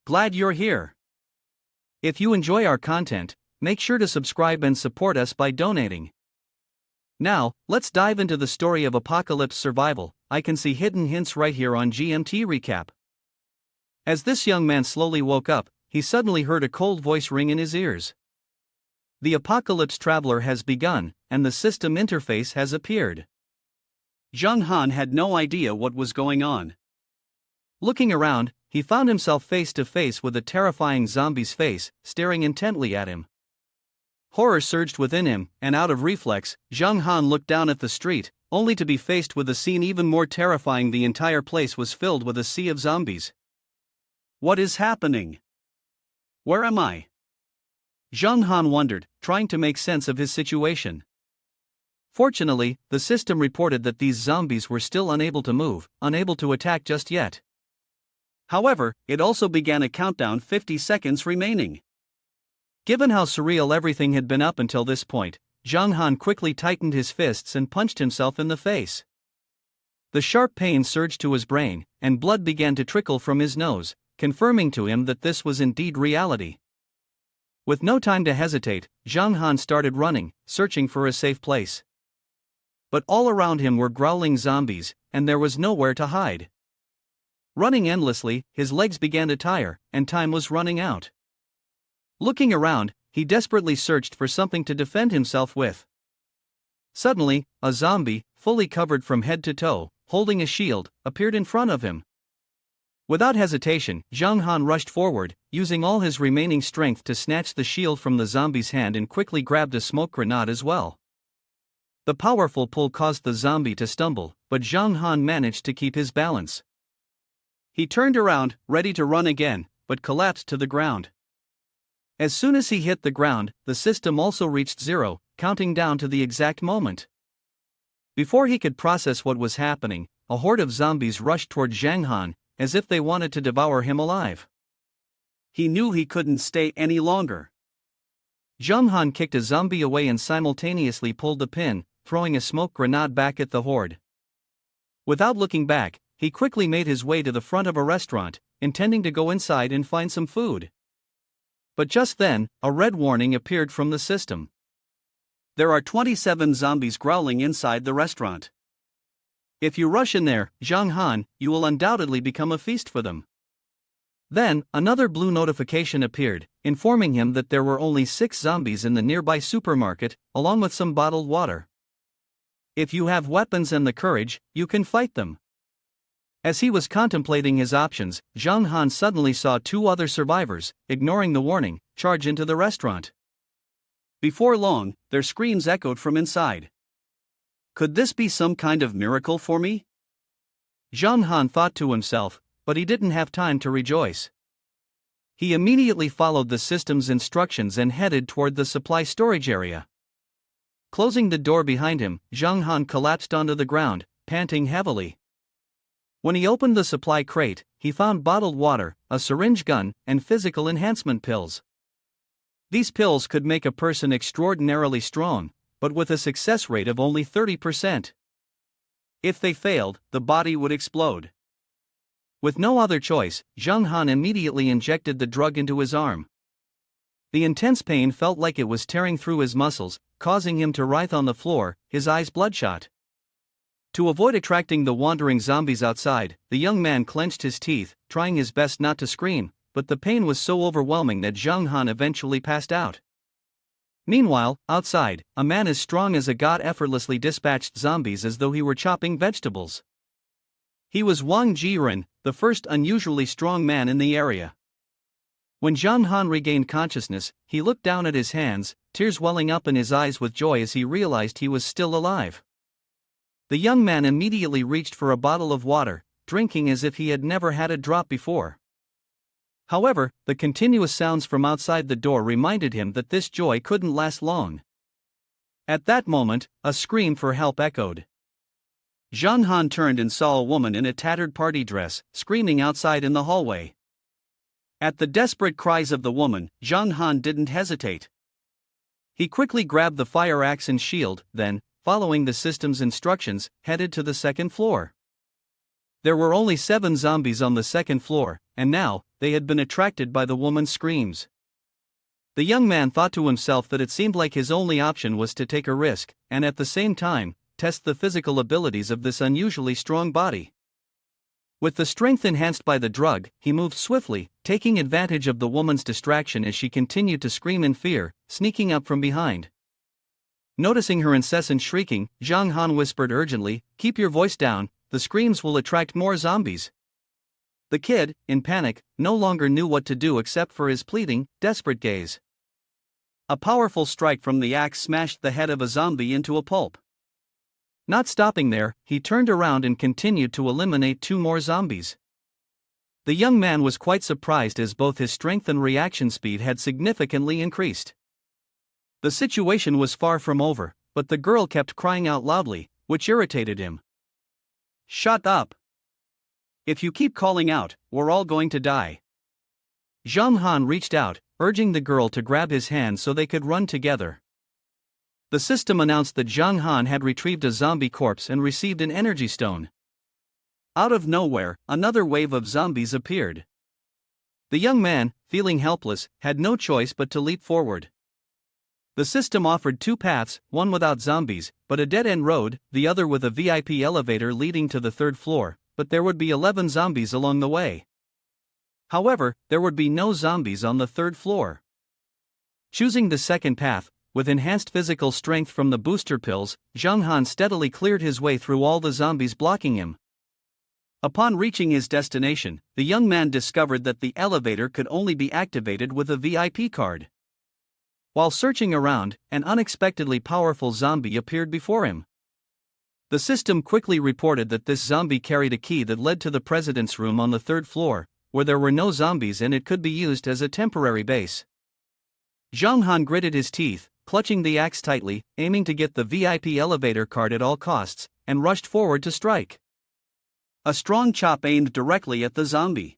Glad you're here. If you enjoy our content, make sure to subscribe and support us by donating. Now, let's dive into the story of apocalypse survival. I can see hidden hints right here on GMT Recap. As this young man slowly woke up, he suddenly heard a cold voice ring in his ears. The apocalypse traveler has begun, and the system interface has appeared. Zhang Han had no idea what was going on. Looking around, he found himself face to face with a terrifying zombie's face, staring intently at him. Horror surged within him, and out of reflex, Zhang Han looked down at the street, only to be faced with a scene even more terrifying. The entire place was filled with a sea of zombies. What is happening? Where am I? Zhang Han wondered, trying to make sense of his situation. Fortunately, the system reported that these zombies were still unable to move, unable to attack just yet. However, it also began a countdown, 50 seconds remaining. Given how surreal everything had been up until this point, Zhang Han quickly tightened his fists and punched himself in the face. The sharp pain surged to his brain, and blood began to trickle from his nose, confirming to him that this was indeed reality. With no time to hesitate, Zhang Han started running, searching for a safe place. But all around him were growling zombies, and there was nowhere to hide. Running endlessly, his legs began to tire, and time was running out. Looking around, he desperately searched for something to defend himself with. Suddenly, a zombie, fully covered from head to toe, holding a shield, appeared in front of him. Without hesitation, Zhang Han rushed forward, using all his remaining strength to snatch the shield from the zombie's hand and quickly grabbed a smoke grenade as well. The powerful pull caused the zombie to stumble, but Zhang Han managed to keep his balance. He turned around, ready to run again, but collapsed to the ground. As soon as he hit the ground, the system also reached zero, counting down to the exact moment. Before he could process what was happening, a horde of zombies rushed toward Zhang Han, as if they wanted to devour him alive. He knew he couldn't stay any longer. Zhang Han kicked a zombie away and simultaneously pulled the pin, throwing a smoke grenade back at the horde. Without looking back, he quickly made his way to the front of a restaurant, intending to go inside and find some food. But just then, a red warning appeared from the system. There are 27 zombies growling inside the restaurant. If you rush in there, Zhang Han, you will undoubtedly become a feast for them. Then, another blue notification appeared, informing him that there were only 6 zombies in the nearby supermarket, along with some bottled water. If you have weapons and the courage, you can fight them. As he was contemplating his options, Zhang Han suddenly saw 2 other survivors, ignoring the warning, charge into the restaurant. Before long, their screams echoed from inside. Could this be some kind of miracle for me? Zhang Han thought to himself, but he didn't have time to rejoice. He immediately followed the system's instructions and headed toward the supply storage area. Closing the door behind him, Zhang Han collapsed onto the ground, panting heavily. When he opened the supply crate, he found bottled water, a syringe gun, and physical enhancement pills. These pills could make a person extraordinarily strong, but with a success rate of only 30%. If they failed, the body would explode. With no other choice, Zhang Han immediately injected the drug into his arm. The intense pain felt like it was tearing through his muscles, causing him to writhe on the floor, his eyes bloodshot. To avoid attracting the wandering zombies outside, the young man clenched his teeth, trying his best not to scream, but the pain was so overwhelming that Zhang Han eventually passed out. Meanwhile, outside, a man as strong as a god effortlessly dispatched zombies as though he were chopping vegetables. He was Wongji, the first unusually strong man in the area. When Zhang Han regained consciousness, he looked down at his hands, tears welling up in his eyes with joy as he realized he was still alive. The young man immediately reached for a bottle of water, drinking as if he had never had a drop before. However, the continuous sounds from outside the door reminded him that this joy couldn't last long. At that moment, a scream for help echoed. Zhang Han turned and saw a woman in a tattered party dress, screaming outside in the hallway. At the desperate cries of the woman, Zhang Han didn't hesitate. He quickly grabbed the fire axe and shield, then, following the system's instructions, headed to the second floor. There were only 7 zombies on the second floor, and now, they had been attracted by the woman's screams. The young man thought to himself that it seemed like his only option was to take a risk, and at the same time, test the physical abilities of this unusually strong body. With the strength enhanced by the drug, he moved swiftly, taking advantage of the woman's distraction as she continued to scream in fear, sneaking up from behind. Noticing her incessant shrieking, Zhang Han whispered urgently, "Keep your voice down, the screams will attract more zombies." The kid, in panic, no longer knew what to do except for his pleading, desperate gaze. A powerful strike from the axe smashed the head of a zombie into a pulp. Not stopping there, he turned around and continued to eliminate 2 more zombies. The young man was quite surprised as both his strength and reaction speed had significantly increased. The situation was far from over, but the girl kept crying out loudly, which irritated him. "Shut up! If you keep calling out, we're all going to die." Zhang Han reached out, urging the girl to grab his hand so they could run together. The system announced that Zhang Han had retrieved a zombie corpse and received an energy stone. Out of nowhere, another wave of zombies appeared. The young man, feeling helpless, had no choice but to leap forward. The system offered 2 paths, one without zombies, but a dead-end road, the other with a VIP elevator leading to the 3rd floor, but there would be 11 zombies along the way. However, there would be no zombies on the 3rd floor. Choosing the second path, with enhanced physical strength from the booster pills, Zhang Han steadily cleared his way through all the zombies blocking him. Upon reaching his destination, the young man discovered that the elevator could only be activated with a VIP card. While searching around, an unexpectedly powerful zombie appeared before him. The system quickly reported that this zombie carried a key that led to the president's room on the 3rd floor, where there were no zombies and it could be used as a temporary base. Zhang Han gritted his teeth, clutching the axe tightly, aiming to get the VIP elevator card at all costs, and rushed forward to strike. A strong chop aimed directly at the zombie.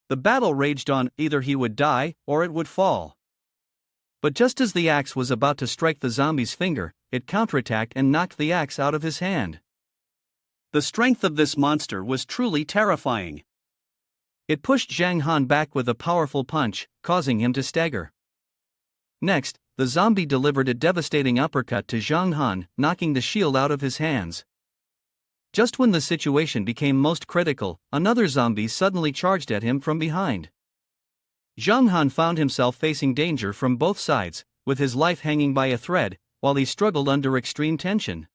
The battle raged on, either he would die, or it would fall. But just as the axe was about to strike the zombie's finger, it counterattacked and knocked the axe out of his hand. The strength of this monster was truly terrifying. It pushed Zhang Han back with a powerful punch, causing him to stagger. Next, the zombie delivered a devastating uppercut to Zhang Han, knocking the shield out of his hands. Just when the situation became most critical, another zombie suddenly charged at him from behind. Zhang Han found himself facing danger from both sides, with his life hanging by a thread, while he struggled under extreme tension.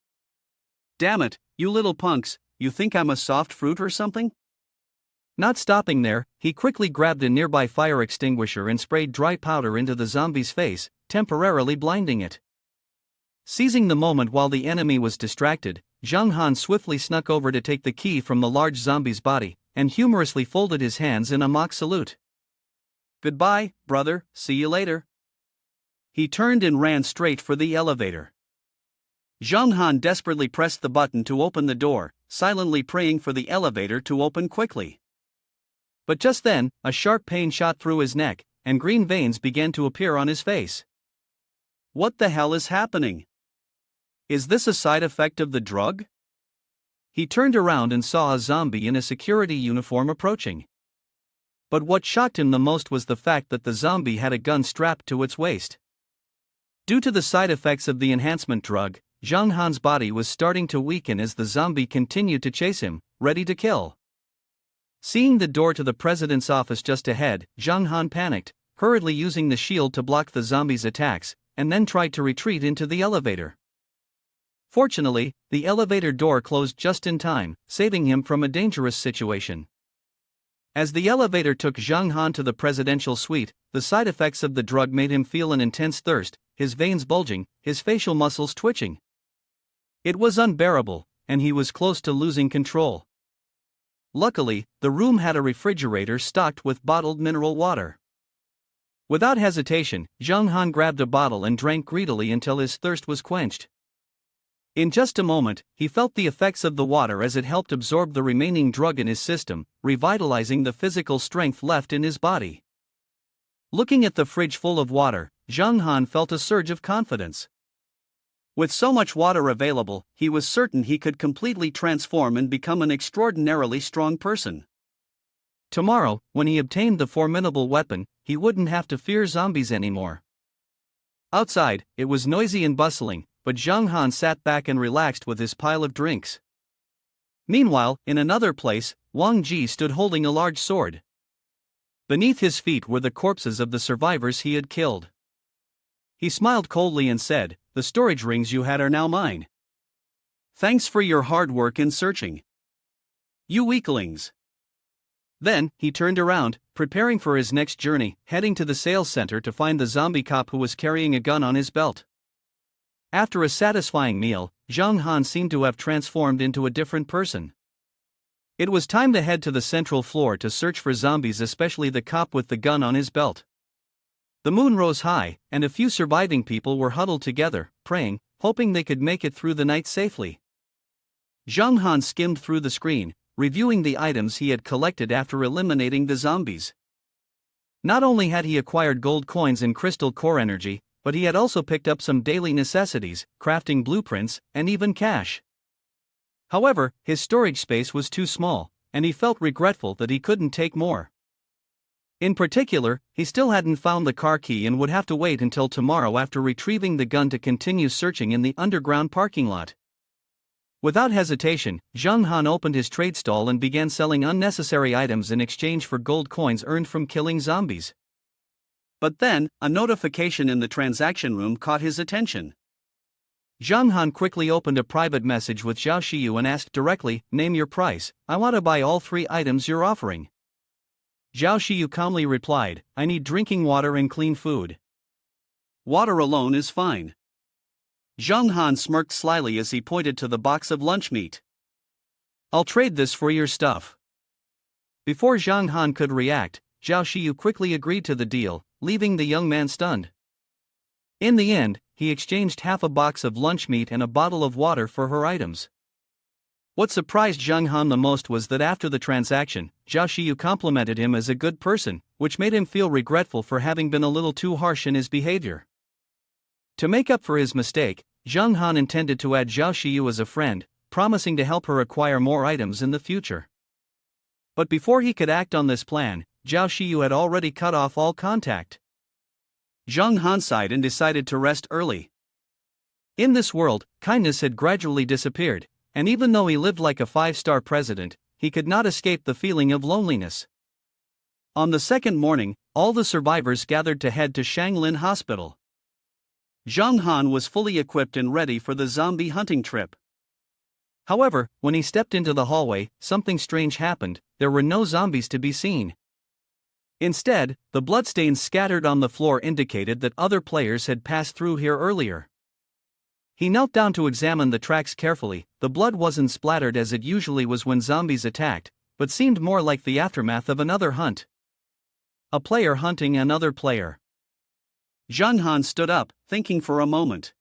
"Damn it, you little punks, you think I'm a soft fruit or something?" Not stopping there, he quickly grabbed a nearby fire extinguisher and sprayed dry powder into the zombie's face, temporarily blinding it. Seizing the moment while the enemy was distracted, Zhang Han swiftly snuck over to take the key from the large zombie's body, and humorously folded his hands in a mock salute. "Goodbye, brother, see you later." He turned and ran straight for the elevator. Zhang Han desperately pressed the button to open the door, silently praying for the elevator to open quickly. But just then, a sharp pain shot through his neck, and green veins began to appear on his face. What the hell is happening? Is this a side effect of the drug? He turned around and saw a zombie in a security uniform approaching. But what shocked him the most was the fact that the zombie had a gun strapped to its waist. Due to the side effects of the enhancement drug, Zhang Han's body was starting to weaken as the zombie continued to chase him, ready to kill. Seeing the door to the president's office just ahead, Zhang Han panicked, hurriedly using the shield to block the zombie's attacks, and then tried to retreat into the elevator. Fortunately, the elevator door closed just in time, saving him from a dangerous situation. As the elevator took Zhang Han to the presidential suite, the side effects of the drug made him feel an intense thirst, his veins bulging, his facial muscles twitching. It was unbearable, and he was close to losing control. Luckily, the room had a refrigerator stocked with bottled mineral water. Without hesitation, Zhang Han grabbed a bottle and drank greedily until his thirst was quenched. In just a moment, he felt the effects of the water as it helped absorb the remaining drug in his system, revitalizing the physical strength left in his body. Looking at the fridge full of water, Zhang Han felt a surge of confidence. With so much water available, he was certain he could completely transform and become an extraordinarily strong person. Tomorrow, when he obtained the formidable weapon, he wouldn't have to fear zombies anymore. Outside, it was noisy and bustling, but Zhang Han sat back and relaxed with his pile of drinks. Meanwhile, in another place, Wongji stood holding a large sword. Beneath his feet were the corpses of the survivors he had killed. He smiled coldly and said, "The storage rings you had are now mine. Thanks for your hard work in searching, you weaklings." Then, he turned around, preparing for his next journey, heading to the sales center to find the zombie cop who was carrying a gun on his belt. After a satisfying meal, Zhang Han seemed to have transformed into a different person. It was time to head to the central floor to search for zombies, especially the cop with the gun on his belt. The moon rose high, and a few surviving people were huddled together, praying, hoping they could make it through the night safely. Zhang Han skimmed through the screen, reviewing the items he had collected after eliminating the zombies. Not only had he acquired gold coins and crystal core energy, but he had also picked up some daily necessities, crafting blueprints, and even cash. However, his storage space was too small, and he felt regretful that he couldn't take more. In particular, he still hadn't found the car key and would have to wait until tomorrow after retrieving the gun to continue searching in the underground parking lot. Without hesitation, Zhang Han opened his trade stall and began selling unnecessary items in exchange for gold coins earned from killing zombies. But then, a notification in the transaction room caught his attention. Zhang Han quickly opened a private message with Xiao Xiu and asked directly, "Name your price, I want to buy all 3 items you're offering." Xiao Xiu calmly replied, "I need drinking water and clean food." "Water alone is fine." Zhang Han smirked slyly as he pointed to the box of lunch meat. "I'll trade this for your stuff." Before Zhang Han could react, Xiao Xiu quickly agreed to the deal, leaving the young man stunned. In the end, he exchanged half a box of lunch meat and a bottle of water for her items. What surprised Zhang Han the most was that after the transaction, Xiao Xiu complimented him as a good person, which made him feel regretful for having been a little too harsh in his behavior. To make up for his mistake, Zhang Han intended to add Xiao Xiu as a friend, promising to help her acquire more items in the future. But before he could act on this plan, Xiao Xiu had already cut off all contact. Zhang Han sighed and decided to rest early. In this world, kindness had gradually disappeared, and even though he lived like a 5-star president, he could not escape the feeling of loneliness. On the second morning, all the survivors gathered to head to Shanglin Hospital. Zhang Han was fully equipped and ready for the zombie hunting trip. However, when he stepped into the hallway, something strange happened. There were no zombies to be seen. Instead, the bloodstains scattered on the floor indicated that other players had passed through here earlier. He knelt down to examine the tracks carefully. The blood wasn't splattered as it usually was when zombies attacked, but seemed more like the aftermath of another hunt. A player hunting another player. Zhang Han stood up, thinking for a moment.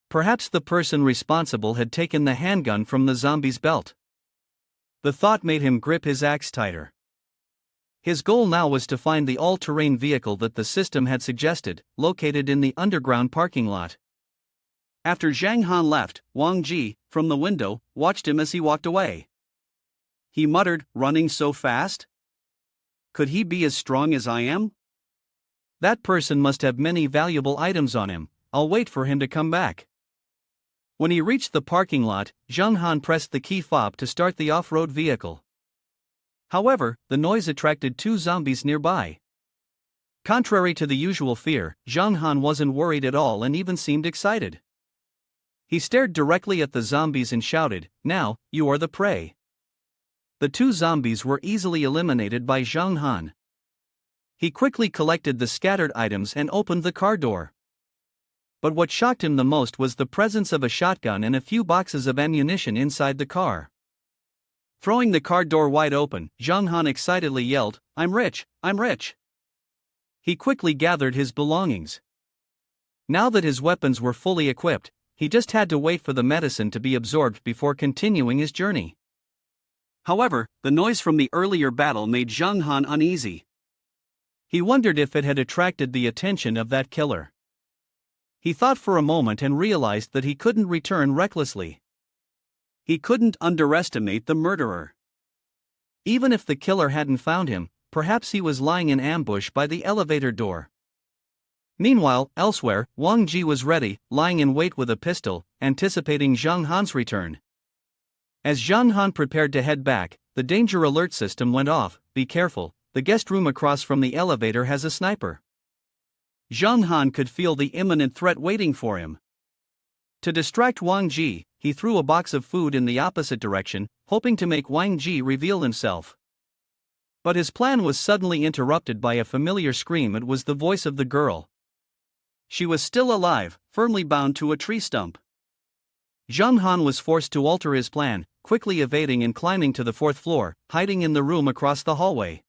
Perhaps the person responsible had taken the handgun from the zombie's belt. The thought made him grip his axe tighter. His goal now was to find the all-terrain vehicle that the system had suggested, located in the underground parking lot. After Zhang Han left, Wongji, from the window, watched him as he walked away. He muttered, "Running so fast? Could he be as strong as I am? That person must have many valuable items on him. I'll wait for him to come back." When he reached the parking lot, Zhang Han pressed the key fob to start the off-road vehicle. However, the noise attracted 2 zombies nearby. Contrary to the usual fear, Zhang Han wasn't worried at all and even seemed excited. He stared directly at the zombies and shouted, "Now, you are the prey." The 2 zombies were easily eliminated by Zhang Han. He quickly collected the scattered items and opened the car door. But what shocked him the most was the presence of a shotgun and a few boxes of ammunition inside the car. Throwing the car door wide open, Zhang Han excitedly yelled, I'm rich! I'm rich!" He quickly gathered his belongings. Now that his weapons were fully equipped, he just had to wait for the medicine to be absorbed before continuing his journey. However, the noise from the earlier battle made Zhang Han uneasy. He wondered if it had attracted the attention of that killer. He thought for a moment and realized that he couldn't return recklessly. He couldn't underestimate the murderer. Even if the killer hadn't found him, perhaps he was lying in ambush by the elevator door. Meanwhile, elsewhere, Wongji was ready, lying in wait with a pistol, anticipating Zhang Han's return. As Zhang Han prepared to head back, the danger alert system went off. Be careful, the guest room across from the elevator has a sniper. Zhang Han could feel the imminent threat waiting for him. To distract Wongji, he threw a box of food in the opposite direction, hoping to make Wongji reveal himself. But his plan was suddenly interrupted by a familiar scream. It was the voice of the girl. She was still alive, firmly bound to a tree stump. Zhang Han was forced to alter his plan, quickly evading and climbing to the fourth floor, hiding in the room across the hallway.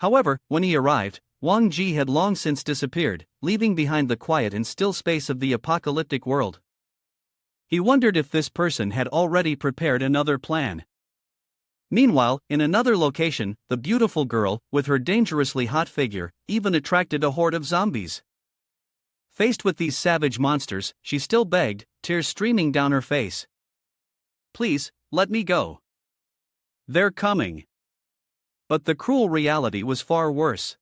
However, when he arrived, Wongji had long since disappeared, leaving behind the quiet and still space of the apocalyptic world. He wondered if this person had already prepared another plan. Meanwhile, in another location, the beautiful girl, with her dangerously hot figure, even attracted a horde of zombies. Faced with these savage monsters, she still begged, tears streaming down her face. "Please, let me go. They're coming." But the cruel reality was far worse.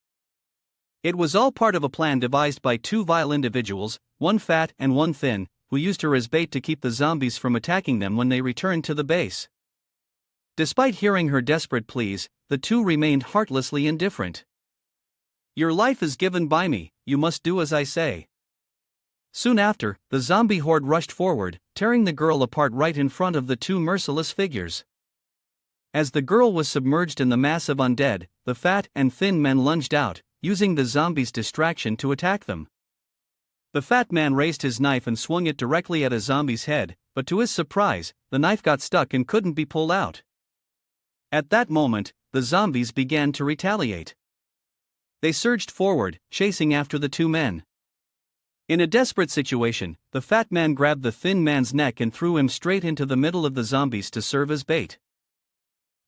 It was all part of a plan devised by two vile individuals, one fat and one thin, who used her as bait to keep the zombies from attacking them when they returned to the base. Despite hearing her desperate pleas, the two remained heartlessly indifferent. "Your life is given by me, you must do as I say." Soon after, the zombie horde rushed forward, tearing the girl apart right in front of the two merciless figures. As the girl was submerged in the mass of undead, the fat and thin men lunged out, using the zombies' distraction to attack them. The fat man raised his knife and swung it directly at a zombie's head, but to his surprise, the knife got stuck and couldn't be pulled out. At that moment, the zombies began to retaliate. They surged forward, chasing after the two men. In a desperate situation, the fat man grabbed the thin man's neck and threw him straight into the middle of the zombies to serve as bait.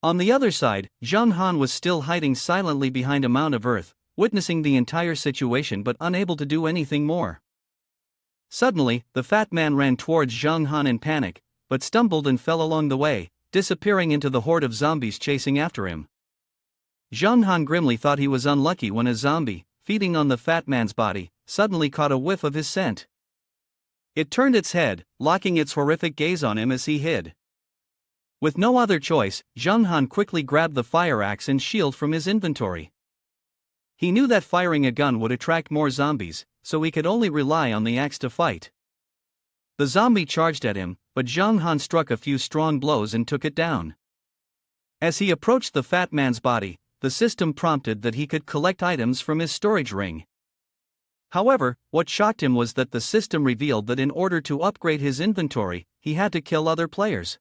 On the other side, Zhang Han was still hiding silently behind a mound of earth, witnessing the entire situation but unable to do anything more. Suddenly, the fat man ran towards Zhang Han in panic, but stumbled and fell along the way, disappearing into the horde of zombies chasing after him. Zhang Han grimly thought he was unlucky when a zombie, feeding on the fat man's body, suddenly caught a whiff of his scent. It turned its head, locking its horrific gaze on him as he hid. With no other choice, Zhang Han quickly grabbed the fire axe and shield from his inventory. He knew that firing a gun would attract more zombies, so he could only rely on the axe to fight. The zombie charged at him, but Zhang Han struck a few strong blows and took it down. As he approached the fat man's body, the system prompted that he could collect items from his storage ring. However, what shocked him was that the system revealed that in order to upgrade his inventory, he had to kill other players.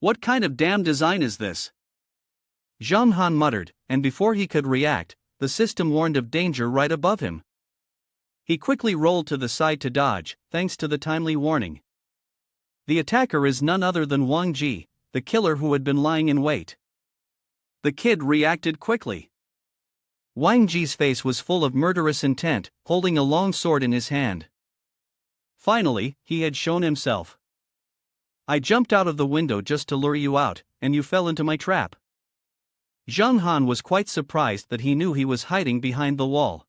"What kind of damn design is this?" Zhang Han muttered, and before he could react, the system warned of danger right above him. He quickly rolled to the side to dodge, thanks to the timely warning. The attacker is none other than Wongji, the killer who had been lying in wait. The kid reacted quickly. Wangji's face was full of murderous intent, holding a long sword in his hand. Finally, he had shown himself. "I jumped out of the window just to lure you out, and you fell into my trap." Zhang Han was quite surprised that he knew he was hiding behind the wall.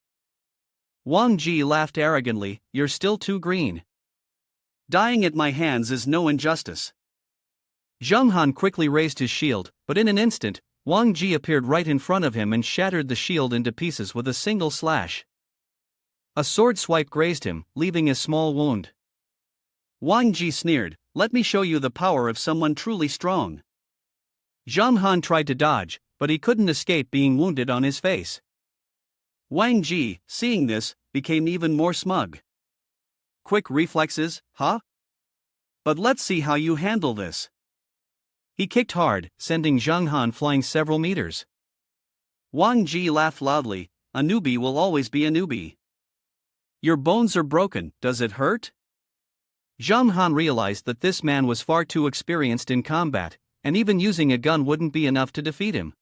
Wongji laughed arrogantly, "You're still too green. Dying at my hands is no injustice." Zhang Han quickly raised his shield, but in an instant, Wongji appeared right in front of him and shattered the shield into pieces with a single slash. A sword swipe grazed him, leaving a small wound. Wongji sneered, "Let me show you the power of someone truly strong." Zhang Han tried to dodge, but he couldn't escape being wounded on his face. Wangji, seeing this, became even more smug. "Quick reflexes, huh? But let's see how you handle this." He kicked hard, sending Zhang Han flying several meters. Wangji laughed loudly, "A newbie will always be a newbie. Your bones are broken, does it hurt?" Zhang Han realized that this man was far too experienced in combat, and even using a gun wouldn't be enough to defeat him.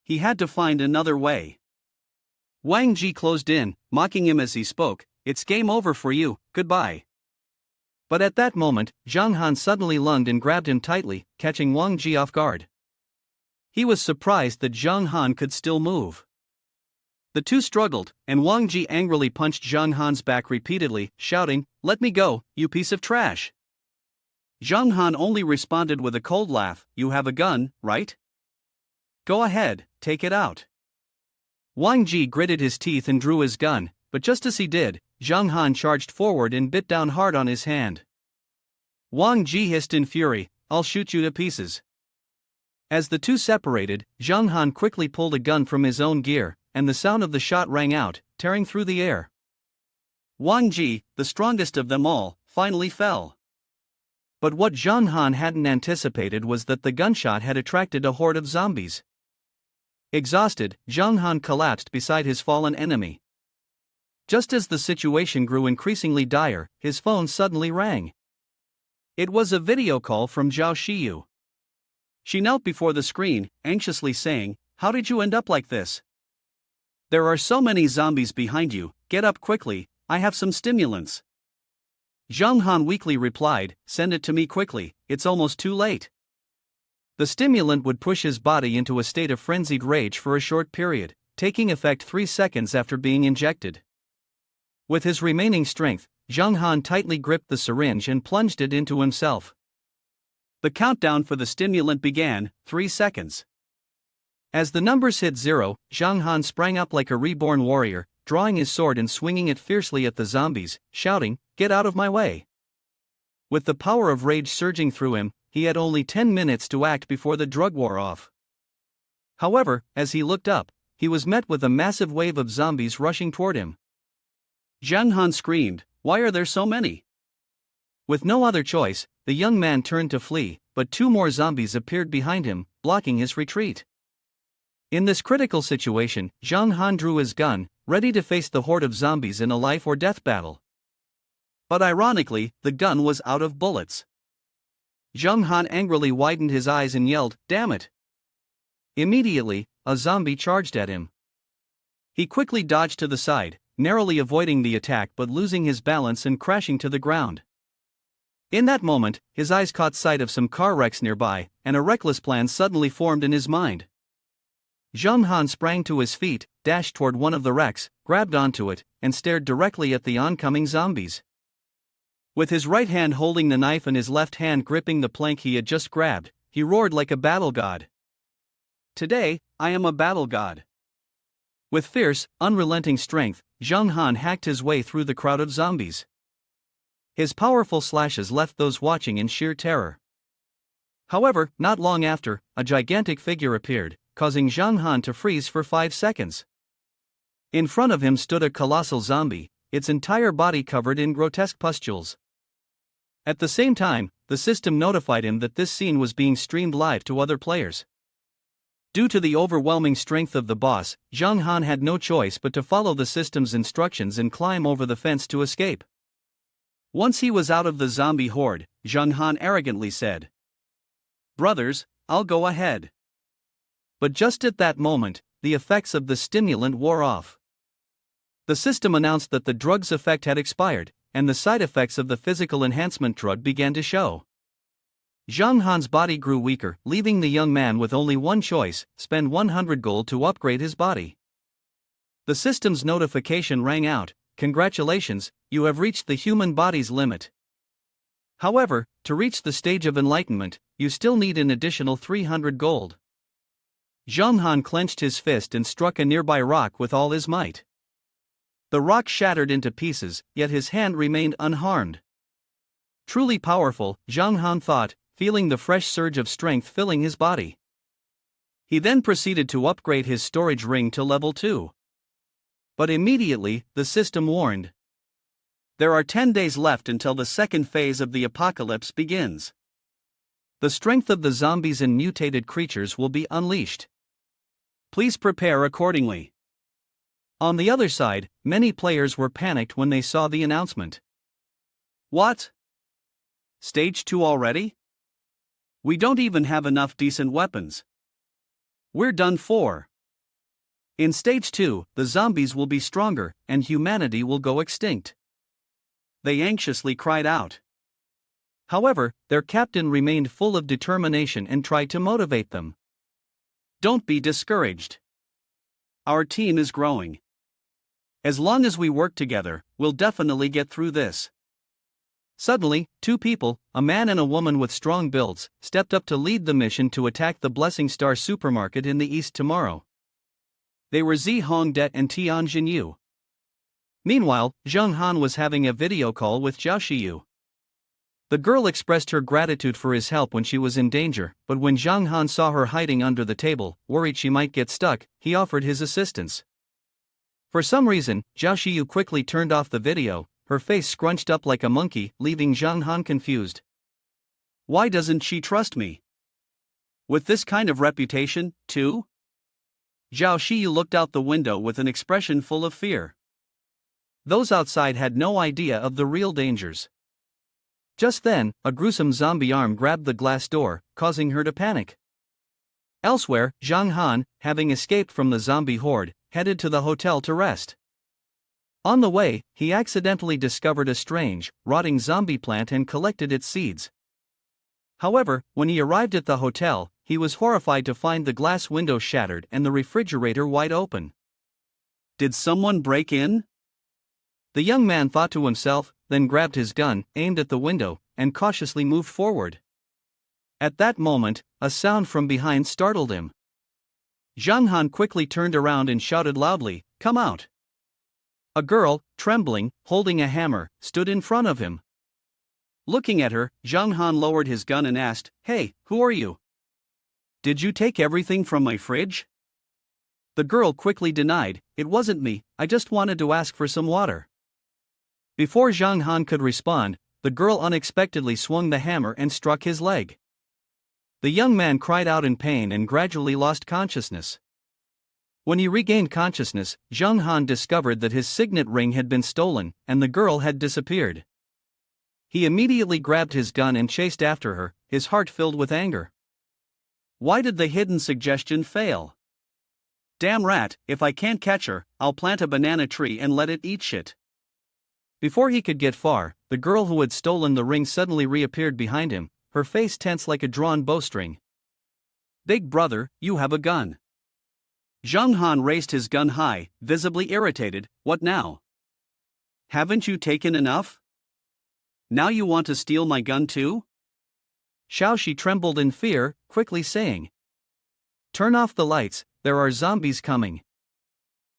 He had to find another way. Wangji closed in, mocking him as he spoke, "It's game over for you, goodbye." But at that moment, Zhang Han suddenly lunged and grabbed him tightly, catching Wangji off guard. He was surprised that Zhang Han could still move. The two struggled, and Wongji angrily punched Zhang Han's back repeatedly, shouting, "Let me go, you piece of trash." Zhang Han only responded with a cold laugh, "You have a gun, right? Go ahead, take it out." Wongji gritted his teeth and drew his gun, but just as he did, Zhang Han charged forward and bit down hard on his hand. Wongji hissed in fury, "I'll shoot you to pieces." As the two separated, Zhang Han quickly pulled a gun from his own gear, and the sound of the shot rang out, tearing through the air. Wongji, the strongest of them all, finally fell. But what Zhang Han hadn't anticipated was that the gunshot had attracted a horde of zombies. Exhausted, Zhang Han collapsed beside his fallen enemy. Just as the situation grew increasingly dire, his phone suddenly rang. It was a video call from Xiao Xiu. She knelt before the screen, anxiously saying, "How did you end up like this? There are so many zombies behind you, get up quickly, I have some stimulants." Zhang Han weakly replied, "Send it to me quickly, it's almost too late." The stimulant would push his body into a state of frenzied rage for a short period, taking effect 3 seconds after being injected. With his remaining strength, Zhang Han tightly gripped the syringe and plunged it into himself. The countdown for the stimulant began, 3 seconds. As the numbers hit 0, Zhang Han sprang up like a reborn warrior, drawing his sword and swinging it fiercely at the zombies, shouting, "Get out of my way!" With the power of rage surging through him, he had only 10 minutes to act before the drug wore off. However, as he looked up, he was met with a massive wave of zombies rushing toward him. Zhang Han screamed, "Why are there so many?" With no other choice, the young man turned to flee, but 2 more zombies appeared behind him, blocking his retreat. In this critical situation, Zhang Han drew his gun, ready to face the horde of zombies in a life-or-death battle. But ironically, the gun was out of bullets. Zhang Han angrily widened his eyes and yelled, "Damn it!" Immediately, a zombie charged at him. He quickly dodged to the side, narrowly avoiding the attack but losing his balance and crashing to the ground. In that moment, his eyes caught sight of some car wrecks nearby, and a reckless plan suddenly formed in his mind. Zhang Han sprang to his feet, dashed toward one of the wrecks, grabbed onto it, and stared directly at the oncoming zombies. With his right hand holding the knife and his left hand gripping the plank he had just grabbed, he roared like a battle god. "Today, I am a battle god." With fierce, unrelenting strength, Zhang Han hacked his way through the crowd of zombies. His powerful slashes left those watching in sheer terror. However, not long after, a gigantic figure appeared, causing Zhang Han to freeze for 5 seconds. In front of him stood a colossal zombie, its entire body covered in grotesque pustules. At the same time, the system notified him that this scene was being streamed live to other players. Due to the overwhelming strength of the boss, Zhang Han had no choice but to follow the system's instructions and climb over the fence to escape. Once he was out of the zombie horde, Zhang Han arrogantly said, "Brothers, I'll go ahead." But just at that moment, the effects of the stimulant wore off. The system announced that the drug's effect had expired, and the side effects of the physical enhancement drug began to show. Zhang Han's body grew weaker, leaving the young man with only one choice: spend 100 gold to upgrade his body. The system's notification rang out, "Congratulations, you have reached the human body's limit." However, to reach the stage of enlightenment, you still need an additional 300 gold. Zhang Han clenched his fist and struck a nearby rock with all his might. The rock shattered into pieces, yet his hand remained unharmed. Truly powerful, Zhang Han thought, feeling the fresh surge of strength filling his body. He then proceeded to upgrade his storage ring to level 2. But immediately, the system warned. There are 10 days left until the second phase of the apocalypse begins. The strength of the zombies and mutated creatures will be unleashed. Please prepare accordingly. On the other side, many players were panicked when they saw the announcement. What? Stage 2 already? We don't even have enough decent weapons. We're done for. In Stage 2, the zombies will be stronger, and humanity will go extinct. They anxiously cried out. However, their captain remained full of determination and tried to motivate them. Don't be discouraged. Our team is growing. As long as we work together, we'll definitely get through this. Suddenly, two people, a man and a woman with strong builds, stepped up to lead the mission to attack the Blessing Star supermarket in the east tomorrow. They were Zi Hongde and Tian Jinyu. Meanwhile, Zheng Han was having a video call with Xiao Xiu. The girl expressed her gratitude for his help when she was in danger, but when Zheng Han saw her hiding under the table, worried she might get stuck, he offered his assistance. For some reason, Xiao Xiu quickly turned off the video, her face scrunched up like a monkey, leaving Zheng Han confused. Why doesn't she trust me? With this kind of reputation, too? Xiao Xiu looked out the window with an expression full of fear. Those outside had no idea of the real dangers. Just then, a gruesome zombie arm grabbed the glass door, causing her to panic. Elsewhere, Zheng Han, having escaped from the zombie horde, headed to the hotel to rest. On the way, he accidentally discovered a strange, rotting zombie plant and collected its seeds. However, when he arrived at the hotel, he was horrified to find the glass window shattered and the refrigerator wide open. Did someone break in? The young man thought to himself, then grabbed his gun, aimed at the window, and cautiously moved forward. At that moment, a sound from behind startled him. Zheng Han quickly turned around and shouted loudly, "Come out!" A girl, trembling, holding a hammer, stood in front of him. Looking at her, Zheng Han lowered his gun and asked, "Hey, who are you? Did you take everything from my fridge?" The girl quickly denied, "It wasn't me, I just wanted to ask for some water." Before Zheng Han could respond, the girl unexpectedly swung the hammer and struck his leg. The young man cried out in pain and gradually lost consciousness. When he regained consciousness, Zheng Han discovered that his signet ring had been stolen, and the girl had disappeared. He immediately grabbed his gun and chased after her, his heart filled with anger. Why did the hidden suggestion fail? Damn rat, if I can't catch her, I'll plant a banana tree and let it eat shit. Before he could get far, the girl who had stolen the ring suddenly reappeared behind him, her face tense like a drawn bowstring. "Big brother, you have a gun." Zheng Han raised his gun high, visibly irritated. "What now? Haven't you taken enough? Now you want to steal my gun too?" Xiao Xiu trembled in fear, quickly saying, "Turn off the lights, there are zombies coming."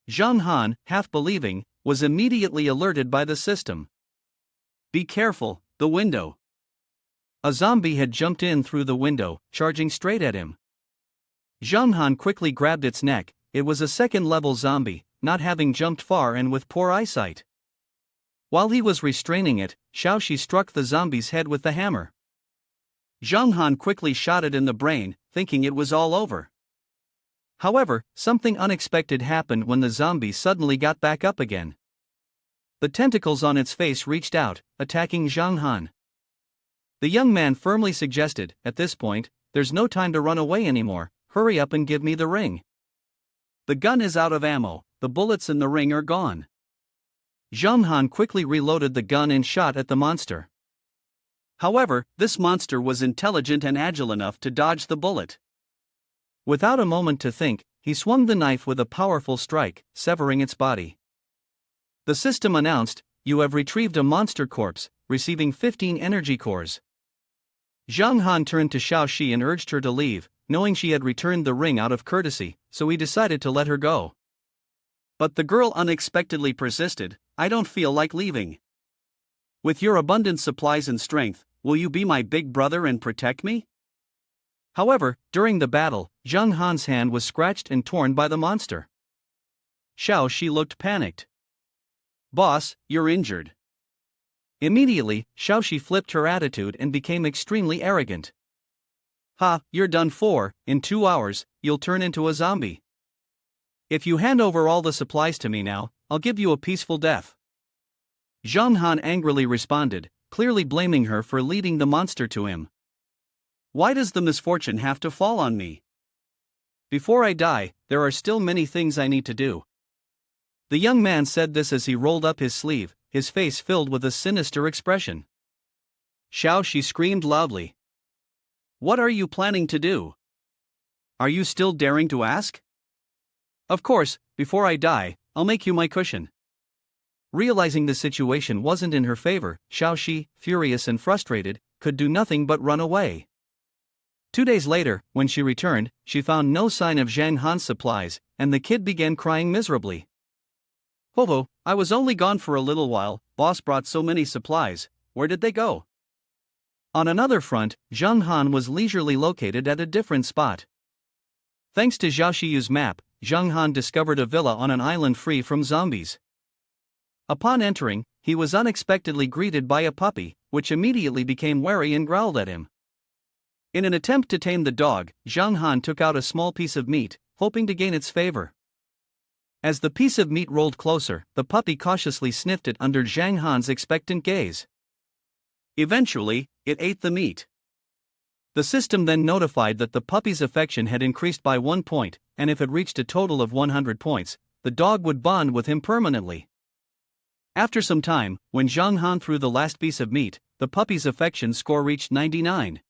Zheng Han, half believing, was immediately alerted by the system. "Be careful, the window." A zombie had jumped in through the window, charging straight at him. Zheng Han quickly grabbed its neck. It was a second-level zombie, not having jumped far and with poor eyesight. While he was restraining it, Xiao Xiu struck the zombie's head with the hammer. Zheng Han quickly shot it in the brain, thinking it was all over. However, something unexpected happened when the zombie suddenly got back up again. The tentacles on its face reached out, attacking Zheng Han. The young man firmly suggested, "At this point, there's no time to run away anymore, hurry up and give me the ring. The gun is out of ammo, the bullets in the ring are gone." Zheng Han quickly reloaded the gun and shot at the monster. However, this monster was intelligent and agile enough to dodge the bullet. Without a moment to think, he swung the knife with a powerful strike, severing its body. The system announced, "You have retrieved a monster corpse, receiving 15 energy cores." Zheng Han turned to Xiao Xiu and urged her to leave, knowing she had returned the ring out of courtesy, so he decided to let her go. But the girl unexpectedly persisted, "I don't feel like leaving. With your abundant supplies and strength, will you be my big brother and protect me?" However, during the battle, Zheng Han's hand was scratched and torn by the monster. Xiao Xiu looked panicked. "Boss, you're injured." Immediately, Xiao Xiu flipped her attitude and became extremely arrogant. "Ha, you're done for, in 2 hours, you'll turn into a zombie. If you hand over all the supplies to me now, I'll give you a peaceful death." Zheng Han angrily responded, clearly blaming her for leading the monster to him. "Why does the misfortune have to fall on me? Before I die, there are still many things I need to do." The young man said this as he rolled up his sleeve, his face filled with a sinister expression. Xiao Xiu screamed loudly. "What are you planning to do?" Are you still daring to ask? Of course, before I die, I'll make you my cushion. Realizing the situation wasn't in her favor, Xiao Xiu, furious and frustrated, could do nothing but run away. 2 days later, when she returned, she found no sign of Zhang Han's supplies, and the kid began crying miserably. "Hoho, I was only gone for a little while, boss brought so many supplies, where did they go?" On another front, Zhang Han was leisurely located at a different spot. Thanks to Xiao Xiu's map, Zhang Han discovered a villa on an island free from zombies. Upon entering, he was unexpectedly greeted by a puppy, which immediately became wary and growled at him. In an attempt to tame the dog, Zhang Han took out a small piece of meat, hoping to gain its favor. As the piece of meat rolled closer, the puppy cautiously sniffed it under Zhang Han's expectant gaze. Eventually, it ate the meat. The system then notified that the puppy's affection had increased by 1 point, and if it reached a total of 100 points, the dog would bond with him permanently. After some time, when Zhang Han threw the last piece of meat, the puppy's affection score reached 99.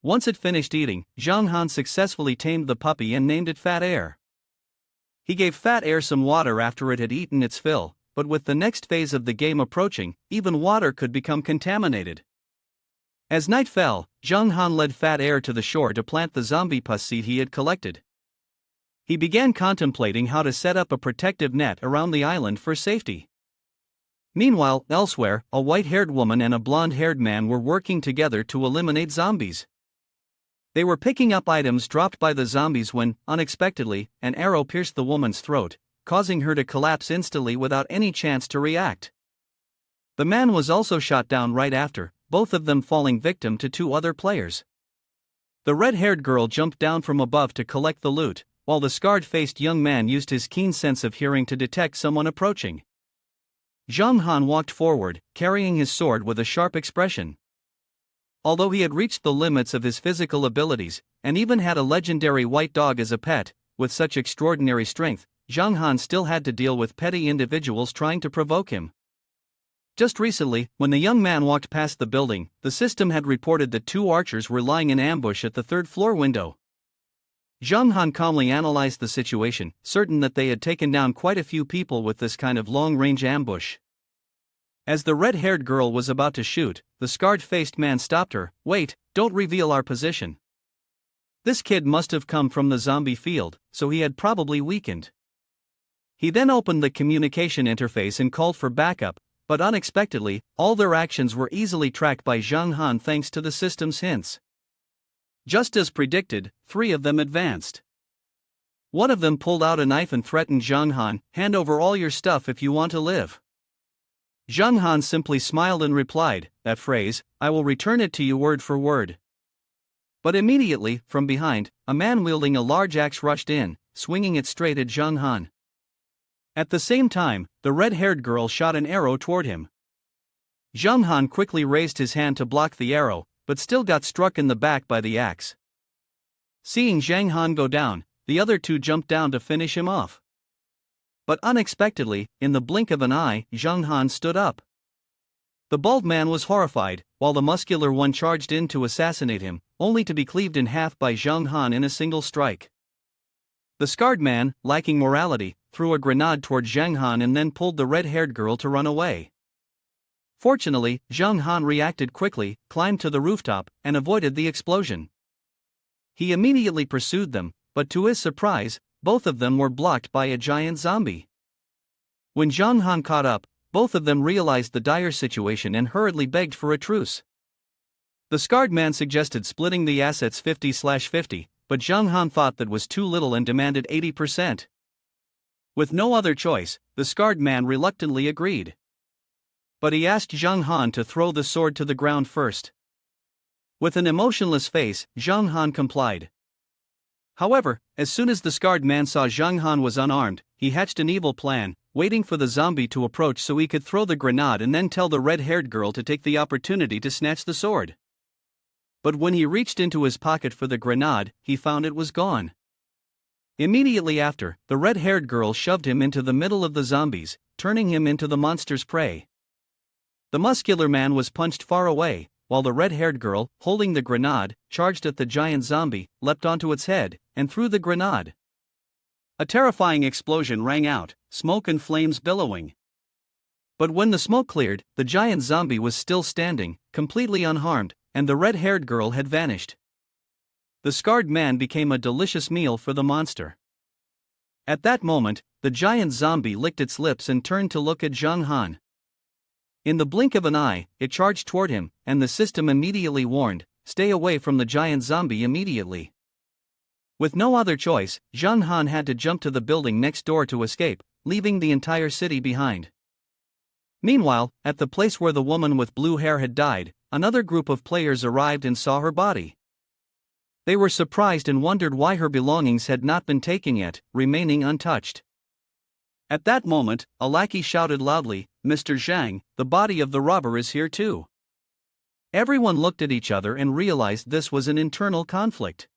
Once it finished eating, Zhang Han successfully tamed the puppy and named it Fat Air. He gave Fat Air some water after it had eaten its fill, but with the next phase of the game approaching, even water could become contaminated. As night fell, Zhang Han led Fat Air to the shore to plant the zombie pus seed he had collected. He began contemplating how to set up a protective net around the island for safety. Meanwhile, elsewhere, a white-haired woman and a blonde-haired man were working together to eliminate zombies. They were picking up items dropped by the zombies when, unexpectedly, an arrow pierced the woman's throat, causing her to collapse instantly without any chance to react. The man was also shot down right after, both of them falling victim to 2 other players. The red-haired girl jumped down from above to collect the loot, while the scarred-faced young man used his keen sense of hearing to detect someone approaching. Zhang Han walked forward, carrying his sword with a sharp expression. Although he had reached the limits of his physical abilities, and even had a legendary white dog as a pet, with such extraordinary strength, Zhang Han still had to deal with petty individuals trying to provoke him. Just recently, when the young man walked past the building, the system had reported that 2 archers were lying in ambush at the 3rd-floor window. Zhang Han calmly analyzed the situation, certain that they had taken down quite a few people with this kind of long-range ambush. As the red-haired girl was about to shoot, the scarred-faced man stopped her. "Wait, don't reveal our position." This kid must have come from the zombie field, so he had probably weakened. He then opened the communication interface and called for backup, but unexpectedly, all their actions were easily tracked by Zhang Han thanks to the system's hints. Just as predicted, 3 of them advanced. One of them pulled out a knife and threatened Zhang Han, "Hand over all your stuff if you want to live." Zhang Han simply smiled and replied, "That phrase, I will return it to you word for word." But immediately, from behind, a man wielding a large axe rushed in, swinging it straight at Zhang Han. At the same time, the red-haired girl shot an arrow toward him. Zhang Han quickly raised his hand to block the arrow, but still got struck in the back by the axe. Seeing Zhang Han go down, the other 2 jumped down to finish him off. But unexpectedly, in the blink of an eye, Zhang Han stood up. The bald man was horrified, while the muscular one charged in to assassinate him, only to be cleaved in half by Zhang Han in a single strike. The scarred man, lacking morality, threw a grenade toward Zhang Han and then pulled the red-haired girl to run away. Fortunately, Zhang Han reacted quickly, climbed to the rooftop, and avoided the explosion. He immediately pursued them, but to his surprise, both of them were blocked by a giant zombie. When Zhang Han caught up, both of them realized the dire situation and hurriedly begged for a truce. The scarred man suggested splitting the assets 50/50, but Zhang Han thought that was too little and demanded 80%. With no other choice, the scarred man reluctantly agreed. But he asked Zhang Han to throw the sword to the ground first. With an emotionless face, Zhang Han complied. However, as soon as the scarred man saw Zhang Han was unarmed, he hatched an evil plan, waiting for the zombie to approach so he could throw the grenade and then tell the red-haired girl to take the opportunity to snatch the sword. But when he reached into his pocket for the grenade, he found it was gone. Immediately after, the red-haired girl shoved him into the middle of the zombies, turning him into the monster's prey. The muscular man was punched far away, while the red-haired girl, holding the grenade, charged at the giant zombie, leapt onto its head, and threw the grenade. A terrifying explosion rang out, smoke and flames billowing. But when the smoke cleared, the giant zombie was still standing, completely unharmed, and the red-haired girl had vanished. The scarred man became a delicious meal for the monster. At that moment, the giant zombie licked its lips and turned to look at Zhang Han. In the blink of an eye, it charged toward him, and the system immediately warned, "Stay away from the giant zombie immediately." With no other choice, Zhang Han had to jump to the building next door to escape, leaving the entire city behind. Meanwhile, at the place where the woman with blue hair had died, another group of players arrived and saw her body. They were surprised and wondered why her belongings had not been taken yet, remaining untouched. At that moment, a lackey shouted loudly, "Mr. Zhang, the body of the robber is here too." Everyone looked at each other and realized this was an internal conflict.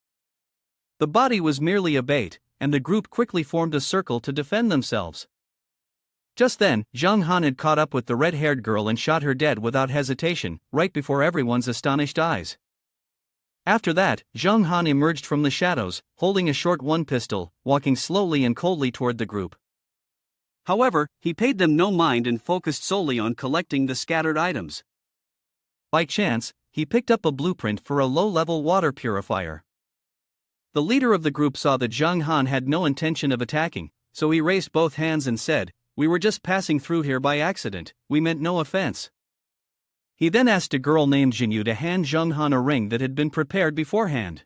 The body was merely a bait, and the group quickly formed a circle to defend themselves. Just then, Zhang Han had caught up with the red-haired girl and shot her dead without hesitation, right before everyone's astonished eyes. After that, Zhang Han emerged from the shadows, holding a short one-pistol, walking slowly and coldly toward the group. However, he paid them no mind and focused solely on collecting the scattered items. By chance, he picked up a blueprint for a low-level water purifier. The leader of the group saw that Zhang Han had no intention of attacking, so he raised both hands and said, "We were just passing through here by accident, we meant no offense." He then asked a girl named Jinyu to hand Zhang Han a ring that had been prepared beforehand.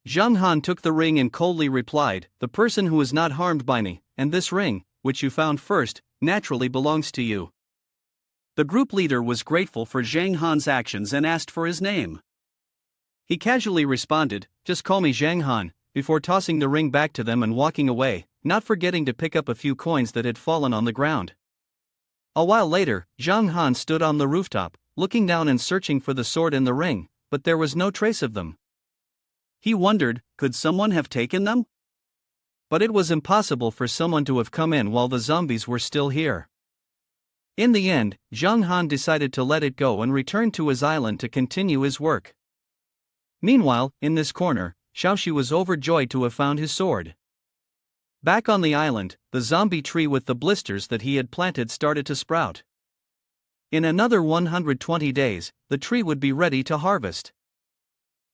Zhang Han took the ring and coldly replied, "The person who is not harmed by me, and this ring, which you found first, naturally belongs to you." The group leader was grateful for Zhang Han's actions and asked for his name. He casually responded, "Just call me Zhang Han," before tossing the ring back to them and walking away, not forgetting to pick up a few coins that had fallen on the ground. A while later, Zhang Han stood on the rooftop, looking down and searching for the sword and the ring, but there was no trace of them. He wondered, could someone have taken them? But it was impossible for someone to have come in while the zombies were still here. In the end, Zhang Han decided to let it go and return to his island to continue his work. Meanwhile, in this corner, Xiao Xiu was overjoyed to have found his sword. Back on the island, the zombie tree with the blisters that he had planted started to sprout. In another 120 days, the tree would be ready to harvest.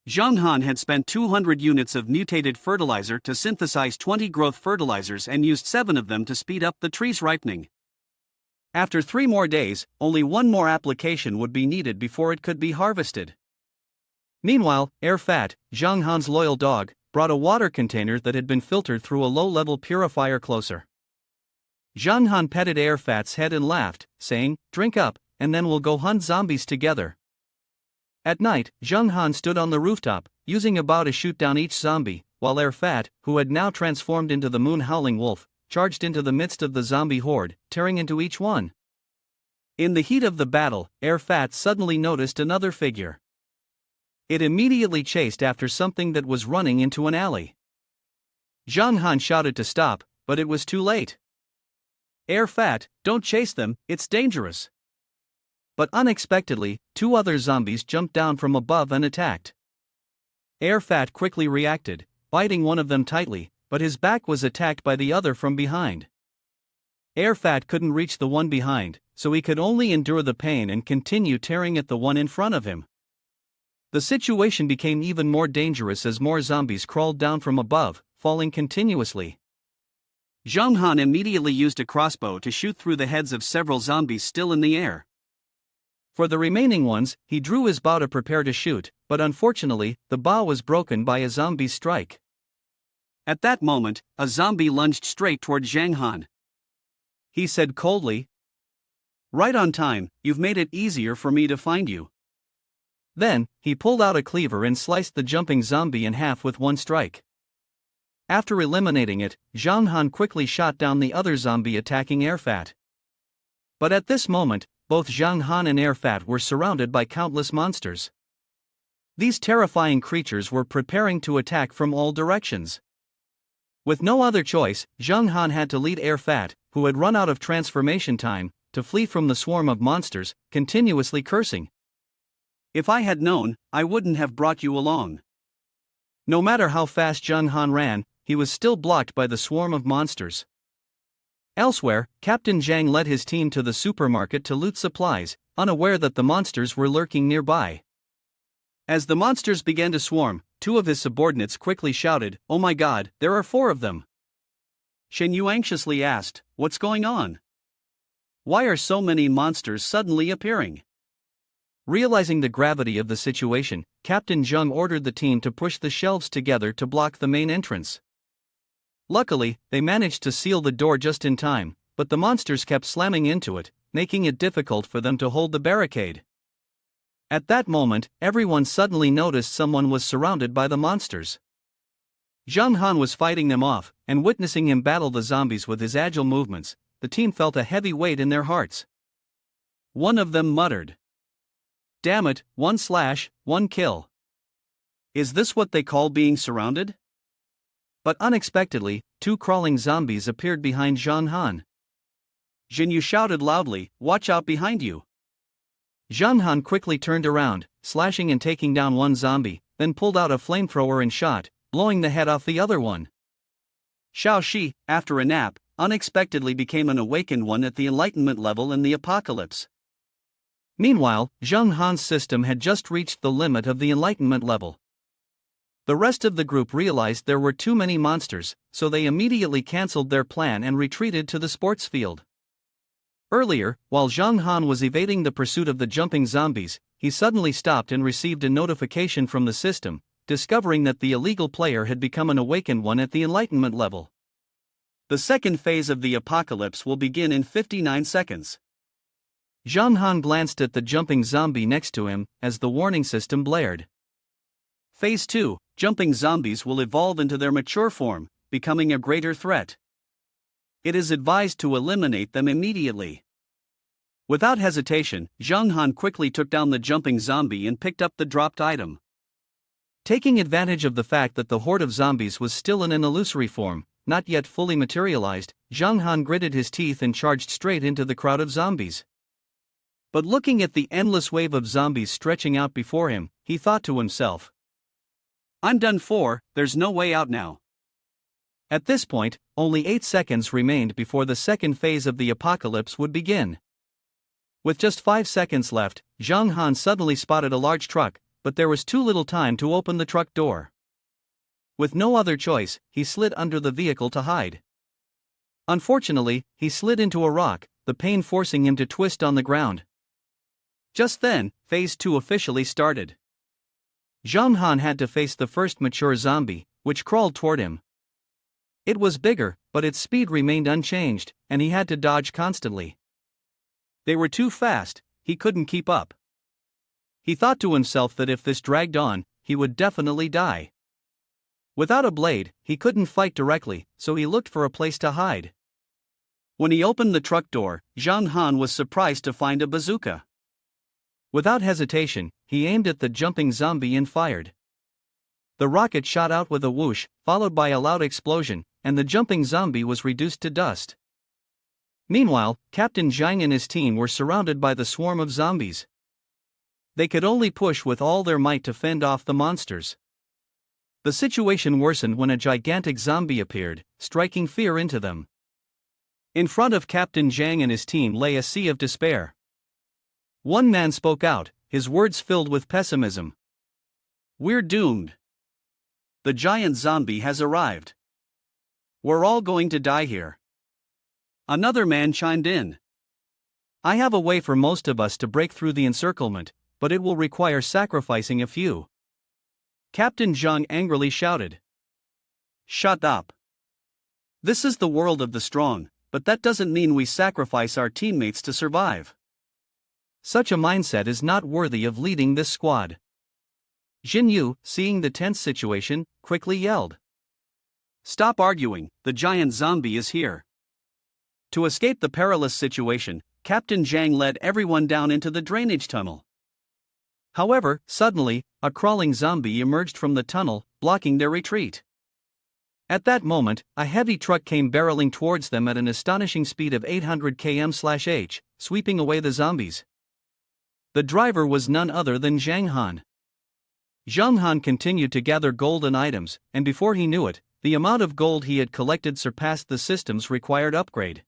Zhang Han had spent 200 units of mutated fertilizer to synthesize 20 growth fertilizers and used 7 of them to speed up the tree's ripening. After 3 more days, only 1 more application would be needed before it could be harvested. Meanwhile, Air Fat, Zhang Han's loyal dog, brought a water container that had been filtered through a low-level purifier closer. Zhang Han petted Air Fat's head and laughed, saying, "Drink up, and then we'll go hunt zombies together." At night, Zhang Han stood on the rooftop, using a bow to shoot down each zombie, while Air Fat, who had now transformed into the moon-howling wolf, charged into the midst of the zombie horde, tearing into each one. In the heat of the battle, Air Fat suddenly noticed another figure. It immediately chased after something that was running into an alley. Zhang Han shouted to stop, but it was too late. "Air Fat, don't chase them, it's dangerous." But unexpectedly, 2 other zombies jumped down from above and attacked. Air Fat quickly reacted, biting one of them tightly, but his back was attacked by the other from behind. Air Fat couldn't reach the one behind, so he could only endure the pain and continue tearing at the one in front of him. The situation became even more dangerous as more zombies crawled down from above, falling continuously. Zhang Han immediately used a crossbow to shoot through the heads of several zombies still in the air. For the remaining ones, he drew his bow to prepare to shoot, but unfortunately, the bow was broken by a zombie's strike. At that moment, a zombie lunged straight toward Zhang Han. He said coldly, "Right on time, you've made it easier for me to find you." Then, he pulled out a cleaver and sliced the jumping zombie in half with one strike. After eliminating it, Zhang Han quickly shot down the other zombie attacking Air Fat. But at this moment, both Zhang Han and Air Fat were surrounded by countless monsters. These terrifying creatures were preparing to attack from all directions. With no other choice, Zhang Han had to lead Air Fat, who had run out of transformation time, to flee from the swarm of monsters, continuously cursing. If I had known, I wouldn't have brought you along. No matter how fast Zhang Han ran, he was still blocked by the swarm of monsters. Elsewhere, Captain Zhang led his team to the supermarket to loot supplies, unaware that the monsters were lurking nearby. As the monsters began to swarm, two of his subordinates quickly shouted, "Oh my god, there are 4 of them!" Shen Yu anxiously asked, "What's going on? Why are so many monsters suddenly appearing?" Realizing the gravity of the situation, Captain Zhang ordered the team to push the shelves together to block the main entrance. Luckily, they managed to seal the door just in time, but the monsters kept slamming into it, making it difficult for them to hold the barricade. At that moment, everyone suddenly noticed someone was surrounded by the monsters. Zhang Han was fighting them off, and witnessing him battle the zombies with his agile movements, the team felt a heavy weight in their hearts. One of them muttered, "Damn it, 1 kill. Is this what they call being surrounded?" But unexpectedly, 2 crawling zombies appeared behind Zhang Han. Jin Yu shouted loudly, "Watch out behind you." Zhang Han quickly turned around, slashing and taking down one zombie, then pulled out a flamethrower and shot, blowing the head off the other one. Xiao Xiu, after a nap, unexpectedly became an awakened one at the enlightenment level in the apocalypse. Meanwhile, Zhang Han's system had just reached the limit of the enlightenment level. The rest of the group realized there were too many monsters, so they immediately cancelled their plan and retreated to the sports field. Earlier, while Zhang Han was evading the pursuit of the jumping zombies, he suddenly stopped and received a notification from the system, discovering that the illegal player had become an awakened one at the enlightenment level. The second phase of the apocalypse will begin in 59 seconds. Zhang Han glanced at the jumping zombie next to him as the warning system blared. Phase 2, jumping zombies will evolve into their mature form, becoming a greater threat. It is advised to eliminate them immediately. Without hesitation, Zhang Han quickly took down the jumping zombie and picked up the dropped item. Taking advantage of the fact that the horde of zombies was still in an illusory form, not yet fully materialized, Zhang Han gritted his teeth and charged straight into the crowd of zombies. But looking at the endless wave of zombies stretching out before him, he thought to himself, "I'm done for, there's no way out now." At this point, only 8 seconds remained before the second phase of the apocalypse would begin. With just 5 seconds left, Zhang Han suddenly spotted a large truck, but there was too little time to open the truck door. With no other choice, he slid under the vehicle to hide. Unfortunately, he slid into a rock, the pain forcing him to twist on the ground. Just then, Phase 2 officially started. Zhang Han had to face the first mature zombie, which crawled toward him. It was bigger, but its speed remained unchanged, and he had to dodge constantly. They were too fast, he couldn't keep up. He thought to himself that if this dragged on, he would definitely die. Without a blade, he couldn't fight directly, so he looked for a place to hide. When he opened the truck door, Zhang Han was surprised to find a bazooka. Without hesitation, he aimed at the jumping zombie and fired. The rocket shot out with a whoosh, followed by a loud explosion, and the jumping zombie was reduced to dust. Meanwhile, Captain Zhang and his team were surrounded by the swarm of zombies. They could only push with all their might to fend off the monsters. The situation worsened when a gigantic zombie appeared, striking fear into them. In front of Captain Zhang and his team lay a sea of despair. One man spoke out, his words filled with pessimism. "We're doomed. The giant zombie has arrived. We're all going to die here." Another man chimed in. "I have a way for most of us to break through the encirclement, but it will require sacrificing a few." Captain Zhang angrily shouted. "Shut up. This is the world of the strong, but that doesn't mean we sacrifice our teammates to survive." Such a mindset is not worthy of leading this squad. Jin Yu, seeing the tense situation, quickly yelled, "Stop arguing, the giant zombie is here." To escape the perilous situation, Captain Zhang led everyone down into the drainage tunnel. However, suddenly, a crawling zombie emerged from the tunnel, blocking their retreat. At that moment, a heavy truck came barreling towards them at an astonishing speed of 800 km/h, sweeping away the zombies. The driver was none other than Zhang Han. Zhang Han continued to gather golden items, and before he knew it, the amount of gold he had collected surpassed the system's required upgrade.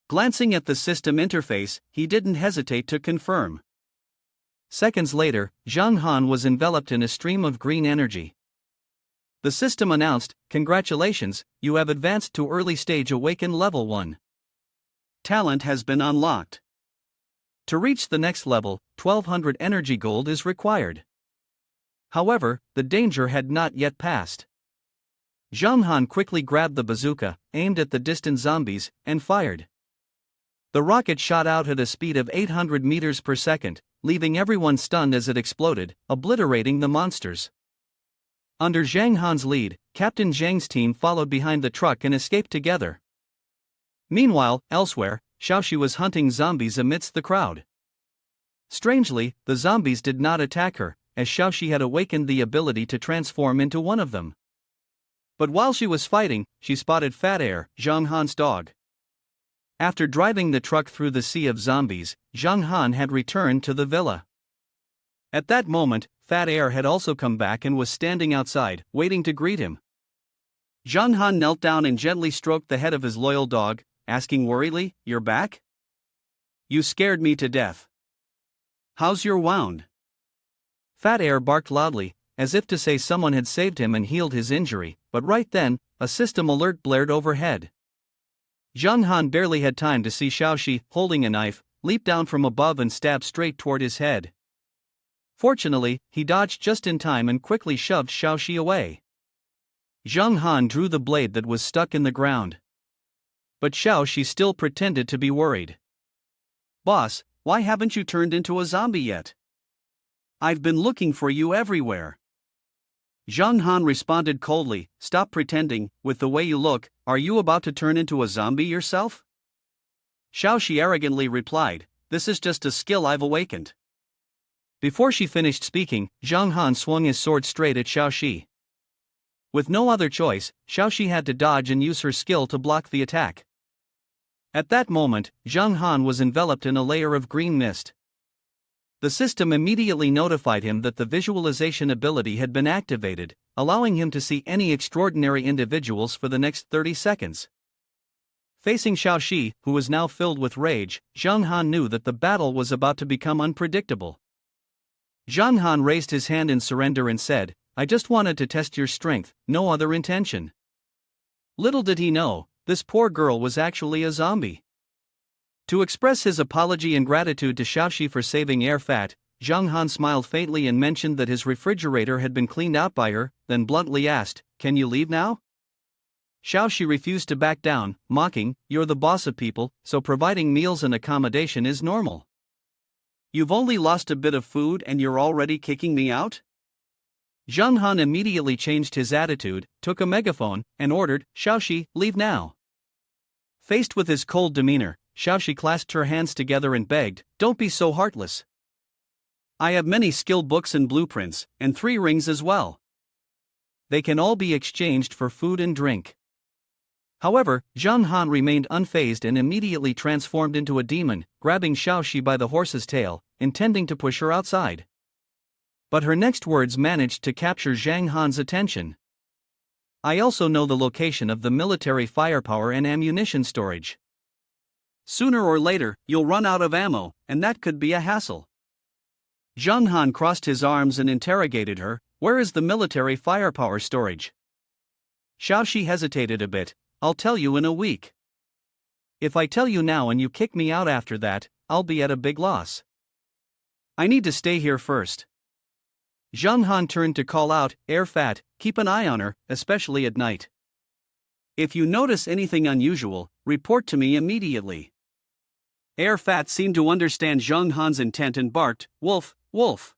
Glancing at the system interface, he didn't hesitate to confirm. Seconds later, Zhang Han was enveloped in a stream of green energy. The system announced, "Congratulations, you have advanced to early stage awaken level 1. Talent has been unlocked. To reach the next level, 1200 energy gold is required." However, the danger had not yet passed. Zhang Han quickly grabbed the bazooka, aimed at the distant zombies, and fired. The rocket shot out at a speed of 800 meters per second, leaving everyone stunned as it exploded, obliterating the monsters. Under Zhang Han's lead, Captain Zhang's team followed behind the truck and escaped together. Meanwhile, elsewhere, Xiao Xiu was hunting zombies amidst the crowd. Strangely, the zombies did not attack her, as Xiao Xiu had awakened the ability to transform into one of them. But while she was fighting, she spotted Fat Air, Zhang Han's dog. After driving the truck through the sea of zombies, Zhang Han had returned to the villa. At that moment, Fat Air had also come back and was standing outside, waiting to greet him. Zhang Han knelt down and gently stroked the head of his loyal dog, asking worriedly, "You're back? You scared me to death. How's your wound?" Fat Air barked loudly, as if to say someone had saved him and healed his injury, but right then, a system alert blared overhead. Zhang Han barely had time to see Xiao Xiu, holding a knife, leap down from above and stab straight toward his head. Fortunately, he dodged just in time and quickly shoved Xiao Xiu away. Zhang Han drew the blade that was stuck in the ground. But Xiao Xiu still pretended to be worried. "Boss, why haven't you turned into a zombie yet? I've been looking for you everywhere." Zhang Han responded coldly, "Stop pretending, with the way you look, are you about to turn into a zombie yourself?" Xiao Xiu arrogantly replied, "This is just a skill I've awakened." Before she finished speaking, Zhang Han swung his sword straight at Xiao Xiu. With no other choice, Xiao Xiu had to dodge and use her skill to block the attack. At that moment, Zhang Han was enveloped in a layer of green mist. The system immediately notified him that the visualization ability had been activated, allowing him to see any extraordinary individuals for the next 30 seconds. Facing Xiao Xiu, who was now filled with rage, Zhang Han knew that the battle was about to become unpredictable. Zhang Han raised his hand in surrender and said, "I just wanted to test your strength, no other intention." Little did he know, this poor girl was actually a zombie. To express his apology and gratitude to Xiao Xiu for saving Air Fat, Zhang Han smiled faintly and mentioned that his refrigerator had been cleaned out by her, then bluntly asked, "Can you leave now?" Xiao Xiu refused to back down, mocking, "You're the boss of people, so providing meals and accommodation is normal. You've only lost a bit of food and you're already kicking me out?" Zhang Han immediately changed his attitude, took a megaphone, and ordered, "Xiao Xiu, leave now." Faced with his cold demeanor, Xiao Xiu clasped her hands together and begged, "Don't be so heartless. I have many skill books and blueprints, and 3 rings as well. They can all be exchanged for food and drink." However, Zhang Han remained unfazed and immediately transformed into a demon, grabbing Xiao Xiu by the horse's tail, intending to push her outside. But her next words managed to capture Zhang Han's attention. "I also know the location of the military firepower and ammunition storage. Sooner or later, you'll run out of ammo, and that could be a hassle." Zhang Han crossed his arms and interrogated her, "Where is the military firepower storage?" Xiao Xiu hesitated a bit, "I'll tell you in a week. If I tell you now and you kick me out after that, I'll be at a big loss. I need to stay here first." Zhang Han turned to call out, "Air Fat, keep an eye on her, especially at night. If you notice anything unusual, report to me immediately." Air Fat seemed to understand Zhang Han's intent and barked, "Wolf, wolf."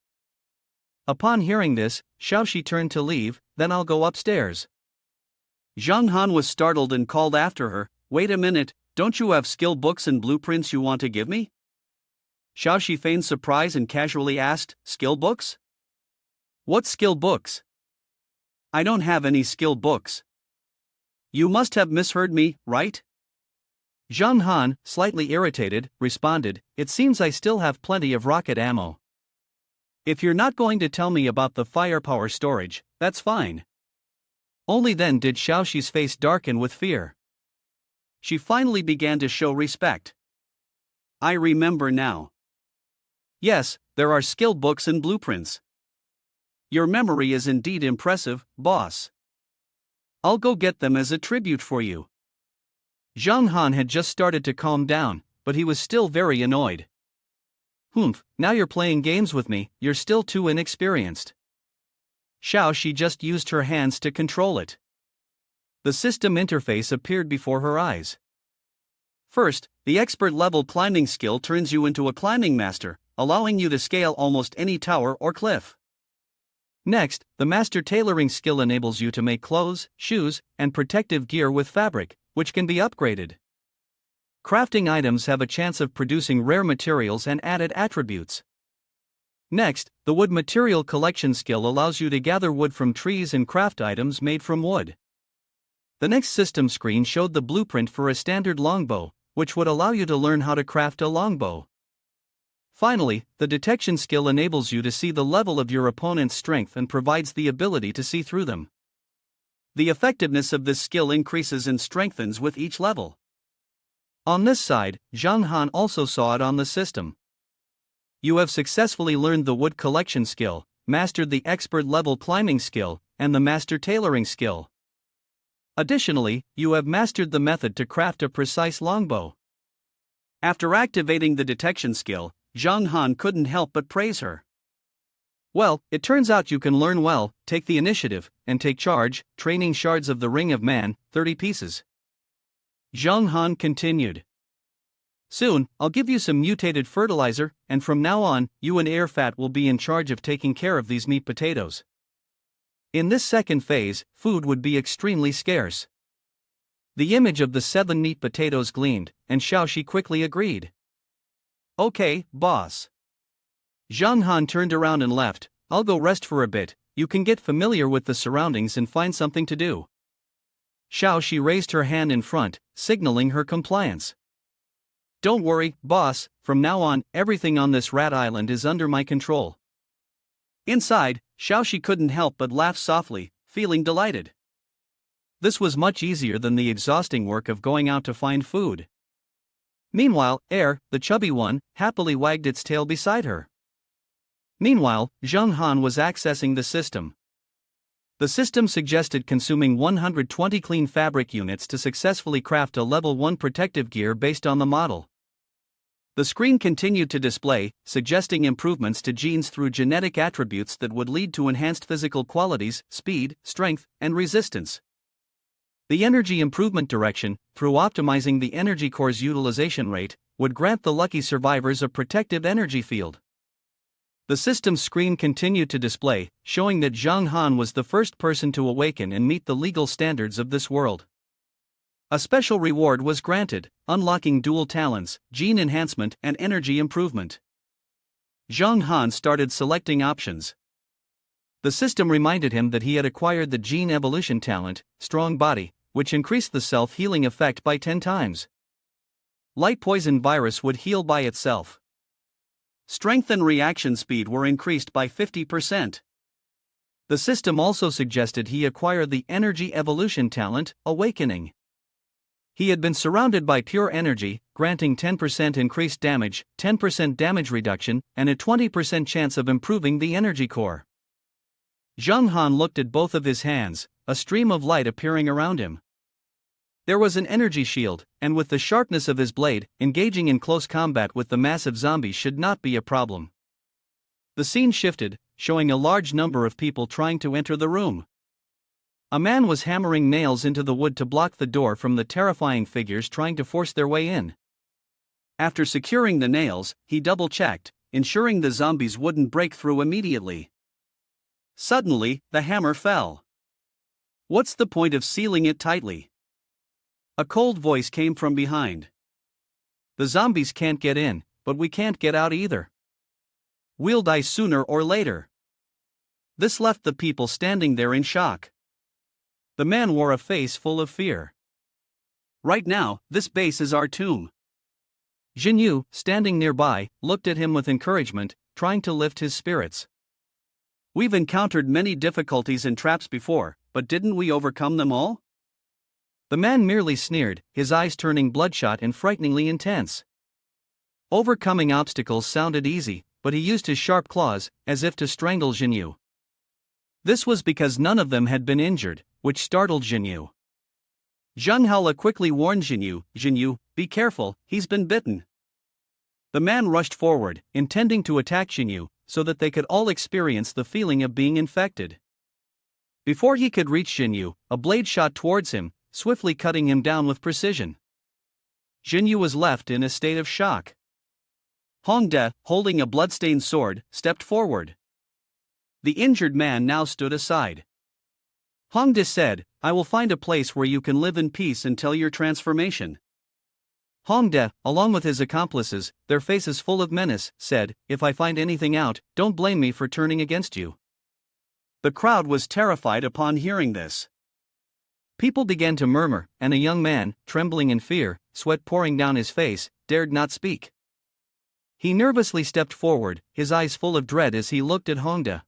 Upon hearing this, Xiao Xiu turned to leave, "Then I'll go upstairs." Zhang Han was startled and called after her, "Wait a minute, don't you have skill books and blueprints you want to give me?" Xiao Xiu feigned surprise and casually asked, "Skill books? What skill books? I don't have any skill books." "You must have misheard me, right? Zhang Han, slightly irritated, responded, "It seems I still have plenty of rocket ammo. If you're not going to tell me about the firepower storage, that's fine." Only then did Xiao Xiu's face darken with fear. She finally began to show respect. "I remember now. Yes, there are skill books and blueprints. Your memory is indeed impressive, boss. I'll go get them as a tribute for you." Zhang Han had just started to calm down, but he was still very annoyed. "Humph, now you're playing games with me, you're still too inexperienced." Xiao Xiu just used her hands to control it. The system interface appeared before her eyes. First, the expert level climbing skill turns you into a climbing master, allowing you to scale almost any tower or cliff. Next, the master tailoring skill enables you to make clothes, shoes, and protective gear with fabric, which can be upgraded. Crafting items have a chance of producing rare materials and added attributes. Next, the wood material collection skill allows you to gather wood from trees and craft items made from wood. The next system screen showed the blueprint for a standard longbow, which would allow you to learn how to craft a longbow. Finally, the detection skill enables you to see the level of your opponent's strength and provides the ability to see through them. The effectiveness of this skill increases and strengthens with each level. On this side, Zhang Han also saw it on the system. You have successfully learned the wood collection skill, mastered the expert level climbing skill, and the master tailoring skill. Additionally, you have mastered the method to craft a precise longbow. After activating the detection skill, Zhang Han couldn't help but praise her. "Well, it turns out you can learn well, take the initiative, and take charge, training shards of the Ring of Man, 30 pieces." Zhang Han continued. "Soon, I'll give you some mutated fertilizer, and from now on, you and Air Fat will be in charge of taking care of these meat potatoes. In this second phase, food would be extremely scarce." The image of the 7 meat potatoes gleamed, and Xiao Xiu quickly agreed. "Okay, boss." Zhang Han turned around and left. "I'll go rest for a bit, you can get familiar with the surroundings and find something to do." Xiao Xiu raised her hand in front, signaling her compliance. "Don't worry, boss, from now on, everything on this rat island is under my control." Inside, Xiao Xiu couldn't help but laugh softly, feeling delighted. This was much easier than the exhausting work of going out to find food. Meanwhile, Air, the chubby one, happily wagged its tail beside her. Meanwhile, Zhang Han was accessing the system. The system suggested consuming 120 clean fabric units to successfully craft a level 1 protective gear based on the model. The screen continued to display, suggesting improvements to genes through genetic attributes that would lead to enhanced physical qualities, speed, strength, and resistance. The energy improvement direction, through optimizing the energy core's utilization rate, would grant the lucky survivors a protective energy field. The system's screen continued to display, showing that Zhang Han was the first person to awaken and meet the legal standards of this world. A special reward was granted, unlocking dual talents, gene enhancement, and energy improvement. Zhang Han started selecting options. The system reminded him that he had acquired the gene evolution talent, strong body, which increased the self-healing effect by 10 times. Light poison virus would heal by itself. Strength and reaction speed were increased by 50%. The system also suggested he acquire the energy evolution talent, awakening. He had been surrounded by pure energy, granting 10% increased damage, 10% damage reduction, and a 20% chance of improving the energy core. Zhang Han looked at both of his hands, a stream of light appearing around him. There was an energy shield, and with the sharpness of his blade, engaging in close combat with the massive zombies should not be a problem. The scene shifted, showing a large number of people trying to enter the room. A man was hammering nails into the wood to block the door from the terrifying figures trying to force their way in. After securing the nails, he double-checked, ensuring the zombies wouldn't break through immediately. Suddenly, the hammer fell. "What's the point of sealing it tightly?" A cold voice came from behind. "The zombies can't get in, but we can't get out either. We'll die sooner or later." This left the people standing there in shock. The man wore a face full of fear. Right now, this base is our tomb. Jinyu, standing nearby, looked at him with encouragement, trying to lift his spirits. We've encountered many difficulties and traps before, but didn't we overcome them all? The man merely sneered, his eyes turning bloodshot and frighteningly intense. Overcoming obstacles sounded easy, but he used his sharp claws, as if to strangle Jinyu. This was because none of them had been injured, which startled Jinyu. Zhang Haola quickly warned Jinyu, be careful, he's been bitten. The man rushed forward, intending to attack Jinyu, so that they could all experience the feeling of being infected. Before he could reach Jinyu, a blade shot towards him, swiftly cutting him down with precision. Jinyu was left in a state of shock. Horde, holding a bloodstained sword, stepped forward. The injured man now stood aside. Horde said, I will find a place where you can live in peace until your transformation. Horde, along with his accomplices, their faces full of menace, said, if I find anything out, don't blame me for turning against you. The crowd was terrified upon hearing this. People began to murmur, and a young man, trembling in fear, sweat pouring down his face, dared not speak. He nervously stepped forward, his eyes full of dread as he looked at Horde.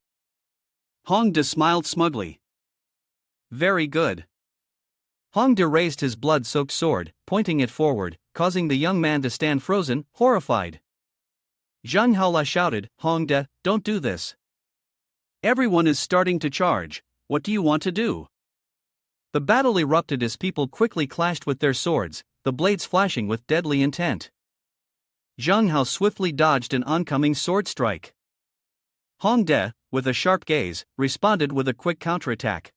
Horde smiled smugly. Very good. Horde raised his blood-soaked sword, pointing it forward, causing the young man to stand frozen, horrified. Zhang Haola shouted, Horde, don't do this. Everyone is starting to charge, what do you want to do? The battle erupted as people quickly clashed with their swords, the blades flashing with deadly intent. Zhang Hao swiftly dodged an oncoming sword strike. Horde, with a sharp gaze, responded with a quick counterattack.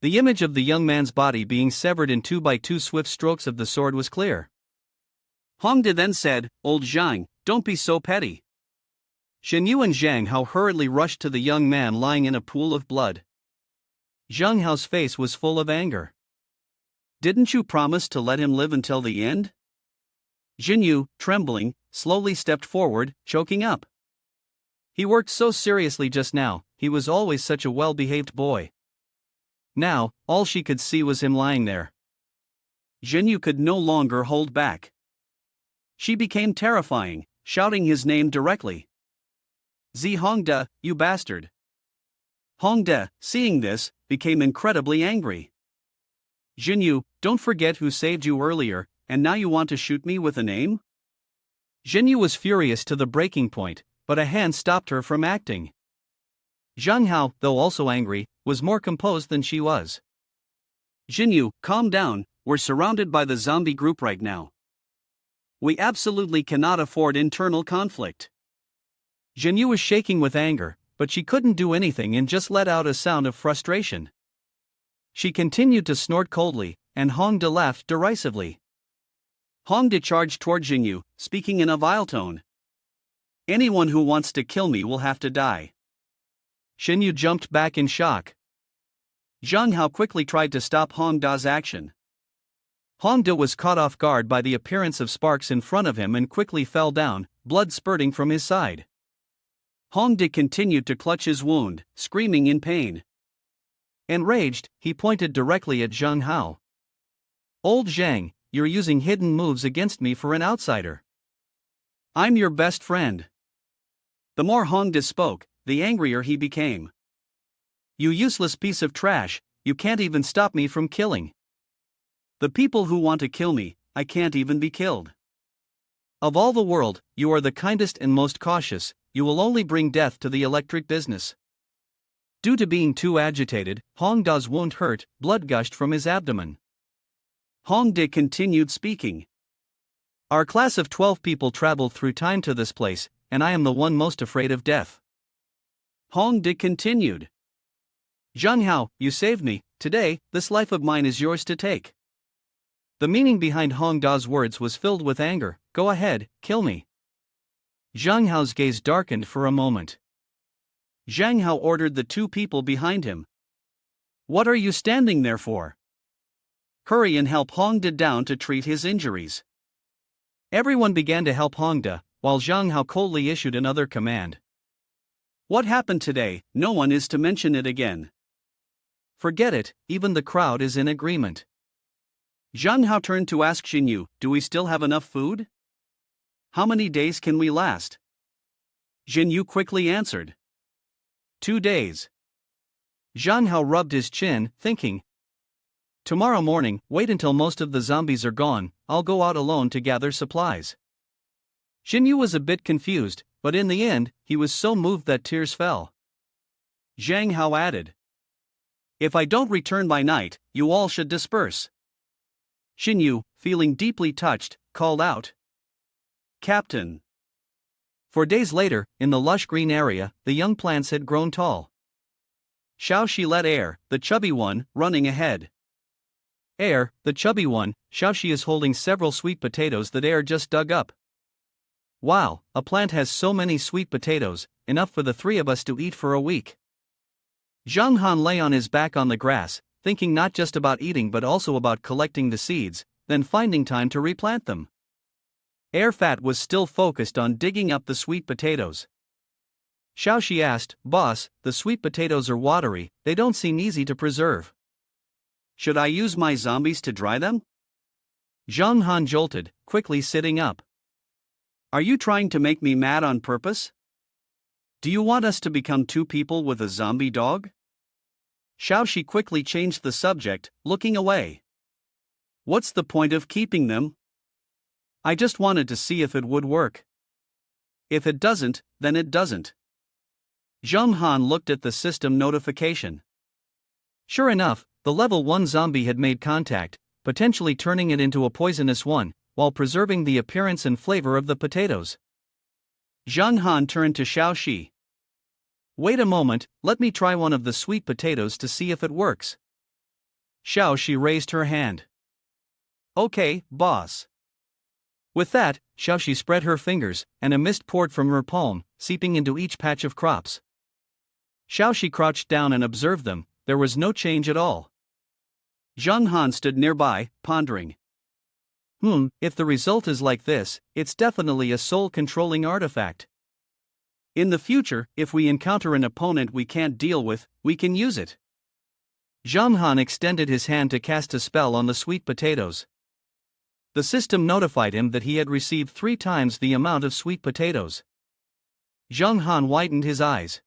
The image of the young man's body being severed in 2 by 2 swift strokes of the sword was clear. Horde then said, Old Zhang, don't be so petty. Shen and Zhang Hao hurriedly rushed to the young man lying in a pool of blood. Zhang Hao's face was full of anger. Didn't you promise to let him live until the end? Jinyu, trembling, slowly stepped forward, choking up. He worked so seriously just now, he was always such a well-behaved boy. Now, all she could see was him lying there. Jinyu could no longer hold back. She became terrifying, shouting his name directly. Horde, you bastard. Horde, seeing this, became incredibly angry. Jinyu, don't forget who saved you earlier, and now you want to shoot me with a name? Jinyu was furious to the breaking point, but a hand stopped her from acting. Zhang Hao, though also angry, was more composed than she was. Jinyu, calm down, we're surrounded by the zombie group right now. We absolutely cannot afford internal conflict. Jinyu was shaking with anger, but she couldn't do anything and just let out a sound of frustration. She continued to snort coldly, and Horde laughed derisively. Horde charged toward Jinyu, speaking in a vile tone. Anyone who wants to kill me will have to die. Jinyu jumped back in shock. Zhang Hao quickly tried to stop Honda's action. Honda was caught off guard by the appearance of sparks in front of him and quickly fell down, blood spurting from his side. Honda continued to clutch his wound, screaming in pain. Enraged, he pointed directly at Zhang Hao. Old Zhang, you're using hidden moves against me for an outsider. I'm your best friend. The more Honda spoke, the angrier he became. You useless piece of trash, you can't even stop me from killing. The people who want to kill me, I can't even be killed. Of all the world, you are the kindest and most cautious, you will only bring death to the electric business. Due to being too agitated, Hongda's wound hurt, blood gushed from his abdomen. Hongda continued speaking. Our class of 12 people traveled through time to this place, and I am the one most afraid of death. Hongda continued. Zhang Hao, you saved me, today, this life of mine is yours to take. The meaning behind Hongda's words was filled with anger. Go ahead, kill me. Zhang Hao's gaze darkened for a moment. Zhang Hao ordered the 2 people behind him. What are you standing there for? Hurry and help Hongda down to treat his injuries. Everyone began to help Hongda, while Zhang Hao coldly issued another command. What happened today, no one is to mention it again. Forget it, even the crowd is in agreement. Zhang Hao turned to ask Xinyu, do we still have enough food? How many days can we last? Xinyu quickly answered. 2 days. Zhang Hao rubbed his chin, thinking. Tomorrow morning, wait until most of the zombies are gone, I'll go out alone to gather supplies. Xinyu was a bit confused, but in the end, he was so moved that tears fell. Zhang Hao added. If I don't return by night, you all should disperse. Xinyu, feeling deeply touched, called out. Captain. 4 days later, in the lush green area, the young plants had grown tall. Xiao Xiu led Air, the chubby one, running ahead. Air, the chubby one, Xiao Xiu is holding several sweet potatoes that Air just dug up. Wow, a plant has so many sweet potatoes, enough for the 3 of us to eat for a week. Zhang Han lay on his back on the grass, thinking not just about eating but also about collecting the seeds, then finding time to replant them. Air Fat was still focused on digging up the sweet potatoes. Xiao Xiu asked, Boss, the sweet potatoes are watery, they don't seem easy to preserve. Should I use my zombies to dry them? Zhang Han jolted, quickly sitting up. Are you trying to make me mad on purpose? Do you want us to become 2 people with a zombie dog? Xiao Xiu quickly changed the subject, looking away. What's the point of keeping them? I just wanted to see if it would work. If it doesn't, then it doesn't. Zhang Han looked at the system notification. Sure enough, the level 1 zombie had made contact, potentially turning it into a poisonous one, while preserving the appearance and flavor of the potatoes. Zhang Han turned to Xiao Xiu. Wait a moment, let me try one of the sweet potatoes to see if it works. Xiao Xiu raised her hand. Okay, boss. With that, Xiao Xiu spread her fingers, and a mist poured from her palm, seeping into each patch of crops. Xiao Xiu crouched down and observed them, there was no change at all. Zhang Han stood nearby, pondering. If the result is like this, it's definitely a soul-controlling artifact. In the future, if we encounter an opponent we can't deal with, we can use it. Zhang Han extended his hand to cast a spell on the sweet potatoes. The system notified him that he had received 3 times the amount of sweet potatoes. Zhang Han widened his eyes.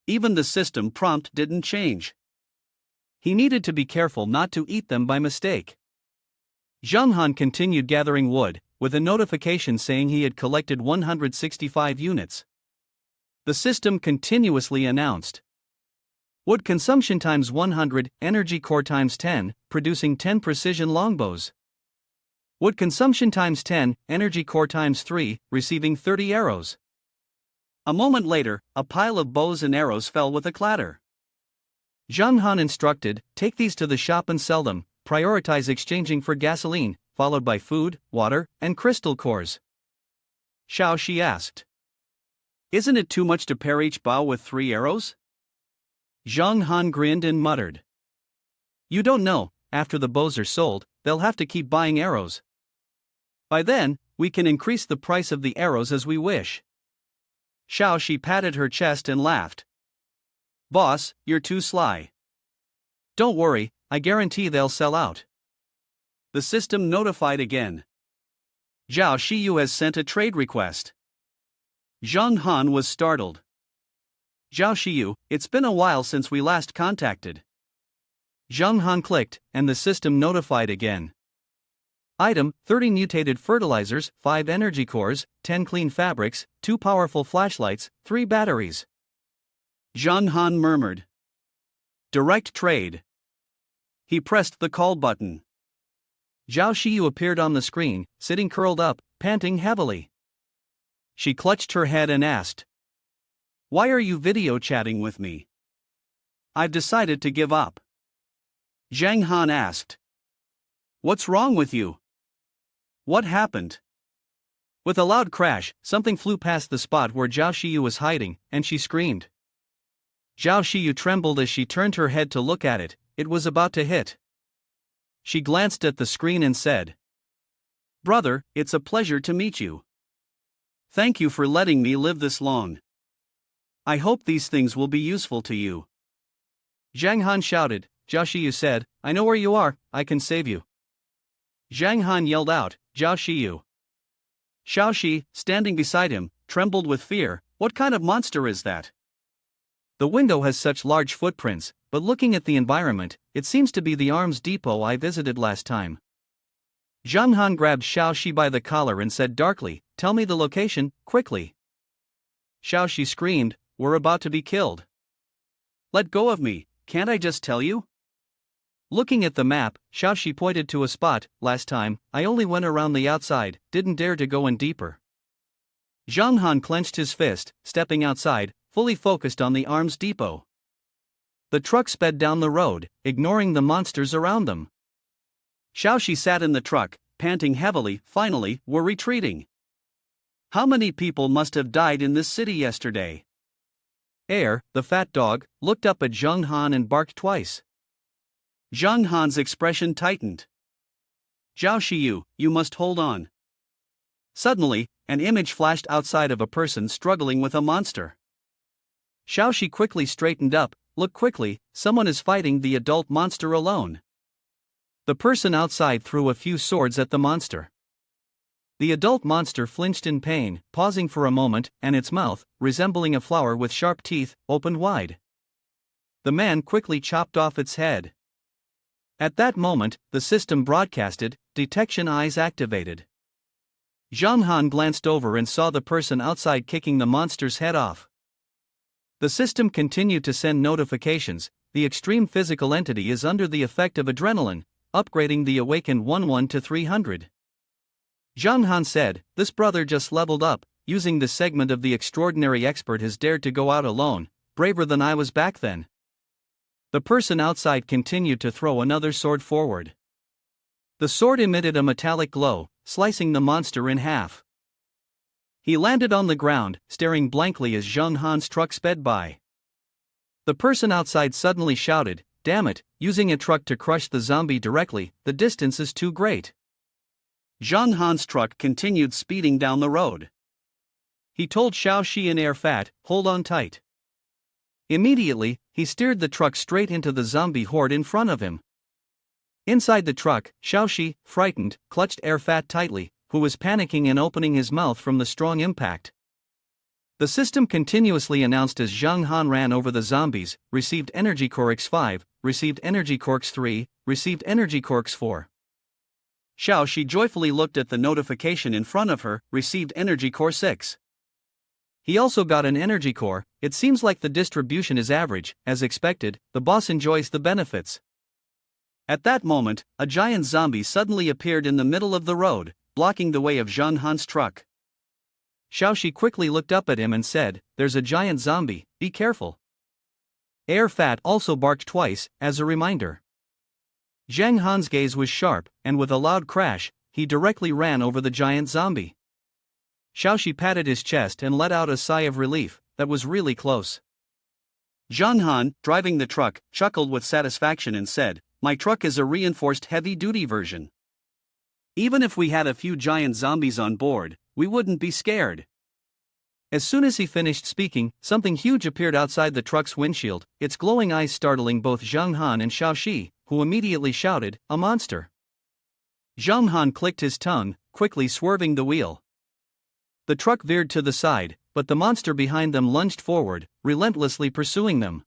Even the system prompt didn't change. He needed to be careful not to eat them by mistake. Zhang Han continued gathering wood, with a notification saying he had collected 165 units. The system continuously announced. Wood consumption times 100, energy core times 10, producing 10 precision longbows. Wood consumption times 10, energy core times 3, receiving 30 arrows. A moment later, a pile of bows and arrows fell with a clatter. Zhang Han instructed, take these to the shop and sell them, prioritize exchanging for gasoline, followed by food, water, and crystal cores. Xiao Xiu asked. Isn't it too much to pair each bow with 3 arrows? Zhang Han grinned and muttered. You don't know, after the bows are sold, they'll have to keep buying arrows. By then, we can increase the price of the arrows as we wish. Xiao Xiu patted her chest and laughed. Boss, you're too sly. Don't worry, I guarantee they'll sell out. The system notified again. Xiao Xiu has sent a trade request. Zhang Han was startled. Xiao Xiu, it's been a while since we last contacted. Zhang Han clicked, and the system notified again. Item, 30 mutated fertilizers, 5 energy cores, 10 clean fabrics, 2 powerful flashlights, 3 batteries. Zhang Han murmured. Direct trade. He pressed the call button. Xiao Xiu appeared on the screen, sitting curled up, panting heavily. She clutched her head and asked, Why are you video chatting with me? I've decided to give up. Zhang Han asked. What's wrong with you? What happened? With a loud crash, something flew past the spot where Xiao Xiu was hiding, and she screamed. Xiao Xiu trembled as she turned her head to look at it, it was about to hit. She glanced at the screen and said, Brother, it's a pleasure to meet you. Thank you for letting me live this long. I hope these things will be useful to you. Zhang Han shouted. Xiao Xiu said, I know where you are, I can save you. Zhang Han yelled out, Xiao Xiu. Xiao Xi, standing beside him, trembled with fear. What kind of monster is that? The window has such large footprints, but looking at the environment, it seems to be the arms depot I visited last time. Zhang Han grabbed Xiao Xi by the collar and said darkly, Tell me the location, quickly. Xiao Xi screamed, We're about to be killed. Let go of me, can't I just tell you? Looking at the map, Xiao Xi pointed to a spot. Last time, I only went around the outside, didn't dare to go in deeper. Zhang Han clenched his fist, stepping outside, fully focused on the arms depot. The truck sped down the road, ignoring the monsters around them. Xiao Xi sat in the truck, panting heavily. Finally, we're retreating. How many people must have died in this city yesterday? Air, the fat dog, looked up at Zhang Han and barked twice. Zhang Han's expression tightened. Xiao Xiu, you must hold on. Suddenly, an image flashed outside of a person struggling with a monster. Xiao Xi quickly straightened up. Look quickly, someone is fighting the adult monster alone. The person outside threw a few swords at the monster. The adult monster flinched in pain, pausing for a moment, and its mouth, resembling a flower with sharp teeth, opened wide. The man quickly chopped off its head. At that moment, the system broadcasted, detection eyes activated. Zhang Han glanced over and saw the person outside kicking the monster's head off. The system continued to send notifications. The extreme physical entity is under the effect of adrenaline, upgrading the awakened 1-1 to 300. Zhang Han said, This brother just leveled up, using the segment of the extraordinary expert has dared to go out alone, braver than I was back then. The person outside continued to throw another sword forward. The sword emitted a metallic glow, slicing the monster in half. He landed on the ground, staring blankly as Zhang Han's truck sped by. The person outside suddenly shouted, Damn it, using a truck to crush the zombie directly, the distance is too great. Zhang Han's truck continued speeding down the road. He told Xiao Xi and Air Fat, Hold on tight. Immediately, he steered the truck straight into the zombie horde in front of him. Inside the truck, Xiao Xi, frightened, clutched Air Fat tightly, who was panicking and opening his mouth from the strong impact. The system continuously announced as Zhang Han ran over the zombies, received Energy Core X5, received Energy Core X3, received Energy Core X4. Xiao Xi joyfully looked at the notification in front of her, received Energy Core 6. He also got an energy core. It seems like the distribution is average, as expected, the boss enjoys the benefits. At that moment, a giant zombie suddenly appeared in the middle of the road, blocking the way of Zhang Han's truck. Xiao Xi quickly looked up at him and said, There's a giant zombie, be careful. Air Fat also barked twice, as a reminder. Zhang Han's gaze was sharp, and with a loud crash, he directly ran over the giant zombie. Xiao Xi patted his chest and let out a sigh of relief. That was really close. Zhang Han, driving the truck, chuckled with satisfaction and said, My truck is a reinforced heavy-duty version. Even if we had a few giant zombies on board, we wouldn't be scared. As soon as he finished speaking, something huge appeared outside the truck's windshield, its glowing eyes startling both Zhang Han and Xiao Xi, who immediately shouted, A monster! Zhang Han clicked his tongue, quickly swerving the wheel. The truck veered to the side, but the monster behind them lunged forward, relentlessly pursuing them.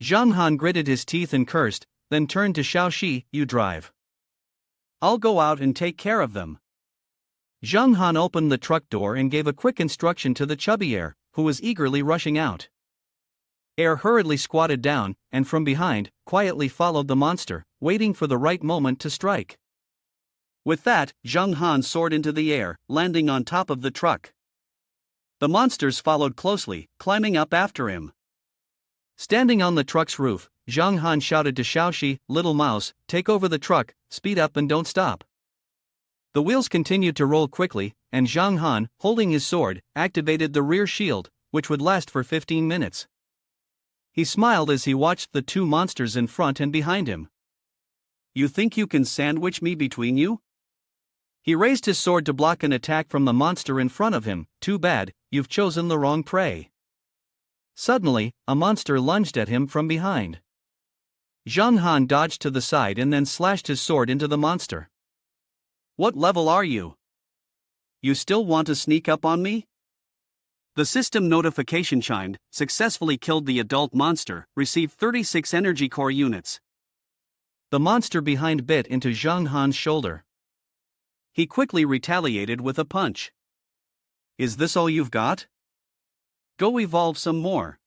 Zhang Han gritted his teeth and cursed, then turned to Xiao Xi, You drive. I'll go out and take care of them. Zhang Han opened the truck door and gave a quick instruction to the chubby Air, who was eagerly rushing out. Air hurriedly squatted down, and from behind, quietly followed the monster, waiting for the right moment to strike. With that, Zhang Han soared into the air, landing on top of the truck. The monsters followed closely, climbing up after him. Standing on the truck's roof, Zhang Han shouted to Xiao Xi, Little mouse, take over the truck, speed up and don't stop. The wheels continued to roll quickly, and Zhang Han, holding his sword, activated the rear shield, which would last for 15 minutes. He smiled as he watched the two monsters in front and behind him. You think you can sandwich me between you? He raised his sword to block an attack from the monster in front of him. Too bad, you've chosen the wrong prey. Suddenly, a monster lunged at him from behind. Zhang Han dodged to the side and then slashed his sword into the monster. What level are you? You still want to sneak up on me? The system notification chimed, successfully killed the adult monster, received 36 energy core units. The monster behind bit into Zhang Han's shoulder. He quickly retaliated with a punch. Is this all you've got? Go evolve some more.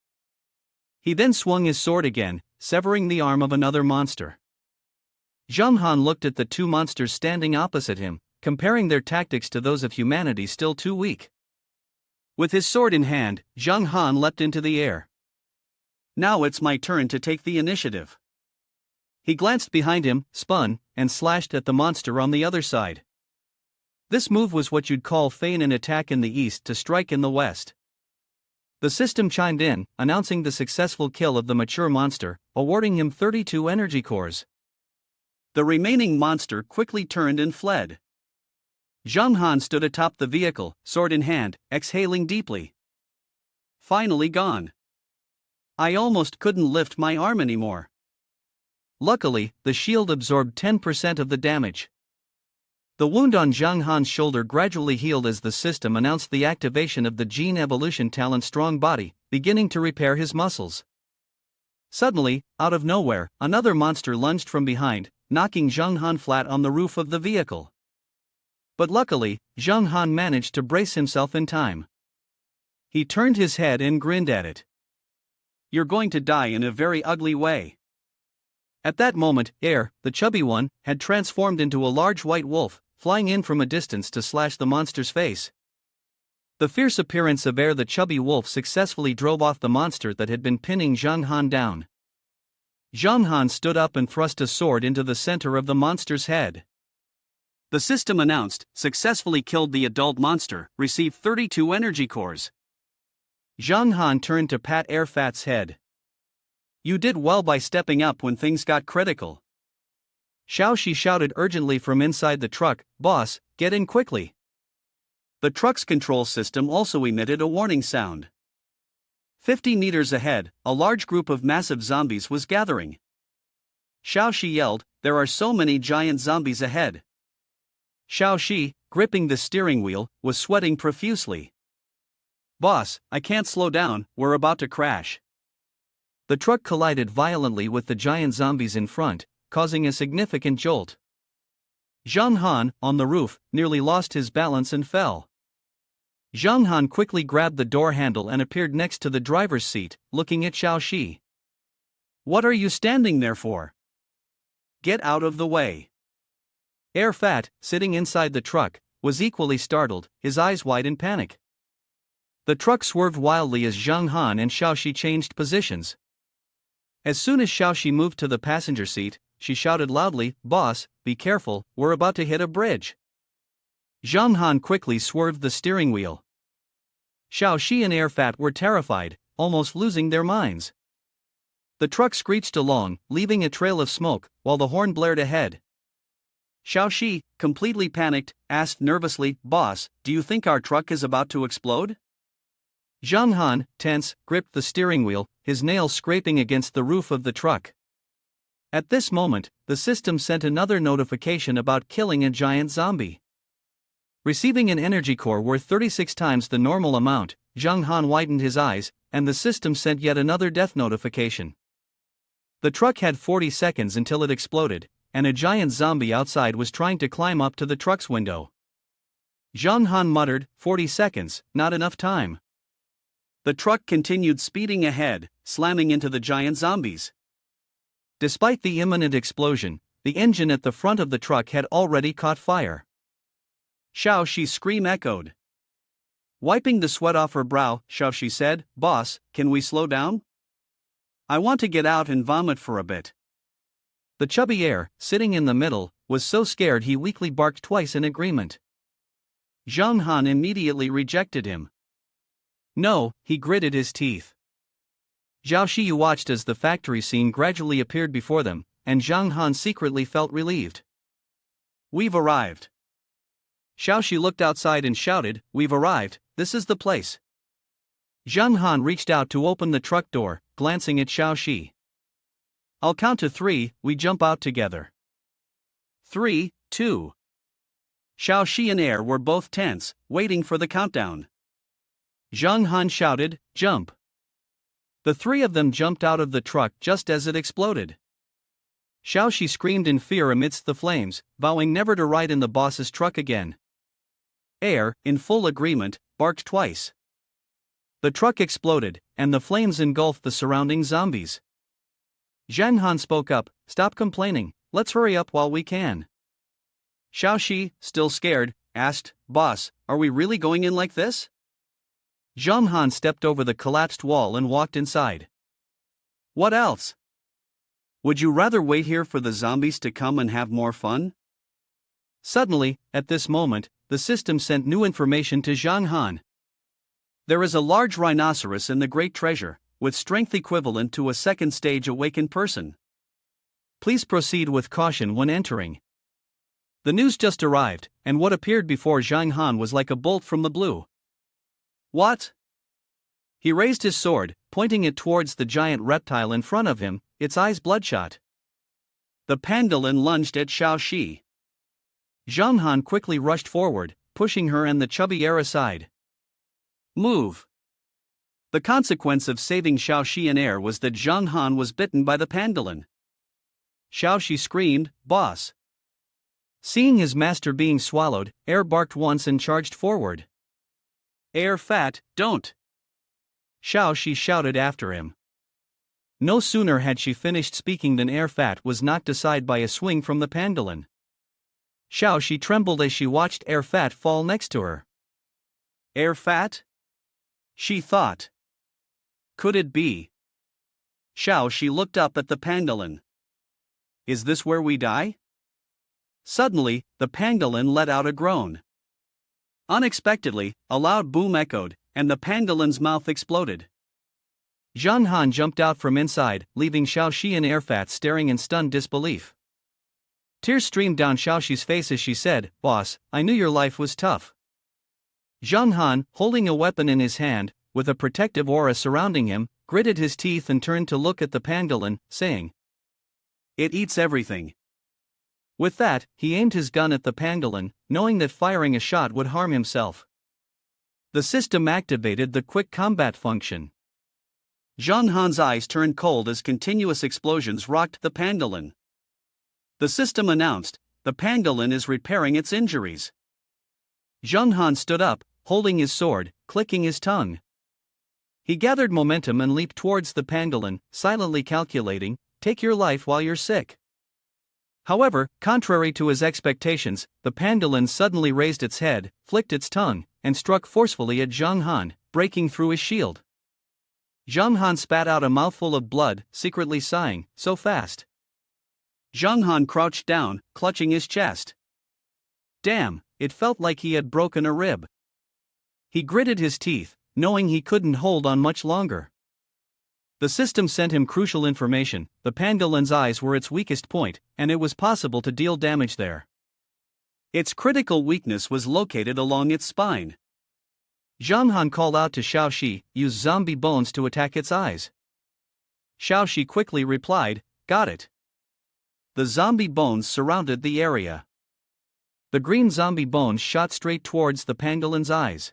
He then swung his sword again, severing the arm of another monster. Zhang Han looked at the two monsters standing opposite him, comparing their tactics to those of humanity still too weak. With his sword in hand, Zhang Han leapt into the air. Now it's my turn to take the initiative. He glanced behind him, spun, and slashed at the monster on the other side. This move was what you'd call feign an attack in the east to strike in the west. The system chimed in, announcing the successful kill of the mature monster, awarding him 32 energy cores. The remaining monster quickly turned and fled. Zhang Han stood atop the vehicle, sword in hand, exhaling deeply. Finally gone. I almost couldn't lift my arm anymore. Luckily, the shield absorbed 10% of the damage. The wound on Zhang Han's shoulder gradually healed as the system announced the activation of the gene evolution talent Strong Body, beginning to repair his muscles. Suddenly, out of nowhere, another monster lunged from behind, knocking Zhang Han flat on the roof of the vehicle. But luckily, Zhang Han managed to brace himself in time. He turned his head and grinned at it. You're going to die in a very ugly way. At that moment, Air, the chubby one, had transformed into a large white wolf, flying in from a distance to slash the monster's face. The fierce appearance of Air the chubby wolf successfully drove off the monster that had been pinning Zhang Han down. Zhang Han stood up and thrust a sword into the center of the monster's head. The system announced, successfully killed the adult monster, received 32 energy cores. Zhang Han turned to pat Air Fat's head. You did well by stepping up when things got critical. Xiao Xiu shouted urgently from inside the truck, Boss, get in quickly. The truck's control system also emitted a warning sound. 50 meters ahead, a large group of massive zombies was gathering. Xiao Xiu yelled, there are so many giant zombies ahead. Xiao Xiu, gripping the steering wheel, was sweating profusely. Boss, I can't slow down, we're about to crash. The truck collided violently with the giant zombies in front, causing a significant jolt. Zhang Han, on the roof, nearly lost his balance and fell. Zhang Han quickly grabbed the door handle and appeared next to the driver's seat, looking at Xiao Xiu. What are you standing there for? Get out of the way. Air Fat, sitting inside the truck, was equally startled, his eyes wide in panic. The truck swerved wildly as Zhang Han and Xiao Xiu changed positions. As soon as Xiao Xiu moved to the passenger seat, she shouted loudly, Boss, be careful, we're about to hit a bridge. Zhang Han quickly swerved the steering wheel. Xiao Xiu and Air Fat were terrified, almost losing their minds. The truck screeched along, leaving a trail of smoke, while the horn blared ahead. Xiao Xiu, completely panicked, asked nervously, Boss, do you think our truck is about to explode? Zhang Han, tense, gripped the steering wheel, his nails scraping against the roof of the truck. At this moment, the system sent another notification about killing a giant zombie. Receiving an energy core worth 36 times the normal amount, Zhang Han widened his eyes, and the system sent yet another death notification. The truck had 40 seconds until it exploded, and a giant zombie outside was trying to climb up to the truck's window. Zhang Han muttered, 40 seconds, not enough time. The truck continued speeding ahead, slamming into the giant zombies. Despite the imminent explosion, the engine at the front of the truck had already caught fire. Xiao Xiu's scream echoed. Wiping the sweat off her brow, Xiao Xiu said, Boss, can we slow down? I want to get out and vomit for a bit. The chubby Air, sitting in the middle, was so scared he weakly barked twice in agreement. Zhang Han immediately rejected him. No, he gritted his teeth. Xiao Xiu watched as the factory scene gradually appeared before them, and Zhang Han secretly felt relieved. We've arrived. Xiao Xiu looked outside and shouted, We've arrived, this is the place. Zhang Han reached out to open the truck door, glancing at Xiao Xiu. I'll count to 3, we jump out together. 3, 2. Xiao Xiu and Air were both tense, waiting for the countdown. Zhang Han shouted, "Jump!" The three of them jumped out of the truck just as it exploded. Xiao Xiu screamed in fear amidst the flames, vowing never to ride in the boss's truck again. Air, in full agreement, barked twice. The truck exploded, and the flames engulfed the surrounding zombies. Zhang Han spoke up, "Stop complaining, let's hurry up while we can." Xiao Xiu, still scared, asked, "Boss, are we really going in like this?" Zhang Han stepped over the collapsed wall and walked inside. "What else? Would you rather wait here for the zombies to come and have more fun?" Suddenly, at this moment, the system sent new information to Zhang Han. There is a large rhinoceros in the Great Treasure, with strength equivalent to a second stage awakened person. Please proceed with caution when entering. The news just arrived, and what appeared before Zhang Han was like a bolt from the blue. "What?" He raised his sword, pointing it towards the giant reptile in front of him, its eyes bloodshot. The pangolin lunged at Xiao Xiu. Zhang Han quickly rushed forward, pushing her and the chubby Air aside. "Move!" The consequence of saving Xiao Xiu and Air was that Zhang Han was bitten by the pangolin. Xiao Xiu screamed, "Boss!" Seeing his master being swallowed, Air barked once and charged forward. "Air fat, don't!" Xiao Xiu shouted after him. No sooner had she finished speaking than Air fat was knocked aside by a swing from the pangolin. Xiao Xiu trembled as she watched Air fat fall next to her. "Air fat?" she thought. Could it be? Xiao Xiu looked up at the pangolin. "Is this where we die?" Suddenly, the pangolin let out a groan. Unexpectedly, a loud boom echoed, and the pangolin's mouth exploded. Zhang Han jumped out from inside, leaving Xiao Xiu and Air fat staring in stunned disbelief. Tears streamed down Xiao Xiu's face as she said, "Boss, I knew your life was tough." Zhang Han, holding a weapon in his hand, with a protective aura surrounding him, gritted his teeth and turned to look at the pangolin, saying, "It eats everything." With that, he aimed his gun at the pangolin, knowing that firing a shot would harm himself. The system activated the quick combat function. Zhang Han's eyes turned cold as continuous explosions rocked the pangolin. The system announced, "The pangolin is repairing its injuries." Zhang Han stood up, holding his sword, clicking his tongue. He gathered momentum and leaped towards the pangolin, silently calculating, "Take your life while you're sick." However, contrary to his expectations, the pangolin suddenly raised its head, flicked its tongue, and struck forcefully at Zhang Han, breaking through his shield. Zhang Han spat out a mouthful of blood, secretly sighing, "So fast." Zhang Han crouched down, clutching his chest. Damn, it felt like he had broken a rib. He gritted his teeth, knowing he couldn't hold on much longer. The system sent him crucial information: the pangolin's eyes were its weakest point, and it was possible to deal damage there. Its critical weakness was located along its spine. Zhang Han called out to Xiao Xiu, "Use zombie bones to attack its eyes." Xiao Xiu quickly replied, "Got it." The zombie bones surrounded the area. The green zombie bones shot straight towards the pangolin's eyes.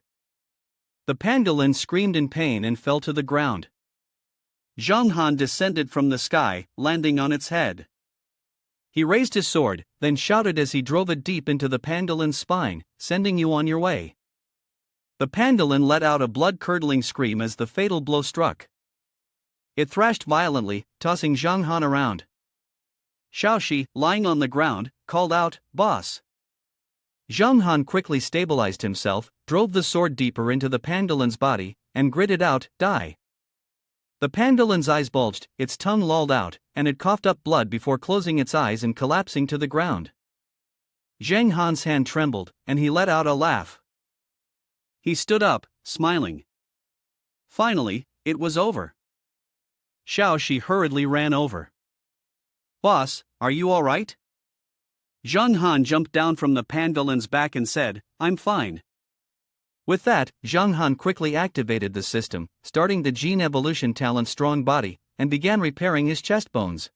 The pangolin screamed in pain and fell to the ground. Zhang Han descended from the sky, landing on its head. He raised his sword, then shouted as he drove it deep into the pangolin's spine, "Sending you on your way." The pangolin let out a blood-curdling scream as the fatal blow struck. It thrashed violently, tossing Zhang Han around. Xiao Xiu, lying on the ground, called out, "Boss." Zhang Han quickly stabilized himself, drove the sword deeper into the pangolin's body, and gritted out, "Die." The pangolin's eyes bulged, its tongue lolled out, and it coughed up blood before closing its eyes and collapsing to the ground. Zhang Han's hand trembled, and he let out a laugh. He stood up, smiling. Finally, it was over. Xiao Xiu hurriedly ran over. "Boss, are you all right?" Zhang Han jumped down from the pangolin's back and said, "I'm fine." With that, Zhang Han quickly activated the system, starting the gene evolution talent Strong Body, and began repairing his chest bones.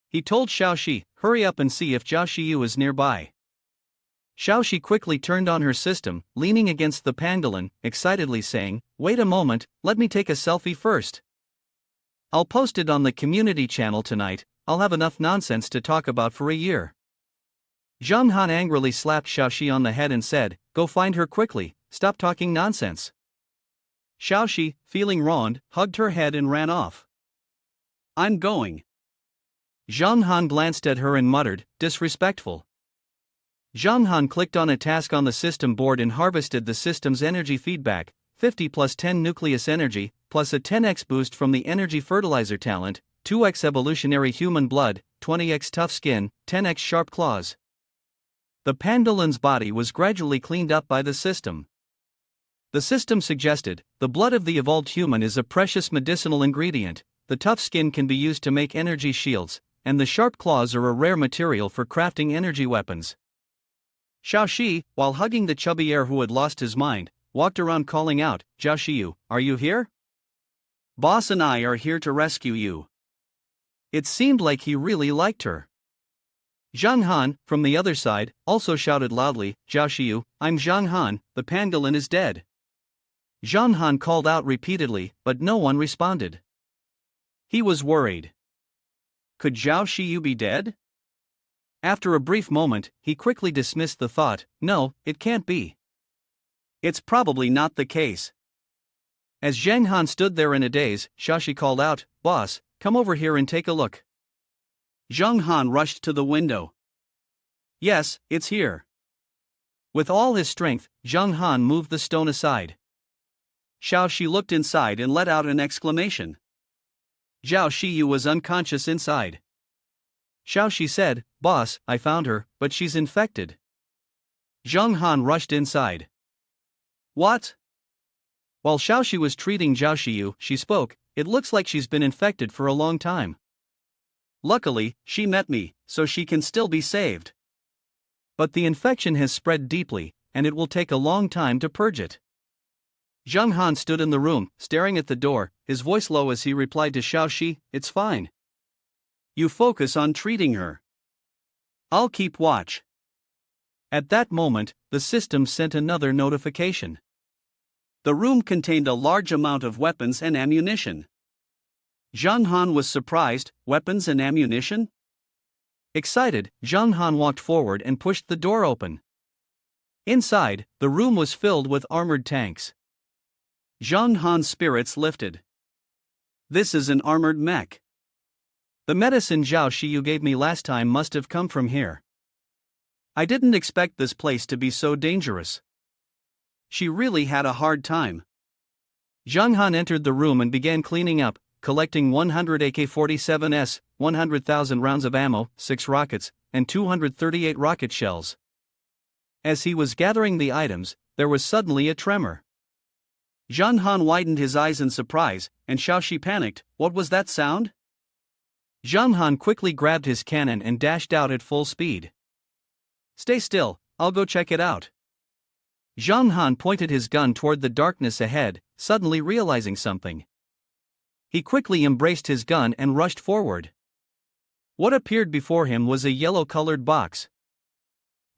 He told Xiao Xiu, "Hurry up and see if Xiao Xiu is nearby." Xiao Xiu quickly turned on her system, leaning against the pangolin, excitedly saying, "Wait a moment, let me take a selfie first. I'll post it on the community channel tonight, I'll have enough nonsense to talk about for a year." Zhang Han angrily slapped Xiao Xiu on the head and said, "Go find her quickly, stop talking nonsense." Xiao Xiu, feeling wronged, hugged her head and ran off. "I'm going." Zhang Han glanced at her and muttered, "Disrespectful." Zhang Han clicked on a task on the system board and harvested the system's energy feedback, 50 plus 10 nucleus energy, plus a 10x boost from the energy fertilizer talent, 2x evolutionary human blood, 20x tough skin, 10x sharp claws. The pangolin's body was gradually cleaned up by the system. The system suggested, the blood of the evolved human is a precious medicinal ingredient, the tough skin can be used to make energy shields, and the sharp claws are a rare material for crafting energy weapons. Xiao Xiu, while hugging the chubby heir who had lost his mind, walked around calling out, "Xiao Xiu, are you here? Boss and I are here to rescue you." It seemed like he really liked her. Zhang Han, from the other side, also shouted loudly, "Xiao Xiu, I'm Zhang Han, the pangolin is dead." Zhang Han called out repeatedly, but no one responded. He was worried. Could Xiao Xiu be dead? After a brief moment, he quickly dismissed the thought, "No, it can't be. It's probably not the case." As Zhang Han stood there in a daze, Xiao Xiu called out, "Boss, come over here and take a look." Zhang Han rushed to the window. "Yes, it's here." With all his strength, Zhang Han moved the stone aside. Xiao Xiu looked inside and let out an exclamation. Xiao Xiu was unconscious inside. Xiao Xiu said, "Boss, I found her, but she's infected." Zhang Han rushed inside. "What?" While Xiao Xiu was treating Xiao Xiu, she spoke, "It looks like she's been infected for a long time. Luckily, she met me, so she can still be saved. But the infection has spread deeply, and it will take a long time to purge it." Zhang Han stood in the room, staring at the door, his voice low as he replied to Xiao Xiu, "It's fine. You focus on treating her. I'll keep watch." At that moment, the system sent another notification. The room contained a large amount of weapons and ammunition. Zhang Han was surprised, weapons and ammunition? Excited, Zhang Han walked forward and pushed the door open. Inside, the room was filled with armored tanks. Zhang Han's spirits lifted. This is an armored mech. The medicine Xiao Xiu gave me last time must have come from here. I didn't expect this place to be so dangerous. She really had a hard time. Zhang Han entered the room and began cleaning up, collecting 100 AK-47s, 100,000 rounds of ammo, 6 rockets, and 238 rocket shells. As he was gathering the items, there was suddenly a tremor. Zhang Han widened his eyes in surprise, and Xiao Xiu panicked, "What was that sound?" Zhang Han quickly grabbed his cannon and dashed out at full speed. "Stay still, I'll go check it out." Zhang Han pointed his gun toward the darkness ahead, suddenly realizing something. He quickly embraced his gun and rushed forward. What appeared before him was a yellow-colored box.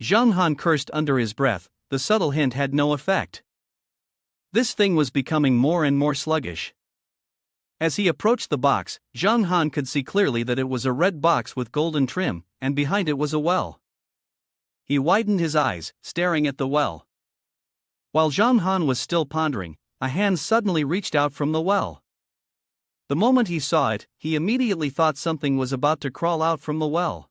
Zhang Han cursed under his breath, the subtle hint had no effect. This thing was becoming more and more sluggish. As he approached the box, Zhang Han could see clearly that it was a red box with golden trim, and behind it was a well. He widened his eyes, staring at the well. While Zhang Han was still pondering, a hand suddenly reached out from the well. The moment he saw it, he immediately thought something was about to crawl out from the well.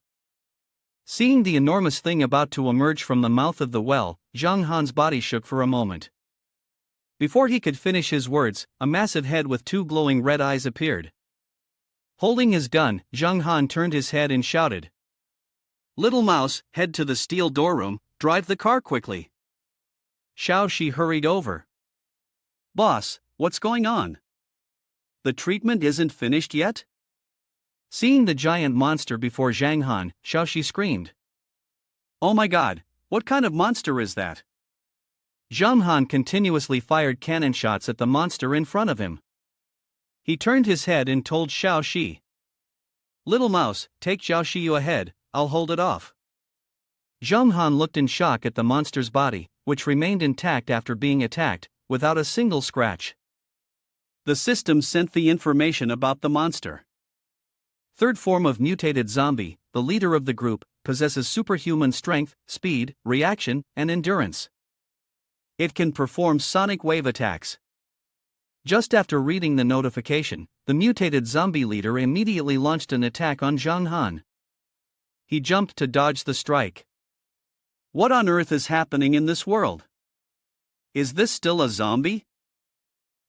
Seeing the enormous thing about to emerge from the mouth of the well, Zhang Han's body shook for a moment. Before he could finish his words, a massive head with 2 glowing red eyes appeared. Holding his gun, Zhang Han turned his head and shouted, "Little mouse, head to the steel doorroom, drive the car quickly." Xiao Xiu hurried over. "Boss, what's going on? The treatment isn't finished yet?" Seeing the giant monster before Zhang Han, Xiao Xiu screamed. "Oh my god, what kind of monster is that?" Zhang Han continuously fired cannon shots at the monster in front of him. He turned his head and told Xiao Xiu, "Little mouse, take Xiao Xiu ahead, I'll hold it off." Zhang Han looked in shock at the monster's body, which remained intact after being attacked, without a single scratch. The system sent the information about the monster. Third form of mutated zombie, the leader of the group, possesses superhuman strength, speed, reaction, and endurance. It can perform sonic wave attacks. Just after reading the notification, the mutated zombie leader immediately launched an attack on Zhang Han. He jumped to dodge the strike. What on earth is happening in this world? Is this still a zombie?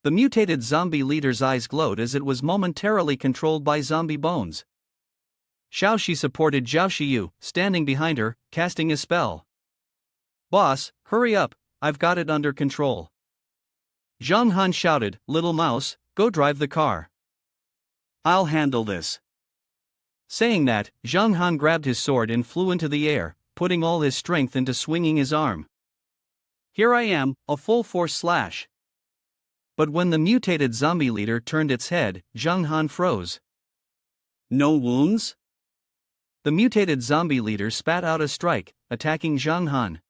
The mutated zombie leader's eyes glowed as it was momentarily controlled by zombie bones. Xiao Xiu supported Xiao Xiu, standing behind her, casting a spell. "Boss, hurry up, I've got it under control." Zhang Han shouted, "Little mouse, go drive the car. I'll handle this." Saying that, Zhang Han grabbed his sword and flew into the air, putting all his strength into swinging his arm. "Here I am, a full force slash." But when the mutated zombie leader turned its head, Zhang Han froze. "No wounds?" The mutated zombie leader spat out a strike, attacking Zhang Han.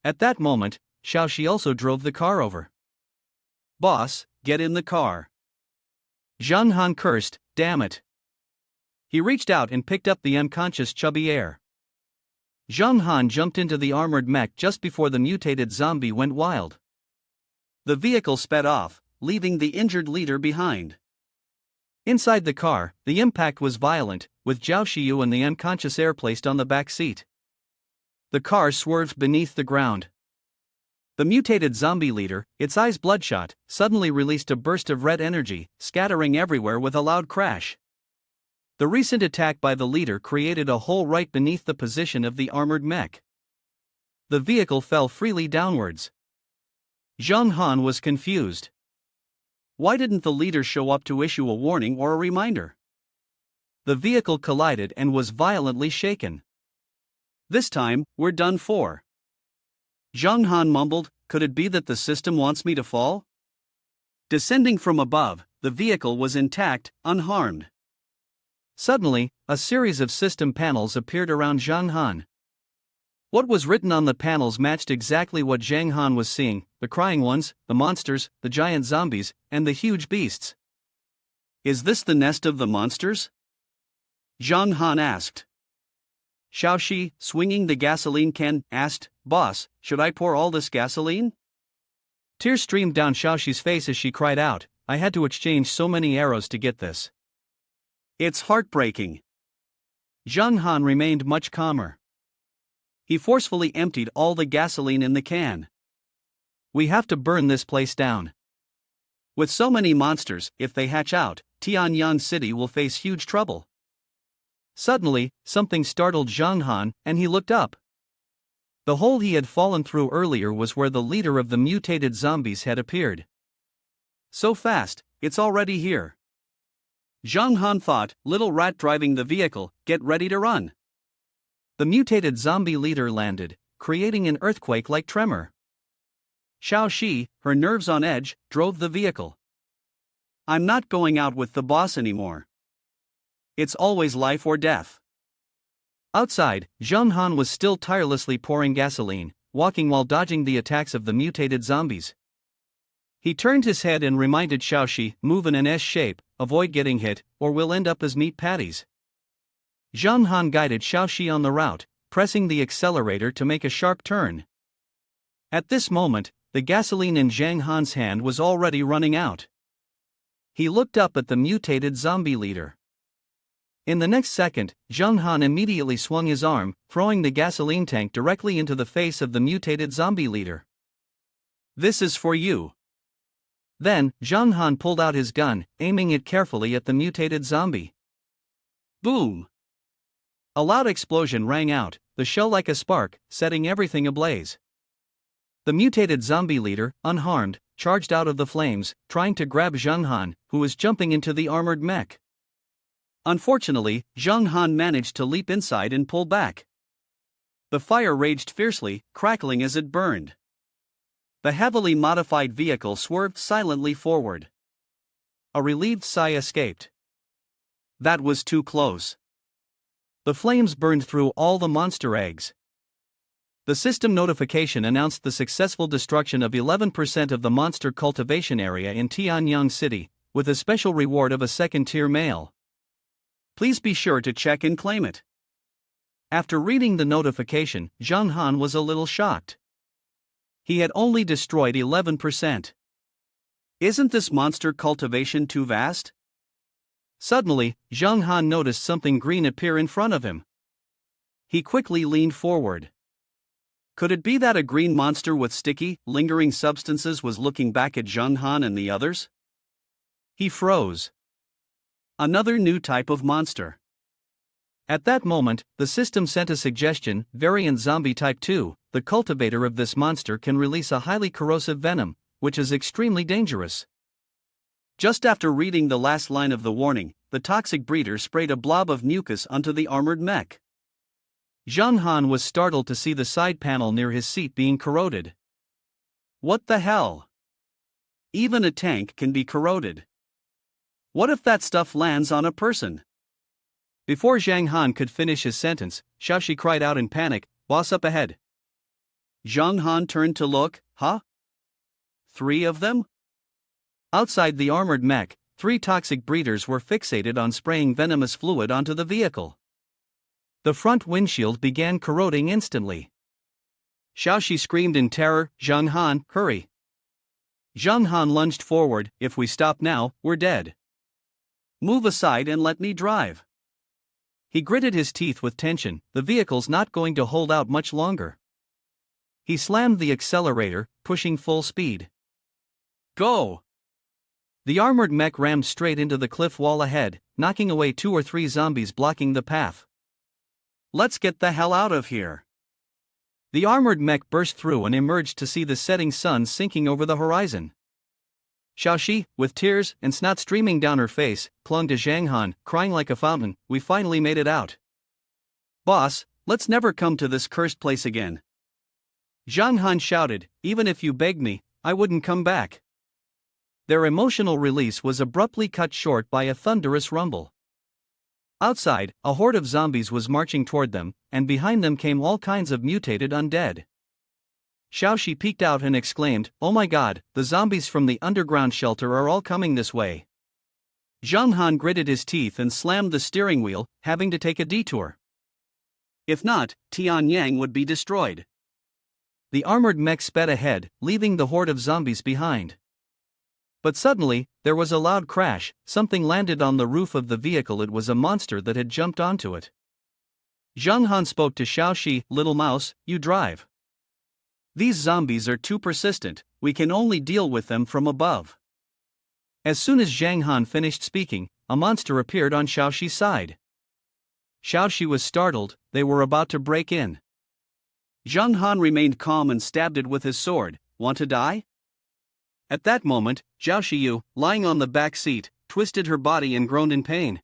At that moment, Xiao Xiu also drove the car over. "Boss, get in the car." Zhang Han cursed, "Damn it." He reached out and picked up the unconscious chubby heir. Zhang Han jumped into the armored mech just before the mutated zombie went wild. The vehicle sped off, leaving the injured leader behind. Inside the car, the impact was violent, with Xiao Xiu and the unconscious heir placed on the back seat. The car swerved beneath the ground. The mutated zombie leader, its eyes bloodshot, suddenly released a burst of red energy, scattering everywhere with a loud crash. The recent attack by the leader created a hole right beneath the position of the armored mech. The vehicle fell freely downwards. Zhang Han was confused. Why didn't the leader show up to issue a warning or a reminder? The vehicle collided and was violently shaken. "This time, we're done for." Zhang Han mumbled, "Could it be that the system wants me to fall?" Descending from above, the vehicle was intact, unharmed. Suddenly, a series of system panels appeared around Zhang Han. What was written on the panels matched exactly what Zhang Han was seeing: the crying ones, the monsters, the giant zombies, and the huge beasts. "Is this the nest of the monsters?" Zhang Han asked. Xiao Xiu, swinging the gasoline can, asked, "Boss, should I pour all this gasoline?" Tears streamed down Xiao Xiu's face as she cried out, "I had to exchange so many arrows to get this." "It's heartbreaking." Zhang Han remained much calmer. He forcefully emptied all the gasoline in the can. "We have to burn this place down. With so many monsters, if they hatch out, Tianyang City will face huge trouble." Suddenly, something startled Zhang Han, and he looked up. The hole he had fallen through earlier was where the leader of the mutated zombies had appeared. "So fast, it's already here." Zhang Han thought, "Little rat driving the vehicle, get ready to run." The mutated zombie leader landed, creating an earthquake-like tremor. Xiao Xiu, her nerves on edge, drove the vehicle. "I'm not going out with the boss anymore. It's always life or death." Outside, Zhang Han was still tirelessly pouring gasoline, walking while dodging the attacks of the mutated zombies. He turned his head and reminded Xiao Xiu, "Move in an S shape, avoid getting hit, or we'll end up as meat patties." Zhang Han guided Xiao Xiu on the route, pressing the accelerator to make a sharp turn. At this moment, the gasoline in Zhang Han's hand was already running out. He looked up at the mutated zombie leader. In the next second, Zhang Han immediately swung his arm, throwing the gasoline tank directly into the face of the mutated zombie leader. "This is for you." Then, Zhang Han pulled out his gun, aiming it carefully at the mutated zombie. Boom! A loud explosion rang out, the shell like a spark, setting everything ablaze. The mutated zombie leader, unharmed, charged out of the flames, trying to grab Zhang Han, who was jumping into the armored mech. Unfortunately, Zhang Han managed to leap inside and pull back. The fire raged fiercely, crackling as it burned. The heavily modified vehicle swerved silently forward. A relieved sigh escaped. That was too close. The flames burned through all the monster eggs. The system notification announced the successful destruction of 11% of the monster cultivation area in Tianyang City, with a special reward of a second-tier male. Please be sure to check and claim it. After reading the notification, Zhang Han was a little shocked. He had only destroyed 11%. Isn't this monster cultivation too vast? Suddenly, Zhang Han noticed something green appear in front of him. He quickly leaned forward. Could it be that a green monster with sticky, lingering substances was looking back at Zhang Han and the others? He froze. Another new type of monster. At that moment, the system sent a suggestion: variant zombie type 2, the cultivator of this monster can release a highly corrosive venom, which is extremely dangerous. Just after reading the last line of the warning, the toxic breeder sprayed a blob of mucus onto the armored mech. Zhang Han was startled to see the side panel near his seat being corroded. What the hell? Even a tank can be corroded. What if that stuff lands on a person? Before Zhang Han could finish his sentence, Xiao Xiu cried out in panic, "Boss up ahead." Zhang Han turned to look. Huh? 3 of them? Outside the armored mech, 3 toxic breeders were fixated on spraying venomous fluid onto the vehicle. The front windshield began corroding instantly. Xiao Xiu screamed in terror, "Zhang Han, hurry!" Zhang Han lunged forward. "If we stop now, we're dead. Move aside and let me drive." He gritted his teeth with tension. The vehicle's not going to hold out much longer. He slammed the accelerator, pushing full speed. Go! The armored mech rammed straight into the cliff wall ahead, knocking away 2 or 3 zombies blocking the path. Let's get the hell out of here. The armored mech burst through and emerged to see the setting sun sinking over the horizon. Xiao Xiu, with tears and snot streaming down her face, clung to Zhang Han, crying like a fountain. "We finally made it out. Boss, let's never come to this cursed place again." Zhang Han shouted, "Even if you begged me, I wouldn't come back." Their emotional release was abruptly cut short by a thunderous rumble. Outside, a horde of zombies was marching toward them, and behind them came all kinds of mutated undead. Xiao Xiu peeked out and exclaimed, "Oh my god, the zombies from the underground shelter are all coming this way." Zhang Han gritted his teeth and slammed the steering wheel, having to take a detour. If not, Tianyang would be destroyed. The armored mech sped ahead, leaving the horde of zombies behind. But suddenly, there was a loud crash. Something landed on the roof of the vehicle. It was a monster that had jumped onto it. Zhang Han spoke to Xiao Xiu, "Little mouse, you drive. These zombies are too persistent, we can only deal with them from above." As soon as Zhang Han finished speaking, a monster appeared on Xiao Xiu's side. Xiao Xiu was startled. They were about to break in. Zhang Han remained calm and stabbed it with his sword. "Want to die?" At that moment, Xiao Xiu, lying on the back seat, twisted her body and groaned in pain.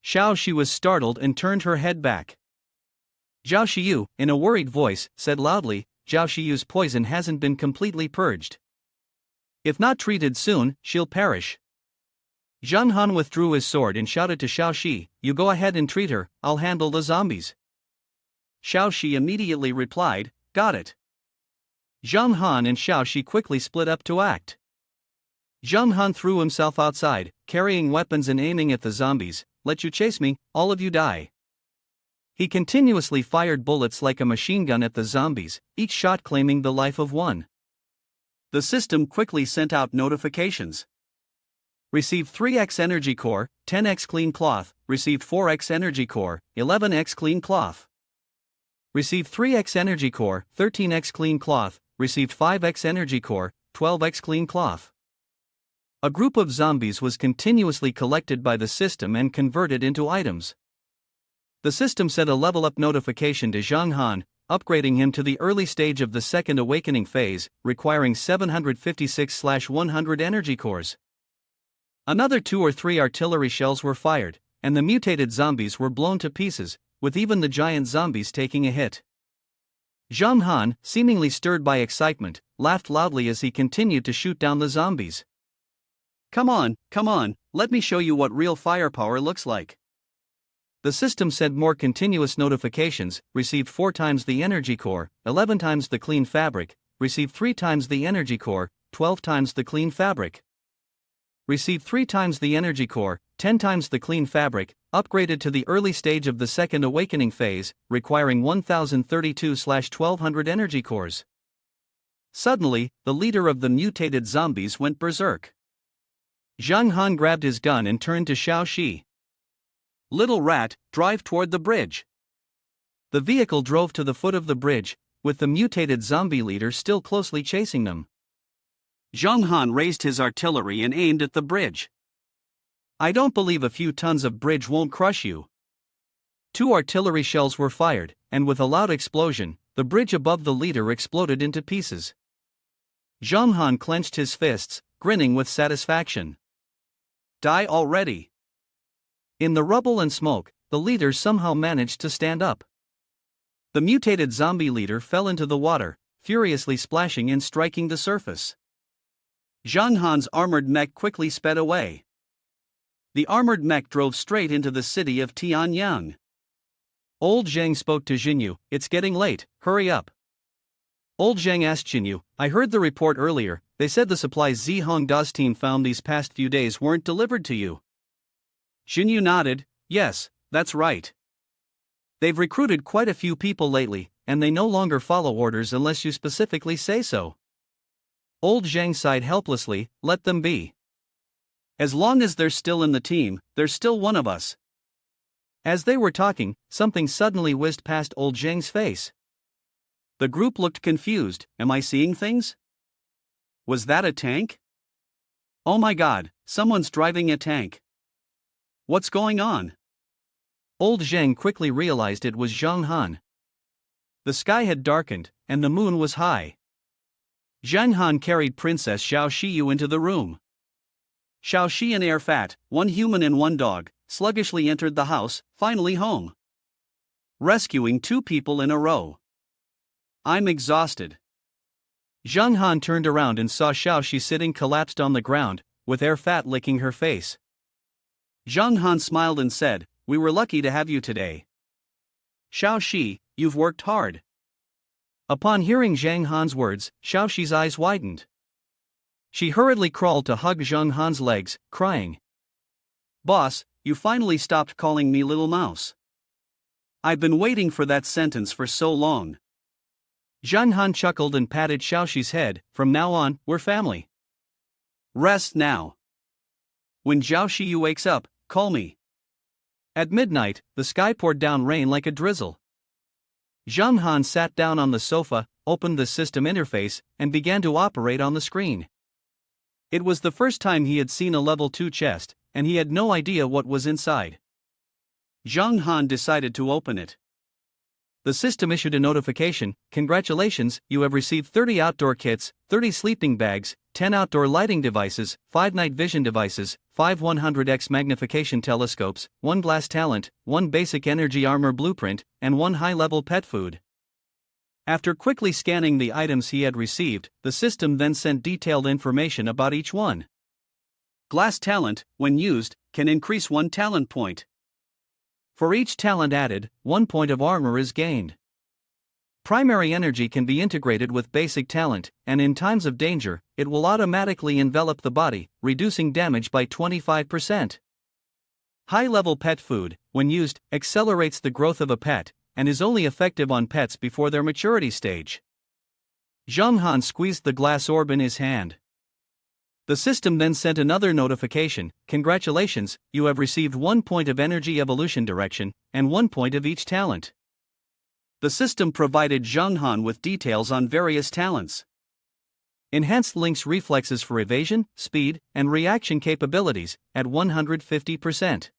Xiao Xiu was startled and turned her head back. Xiao Xiu, in a worried voice, said loudly, "Xiao Xiu's poison hasn't been completely purged. If not treated soon, she'll perish." Zhang Han withdrew his sword and shouted to Xiao Xiu, "You go ahead and treat her, I'll handle the zombies." Xiao Xiu immediately replied, "Got it." Zhang Han and Xiao Xiu quickly split up to act. Zhang Han threw himself outside, carrying weapons and aiming at the zombies. "Let you chase me, all of you die." He continuously fired bullets like a machine gun at the zombies, each shot claiming the life of one. The system quickly sent out notifications. Received 3x energy core, 10x clean cloth, received 4x energy core, 11x clean cloth. Received 3x energy core, 13x clean cloth, received 5x energy core, 12x clean cloth. A group of zombies was continuously collected by the system and converted into items. The system sent a level up notification to Zhang Han, upgrading him to the early stage of the second awakening phase, requiring 756/100 energy cores. Another 2 or 3 artillery shells were fired, and the mutated zombies were blown to pieces, with even the giant zombies taking a hit. Zhang Han, seemingly stirred by excitement, laughed loudly as he continued to shoot down the zombies. Come on, let me show you what real firepower looks like." The system sent more continuous notifications, received 4 times the energy core, 11 times the clean fabric, received 3 times the energy core, 12 times the clean fabric. Received 3 times the energy core, 10 times the clean fabric, upgraded to the early stage of the second awakening phase, requiring 1032/1200 energy cores. Suddenly, the leader of the mutated zombies went berserk. Zhang Han grabbed his gun and turned to Xiao Xiu. "Little rat, drive toward the bridge." The vehicle drove to the foot of the bridge, with the mutated zombie leader still closely chasing them. Zhang Han raised his artillery and aimed at the bridge. "I don't believe a few tons of bridge won't crush you." 2 artillery shells were fired, and with a loud explosion, the bridge above the leader exploded into pieces. Zhang Han clenched his fists, grinning with satisfaction. "Die already." In the rubble and smoke, the leader somehow managed to stand up. The mutated zombie leader fell into the water, furiously splashing and striking the surface. Zhang Han's armored mech quickly sped away. The armored mech drove straight into the city of Tianyang. Old Zhang spoke to Xinyu, "It's getting late, hurry up." Old Zhang asked Xinyu, "I heard the report earlier, they said the supplies Zihong Da's team found these past few days weren't delivered to you." Xinyu nodded, "Yes, that's right. They've recruited quite a few people lately, and they no longer follow orders unless you specifically say so." Old Zhang sighed helplessly, "Let them be. As long as they're still in the team, they're still one of us." As they were talking, something suddenly whizzed past Old Zhang's face. The group looked confused. "Am I seeing things? Was that a tank? Oh my god, someone's driving a tank. What's going on?" Old Zhang quickly realized it was Zhang Han. The sky had darkened, and the moon was high. Zhang Han carried Princess Xiao Xiu into the room. Xiao Xiu and Air Fat, 1 human and 1 dog, sluggishly entered the house, finally home. Rescuing 2 people in a row. "I'm exhausted." Zhang Han turned around and saw Xiao Xiu sitting collapsed on the ground, with Air Fat licking her face. Zhang Han smiled and said, "We were lucky to have you today. Xiao Xiu, you've worked hard." Upon hearing Zhang Han's words, Xiao Xiu's eyes widened. She hurriedly crawled to hug Zhang Han's legs, crying, "Boss, you finally stopped calling me little mouse. I've been waiting for that sentence for so long." Zhang Han chuckled and patted Xiao Xiu's head, "From now on, we're family. Rest now. When Xiao Xiu wakes up, call me." At midnight, the sky poured down rain like a drizzle. Zhang Han sat down on the sofa, opened the system interface, and began to operate on the screen. It was the first time he had seen a level 2 chest, and he had no idea what was inside. Zhang Han decided to open it. The system issued a notification, "Congratulations, you have received 30 outdoor kits, 30 sleeping bags, 10 outdoor lighting devices, 5 night vision devices, 5 100x magnification telescopes, 1 glass talent, 1 basic energy armor blueprint, and 1 high-level pet food." After quickly scanning the items he had received, the system then sent detailed information about each one. Glass talent, when used, can increase 1 talent point. For each talent added, 1 point of armor is gained. Primary energy can be integrated with basic talent, and in times of danger, it will automatically envelop the body, reducing damage by 25%. High-level pet food, when used, accelerates the growth of a pet, and is only effective on pets before their maturity stage. Zhang Han squeezed the glass orb in his hand. The system then sent another notification, "Congratulations, you have received 1 point of energy evolution direction, and 1 point of each talent." The system provided Zhang Han with details on various talents. Enhanced links reflexes for evasion, speed, and reaction capabilities, at 150%.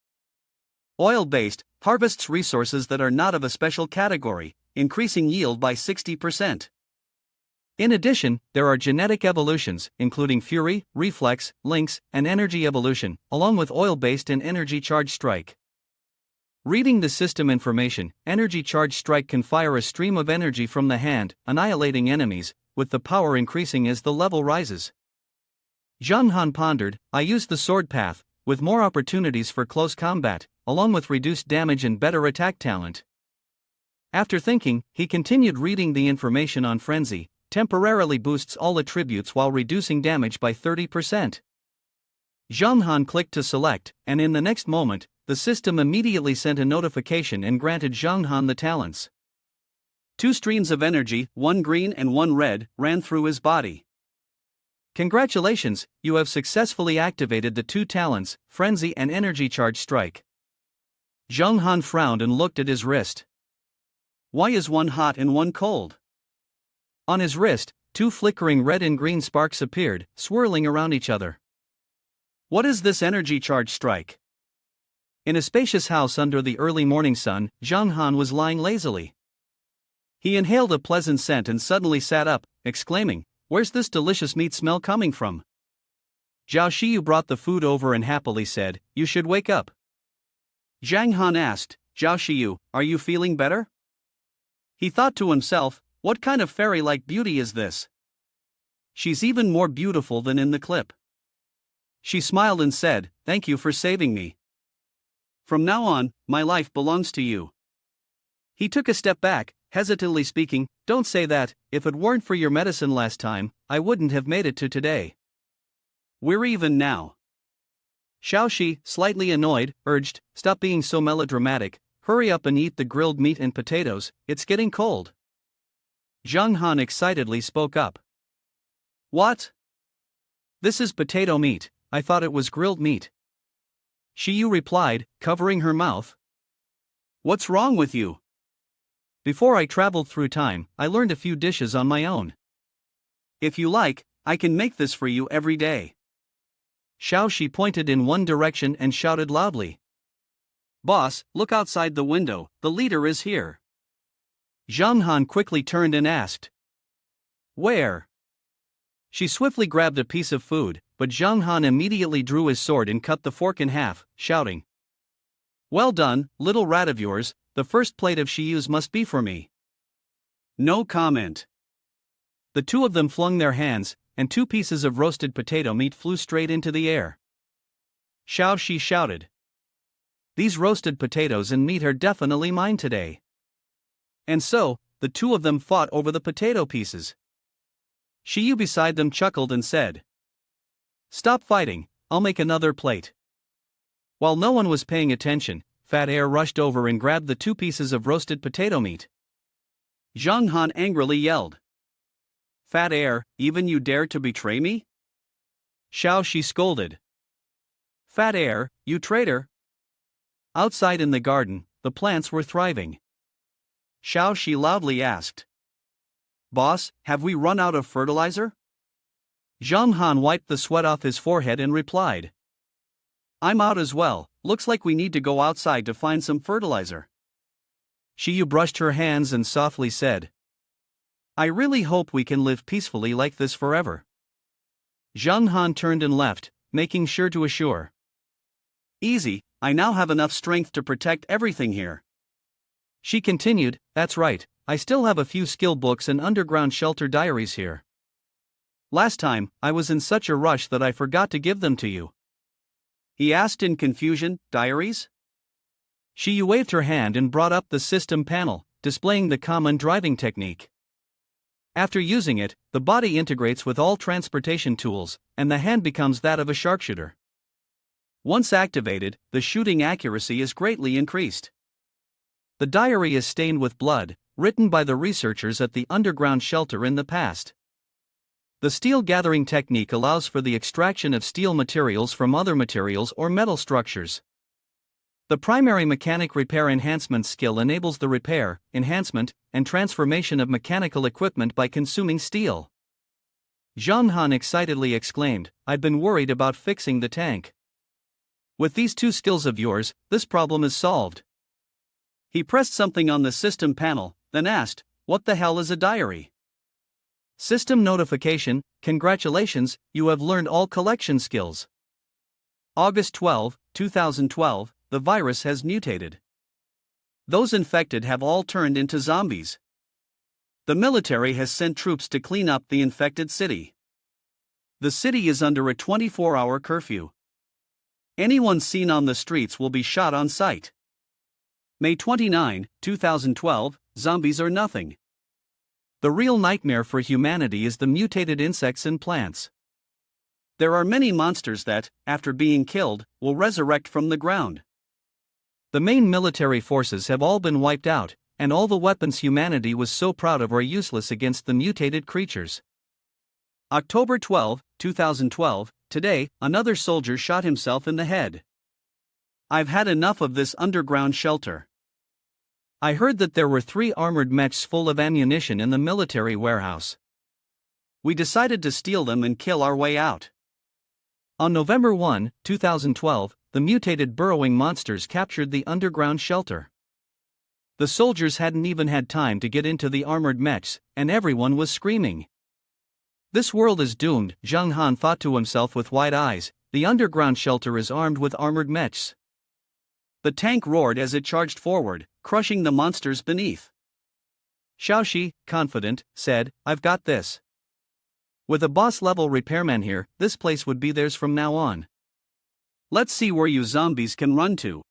Oil-based, harvests resources that are not of a special category, increasing yield by 60%. In addition, there are genetic evolutions, including Fury, Reflex, Lynx, and Energy Evolution, along with oil-based and Energy Charge Strike. Reading the system information, Energy Charge Strike can fire a stream of energy from the hand, annihilating enemies, with the power increasing as the level rises. Zhang Han pondered, "I used the sword path, with more opportunities for close combat, along with reduced damage and better attack talent. After thinking, he continued reading the information on Frenzy, temporarily boosts all attributes while reducing damage by 30%. Zhang Han clicked to select, and in the next moment, the system immediately sent a notification and granted Zhang Han the talents. 2 streams of energy, one green and one red, ran through his body. Congratulations, you have successfully activated the 2 talents, Frenzy and Energy Charge Strike. Zhang Han frowned and looked at his wrist. Why is one hot and one cold? On his wrist, 2 flickering red and green sparks appeared, swirling around each other. What is this Energy Charge Strike? In a spacious house under the early morning sun, Zhang Han was lying lazily. He inhaled a pleasant scent and suddenly sat up, exclaiming, "Where's this delicious meat smell coming from?" Xiao Xiu brought the food over and happily said, "You should wake up." Zhang Han asked, "Xiao Xiu, are you feeling better?" He thought to himself, what kind of fairy-like beauty is this? She's even more beautiful than in the clip. She smiled and said, "Thank you for saving me. From now on, my life belongs to you." He took a step back, hesitantly speaking, "Don't say that, if it weren't for your medicine last time, I wouldn't have made it to today. We're even now." Xiao Shi, slightly annoyed, urged, "Stop being so melodramatic, hurry up and eat the grilled meat and potatoes, it's getting cold." Zhang Han excitedly spoke up. "What? This is potato meat, I thought it was grilled meat." Xiu replied, covering her mouth. "What's wrong with you? Before I traveled through time, I learned a few dishes on my own. If you like, I can make this for you every day." Xiao Shi pointed in one direction and shouted loudly. "Boss, look outside the window, the leader is here." Zhang Han quickly turned and asked, "Where?" She swiftly grabbed a piece of food, but Zhang Han immediately drew his sword and cut the fork in half, shouting, "Well done, little rat of yours, the first plate of Xiu's must be for me." No comment. The 2 of them flung their hands, and 2 pieces of roasted potato meat flew straight into the air. Xiao Shi shouted, "These roasted potatoes and meat are definitely mine today." And so, the 2 of them fought over the potato pieces. Xiu beside them chuckled and said, "Stop fighting, I'll make another plate." While no one was paying attention, Fat Air rushed over and grabbed the 2 pieces of roasted potato meat. Zhang Han angrily yelled, "Fat Air, even you dare to betray me?" Xiao Shi scolded, "Fat Air, you traitor." Outside in the garden, the plants were thriving. Xiao Shi loudly asked, "Boss, have we run out of fertilizer?" Zhang Han wiped the sweat off his forehead and replied, "I'm out as well, looks like we need to go outside to find some fertilizer." Xiu brushed her hands and softly said, "I really hope we can live peacefully like this forever." Zhang Han turned and left, making sure to assure, "Easy, I now have enough strength to protect everything here." She continued, "That's right, I still have a few skill books and underground shelter diaries here. Last time, I was in such a rush that I forgot to give them to you." He asked in confusion, "Diaries?" She waved her hand and brought up the system panel, displaying the common driving technique. After using it, the body integrates with all transportation tools, and the hand becomes that of a sharpshooter. Once activated, the shooting accuracy is greatly increased. The diary is stained with blood, written by the researchers at the underground shelter in the past. The steel gathering technique allows for the extraction of steel materials from other materials or metal structures. The primary mechanic repair enhancement skill enables the repair, enhancement, and transformation of mechanical equipment by consuming steel. Zhang Han excitedly exclaimed, "I've been worried about fixing the tank. With these 2 skills of yours, this problem is solved." He pressed something on the system panel, then asked, "What the hell is a diary?" System notification, "Congratulations, you have learned all collection skills. August 12, 2012, the virus has mutated. Those infected have all turned into zombies. The military has sent troops to clean up the infected city. The city is under a 24-hour curfew. Anyone seen on the streets will be shot on sight. May 29, 2012, Zombies are nothing. The real nightmare for humanity is the mutated insects and plants. There are many monsters that, after being killed, will resurrect from the ground. The main military forces have all been wiped out, and all the weapons humanity was so proud of are useless against the mutated creatures. October 12, 2012, today, another soldier shot himself in the head. I've had enough of this underground shelter. I heard that there were 3 armored mechs full of ammunition in the military warehouse. We decided to steal them and kill our way out. On November 1, 2012, the mutated burrowing monsters captured the underground shelter. The soldiers hadn't even had time to get into the armored mechs, and everyone was screaming. This world is doomed, Zheng Han thought to himself with wide eyes. The underground shelter is armed with armored mechs. The tank roared as it charged forward, crushing the monsters beneath. Xiao Xiu, confident, said, "I've got this. With a boss-level repairman here, this place would be theirs from now on. Let's see where you zombies can run to."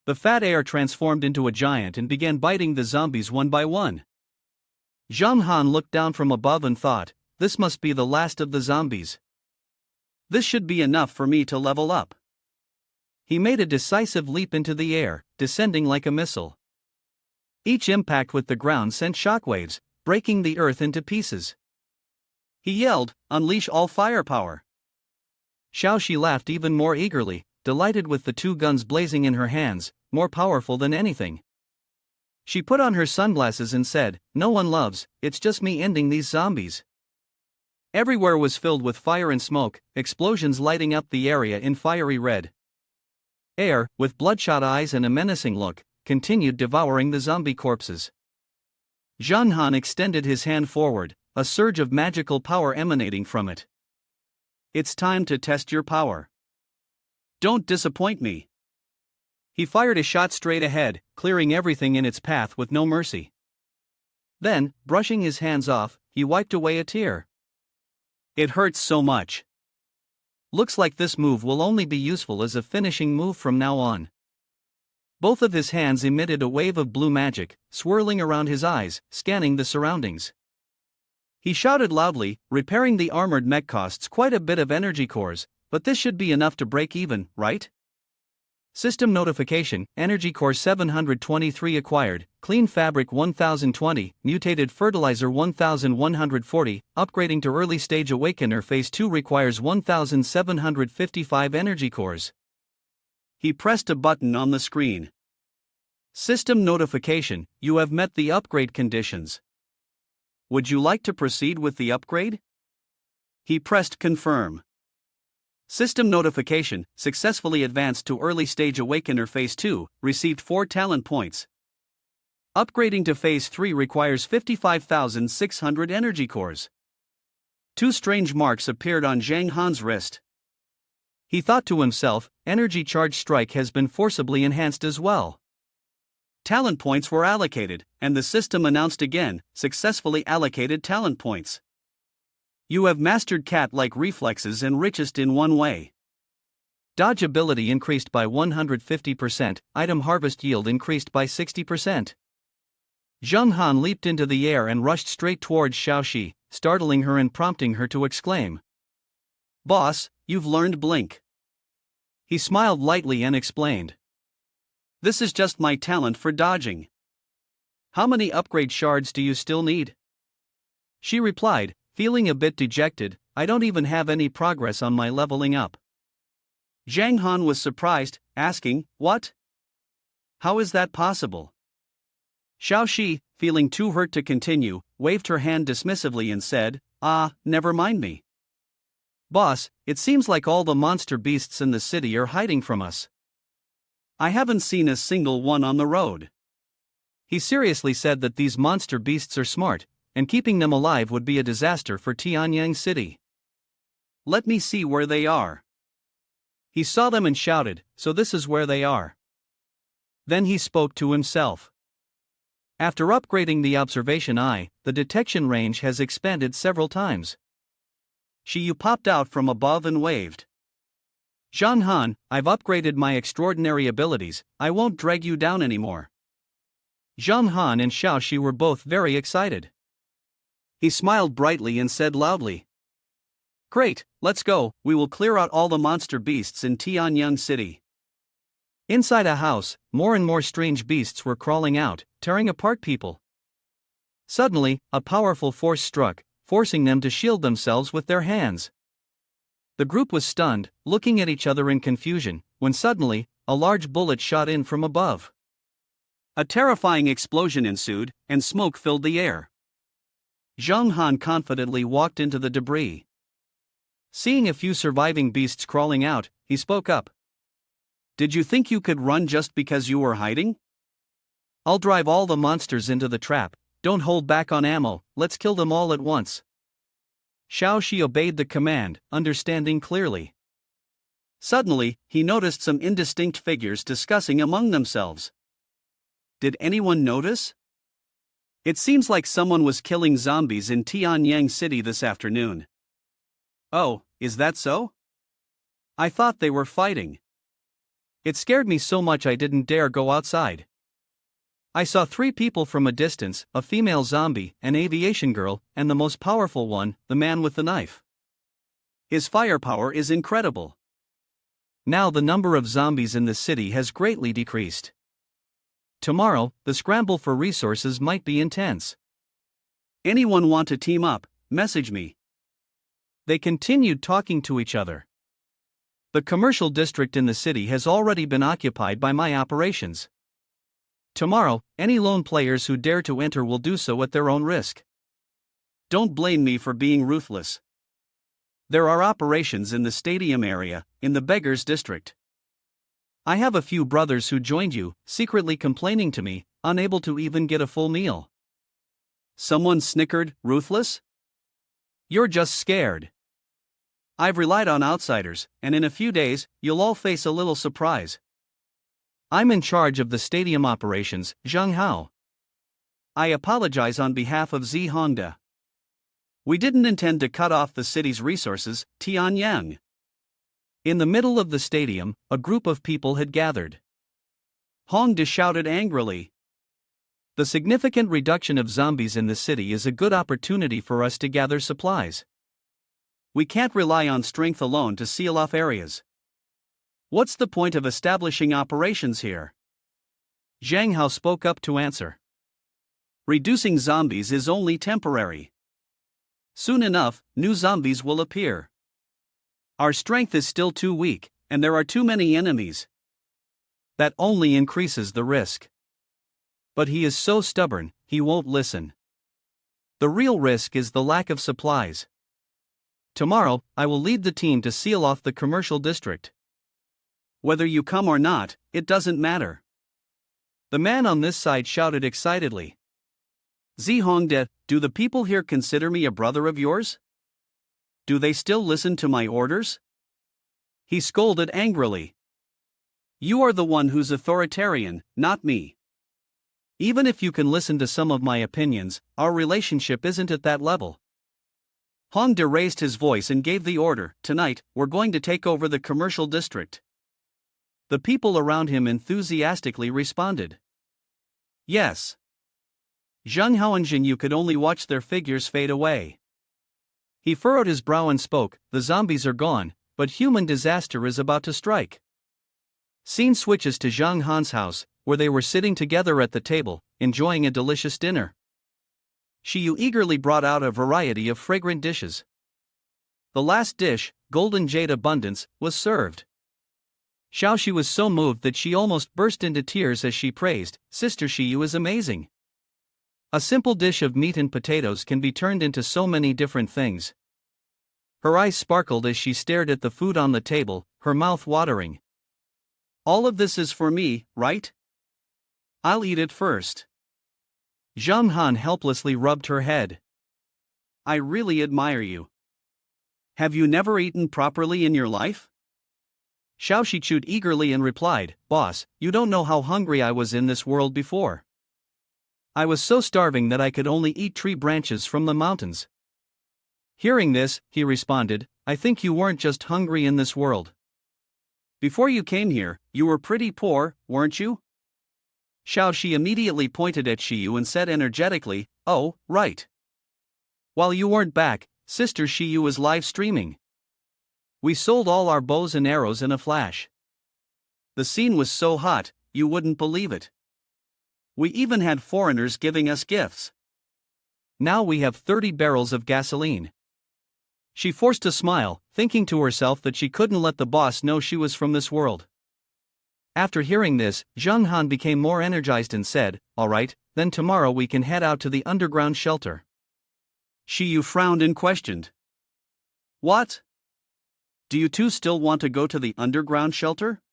The fat heir transformed into a giant and began biting the zombies one by one. Zheng Han looked down from above and thought, this must be the last of the zombies. This should be enough for me to level up. He made a decisive leap into the air, descending like a missile. Each impact with the ground sent shockwaves, breaking the earth into pieces. He yelled, "Unleash all firepower." Xiao Xiu laughed even more eagerly, delighted with the 2 guns blazing in her hands, more powerful than anything. She put on her sunglasses and said, "No one loves, it's just me ending these zombies." Everywhere was filled with fire and smoke, explosions lighting up the area in fiery red. Air, with bloodshot eyes and a menacing look, continued devouring the zombie corpses. Zheng Han extended his hand forward, a surge of magical power emanating from it. "It's time to test your power. Don't disappoint me." He fired a shot straight ahead, clearing everything in its path with no mercy. Then, brushing his hands off, he wiped away a tear. "It hurts so much. Looks like this move will only be useful as a finishing move from now on." Both of his hands emitted a wave of blue magic, swirling around his eyes, scanning the surroundings. He shouted loudly, "Repairing the armored mech costs quite a bit of energy cores, but this should be enough to break even, right?" System notification, Energy Core 723 acquired, Clean Fabric 1020, Mutated Fertilizer 1140, upgrading to Early Stage Awakener Phase 2 requires 1755 energy cores. He pressed a button on the screen. System notification, you have met the upgrade conditions. Would you like to proceed with the upgrade? He pressed confirm. System notification, successfully advanced to Early Stage Awakener Phase 2, received 4 talent points. Upgrading to Phase 3 requires 55,600 energy cores. 2 strange marks appeared on Zheng Han's wrist. He thought to himself, Energy Charge Strike has been forcibly enhanced as well. Talent points were allocated, and the system announced again, successfully allocated talent points. You have mastered cat-like reflexes and richest in one way. Dodge ability increased by 150%, item harvest yield increased by 60%. Zheng Han leaped into the air and rushed straight towards Xiao Xiu, startling her and prompting her to exclaim, "Boss, you've learned Blink." He smiled lightly and explained, "This is just my talent for dodging. How many upgrade shards do you still need?" She replied, feeling a bit dejected, "I don't even have any progress on my leveling up." Zheng Han was surprised, asking, "What? How is that possible?" Xiao Xiu, feeling too hurt to continue, waved her hand dismissively and said, "Never mind me. Boss, it seems like all the monster beasts in the city are hiding from us. I haven't seen a single one on the road." He seriously said that these monster beasts are smart, and keeping them alive would be a disaster for Tianyang City. "Let me see where they are." He saw them and shouted, "So this is where they are." Then he spoke to himself. After upgrading the observation eye, the detection range has expanded several times. Xiu popped out from above and waved. Zhang Han, I've upgraded my extraordinary abilities, I won't drag you down anymore. Zhang Han and Xiao Xiu were both very excited. He smiled brightly and said loudly, "Great, let's go, we will clear out all the monster beasts in Tianyang City." Inside a house, more and more strange beasts were crawling out, tearing apart people. Suddenly, a powerful force struck, forcing them to shield themselves with their hands. The group was stunned, looking at each other in confusion, when suddenly, a large bullet shot in from above. A terrifying explosion ensued, and smoke filled the air. Zhang Han confidently walked into the debris. Seeing a few surviving beasts crawling out, he spoke up. "Did you think you could run just because you were hiding? I'll drive all the monsters into the trap, don't hold back on ammo, let's kill them all at once." Xiao Xiu obeyed the command, understanding clearly. Suddenly, he noticed some indistinct figures discussing among themselves. Did anyone notice? It seems like someone was killing zombies in Tianyang City this afternoon. Oh, is that so? I thought they were fighting. It scared me so much I didn't dare go outside. I saw 3 people from a distance, a female zombie, an aviation girl, and the most powerful one, the man with the knife. His firepower is incredible. Now the number of zombies in the city has greatly decreased. Tomorrow, the scramble for resources might be intense. Anyone want to team up, message me. They continued talking to each other. The commercial district in the city has already been occupied by my operations. Tomorrow, any lone players who dare to enter will do so at their own risk. Don't blame me for being ruthless. There are operations in the stadium area, in the beggars district. I have a few brothers who joined you, secretly complaining to me, unable to even get a full meal. Someone snickered, ruthless? You're just scared. I've relied on outsiders, and in a few days, you'll all face a little surprise. I'm in charge of the stadium operations, Zhang Hao. I apologize on behalf of Zi Hongda. We didn't intend to cut off the city's resources, Tianyang. In the middle of the stadium, a group of people had gathered. Hongda shouted angrily. The significant reduction of zombies in the city is a good opportunity for us to gather supplies. We can't rely on strength alone to seal off areas. What's the point of establishing operations here? Zhang Hao spoke up to answer. Reducing zombies is only temporary. Soon enough, new zombies will appear. Our strength is still too weak, and there are too many enemies. That only increases the risk. But he is so stubborn, he won't listen. The real risk is the lack of supplies. Tomorrow, I will lead the team to seal off the commercial district. Whether you come or not, it doesn't matter. The man on this side shouted excitedly. Zi Hongde, do the people here consider me a brother of yours? Do they still listen to my orders? He scolded angrily. You are the one who's authoritarian, not me. Even if you can listen to some of my opinions, our relationship isn't at that level. Hongde raised his voice and gave the order, tonight, we're going to take over the commercial district. The people around him enthusiastically responded. Yes. Zhang Hao and Jin Yu could only watch their figures fade away. He furrowed his brow and spoke, the zombies are gone, but human disaster is about to strike. Scene switches to Zhang Han's house, where they were sitting together at the table, enjoying a delicious dinner. Xiu eagerly brought out a variety of fragrant dishes. The last dish, golden jade abundance, was served. Xiao Xiu was so moved that she almost burst into tears as she praised, Sister Xiu is amazing. A simple dish of meat and potatoes can be turned into so many different things. Her eyes sparkled as she stared at the food on the table, her mouth watering. All of this is for me, right? I'll eat it first. Zhang Han helplessly rubbed her head. I really admire you. Have you never eaten properly in your life? Xiao Shi chewed eagerly and replied, Boss, you don't know how hungry I was in this world before. I was so starving that I could only eat tree branches from the mountains. Hearing this, he responded, I think you weren't just hungry in this world. Before you came here, you were pretty poor, weren't you? Xiao Xiu immediately pointed at Xiu and said energetically, "Oh, right. While you weren't back, Sister Xiu was live streaming. We sold all our bows and arrows in a flash. The scene was so hot, you wouldn't believe it. We even had foreigners giving us gifts. Now we have 30 barrels of gasoline." She forced a smile, thinking to herself that she couldn't let the boss know she was from this world. After hearing this, Zheng Han became more energized and said, "All right, then tomorrow we can head out to the underground shelter." Xiu frowned and questioned, "What? Do you two still want to go to the underground shelter?"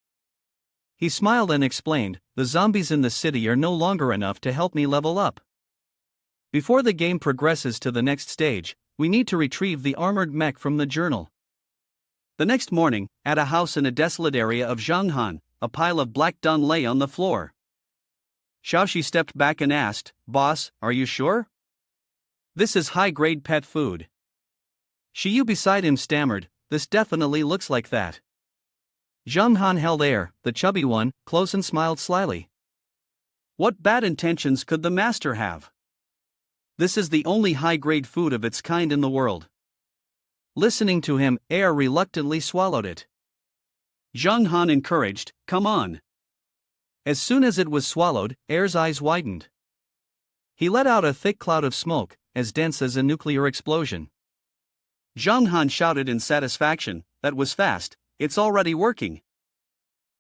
He smiled and explained, "The zombies in the city are no longer enough to help me level up. Before the game progresses to the next stage, we need to retrieve the armored mech from the journal." The next morning, at a house in a desolate area of Zhanghan, a pile of black dung lay on the floor. Xiaoxi stepped back and asked, "Boss, are you sure? This is high-grade pet food." Xiu beside him stammered, "This definitely looks like that." Zheng Han held air, the chubby one, close and smiled slyly. What bad intentions could the master have? This is the only high-grade food of its kind in the world. Listening to him, Air reluctantly swallowed it. Zheng Han encouraged, "Come on." As soon as it was swallowed, Air's eyes widened. He let out a thick cloud of smoke, as dense as a nuclear explosion. Zheng Han shouted in satisfaction, "That was fast, it's already working."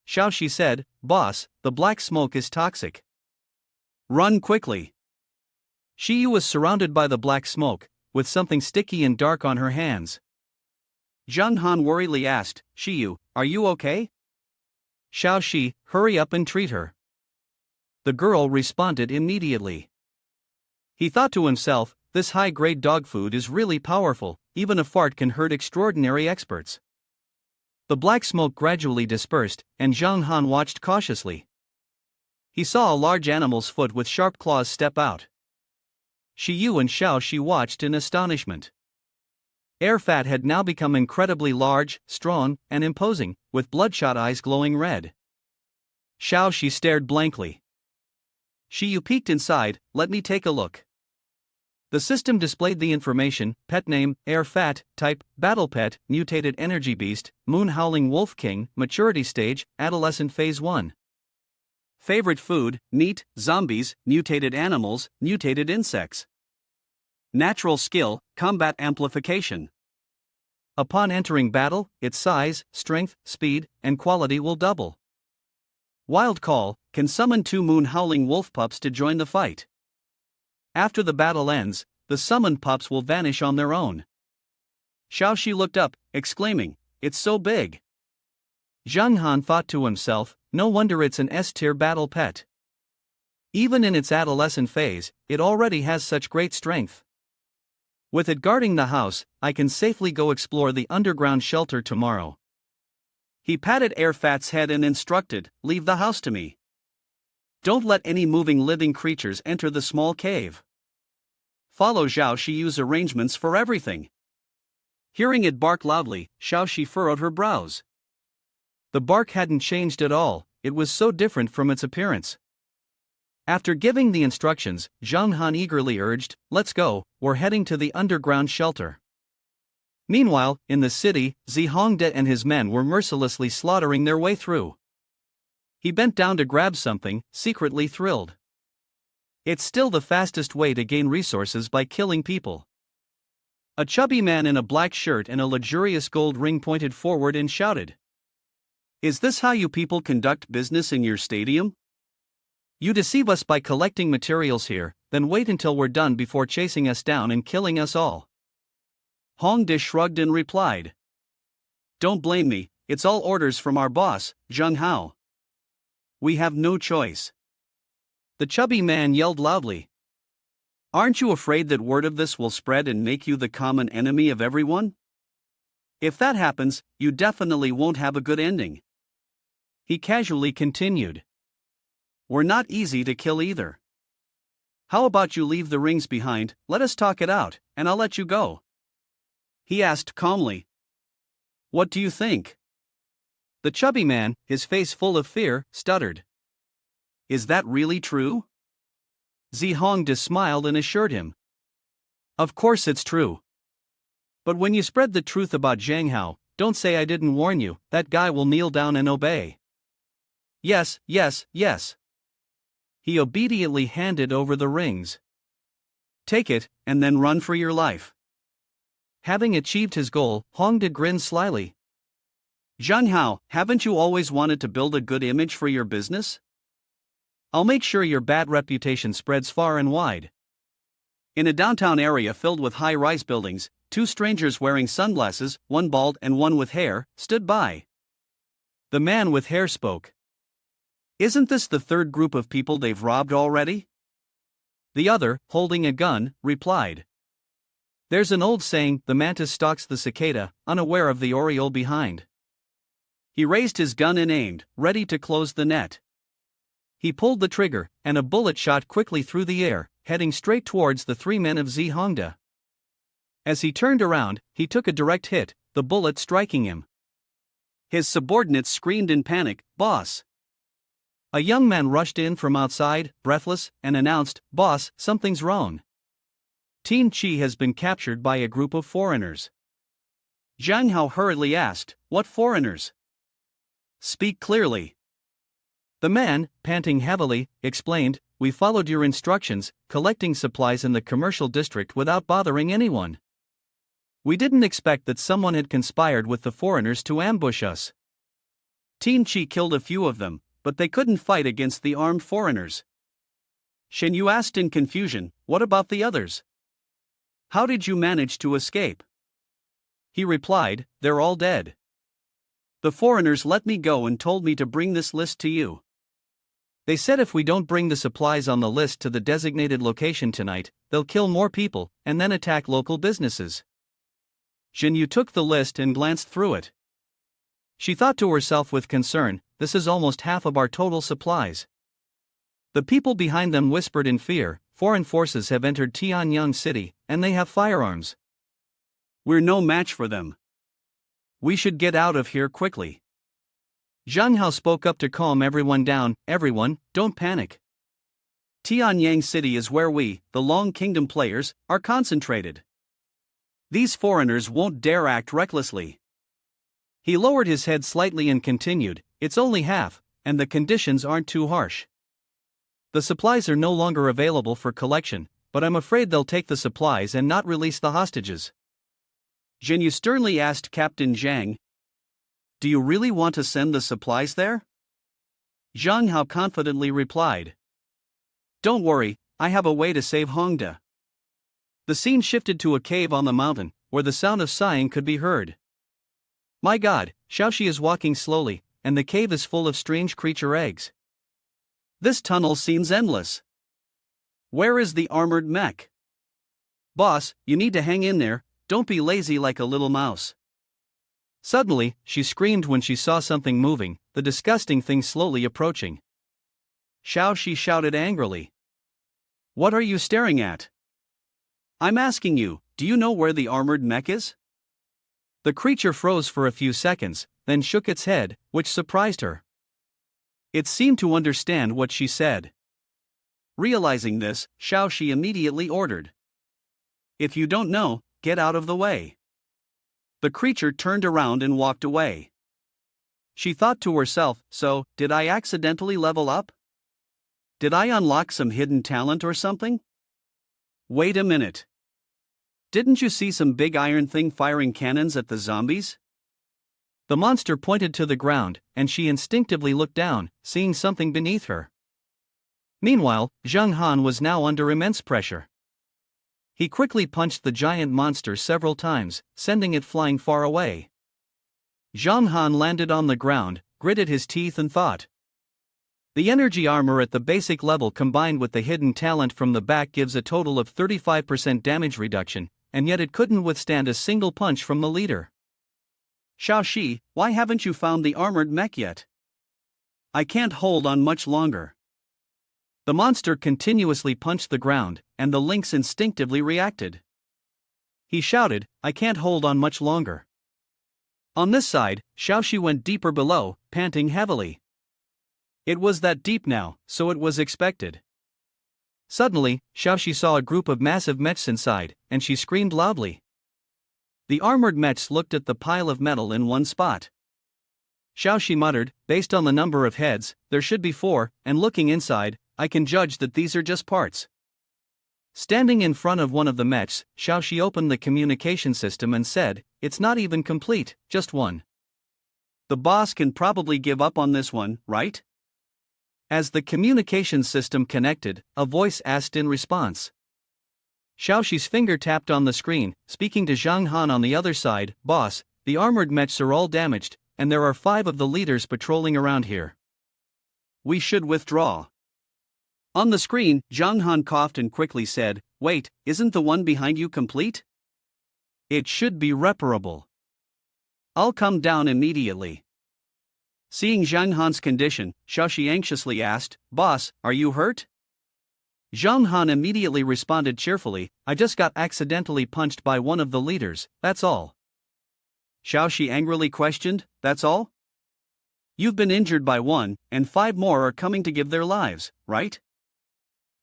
Xiaoxi said, "Boss, the black smoke is toxic. Run quickly." Xiu was surrounded by the black smoke, with something sticky and dark on her hands. Zheng Han worriedly asked, "Xiu, are you okay?" Xiaoxi, "Hurry up and treat her." The girl responded immediately. He thought to himself, this high-grade dog food is really powerful, even a fart can hurt extraordinary experts. The black smoke gradually dispersed, and Zheng Han watched cautiously. He saw a large animal's foot with sharp claws step out. Xiu and Xiaoxi watched in astonishment. Air Fat had now become incredibly large, strong, and imposing, with bloodshot eyes glowing red. Xiaoxi stared blankly. Xiu peeked inside, "Let me take a look." The system displayed the information: pet name, Air Fat, type, battle pet, mutated energy beast, moon howling wolf king, maturity stage, adolescent phase 1. Favorite food, meat, zombies, mutated animals, mutated insects. Natural skill, combat amplification. Upon entering battle, its size, strength, speed, and quality will double. Wild call, can summon 2 moon howling wolf pups to join the fight. After the battle ends, the summoned pups will vanish on their own. Xiaoxi looked up, exclaiming, "It's so big." Zheng Han thought to himself, no wonder it's an S-tier battle pet. Even in its adolescent phase, it already has such great strength. With it guarding the house, I can safely go explore the underground shelter tomorrow. He patted Air Fat's head and instructed, "Leave the house to me. Don't let any moving living creatures enter the small cave. Follow Zhao Xiu's arrangements for everything." Hearing it bark loudly, Xiao Xi furrowed her brows. The bark hadn't changed at all, it was so different from its appearance. After giving the instructions, Zheng Han eagerly urged, "Let's go, we're heading to the underground shelter." Meanwhile, in the city, Zhongde and his men were mercilessly slaughtering their way through. He bent down to grab something, secretly thrilled. It's still the fastest way to gain resources by killing people. A chubby man in a black shirt and a luxurious gold ring pointed forward and shouted, "Is this how you people conduct business in your stadium? You deceive us by collecting materials here, then wait until we're done before chasing us down and killing us all." Hongde shrugged and replied, "Don't blame me, it's all orders from our boss, Zheng Hao. We have no choice." The chubby man yelled loudly, "Aren't you afraid that word of this will spread and make you the common enemy of everyone? If that happens, you definitely won't have a good ending." He casually continued, "We're not easy to kill either. How about you leave the rings behind, let us talk it out, and I'll let you go." He asked calmly, "What do you think?" The chubby man, his face full of fear, stuttered. Is that really true? Zihongde smiled and assured him. Of course it's true. But when you spread the truth about Zhang Hao, don't say I didn't warn you, that guy will kneel down and obey. Yes, yes, yes. He obediently handed over the rings. Take it, and then run for your life. Having achieved his goal, Hongde grinned slyly. Zhang Hao, haven't you always wanted to build a good image for your business? I'll make sure your bad reputation spreads far and wide. In a downtown area filled with high-rise buildings, two strangers wearing sunglasses, one bald and one with hair, stood by. The man with hair spoke. Isn't this the third group of people they've robbed already? The other, holding a gun, replied. There's an old saying, the mantis stalks the cicada, unaware of the oriole behind. He raised his gun and aimed, ready to close the net. He pulled the trigger, and a bullet shot quickly through the air, heading straight towards the three men of Zihongde. As he turned around, he took a direct hit, the bullet striking him. His subordinates screamed in panic, "Boss!" A young man rushed in from outside, breathless, and announced, "Boss, something's wrong. Teen Chi has been captured by a group of foreigners." Zhang Hao hurriedly asked, "What foreigners? Speak clearly." The man, panting heavily, explained, "We followed your instructions, collecting supplies in the commercial district without bothering anyone. We didn't expect that someone had conspired with the foreigners to ambush us. Teen Chi killed a few of them, but they couldn't fight against the armed foreigners." Shen Yu asked in confusion, "What about the others? How did you manage to escape?" He replied, "They're all dead. The foreigners let me go and told me to bring this list to you. They said if we don't bring the supplies on the list to the designated location tonight, they'll kill more people and then attack local businesses." Shen Yu took the list and glanced through it. She thought to herself with concern, "This is almost half of our total supplies." The people behind them whispered in fear, "Foreign forces have entered Tianyang City, and they have firearms. We're no match for them. We should get out of here quickly." Zhang Hao spoke up to calm everyone down, "Everyone, don't panic. Tianyang City is where we, the Long Kingdom players, are concentrated. These foreigners won't dare act recklessly." He lowered his head slightly and continued, "It's only half, and the conditions aren't too harsh. The supplies are no longer available for collection, but I'm afraid they'll take the supplies and not release the hostages." Zhen Yu sternly asked Captain Zhang, "Do you really want to send the supplies there?" Zhang Hao confidently replied, "Don't worry, I have a way to save Hongde." The scene shifted to a cave on the mountain, where the sound of sighing could be heard. "My God, Xiao Xiu is walking slowly, and the cave is full of strange creature eggs. This tunnel seems endless. Where is the armored mech? Boss, you need to hang in there, don't be lazy like a little mouse." Suddenly, she screamed when she saw something moving, the disgusting thing slowly approaching. Xiao Xiu shouted angrily, "What are you staring at? I'm asking you, do you know where the armored mech is?" The creature froze for a few seconds, then shook its head, which surprised her. It seemed to understand what she said. Realizing this, Xiao Xiu immediately ordered, "If you don't know, get out of the way." The creature turned around and walked away. She thought to herself, "So, did I accidentally level up? Did I unlock some hidden talent or something? Wait a minute. Didn't you see some big iron thing firing cannons at the zombies?" The monster pointed to the ground, and she instinctively looked down, seeing something beneath her. Meanwhile, Zhang Han was now under immense pressure. He quickly punched the giant monster several times, sending it flying far away. Zhang Han landed on the ground, gritted his teeth and thought. The energy armor at the basic level combined with the hidden talent from the back gives a total of 35% damage reduction, and yet it couldn't withstand a single punch from the leader. "Xiao Xiu, why haven't you found the armored mech yet? I can't hold on much longer." The monster continuously punched the ground, and the lynx instinctively reacted. He shouted, "I can't hold on much longer." On this side, Xiao Xiu went deeper below, panting heavily. It was that deep now, so it was expected. Suddenly, Xiao Xiu saw a group of massive mechs inside, and she screamed loudly. The armored mechs looked at the pile of metal in one spot. Xiao Xiu muttered, based on the number of heads, there should be 4, and looking inside, I can judge that these are just parts. Standing in front of one of the mechs, Xiao Xiu opened the communication system and said, it's not even complete, just one. The boss can probably give up on this one, right? As the communication system connected, a voice asked in response. Xiao Xiu's finger tapped on the screen, speaking to Zhang Han on the other side, boss, the armored mechs are all damaged, and there are 5 of the leaders patrolling around here. We should withdraw. On the screen, Zhang Han coughed and quickly said, wait, isn't the one behind you complete? It should be reparable. I'll come down immediately. Seeing Zhang Han's condition, Xiao Xiu anxiously asked, boss, are you hurt? Zhang Han immediately responded cheerfully, I just got accidentally punched by one of the leaders, that's all. Xiao Xiu angrily questioned, that's all? You've been injured by 1, and 5 more are coming to give their lives, right?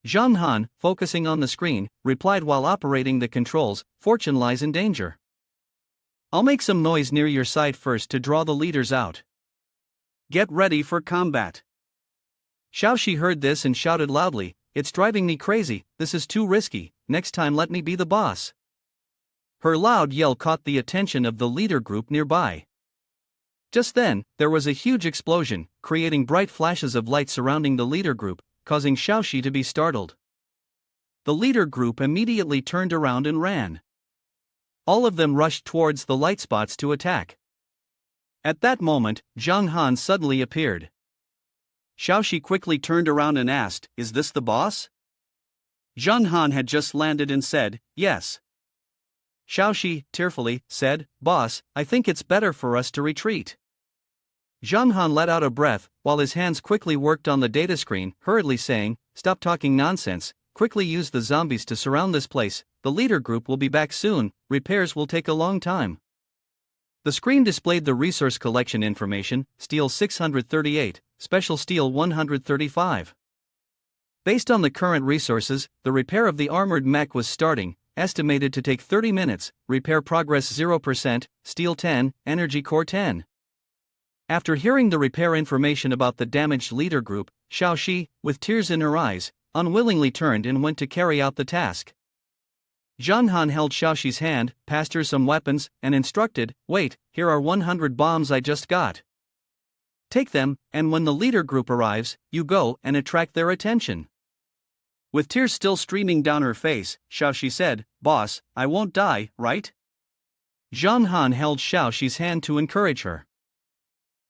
Zhang Han, focusing on the screen, replied while operating the controls, fortune lies in danger. I'll make some noise near your side first to draw the leaders out. Get ready for combat. Xiao Xiu heard this and shouted loudly, it's driving me crazy, this is too risky, next time let me be the boss. Her loud yell caught the attention of the leader group nearby. Just then, there was a huge explosion, creating bright flashes of light surrounding the leader group, causing Xiao Xiu to be startled. The leader group immediately turned around and ran. All of them rushed towards the light spots to attack. At that moment, Zhang Han suddenly appeared. Xiao Xiu quickly turned around and asked, is this the boss? Zhang Han had just landed and said, yes. Xiao Xiu, tearfully, said, boss, I think it's better for us to retreat. Zhang Han let out a breath, while his hands quickly worked on the data screen, hurriedly saying, stop talking nonsense, quickly use the zombies to surround this place, the leader group will be back soon, repairs will take a long time. The screen displayed the resource collection information, steel 638, special steel 135. Based on the current resources, the repair of the armored mech was starting, estimated to take 30 minutes, repair progress 0%, steel 10, energy core 10. After hearing the repair information about the damaged leader group, Xiao Xiu, with tears in her eyes, unwillingly turned and went to carry out the task. Zhang Han held Xiao Xiu's hand, passed her some weapons, and instructed, wait, here are 100 bombs I just got. Take them, and when the leader group arrives, you go and attract their attention. With tears still streaming down her face, Xiao Xiu said, boss, I won't die, right? Zhang Han held Xiao Xiu's hand to encourage her.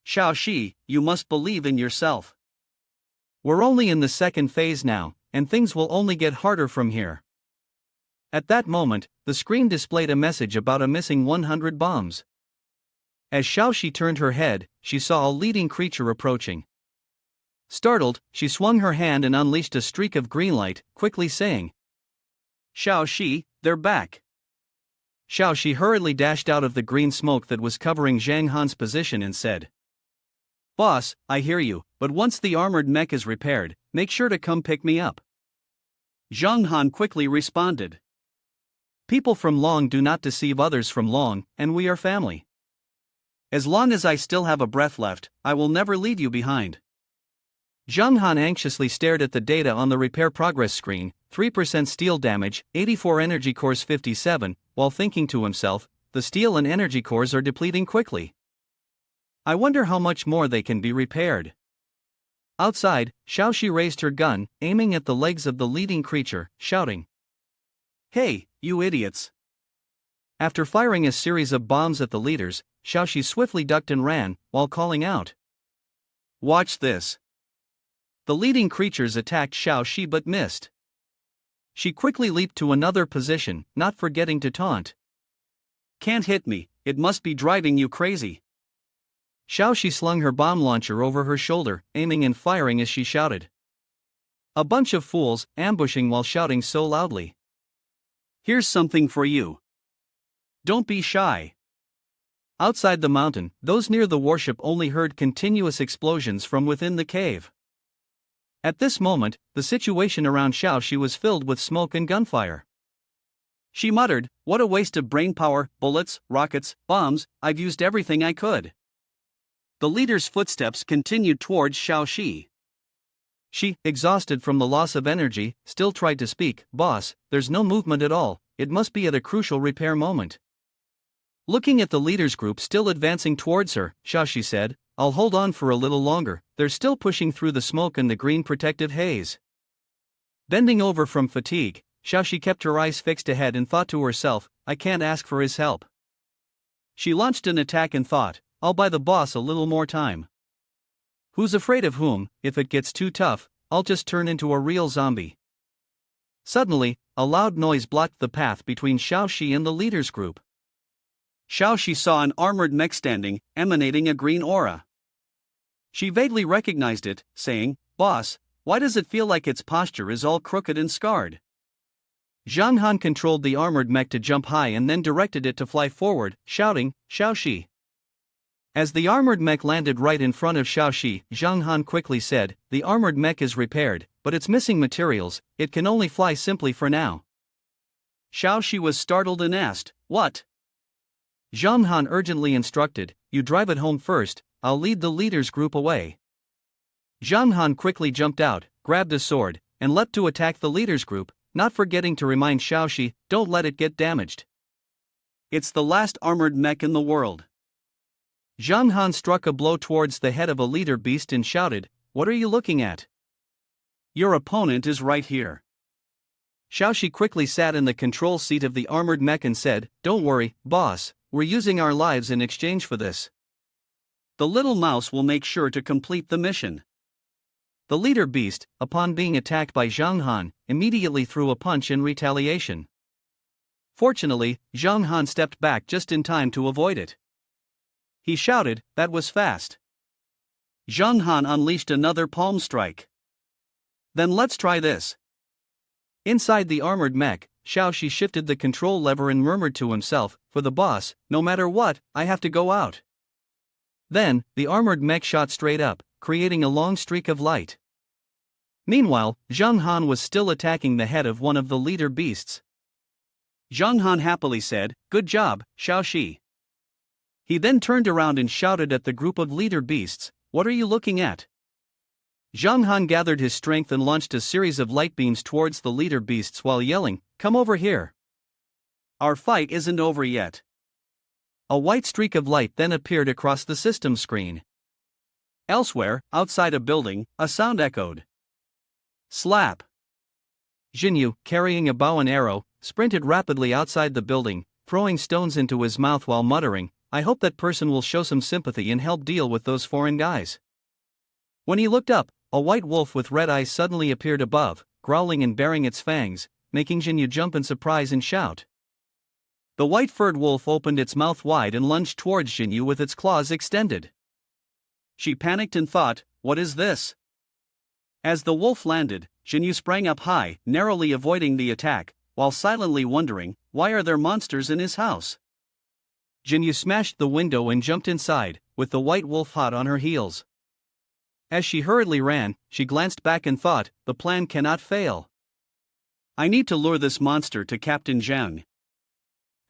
Xiao Xiu, you must believe in yourself. We're only in the second phase now, and things will only get harder from here. At that moment, the screen displayed a message about a missing 100 bombs. As Xiao Xiu turned her head, she saw a leading creature approaching. Startled, she swung her hand and unleashed a streak of green light, quickly saying, Xiao Xiu, they're back. Xiao Xiu hurriedly dashed out of the green smoke that was covering Zhang Han's position and said, boss, I hear you, but once the armored mech is repaired, make sure to come pick me up. Zhang Han quickly responded. People from Long do not deceive others from Long, and we are family. As long as I still have a breath left, I will never leave you behind. Zhang Han anxiously stared at the data on the repair progress screen, 3% steel damage, 84 energy cores 57, while thinking to himself, the steel and energy cores are depleting quickly. I wonder how much more they can be repaired. Outside, Xiao Xiu raised her gun, aiming at the legs of the leading creature, shouting, hey, you idiots! After firing a series of bombs at the leaders, Xiao Xiu swiftly ducked and ran, while calling out, watch this. The leading creatures attacked Xiao Xiu but missed. She quickly leaped to another position, not forgetting to taunt. Can't hit me, it must be driving you crazy. Xiao Xiu slung her bomb launcher over her shoulder, aiming and firing as she shouted. A bunch of fools, ambushing while shouting so loudly. Here's something for you. Don't be shy. Outside the mountain, those near the warship only heard continuous explosions from within the cave. At this moment, the situation around Xiao Xiu was filled with smoke and gunfire. She muttered, "What a waste of brain power, bullets, rockets, bombs, I've used everything I could." The leader's footsteps continued towards Xiao Xiu. She, exhausted from the loss of energy, still tried to speak. "Boss, there's no movement at all, it must be at a crucial repair moment." Looking at the leader's group still advancing towards her, Xiao Xiu said, "I'll hold on for a little longer, they're still pushing through the smoke and the green protective haze." Bending over from fatigue, Xiao Xiu kept her eyes fixed ahead and thought to herself, "I can't ask for his help." She launched an attack and thought, "I'll buy the boss a little more time. Who's afraid of whom? If it gets too tough, I'll just turn into a real zombie." Suddenly, a loud noise blocked the path between Xiao Xiu and the leader's group. Xiao Xiu saw an armored mech standing, emanating a green aura. She vaguely recognized it, saying, "Boss, why does it feel like its posture is all crooked and scarred?" Zhang Han controlled the armored mech to jump high and then directed it to fly forward, shouting, "Xiao Xiu." As the armored mech landed right in front of Xiao Xiu, Zhang Han quickly said, "The armored mech is repaired, but it's missing materials, it can only fly simply for now." Xiao Xiu was startled and asked, "What?" Zhang Han urgently instructed, "You drive it home first, I'll lead the leader's group away." Zhang Han quickly jumped out, grabbed a sword, and leapt to attack the leader's group, not forgetting to remind Xiao Xiu, "Don't let it get damaged. It's the last armored mech in the world." Zhang Han struck a blow towards the head of a leader beast and shouted, "What are you looking at? Your opponent is right here." Xiao Xiu quickly sat in the control seat of the armored mech and said, "Don't worry, boss, we're using our lives in exchange for this. The little mouse will make sure to complete the mission." The leader beast, upon being attacked by Zhang Han, immediately threw a punch in retaliation. Fortunately, Zhang Han stepped back just in time to avoid it. He shouted, "That was fast." Zhang Han unleashed another palm strike. "Then let's try this." Inside the armored mech, Xiao Xiu shifted the control lever and murmured to himself, "For the boss, no matter what, I have to go out." Then, the armored mech shot straight up, creating a long streak of light. Meanwhile, Zhang Han was still attacking the head of one of the leader beasts. Zhang Han happily said, "Good job, Xiao Xiu." He then turned around and shouted at the group of leader beasts, "What are you looking at?" Zhang Han gathered his strength and launched a series of light beams towards the leader beasts while yelling, "Come over here. Our fight isn't over yet." A white streak of light then appeared across the system screen. Elsewhere, outside a building, a sound echoed. Slap! Jinyu, carrying a bow and arrow, sprinted rapidly outside the building, throwing stones into his mouth while muttering, "I hope that person will show some sympathy and help deal with those foreign guys." When he looked up, a white wolf with red eyes suddenly appeared above, growling and baring its fangs, making Jinyu jump in surprise and shout. The white-furred wolf opened its mouth wide and lunged towards Jinyu with its claws extended. She panicked and thought, "What is this?" As the wolf landed, Jinyu sprang up high, narrowly avoiding the attack, while silently wondering, why are there monsters in his house? Jinyu smashed the window and jumped inside, with the white wolf hot on her heels. As she hurriedly ran, she glanced back and thought, the plan cannot fail. I need to lure this monster to Captain Zhang.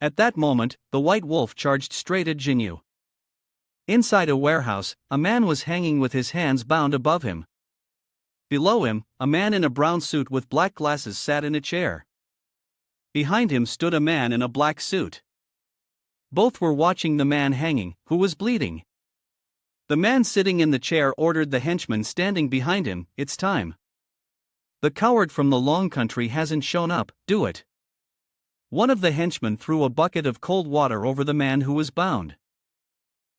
At that moment, the white wolf charged straight at Jinyu. Inside a warehouse, a man was hanging with his hands bound above him. Below him, a man in a brown suit with black glasses sat in a chair. Behind him stood a man in a black suit. Both were watching the man hanging, who was bleeding. The man sitting in the chair ordered the henchman standing behind him, "It's time. The coward from the Long Country hasn't shown up, do it." One of the henchmen threw a bucket of cold water over the man who was bound.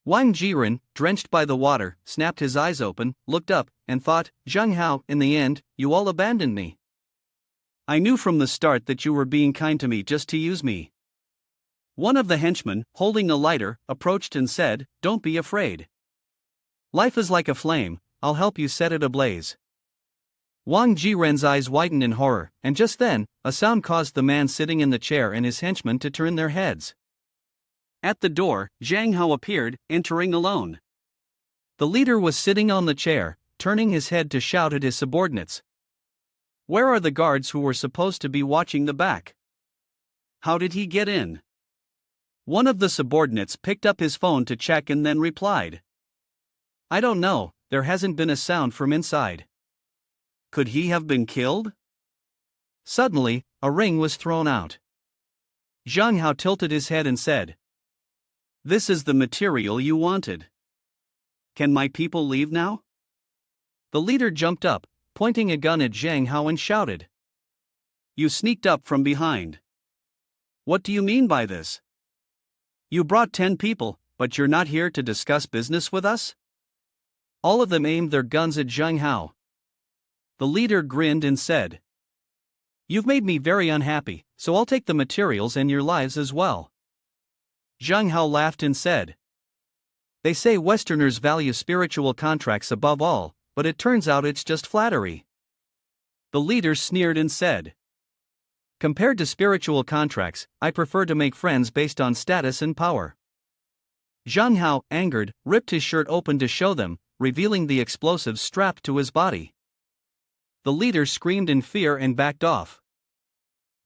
Wongji, drenched by the water, snapped his eyes open, looked up, and thought, "Zhang Hao, in the end, you all abandoned me. I knew from the start that you were being kind to me just to use me." One of the henchmen, holding a lighter, approached and said, "Don't be afraid. Life is like a flame, I'll help you set it ablaze." Wang Jiren's eyes widened in horror, and just then, a sound caused the man sitting in the chair and his henchmen to turn their heads. At the door, Zhang Hao appeared, entering alone. The leader was sitting on the chair, turning his head to shout at his subordinates. Where are the guards who were supposed to be watching the back? How did he get in? One of the subordinates picked up his phone to check and then replied. I don't know, there hasn't been a sound from inside. Could he have been killed? Suddenly, a ring was thrown out. Zhang Hao tilted his head and said, This is the material you wanted. Can my people leave now? The leader jumped up, pointing a gun at Zhang Hao and shouted. You sneaked up from behind. What do you mean by this? You brought 10 people, but you're not here to discuss business with us? All of them aimed their guns at Zhang Hao. The leader grinned and said, You've made me very unhappy, so I'll take the materials and your lives as well. Zhang Hao laughed and said, They say Westerners value spiritual contracts above all, but it turns out it's just flattery. The leader sneered and said, Compared to spiritual contracts, I prefer to make friends based on status and power. Zhang Hao, angered, ripped his shirt open to show them, revealing the explosives strapped to his body. The leader screamed in fear and backed off.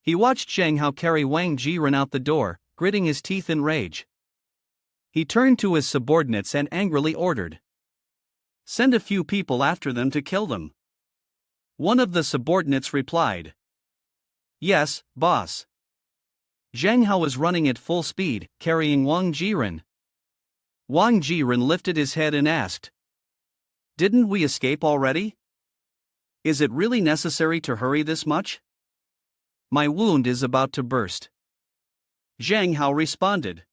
He watched Zhang Hao carry Wongji out the door, gritting his teeth in rage. He turned to his subordinates and angrily ordered, Send a few people after them to kill them. One of the subordinates replied, Yes, boss. Zhang Hao was running at full speed, carrying Wongji. Wongji lifted his head and asked, Didn't we escape already? Is it really necessary to hurry this much? My wound is about to burst. Zhang Hao responded.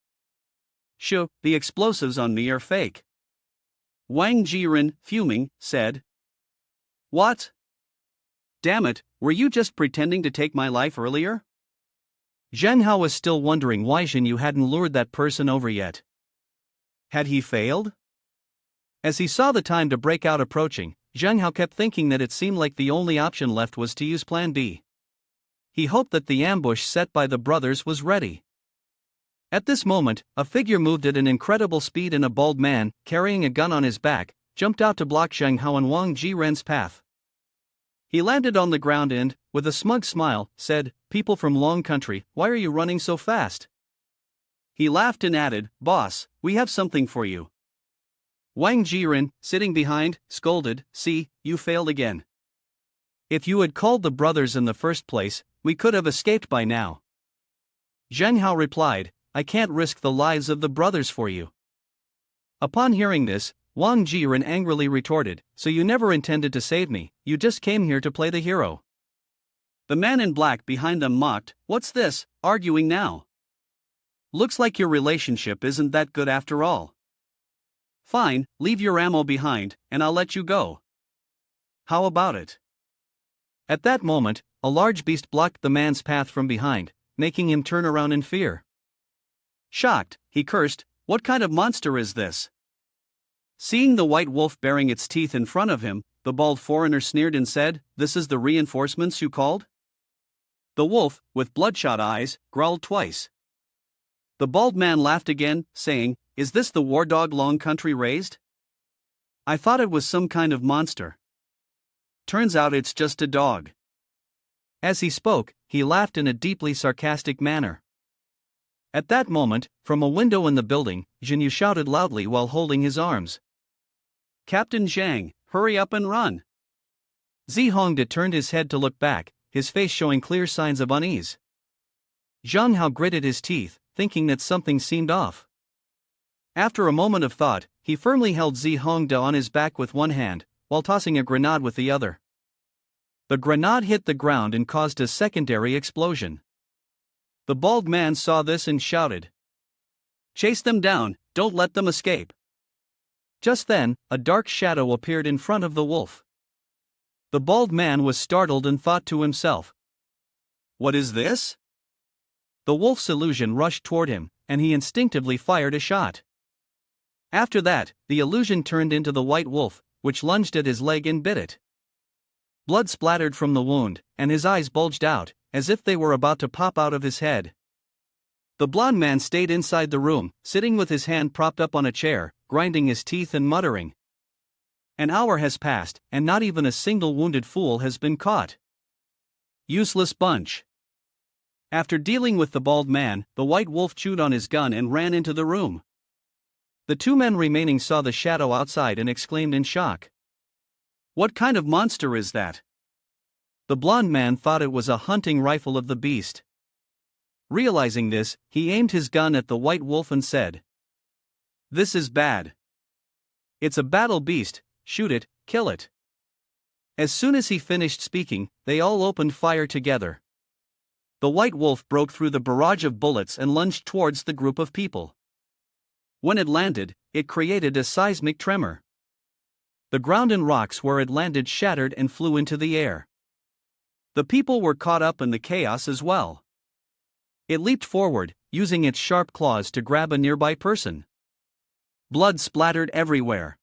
Shoo, the explosives on me are fake. Wongji, fuming, said. What? Damn it, were you just pretending to take my life earlier? Zhang Hao was still wondering why Zhenyu hadn't lured that person over yet. Had he failed? As he saw the time to break out approaching, Zhang Hao kept thinking that it seemed like the only option left was to use Plan B. He hoped that the ambush set by the brothers was ready. At this moment, a figure moved at an incredible speed and a bald man, carrying a gun on his back, jumped out to block Zhang Hao and Wongji path. He landed on the ground and, with a smug smile, said, People from Long Country, why are you running so fast? He laughed and added, Boss, we have something for you. Wongji, sitting behind, scolded, See, you failed again. If you had called the brothers in the first place, we could have escaped by now. Zhang Hao replied, I can't risk the lives of the brothers for you. Upon hearing this, Wongji angrily retorted, So you never intended to save me, you just came here to play the hero. The man in black behind them mocked, What's this, arguing now? Looks like your relationship isn't that good after all. Fine, leave your ammo behind, and I'll let you go. How about it? At that moment, a large beast blocked the man's path from behind, making him turn around in fear. Shocked, he cursed, What kind of monster is this? Seeing the white wolf baring its teeth in front of him, the bald foreigner sneered and said, This is the reinforcements you called? The wolf, with bloodshot eyes, growled twice. The bald man laughed again, saying, Is this the war dog Long Country raised? I thought it was some kind of monster. Turns out it's just a dog. As he spoke, he laughed in a deeply sarcastic manner. At that moment, from a window in the building, Zhenyu shouted loudly while holding his arms. Captain Zhang, hurry up and run. Zihongde turned his head to look back, his face showing clear signs of unease. Zhang Hao gritted his teeth, thinking that something seemed off. After a moment of thought, he firmly held Zihongde on his back with one hand, while tossing a grenade with the other. The grenade hit the ground and caused a secondary explosion. The bald man saw this and shouted, Chase them down, don't let them escape. Just then, a dark shadow appeared in front of the wolf. The bald man was startled and thought to himself, What is this? The wolf's illusion rushed toward him, and he instinctively fired a shot. After that, the illusion turned into the white wolf, which lunged at his leg and bit it. Blood splattered from the wound, and his eyes bulged out, as if they were about to pop out of his head. The blond man stayed inside the room, sitting with his hand propped up on a chair, grinding his teeth and muttering. An hour has passed, and not even a single wounded fool has been caught. Useless bunch. After dealing with the bald man, the white wolf chewed on his gun and ran into the room. The two men remaining saw the shadow outside and exclaimed in shock. What kind of monster is that? The blond man thought it was a hunting rifle of the beast. Realizing this, he aimed his gun at the white wolf and said, "This is bad. It's a battle beast, shoot it, kill it." As soon as he finished speaking, they all opened fire together. The white wolf broke through the barrage of bullets and lunged towards the group of people. When it landed, it created a seismic tremor. The ground and rocks where it landed shattered and flew into the air. The people were caught up in the chaos as well. It leaped forward, using its sharp claws to grab a nearby person. Blood splattered everywhere.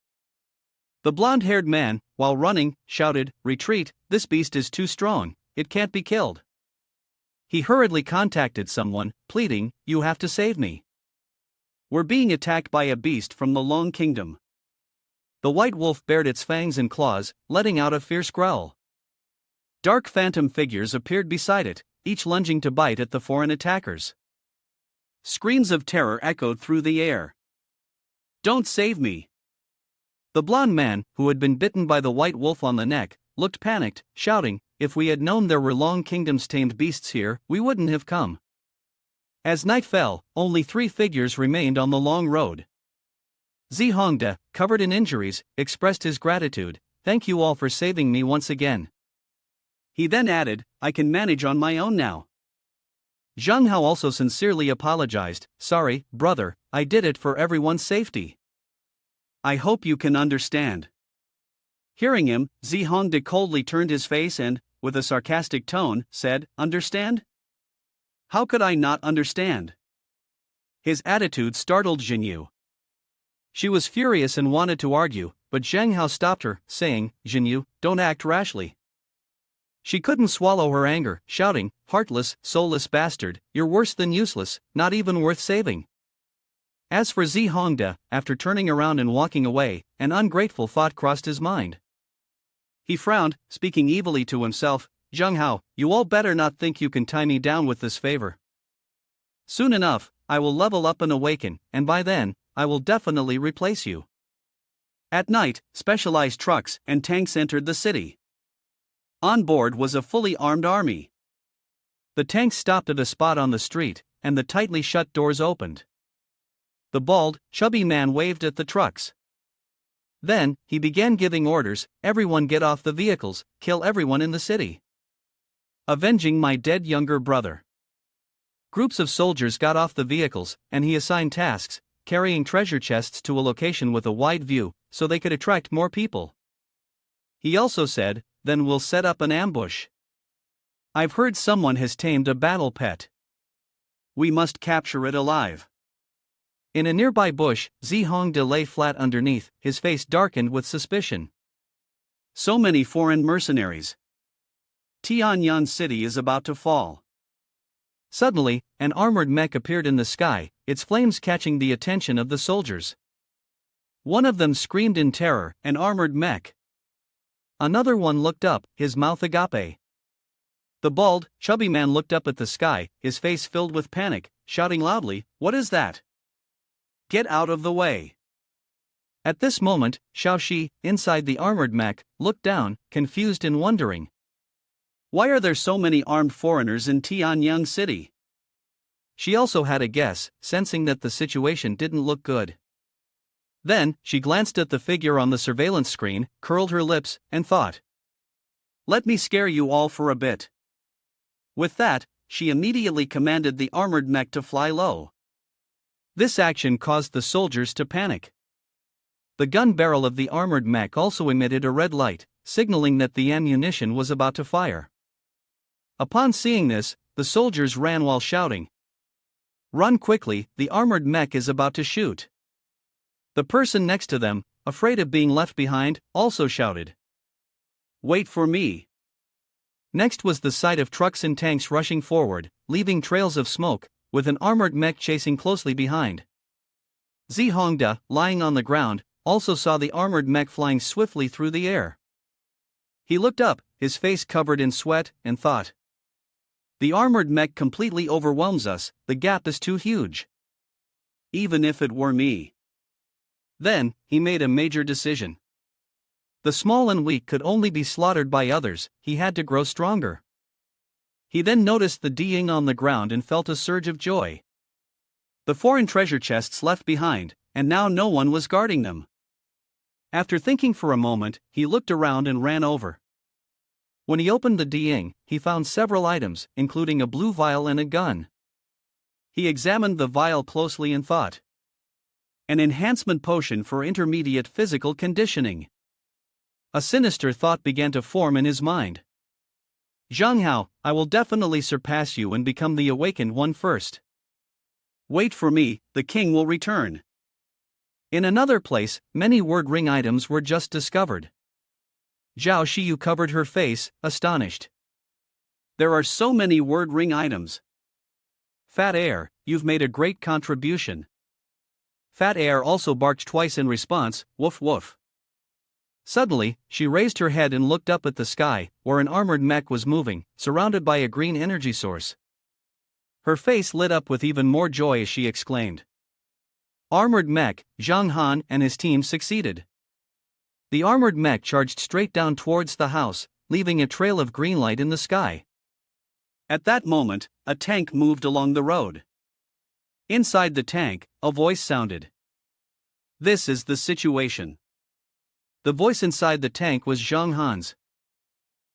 The blonde-haired man, while running, shouted, "Retreat, this beast is too strong, it can't be killed." He hurriedly contacted someone, pleading, "You have to save me. We're being attacked by a beast from the Long Kingdom." The white wolf bared its fangs and claws, letting out a fierce growl. Dark phantom figures appeared beside it, each lunging to bite at the foreign attackers. Screams of terror echoed through the air. "Don't save me!" The blond man, who had been bitten by the white wolf on the neck, looked panicked, shouting, "If we had known there were Long Kingdom's tamed beasts here, we wouldn't have come." As night fell, only 3 figures remained on the long road. Zhongde, covered in injuries, expressed his gratitude, "Thank you all for saving me once again." He then added, "I can manage on my own now." Zheng Hao also sincerely apologized, "Sorry, brother, I did it for everyone's safety. I hope you can understand." Hearing him, Zhongde coldly turned his face and, with a sarcastic tone, said, "Understand? How could I not understand?" His attitude startled Jinyu. She was furious and wanted to argue, but Zheng Hao stopped her, saying, "Jinyu, don't act rashly." She couldn't swallow her anger, shouting, "Heartless, soulless bastard, you're worse than useless, not even worth saving." As for Zhongde, after turning around and walking away, an ungrateful thought crossed his mind. He frowned, speaking evilly to himself, "Zheng Hao, you all better not think you can tie me down with this favor. Soon enough, I will level up and awaken, and by then, I will definitely replace you." At night, specialized trucks and tanks entered the city. On board was a fully armed army. The tanks stopped at a spot on the street, and the tightly shut doors opened. The bald, chubby man waved at the trucks. Then, he began giving orders, "Everyone get off the vehicles, kill everyone in the city. Avenging my dead younger brother." Groups of soldiers got off the vehicles, and he assigned tasks, carrying treasure chests to a location with a wide view, so they could attract more people. He also said, "Then we'll set up an ambush. I've heard someone has tamed a battle pet. We must capture it alive." In a nearby bush, Zhongde lay flat underneath, his face darkened with suspicion. So many foreign mercenaries. Tianyan City is about to fall. Suddenly, an armored mech appeared in the sky, its flames catching the attention of the soldiers. One of them screamed in terror, "An armored mech!" Another one looked up, his mouth agape. The bald, chubby man looked up at the sky, his face filled with panic, shouting loudly, "What is that? Get out of the way!" At this moment, Xiao Xiu, inside the armored mech, looked down, confused and wondering. Why are there so many armed foreigners in Tianyang City? She also had a guess, sensing that the situation didn't look good. Then, she glanced at the figure on the surveillance screen, curled her lips, and thought, "Let me scare you all for a bit." With that, she immediately commanded the armored mech to fly low. This action caused the soldiers to panic. The gun barrel of the armored mech also emitted a red light, signaling that the ammunition was about to fire. Upon seeing this, the soldiers ran while shouting, "Run quickly, the armored mech is about to shoot." The person next to them, afraid of being left behind, also shouted, "Wait for me." Next was the sight of trucks and tanks rushing forward, leaving trails of smoke, with an armored mech chasing closely behind. Zi Hongda, lying on the ground, also saw the armored mech flying swiftly through the air. He looked up, his face covered in sweat, and thought, "The armored mech completely overwhelms us, the gap is too huge. Even if it were me." Then, he made a major decision. The small and weak could only be slaughtered by others, he had to grow stronger. He then noticed the Ding on the ground and felt a surge of joy. The foreign treasure chests left behind, and now no one was guarding them. After thinking for a moment, he looked around and ran over. When he opened the Ding, he found several items, including a blue vial and a gun. He examined the vial closely and thought, "An enhancement potion for intermediate physical conditioning." A sinister thought began to form in his mind. "Zhang Hao, I will definitely surpass you and become the awakened one first. Wait for me, the king will return." In another place, many word ring items were just discovered. Xiao Xiu covered her face, astonished. "There are so many word ring items. Fat Air, you've made a great contribution." Fat Air also barked twice in response, "Woof woof." Suddenly, she raised her head and looked up at the sky, where an armored mech was moving, surrounded by a green energy source. Her face lit up with even more joy as she exclaimed, "Armored mech, Zhang Han and his team succeeded." The armored mech charged straight down towards the house, leaving a trail of green light in the sky. At that moment, a tank moved along the road. Inside the tank, a voice sounded. "This is the situation." The voice inside the tank was Zhang Han's.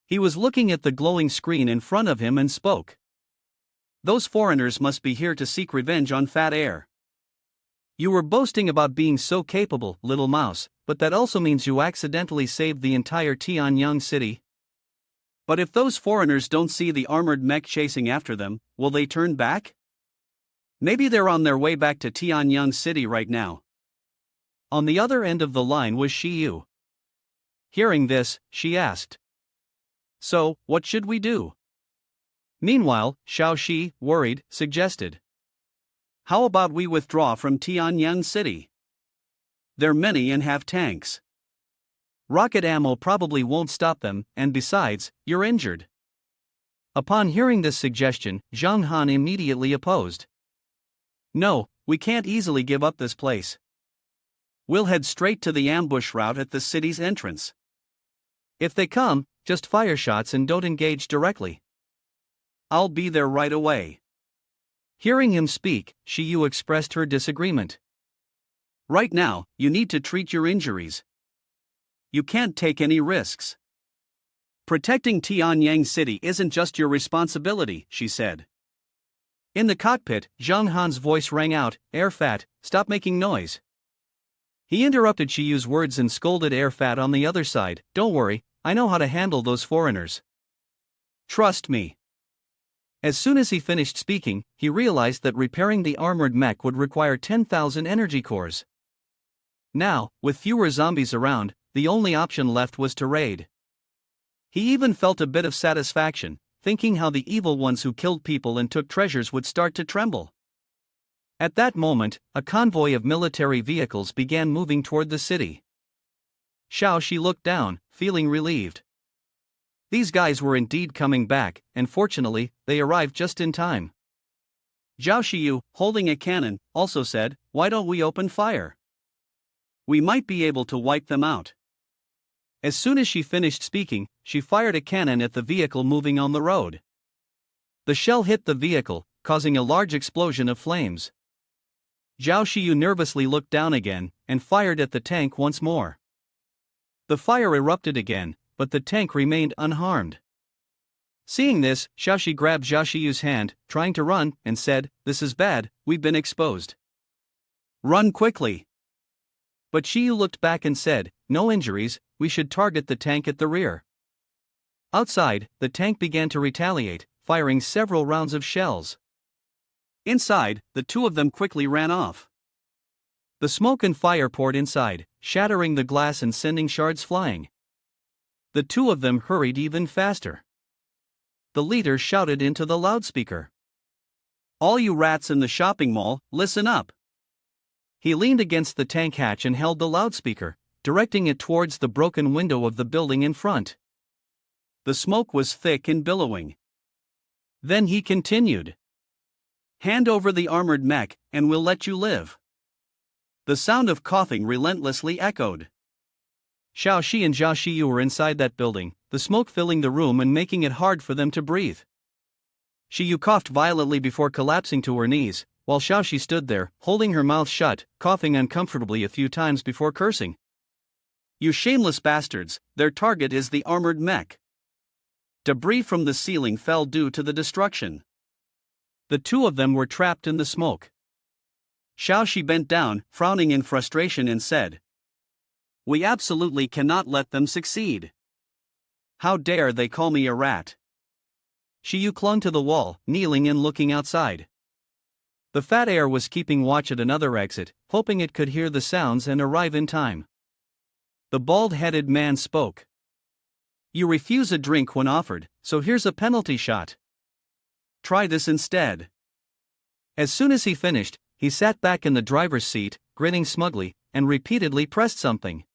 He was looking at the glowing screen in front of him and spoke. "Those foreigners must be here to seek revenge on Fat Air. You were boasting about being so capable, little mouse, but that also means you accidentally saved the entire Tianyang city. But if those foreigners don't see the armored mech chasing after them, will they turn back? Maybe they're on their way back to Tianyang city right now." On the other end of the line was Xiu. Hearing this, she asked, "So, what should we do?" Meanwhile, Xiao Xiu, worried, suggested, "How about we withdraw from Tianyang city? They're many and have tanks. Rocket ammo probably won't stop them, and besides, you're injured." Upon hearing this suggestion, Zhang Han immediately opposed. "No, we can't easily give up this place. We'll head straight to the ambush route at the city's entrance. If they come, just fire shots and don't engage directly. I'll be there right away." Hearing him speak, Xiu expressed her disagreement. "Right now, you need to treat your injuries. You can't take any risks. Protecting Tianyang City isn't just your responsibility," she said. In the cockpit, Zhang Han's voice rang out, "Air Fat, stop making noise." He interrupted Xiu's words and scolded Air Fat on the other side, "Don't worry, I know how to handle those foreigners. Trust me." As soon as he finished speaking, he realized that repairing the armored mech would require 10,000 energy cores. Now, with fewer zombies around, the only option left was to raid. He even felt a bit of satisfaction, thinking how the evil ones who killed people and took treasures would start to tremble. At that moment, a convoy of military vehicles began moving toward the city. Xiao Xiu looked down, feeling relieved. These guys were indeed coming back, and fortunately, they arrived just in time. Xiao Xiu, holding a cannon, also said, "Why don't we open fire? We might be able to wipe them out." As soon as she finished speaking, she fired a cannon at the vehicle moving on the road. The shell hit the vehicle, causing a large explosion of flames. Xiao Xiu nervously looked down again, and fired at the tank once more. The fire erupted again, but the tank remained unharmed. Seeing this, Xiao Xiu grabbed Xiao Xiu's hand, trying to run, and said, "This is bad, we've been exposed. Run quickly." But Xiu looked back and said, "No injuries, we should target the tank at the rear." Outside, the tank began to retaliate, firing several rounds of shells. Inside, the two of them quickly ran off. The smoke and fire poured inside, shattering the glass and sending shards flying. The two of them hurried even faster. The leader shouted into the loudspeaker, All you rats in the shopping mall, listen up. He leaned against the tank hatch and held the loudspeaker, directing it towards the broken window of the building in front. The smoke was thick and billowing. Then he continued. Hand over the armored mech, and we'll let you live. The sound of coughing relentlessly echoed. Xiao Xiu and Xiao Xiu were inside that building, the smoke filling the room and making it hard for them to breathe. Xiu coughed violently before collapsing to her knees, while Xiao Xiu stood there, holding her mouth shut, coughing uncomfortably a few times before cursing. You shameless bastards, their target is the armored mech. Debris from the ceiling fell due to the destruction. The two of them were trapped in the smoke. Xiao Xiu bent down, frowning in frustration, and said, We absolutely cannot let them succeed. How dare they call me a rat? Xiu clung to the wall, kneeling and looking outside. The fat heir was keeping watch at another exit, hoping it could hear the sounds and arrive in time. The bald-headed man spoke. You refuse a drink when offered, so here's a penalty shot. Try this instead. As soon as he finished, he sat back in the driver's seat, grinning smugly, and repeatedly pressed something.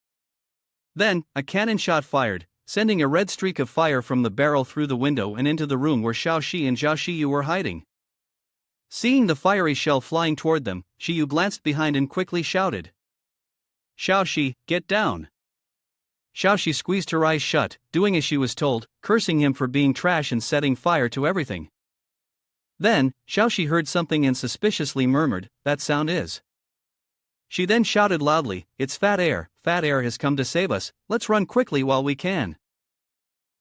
Then, a cannon shot fired, sending a red streak of fire from the barrel through the window and into the room where Xiao Xiu and Xiao Xiu were hiding. Seeing the fiery shell flying toward them, Xiu glanced behind and quickly shouted. Xiao Xiu, get down! Xiao Xiu squeezed her eyes shut, doing as she was told, cursing him for being trash and setting fire to everything. Then, Xiao Xiu heard something and suspiciously murmured, That sound is. She then shouted loudly, It's Fat Air has come to save us, let's run quickly while we can.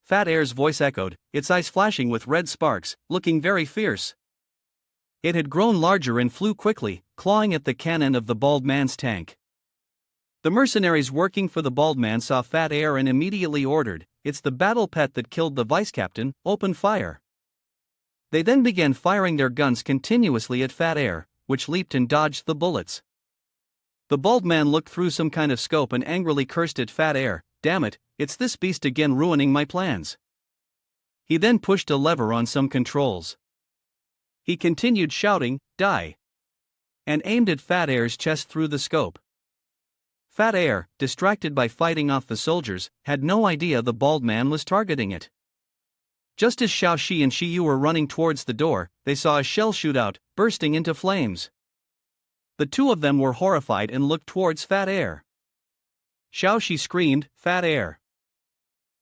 Fat Air's voice echoed, its eyes flashing with red sparks, looking very fierce. It had grown larger and flew quickly, clawing at the cannon of the bald man's tank. The mercenaries working for the bald man saw Fat Air and immediately ordered, It's the battle pet that killed the vice captain, open fire. They then began firing their guns continuously at Fat Air, which leaped and dodged the bullets. The bald man looked through some kind of scope and angrily cursed at Fat Air, Damn it, it's this beast again ruining my plans. He then pushed a lever on some controls. He continued shouting, Die! And aimed at Fat Air's chest through the scope. Fat Air, distracted by fighting off the soldiers, had no idea the bald man was targeting it. Just as Xiao Xiu and Xiu were running towards the door, they saw a shell shoot out, bursting into flames. The two of them were horrified and looked towards Fat Air. Xiao Xiu screamed, Fat Air.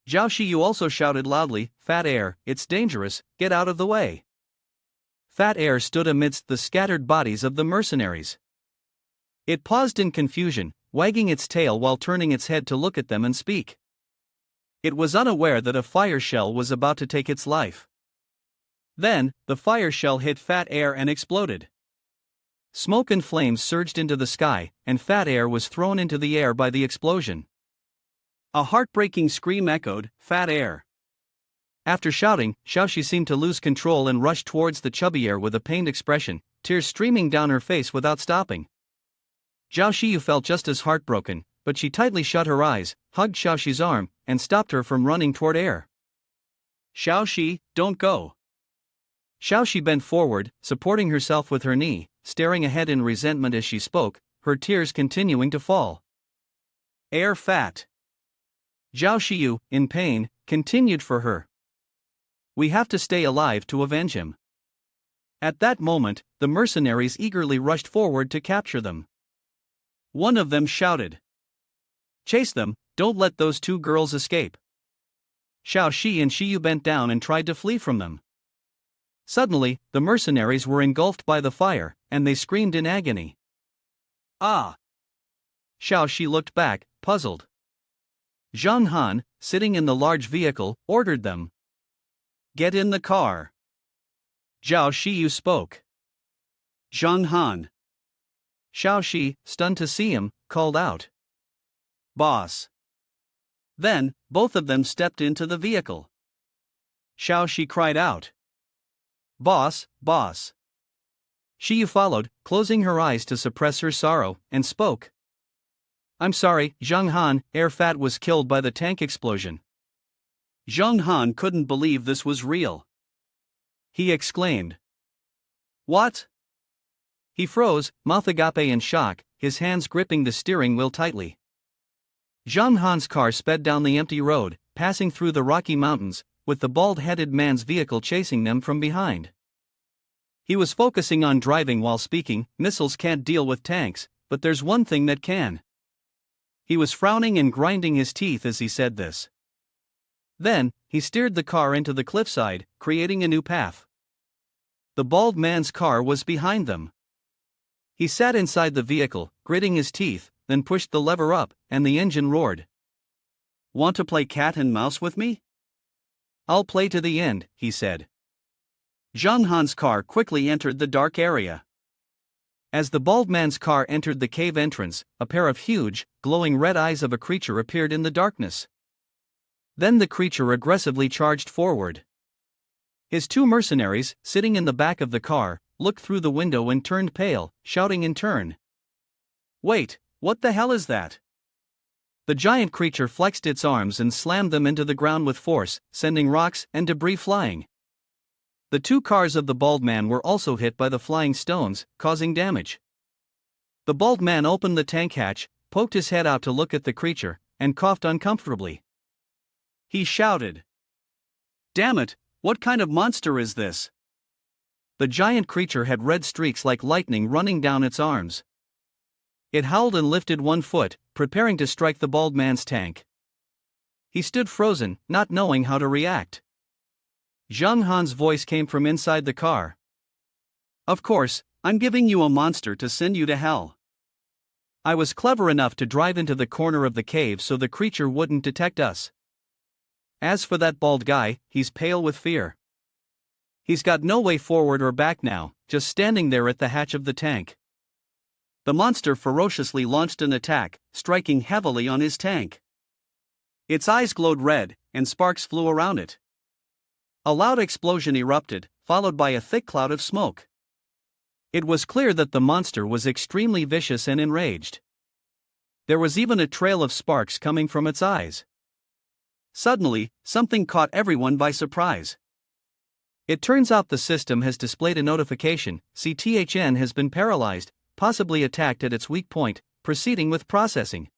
Xiao Xiu also shouted loudly, Fat Air, it's dangerous, get out of the way. Fat Air stood amidst the scattered bodies of the mercenaries. It paused in confusion, wagging its tail while turning its head to look at them and speak. It was unaware that a fire shell was about to take its life. Then, the fire shell hit Fat Air and exploded. Smoke and flames surged into the sky, and Fat Air was thrown into the air by the explosion. A heartbreaking scream echoed, Fat Air. After shouting, Xiao Xiu seemed to lose control and rushed towards the chubby air with a pained expression, tears streaming down her face without stopping. Xiao Xiu felt just as heartbroken, but she tightly shut her eyes, hugged Xiao Xiu's arm, and stopped her from running toward Air. Xiao Xiu, don't go. Xiao Xiu bent forward, supporting herself with her knee, staring ahead in resentment as she spoke, her tears continuing to fall. Air fat. Xiao Xiu, in pain, continued for her. We have to stay alive to avenge him. At that moment, the mercenaries eagerly rushed forward to capture them. One of them shouted. Chase them, don't let those two girls escape. Xiao Xiu and Xiu bent down and tried to flee from them. Suddenly, the mercenaries were engulfed by the fire, and they screamed in agony. Ah! Xiao Xiu looked back, puzzled. Zhang Han, sitting in the large vehicle, ordered them. Get in the car. Zhao Xiu spoke. Zhang Han. Xiao Xiu, stunned to see him, called out. Boss. Then, both of them stepped into the vehicle. Xiao Xiu cried out. Boss, boss. Xiu followed, closing her eyes to suppress her sorrow, and spoke. I'm sorry, Zhang Han, Air Fat was killed by the tank explosion. Zhang Han couldn't believe this was real. He exclaimed. What? He froze, mouth agape in shock, his hands gripping the steering wheel tightly. Zhang Han's car sped down the empty road, passing through the Rocky Mountains, with the bald-headed man's vehicle chasing them from behind. He was focusing on driving while speaking. Missiles can't deal with tanks, but there's one thing that can. He was frowning and grinding his teeth as he said this. Then, he steered the car into the cliffside, creating a new path. The bald man's car was behind them. He sat inside the vehicle, gritting his teeth, then pushed the lever up, and the engine roared. Want to play cat and mouse with me? I'll play to the end, he said. Zhang Han's car quickly entered the dark area. As the bald man's car entered the cave entrance, a pair of huge, glowing red eyes of a creature appeared in the darkness. Then the creature aggressively charged forward. His two mercenaries, sitting in the back of the car, looked through the window and turned pale, shouting in turn. Wait, what the hell is that? The giant creature flexed its arms and slammed them into the ground with force, sending rocks and debris flying. The two cars of the bald man were also hit by the flying stones, causing damage. The bald man opened the tank hatch, poked his head out to look at the creature, and coughed uncomfortably. He shouted. Damn it, what kind of monster is this? The giant creature had red streaks like lightning running down its arms. It howled and lifted one foot, preparing to strike the bald man's tank. He stood frozen, not knowing how to react. Zhang Han's voice came from inside the car. Of course, I'm giving you a monster to send you to hell. I was clever enough to drive into the corner of the cave so the creature wouldn't detect us. As for that bald guy, he's pale with fear. He's got no way forward or back now, just standing there at the hatch of the tank. The monster ferociously launched an attack, striking heavily on his tank. Its eyes glowed red, and sparks flew around it. A loud explosion erupted, followed by a thick cloud of smoke. It was clear that the monster was extremely vicious and enraged. There was even a trail of sparks coming from its eyes. Suddenly, something caught everyone by surprise. It turns out the system has displayed a notification: CTHN has been paralyzed, possibly attacked at its weak point, proceeding with processing.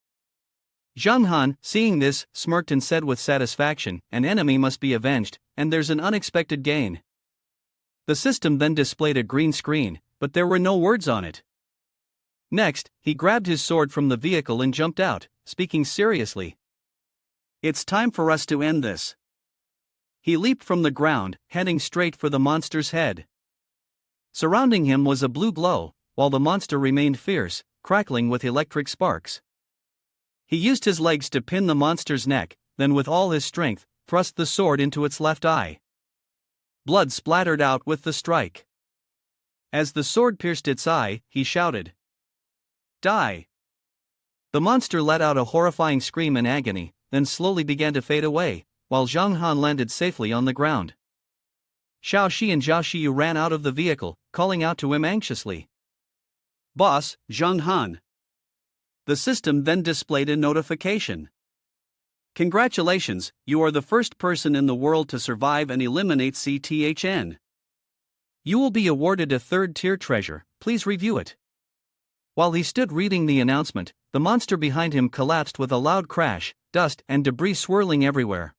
Zhang Han, seeing this, smirked and said with satisfaction, an enemy must be avenged, and there's an unexpected gain. The system then displayed a green screen, but there were no words on it. Next, he grabbed his sword from the vehicle and jumped out, speaking seriously. It's time for us to end this. He leaped from the ground, heading straight for the monster's head. Surrounding him was a blue glow, while the monster remained fierce, crackling with electric sparks. He used his legs to pin the monster's neck, then with all his strength, thrust the sword into its left eye. Blood splattered out with the strike. As the sword pierced its eye, he shouted, "Die!" The monster let out a horrifying scream in agony, then slowly began to fade away, while Zhang Han landed safely on the ground. Xiao Xiu and Xiao Xiu ran out of the vehicle, calling out to him anxiously. Boss, Zhang Han. The system then displayed a notification. Congratulations, you are the first person in the world to survive and eliminate CTHN. You will be awarded a third-tier treasure, please review it. While he stood reading the announcement, the monster behind him collapsed with a loud crash, dust and debris swirling everywhere.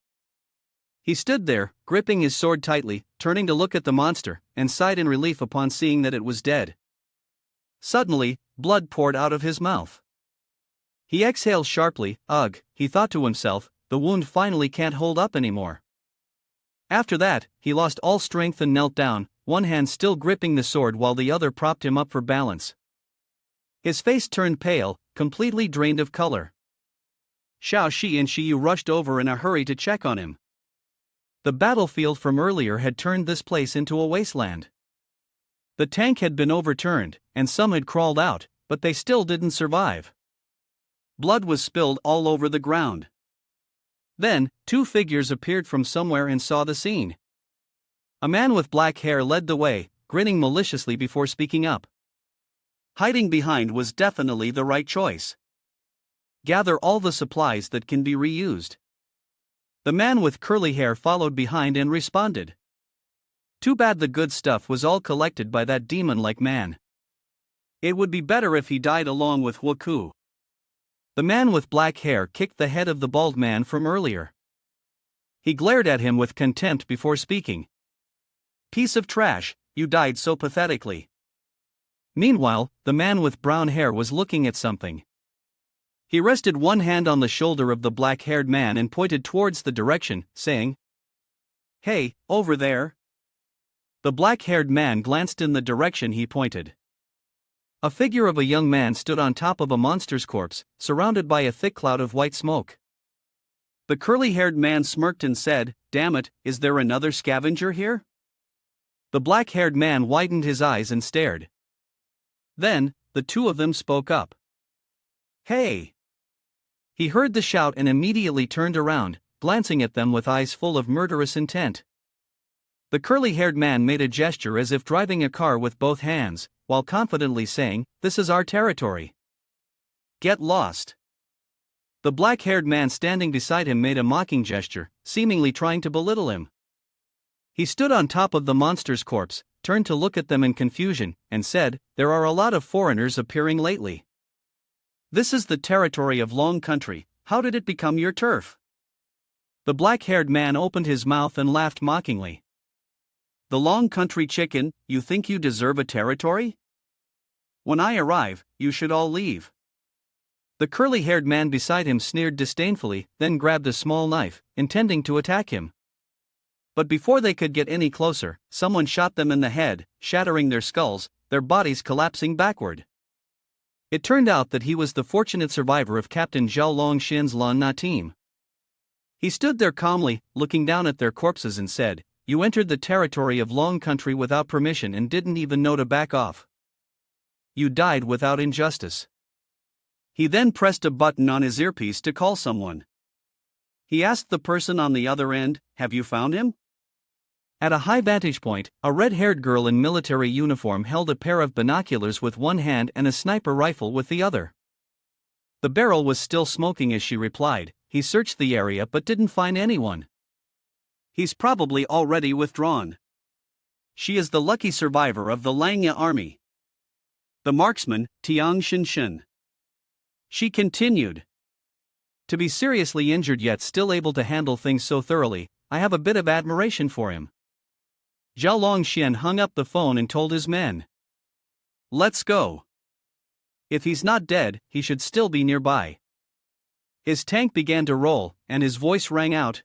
He stood there, gripping his sword tightly, turning to look at the monster, and sighed in relief upon seeing that it was dead. Suddenly, blood poured out of his mouth. He exhaled sharply. Ugh, he thought to himself, the wound finally can't hold up anymore. After that, he lost all strength and knelt down, one hand still gripping the sword while the other propped him up for balance. His face turned pale, completely drained of color. Xiao Xi and Xiu rushed over in a hurry to check on him. The battlefield from earlier had turned this place into a wasteland. The tank had been overturned, and some had crawled out, but they still didn't survive. Blood was spilled all over the ground. Then, two figures appeared from somewhere and saw the scene. A man with black hair led the way, grinning maliciously before speaking up. Hiding behind was definitely the right choice. Gather all the supplies that can be reused. The man with curly hair followed behind and responded. Too bad the good stuff was all collected by that demon-like man. It would be better if he died along with Waku. The man with black hair kicked the head of the bald man from earlier. He glared at him with contempt before speaking. Piece of trash, you died so pathetically. Meanwhile, the man with brown hair was looking at something. He rested one hand on the shoulder of the black-haired man and pointed towards the direction, saying, "Hey, over there." The black-haired man glanced in the direction he pointed. A figure of a young man stood on top of a monster's corpse, surrounded by a thick cloud of white smoke. The curly-haired man smirked and said, "Damn it, is there another scavenger here?" The black-haired man widened his eyes and stared. Then, the two of them spoke up. "Hey!" He heard the shout and immediately turned around, glancing at them with eyes full of murderous intent. The curly-haired man made a gesture as if driving a car with both hands, while confidently saying, "This is our territory. Get lost." The black-haired man standing beside him made a mocking gesture, seemingly trying to belittle him. He stood on top of the monster's corpse, turned to look at them in confusion, and said, "There are a lot of foreigners appearing lately. This is the territory of Long Country, how did it become your turf?" The black-haired man opened his mouth and laughed mockingly. "The Long Country chicken, you think you deserve a territory? When I arrive, you should all leave." The curly-haired man beside him sneered disdainfully, then grabbed a small knife, intending to attack him. But before they could get any closer, someone shot them in the head, shattering their skulls, their bodies collapsing backward. It turned out that he was the fortunate survivor of Captain Zhao Longxin's Lan Na team. He stood there calmly, looking down at their corpses and said, "You entered the territory of Long Country without permission and didn't even know to back off. You died without injustice." He then pressed a button on his earpiece to call someone. He asked the person on the other end, "Have you found him?" At a high vantage point, a red-haired girl in military uniform held a pair of binoculars with one hand and a sniper rifle with the other. The barrel was still smoking as she replied, "He searched the area but didn't find anyone. He's probably already withdrawn." She is the lucky survivor of the Langya army. The marksman, Tiang Shinshin. She continued. To be seriously injured yet still able to handle things so thoroughly, I have a bit of admiration for him. Zhao Longxian hung up the phone and told his men, "Let's go. If he's not dead, he should still be nearby." His tank began to roll, and his voice rang out.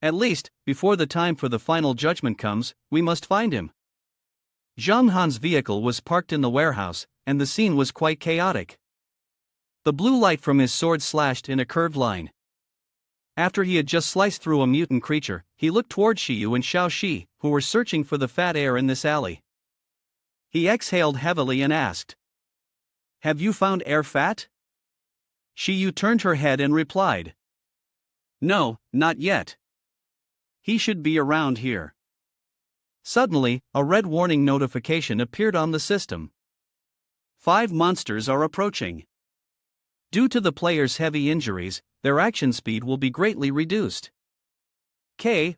"At least, before the time for the final judgment comes, we must find him." Zhang Han's vehicle was parked in the warehouse, and the scene was quite chaotic. The blue light from his sword slashed in a curved line. After he had just sliced through a mutant creature, he looked toward Xiu and Xiao Xiu, who were searching for the fat air in this alley. He exhaled heavily and asked, "Have you found air fat?" Xiu turned her head and replied, "No, not yet. He should be around here." Suddenly, a red warning notification appeared on the system. 5 monsters are approaching. Due to the player's heavy injuries, their action speed will be greatly reduced.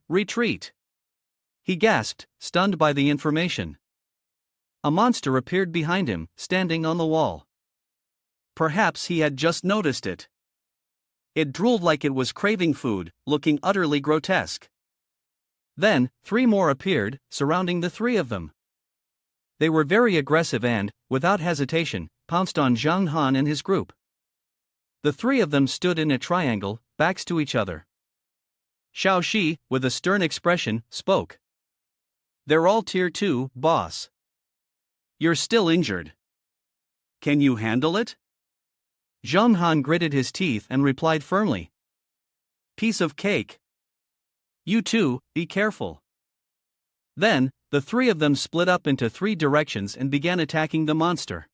Retreat. He gasped, stunned by the information. A monster appeared behind him, standing on the wall. Perhaps he had just noticed it. It drooled like it was craving food, looking utterly grotesque. Then, 3 more appeared, surrounding the 3 of them. They were very aggressive and, without hesitation, pounced on Zhang Han and his group. The 3 of them stood in a triangle, backs to each other. Xiao Xiu, with a stern expression, spoke. "They're all tier 2, boss. You're still injured. Can you handle it?" Zhang Han gritted his teeth and replied firmly. "Piece of cake. You too, be careful." Then, the 3 of them split up into 3 directions and began attacking the monster.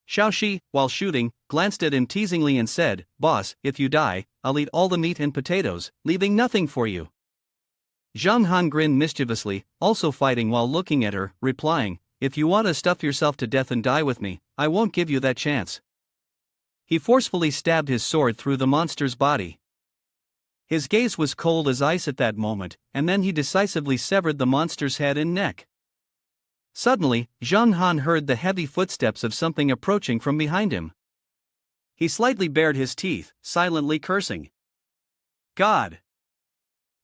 Xiao Xiu, while shooting, glanced at him teasingly and said, "Boss, if you die, I'll eat all the meat and potatoes, leaving nothing for you." Zhang Han grinned mischievously, also fighting while looking at her, replying, "If you want to stuff yourself to death and die with me, I won't give you that chance." He forcefully stabbed his sword through the monster's body. His gaze was cold as ice at that moment, and then he decisively severed the monster's head and neck. Suddenly, Zhang Han heard the heavy footsteps of something approaching from behind him. He slightly bared his teeth, silently cursing. God!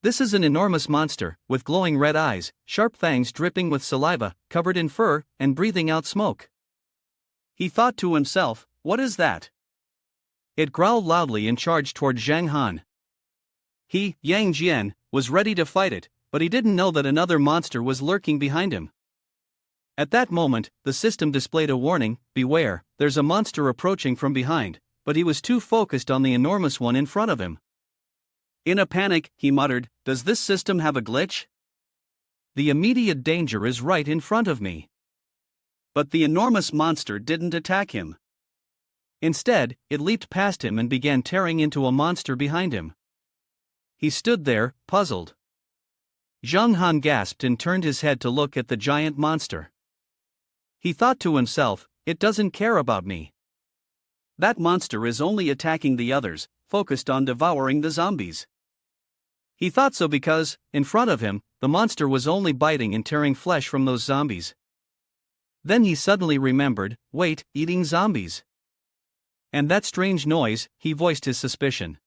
This is an enormous monster, with glowing red eyes, sharp fangs dripping with saliva, covered in fur, and breathing out smoke. He thought to himself, what is that? It growled loudly and charged toward Zhang Han. He, Yang Jian, was ready to fight it, but he didn't know that another monster was lurking behind him. At that moment, the system displayed a warning, beware, there's a monster approaching from behind, but he was too focused on the enormous one in front of him. In a panic, he muttered, does this system have a glitch? The immediate danger is right in front of me. But the enormous monster didn't attack him. Instead, it leaped past him and began tearing into a monster behind him. He stood there, puzzled. Zhang Han gasped and turned his head to look at the giant monster. He thought to himself, it doesn't care about me. That monster is only attacking the others, focused on devouring the zombies. He thought so because, in front of him, the monster was only biting and tearing flesh from those zombies. Then he suddenly remembered, wait, eating zombies. And that strange noise, he voiced his suspicion.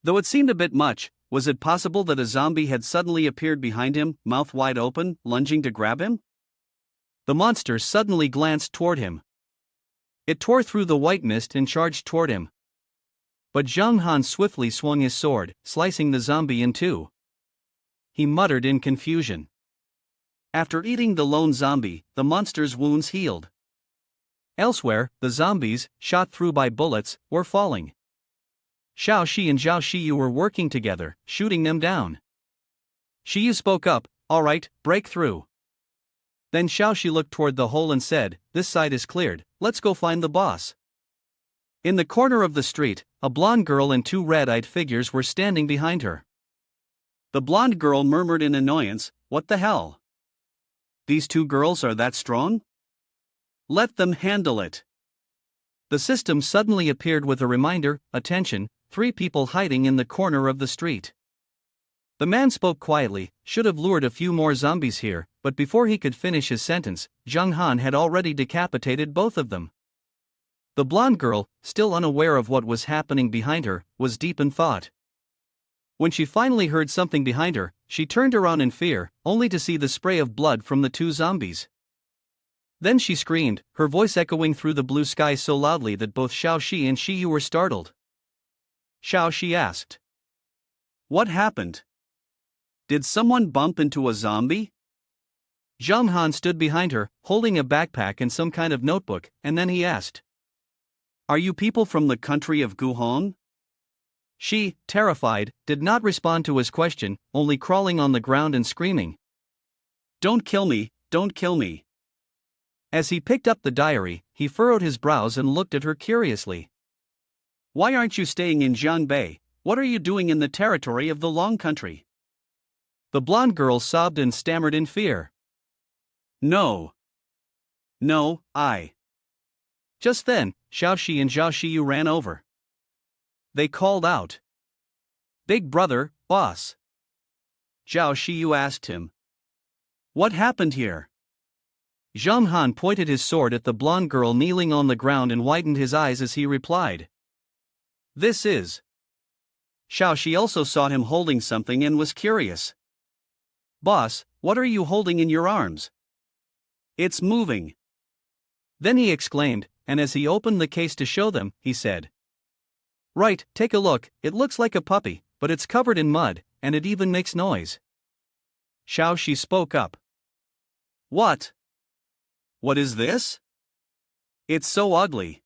Though it seemed a bit much, was it possible that a zombie had suddenly appeared behind him, mouth wide open, lunging to grab him? The monster suddenly glanced toward him. It tore through the white mist and charged toward him. But Zhang Han swiftly swung his sword, slicing the zombie in two. He muttered in confusion. After eating the lone zombie, the monster's wounds healed. Elsewhere, the zombies, shot through by bullets, were falling. Xiao Xiu and Xiao Xiu were working together, shooting them down. Xiu spoke up, all right, break through. Then Xiao Xiu looked toward the hole and said, this side is cleared, let's go find the boss. In the corner of the street, a blonde girl and two red-eyed figures were standing behind her. The blonde girl murmured in annoyance, what the hell? These two girls are that strong? Let them handle it. The system suddenly appeared with a reminder, attention, 3 people hiding in the corner of the street. The man spoke quietly, should have lured a few more zombies here, but before he could finish his sentence, Zhang Han had already decapitated both of them. The blonde girl, still unaware of what was happening behind her, was deep in thought. When she finally heard something behind her, she turned around in fear, only to see the spray of blood from the 2 zombies. Then she screamed, her voice echoing through the blue sky so loudly that both Xiao Xi and Xiu were startled. Xiao Xi asked, what happened? Did someone bump into a zombie? Zhang Han stood behind her, holding a backpack and some kind of notebook, and then he asked, are you people from the country of Guhong? She, terrified, did not respond to his question, only crawling on the ground and screaming. Don't kill me, don't kill me. As he picked up the diary, he furrowed his brows and looked at her curiously. Why aren't you staying in Jiangbei? What are you doing in the territory of the Long Country? The blonde girl sobbed and stammered in fear. No. No, I. Just then, Xiao Xi and Xiao Xiu ran over. They called out. Big brother, boss. Xiao Xiu asked him. What happened here? Zhang Han pointed his sword at the blonde girl kneeling on the ground and widened his eyes as he replied. This is. Xiao Xi also saw him holding something and was curious. Boss, what are you holding in your arms? It's moving. Then he exclaimed, and as he opened the case to show them, he said. Right, take a look, it looks like a puppy, but it's covered in mud, and it even makes noise. Xiao Xi spoke up. What? What is this? It's so ugly.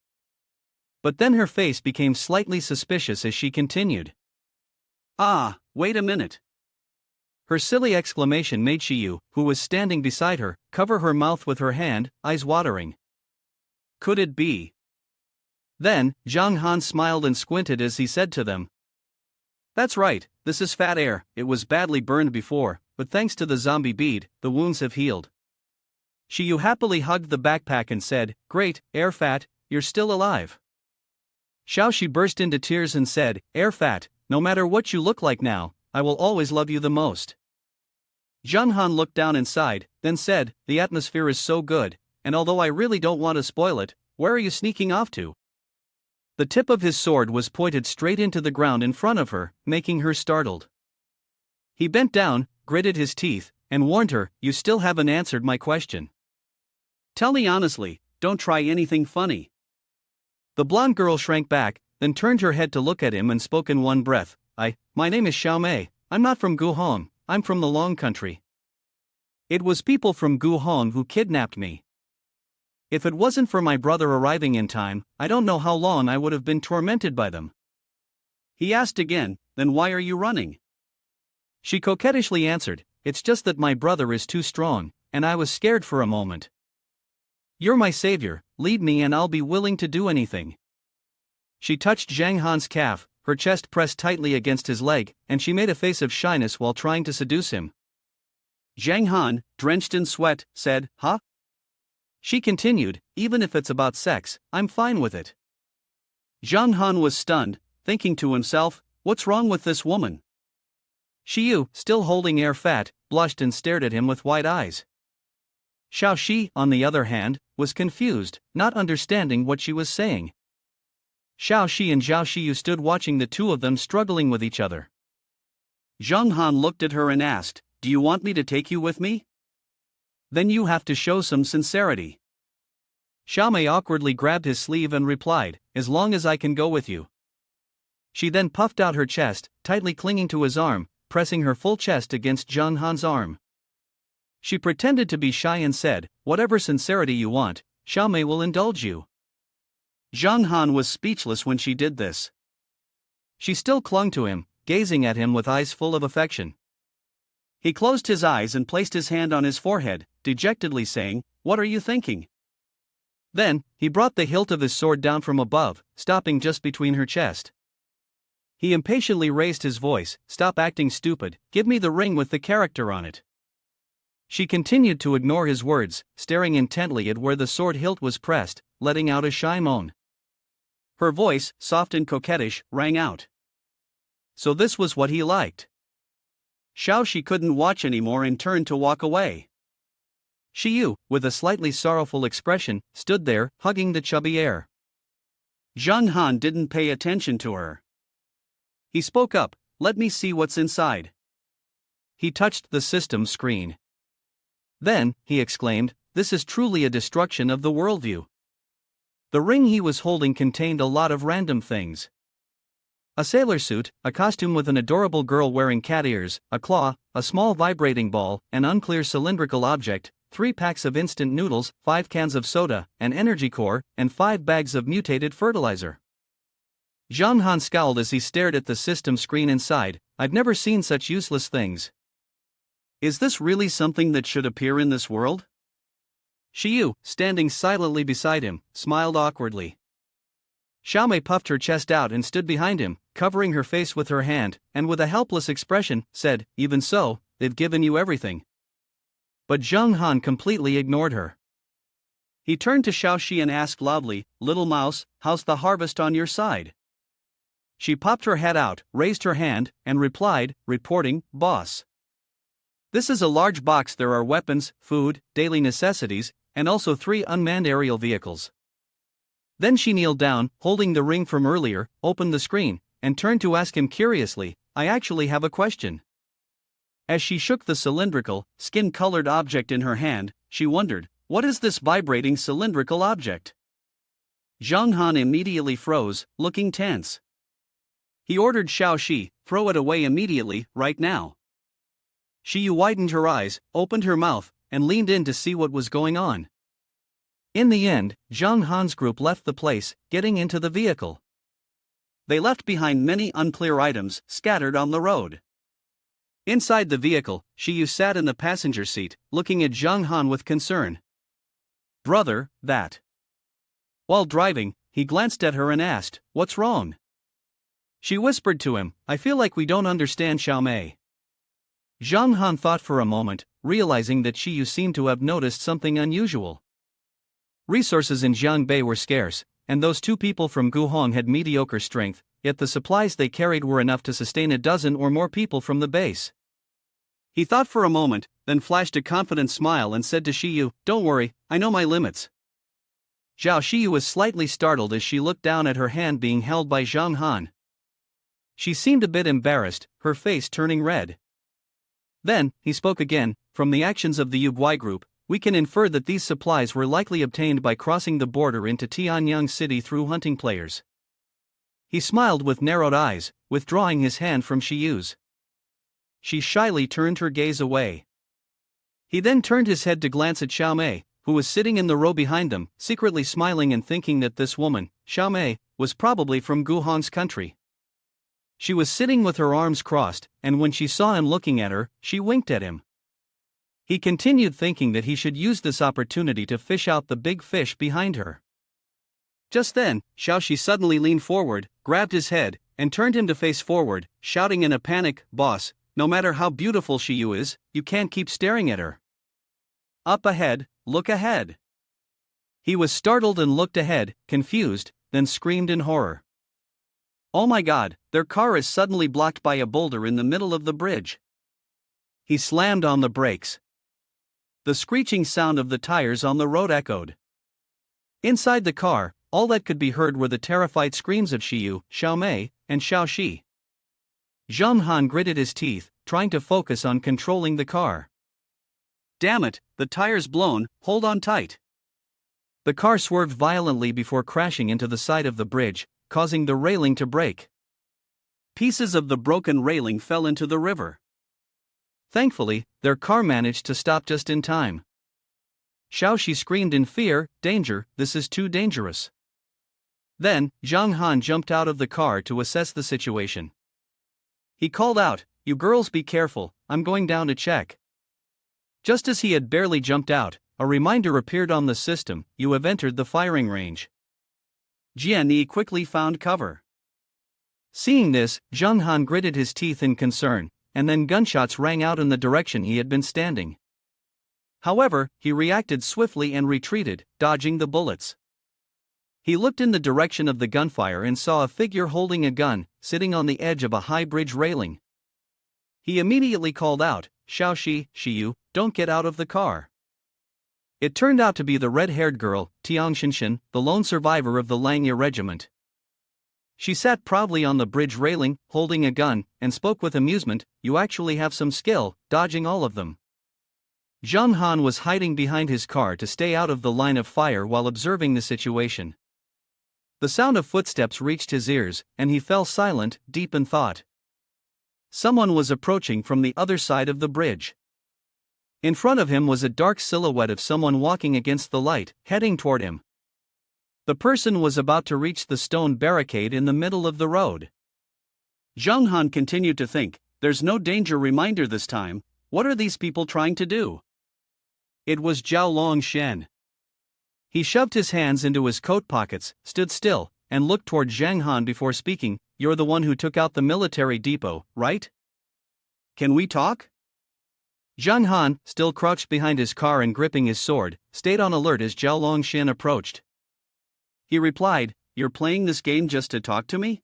But then her face became slightly suspicious as she continued. Ah, wait a minute. Her silly exclamation made Xiu, who was standing beside her, cover her mouth with her hand, eyes watering. Could it be? Then, Zhang Han smiled and squinted as he said to them. That's right, this is fat air, it was badly burned before, but thanks to the zombie bead, the wounds have healed. Xiu happily hugged the backpack and said, great, air fat, you're still alive. Xiao Xi burst into tears and said, air fat, no matter what you look like now, I will always love you the most. Zhang Han looked down inside, then said, the atmosphere is so good, and although I really don't want to spoil it, where are you sneaking off to? The tip of his sword was pointed straight into the ground in front of her, making her startled. He bent down, gritted his teeth, and warned her, you still haven't answered my question. Tell me honestly, don't try anything funny. The blonde girl shrank back, then turned her head to look at him and spoke in one breath, my name is Xiao Mei, I'm not from Guhong, I'm from the Long Country. It was people from Guhong who kidnapped me. If it wasn't for my brother arriving in time, I don't know how long I would have been tormented by them. He asked again, then why are you running? She coquettishly answered, it's just that my brother is too strong, and I was scared for a moment. You're my savior, lead me and I'll be willing to do anything. She touched Zhang Han's calf, her chest pressed tightly against his leg, and she made a face of shyness while trying to seduce him. Zhang Han, drenched in sweat, said, huh? She continued, even if it's about sex, I'm fine with it. Zhang Han was stunned, thinking to himself, what's wrong with this woman? Xiu, still holding air fat, blushed and stared at him with wide eyes. Xiao Xiu, on the other hand, was confused, not understanding what she was saying. Xiao Xiu and Xiao Xiu stood watching the two of them struggling with each other. Zhang Han looked at her and asked, do you want me to take you with me? Then you have to show some sincerity. Xiao Mei awkwardly grabbed his sleeve and replied, as long as I can go with you. She then puffed out her chest, tightly clinging to his arm, pressing her full chest against Zhang Han's arm. She pretended to be shy and said, whatever sincerity you want, Xiao Mei will indulge you. Zhang Han was speechless when she did this. She still clung to him, gazing at him with eyes full of affection. He closed his eyes and placed his hand on his forehead, dejectedly saying, what are you thinking? Then, he brought the hilt of his sword down from above, stopping just between her chest. He impatiently raised his voice, stop acting stupid, give me the ring with the character on it. She continued to ignore his words, staring intently at where the sword hilt was pressed, letting out a shy moan. Her voice, soft and coquettish, rang out. So this was what he liked. Xiao Xi couldn't watch anymore and turned to walk away. Xiu, with a slightly sorrowful expression, stood there, hugging the chubby air. Zhang Han didn't pay attention to her. He spoke up, let me see what's inside. He touched the system screen. Then, he exclaimed, this is truly a destruction of the worldview. The ring he was holding contained a lot of random things. A sailor suit, a costume with an adorable girl wearing cat ears, a claw, a small vibrating ball, an unclear cylindrical object, 3 packs of instant noodles, 5 cans of soda, an energy core, and 5 bags of mutated fertilizer. Zhang Han scowled as he stared at the system screen inside, I've never seen such useless things. Is this really something that should appear in this world? Xiu, standing silently beside him, smiled awkwardly. Xiao Mei puffed her chest out and stood behind him, covering her face with her hand, and with a helpless expression, said, even so, they've given you everything. But Zhang Han completely ignored her. He turned to Xiao Xi and asked loudly, little mouse, how's the harvest on your side? She popped her head out, raised her hand, and replied, reporting, boss. This is a large box. There are weapons, food, daily necessities, and also 3 unmanned aerial vehicles. Then she kneeled down, holding the ring from earlier, opened the screen, and turned to ask him curiously, I actually have a question. As she shook the cylindrical, skin-colored object in her hand, she wondered, what is this vibrating cylindrical object? Zhang Han immediately froze, looking tense. He ordered Xiao Xi, throw it away immediately, right now. Xiu widened her eyes, opened her mouth, and leaned in to see what was going on. In the end, Zhang Han's group left the place, getting into the vehicle. They left behind many unclear items, scattered on the road. Inside the vehicle, Xiu sat in the passenger seat, looking at Zhang Han with concern. Brother, that. While driving, he glanced at her and asked, what's wrong? She whispered to him, I feel like we don't understand Xiao Mei. Zhang Han thought for a moment, realizing that Xiu seemed to have noticed something unusual. Resources in Jiangbei were scarce, and those 2 people from Guhong had mediocre strength. yet the supplies they carried were enough to sustain a dozen or more people from the base. He thought for a moment, then flashed a confident smile and said to Xiu, "Don't worry, I know my limits." Xiao Xiu was slightly startled as she looked down at her hand being held by Zhang Han. She seemed a bit embarrassed, her face turning red. Then, he spoke again. "From the actions of the Uguay group, we can infer that these supplies were likely obtained by crossing the border into Tianyang City through hunting players." He smiled with narrowed eyes, withdrawing his hand from Xiu's. She shyly turned her gaze away. He then turned his head to glance at Xiaomei, who was sitting in the row behind them, secretly smiling and thinking that this woman, Xiaomei, was probably from Guhong's country. She was sitting with her arms crossed, and when she saw him looking at her, she winked at him. He continued thinking that he should use this opportunity to fish out the big fish behind her. Just then, Xiao Xiu suddenly leaned forward, grabbed his head, and turned him to face forward, shouting in a panic, "Boss, no matter how beautiful Xiu is, you can't keep staring at her. Up ahead, look ahead." He was startled and looked ahead, confused, then screamed in horror. "Oh my god, their car is suddenly blocked by a boulder in the middle of the bridge." He slammed on the brakes. The screeching sound of the tires on the road echoed. Inside the car, all that could be heard were the terrified screams of Xiu, Xiaomei, and Xiao Xi. Zhang Han gritted his teeth, trying to focus on controlling the car. "Damn it, the tire's blown, hold on tight." The car swerved violently before crashing into the side of the bridge, causing the railing to break. Pieces of the broken railing fell into the river. Thankfully, their car managed to stop just in time. Xiao Xi screamed in fear, "Danger, this is too dangerous." Then, Zhang Han jumped out of the car to assess the situation. He called out, "You girls be careful, I'm going down to check." Just as he had barely jumped out, a reminder appeared on the system, "You have entered the firing range." Jian Yi quickly found cover. Seeing this, Zhang Han gritted his teeth in concern, and then gunshots rang out in the direction he had been standing. However, he reacted swiftly and retreated, dodging the bullets. He looked in the direction of the gunfire and saw a figure holding a gun, sitting on the edge of a high bridge railing. He immediately called out, "Xiao Xi, Xiu, don't get out of the car." It turned out to be the red-haired girl, Tiang Xinshan, the lone survivor of the Langya regiment. She sat proudly on the bridge railing, holding a gun, and spoke with amusement, "You actually have some skill, dodging all of them." Zhang Han was hiding behind his car to stay out of the line of fire while observing the situation. The sound of footsteps reached his ears, and he fell silent, deep in thought. Someone was approaching from the other side of the bridge. In front of him was a dark silhouette of someone walking against the light, heading toward him. The person was about to reach the stone barricade in the middle of the road. Zhang Han continued to think, "There's no danger reminder this time, what are these people trying to do?" It was Zhao Longshan. He shoved his hands into his coat pockets, stood still, and looked toward Zhang Han before speaking, "You're the one who took out the military depot, right? Can we talk?" Zhang Han, still crouched behind his car and gripping his sword, stayed on alert as Zhao Longshan approached. He replied, "You're playing this game just to talk to me?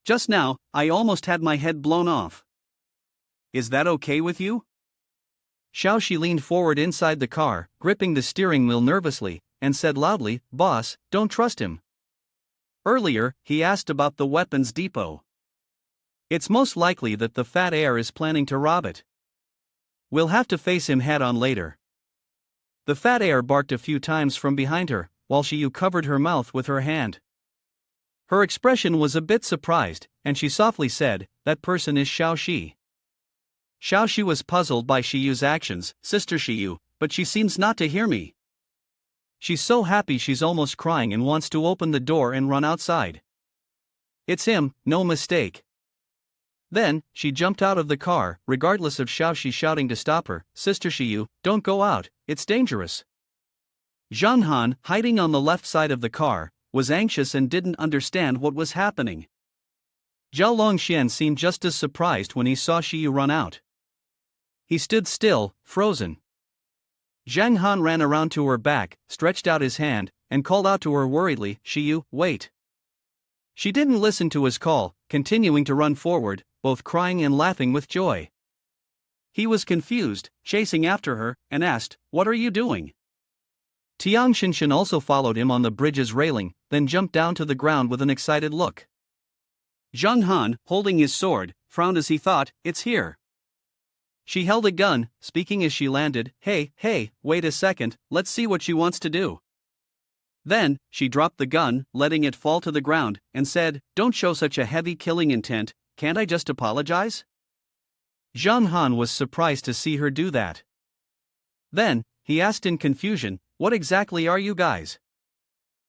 Just now, I almost had my head blown off. Is that okay with you?" Xiao Xi leaned forward inside the car, gripping the steering wheel nervously, and said loudly, "Boss, don't trust him. Earlier, he asked about the weapons depot. It's most likely that the fat heir is planning to rob it. We'll have to face him head on later." The fat heir barked a few times from behind her, while Xiu covered her mouth with her hand. Her expression was a bit surprised, and she softly said, "That person is Xiao Xi." Xiao Xi was puzzled by Xiu's actions, "Sister Xiu, but she seems not to hear me. She's so happy she's almost crying and wants to open the door and run outside. It's him, no mistake." Then, she jumped out of the car, regardless of Xiao Xi shouting to stop her, "Sister Xiu, don't go out, it's dangerous." Zhang Han, hiding on the left side of the car, was anxious and didn't understand what was happening. Zhao Longshan seemed just as surprised when he saw Xiu run out. He stood still, frozen. Zhang Han ran around to her back, stretched out his hand, and called out to her worriedly, "Xiu, wait." She didn't listen to his call, continuing to run forward, both crying and laughing with joy. He was confused, chasing after her, and asked, "What are you doing?" Tiang Xinshan also followed him on the bridge's railing, then jumped down to the ground with an excited look. Zhang Han, holding his sword, frowned as he thought, "It's here." She held a gun, speaking as she landed, Hey, wait a second, let's see what she wants to do." Then, she dropped the gun, letting it fall to the ground, and said, "Don't show such a heavy killing intent, can't I just apologize?" Zhang Han was surprised to see her do that. Then, he asked in confusion, "What exactly are you guys?"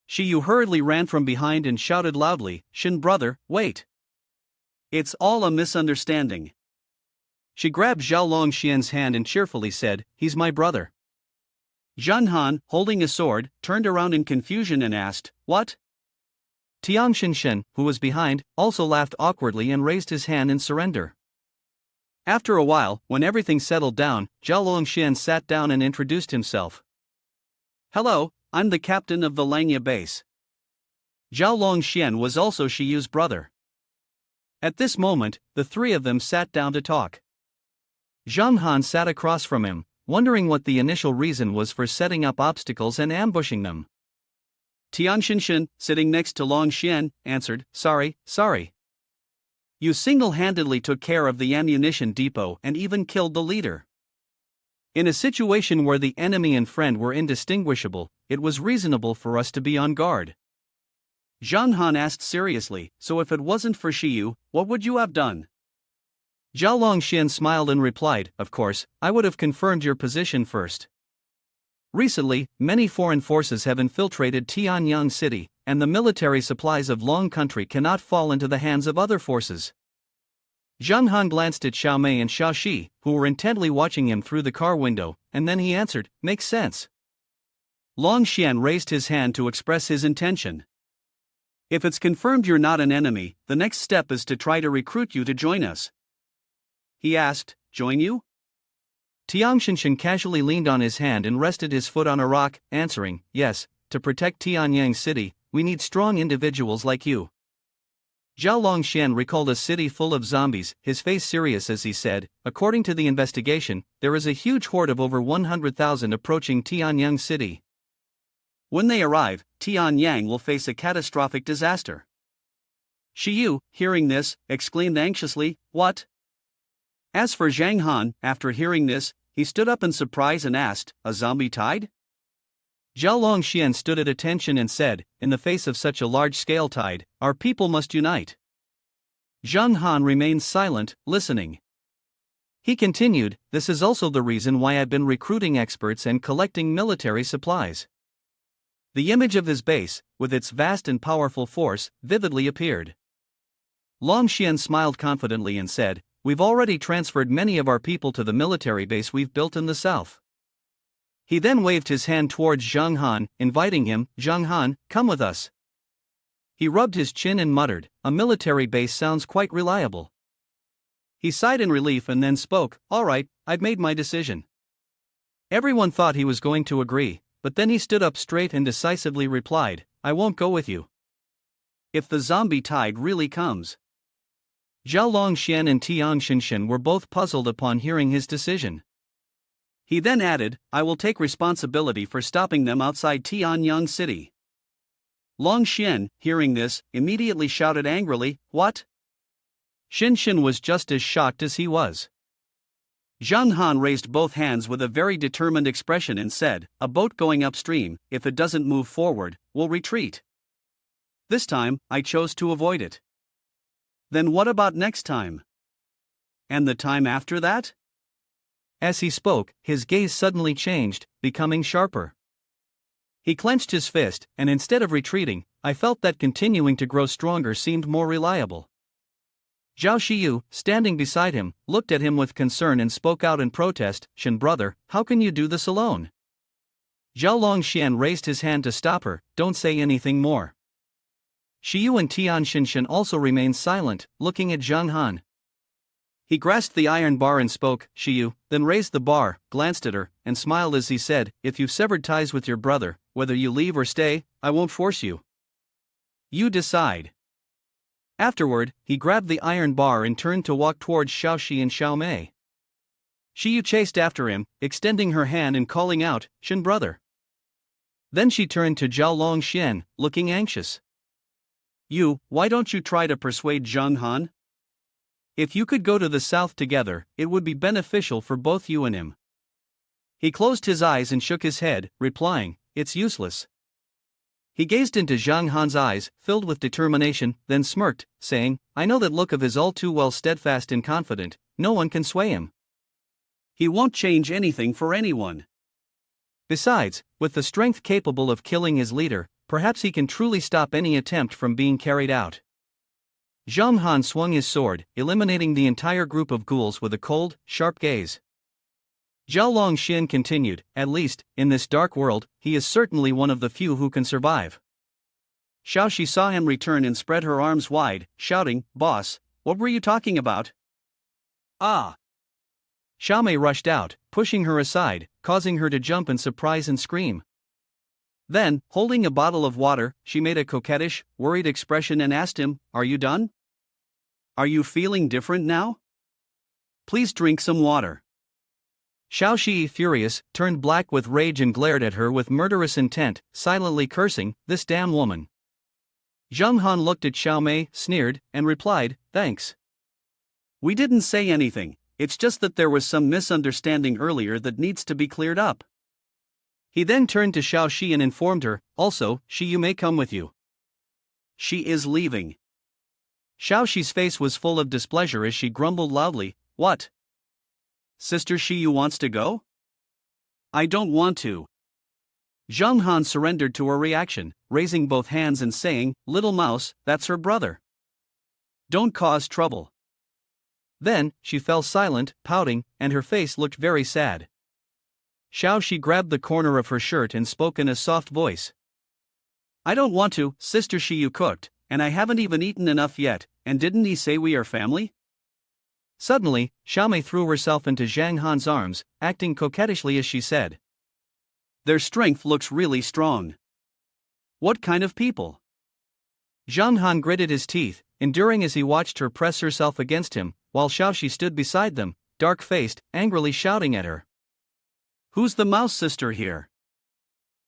Xiu hurriedly ran from behind and shouted loudly, "Shin brother, wait. It's all a misunderstanding." She grabbed Zhao Longxian's hand and cheerfully said, "He's my brother." Zhang Han, holding a sword, turned around in confusion and asked, "What?" Tiang Xinshen, who was behind, also laughed awkwardly and raised his hand in surrender. After a while, when everything settled down, Zhao Longxian sat down and introduced himself. "Hello, I'm the captain of the Langya base." Zhao Longxian was also Shiyu's brother. At this moment, the three of them sat down to talk. Zhang Han sat across from him, wondering what the initial reason was for setting up obstacles and ambushing them. Tian Xinshen, sitting next to Longxian, answered, Sorry. You single-handedly took care of the ammunition depot and even killed the leader. In a situation where the enemy and friend were indistinguishable, it was reasonable for us to be on guard." Zhang Han asked seriously, "So if it wasn't for Xiu, what would you have done?" Zhao Longxian smiled and replied, "Of course, I would have confirmed your position first. Recently, many foreign forces have infiltrated Tianyang City, and the military supplies of Long Country cannot fall into the hands of other forces." Zhang Han glanced at Xiao Mei and Xiao Xi, who were intently watching him through the car window, and then he answered, "Makes sense." Longxian raised his hand to express his intention. "If it's confirmed you're not an enemy, the next step is to try to recruit you to join us." He asked, "Join you?" Tiang Xinshen casually leaned on his hand and rested his foot on a rock, answering, "Yes, to protect Tianyang City, we need strong individuals like you." Zhao Longxian recalled a city full of zombies, his face serious as he said, "According to the investigation, there is a huge horde of over 100,000 approaching Tianyang City. When they arrive, Tianyang will face a catastrophic disaster." Xiu, hearing this, exclaimed anxiously, "What?" As for Zhang Han, after hearing this, he stood up in surprise and asked, "A zombie tide?" Zhao Longxian stood at attention and said, "In the face of such a large-scale tide, our people must unite." Zhang Han remained silent, listening. He continued, "This is also the reason why I've been recruiting experts and collecting military supplies." The image of his base, with its vast and powerful force, vividly appeared. Longxian smiled confidently and said, "We've already transferred many of our people to the military base we've built in the south." He then waved his hand towards Zhang Han, inviting him, "Zhang Han, come with us." He rubbed his chin and muttered, "A military base sounds quite reliable." He sighed in relief and then spoke, "All right, I've made my decision." Everyone thought he was going to agree, but then he stood up straight and decisively replied, "I won't go with you. If the zombie tide really comes." Zhao Longxian and Tiang Xinshen were both puzzled upon hearing his decision. He then added, "I will take responsibility for stopping them outside Tianyang City." Longxian, hearing this, immediately shouted angrily, "What?" Xinshen was just as shocked as he was. Zhang Han raised both hands with a very determined expression and said, "A boat going upstream, if it doesn't move forward, will retreat. This time, I chose to avoid it. Then what about next time? And the time after that?" As he spoke, his gaze suddenly changed, becoming sharper. He clenched his fist, and instead of retreating, I felt that continuing to grow stronger seemed more reliable. Zhao Xiu, standing beside him, looked at him with concern and spoke out in protest, "Shin brother, how can you do this alone?" Zhao Longxian raised his hand to stop her, "Don't say anything more." Xiu and Tian Xinshen also remained silent, looking at Zhang Han. He grasped the iron bar and spoke, "Xiu," then raised the bar, glanced at her, and smiled as he said, "If you've severed ties with your brother, whether you leave or stay, I won't force you. You decide." Afterward, he grabbed the iron bar and turned to walk towards Xiao Xiu and Xiao Mei. Xiu chased after him, extending her hand and calling out, "Shen brother." Then she turned to Zhao Longxian, looking anxious. Why don't you try to persuade Zhang Han? If you could go to the south together, it would be beneficial for both you and him. He closed his eyes and shook his head, replying, "It's useless." He gazed into Zhang Han's eyes, filled with determination, then smirked, saying, "I know that look of his all too well, steadfast and confident. No one can sway him. He won't change anything for anyone. Besides, with the strength capable of killing his leader, perhaps he can truly stop any attempt from being carried out." Zhang Han swung his sword, eliminating the entire group of ghouls with a cold, sharp gaze. Zhao Longxian continued, "At least, in this dark world, he is certainly one of the few who can survive." Xiao Shi saw him return and spread her arms wide, shouting, "Boss, what were you talking about?" "Ah!" Xiao Mei rushed out, pushing her aside, causing her to jump in surprise and scream. Then, holding a bottle of water, she made a coquettish, worried expression and asked him, "Are you done? Are you feeling different now? Please drink some water." Xiao Shi, furious, turned black with rage and glared at her with murderous intent, silently cursing, "This damn woman." Zhang Han looked at Xiao Mei, sneered, and replied, "Thanks. We didn't say anything, it's just that there was some misunderstanding earlier that needs to be cleared up." He then turned to Xiao Shi and informed her, "Also, Xiu may come with you. She is leaving." Xiao Shi's face was full of displeasure as she grumbled loudly, "What? Sister Xiu wants to go? I don't want to." Zhang Han surrendered to her reaction, raising both hands and saying, "Little mouse, that's her brother. Don't cause trouble." Then, she fell silent, pouting, and her face looked very sad. Xiao Shi grabbed the corner of her shirt and spoke in a soft voice. "I don't want to, Sister Xiu cooked, and I haven't even eaten enough yet, and didn't he say we are family?" Suddenly, Xiao Mei threw herself into Zhang Han's arms, acting coquettishly as she said, "Their strength looks really strong. What kind of people?" Zhang Han gritted his teeth, enduring as he watched her press herself against him, while Xiao Shi stood beside them, dark-faced, angrily shouting at her. "Who's the mouse sister here?"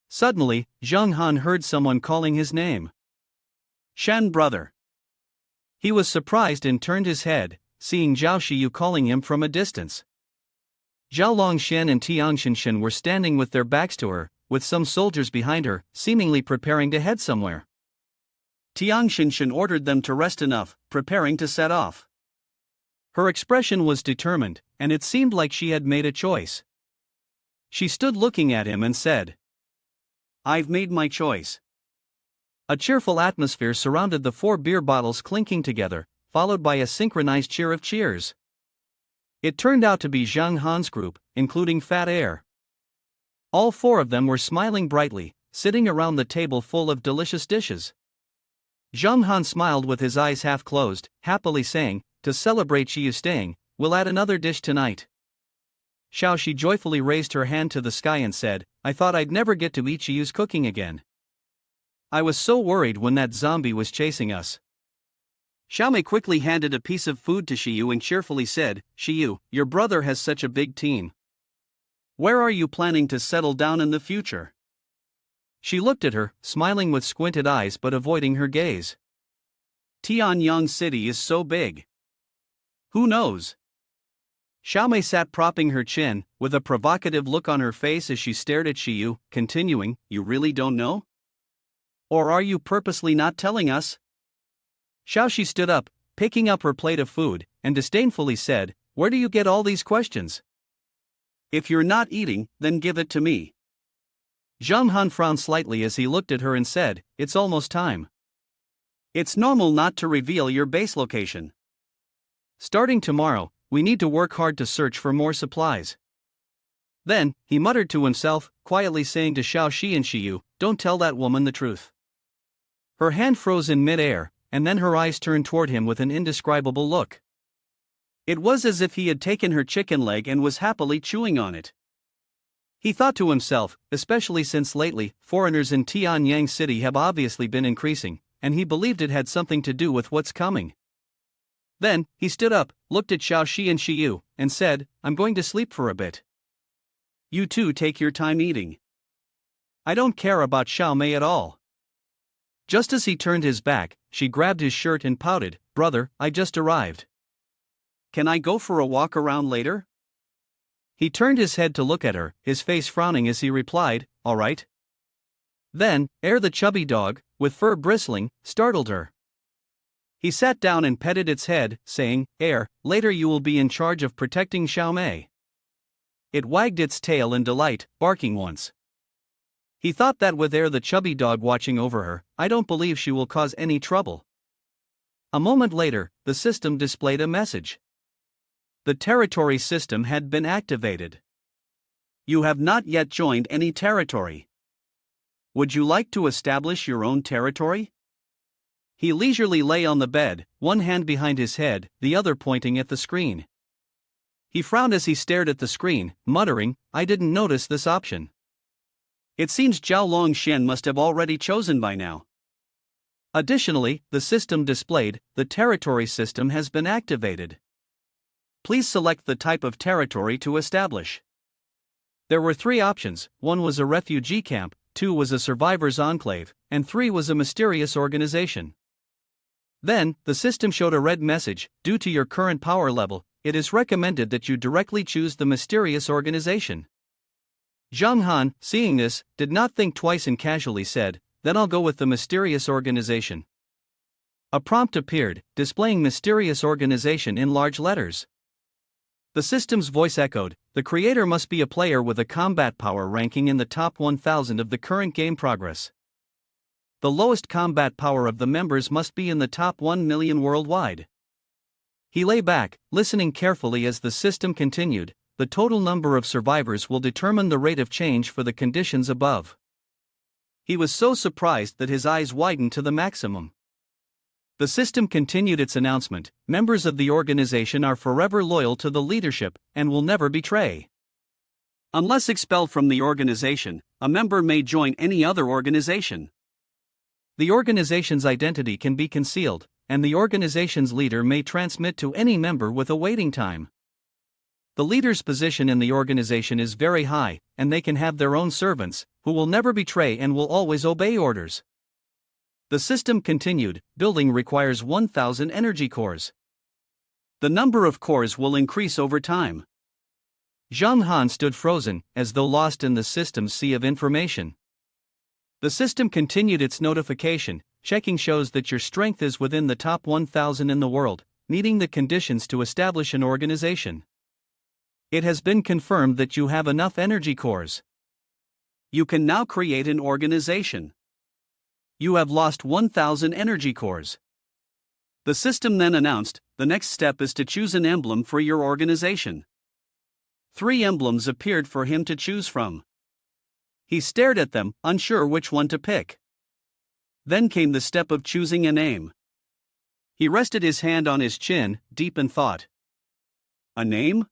Suddenly, Zhang Han heard someone calling his name. "Shan brother." He was surprised and turned his head, seeing Zhao Xiu calling him from a distance. Zhao Longxian and Tiang Xinshan were standing with their backs to her, with some soldiers behind her, seemingly preparing to head somewhere. Tiang Xinshan ordered them to rest enough, preparing to set off. Her expression was determined, and it seemed like she had made a choice. She stood looking at him and said, "I've made my choice." A cheerful atmosphere surrounded the 4 beer bottles clinking together, followed by a synchronized cheer of cheers. It turned out to be Zhang Han's group, including Fat Air. All 4 of them were smiling brightly, sitting around the table full of delicious dishes. Zhang Han smiled with his eyes half closed, happily saying, "To celebrate Xiu staying, we'll add another dish tonight." Xiao Shi joyfully raised her hand to the sky and said, "I thought I'd never get to eat Xiu's cooking again. I was so worried when that zombie was chasing us." Xiao Mei quickly handed a piece of food to Xiu and cheerfully said, "Xiu, your brother has such a big team. Where are you planning to settle down in the future?" She looked at her, smiling with squinted eyes but avoiding her gaze. "Tianyang City is so big. Who knows?" Xiao Mei sat propping her chin, with a provocative look on her face as she stared at Xiu, continuing, "You really don't know? Or are you purposely not telling us?" Xiao Shi stood up, picking up her plate of food, and disdainfully said, "Where do you get all these questions? If you're not eating, then give it to me." Zhang Han frowned slightly as he looked at her and said, "It's almost time. It's normal not to reveal your base location. Starting tomorrow, we need to work hard to search for more supplies." Then, he muttered to himself, quietly saying to Xiao Shi and Xiu, "Don't tell that woman the truth." Her hand froze in mid-air, and then her eyes turned toward him with an indescribable look. It was as if he had taken her chicken leg and was happily chewing on it. He thought to himself, especially since lately, foreigners in Tianyang City have obviously been increasing, and he believed it had something to do with what's coming. Then, he stood up, looked at Xiao Xiu and Xiu, and said, "I'm going to sleep for a bit. You two take your time eating. I don't care about Xiao Mei at all." Just as he turned his back, she grabbed his shirt and pouted, "Brother, I just arrived. Can I go for a walk around later?" He turned his head to look at her, his face frowning as he replied, "All right." Then, the chubby dog, with fur bristling, startled her. He sat down and petted its head, saying, "Later you will be in charge of protecting Xiao Mei." It wagged its tail in delight, barking once. He thought that with the chubby dog watching over her, I don't believe she will cause any trouble. A moment later, the system displayed a message. The territory system had been activated. You have not yet joined any territory. Would you like to establish your own territory? He leisurely lay on the bed, one hand behind his head, the other pointing at the screen. He frowned as he stared at the screen, muttering, "I didn't notice this option. It seems Zhao Longshan must have already chosen by now." Additionally, the system displayed, "The territory system has been activated. Please select the type of territory to establish." There were 3 options: 1 was a refugee camp, 2 was a survivors' enclave, and 3 was a mysterious organization. Then, the system showed a red message: "Due to your current power level, it is recommended that you directly choose the mysterious organization." Zhang Han, seeing this, did not think twice and casually said, "Then I'll go with the mysterious organization." A prompt appeared, displaying mysterious organization in large letters. The system's voice echoed, "The creator must be a player with a combat power ranking in the top 1000 of the current game progress. The lowest combat power of the members must be in the top 1 million worldwide." He lay back, listening carefully as the system continued, "The total number of survivors will determine the rate of change for the conditions above." He was so surprised that his eyes widened to the maximum. The system continued its announcement: "Members of the organization are forever loyal to the leadership, and will never betray. Unless expelled from the organization, a member may join any other organization. The organization's identity can be concealed, and the organization's leader may transmit to any member with a waiting time. The leader's position in the organization is very high, and they can have their own servants, who will never betray and will always obey orders." The system continued, "Building requires 1000 energy cores. The number of cores will increase over time." Zhang Han stood frozen, as though lost in the system's sea of information. The system continued its notification: "Checking shows that your strength is within the top 1000 in the world, meeting the conditions to establish an organization. It has been confirmed that you have enough energy cores. You can now create an organization. You have lost 1000 energy cores." The system then announced, "The next step is to choose an emblem for your organization." 3 emblems appeared for him to choose from. He stared at them, unsure which one to pick. Then came the step of choosing a name. He rested his hand on his chin, deep in thought. "A name?"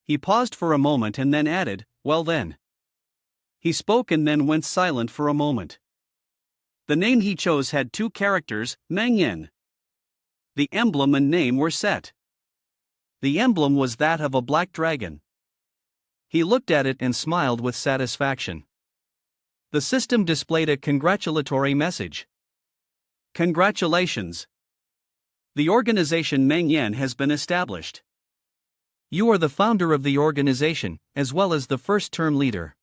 He paused for a moment and then added, "Well then." He spoke and then went silent for a moment. The name he chose had 2 characters, Mangyen. The emblem and name were set. The emblem was that of a black dragon. He looked at it and smiled with satisfaction. The system displayed a congratulatory message. "Congratulations. The organization Mangyen has been established. You are the founder of the organization, as well as the first-term leader."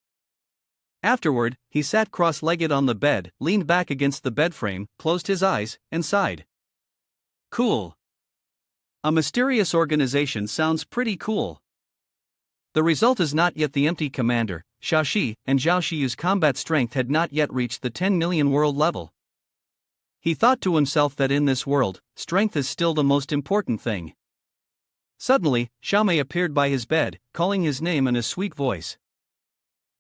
Afterward, he sat cross-legged on the bed, leaned back against the bed frame, closed his eyes, and sighed. Cool. A mysterious organization sounds pretty cool. The result is not yet the empty commander. Xiao Xiu and Xiao Xiu's combat strength had not yet reached the 10 million world level. He thought to himself that in this world, strength is still the most important thing. Suddenly, Xiao Mei appeared by his bed, calling his name in a sweet voice.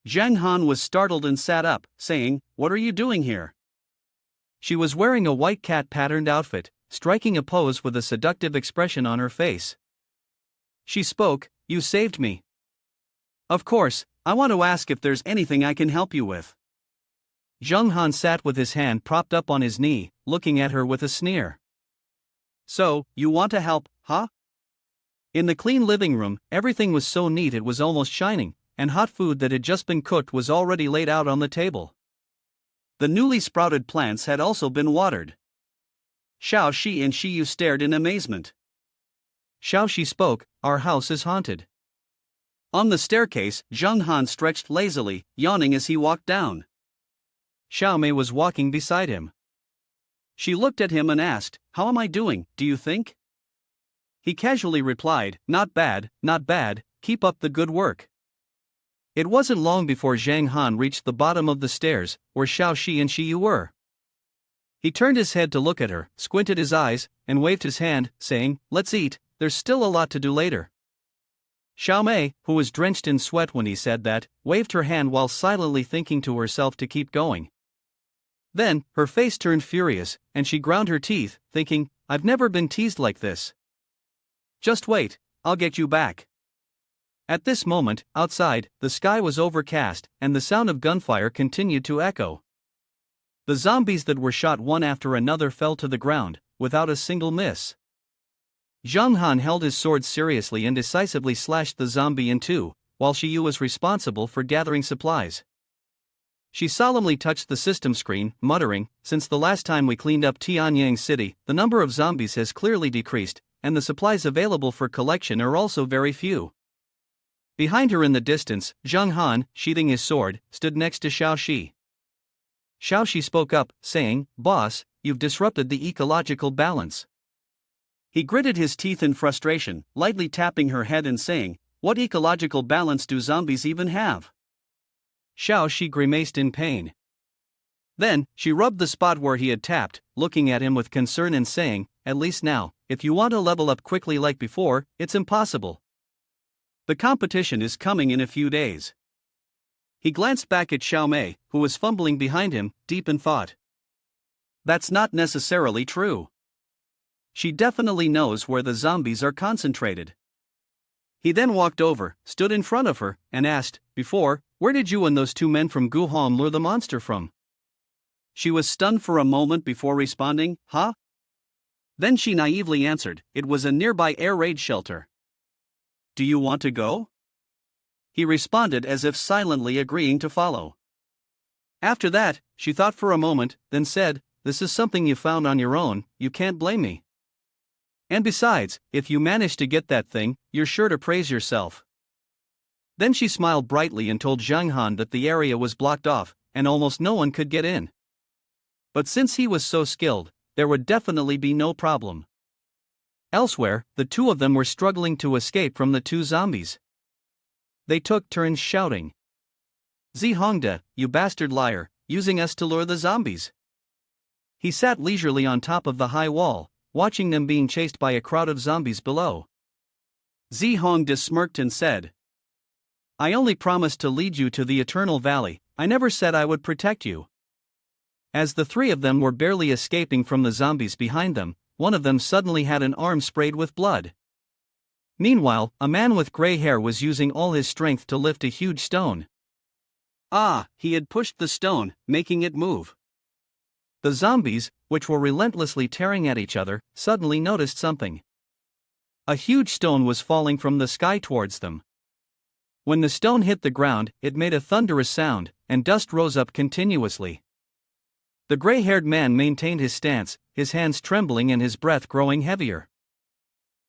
Zhang Han was startled and sat up, saying, "What are you doing here?" She was wearing a white cat-patterned outfit, striking a pose with a seductive expression on her face. She spoke, "You saved me. Of course, I want to ask if there's anything I can help you with." Zheng Han sat with his hand propped up on his knee, looking at her with a sneer. So, you want to help, huh? In the clean living room, everything was so neat it was almost shining, and hot food that had just been cooked was already laid out on the table. The newly sprouted plants had also been watered. Xiao Xiu and Xiu stared in amazement. Xiao Xiu spoke, "Our house is haunted." On the staircase, Zheng Han stretched lazily, yawning as he walked down. Xiao Mei was walking beside him. She looked at him and asked, "How am I doing, do you think?" He casually replied, "Not bad, not bad, keep up the good work." It wasn't long before Zhang Han reached the bottom of the stairs, where Xiao Xi and Xiu were. He turned his head to look at her, squinted his eyes, and waved his hand, saying, "Let's eat, there's still a lot to do later." Xiao Mei, who was drenched in sweat when he said that, waved her hand while silently thinking to herself to keep going. Then, her face turned furious, and she ground her teeth, thinking, "I've never been teased like this. Just wait, I'll get you back." At this moment, outside, the sky was overcast, and the sound of gunfire continued to echo. The zombies that were shot one after another fell to the ground, without a single miss. Zheng Han held his sword seriously and decisively slashed the zombie in two, while Xiu was responsible for gathering supplies. She solemnly touched the system screen, muttering, "Since the last time we cleaned up Tianyang City, the number of zombies has clearly decreased, and the supplies available for collection are also very few." Behind her in the distance, Zheng Han, sheathing his sword, stood next to Xiao Xi. Xiao Xi spoke up, saying, "Boss, you've disrupted the ecological balance." He gritted his teeth in frustration, lightly tapping her head and saying, "What ecological balance do zombies even have?" Xiao Xi grimaced in pain. Then, she rubbed the spot where he had tapped, looking at him with concern and saying, "At least now, if you want to level up quickly like before, it's impossible. The competition is coming in a few days." He glanced back at Xiao Mei, who was fumbling behind him, deep in thought. That's not necessarily true. She definitely knows where the zombies are concentrated. He then walked over, stood in front of her, and asked, "Before, where did you and those two men from Guhong lure the monster from?" She was stunned for a moment before responding, "Huh?" Then she naively answered, "It was a nearby air raid shelter." "Do you want to go?" He responded as if silently agreeing to follow. After that, she thought for a moment, then said, "This is something you found on your own, you can't blame me. And besides, if you manage to get that thing, you're sure to praise yourself." Then she smiled brightly and told Zheng Han that the area was blocked off, and almost no one could get in. But since he was so skilled, there would definitely be no problem. Elsewhere, the two of them were struggling to escape from the two zombies. They took turns shouting, "Zi Hongda, you bastard liar, using us to lure the zombies." He sat leisurely on top of the high wall, watching them being chased by a crowd of zombies below. Zi Hongda smirked and said, "I only promised to lead you to the Eternal Valley, I never said I would protect you." As the three of them were barely escaping from the zombies behind them, one of them suddenly had an arm sprayed with blood. Meanwhile, a man with gray hair was using all his strength to lift a huge stone. He had pushed the stone, making it move. The zombies, which were relentlessly tearing at each other, suddenly noticed something. A huge stone was falling from the sky towards them. When the stone hit the ground, it made a thunderous sound, and dust rose up continuously. The gray-haired man maintained his stance, his hands trembling and his breath growing heavier.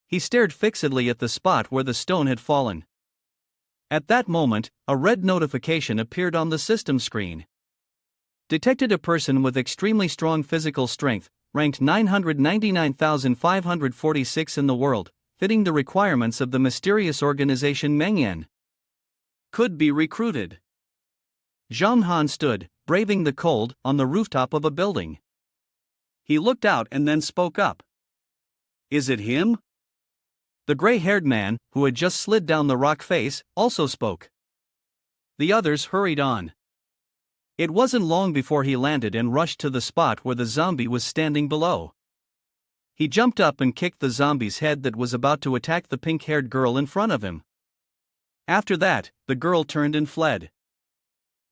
He stared fixedly at the spot where the stone had fallen. At that moment, a red notification appeared on the system screen. Detected a person with extremely strong physical strength, ranked 999,546 in the world, fitting the requirements of the mysterious organization Mangyen. Could be recruited. Zheng Han stood, braving the cold, on the rooftop of a building. He looked out and then spoke up. "Is it him?" The gray-haired man, who had just slid down the rock face, also spoke. The others hurried on. It wasn't long before he landed and rushed to the spot where the zombie was standing below. He jumped up and kicked the zombie's head that was about to attack the pink-haired girl in front of him. After that, the girl turned and fled.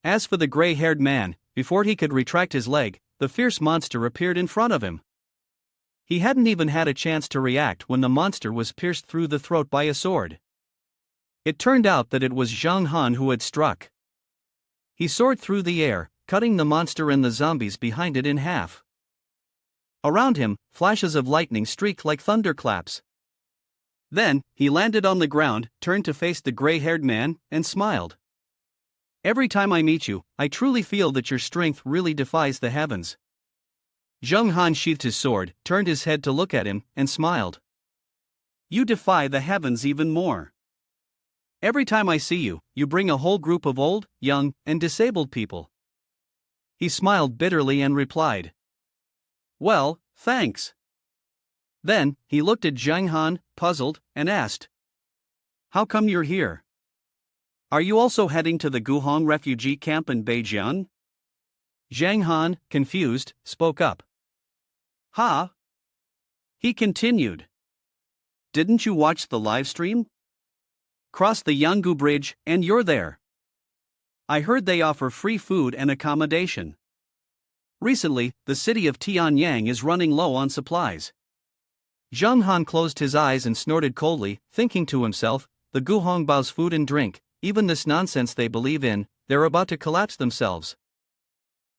As for the gray-haired man, before he could retract his leg, the fierce monster appeared in front of him. He hadn't even had a chance to react when the monster was pierced through the throat by a sword. It turned out that it was Zhang Han who had struck. He soared through the air, cutting the monster and the zombies behind it in half. Around him, flashes of lightning streaked like thunderclaps. Then, he landed on the ground, turned to face the gray-haired man, and smiled. "Every time I meet you, I truly feel that your strength really defies the heavens." Zhang Han sheathed his sword, turned his head to look at him, and smiled. "You defy the heavens even more. Every time I see you, you bring a whole group of old, young, and disabled people." He smiled bitterly and replied, "Well, thanks." Then, he looked at Zhang Han, puzzled, and asked, "How come you're here? Are you also heading to the Guhong refugee camp in Beijian?" Zhang Han, confused, spoke up. "Huh?" He continued. "Didn't you watch the live stream? Cross the Yanggu Bridge, and you're there. I heard they offer free food and accommodation. Recently, the city of Tianyang is running low on supplies." Zhang Han closed his eyes and snorted coldly, thinking to himself, the Guhongbao's food and drink, even this nonsense they believe in, they're about to collapse themselves.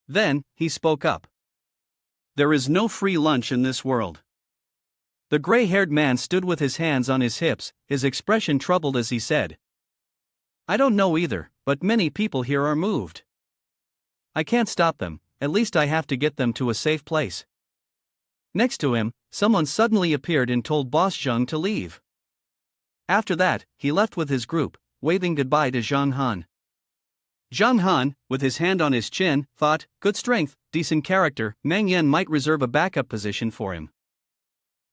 Then, he spoke up. "There is no free lunch in this world." The gray-haired man stood with his hands on his hips, his expression troubled as he said, "I don't know either, but many people here are moved. I can't stop them, at least I have to get them to a safe place." Next to him, someone suddenly appeared and told Boss Zhang to leave. After that, he left with his group, waving goodbye to Zhang Han. Zhang Han, with his hand on his chin, thought, good strength, decent character, Mangyen might reserve a backup position for him.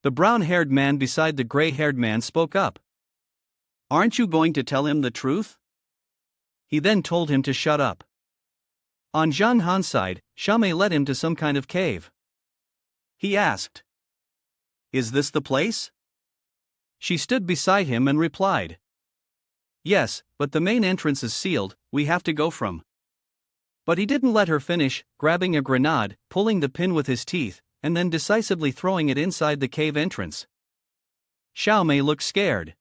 The brown-haired man beside the gray-haired man spoke up. "Aren't you going to tell him the truth?" He then told him to shut up. On Zhang Han's side, Xiaomei led him to some kind of cave. He asked, "Is this the place?" She stood beside him and replied, "Yes, but the main entrance is sealed, we have to go from." But he didn't let her finish, grabbing a grenade, pulling the pin with his teeth, and then decisively throwing it inside the cave entrance. Xiaomei looked scared.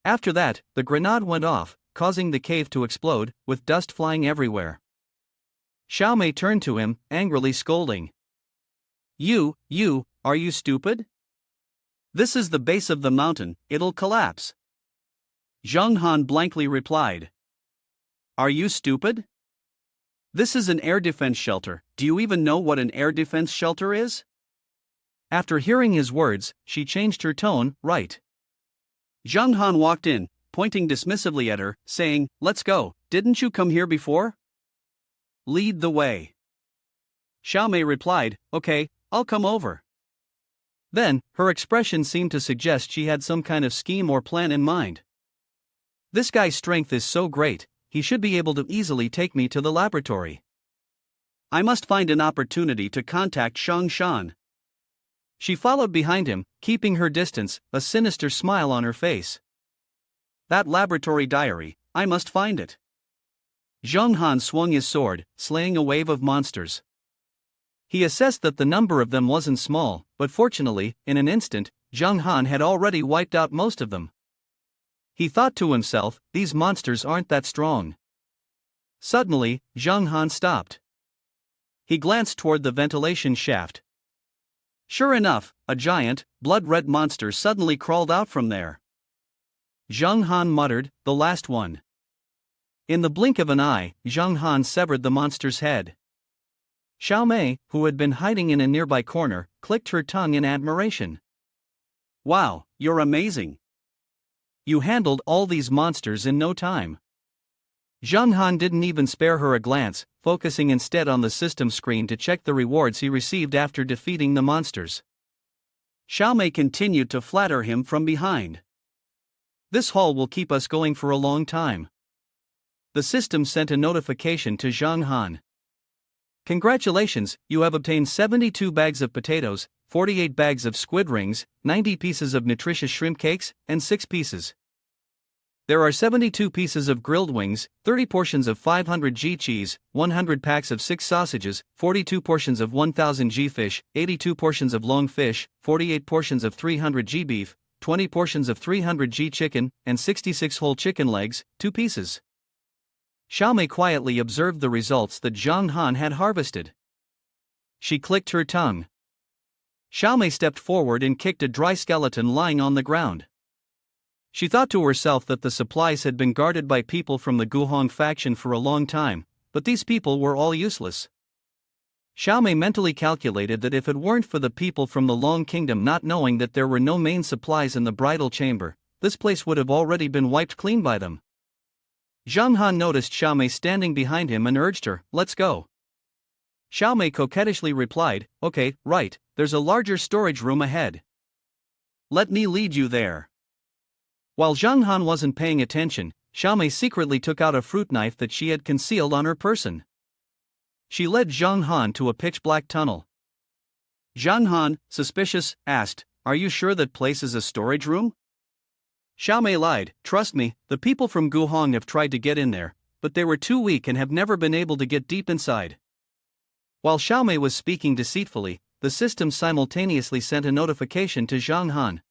After that, the grenade went off, causing the cave to explode, with dust flying everywhere. Xiaomei turned to him, angrily scolding. You, are you stupid? This is the base of the mountain, it'll collapse." Zhang Han blankly replied. "Are you stupid? This is an air defense shelter, do you even know what an air defense shelter is?" After hearing his words, she changed her tone, right. Zhang Han walked in, pointing dismissively at her, saying, "Let's go, didn't you come here before? Lead the way." Xiaomei replied, "Okay, I'll come over." Then, her expression seemed to suggest she had some kind of scheme or plan in mind. "This guy's strength is so great, he should be able to easily take me to the laboratory. I must find an opportunity to contact Shang Shan." She followed behind him, keeping her distance, a sinister smile on her face. "That laboratory diary, I must find it." Zhang Han swung his sword, slaying a wave of monsters. He assessed that the number of them wasn't small, but fortunately, in an instant, Zhang Han had already wiped out most of them. He thought to himself, these monsters aren't that strong. Suddenly, Zhang Han stopped. He glanced toward the ventilation shaft. Sure enough, a giant, blood-red monster suddenly crawled out from there. Zhang Han muttered, "The last one." In the blink of an eye, Zhang Han severed the monster's head. Xiaomei, who had been hiding in a nearby corner, clicked her tongue in admiration. "Wow, you're amazing. You handled all these monsters in no time." Zhang Han didn't even spare her a glance, focusing instead on the system screen to check the rewards he received after defeating the monsters. Xiaomei continued to flatter him from behind. "This haul will keep us going for a long time." The system sent a notification to Zhang Han. "Congratulations, you have obtained 72 bags of potatoes, 48 bags of squid rings, 90 pieces of nutritious shrimp cakes, and 6 pieces There are 72 pieces of grilled wings, 30 portions of 500 g cheese, 100 packs of 6 sausages, 42 portions of 1000 g fish, 82 portions of long fish, 48 portions of 300 g beef, 20 portions of 300 g chicken, and 66 whole chicken legs, 2 pieces. Xiaomei quietly observed the results that Zhang Han had harvested. She clicked her tongue. Xiaomei stepped forward and kicked a dry skeleton lying on the ground. She thought to herself that the supplies had been guarded by people from the Guhong faction for a long time, but these people were all useless. Xiaomei mentally calculated that if it weren't for the people from the Long Kingdom not knowing that there were no main supplies in the bridal chamber, this place would have already been wiped clean by them. Zhang Han noticed Xiaomei standing behind him and urged her, "Let's go." Xiaomei coquettishly replied, "Okay, right, there's a larger storage room ahead. Let me lead you there." While Zhang Han wasn't paying attention, Xiaomei secretly took out a fruit knife that she had concealed on her person. She led Zhang Han to a pitch-black tunnel. Zhang Han, suspicious, asked, "Are you sure that place is a storage room?" Xiaomei lied, "Trust me, the people from Guhong have tried to get in there, but they were too weak and have never been able to get deep inside." While Xiaomei was speaking deceitfully, the system simultaneously sent a notification to Zhang Han.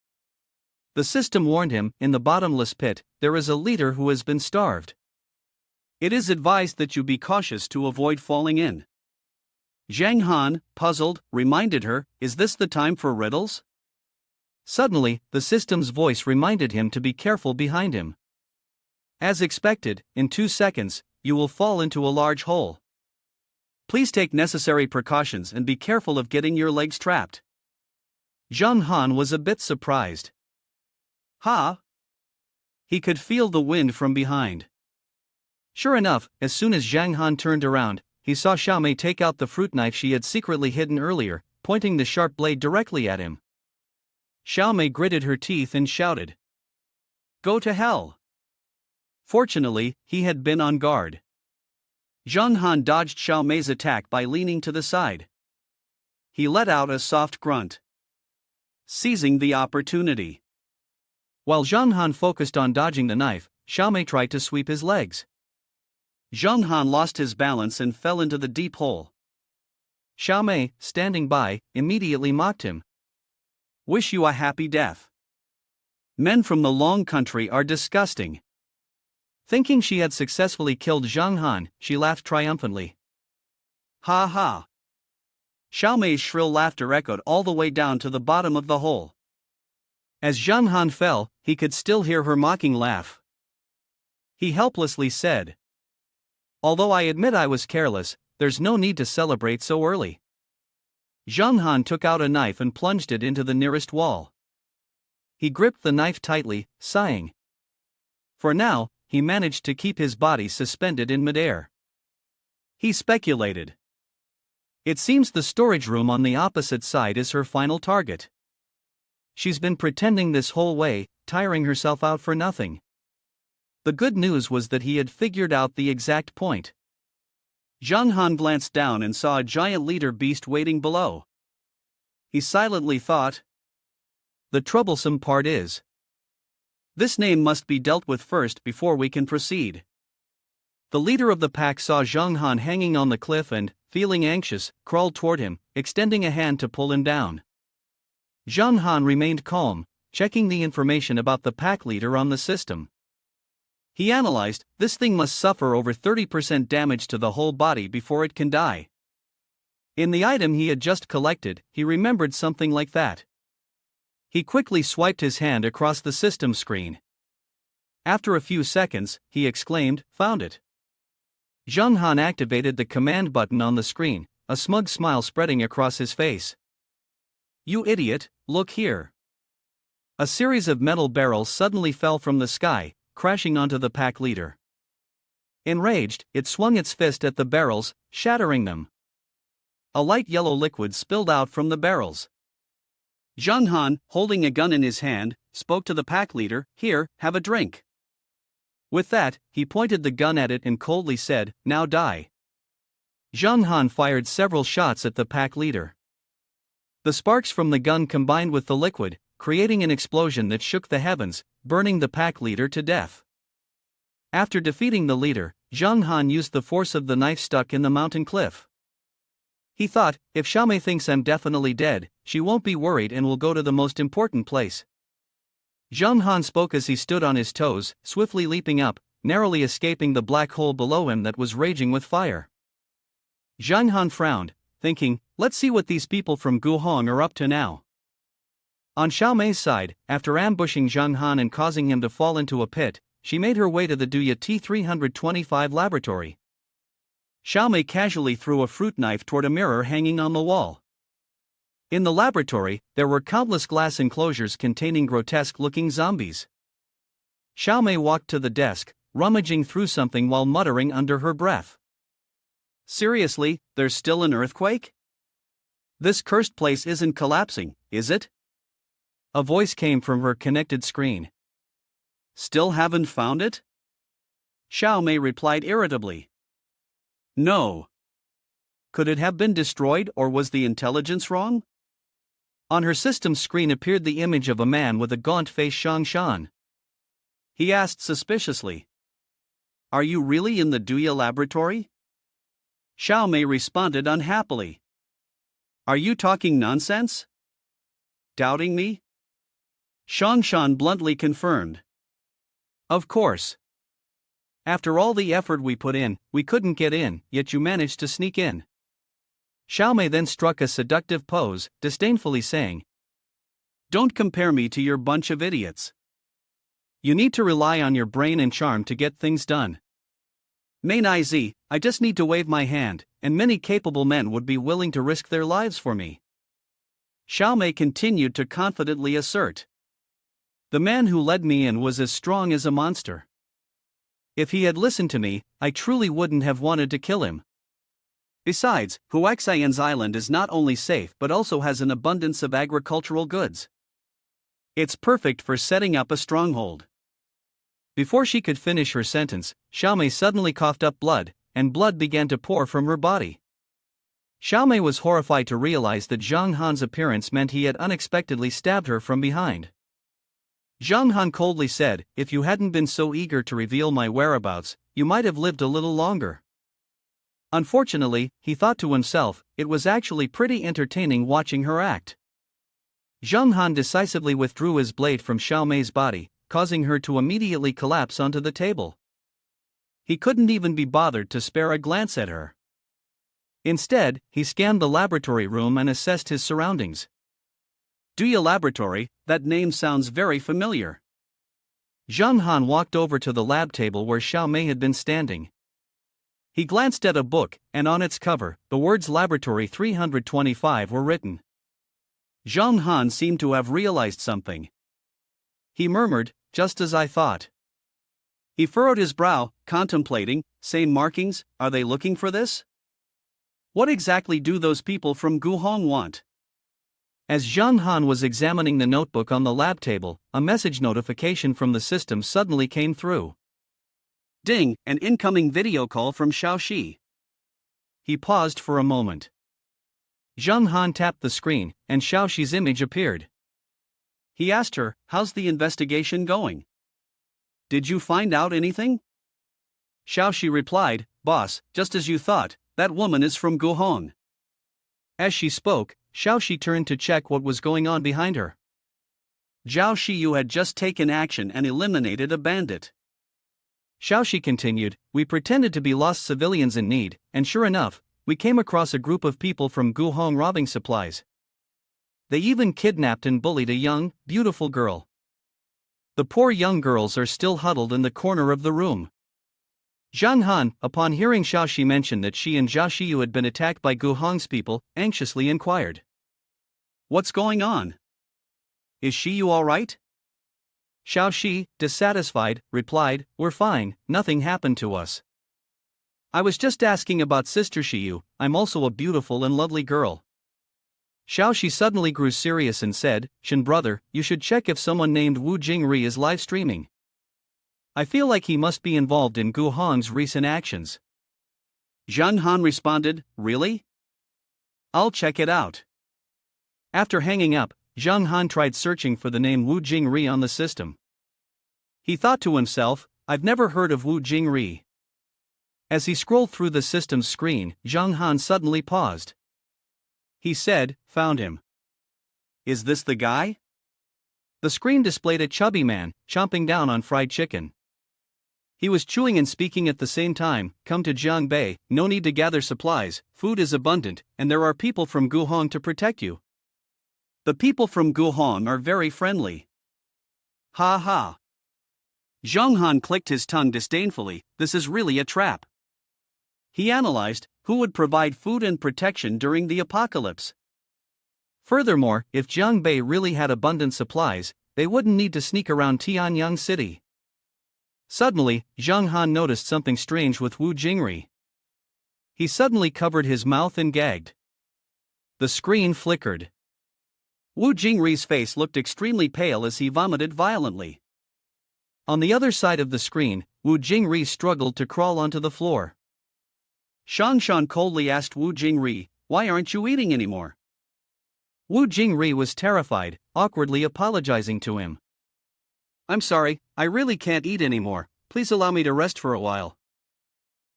The system warned him, "In the bottomless pit, there is a leader who has been starved. It is advised that you be cautious to avoid falling in." Zhang Han, puzzled, reminded her, "Is this the time for riddles?" Suddenly, the system's voice reminded him to be careful behind him. As expected, in 2 seconds, you will fall into a large hole. Please take necessary precautions and be careful of getting your legs trapped. Zhang Han was a bit surprised. "Ha!" He could feel the wind from behind. Sure enough, as soon as Zhang Han turned around, he saw Xiaomei take out the fruit knife she had secretly hidden earlier, pointing the sharp blade directly at him. Xiaomei gritted her teeth and shouted, "Go to hell!" Fortunately, he had been on guard. Zhang Han dodged Xiaomei's attack by leaning to the side. He let out a soft grunt, seizing the opportunity. While Zhang Han focused on dodging the knife, Xiaomei tried to sweep his legs. Zhang Han lost his balance and fell into the deep hole. Xiaomei, standing by, immediately mocked him. "Wish you a happy death. Men from the Long Country are disgusting." Thinking she had successfully killed Zhang Han, she laughed triumphantly. "Ha ha!" Xiaomei's shrill laughter echoed all the way down to the bottom of the hole. As Zhang Han fell, he could still hear her mocking laugh. He helplessly said, "Although I admit I was careless, there's no need to celebrate so early." Zhang Han took out a knife and plunged it into the nearest wall. He gripped the knife tightly, sighing. For now, he managed to keep his body suspended in midair. He speculated, "It seems the storage room on the opposite side is her final target. She's been pretending this whole way, tiring herself out for nothing." The good news was that he had figured out the exact point. Zhang Han glanced down and saw a giant leader beast waiting below. He silently thought, "The troublesome part is, this name must be dealt with first before we can proceed." The leader of the pack saw Zhang Han hanging on the cliff and, feeling anxious, crawled toward him, extending a hand to pull him down. Zhang Han remained calm, checking the information about the pack leader on the system. He analyzed, this thing must suffer over 30% damage to the whole body before it can die. In the item he had just collected, he remembered something like that. He quickly swiped his hand across the system screen. After a few seconds, he exclaimed, "Found it." Zhang Han activated the command button on the screen, a smug smile spreading across his face. "You idiot, look here." A series of metal barrels suddenly fell from the sky, crashing onto the pack leader. Enraged, it swung its fist at the barrels, shattering them. A light yellow liquid spilled out from the barrels. Zhang Han, holding a gun in his hand, spoke to the pack leader, "Here, have a drink." With that, he pointed the gun at it and coldly said, "Now die." Zhang Han fired several shots at the pack leader. The sparks from the gun combined with the liquid, creating an explosion that shook the heavens, burning the pack leader to death. After defeating the leader, Zhang Han used the force of the knife stuck in the mountain cliff. He thought, if Xiaomei thinks I'm definitely dead, she won't be worried and will go to the most important place. Zhang Han spoke as he stood on his toes, swiftly leaping up, narrowly escaping the black hole below him that was raging with fire. Zhang Han frowned, thinking, let's see what these people from Guhong are up to now. On Xiaomei's side, after ambushing Zhang Han and causing him to fall into a pit, she made her way to the Duya T-325 laboratory. Xiaomei casually threw a fruit knife toward a mirror hanging on the wall. In the laboratory, there were countless glass enclosures containing grotesque-looking zombies. Xiaomei walked to the desk, rummaging through something while muttering under her breath. Seriously, there's still an earthquake? This cursed place isn't collapsing, is it? A voice came from her connected screen. Still haven't found it? Xiaomei replied irritably. No. Could it have been destroyed or was the intelligence wrong? On her system screen appeared the image of a man with a gaunt face, Shang Shan. He asked suspiciously. Are you really in the Duya laboratory? Xiaomei responded unhappily. Are you talking nonsense? Doubting me? Shang Shan bluntly confirmed. Of course. After all the effort we put in, we couldn't get in, yet you managed to sneak in. Xiaomei then struck a seductive pose, disdainfully saying, Don't compare me to your bunch of idiots. You need to rely on your brain and charm to get things done. Main IZ, I just need to wave my hand, and many capable men would be willing to risk their lives for me. Xiaomei continued to confidently assert. The man who led me in was as strong as a monster. If he had listened to me, I truly wouldn't have wanted to kill him. Besides, Huaxian's island is not only safe but also has an abundance of agricultural goods. It's perfect for setting up a stronghold. Before she could finish her sentence, Xiaomei suddenly coughed up blood, and blood began to pour from her body. Xiaomei was horrified to realize that Zhang Han's appearance meant he had unexpectedly stabbed her from behind. Zhang Han coldly said, If you hadn't been so eager to reveal my whereabouts, you might have lived a little longer. Unfortunately, he thought to himself, it was actually pretty entertaining watching her act. Zhang Han decisively withdrew his blade from Xiaomei's body, causing her to immediately collapse onto the table. He couldn't even be bothered to spare a glance at her. Instead, he scanned the laboratory room and assessed his surroundings. Duya Laboratory, that name sounds very familiar. Zhang Han walked over to the lab table where Xiaomei had been standing. He glanced at a book, and on its cover, the words Laboratory 325 were written. Zhang Han seemed to have realized something. He murmured, just as I thought. He furrowed his brow, contemplating, same markings, are they looking for this? What exactly do those people from Guhong want? As Zhang Han was examining the notebook on the lab table, a message notification from the system suddenly came through. Ding, an incoming video call from Xiao Xiu. He paused for a moment. Zhang Han tapped the screen, and Xiao Xiu's image appeared. He asked her, how's the investigation going? Did you find out anything? Xiao Xiu replied, Boss, just as you thought, that woman is from Guhong. As she spoke, Xiao Xiu turned to check what was going on behind her. Zhao Xiu had just taken action and eliminated a bandit. Xiao Xiu continued, we pretended to be lost civilians in need, and sure enough, we came across a group of people from Guhong robbing supplies. They even kidnapped and bullied a young, beautiful girl. The poor young girls are still huddled in the corner of the room. Zhang Han, upon hearing Xiao Xiu mention that she and Zhao Xiu had been attacked by Guhong's people, anxiously inquired. What's going on? Is Xiu all right? Xiao Xiu, dissatisfied, replied, we're fine, nothing happened to us. I was just asking about Sister Xiu, I'm also a beautiful and lovely girl. Xiao Xiu suddenly grew serious and said, Shen brother, you should check if someone named Wu Jingri is live streaming. I feel like he must be involved in Guhong's recent actions. Zhang Han responded, really? I'll check it out. After hanging up, Zhang Han tried searching for the name Wu Jingri on the system. He thought to himself, I've never heard of Wu Jingri. As he scrolled through the system's screen, Zhang Han suddenly paused. He said, "Found him." Is this the guy? The screen displayed a chubby man, chomping down on fried chicken. He was chewing and speaking at the same time. "Come to Jiangbei, no need to gather supplies, food is abundant, and there are people from Guhong to protect you." The people from Guhong are very friendly. Ha ha. Zhang Han clicked his tongue disdainfully. This is really a trap. He analyzed, who would provide food and protection during the apocalypse? Furthermore, if Jiangbei really had abundant supplies, they wouldn't need to sneak around Tianyang City. Suddenly, Zhang Han noticed something strange with Wu Jingri. He suddenly covered his mouth and gagged. The screen flickered. Wu Jingri's face looked extremely pale as he vomited violently. On the other side of the screen, Wu Jingri struggled to crawl onto the floor. Shangshan coldly asked Wu Jingri, "Why aren't you eating anymore?" Wu Jingri was terrified, awkwardly apologizing to him. "I'm sorry, I really can't eat anymore, please allow me to rest for a while."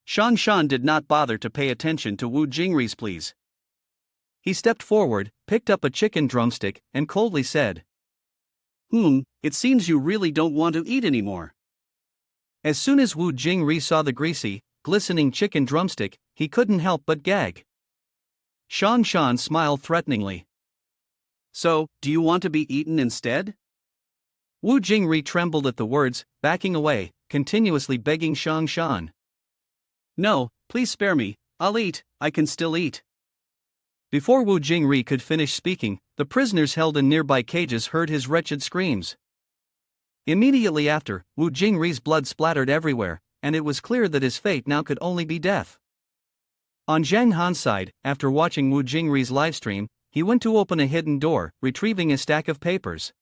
Shangshan did not bother to pay attention to Wu Jingri's pleas. He stepped forward, picked up a chicken drumstick, and coldly said, It seems you really don't want to eat anymore." As soon as Wu Jingri saw the greasy, glistening chicken drumstick, he couldn't help but gag. Shangshan smiled threateningly. "So, do you want to be eaten instead?" Wu Jingri trembled at the words, backing away, continuously begging Shangshan. "No, please spare me, I'll eat, I can still eat." Before Wu Jingri could finish speaking, the prisoners held in nearby cages heard his wretched screams. Immediately after, Wu Jingri's blood splattered everywhere, and it was clear that his fate now could only be death. On Zhang Han's side, after watching Wu Jingri's livestream, he went to open a hidden door, retrieving a stack of papers.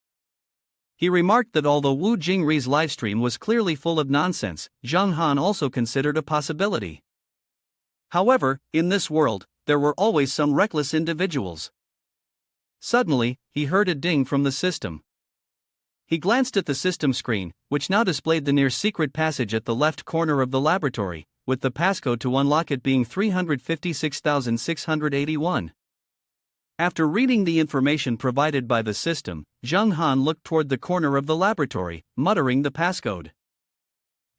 He remarked that although Wu Jingri's livestream was clearly full of nonsense, Zhang Han also considered a possibility. However, in this world, there were always some reckless individuals. Suddenly, he heard a ding from the system. He glanced at the system screen, which now displayed the near secret passage at the left corner of the laboratory, with the passcode to unlock it being 356,681. After reading the information provided by the system, Zhang Han looked toward the corner of the laboratory, muttering the passcode.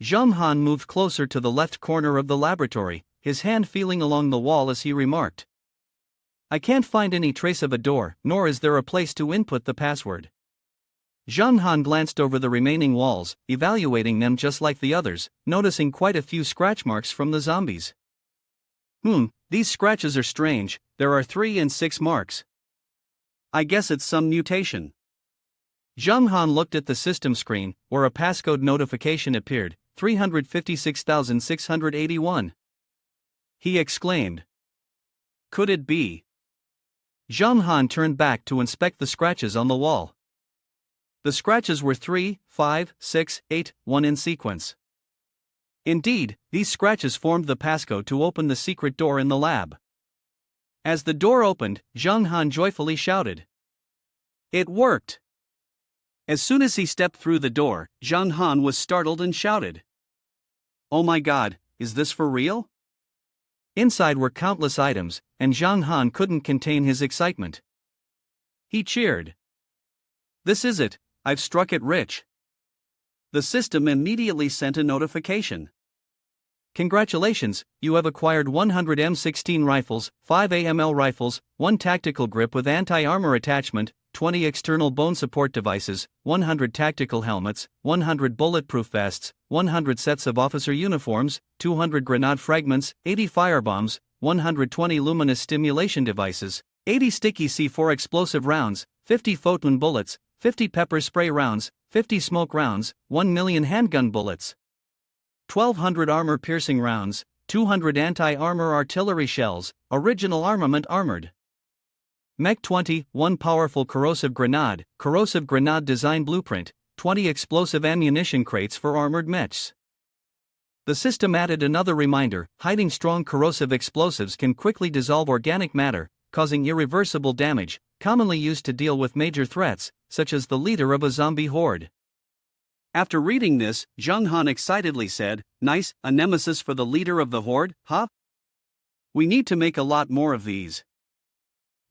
Zhang Han moved closer to the left corner of the laboratory, his hand feeling along the wall as he remarked, "I can't find any trace of a door, nor is there a place to input the password." Zhang Han glanced over the remaining walls, evaluating them just like the others, noticing quite a few scratch marks from the zombies. These scratches are strange, there are 3 and 6 marks. I guess it's some mutation." Zhang Han looked at the system screen, where a passcode notification appeared, 356,681. He exclaimed, "Could it be?" Zhang Han turned back to inspect the scratches on the wall. The scratches were 3, 5, 6, 8, 1 in sequence. Indeed, these scratches formed the passcode to open the secret door in the lab. As the door opened, Zhang Han joyfully shouted, "It worked!" As soon as he stepped through the door, Zhang Han was startled and shouted, "Oh my god, is this for real?" Inside were countless items, and Zhang Han couldn't contain his excitement. He cheered. "This is it, I've struck it rich." The system immediately sent a notification. "Congratulations, you have acquired 100 M16 rifles, 5 AML rifles, 1 tactical grip with anti-armor attachment, 20 external bone support devices, 100 tactical helmets, 100 bulletproof vests, 100 sets of officer uniforms, 200 grenade fragments, 80 firebombs, 120 luminous stimulation devices, 80 sticky C4 explosive rounds, 50 photon bullets, 50 pepper spray rounds, 50 smoke rounds, 1 million handgun bullets, 1,200 armor-piercing rounds, 200 anti-armor artillery shells, original armament armored. Mech 20, 1 powerful corrosive grenade design blueprint, 20 explosive ammunition crates for armored mechs." The system added another reminder, hiding strong corrosive explosives can quickly dissolve organic matter, causing irreversible damage, commonly used to deal with major threats, such as the leader of a zombie horde. After reading this, Zheng Han excitedly said, "Nice, a nemesis for the leader of the horde, huh? We need to make a lot more of these."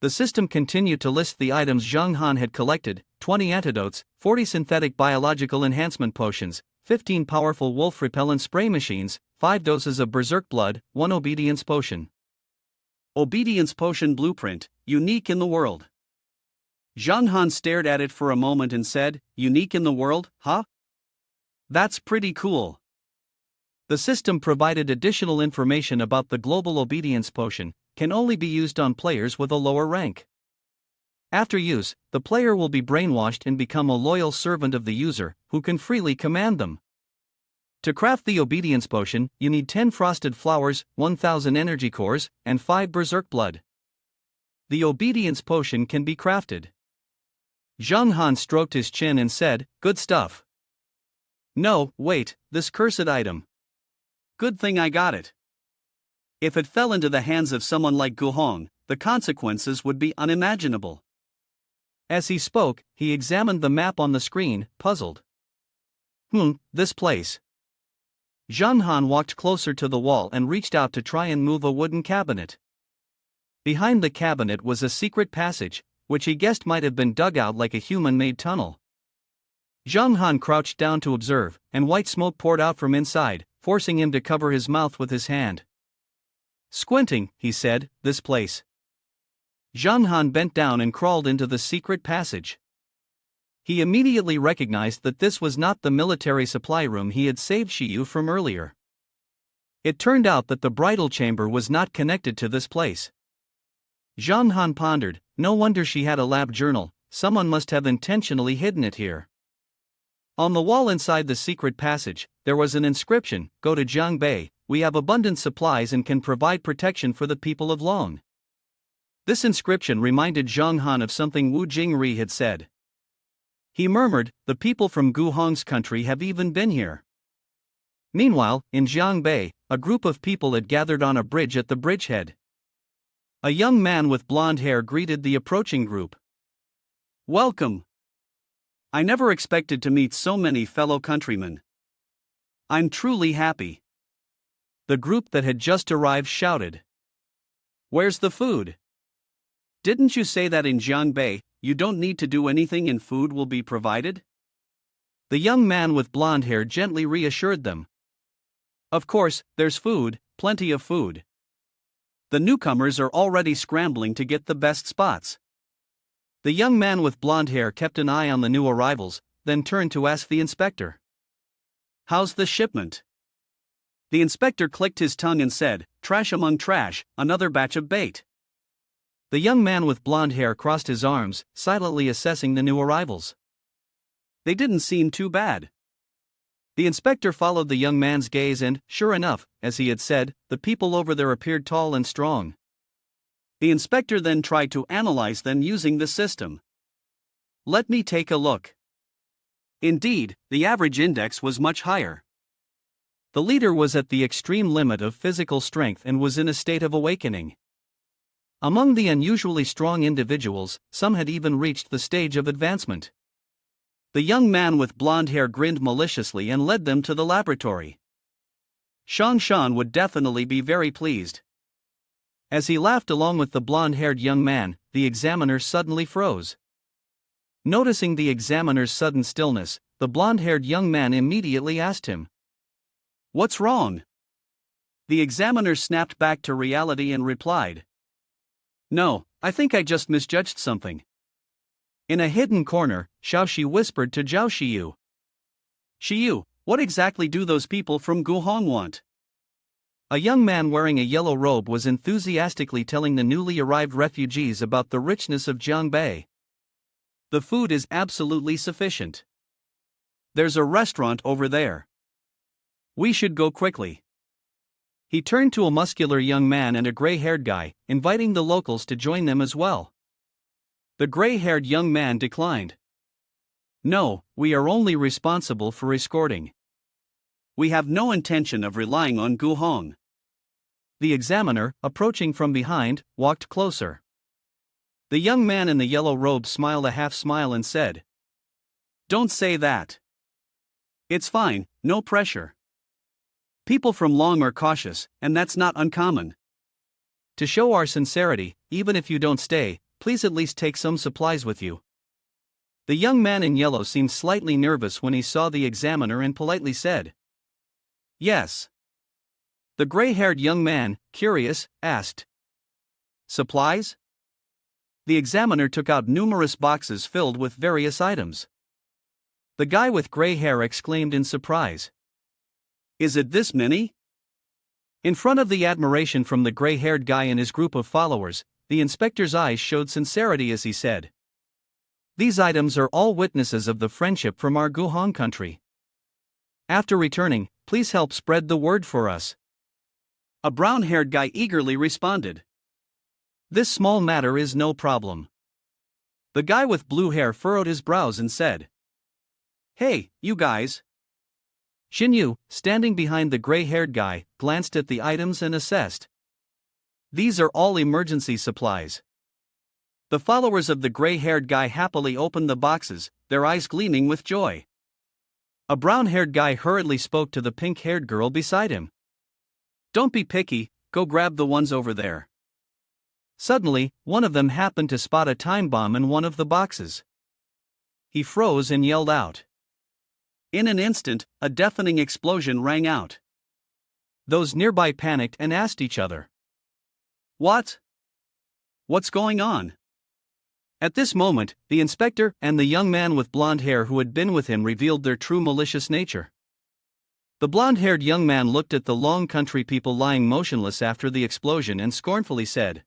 The system continued to list the items Zheng Han had collected: 20 antidotes, 40 synthetic biological enhancement potions, 15 powerful wolf repellent spray machines, 5 doses of berserk blood, 1 obedience potion. Obedience potion blueprint, unique in the world. Zheng Han stared at it for a moment and said, "Unique in the world, huh? That's pretty cool." The system provided additional information about the global obedience potion, can only be used on players with a lower rank. After use, the player will be brainwashed and become a loyal servant of the user, who can freely command them. To craft the obedience potion, you need 10 frosted flowers, 1000 energy cores, and 5 berserk blood. The obedience potion can be crafted. Zheng Han stroked his chin and said, "Good stuff." No, wait, this cursed item. Good thing I got it. If it fell into the hands of someone like Gu Hong, the consequences would be unimaginable. As he spoke, he examined the map on the screen, puzzled. This place. Zheng Han walked closer to the wall and reached out to try and move a wooden cabinet. Behind the cabinet was a secret passage, which he guessed might have been dug out like a human-made tunnel. Zheng Han crouched down to observe, and white smoke poured out from inside, forcing him to cover his mouth with his hand. Squinting, he said, "This place." Zheng Han bent down and crawled into the secret passage. He immediately recognized that this was not the military supply room he had saved Xiu from earlier. It turned out that the bridal chamber was not connected to this place. Zheng Han pondered, no wonder she had a lab journal, someone must have intentionally hidden it here. On the wall inside the secret passage, there was an inscription, "Go to Jiangbei, we have abundant supplies and can provide protection for the people of Long." This inscription reminded Zheng Han of something Wu Jingri had said. He murmured, "The people from Gu Hong's country have even been here." Meanwhile, in Jiangbei, a group of people had gathered on a bridge at the bridgehead. A young man with blonde hair greeted the approaching group. "Welcome. I never expected to meet so many fellow countrymen. I'm truly happy." The group that had just arrived shouted. "Where's the food? Didn't you say that in Jiangbei, you don't need to do anything and food will be provided?" The young man with blonde hair gently reassured them. "Of course, there's food, plenty of food. The newcomers are already scrambling to get the best spots." The young man with blonde hair kept an eye on the new arrivals, then turned to ask the inspector. "How's the shipment?" The inspector clicked his tongue and said, "Trash among trash, another batch of bait." The young man with blonde hair crossed his arms, silently assessing the new arrivals. They didn't seem too bad. The inspector followed the young man's gaze and, sure enough, as he had said, the people over there appeared tall and strong. The inspector then tried to analyze them using the system. "Let me take a look." Indeed, the average index was much higher. The leader was at the extreme limit of physical strength and was in a state of awakening. Among the unusually strong individuals, some had even reached the stage of advancement. The young man with blonde hair grinned maliciously and led them to the laboratory. Shan Shan would definitely be very pleased. As he laughed along with the blonde-haired young man, the examiner suddenly froze. Noticing the examiner's sudden stillness, the blonde-haired young man immediately asked him, "What's wrong?" The examiner snapped back to reality and replied, "No, I think I just misjudged something." In a hidden corner, Xiao Xiu whispered to Zhao Xiu. "Xiu, what exactly do those people from Gu Hong want?" A young man wearing a yellow robe was enthusiastically telling the newly arrived refugees about the richness of Jiangbei. "The food is absolutely sufficient. There's a restaurant over there. We should go quickly." He turned to a muscular young man and a gray-haired guy, inviting the locals to join them as well. The gray-haired young man declined. "No, we are only responsible for escorting. We have no intention of relying on Gu Hong." The examiner, approaching from behind, walked closer. The young man in the yellow robe smiled a half smile and said, "Don't say that. It's fine, no pressure. People from Long are cautious, and that's not uncommon. To show our sincerity, even if you don't stay, please at least take some supplies with you. The young man in yellow seemed slightly nervous when he saw the examiner and politely said, "Yes." The gray-haired young man, curious, asked, "Supplies?" The examiner took out numerous boxes filled with various items. The guy with gray hair exclaimed in surprise, "Is it this many?" In front of the admiration from the gray-haired guy and his group of followers, the inspector's eyes showed sincerity as he said, "These items are all witnesses of the friendship from our Guhong country. After returning, please help spread the word for us." A brown-haired guy eagerly responded, "This small matter is no problem." The guy with blue hair furrowed his brows and said, "Hey, you guys." Xinyu, standing behind the gray-haired guy, glanced at the items and assessed, "These are all emergency supplies." The followers of the gray-haired guy happily opened the boxes, their eyes gleaming with joy. A brown-haired guy hurriedly spoke to the pink-haired girl beside him. "Don't be picky, go grab the ones over there." Suddenly, one of them happened to spot a time bomb in one of the boxes. He froze and yelled out. In an instant, a deafening explosion rang out. Those nearby panicked and asked each other, "What? What's going on?" At this moment, the inspector and the young man with blonde hair who had been with him revealed their true malicious nature. The blonde-haired young man looked at the Long country people lying motionless after the explosion and scornfully said,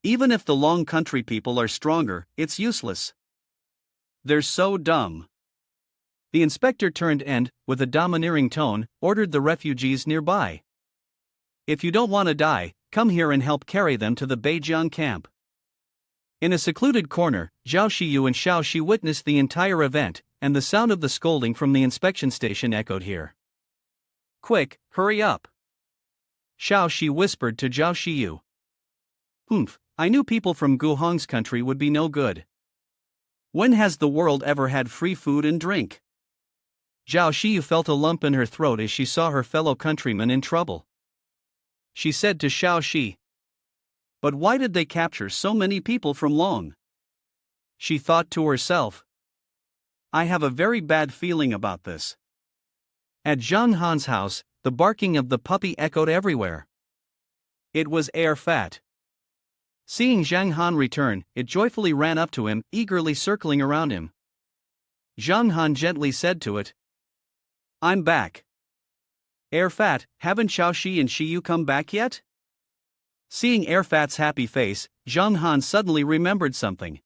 "Even if the Long country people are stronger, it's useless. They're so dumb." The inspector turned and, with a domineering tone, ordered the refugees nearby, "If you don't want to die, come here and help carry them to the Beijiang camp." In a secluded corner, Xiao Xiu and Xiao Xiu witnessed the entire event, and the sound of the scolding from the inspection station echoed here. "Quick, hurry up," Xiao Xiu whispered to Xiao Xiu. "Humph, I knew people from Guhong's country would be no good. When has the world ever had free food and drink?" Xiao Xiu felt a lump in her throat as she saw her fellow countrymen in trouble. She said to Xiao Xi, "But why did they capture so many people from Long?" She thought to herself, "I have a very bad feeling about this." At Zhang Han's house, the barking of the puppy echoed everywhere. It was Air Fat. Seeing Zhang Han return, it joyfully ran up to him, eagerly circling around him. Zhang Han gently said to it, "I'm back." "Air Fat, haven't Xiao Xi and Xiyu come back yet?" Seeing Air Fat's happy face, Zhang Han suddenly remembered something.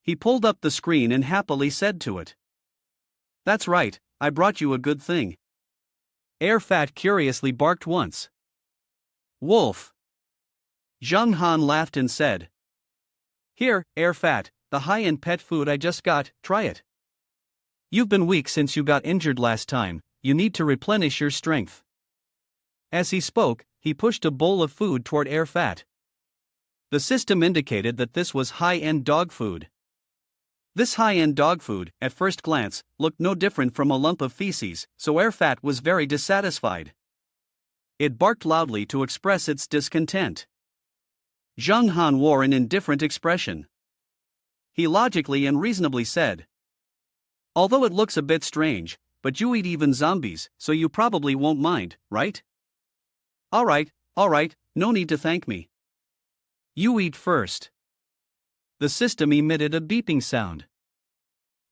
He pulled up the screen and happily said to it, "That's right, I brought you a good thing." Air Fat curiously barked once. "Wolf." Zhang Han laughed and said, "Here, Air Fat, the high-end pet food I just got, try it. You've been weak since you got injured last time, you need to replenish your strength." As he spoke, he pushed a bowl of food toward Air Fat. The system indicated that this was high-end dog food. This high-end dog food, at first glance, looked no different from a lump of feces, so Air Fat was very dissatisfied. It barked loudly to express its discontent. Zhang Han wore an indifferent expression. He logically and reasonably said, "Although it looks a bit strange, but you eat even zombies, so you probably won't mind, right?" All right, no need to thank me. You eat first." The system emitted a beeping sound.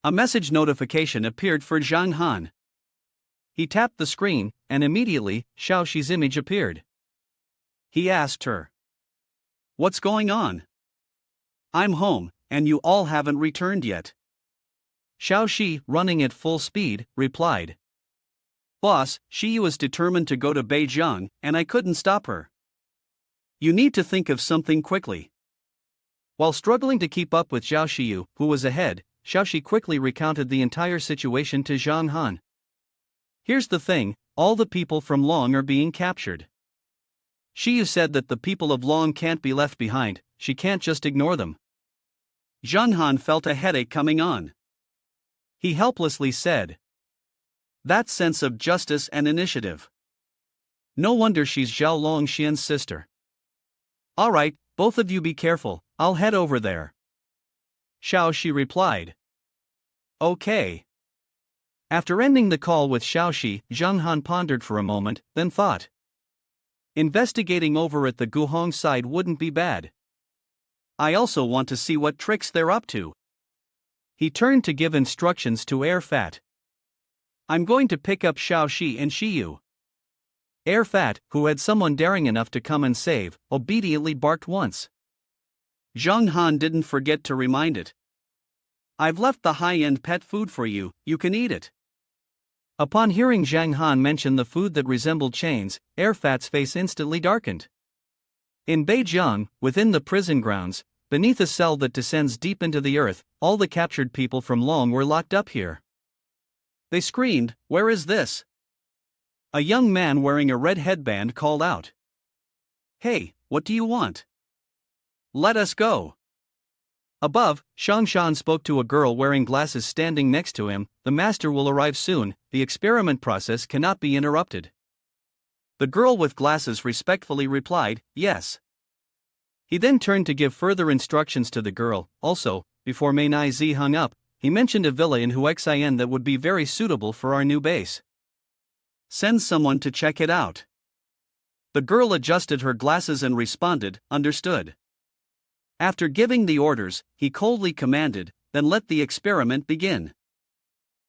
A message notification appeared for Zhang Han. He tapped the screen, and immediately, Xiao Xi's image appeared. He asked her, "What's going on?" "I'm home, and you all haven't returned yet." Xiao Xi, running at full speed, replied, "Boss, she was determined to go to Beijiang, and I couldn't stop her." "You need to think of something quickly." While struggling to keep up with Xiao Xiu, who was ahead, Xiao Xi quickly recounted the entire situation to Zhang Han. "Here's the thing, all the people from Long are being captured. Xiu said that the people of Long can't be left behind, she can't just ignore them." Zhang Han felt a headache coming on. He helplessly said, That sense of justice and initiative. No wonder she's Zhao Longxian's sister. Alright, both of you be careful, I'll head over there. Xiao Xiu replied. Okay. After ending the call with Xiao Xiu, Zhang Han pondered for a moment, then thought. Investigating over at the Guhong side wouldn't be bad. I also want to see what tricks they're up to. He turned to give instructions to Air Fat. I'm going to pick up Xiao Xiu and Xiu. Air Fat, who had someone daring enough to come and save, obediently barked once. Zhang Han didn't forget to remind it. I've left the high-end pet food for you, you can eat it. Upon hearing Zhang Han mention the food that resembled chains, Air Fat's face instantly darkened. In Beijiang, within the prison grounds, beneath a cell that descends deep into the earth, all the captured people from Long were locked up here. They screamed, "Where is this?" A young man wearing a red headband called out. Hey, what do you want? Let us go. Above, Shangshan spoke to a girl wearing glasses standing next to him. The master will arrive soon, the experiment process cannot be interrupted. The girl with glasses respectfully replied, yes. He then turned to give further instructions to the girl. Also, before Mei Nai Zi hung up, he mentioned a villa in Huaxian that would be very suitable for our new base. Send someone to check it out. The girl adjusted her glasses and responded, understood. After giving the orders, he coldly commanded, then let the experiment begin.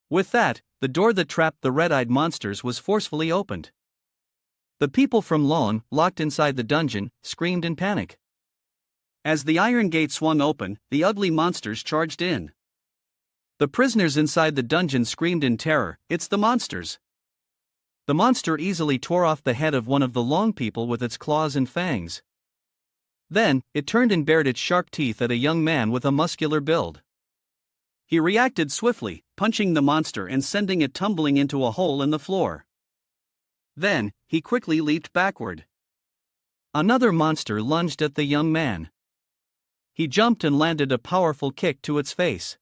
With that, the door that trapped the red-eyed monsters was forcefully opened. The people from Long, locked inside the dungeon, screamed in panic. As the iron gate swung open, the ugly monsters charged in. The prisoners inside the dungeon screamed in terror, "It's the monsters!" The monster easily tore off the head of one of the Long people with its claws and fangs. Then, it turned and bared its sharp teeth at a young man with a muscular build. He reacted swiftly, punching the monster and sending it tumbling into a hole in the floor. Then, he quickly leaped backward. Another monster lunged at the young man. He jumped and landed a powerful kick to its face.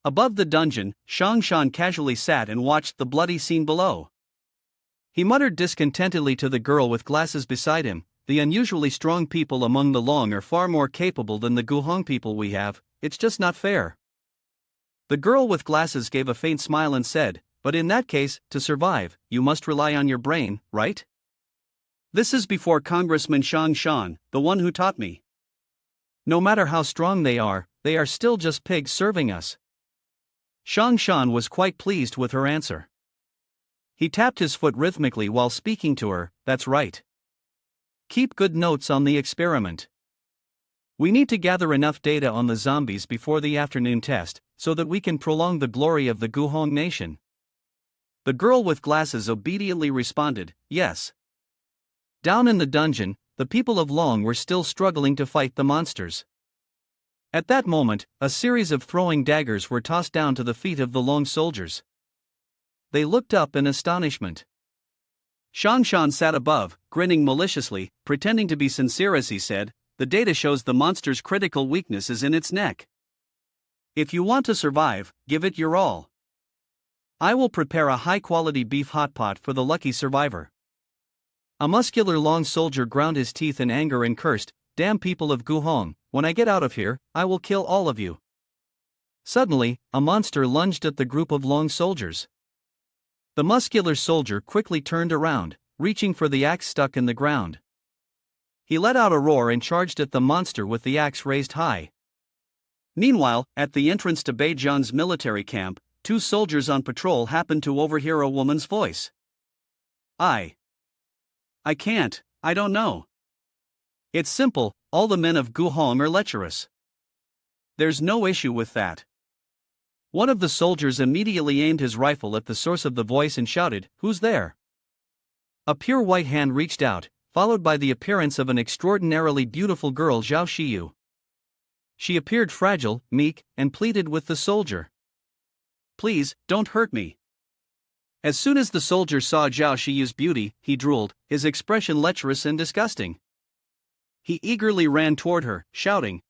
Above the dungeon, Shangshan casually sat and watched the bloody scene below. He muttered discontentedly to the girl with glasses beside him, "The unusually strong people among the Long are far more capable than the Guhong people we have, it's just not fair." The girl with glasses gave a faint smile and said, "But in that case, to survive, you must rely on your brain, right? This is before Congressman Shangshan, the one who taught me. No matter how strong they are still just pigs serving us." Shangshan was quite pleased with her answer. He tapped his foot rhythmically while speaking to her, "That's right. Keep good notes on the experiment. We need to gather enough data on the zombies before the afternoon test, so that we can prolong the glory of the Guhong nation." The girl with glasses obediently responded, "Yes." Down in the dungeon, the people of Long were still struggling to fight the monsters. At that moment, a series of throwing daggers were tossed down to the feet of the Long soldiers. They looked up in astonishment. Shangshan sat above, grinning maliciously, pretending to be sincere as he said, "The data shows the monster's critical weakness is in its neck. If you want to survive, give it your all. I will prepare a high-quality beef hot pot for the lucky survivor." A muscular Long soldier ground his teeth in anger and cursed, "Damn people of Guhong, when I get out of here, I will kill all of you." Suddenly, a monster lunged at the group of Long soldiers. The muscular soldier quickly turned around, reaching for the axe stuck in the ground. He let out a roar and charged at the monster with the axe raised high. Meanwhile, at the entrance to Beijiang's military camp, two soldiers on patrol happened to overhear a woman's voice. I can't, I don't know. It's simple, all the men of Guhong are lecherous. There's no issue with that." One of the soldiers immediately aimed his rifle at the source of the voice and shouted, "Who's there?" A pure white hand reached out, followed by the appearance of an extraordinarily beautiful girl, Xiao Xiu. She appeared fragile, meek, and pleaded with the soldier. "Please, don't hurt me." As soon as the soldier saw Xiao Xiu's beauty, he drooled, his expression lecherous and disgusting. He eagerly ran toward her, shouting,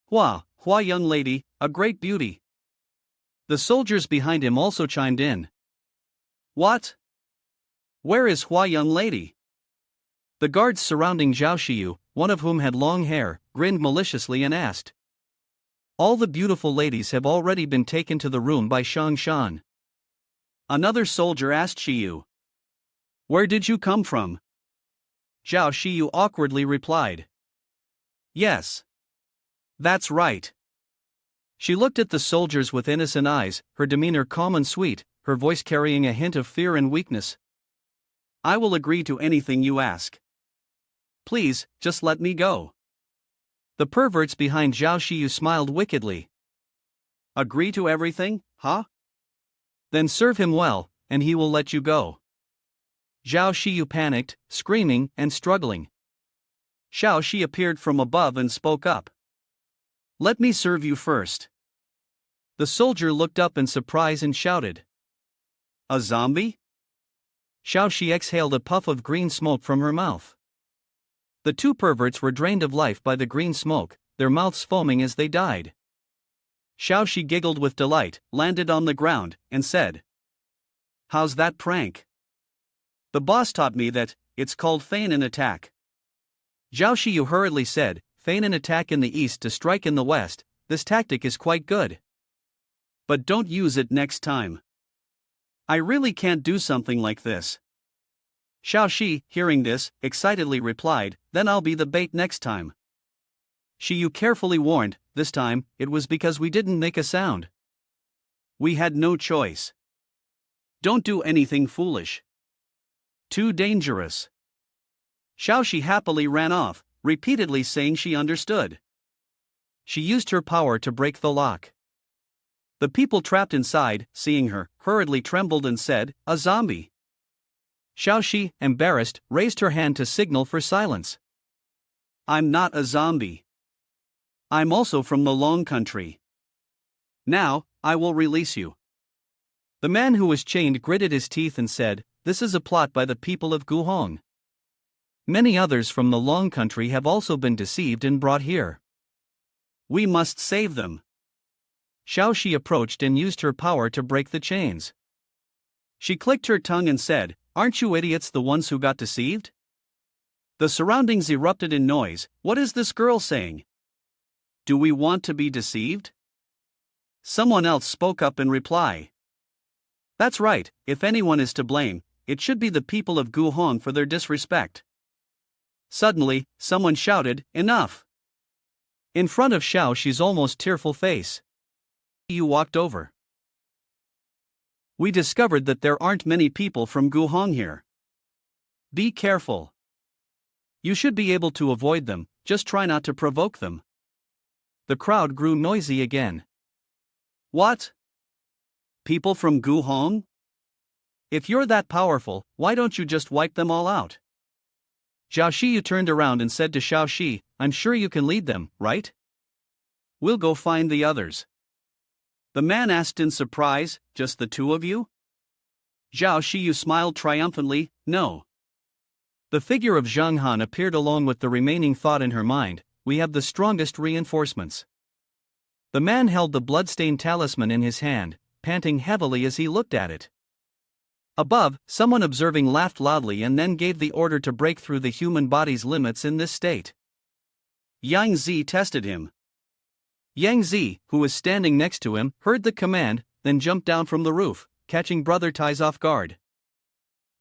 "Hua, Hua young lady, a great beauty." The soldiers behind him also chimed in. What? Where is Hua young lady? The guards surrounding Xiao Xiu, one of whom had long hair, grinned maliciously and asked. All the beautiful ladies have already been taken to the room by Shang Shan. Another soldier asked Xiu. Where did you come from? Xiao Xiu awkwardly replied. Yes. That's right. She looked at the soldiers with innocent eyes, her demeanor calm and sweet, her voice carrying a hint of fear and weakness. I will agree to anything you ask. Please, just let me go. The perverts behind Xiao Xiu smiled wickedly. Agree to everything, huh? Then serve him well, and he will let you go. Xiao Xiu panicked, screaming and struggling. Xiao Shi appeared from above and spoke up. Let me serve you first. The soldier looked up in surprise and shouted. A zombie? Xiao Shi exhaled a puff of green smoke from her mouth. The two perverts were drained of life by the green smoke, their mouths foaming as they died. Xiao Shi giggled with delight, landed on the ground, and said, How's that prank? The boss taught me that, it's called feign an attack. Xiao Xiu hurriedly said, feign an attack in the east to strike in the west, this tactic is quite good. But don't use it next time. I really can't do something like this. Xiao Shi, hearing this, excitedly replied, then I'll be the bait next time. Xiu carefully warned, this time, it was because we didn't make a sound. We had no choice. Don't do anything foolish. Too dangerous. Xiao Shi happily ran off, repeatedly saying she understood. She used her power to break the lock. The people trapped inside, seeing her, hurriedly trembled and said, a zombie. Xiao Shi, embarrassed, raised her hand to signal for silence. I'm not a zombie. I'm also from the Long Country. Now, I will release you. The man who was chained gritted his teeth and said, this is a plot by the people of Guhong. Many others from the Long Country have also been deceived and brought here. We must save them. Xiao Shi approached and used her power to break the chains. She clicked her tongue and said, aren't you idiots the ones who got deceived? The surroundings erupted in noise. What is this girl saying? Do we want to be deceived? Someone else spoke up in reply. That's right, if anyone is to blame, it should be the people of Guhong for their disrespect. Suddenly, someone shouted, enough! In front of Xiao Shi's almost tearful face. You walked over. We discovered that there aren't many people from Guhong here. Be careful. You should be able to avoid them, just try not to provoke them. The crowd grew noisy again. What? People from Guhong? If you're that powerful, why don't you just wipe them all out? Xiao Xiu turned around and said to Xiao Shi, I'm sure you can lead them, right? We'll go find the others. The man asked in surprise, just the two of you? Xiao Xiu smiled triumphantly, no. The figure of Zhang Han appeared along with the remaining thought in her mind, we have the strongest reinforcements. The man held the bloodstained talisman in his hand, panting heavily as he looked at it. Above, someone observing laughed loudly and then gave the order to break through the human body's limits in this state. Yang Zi tested him. Yang Zi, who was standing next to him, heard the command, then jumped down from the roof, catching Brother Tai's off guard.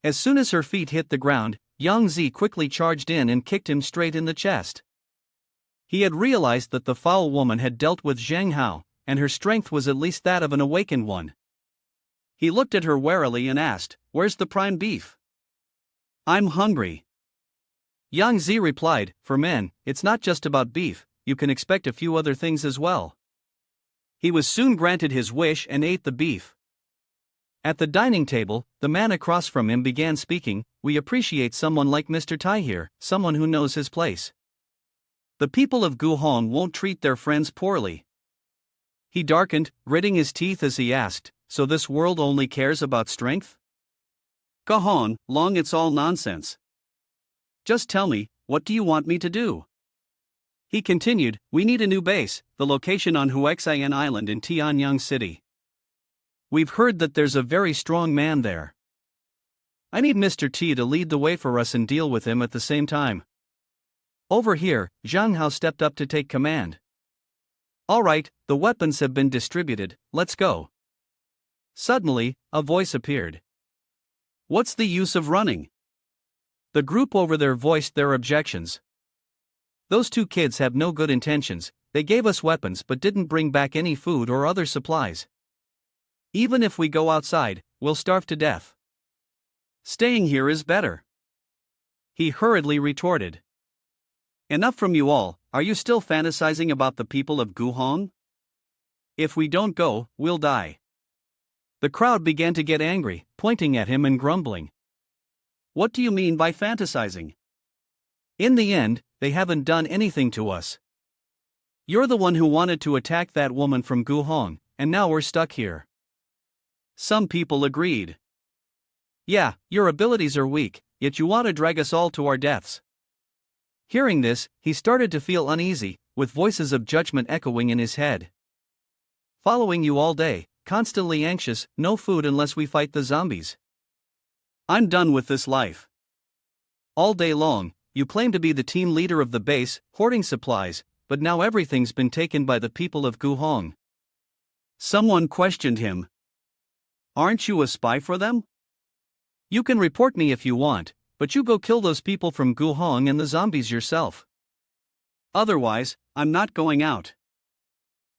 As soon as her feet hit the ground, Yang Zi quickly charged in and kicked him straight in the chest. He had realized that the foul woman had dealt with Zhang Hao, and her strength was at least that of an awakened one. He looked at her warily and asked, where's the prime beef? I'm hungry. Yang Zi replied, for men, it's not just about beef, you can expect a few other things as well. He was soon granted his wish and ate the beef. At the dining table, the man across from him began speaking, we appreciate someone like Mr. Tai here, someone who knows his place. The people of Guhong won't treat their friends poorly. He darkened, gritting his teeth as he asked, so this world only cares about strength? Guhong, long it's all nonsense. Just tell me, what do you want me to do? He continued, we need a new base, the location on Huaxian Island in Tianyang City. We've heard that there's a very strong man there. I need Mr. T to lead the way for us and deal with him at the same time. Over here, Zhang Hao stepped up to take command. Alright, the weapons have been distributed, let's go. Suddenly, a voice appeared. What's the use of running? The group over there voiced their objections. Those two kids have no good intentions, they gave us weapons but didn't bring back any food or other supplies. Even if we go outside, we'll starve to death. Staying here is better. He hurriedly retorted. Enough from you all, are you still fantasizing about the people of Guhong? If we don't go, we'll die. The crowd began to get angry, pointing at him and grumbling. What do you mean by fantasizing? In the end, they haven't done anything to us. You're the one who wanted to attack that woman from Guhong, and now we're stuck here. Some people agreed. Yeah, your abilities are weak, yet you want to drag us all to our deaths. Hearing this, he started to feel uneasy, with voices of judgment echoing in his head. Following you all day, constantly anxious, no food unless we fight the zombies. I'm done with this life. All day long, you claim to be the team leader of the base, hoarding supplies, but now everything's been taken by the people of Guhong. Someone questioned him. Aren't you a spy for them? You can report me if you want, but you go kill those people from Guhong and the zombies yourself. Otherwise, I'm not going out.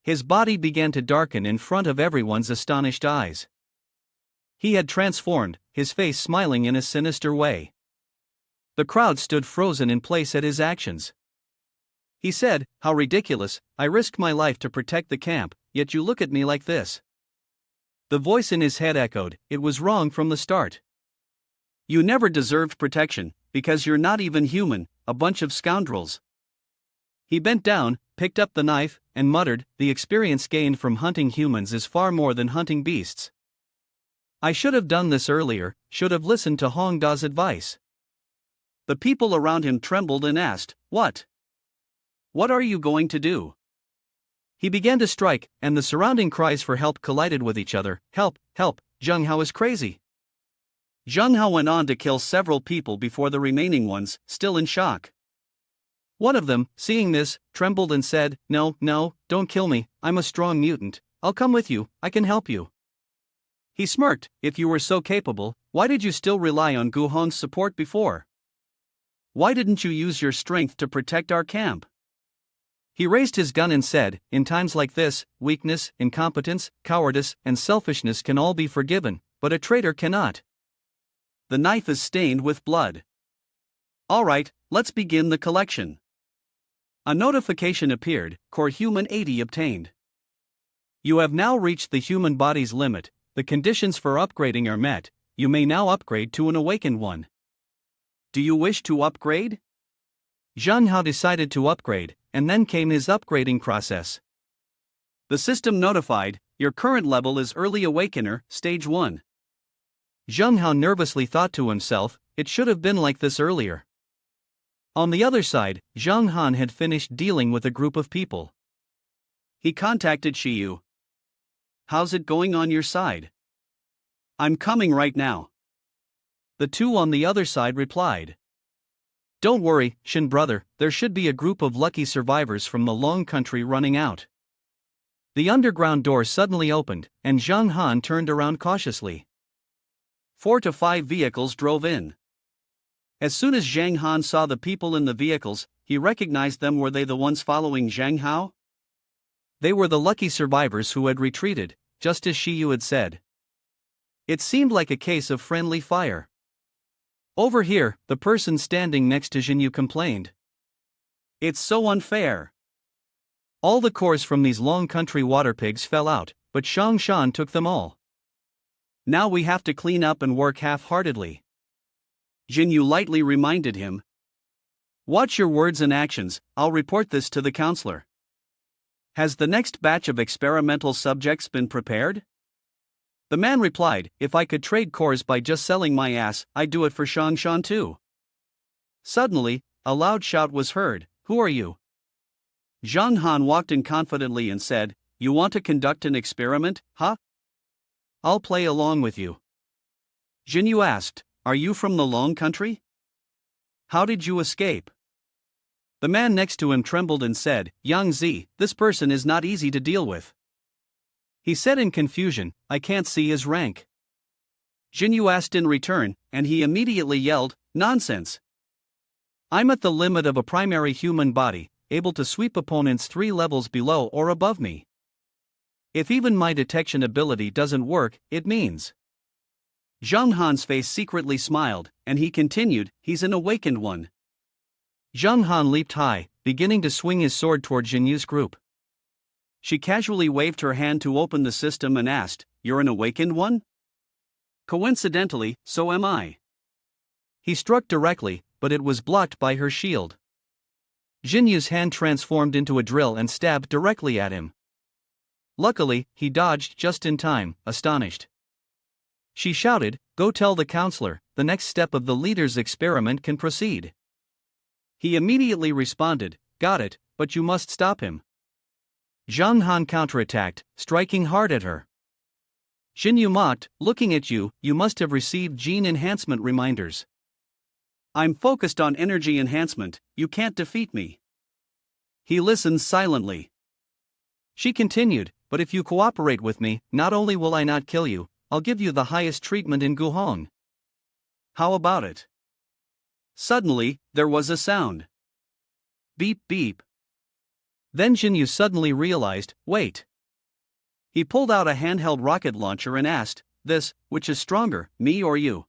His body began to darken in front of everyone's astonished eyes. He had transformed, his face smiling in a sinister way. The crowd stood frozen in place at his actions. He said, "How ridiculous, I risked my life to protect the camp, yet you look at me like this." The voice in his head echoed, "It was wrong from the start. You never deserved protection, because you're not even human, a bunch of scoundrels." He bent down, picked up the knife, and muttered, "The experience gained from hunting humans is far more than hunting beasts. I should have done this earlier, should have listened to Hong Da's advice." The people around him trembled and asked, "What? What are you going to do?" He began to strike, and the surrounding cries for help collided with each other. "Help, help, Zhang Hao is crazy." Zhang Hao went on to kill several people before the remaining ones, still in shock. One of them, seeing this, trembled and said, No, don't kill me, I'm a strong mutant, I'll come with you, I can help you." He smirked, "If you were so capable, why did you still rely on Guhong's support before? Why didn't you use your strength to protect our camp?" He raised his gun and said, "In times like this, weakness, incompetence, cowardice, and selfishness can all be forgiven, but a traitor cannot. The knife is stained with blood. Alright, let's begin the collection." A notification appeared, Core Human 80 obtained. You have now reached the human body's limit, the conditions for upgrading are met, you may now upgrade to an awakened one. Do you wish to upgrade? Zhang Hao decided to upgrade, and then came his upgrading process. The system notified, your current level is Early Awakener, Stage 1. Zhang Hao nervously thought to himself, it should have been like this earlier. On the other side, Zhang Han had finished dealing with a group of people. He contacted Xiu. "How's it going on your side?" "I'm coming right now." The two on the other side replied. "Don't worry, Shin brother, there should be a group of lucky survivors from the Long Country running out." The underground door suddenly opened, and Zhang Han turned around cautiously. 4 to 5 vehicles drove in. As soon as Zhang Han saw the people in the vehicles, he recognized them. Were they the ones following Zhang Hao? They were the lucky survivors who had retreated, just as Xiu had said. It seemed like a case of friendly fire. Over here, the person standing next to Jinyu complained. "It's so unfair. All the cores from these Long Country water pigs fell out, but Shang Shan took them all. Now we have to clean up and work half-heartedly." Jinyu lightly reminded him. "Watch your words and actions, I'll report this to the counselor." "Has the next batch of experimental subjects been prepared?" The man replied, "If I could trade cores by just selling my ass, I'd do it for Shangshan too." Suddenly, a loud shout was heard, "Who are you?" Zhang Han walked in confidently and said, "You want to conduct an experiment, huh? I'll play along with you." Jinyu asked, are you from the Long Country? How did you escape? The man next to him trembled and said, Yang Zi, this person is not easy to deal with. He said in confusion, I can't see his rank. Jinyu asked in return, and he immediately yelled, nonsense. I'm at the limit of a primary human body, able to sweep opponents 3 levels below or above me. If even my detection ability doesn't work, it means. Zhang Han's face secretly smiled, and he continued, he's an awakened one. Zhang Han leaped high, beginning to swing his sword toward Jinyu's group. She casually waved her hand to open the system and asked, You're an awakened one? Coincidentally, so am I. He struck directly, but it was blocked by her shield. Jinyu's hand transformed into a drill and stabbed directly at him. Luckily, he dodged just in time, astonished. She shouted, Go tell the counselor, the next step of the leader's experiment can proceed. He immediately responded, Got it, but you must stop him. Zhang Han counterattacked, striking hard at her. Jinyu mocked, Looking at you, you must have received gene enhancement reminders. I'm focused on energy enhancement, you can't defeat me. He listened silently. She continued, But if you cooperate with me, not only will I not kill you, I'll give you the highest treatment in Guhong. How about it? Suddenly, there was a sound. Beep beep. Then Jinyu suddenly realized, wait. He pulled out a handheld rocket launcher and asked, This, which is stronger, me or you?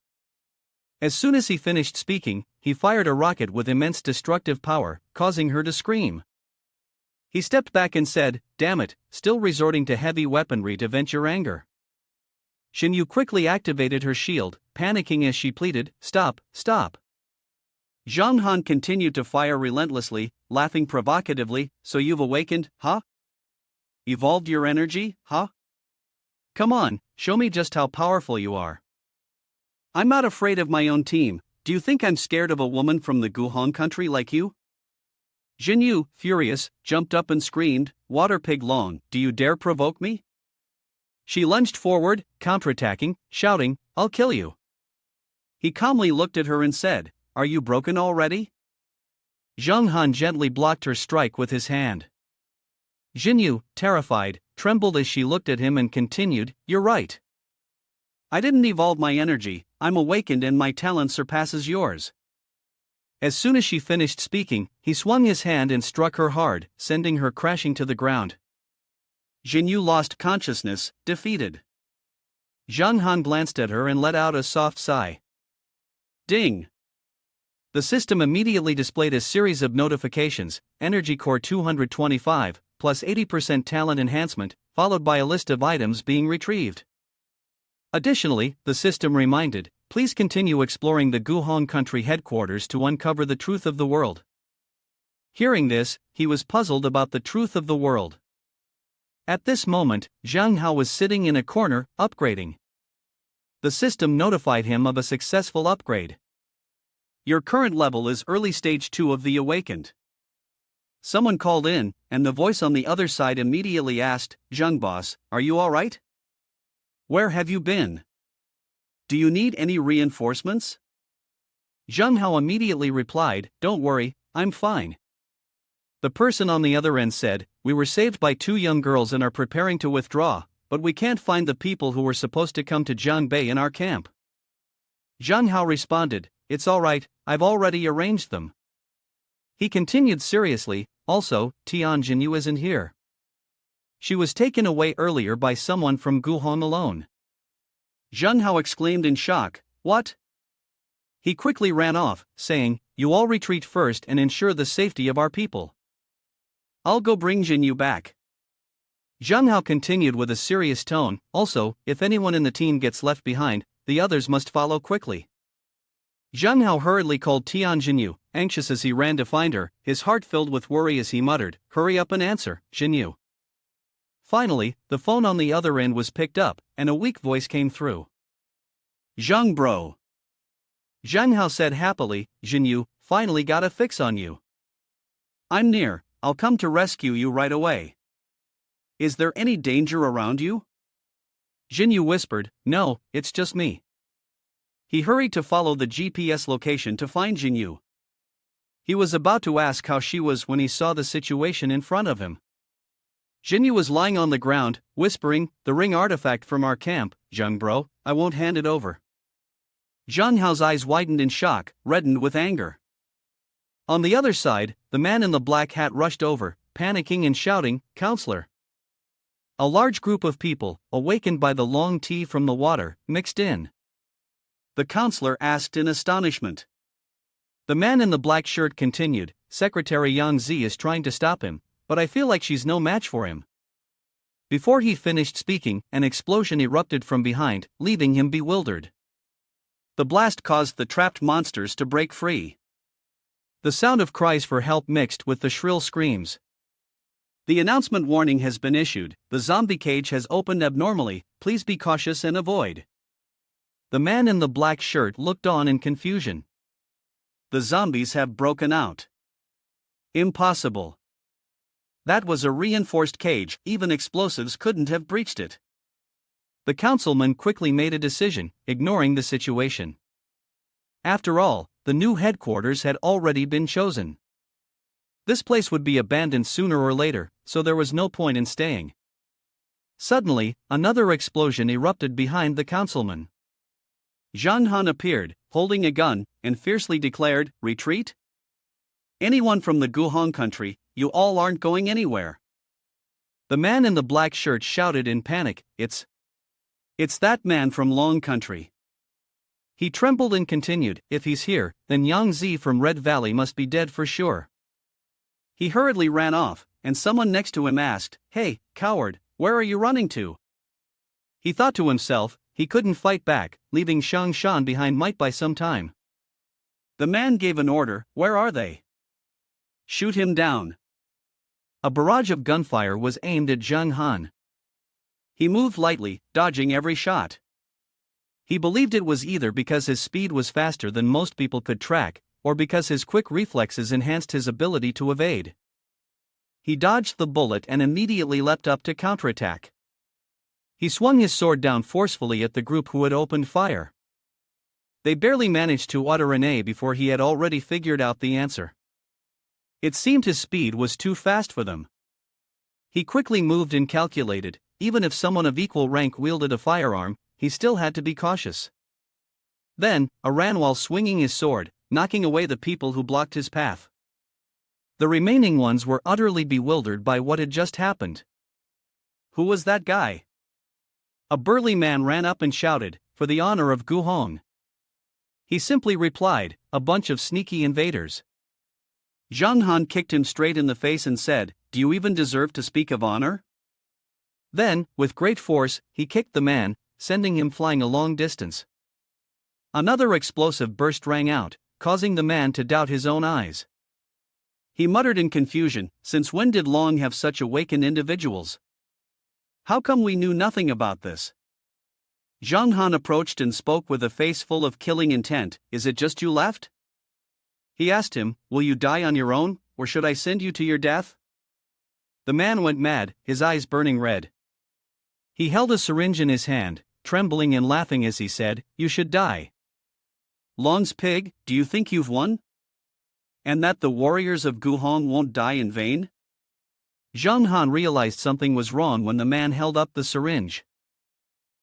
As soon as he finished speaking, he fired a rocket with immense destructive power, causing her to scream. He stepped back and said, Damn it, still resorting to heavy weaponry to vent your anger. Jinyu quickly activated her shield, panicking as she pleaded, Stop, stop. Zhang Han continued to fire relentlessly, laughing provocatively, So you've awakened, huh? Evolved your energy, huh? Come on, show me just how powerful you are. I'm not afraid of my own team, do you think I'm scared of a woman from the Guhong country like you? Jinyu, furious, jumped up and screamed, Water Pig Long, do you dare provoke me? She lunged forward, counterattacking, shouting, I'll kill you. He calmly looked at her and said, Are you broken already? Zhang Han gently blocked her strike with his hand. Jinyu, terrified, trembled as she looked at him and continued, You're right. I didn't evolve my energy, I'm awakened and my talent surpasses yours. As soon as she finished speaking, he swung his hand and struck her hard, sending her crashing to the ground. Jinyu lost consciousness, defeated. Zhang Han glanced at her and let out a soft sigh. Ding! The system immediately displayed a series of notifications, Energy Core 225, plus 80% talent enhancement, followed by a list of items being retrieved. Additionally, the system reminded, Please continue exploring the Guhong country headquarters to uncover the truth of the world. Hearing this, he was puzzled about the truth of the world. At this moment, Zhang Hao was sitting in a corner, upgrading. The system notified him of a successful upgrade. Your current level is early stage 2 of the awakened. Someone called in, and the voice on the other side immediately asked, Zhang boss, are you alright? Where have you been? Do you need any reinforcements? Zhang Hao immediately replied, Don't worry, I'm fine. The person on the other end said, We were saved by 2 young girls and are preparing to withdraw, but we can't find the people who were supposed to come to Jiangbei in our camp. Zhang Hao responded, It's alright, I've already arranged them. He continued seriously, Also, Tian Jinyu isn't here. She was taken away earlier by someone from Guhong alone. Zhang Hao exclaimed in shock, What? He quickly ran off, saying, You all retreat first and ensure the safety of our people. I'll go bring Jinyu back. Zhang Hao continued with a serious tone, Also, if anyone in the team gets left behind, the others must follow quickly. Zhang Hao hurriedly called Tian Jinyu, anxious as he ran to find her, his heart filled with worry as he muttered, Hurry up and answer, Jinyu. Finally, the phone on the other end was picked up, and a weak voice came through. Zhang bro. Zhang Hao said happily, Jinyu, finally got a fix on you. I'm near, I'll come to rescue you right away. Is there any danger around you? Jinyu whispered, No, it's just me. He hurried to follow the GPS location to find Jinyu. He was about to ask how she was when he saw the situation in front of him. Jinyu was lying on the ground, whispering, "The ring artifact from our camp, Zheng bro, I won't hand it over." Zhang Hao's eyes widened in shock, reddened with anger. On the other side, the man in the black hat rushed over, panicking and shouting, "Counselor!" A large group of people, awakened by the long tea from the water, mixed in. The counselor asked in astonishment. The man in the black shirt continued, "Secretary Yang Zi is trying to stop him, but I feel like she's no match for him." Before he finished speaking, an explosion erupted from behind, leaving him bewildered. The blast caused the trapped monsters to break free. The sound of cries for help mixed with the shrill screams. The announcement warning has been issued, the zombie cage has opened abnormally, please be cautious and avoid. The man in the black shirt looked on in confusion. The zombies have broken out. Impossible. That was a reinforced cage, even explosives couldn't have breached it. The councilman quickly made a decision, ignoring the situation. After all, the new headquarters had already been chosen. This place would be abandoned sooner or later, so there was no point in staying. Suddenly, another explosion erupted behind the councilman. Zhang Han appeared, holding a gun, and fiercely declared, "Retreat? Anyone from the Guhong country, you all aren't going anywhere." The man in the black shirt shouted in panic, It's that man from Long Country." He trembled and continued, "If he's here, then Yang Zi from Red Valley must be dead for sure." He hurriedly ran off, and someone next to him asked, "Hey, coward, where are you running to?" He thought to himself, he couldn't fight back, leaving Shang Shan behind might buy some time. The man gave an order, "Where are they?" "Shoot him down." A barrage of gunfire was aimed at Zhang Han. He moved lightly, dodging every shot. He believed it was either because his speed was faster than most people could track, or because his quick reflexes enhanced his ability to evade. He dodged the bullet and immediately leapt up to counterattack. He swung his sword down forcefully at the group who had opened fire. They barely managed to utter an A before he had already figured out the answer. It seemed his speed was too fast for them. He quickly moved and calculated, even if someone of equal rank wielded a firearm, he still had to be cautious. Then, ran while swinging his sword, knocking away the people who blocked his path. The remaining ones were utterly bewildered by what had just happened. Who was that guy? A burly man ran up and shouted, "For the honor of Guhong." He simply replied, "A bunch of sneaky invaders." Zhang Han kicked him straight in the face and said, "Do you even deserve to speak of honor?" Then, with great force, he kicked the man, sending him flying a long distance. Another explosive burst rang out, causing the man to doubt his own eyes. He muttered in confusion, "Since when did Long have such awakened individuals? How come we knew nothing about this?" Zhang Han approached and spoke with a face full of killing intent, "Is it just you left?" He asked him, "Will you die on your own, or should I send you to your death?" The man went mad, his eyes burning red. He held a syringe in his hand, trembling and laughing as he said, "You should die. Long's pig, do you think you've won? And that the warriors of Guhong won't die in vain?" Zhang Han realized something was wrong when the man held up the syringe.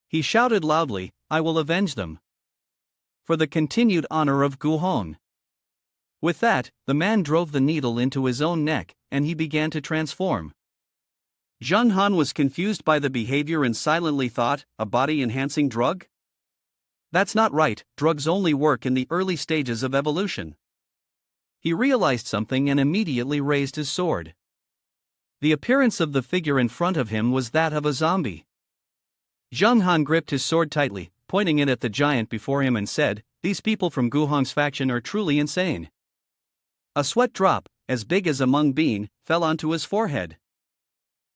He shouted loudly, "I will avenge them. For the continued honor of Guhong." With that, the man drove the needle into his own neck, and he began to transform. Zhang Han was confused by the behavior and silently thought, "A body-enhancing drug? That's not right, drugs only work in the early stages of evolution." He realized something and immediately raised his sword. The appearance of the figure in front of him was that of a zombie. Zhang Han gripped his sword tightly, pointing it at the giant before him and said, "These people from Guhong's faction are truly insane." A sweat drop, as big as a mung bean, fell onto his forehead.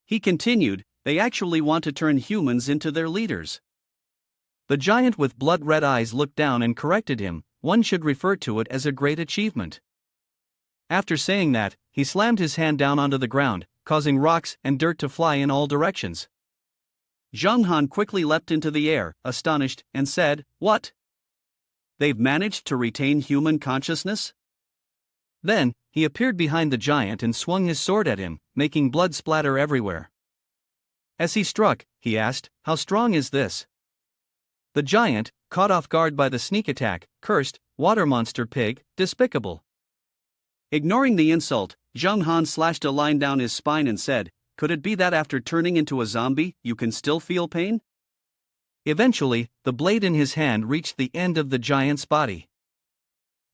He continued, "They actually want to turn humans into their leaders." The giant with blood-red eyes looked down and corrected him, "One should refer to it as a great achievement." After saying that, he slammed his hand down onto the ground, causing rocks and dirt to fly in all directions. Zhang Han quickly leapt into the air, astonished, and said, "What? They've managed to retain human consciousness? Then, he appeared behind the giant and swung his sword at him, making blood splatter everywhere. As he struck, he asked, "How strong is this?" The giant, caught off guard by the sneak attack, cursed, "Water monster pig, despicable." Ignoring the insult, Zhang Han slashed a line down his spine and said, "Could it be that after turning into a zombie, you can still feel pain?" Eventually, the blade in his hand reached the end of the giant's body.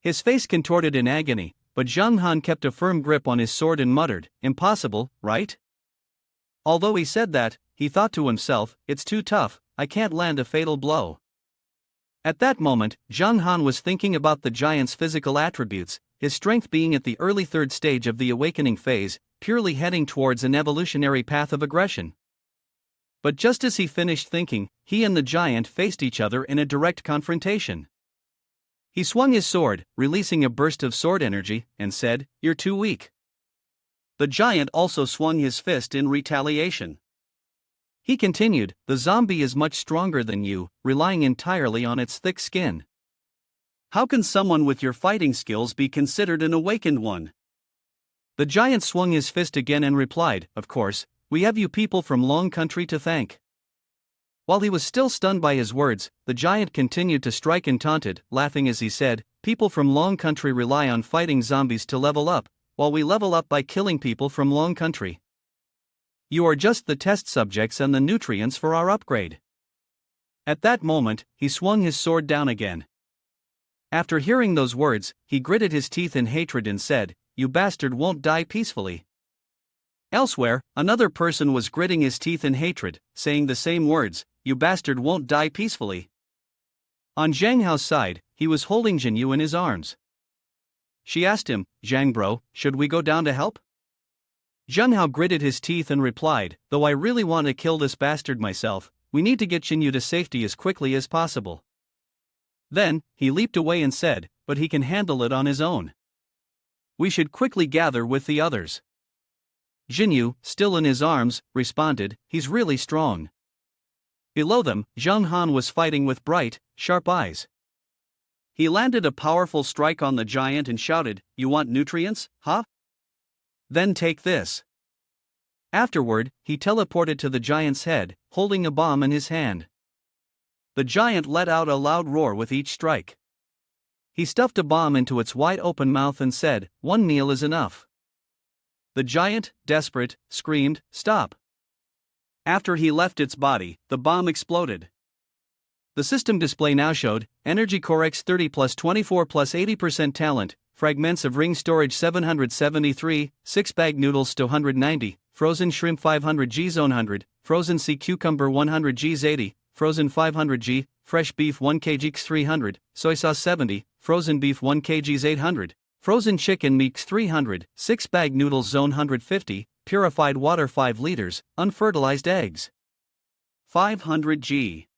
His face contorted in agony, but Zhang Han kept a firm grip on his sword and muttered, "Impossible, right?" Although he said that, he thought to himself, "It's too tough, I can't land a fatal blow." At that moment, Zhang Han was thinking about the giant's physical attributes, his strength being at the early third stage of the awakening phase, purely heading towards an evolutionary path of aggression. But just as he finished thinking, he and the giant faced each other in a direct confrontation. He swung his sword, releasing a burst of sword energy, and said, "You're too weak." The giant also swung his fist in retaliation. He continued, "The zombie is much stronger than you, relying entirely on its thick skin. How can someone with your fighting skills be considered an awakened one?" The giant swung his fist again and replied, "Of course, we have you people from Long Country to thank." While he was still stunned by his words, the giant continued to strike and taunted, laughing as he said, "People from Long Country rely on fighting zombies to level up, while we level up by killing people from Long Country. You are just the test subjects and the nutrients for our upgrade." At that moment, he swung his sword down again. After hearing those words, he gritted his teeth in hatred and said, "You bastard won't die peacefully." Elsewhere, another person was gritting his teeth in hatred, saying the same words, "You bastard won't die peacefully." On Zhang Hao's side, he was holding Jinyu in his arms. She asked him, "Zhang bro, should we go down to help?" Zhang Hao gritted his teeth and replied, "Though I really want to kill this bastard myself, we need to get Jinyu to safety as quickly as possible." Then, he leaped away and said, "But he can handle it on his own. We should quickly gather with the others." Jinyu, still in his arms, responded, "He's really strong." Below them, Zhang Han was fighting with bright, sharp eyes. He landed a powerful strike on the giant and shouted, "You want nutrients, huh? Then take this." Afterward, he teleported to the giant's head, holding a bomb in his hand. The giant let out a loud roar with each strike. He stuffed a bomb into its wide-open mouth and said, "One meal is enough." The giant, desperate, screamed, "Stop." After he left its body, the bomb exploded. The system display now showed, Energy Core X30 plus 24 plus 80% talent, fragments of ring storage 773, 6 bag noodles to 190, frozen shrimp 500 Gs 100, frozen sea cucumber 100 Gs 80, frozen 500 G, fresh beef 1 kg 300, soy sauce 70, frozen beef 1 kg 800, frozen chicken meat 300, 6 bag noodles zone 150, purified water 5 liters, unfertilized eggs 500 G.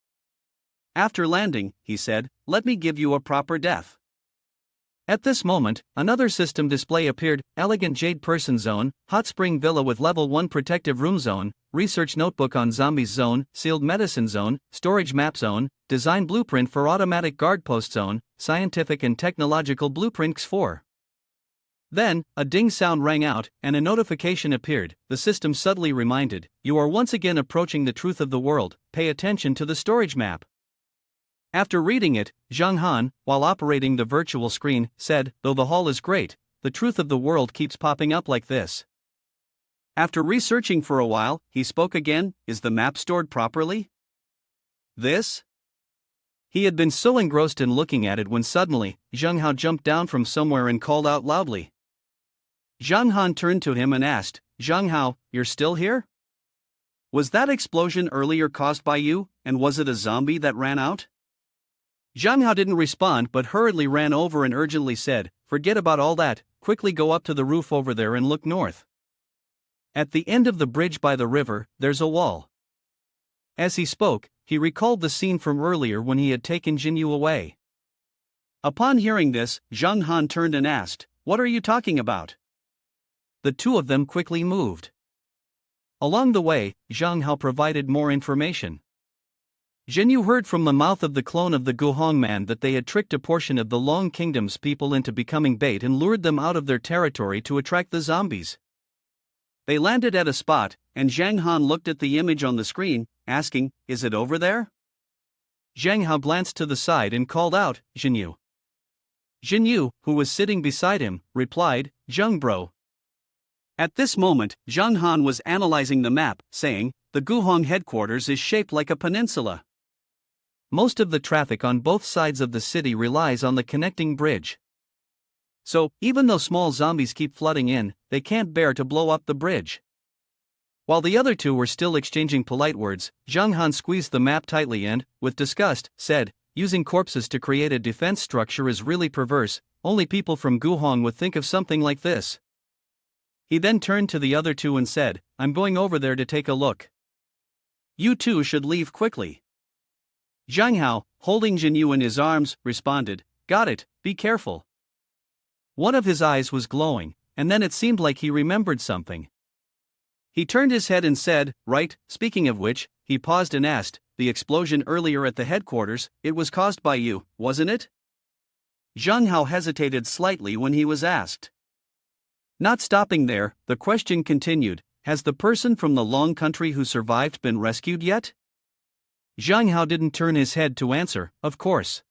After landing, he said, "Let me give you a proper death." At this moment, another system display appeared, Elegant Jade Person Zone, Hot Spring Villa with Level 1 Protective Room Zone, Research Notebook on Zombies Zone, Sealed Medicine Zone, Storage Map Zone, Design Blueprint for Automatic Guard Post Zone, Scientific and Technological Blueprints 4. Then, a ding sound rang out, and a notification appeared. The system subtly reminded, "You are once again approaching the truth of the world, pay attention to the storage map." After reading it, Zhang Han, while operating the virtual screen, said, "Though the hall is great, the truth of the world keeps popping up like this." After researching for a while, he spoke again, "Is the map stored properly? This?" He had been so engrossed in looking at it when suddenly, Zhang Hao jumped down from somewhere and called out loudly. Zhang Han turned to him and asked, "Zhang Hao, you're still here? Was that explosion earlier caused by you, and was it a zombie that ran out?" Zhang Hao didn't respond but hurriedly ran over and urgently said, "Forget about all that, quickly go up to the roof over there and look north. At the end of the bridge by the river, there's a wall." As he spoke, he recalled the scene from earlier when he had taken Jinyu away. Upon hearing this, Zhang Han turned and asked, "What are you talking about?" The two of them quickly moved. Along the way, Zhang Hao provided more information. Zhenyu heard from the mouth of the clone of the Guhong man that they had tricked a portion of the Long Kingdom's people into becoming bait and lured them out of their territory to attract the zombies. They landed at a spot, and Zhang Han looked at the image on the screen, asking, "Is it over there?" Zhang Hao glanced to the side and called out, "Zhenyu." Zhenyu, who was sitting beside him, replied, "Zheng bro." At this moment, Zhang Han was analyzing the map, saying, "The Guhong headquarters is shaped like a peninsula. Most of the traffic on both sides of the city relies on the connecting bridge. So, even though small zombies keep flooding in, they can't bear to blow up the bridge." While the other two were still exchanging polite words, Zhang Han squeezed the map tightly and, with disgust, said, "Using corpses to create a defense structure is really perverse. Only people from Guhong would think of something like this." He then turned to the other two and said, "I'm going over there to take a look. You two should leave quickly." Zhang Hao, holding Zhenyu in his arms, responded, "Got it, be careful." One of his eyes was glowing, and then it seemed like he remembered something. He turned his head and said, "Right, speaking of which," he paused and asked, "The explosion earlier at the headquarters, it was caused by you, wasn't it?" Zhang Hao hesitated slightly when he was asked. Not stopping there, the question continued, "Has the person from the Long Country who survived been rescued yet?" Zhang Hao didn't turn his head to answer, "Of course."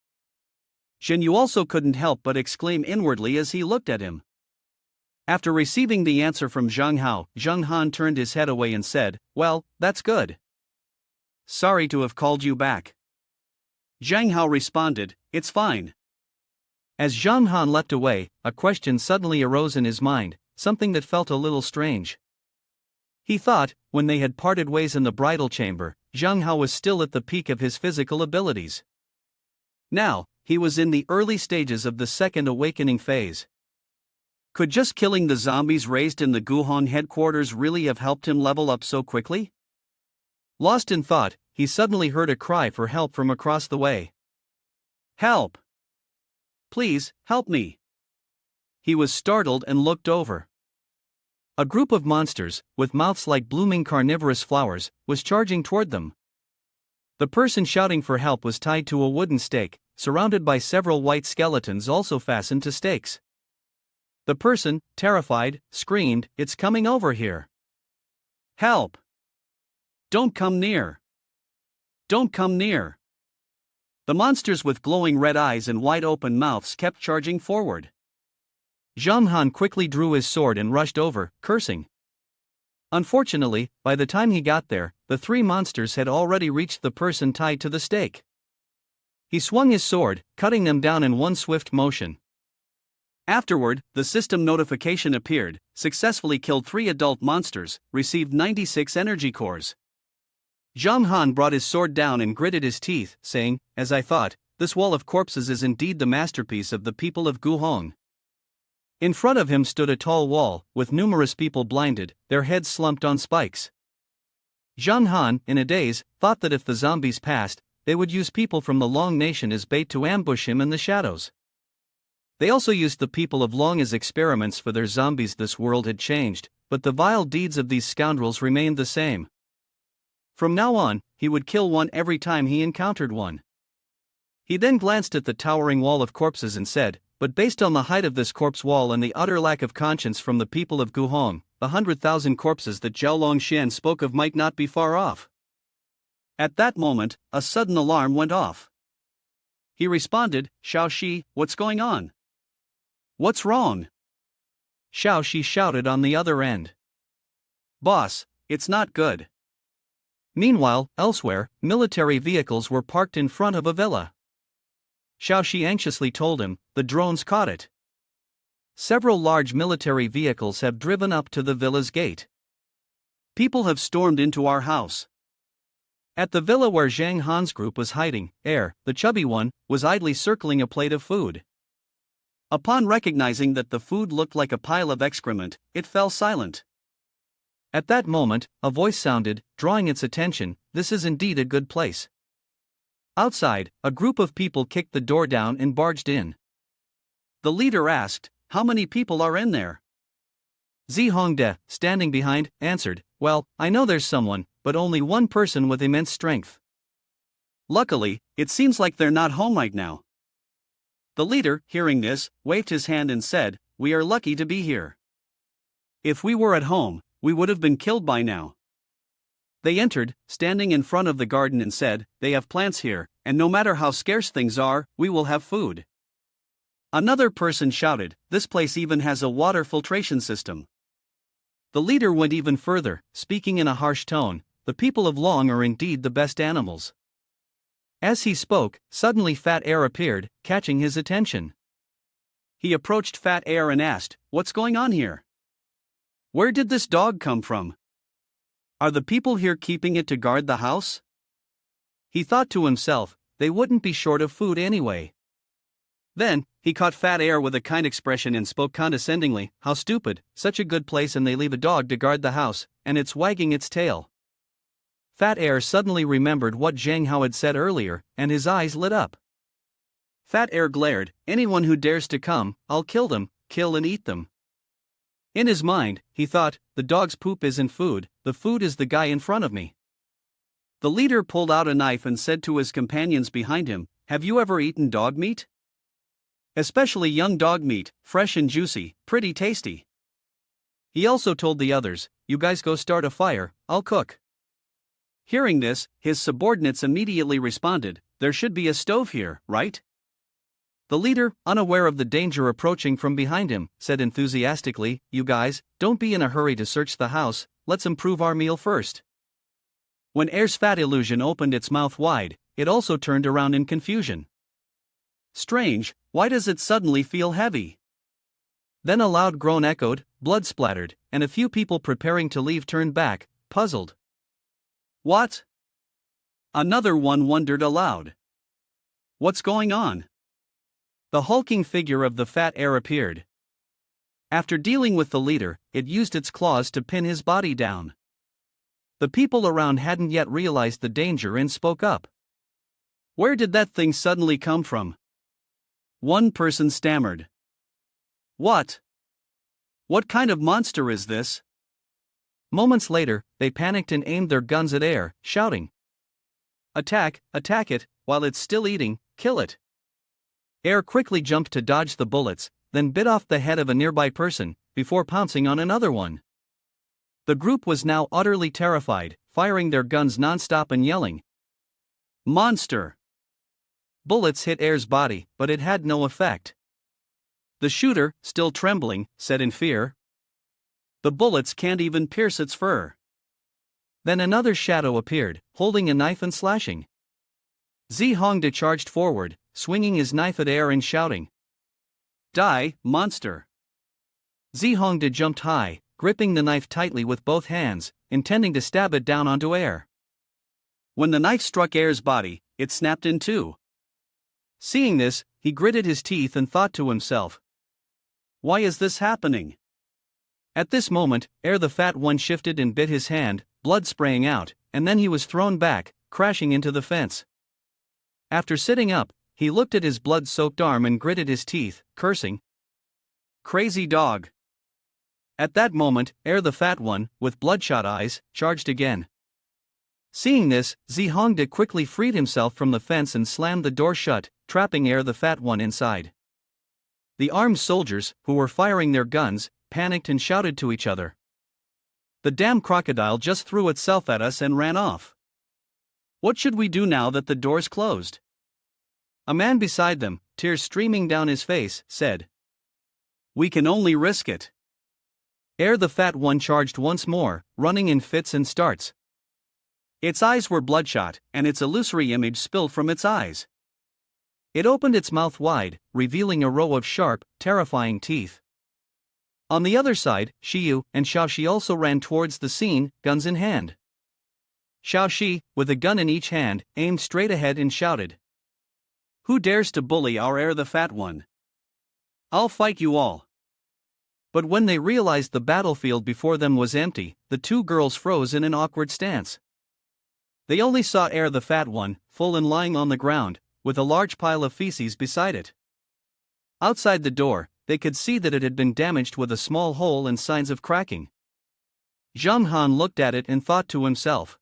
Zhenyu also couldn't help but exclaim inwardly as he looked at him. After receiving the answer from Zhang Hao, Zhang Han turned his head away and said, "Well, that's good. Sorry to have called you back." Zhang Hao responded, "It's fine." As Zhang Han leapt away, a question suddenly arose in his mind, something that felt a little strange. He thought, when they had parted ways in the bridal chamber, Zhang Hao was still at the peak of his physical abilities. Now, he was in the early stages of the second awakening phase. Could just killing the zombies raised in the Guhong headquarters really have helped him level up so quickly? Lost in thought, he suddenly heard a cry for help from across the way. "Help! Please, help me!" He was startled and looked over. A group of monsters, with mouths like blooming carnivorous flowers, was charging toward them. The person shouting for help was tied to a wooden stake, surrounded by several white skeletons also fastened to stakes. The person, terrified, screamed, "It's coming over here! Help! Don't come near! Don't come near!" The monsters with glowing red eyes and wide-open mouths kept charging forward. Zhang Han quickly drew his sword and rushed over, cursing. Unfortunately, by the time he got there, the three monsters had already reached the person tied to the stake. He swung his sword, cutting them down in one swift motion. Afterward, the system notification appeared, "Successfully killed 3 adult monsters, received 96 energy cores." Zhang Han brought his sword down and gritted his teeth, saying, "As I thought, this wall of corpses is indeed the masterpiece of the people of Guhong." In front of him stood a tall wall, with numerous people blinded, their heads slumped on spikes. Zhang Han, in a daze, thought that if the zombies passed, they would use people from the Long Nation as bait to ambush him in the shadows. They also used the people of Long as experiments for their zombies. This world had changed, but the vile deeds of these scoundrels remained the same. From now on, he would kill one every time he encountered one. He then glanced at the towering wall of corpses and said, "But based on the height of this corpse wall and the utter lack of conscience from the people of Guhong, the 100,000 corpses that Zhao Longshan spoke of might not be far off." At that moment, a sudden alarm went off. He responded, "Xiao Xiu, what's going on? What's wrong?" Xiao Xiu shouted on the other end. "Boss, it's not good." Meanwhile, elsewhere, military vehicles were parked in front of a villa. Xiao Xiu anxiously told him, "The drones caught it. Several large military vehicles have driven up to the villa's gate. People have stormed into our house." At the villa where Zhang Han's group was hiding, the chubby one, was idly circling a plate of food. Upon recognizing that the food looked like a pile of excrement, it fell silent. At that moment, a voice sounded, drawing its attention, "This is indeed a good place." Outside, a group of people kicked the door down and barged in. The leader asked, "How many people are in there?" Zi Hongde, standing behind, answered, "Well, I know there's someone, but only one person with immense strength." Luckily, it seems like they're not home right now. The leader, hearing this, waved his hand and said, "We are lucky to be here. If we were at home, we would have been killed by now." They entered, standing in front of the garden, and said, "They have plants here, and no matter how scarce things are, we will have food." Another person shouted, "This place even has a water filtration system." The leader went even further, speaking in a harsh tone, "The people of Long are indeed the best animals." As he spoke, suddenly Fat Air appeared, catching his attention. He approached Fat Air and asked, "What's going on here? Where did this dog come from? Are the people here keeping it to guard the house?" He thought to himself, they wouldn't be short of food anyway. Then, he caught Fat Air with a kind expression and spoke condescendingly, "How stupid, such a good place and they leave a dog to guard the house, and it's wagging its tail." Fat Air suddenly remembered what Zhang Hao had said earlier, and his eyes lit up. Fat Air glared, "Anyone who dares to come, I'll kill them, kill and eat them." In his mind, he thought, the dog's poop isn't food, the food is the guy in front of me. The leader pulled out a knife and said to his companions behind him, "Have you ever eaten dog meat? Especially young dog meat, fresh and juicy, pretty tasty." He also told the others, "You guys go start a fire, I'll cook." Hearing this, his subordinates immediately responded, "There should be a stove here, right?" The leader, unaware of the danger approaching from behind him, said enthusiastically, "You guys, don't be in a hurry to search the house, let's improve our meal first." When Air's fat illusion opened its mouth wide, it also turned around in confusion. "Strange, why does it suddenly feel heavy?" Then a loud groan echoed, blood splattered, and a few people preparing to leave turned back, puzzled. "What?" Another one wondered aloud. "What's going on?" The hulking figure of the Fat Air appeared. After dealing with the leader, it used its claws to pin his body down. The people around hadn't yet realized the danger and spoke up. "Where did that thing suddenly come from?" One person stammered. "What? What kind of monster is this?" Moments later, they panicked and aimed their guns at Air, shouting, "Attack, attack it, while it's still eating, kill it." Air quickly jumped to dodge the bullets, then bit off the head of a nearby person, before pouncing on another one. The group was now utterly terrified, firing their guns non-stop and yelling, "Monster!" Bullets hit Air's body, but it had no effect. The shooter, still trembling, said in fear, "The bullets can't even pierce its fur." Then another shadow appeared, holding a knife and slashing. Hongde charged forward, swinging his knife at Air and shouting, "Die, monster!" Hongde jumped high, gripping the knife tightly with both hands, intending to stab it down onto Air. When the knife struck Air's body, it snapped in two. Seeing this, he gritted his teeth and thought to himself, "Why is this happening?" At this moment, Air the Fat One shifted and bit his hand, blood spraying out, and then he was thrown back, crashing into the fence. After sitting up, he looked at his blood-soaked arm and gritted his teeth, cursing, "Crazy dog." At that moment, Air the Fat One, with bloodshot eyes, charged again. Seeing this, Hongde quickly freed himself from the fence and slammed the door shut, trapping Air the Fat One inside. The armed soldiers, who were firing their guns, panicked and shouted to each other, "The damn crocodile just threw itself at us and ran off. What should we do now that the door's closed?" A man beside them, tears streaming down his face, said, "We can only risk it." Air the Fat One charged once more, running in fits and starts. Its eyes were bloodshot, and its illusory image spilled from its eyes. It opened its mouth wide, revealing a row of sharp, terrifying teeth. On the other side, Xiu and Xiao Xiu also ran towards the scene, guns in hand. Xiao Xiu, with a gun in each hand, aimed straight ahead and shouted, "Who dares to bully our Air the Fat One? I'll fight you all." But when they realized the battlefield before them was empty, the two girls froze in an awkward stance. They only saw Air the Fat One, full and lying on the ground, with a large pile of feces beside it. Outside the door, they could see that it had been damaged with a small hole and signs of cracking. Zhang Han looked at it and thought to himself,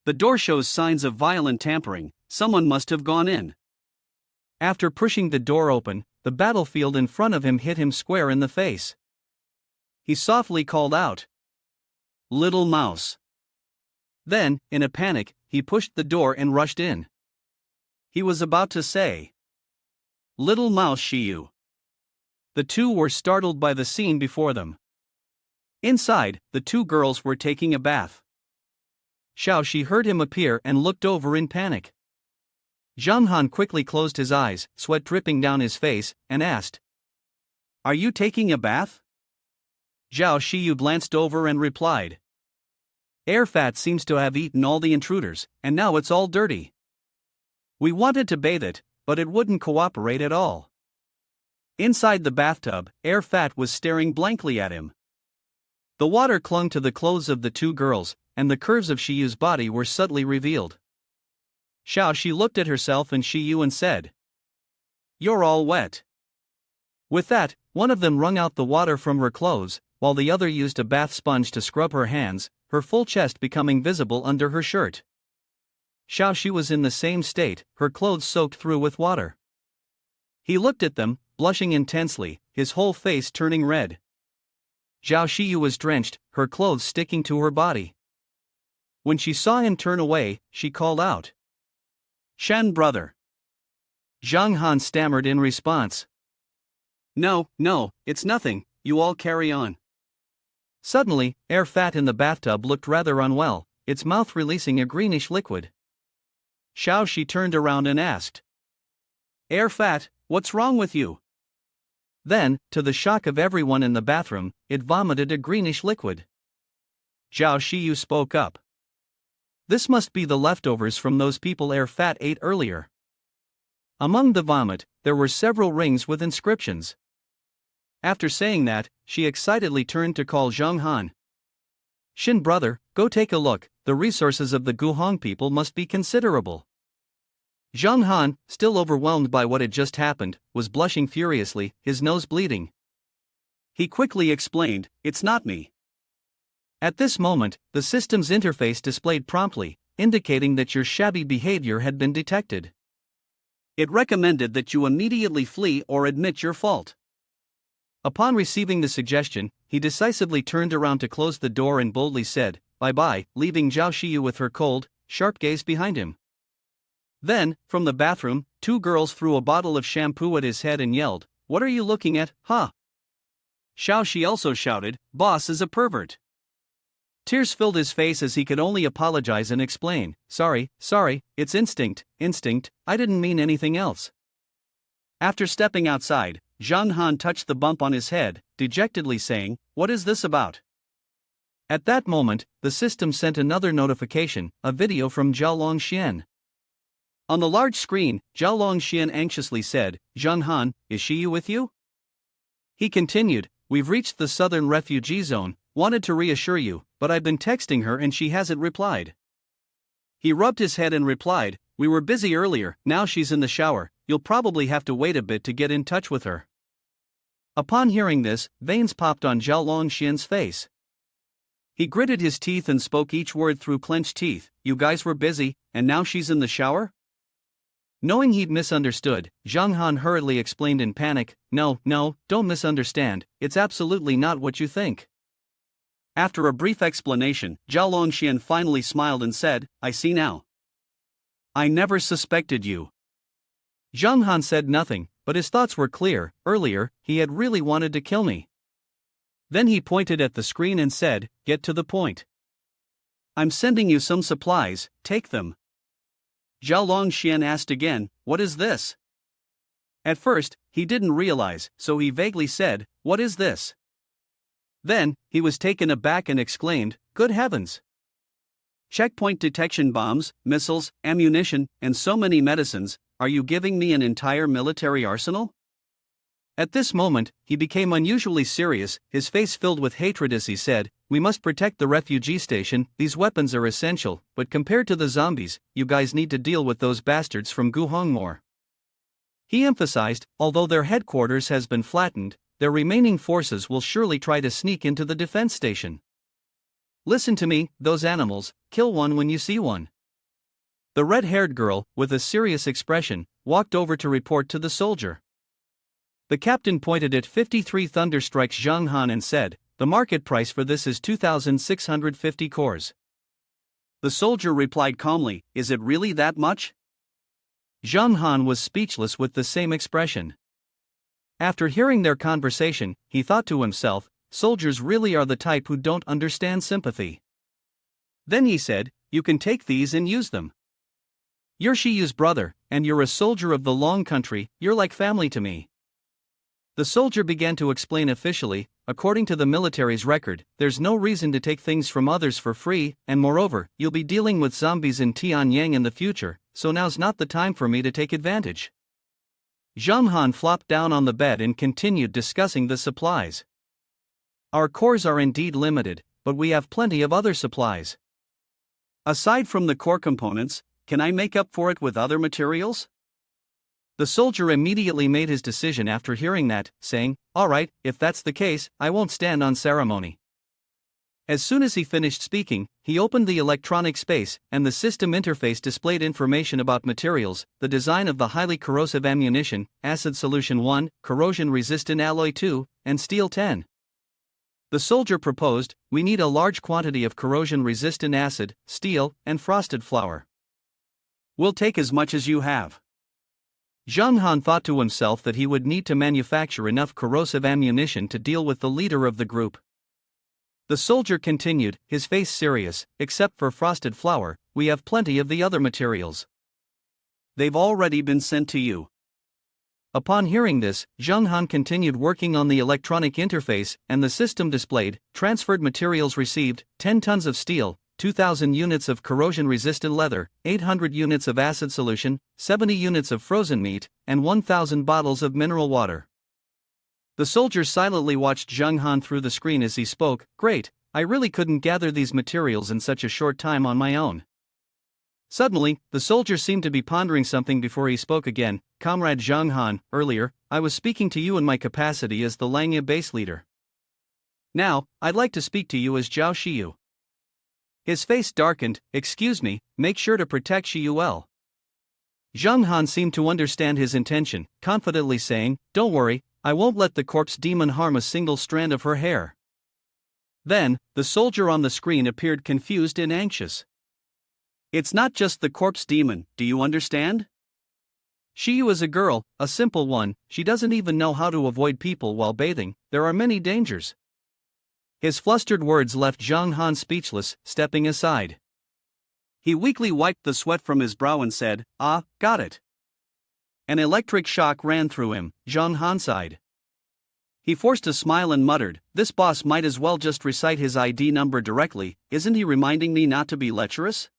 "The door shows signs of violent tampering, someone must have gone in. After pushing the door open, the battlefield in front of him hit him square in the face. He softly called out, "Little mouse." Then, in a panic, he pushed the door and rushed in. He was about to say, "Little mouse Xiu." The two were startled by the scene before them. Inside, the two girls were taking a bath. Xiao Xiu heard him appear and looked over in panic. Zhang Han quickly closed his eyes, sweat dripping down his face, and asked, "Are you taking a bath?" Xiao Xiu glanced over and replied, "Air fat seems to have eaten all the intruders, and now it's all dirty. We wanted to bathe it, but it wouldn't cooperate at all." Inside the bathtub, air fat was staring blankly at him. The water clung to the clothes of the two girls, and the curves of Xiu's body were subtly revealed. Xiao Xiu looked at herself and Xiu and said, "You're all wet." With that, one of them wrung out the water from her clothes, while the other used a bath sponge to scrub her hands, her full chest becoming visible under her shirt. Xiao Xiu was in the same state, her clothes soaked through with water. He looked at them, blushing intensely, his whole face turning red. Xiao Xiu was drenched, her clothes sticking to her body. When she saw him turn away, she called out, "Shen brother." Zhang Han stammered in response, No, it's nothing, you all carry on." Suddenly, air fat in the bathtub looked rather unwell, its mouth releasing a greenish liquid. Xiao Xiu turned around and asked, "Air fat, what's wrong with you?" Then, to the shock of everyone in the bathroom, it vomited a greenish liquid. Xiao Xiu spoke up. "This must be the leftovers from those people air fat ate earlier." Among the vomit, there were several rings with inscriptions. After saying that, she excitedly turned to call Zhang Han. "Shin brother, go take a look, the resources of the Guhong people must be considerable." Zhang Han, still overwhelmed by what had just happened, was blushing furiously, his nose bleeding. He quickly explained, "It's not me." At this moment, the system's interface displayed promptly, indicating that your shabby behavior had been detected. It recommended that you immediately flee or admit your fault. Upon receiving the suggestion, he decisively turned around to close the door and boldly said, "Bye-bye," leaving Xiao Xiu with her cold, sharp gaze behind him. Then, from the bathroom, two girls threw a bottle of shampoo at his head and yelled, "What are you looking at, huh?" Xiao Xiu also shouted, "Boss is a pervert." Tears filled his face as he could only apologize and explain, Sorry, it's instinct, I didn't mean anything else." After stepping outside, Zhang Han touched the bump on his head, dejectedly saying, "What is this about?" At that moment, the system sent another notification, a video from Zhao Longxian. On the large screen, Zhao Longxian anxiously said, "Zhang Han, is Xiu with you?" He continued, "We've reached the southern refugee zone, wanted to reassure you, but I've been texting her and she hasn't replied." He rubbed his head and replied, "We were busy earlier, now she's in the shower, you'll probably have to wait a bit to get in touch with her." Upon hearing this, veins popped on Zhao Longxian's face. He gritted his teeth and spoke each word through clenched teeth, "You guys were busy, and now she's in the shower?" Knowing he'd misunderstood, Zhang Han hurriedly explained in panic, No, don't misunderstand, it's absolutely not what you think." After a brief explanation, Zhao Longxian finally smiled and said, "I see now. I never suspected you." Zhang Han said nothing, but his thoughts were clear. Earlier, he had really wanted to kill me. Then he pointed at the screen and said, "Get to the point. I'm sending you some supplies, take them." Zhao Longxian asked again, "What is this?" At first, he didn't realize, so he vaguely said, "What is this?" Then, he was taken aback and exclaimed, "Good heavens! Checkpoint detection bombs, missiles, ammunition, and so many medicines, are you giving me an entire military arsenal?" At this moment, he became unusually serious, his face filled with hatred as he said, "We must protect the refugee station, these weapons are essential, but compared to the zombies, you guys need to deal with those bastards from Guhong more." He emphasized, although their headquarters has been flattened, their remaining forces will surely try to sneak into the defense station. Listen to me, those animals, kill one when you see one. The red-haired girl, with a serious expression, walked over to report to the soldier. The captain pointed at 53 thunderstrikes Zhang Han and said, "The market price for this is 2,650 cores." The soldier replied calmly, "Is it really that much?" Zhang Han was speechless with the same expression. After hearing their conversation, he thought to himself, soldiers really are the type who don't understand sympathy. Then he said, "You can take these and use them. You're Shiyu's brother, and you're a soldier of the Long Country, you're like family to me." The soldier began to explain officially, according to the military's record, there's no reason to take things from others for free, and moreover, you'll be dealing with zombies in Tianyang in the future, so now's not the time for me to take advantage. Zhang Han flopped down on the bed and continued discussing the supplies. Our cores are indeed limited, but we have plenty of other supplies. Aside from the core components, can I make up for it with other materials? The soldier immediately made his decision after hearing that, saying, "All right, if that's the case, I won't stand on ceremony." As soon as he finished speaking, he opened the electronic space, and the system interface displayed information about materials, the design of the highly corrosive ammunition, acid solution 1, corrosion-resistant alloy 2, and steel 10. The soldier proposed, "We need a large quantity of corrosion-resistant acid, steel, and frosted flour." "We'll take as much as you have." Zhang Han thought to himself that he would need to manufacture enough corrosive ammunition to deal with the leader of the group. The soldier continued, his face serious, "Except for frosted flour, we have plenty of the other materials. They've already been sent to you." Upon hearing this, Zhang Han continued working on the electronic interface, and the system displayed, transferred materials received, 10 tons of steel, 2,000 units of corrosion-resistant leather, 800 units of acid solution, 70 units of frozen meat, and 1,000 bottles of mineral water. The soldier silently watched Zhang Han through the screen as he spoke, "Great, I really couldn't gather these materials in such a short time on my own." Suddenly, the soldier seemed to be pondering something before he spoke again, "Comrade Zhang Han, earlier, I was speaking to you in my capacity as the Langya base leader. Now, I'd like to speak to you as Xiao Xiu." His face darkened, "Excuse me, make sure to protect Xiu well." Zhang Han seemed to understand his intention, confidently saying, "Don't worry, I won't let the corpse demon harm a single strand of her hair." Then, the soldier on the screen appeared confused and anxious. "It's not just the corpse demon, do you understand? Xiu is a girl, a simple one, she doesn't even know how to avoid people while bathing, there are many dangers." His flustered words left Zhang Han speechless, stepping aside. He weakly wiped the sweat from his brow and said, "Ah, got it." An electric shock ran through him. Zhang Han sighed. He forced a smile and muttered, "This boss might as well just recite his ID number directly, isn't he reminding me not to be lecherous?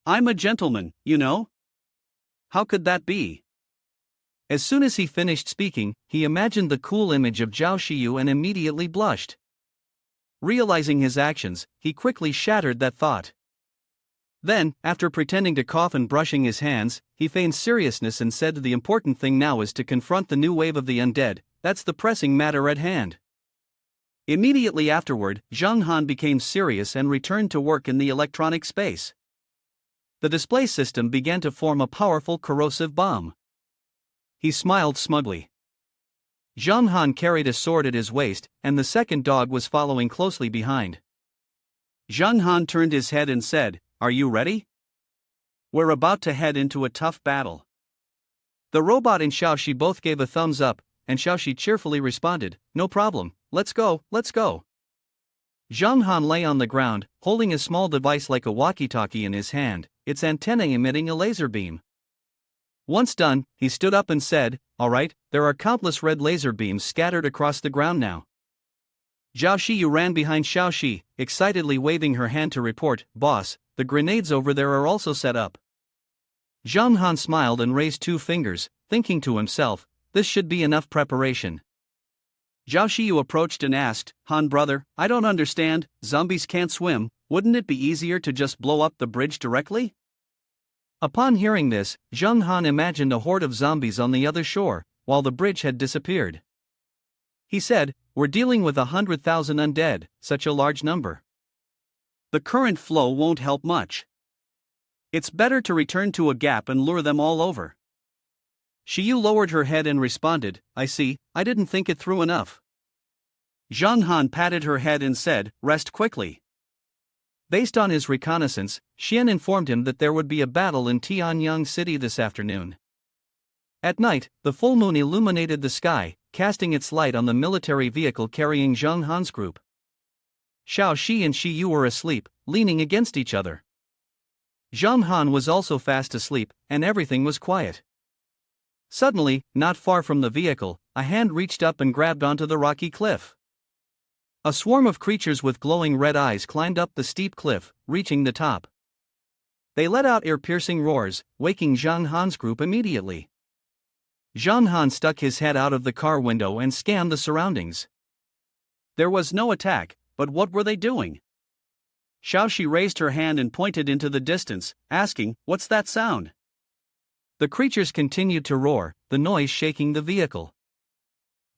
I'm a gentleman, you know? How could that be?" As soon as he finished speaking, he imagined the cool image of Zhao Xiu and immediately blushed. Realizing his actions, he quickly shattered that thought. Then, after pretending to cough and brushing his hands, he feigned seriousness and said, "The important thing now is to confront the new wave of the undead, that's the pressing matter at hand." Immediately afterward, Zhang Han became serious and returned to work in the electronic space. The display system began to form a powerful corrosive bomb. He smiled smugly. Zhang Han carried a sword at his waist, and the second dog was following closely behind. Zhang Han turned his head and said, "Are you ready? We're about to head into a tough battle." The robot and Xiao Xi both gave a thumbs up, and Xiao Xi cheerfully responded, "No problem, let's go, let's go." Zhang Han lay on the ground, holding a small device like a walkie-talkie in his hand, its antennae emitting a laser beam. Once done, he stood up and said, "All right, there are countless red laser beams scattered across the ground now." Zhao Xiu ran behind Xiao Xi, excitedly waving her hand to report, "Boss, the grenades over there are also set up." Zhang Han smiled and raised 2 fingers, thinking to himself, this should be enough preparation. Zhao Xiu approached and asked, "Han brother, I don't understand, zombies can't swim, wouldn't it be easier to just blow up the bridge directly?" Upon hearing this, Zhang Han imagined a horde of zombies on the other shore, while the bridge had disappeared. He said, "We're dealing with 100,000 undead, such a large number. The current flow won't help much. It's better to return to a gap and lure them all over. Xiu lowered her head and responded, I see, I didn't think it through enough. Zhang Han patted her head and said, rest quickly. Based on his reconnaissance, Xian informed him that there would be a battle in Tianyang City this afternoon. At night, the full moon illuminated the sky, casting its light on the military vehicle carrying Zhang Han's group. Xiao Xiu and Xiu were asleep, leaning against each other. Zhang Han was also fast asleep, and everything was quiet. Suddenly, not far from the vehicle, a hand reached up and grabbed onto the rocky cliff. A swarm of creatures with glowing red eyes climbed up the steep cliff, reaching the top. They let out ear-piercing roars, waking Zhang Han's group immediately. Zhang Han stuck his head out of the car window and scanned the surroundings. There was no attack, but what were they doing? Xiao Xiu raised her hand and pointed into the distance, asking, what's that sound? The creatures continued to roar, the noise shaking the vehicle.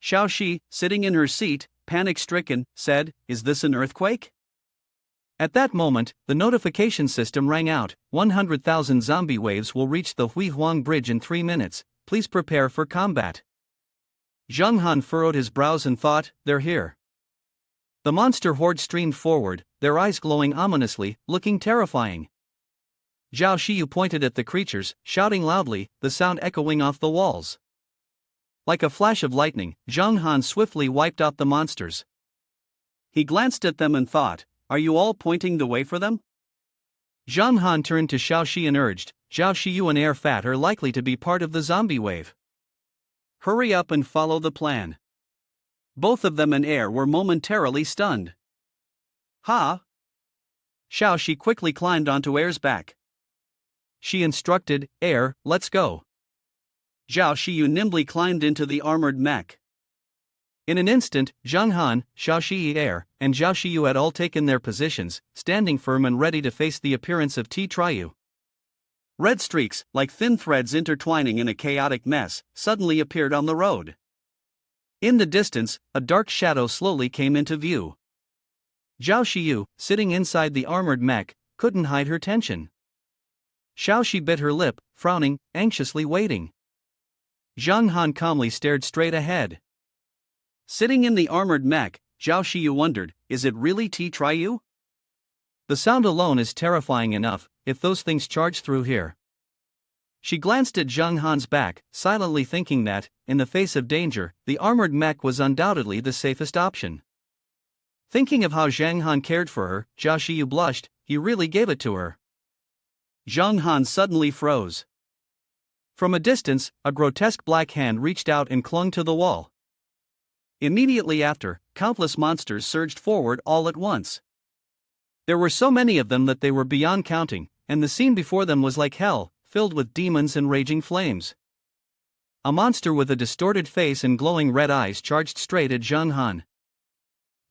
Xiao Xiu, sitting in her seat, panic-stricken, said, is this an earthquake? At that moment, the notification system rang out, 100,000 zombie waves will reach the Huihuang Bridge in 3 minutes, please prepare for combat. Zhang Han furrowed his brows and thought, they're here. The monster horde streamed forward, their eyes glowing ominously, looking terrifying. Xiao Xiu pointed at the creatures, shouting loudly, the sound echoing off the walls. Like a flash of lightning, Zhang Han swiftly wiped out the monsters. He glanced at them and thought, are you all pointing the way for them? Zhang Han turned to Xiao Xiu and urged, Xiao Xiu and Air Fat are likely to be part of the zombie wave. Hurry up and follow the plan. Both of them and Air were momentarily stunned. Ha! Xiao Xiu quickly climbed onto Air's back. She instructed, Air, let's go. Xiao Xiu nimbly climbed into the armored mech. In an instant, Zhang Han, Xiao Xiu Air, and Xiao Xiu had all taken their positions, standing firm and ready to face the appearance of Triyu. Red streaks, like thin threads intertwining in a chaotic mess, suddenly appeared on the road. In the distance, a dark shadow slowly came into view. Xiao Xiu, sitting inside the armored mech, couldn't hide her tension. Xiao Xiu bit her lip, frowning, anxiously waiting. Zhang Han calmly stared straight ahead. Sitting in the armored mech, Xiao Xiu wondered, is it really Triyu? The sound alone is terrifying enough, if those things charge through here. She glanced at Zhang Han's back, silently thinking that, in the face of danger, the armored mech was undoubtedly the safest option. Thinking of how Zhang Han cared for her, Xiao Xiu blushed, he really gave it to her. Zhang Han suddenly froze. From a distance, a grotesque black hand reached out and clung to the wall. Immediately after, countless monsters surged forward all at once. There were so many of them that they were beyond counting, and the scene before them was like hell, filled with demons and raging flames. A monster with a distorted face and glowing red eyes charged straight at Zhang Han.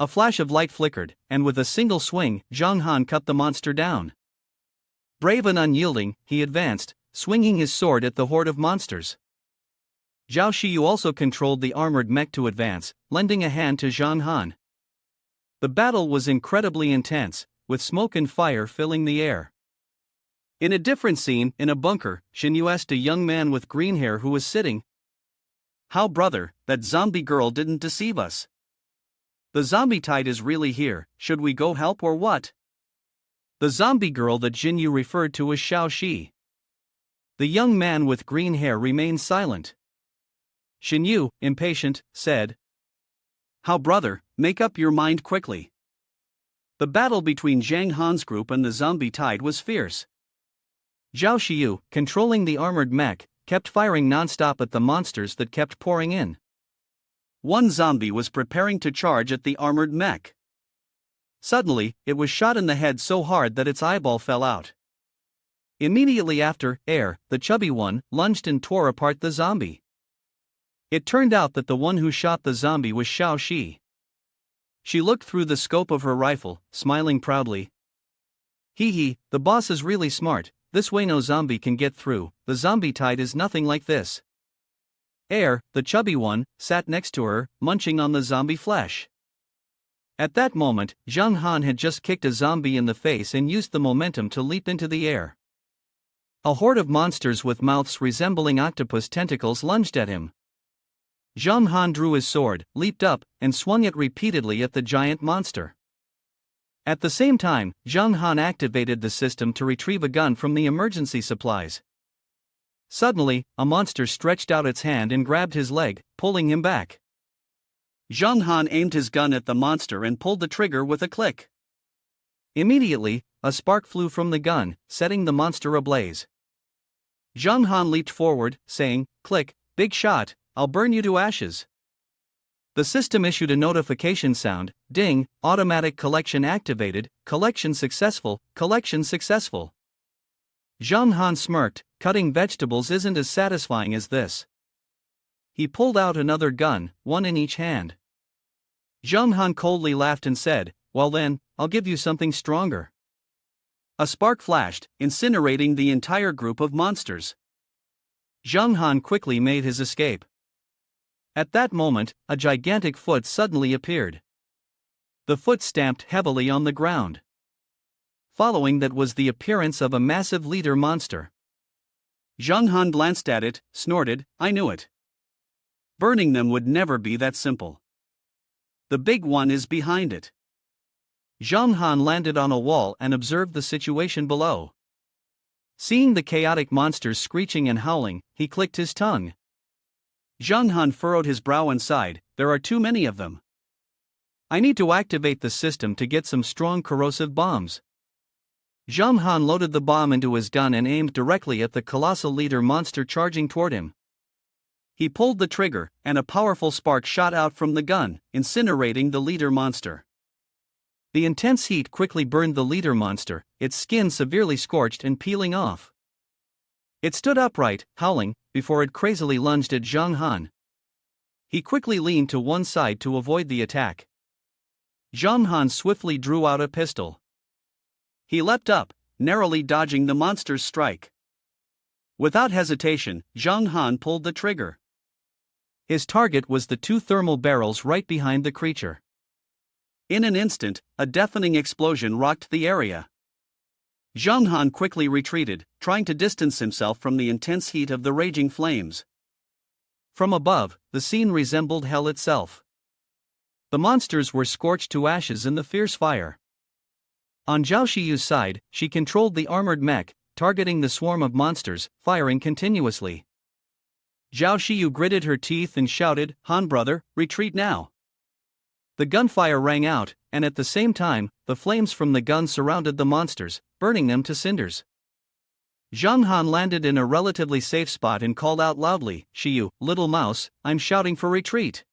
A flash of light flickered, and with a single swing, Zhang Han cut the monster down. Brave and unyielding, he advanced, swinging his sword at the horde of monsters. Xiao Xiu also controlled the armored mech to advance, lending a hand to Zhang Han. The battle was incredibly intense, with smoke and fire filling the air. In a different scene, in a bunker, Xinyu asked a young man with green hair who was sitting. How brother, that zombie girl didn't deceive us. The zombie tide is really here, should we go help or what? The zombie girl that Xinyu referred to as Xiao Xiu. The young man with green hair remained silent. Xinyu, impatient, said, how brother, make up your mind quickly. The battle between Zhang Han's group and the zombie tide was fierce. Xiao Xiu, controlling the armored mech, kept firing non-stop at the monsters that kept pouring in. One zombie was preparing to charge at the armored mech. Suddenly, it was shot in the head so hard that its eyeball fell out. Immediately after, Air, the chubby one, lunged and tore apart the zombie. It turned out that the one who shot the zombie was Xiao Xiu. She looked through the scope of her rifle, smiling proudly. Hee, the boss is really smart. This way no zombie can get through, the zombie tide is nothing like this. Air, the chubby one, sat next to her, munching on the zombie flesh. At that moment, Zhang Han had just kicked a zombie in the face and used the momentum to leap into the air. A horde of monsters with mouths resembling octopus tentacles lunged at him. Zhang Han drew his sword, leaped up, and swung it repeatedly at the giant monster. At the same time, Zhang Han activated the system to retrieve a gun from the emergency supplies. Suddenly, a monster stretched out its hand and grabbed his leg, pulling him back. Zhang Han aimed his gun at the monster and pulled the trigger with a click. Immediately, a spark flew from the gun, setting the monster ablaze. Zhang Han leaped forward, saying, "Click, big shot, I'll burn you to ashes." The system issued a notification sound, "Ding, automatic collection activated, collection successful, collection successful." Zhang Han smirked, cutting vegetables isn't as satisfying as this. He pulled out another gun, one in each hand. Zhang Han coldly laughed and said, "Well then, I'll give you something stronger." A spark flashed, incinerating the entire group of monsters. Zhang Han quickly made his escape. At that moment, a gigantic foot suddenly appeared. The foot stamped heavily on the ground. Following that was the appearance of a massive leader monster. Zhang Han glanced at it, snorted, "I knew it. Burning them would never be that simple. The big one is behind it." Zhang Han landed on a wall and observed the situation below. Seeing the chaotic monsters screeching and howling, he clicked his tongue. Zhang Han furrowed his brow and sighed, "There are too many of them. I need to activate the system to get some strong corrosive bombs." Zhang Han loaded the bomb into his gun and aimed directly at the colossal leader monster charging toward him. He pulled the trigger, and a powerful spark shot out from the gun, incinerating the leader monster. The intense heat quickly burned the leader monster, its skin severely scorched and peeling off. It stood upright, howling, before it crazily lunged at Zhang Han. He quickly leaned to one side to avoid the attack. Zhang Han swiftly drew out a pistol. He leapt up, narrowly dodging the monster's strike. Without hesitation, Zhang Han pulled the trigger. His target was the two thermal barrels right behind the creature. In an instant, a deafening explosion rocked the area. Zhang Han quickly retreated, trying to distance himself from the intense heat of the raging flames. From above, the scene resembled hell itself. The monsters were scorched to ashes in the fierce fire. On Xiao Xiu's side, she controlled the armored mech, targeting the swarm of monsters, firing continuously. Xiao Xiu gritted her teeth and shouted, "Han brother, retreat now." The gunfire rang out, and at the same time, the flames from the gun surrounded the monsters, burning them to cinders. Zhang Han landed in a relatively safe spot and called out loudly, "Xiu, little mouse, I'm shouting for retreat."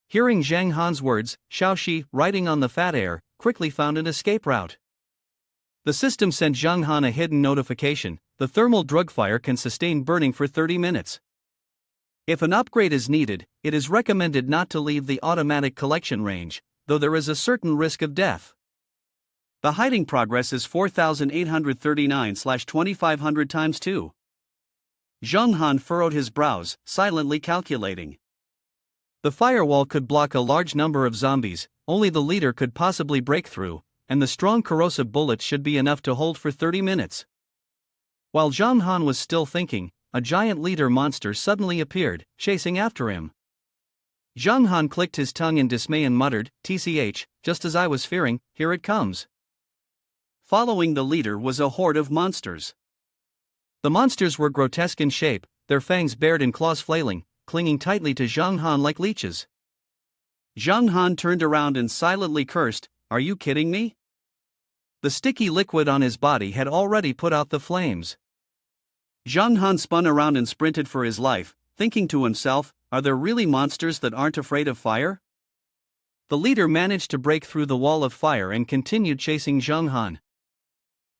Hearing Zhang Han's words, Xiao Xi, riding on the fat air, quickly found an escape route. The system sent Zhang Han a hidden notification: the thermal drug fire can sustain burning for 30 minutes. If an upgrade is needed, it is recommended not to leave the automatic collection range, though there is a certain risk of death. The hiding progress is 4839/2500 times 2. Zhang Han furrowed his brows, silently calculating. The firewall could block a large number of zombies, only the leader could possibly break through, and the strong corrosive bullets should be enough to hold for 30 minutes. While Zhang Han was still thinking, a giant leader monster suddenly appeared, chasing after him. Zhang Han clicked his tongue in dismay and muttered, "TCH, just as I was fearing, here it comes." Following the leader was a horde of monsters. The monsters were grotesque in shape, their fangs bared and claws flailing, clinging tightly to Zhang Han like leeches. Zhang Han turned around and silently cursed, "Are you kidding me?" The sticky liquid on his body had already put out the flames. Zhang Han spun around and sprinted for his life, thinking to himself, "Are there really monsters that aren't afraid of fire?" The leader managed to break through the wall of fire and continued chasing Zhang Han.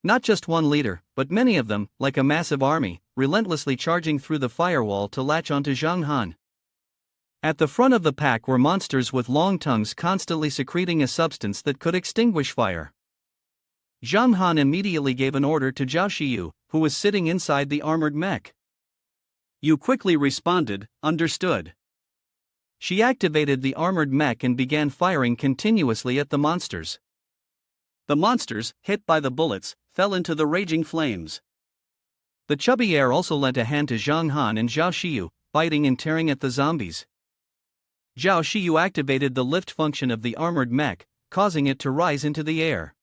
Not just one leader, but many of them, like a massive army, relentlessly charging through the firewall to latch onto Zhang Han. At the front of the pack were monsters with long tongues constantly secreting a substance that could extinguish fire. Zhang Han immediately gave an order to Xiao Xiu, who was sitting inside the armored mech. You quickly responded, "Understood." She activated the armored mech and began firing continuously at the monsters. The monsters, hit by the bullets, fell into the raging flames. The chubby heir also lent a hand to Zhang Han and Xiao Xiu, biting and tearing at the zombies. Xiao Xiu activated the lift function of the armored mech, causing it to rise into the air.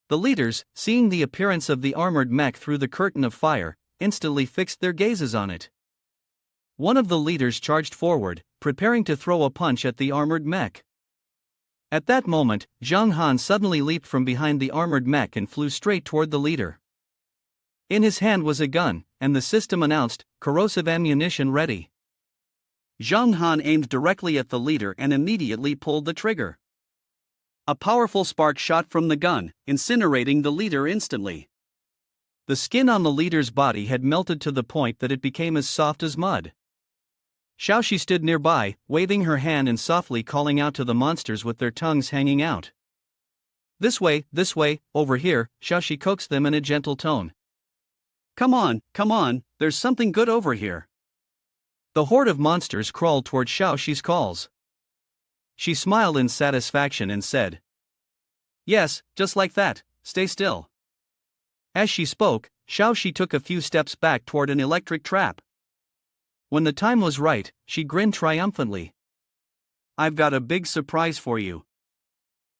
The leaders, seeing the appearance of the armored mech through the curtain of fire, instantly fixed their gazes on it. One of the leaders charged forward, preparing to throw a punch at the armored mech. At that moment, Zhang Han suddenly leaped from behind the armored mech and flew straight toward the leader. In his hand was a gun, and the system announced, "Corrosive ammunition ready." Zhang Han aimed directly at the leader and immediately pulled the trigger. A powerful spark shot from the gun, incinerating the leader instantly. The skin on the leader's body had melted to the point that it became as soft as mud. Xiao Xiu stood nearby, waving her hand and softly calling out to the monsters with their tongues hanging out. This way, over here," Xiao Xiu coaxed them in a gentle tone. Come on, there's something good over here." The horde of monsters crawled toward Xiao Xiu's calls. She smiled in satisfaction and said, "Yes, just like that, stay still." As she spoke, Xiao Xiu took a few steps back toward an electric trap. When the time was right, she grinned triumphantly. "I've got a big surprise for you."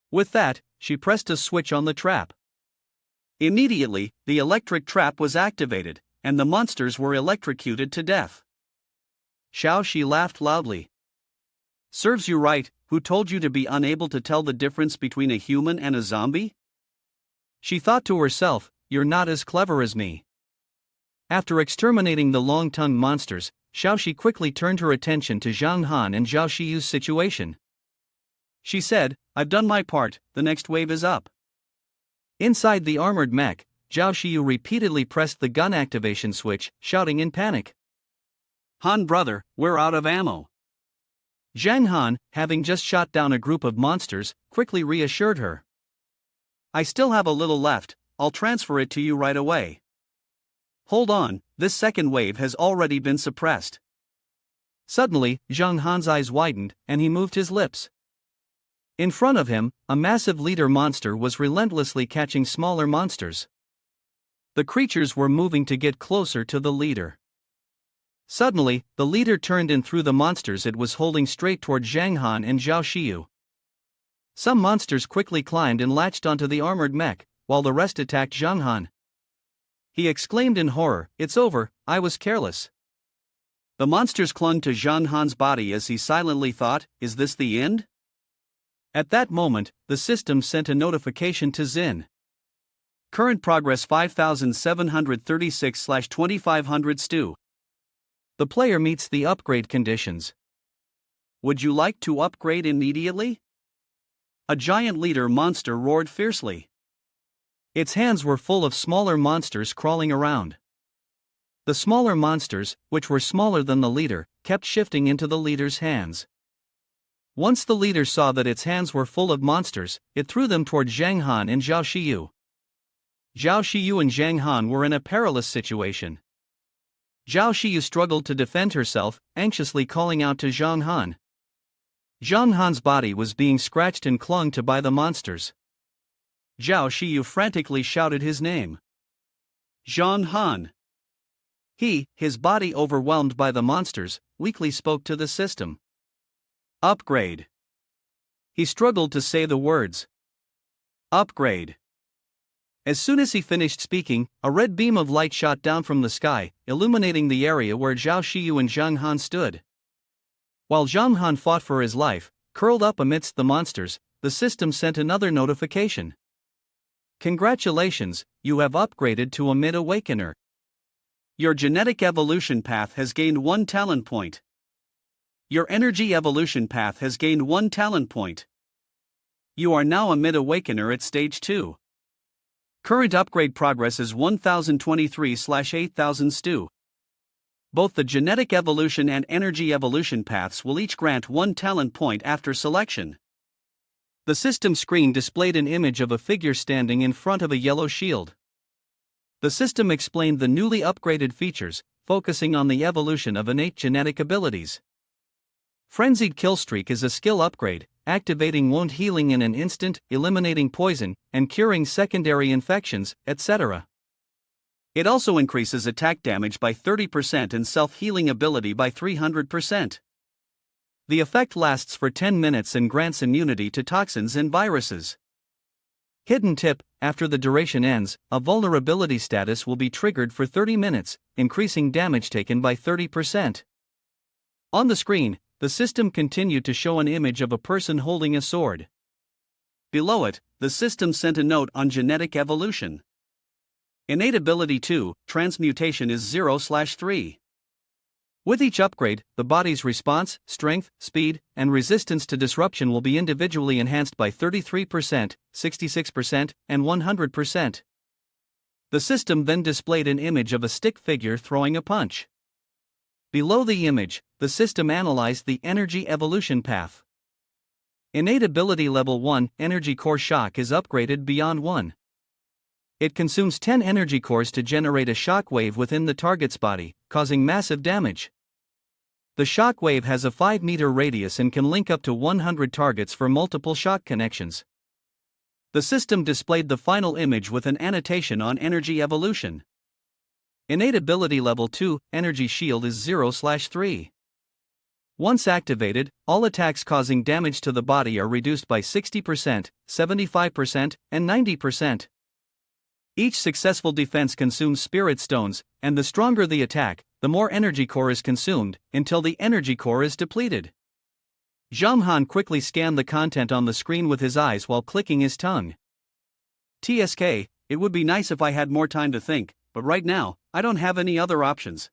With that, she pressed a switch on the trap. Immediately, the electric trap was activated, and the monsters were electrocuted to death. Xiao Xiu laughed loudly. "Serves you right, who told you to be unable to tell the difference between a human and a zombie?" She thought to herself, "You're not as clever as me." After exterminating the long-tongued monsters, Xiao Xiu quickly turned her attention to Zhang Han and Xiao Xiu's situation. She said, "I've done my part, the next wave is up." Inside the armored mech, Xiao Xiu repeatedly pressed the gun activation switch, shouting in panic. "Han brother, we're out of ammo." Zhang Han, having just shot down a group of monsters, quickly reassured her. "I still have a little left, I'll transfer it to you right away." "Hold on, this second wave has already been suppressed." Suddenly, Zhang Han's eyes widened, and he moved his lips. In front of him, a massive leader monster was relentlessly catching smaller monsters. The creatures were moving to get closer to the leader. Suddenly, the leader turned and threw the monsters it was holding straight toward Zhang Han and Xiao Xiu. Some monsters quickly climbed and latched onto the armored mech, while the rest attacked Zhang Han. He exclaimed in horror, "It's over, I was careless." The monsters clung to Zhang Han's body as he silently thought, "Is this the end?" At that moment, the system sent a notification to Xin. Current progress 5736/2500 stew. The player meets the upgrade conditions. Would you like to upgrade immediately? A giant leader monster roared fiercely. Its hands were full of smaller monsters crawling around. The smaller monsters, which were smaller than the leader, kept shifting into the leader's hands. Once the leader saw that its hands were full of monsters, it threw them toward Zhang Han and Xiao Xiu. Xiao Xiu and Zhang Han were in a perilous situation. Xiao Xiu struggled to defend herself, anxiously calling out to Zhang Han. Zhang Han's body was being scratched and clung to by the monsters. Xiao Xiu frantically shouted his name. Zhang Han. He, his body overwhelmed by the monsters, weakly spoke to the system. Upgrade. He struggled to say the words. Upgrade. As soon as he finished speaking, a red beam of light shot down from the sky, illuminating the area where Xiao Xiu and Zhang Han stood. While Zhang Han fought for his life, curled up amidst the monsters, the system sent another notification. Congratulations, you have upgraded to a mid-awakener. Your genetic evolution path has gained 1 talent point. Your energy evolution path has gained 1 talent point. You are now a mid-awakener at stage 2. Current upgrade progress is 1023/8000 stew. Both the genetic evolution and energy evolution paths will each grant 1 talent point after selection. The system screen displayed an image of a figure standing in front of a yellow shield. The system explained the newly upgraded features, focusing on the evolution of innate genetic abilities. Frenzied Killstreak is a skill upgrade, activating wound healing in an instant, eliminating poison, and curing secondary infections, etc. It also increases attack damage by 30% and self-healing ability by 300%. The effect lasts for 10 minutes and grants immunity to toxins and viruses. Hidden tip: after the duration ends, a vulnerability status will be triggered for 30 minutes, increasing damage taken by 30%. On the screen, the system continued to show an image of a person holding a sword. Below it, the system sent a note on genetic evolution. Innate ability 2, transmutation is 0/3. With each upgrade, the body's response, strength, speed, and resistance to disruption will be individually enhanced by 33%, 66%, and 100%. The system then displayed an image of a stick figure throwing a punch. Below the image, the system analyzed the energy evolution path. Innate ability level 1, energy core shock, is upgraded beyond 1. It consumes 10 energy cores to generate a shock wave within the target's body, causing massive damage. The shock wave has a 5-meter radius and can link up to 100 targets for multiple shock connections. The system displayed the final image with an annotation on energy evolution. Innate ability level 2, energy shield, is 0/3. Once activated, all attacks causing damage to the body are reduced by 60%, 75%, and 90%. Each successful defense consumes spirit stones, and the stronger the attack, the more energy core is consumed, until the energy core is depleted. Zhang Han quickly scanned the content on the screen with his eyes while clicking his tongue. TSK, it would be nice if I had more time to think, but right now, I don't have any other options.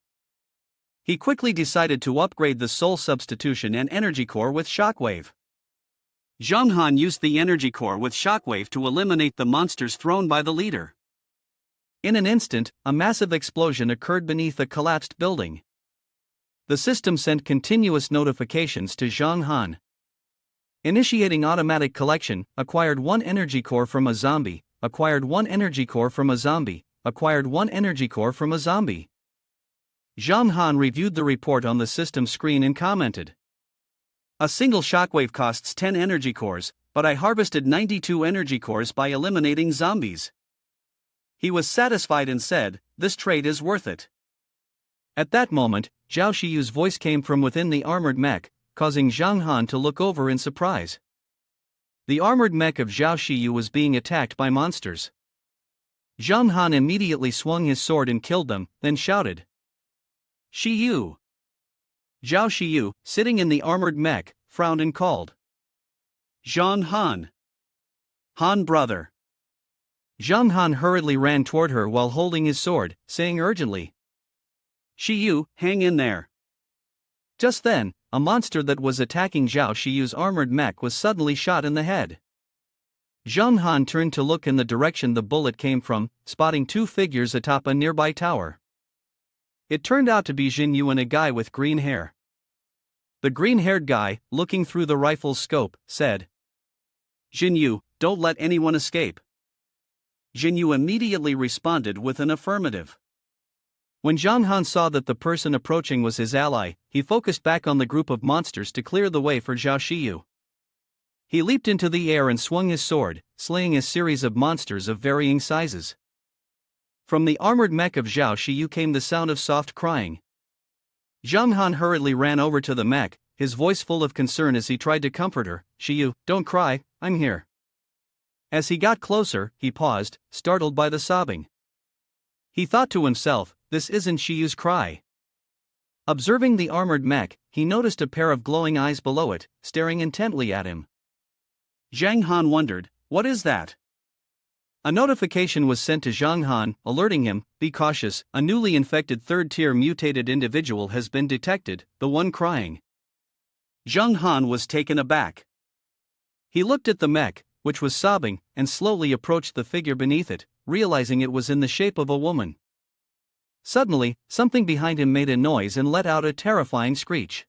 He quickly decided to upgrade the soul substitution and energy core with shockwave. Zhang Han used the energy core with shockwave to eliminate the monsters thrown by the leader. In an instant, a massive explosion occurred beneath a collapsed building. The system sent continuous notifications to Zhang Han. Initiating automatic collection: acquired 1 energy core from a zombie, acquired 1 energy core from a zombie, acquired 1 energy core from a zombie. Zhang Han reviewed the report on the system screen and commented, "A single shockwave costs 10 energy cores, but I harvested 92 energy cores by eliminating zombies." He was satisfied and said, "This trade is worth it." At that moment, Xiao Xiu's voice came from within the armored mech, causing Zhang Han to look over in surprise. The armored mech of Xiao Xiu was being attacked by monsters. Zhang Han immediately swung his sword and killed them, then shouted, "Xiu!" Xiao Xiu, sitting in the armored mech, frowned and called, "Zhang Han! Han brother!" Zhang Han hurriedly ran toward her while holding his sword, saying urgently, "Xiu, hang in there." Just then, a monster that was attacking Xiao Xiu's armored mech was suddenly shot in the head. Zhang Han turned to look in the direction the bullet came from, spotting 2 figures atop a nearby tower. It turned out to be Jinyu and a guy with green hair. The green-haired guy, looking through the rifle's scope, said, "Jinyu, don't let anyone escape." Jinyu immediately responded with an affirmative. When Zhang Han saw that the person approaching was his ally, he focused back on the group of monsters to clear the way for Xiao Xiu. He leaped into the air and swung his sword, slaying a series of monsters of varying sizes. From the armored mech of Xiao Xiu came the sound of soft crying. Zhang Han hurriedly ran over to the mech, his voice full of concern as he tried to comfort her. "Xiu, don't cry, I'm here." As he got closer, he paused, startled by the sobbing. He thought to himself, "This isn't Xiu's cry." Observing the armored mech, he noticed a pair of glowing eyes below it, staring intently at him. Zhang Han wondered, "What is that?" A notification was sent to Zhang Han, alerting him, "Be cautious, a newly infected 3rd-tier mutated individual has been detected, the one crying." Zhang Han was taken aback. He looked at the mech, which was sobbing, and slowly approached the figure beneath it, realizing it was in the shape of a woman. Suddenly, something behind him made a noise and let out a terrifying screech.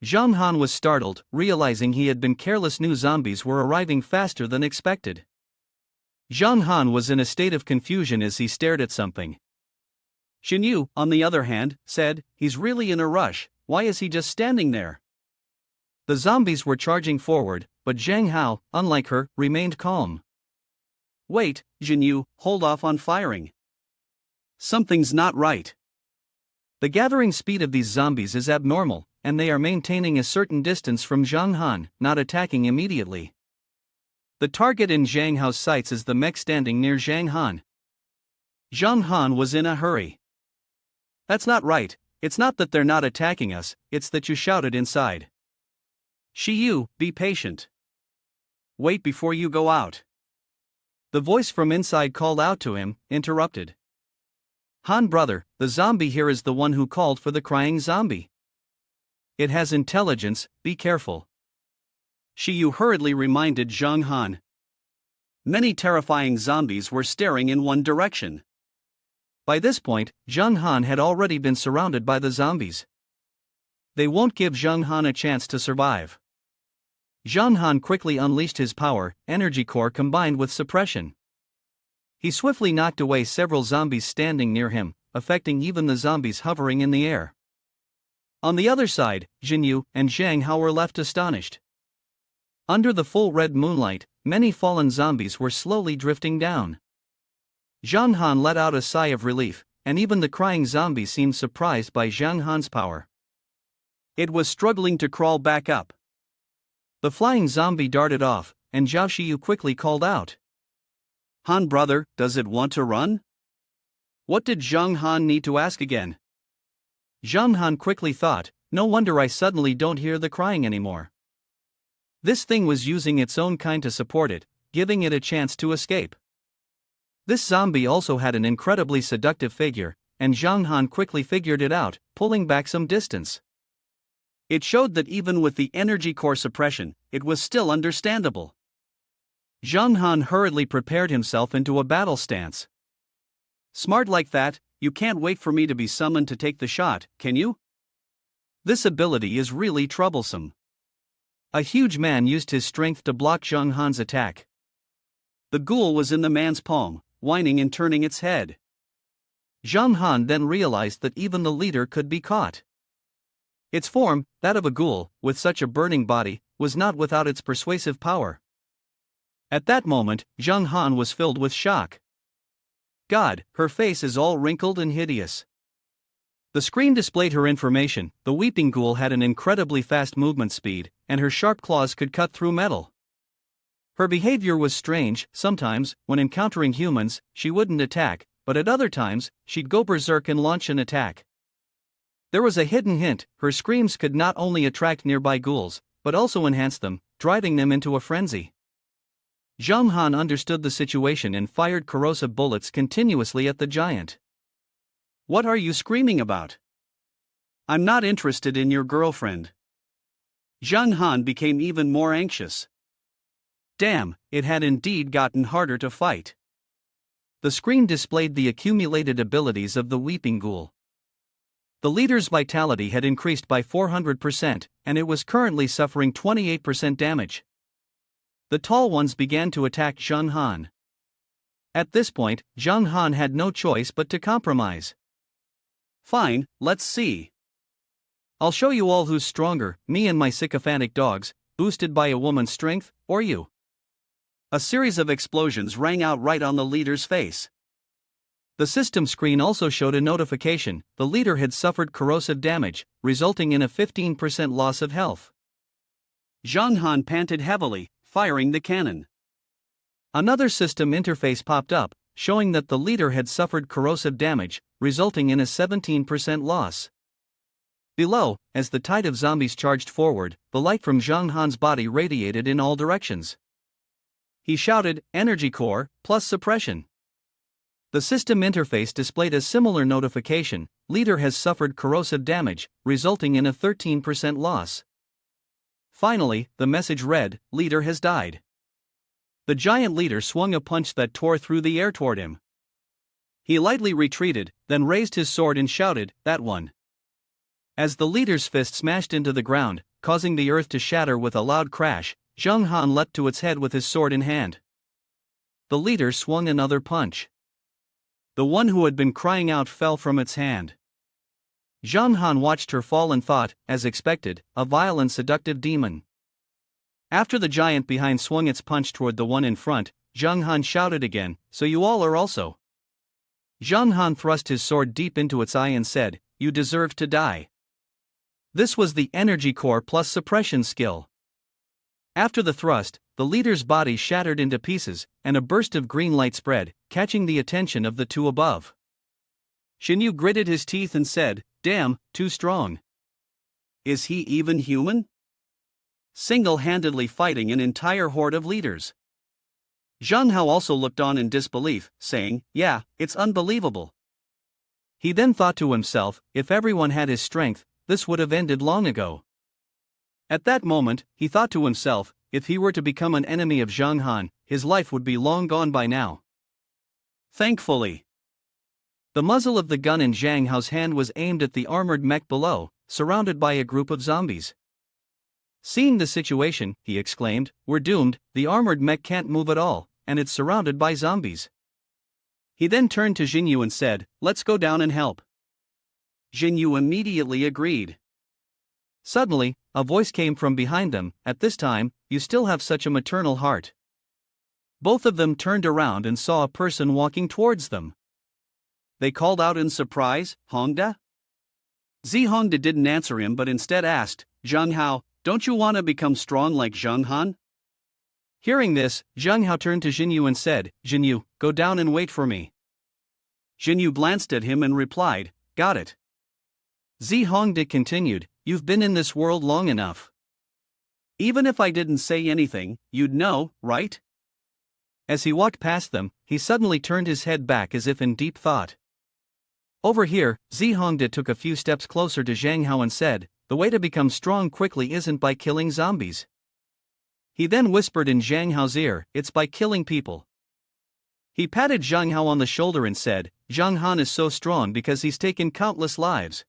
Zhang Han was startled, realizing he had been careless. New zombies were arriving faster than expected. Zhang Han was in a state of confusion as he stared at something. Xinyu, on the other hand, said, "He's really in a rush, why is he just standing there?" The zombies were charging forward, but Zhang Hao, unlike her, remained calm. "Wait, Xinyu, hold off on firing." Something's not right. The gathering speed of these zombies is abnormal, and they are maintaining a certain distance from Zhang Han, not attacking immediately. The target in Zhang Hao's sights is the mech standing near Zhang Han. Zhang Han was in a hurry. That's not right, it's not that they're not attacking us, it's that you shouted inside. Xiu, be patient. Wait before you go out. The voice from inside called out to him, interrupted. Han brother, the zombie here is the one who called for the crying zombie. It has intelligence, be careful. Xiu hurriedly reminded Zhang Han. Many terrifying zombies were staring in one direction. By this point, Zhang Han had already been surrounded by the zombies. They won't give Zhang Han a chance to survive. Zhang Han quickly unleashed his power, energy core combined with suppression. He swiftly knocked away several zombies standing near him, affecting even the zombies hovering in the air. On the other side, Jinyu and Zhang Hao were left astonished. Under the full red moonlight, many fallen zombies were slowly drifting down. Zhang Han let out a sigh of relief, and even the crying zombie seemed surprised by Zhang Han's power. It was struggling to crawl back up. The flying zombie darted off, and Xiao Xiu quickly called out. Han brother, does it want to run? What did Zhang Han need to ask again? Zhang Han quickly thought, no wonder I suddenly don't hear the crying anymore. This thing was using its own kind to support it, giving it a chance to escape. This zombie also had an incredibly seductive figure, and Zhang Han quickly figured it out, pulling back some distance. It showed that even with the energy core suppression, it was still understandable. Zhang Han hurriedly prepared himself into a battle stance. Smart like that, you can't wait for me to be summoned to take the shot, can you? This ability is really troublesome. A huge man used his strength to block Zhang Han's attack. The ghoul was in the man's palm, whining and turning its head. Zhang Han then realized that even the leader could be caught. Its form, that of a ghoul, with such a burning body, was not without its persuasive power. At that moment, Zhang Han was filled with shock. God, her face is all wrinkled and hideous. The screen displayed her information. The weeping ghoul had an incredibly fast movement speed, and her sharp claws could cut through metal. Her behavior was strange. Sometimes, when encountering humans, she wouldn't attack, but at other times, she'd go berserk and launch an attack. There was a hidden hint: her screams could not only attract nearby ghouls, but also enhance them, driving them into a frenzy. Zhang Han understood the situation and fired corrosive bullets continuously at the giant. What are you screaming about? I'm not interested in your girlfriend. Zhang Han became even more anxious. Damn, it had indeed gotten harder to fight. The screen displayed the accumulated abilities of the weeping ghoul. The leader's vitality had increased by 400%, and it was currently suffering 28% damage. The tall ones began to attack Zhang Han. At this point, Zhang Han had no choice but to compromise. Fine, let's see. I'll show you all who's stronger, me and my sycophantic dogs, boosted by a woman's strength, or you. A series of explosions rang out right on the leader's face. The system screen also showed a notification: the leader had suffered corrosive damage, resulting in a 15% loss of health. Zhang Han panted heavily, firing the cannon. Another system interface popped up, showing that the leader had suffered corrosive damage, resulting in a 17% loss. Below, as the tide of zombies charged forward, the light from Zhang Han's body radiated in all directions. He shouted, "Energy core, plus suppression." The system interface displayed a similar notification: leader has suffered corrosive damage, resulting in a 13% loss. Finally, the message read, "Leader has died." The giant leader swung a punch that tore through the air toward him. He lightly retreated, then raised his sword and shouted, "That one." As the leader's fist smashed into the ground, causing the earth to shatter with a loud crash, Zhang Han leapt to its head with his sword in hand. The leader swung another punch. The one who had been crying out fell from its hand. Zhang Han watched her fall and thought, as expected, a vile and seductive demon. After the giant behind swung its punch toward the one in front, Zhang Han shouted again, "So you all are also." Zhang Han thrust his sword deep into its eye and said, "You deserve to die." This was the energy core plus suppression skill. After the thrust, the leader's body shattered into pieces, and a burst of green light spread, catching the attention of the two above. Xinyu gritted his teeth and said, "Damn, too strong. Is he even human? Single-handedly fighting an entire horde of leaders." Zhang Hao also looked on in disbelief, saying, "Yeah, it's unbelievable." He then thought to himself, if everyone had his strength, this would have ended long ago. At that moment, he thought to himself, if he were to become an enemy of Zhang Han, his life would be long gone by now. Thankfully, the muzzle of the gun in Zhang Hao's hand was aimed at the armored mech below, surrounded by a group of zombies. Seeing the situation, he exclaimed, "We're doomed, the armored mech can't move at all, and it's surrounded by zombies." He then turned to Xinyu and said, "Let's go down and help." Xinyu immediately agreed. Suddenly, a voice came from behind them, "At this time, you still have such a maternal heart." Both of them turned around and saw a person walking towards them. They called out in surprise, "Hongda?" Hongda didn't answer him but instead asked, "Zhang Hao, don't you want to become strong like Zhang Han?" Hearing this, Zhang Hao turned to Xinyu and said, "Xinyu, go down and wait for me." Xinyu glanced at him and replied, "Got it." Hongda continued, "You've been in this world long enough. Even if I didn't say anything, you'd know, right?" As he walked past them, he suddenly turned his head back as if in deep thought. Over here, Hongda took a few steps closer to Zhang Hao and said, "The way to become strong quickly isn't by killing zombies." He then whispered in Zhang Hao's ear, "It's by killing people." He patted Zhang Hao on the shoulder and said, "Zhang Han is so strong because he's taken countless lives."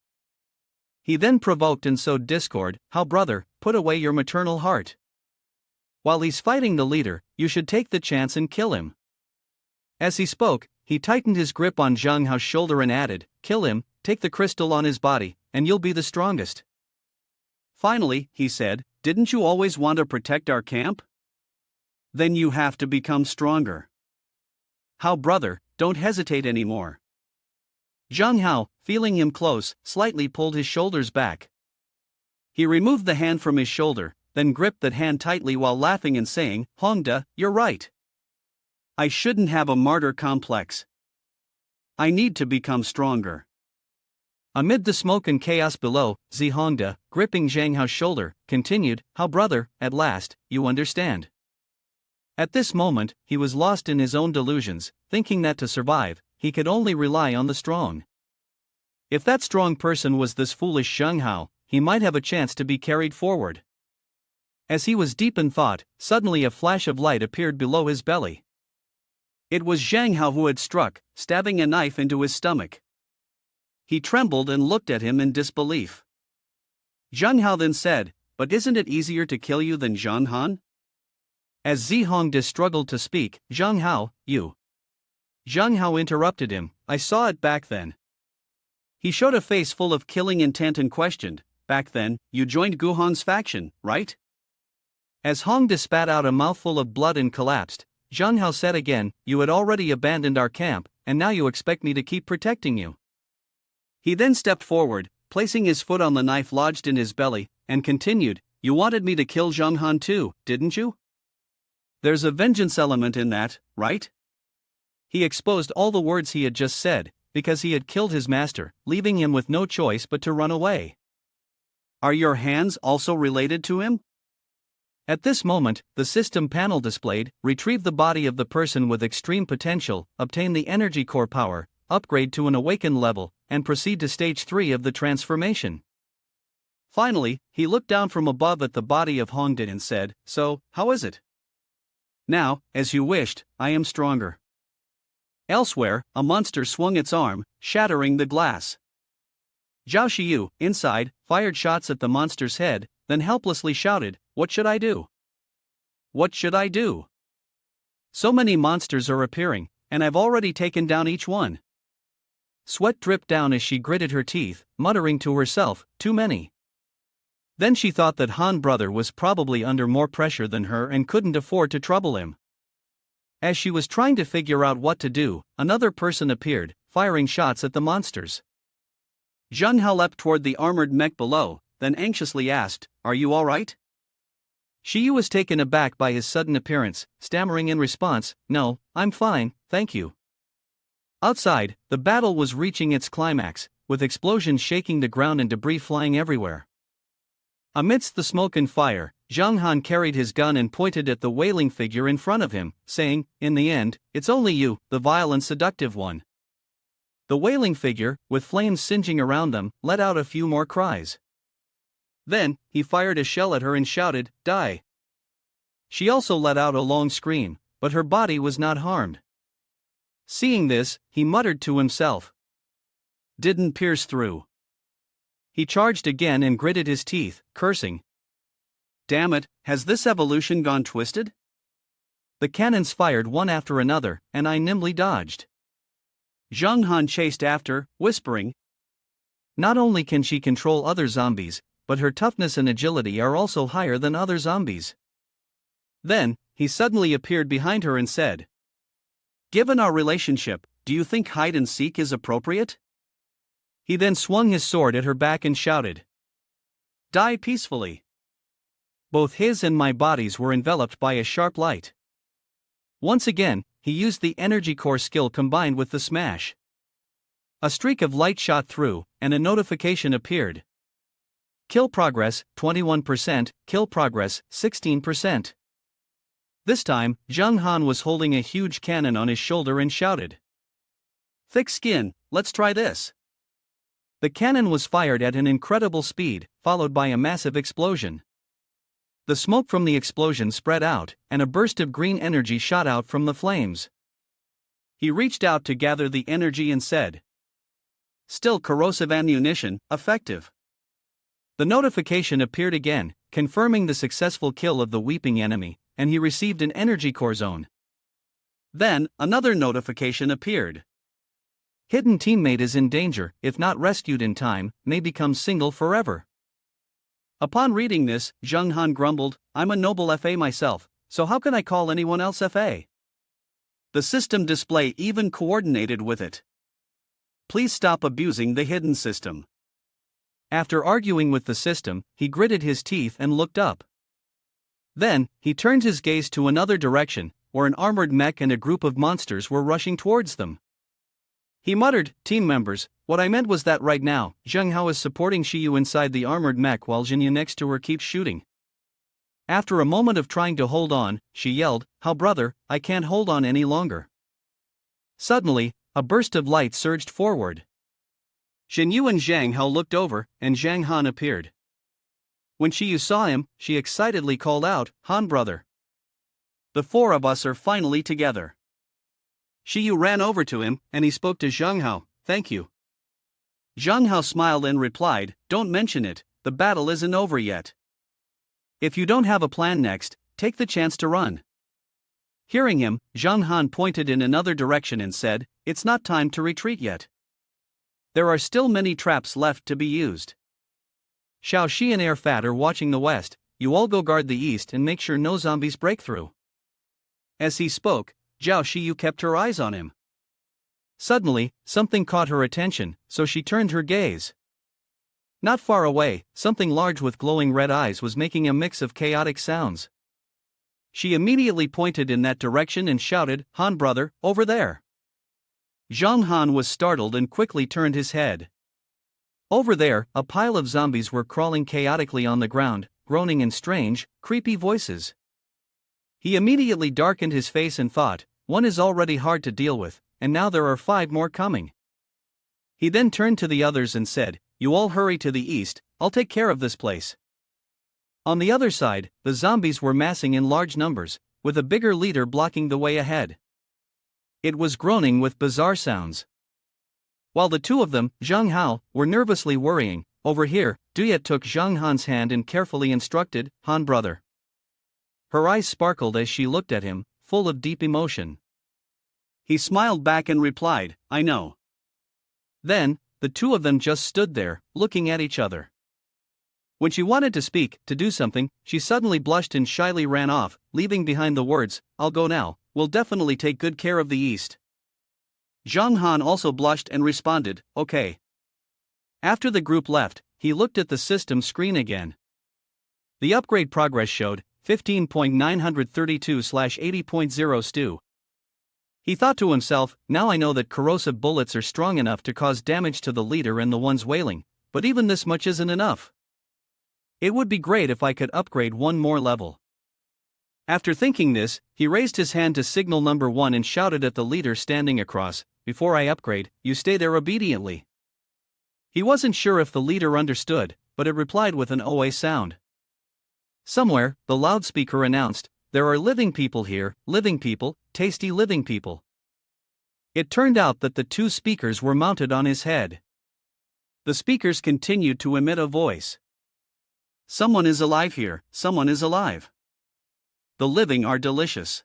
He then provoked and sowed discord, "How brother, put away your maternal heart. While he's fighting the leader, you should take the chance and kill him." As he spoke, he tightened his grip on Zhang Hao's shoulder and added, "Kill him, take the crystal on his body, and you'll be the strongest." Finally, he said, "Didn't you always want to protect our camp? Then you have to become stronger. How brother, don't hesitate anymore." Zhang Hao, feeling him close, slightly pulled his shoulders back. He removed the hand from his shoulder, then gripped that hand tightly while laughing and saying, "Hongda, you're right. I shouldn't have a martyr complex. I need to become stronger." Amid the smoke and chaos below, Hongda, gripping Zhang Hao's shoulder, continued, "How brother, at last, you understand." At this moment, he was lost in his own delusions, thinking that to survive, he could only rely on the strong. If that strong person was this foolish Zhang Hao, he might have a chance to be carried forward. As he was deep in thought, suddenly a flash of light appeared below his belly. It was Zhang Hao who had struck, stabbing a knife into his stomach. He trembled and looked at him in disbelief. Zhang Hao then said, "But isn't it easier to kill you than Zhang Han?" As Hongda struggled to speak, "Zhang Hao, you..." Zhang Hao interrupted him, "I saw it back then." He showed a face full of killing intent and questioned, "Back then, you joined Guhan's faction, right?" As Hongda spat out a mouthful of blood and collapsed, Zhang Hao said again, "You had already abandoned our camp, and now you expect me to keep protecting you." He then stepped forward, placing his foot on the knife lodged in his belly, and continued, "You wanted me to kill Zhang Han too, didn't you? There's a vengeance element in that, right?" He exposed all the words he had just said, because he had killed his master, leaving him with no choice but to run away. "Are your hands also related to him?" At this moment, the system panel displayed, "Retrieve the body of the person with extreme potential, obtain the energy core power, upgrade to an awakened level, and proceed to stage 3 of the transformation." Finally, he looked down from above at the body of Hongda and said, "So, how is it?" "Now, as you wished, I am stronger." Elsewhere, a monster swung its arm, shattering the glass. Xiao Xiu, inside, fired shots at the monster's head, then helplessly shouted, "What should I do? What should I do? So many monsters are appearing, and I've already taken down each one." Sweat dripped down as she gritted her teeth, muttering to herself, "Too many." Then she thought that Han brother was probably under more pressure than her and couldn't afford to trouble him. As she was trying to figure out what to do, another person appeared, firing shots at the monsters. Zhang Hao leapt toward the armored mech below, then anxiously asked, "Are you alright?" Xiu was taken aback by his sudden appearance, stammering in response, "No, I'm fine, thank you." Outside, the battle was reaching its climax, with explosions shaking the ground and debris flying everywhere. Amidst the smoke and fire, Zhang Han carried his gun and pointed at the wailing figure in front of him, saying, "In the end, it's only you, the vile and seductive one." The wailing figure, with flames singeing around them, let out a few more cries. Then, he fired a shell at her and shouted, "Die!" She also let out a long scream, but her body was not harmed. Seeing this, he muttered to himself. Didn't pierce through. He charged again and gritted his teeth, cursing. Damn it, has this evolution gone twisted? The cannons fired one after another, and I nimbly dodged. Zhang Han chased after, whispering. Not only can she control other zombies, but her toughness and agility are also higher than other zombies. Then, he suddenly appeared behind her and said, "Given our relationship, do you think hide and seek is appropriate?" He then swung his sword at her back and shouted, "Die peacefully." Both his and my bodies were enveloped by a sharp light. Once again, he used the energy core skill combined with the smash. A streak of light shot through, and a notification appeared. Kill progress, 21%, kill progress, 16%. This time, Zhang Han was holding a huge cannon on his shoulder and shouted, "Thick skin, let's try this." The cannon was fired at an incredible speed, followed by a massive explosion. The smoke from the explosion spread out, and a burst of green energy shot out from the flames. He reached out to gather the energy and said, "Still corrosive ammunition, effective." The notification appeared again, confirming the successful kill of the weeping enemy, and he received an energy core zone. Then, another notification appeared. Hidden teammate is in danger, if not rescued in time, may become single forever. Upon reading this, Zhang Han grumbled, "I'm a noble FA myself, so how can I call anyone else FA?" The system display even coordinated with it. Please stop abusing the hidden system. After arguing with the system, he gritted his teeth and looked up. Then, he turned his gaze to another direction, where an armored mech and a group of monsters were rushing towards them. He muttered, "Team members, what I meant was that right now, Zheng Hao is supporting Xiu inside the armored mech while Jinyu next to her keeps shooting." After a moment of trying to hold on, she yelled, "Hao brother, I can't hold on any longer." Suddenly, a burst of light surged forward. Jinyu and Zhang Hao looked over, and Zhang Han appeared. When Xiu saw him, she excitedly called out, "Han brother. The four of us are finally together." Xiu ran over to him, and he spoke to Zhang Hao, "Thank you." Zhang Hao smiled and replied, "Don't mention it, the battle isn't over yet. If you don't have a plan next, take the chance to run." Hearing him, Zhang Han pointed in another direction and said, "It's not time to retreat yet. There are still many traps left to be used. Xiao Xiu and Air Fat are watching the west, you all go guard the east and make sure no zombies break through." As he spoke, Zhao Xiu kept her eyes on him. Suddenly, something caught her attention, so she turned her gaze. Not far away, something large with glowing red eyes was making a mix of chaotic sounds. She immediately pointed in that direction and shouted, "Han brother, over there." Zhang Han was startled and quickly turned his head. Over there, a pile of zombies were crawling chaotically on the ground, groaning in strange, creepy voices. He immediately darkened his face and thought, "One is already hard to deal with, and now there are 5 more coming." He then turned to the others and said, "You all hurry to the east, I'll take care of this place." On the other side, the zombies were massing in large numbers, with a bigger leader blocking the way ahead. It was groaning with bizarre sounds. While the two of them, Zhang Hao, were nervously worrying, over here, Duyet took Zhang Han's hand and carefully instructed, "Han brother." Her eyes sparkled as she looked at him, full of deep emotion. He smiled back and replied, "I know." Then, the two of them just stood there, looking at each other. When she wanted to speak, to do something, she suddenly blushed and shyly ran off, leaving behind the words, "I'll go now, we'll definitely take good care of the east." Zhang Han also blushed and responded, okay. After the group left, he looked at the system screen again. The upgrade progress showed 15.932/80.0 stu. He thought to himself, now I know that corrosive bullets are strong enough to cause damage to the leader and the ones wailing, but even this much isn't enough. It would be great if I could upgrade one more level. After thinking this, he raised his hand to signal number 1 and shouted at the leader standing across, before I upgrade, you stay there obediently. He wasn't sure if the leader understood, but it replied with an OA sound. Somewhere, the loudspeaker announced, there are living people here, living people, tasty living people. It turned out that the 2 speakers were mounted on his head. The speakers continued to emit a voice. Someone is alive here, someone is alive. The living are delicious.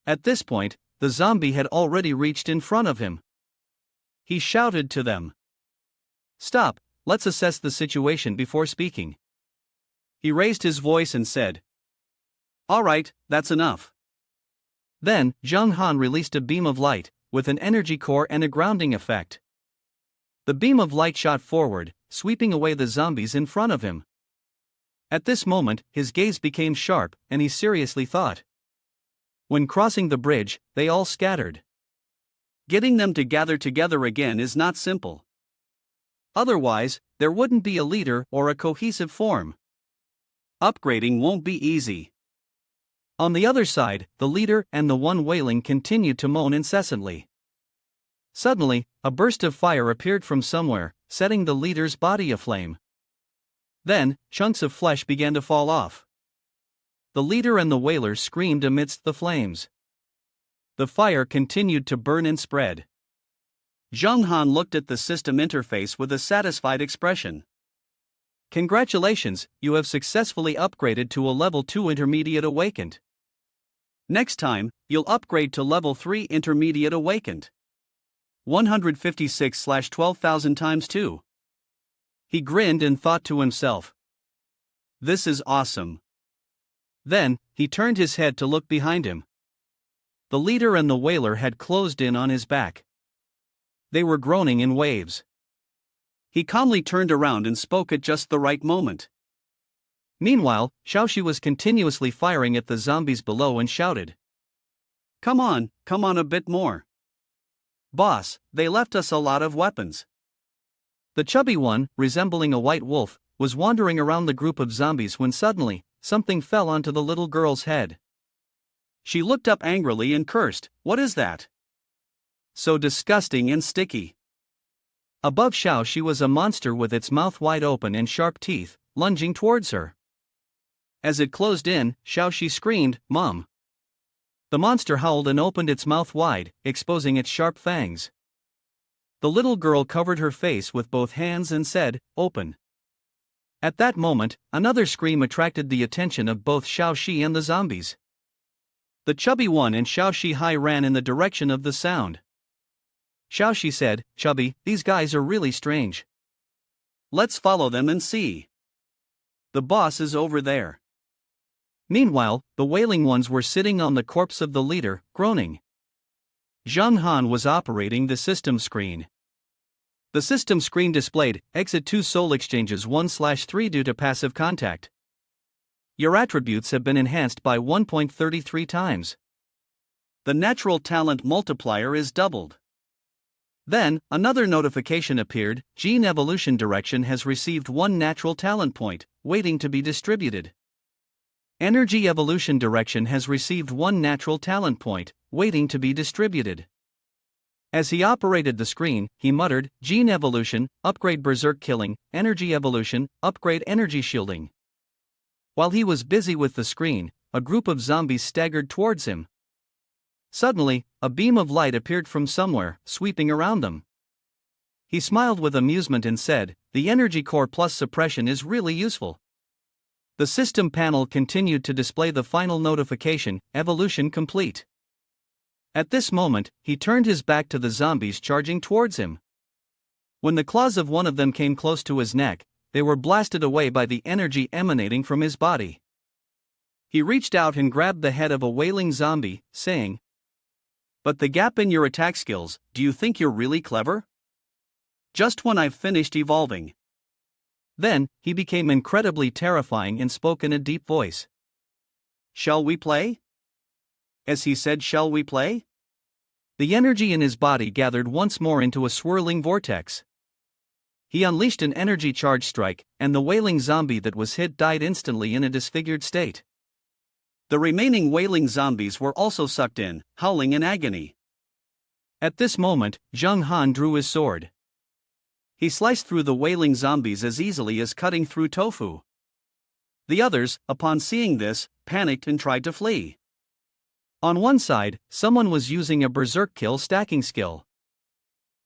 At this point, the zombie had already reached in front of him. He shouted to them. Stop, let's assess the situation before speaking. He raised his voice and said, alright, that's enough. Then, Zhang Han released a beam of light, with an energy core and a grounding effect. The beam of light shot forward, sweeping away the zombies in front of him. At this moment, his gaze became sharp, and he seriously thought. When crossing the bridge, they all scattered. Getting them to gather together again is not simple. Otherwise, there wouldn't be a leader or a cohesive form. Upgrading won't be easy. On the other side, the leader and the one wailing continued to moan incessantly. Suddenly, a burst of fire appeared from somewhere, setting the leader's body aflame. Then, chunks of flesh began to fall off. The leader and the wailers screamed amidst the flames. The fire continued to burn and spread. Zhang Han looked at the system interface with a satisfied expression. Congratulations, you have successfully upgraded to a level 2 intermediate awakened. Next time, you'll upgrade to level 3 intermediate awakened. 156/12,000 times 2. He grinned and thought to himself. This is awesome. Then, he turned his head to look behind him. The leader and the wailer had closed in on his back. They were groaning in waves. He calmly turned around and spoke at just the right moment. Meanwhile, Xiao Xiu was continuously firing at the zombies below and shouted. Come on a bit more. Boss, they left us a lot of weapons. The chubby one, resembling a white wolf, was wandering around the group of zombies when suddenly, something fell onto the little girl's head. She looked up angrily and cursed, what is that? So disgusting and sticky. Above Xiao Xiu was a monster with its mouth wide open and sharp teeth, lunging towards her. As it closed in, Xiao Xiu screamed, Mom! The monster howled and opened its mouth wide, exposing its sharp fangs. The little girl covered her face with both hands and said, Open. At that moment, another scream attracted the attention of both Xiao Xiu and the zombies. The chubby one and Xiao Xiu ran in the direction of the sound. Xiao Xiu said, Chubby, these guys are really strange. Let's follow them and see. The boss is over there. Meanwhile, the wailing ones were sitting on the corpse of the leader, groaning. Zhang Han was operating the system screen. The system screen displayed, Exit 2 soul exchanges 1/3 due to passive contact. Your attributes have been enhanced by 1.33 times. The natural talent multiplier is doubled. Then, another notification appeared, Gene Evolution Direction has received 1 natural talent point, waiting to be distributed. Energy Evolution Direction has received 1 natural talent point, waiting to be distributed. As he operated the screen, he muttered, Gene Evolution, upgrade Berserk Killing, Energy Evolution, upgrade Energy Shielding. While he was busy with the screen, a group of zombies staggered towards him. Suddenly, a beam of light appeared from somewhere, sweeping around them. He smiled with amusement and said, The Energy Core Plus suppression is really useful. The system panel continued to display the final notification, Evolution Complete. At this moment, he turned his back to the zombies charging towards him. When the claws of one of them came close to his neck, they were blasted away by the energy emanating from his body. He reached out and grabbed the head of a wailing zombie, saying, But the gap in your attack skills, do you think you're really clever? Just when I've finished evolving. Then, he became incredibly terrifying and spoke in a deep voice. Shall we play? As he said, shall we play? The energy in his body gathered once more into a swirling vortex. He unleashed an energy charge strike, and the wailing zombie that was hit died instantly in a disfigured state. The remaining wailing zombies were also sucked in, howling in agony. At this moment, Zheng Han drew his sword. He sliced through the wailing zombies as easily as cutting through tofu. The others, upon seeing this, panicked and tried to flee. On one side, someone was using a berserk kill stacking skill.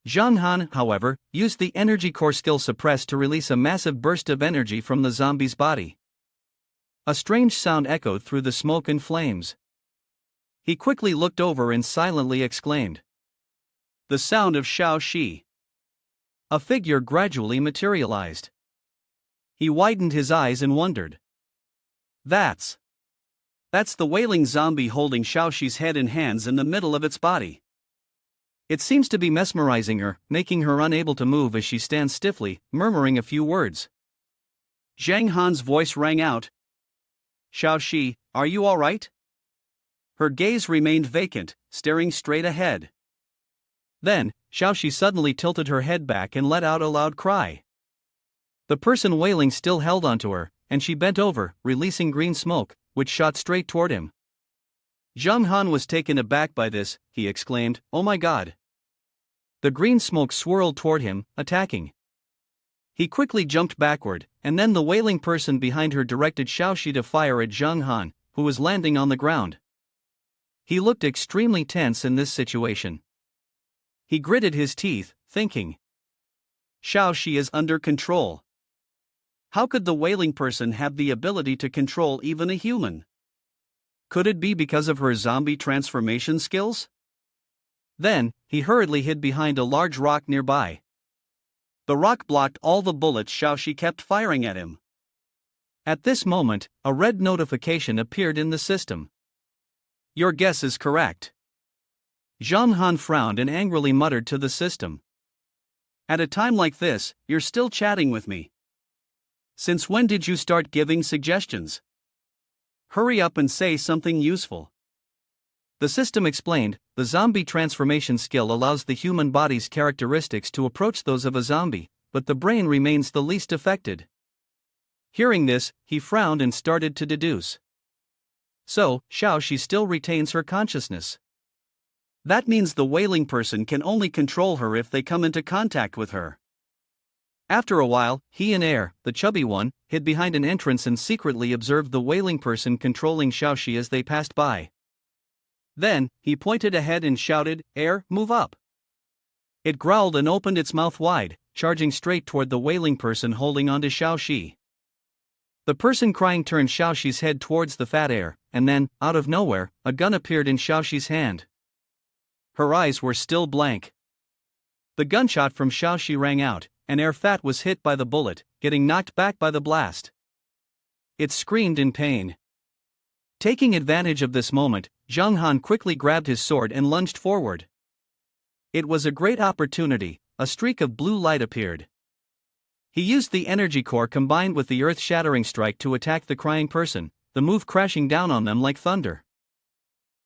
Zheng Han, however, used the energy core skill suppress to release a massive burst of energy from the zombie's body. A strange sound echoed through the smoke and flames. He quickly looked over and silently exclaimed, "The sound of Xiao Xiu." A figure gradually materialized. He widened his eyes and wondered. That's the wailing zombie holding Xiao Xiu's head and hands in the middle of its body. It seems to be mesmerizing her, making her unable to move as she stands stiffly, murmuring a few words. Zheng Han's voice rang out. "Xiao Xiu, are you all right?" Her gaze remained vacant, staring straight ahead. Then, Xiao Xiu suddenly tilted her head back and let out a loud cry. The person wailing still held onto her, and she bent over, releasing green smoke, which shot straight toward him. Zheng Han was taken aback by this. He exclaimed, "Oh my god." The green smoke swirled toward him, attacking. He quickly jumped backward, and then the wailing person behind her directed Xiao Xiu to fire at Zheng Han, who was landing on the ground. He looked extremely tense in this situation. He gritted his teeth, thinking, Xiao Xiu is under control. How could the wailing person have the ability to control even a human? Could it be because of her zombie transformation skills? Then, he hurriedly hid behind a large rock nearby. The rock blocked all the bullets Xiao Xiu kept firing at him. At this moment, a red notification appeared in the system. "Your guess is correct." Zheng Han frowned and angrily muttered to the system. "At a time like this, you're still chatting with me. Since when did you start giving suggestions? Hurry up and say something useful." The system explained, the zombie transformation skill allows the human body's characteristics to approach those of a zombie, but the brain remains the least affected. Hearing this, he frowned and started to deduce. So, Xiao Xiu still retains her consciousness. That means the wailing person can only control her if they come into contact with her. After a while, he and Air, the chubby one, hid behind an entrance and secretly observed the wailing person controlling Xiao Xiu as they passed by. Then, he pointed ahead and shouted, "Air, move up." It growled and opened its mouth wide, charging straight toward the wailing person holding onto Xiao Xiu. The person crying turned Xiao Xiu's head towards the fat Air, and then, out of nowhere, a gun appeared in Xiao Xiu's hand. Her eyes were still blank. The gunshot from Xiao Xiu rang out, and Air Fat was hit by the bullet, getting knocked back by the blast. It screamed in pain. Taking advantage of this moment, Zheng Han quickly grabbed his sword and lunged forward. It was a great opportunity. A streak of blue light appeared. He used the energy core combined with the earth-shattering strike to attack the crying person, the move crashing down on them like thunder.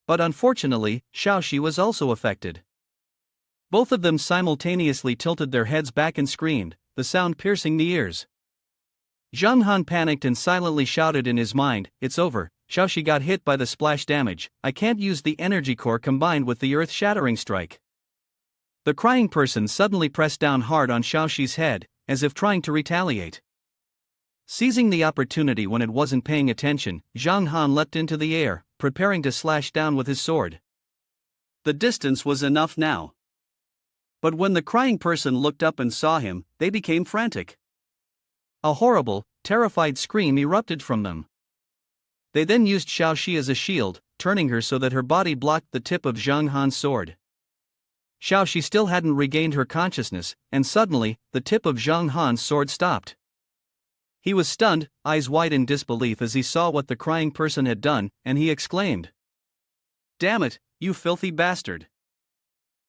But unfortunately, Xiao Xiu was also affected. Both of them simultaneously tilted their heads back and screamed, the sound piercing the ears. Zheng Han panicked and silently shouted in his mind, "It's over, Xiao Xiu got hit by the splash damage, I can't use the energy core combined with the earth-shattering strike." The crying person suddenly pressed down hard on Xiao Xiu's head, as if trying to retaliate. Seizing the opportunity when it wasn't paying attention, Zheng Han leapt into the air, preparing to slash down with his sword. The distance was enough now. But when the crying person looked up and saw him, they became frantic. A horrible, terrified scream erupted from them. They then used Xiao Xiu as a shield, turning her so that her body blocked the tip of Zheng Han's sword. Xiao Xiu still hadn't regained her consciousness, and suddenly, the tip of Zheng Han's sword stopped. He was stunned, eyes wide in disbelief as he saw what the crying person had done, and he exclaimed, "Damn it, you filthy bastard.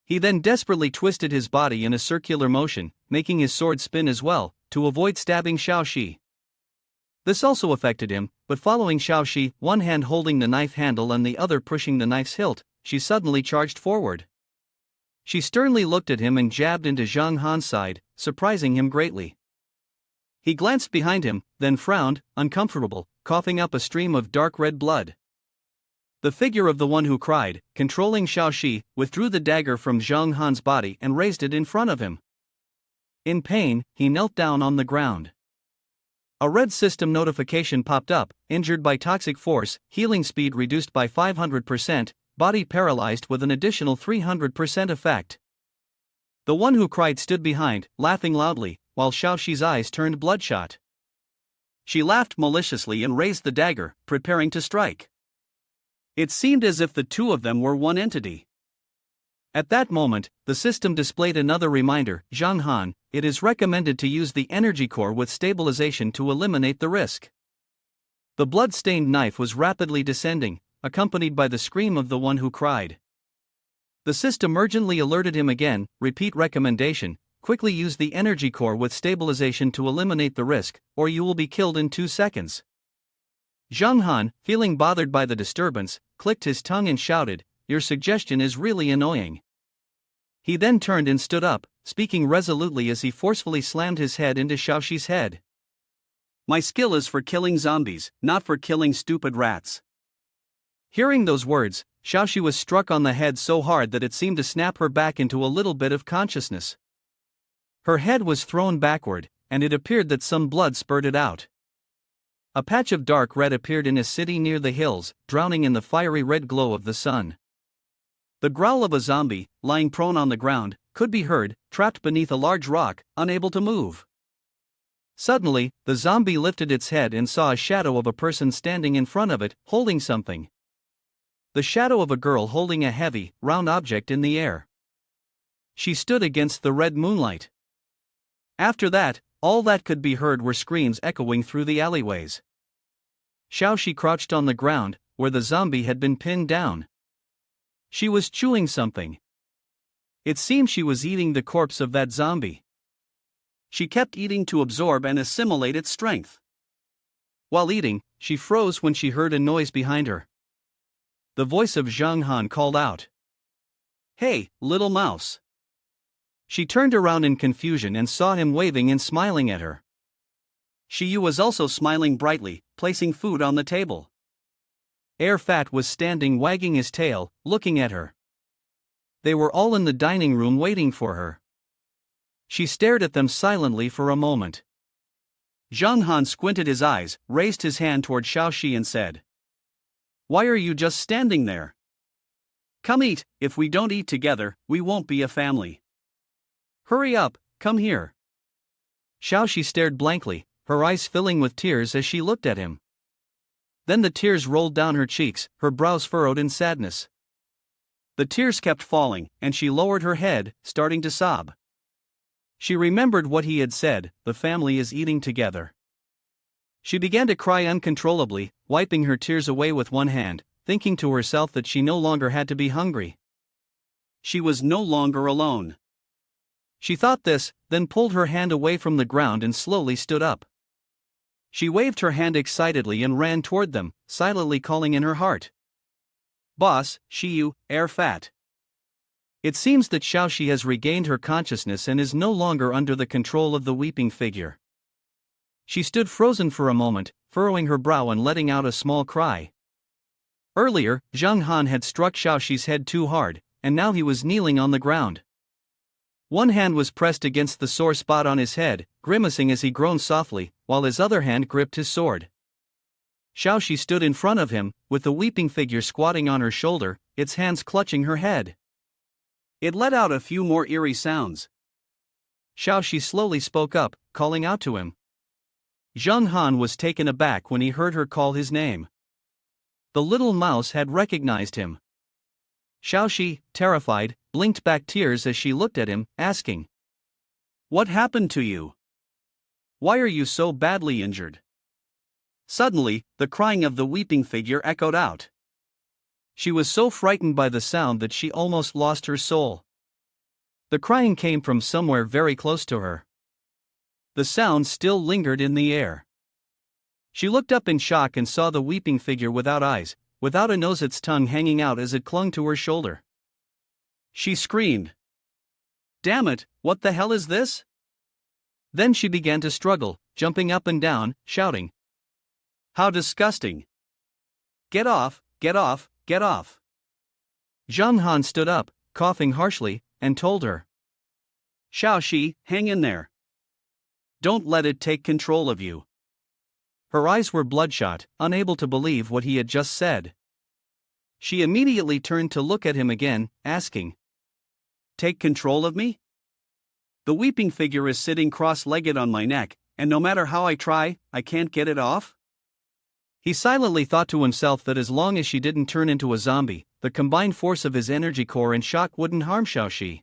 He then desperately twisted his body in a circular motion, making his sword spin as well, to avoid stabbing Xiao Xiu. This also affected him, but following Xiao Xiu, one hand holding the knife handle and the other pushing the knife's hilt, she suddenly charged forward. She sternly looked at him and jabbed into Zhang Han's side, surprising him greatly. He glanced behind him, then frowned, uncomfortable, coughing up a stream of dark red blood. The figure of the one who cried, controlling Xiao Xiu, withdrew the dagger from Zhang Han's body and raised it in front of him. In pain, he knelt down on the ground. A red system notification popped up: injured by toxic force, healing speed reduced by 500%, body paralyzed with an additional 300% effect. The one who cried stood behind, laughing loudly, while Xiao Xi's eyes turned bloodshot. She laughed maliciously and raised the dagger, preparing to strike. It seemed as if the two of them were one entity. At that moment, the system displayed another reminder: Zhang Han, it is recommended to use the energy core with stabilization to eliminate the risk. The blood-stained knife was rapidly descending, accompanied by the scream of the one who cried. The system urgently alerted him again: repeat recommendation, quickly use the energy core with stabilization to eliminate the risk, or you will be killed in 2 seconds. Zhang Han, feeling bothered by the disturbance, clicked his tongue and shouted, "Your suggestion is really annoying." He then turned and stood up, speaking resolutely as he forcefully slammed his head into Xiao Xi's head. "My skill is for killing zombies, not for killing stupid rats." Hearing those words, Xiao Xiu was struck on the head so hard that it seemed to snap her back into a little bit of consciousness. Her head was thrown backward, and it appeared that some blood spurted out. A patch of dark red appeared in a city near the hills, drowning in the fiery red glow of the sun. The growl of a zombie, lying prone on the ground, could be heard, trapped beneath a large rock, unable to move. Suddenly, the zombie lifted its head and saw a shadow of a person standing in front of it, holding something. The shadow of a girl holding a heavy, round object in the air. She stood against the red moonlight. After that, all that could be heard were screams echoing through the alleyways. Xiao Xiu crouched on the ground, where the zombie had been pinned down. She was chewing something. It seemed she was eating the corpse of that zombie. She kept eating to absorb and assimilate its strength. While eating, she froze when she heard a noise behind her. The voice of Zhang Han called out, "Hey, little mouse." She turned around in confusion and saw him waving and smiling at her. Xiu was also smiling brightly, placing food on the table. Air Fat was standing wagging his tail, looking at her. They were all in the dining room waiting for her. She stared at them silently for a moment. Zhang Han squinted his eyes, raised his hand toward Xiao Xiu and said, "Why are you just standing there? Come eat. If we don't eat together, we won't be a family. Hurry up, come here." Xiao Xiu stared blankly, her eyes filling with tears as she looked at him. Then the tears rolled down her cheeks, her brows furrowed in sadness. The tears kept falling, and she lowered her head, starting to sob. She remembered what he had said: the family is eating together. She began to cry uncontrollably, wiping her tears away with one hand, thinking to herself that she no longer had to be hungry. She was no longer alone. She thought this, then pulled her hand away from the ground and slowly stood up. She waved her hand excitedly and ran toward them, silently calling in her heart, "Boss, Xiu, Air Fat." It seems that Xiao Xiu has regained her consciousness and is no longer under the control of the weeping figure. She stood frozen for a moment, furrowing her brow and letting out a small cry. Earlier, Zhang Han had struck Xiao Xi's head too hard, and now he was kneeling on the ground. One hand was pressed against the sore spot on his head, grimacing as he groaned softly, while his other hand gripped his sword. Xiao Xiu stood in front of him, with the weeping figure squatting on her shoulder, its hands clutching her head. It let out a few more eerie sounds. Xiao Xiu slowly spoke up, calling out to him. Zhang Han was taken aback when he heard her call his name. The little mouse had recognized him. Xiao Xiu, terrified, blinked back tears as she looked at him, asking, "What happened to you? Why are you so badly injured?" Suddenly, the crying of the weeping figure echoed out. She was so frightened by the sound that she almost lost her soul. The crying came from somewhere very close to her. The sound still lingered in the air. She looked up in shock and saw the weeping figure without eyes, without a nose, its tongue hanging out as it clung to her shoulder. She screamed. "Damn it, what the hell is this?" Then she began to struggle, jumping up and down, shouting, "How disgusting! Get off, get off, get off!" Zhang Han stood up, coughing harshly, and told her, "Xiao Xiu, hang in there. Don't let it take control of you." Her eyes were bloodshot, unable to believe what he had just said. She immediately turned to look at him again, asking, "Take control of me? The weeping figure is sitting cross-legged on my neck, and no matter how I try, I can't get it off?" He silently thought to himself that as long as she didn't turn into a zombie, the combined force of his energy core and shock wouldn't harm Xiao Xiu.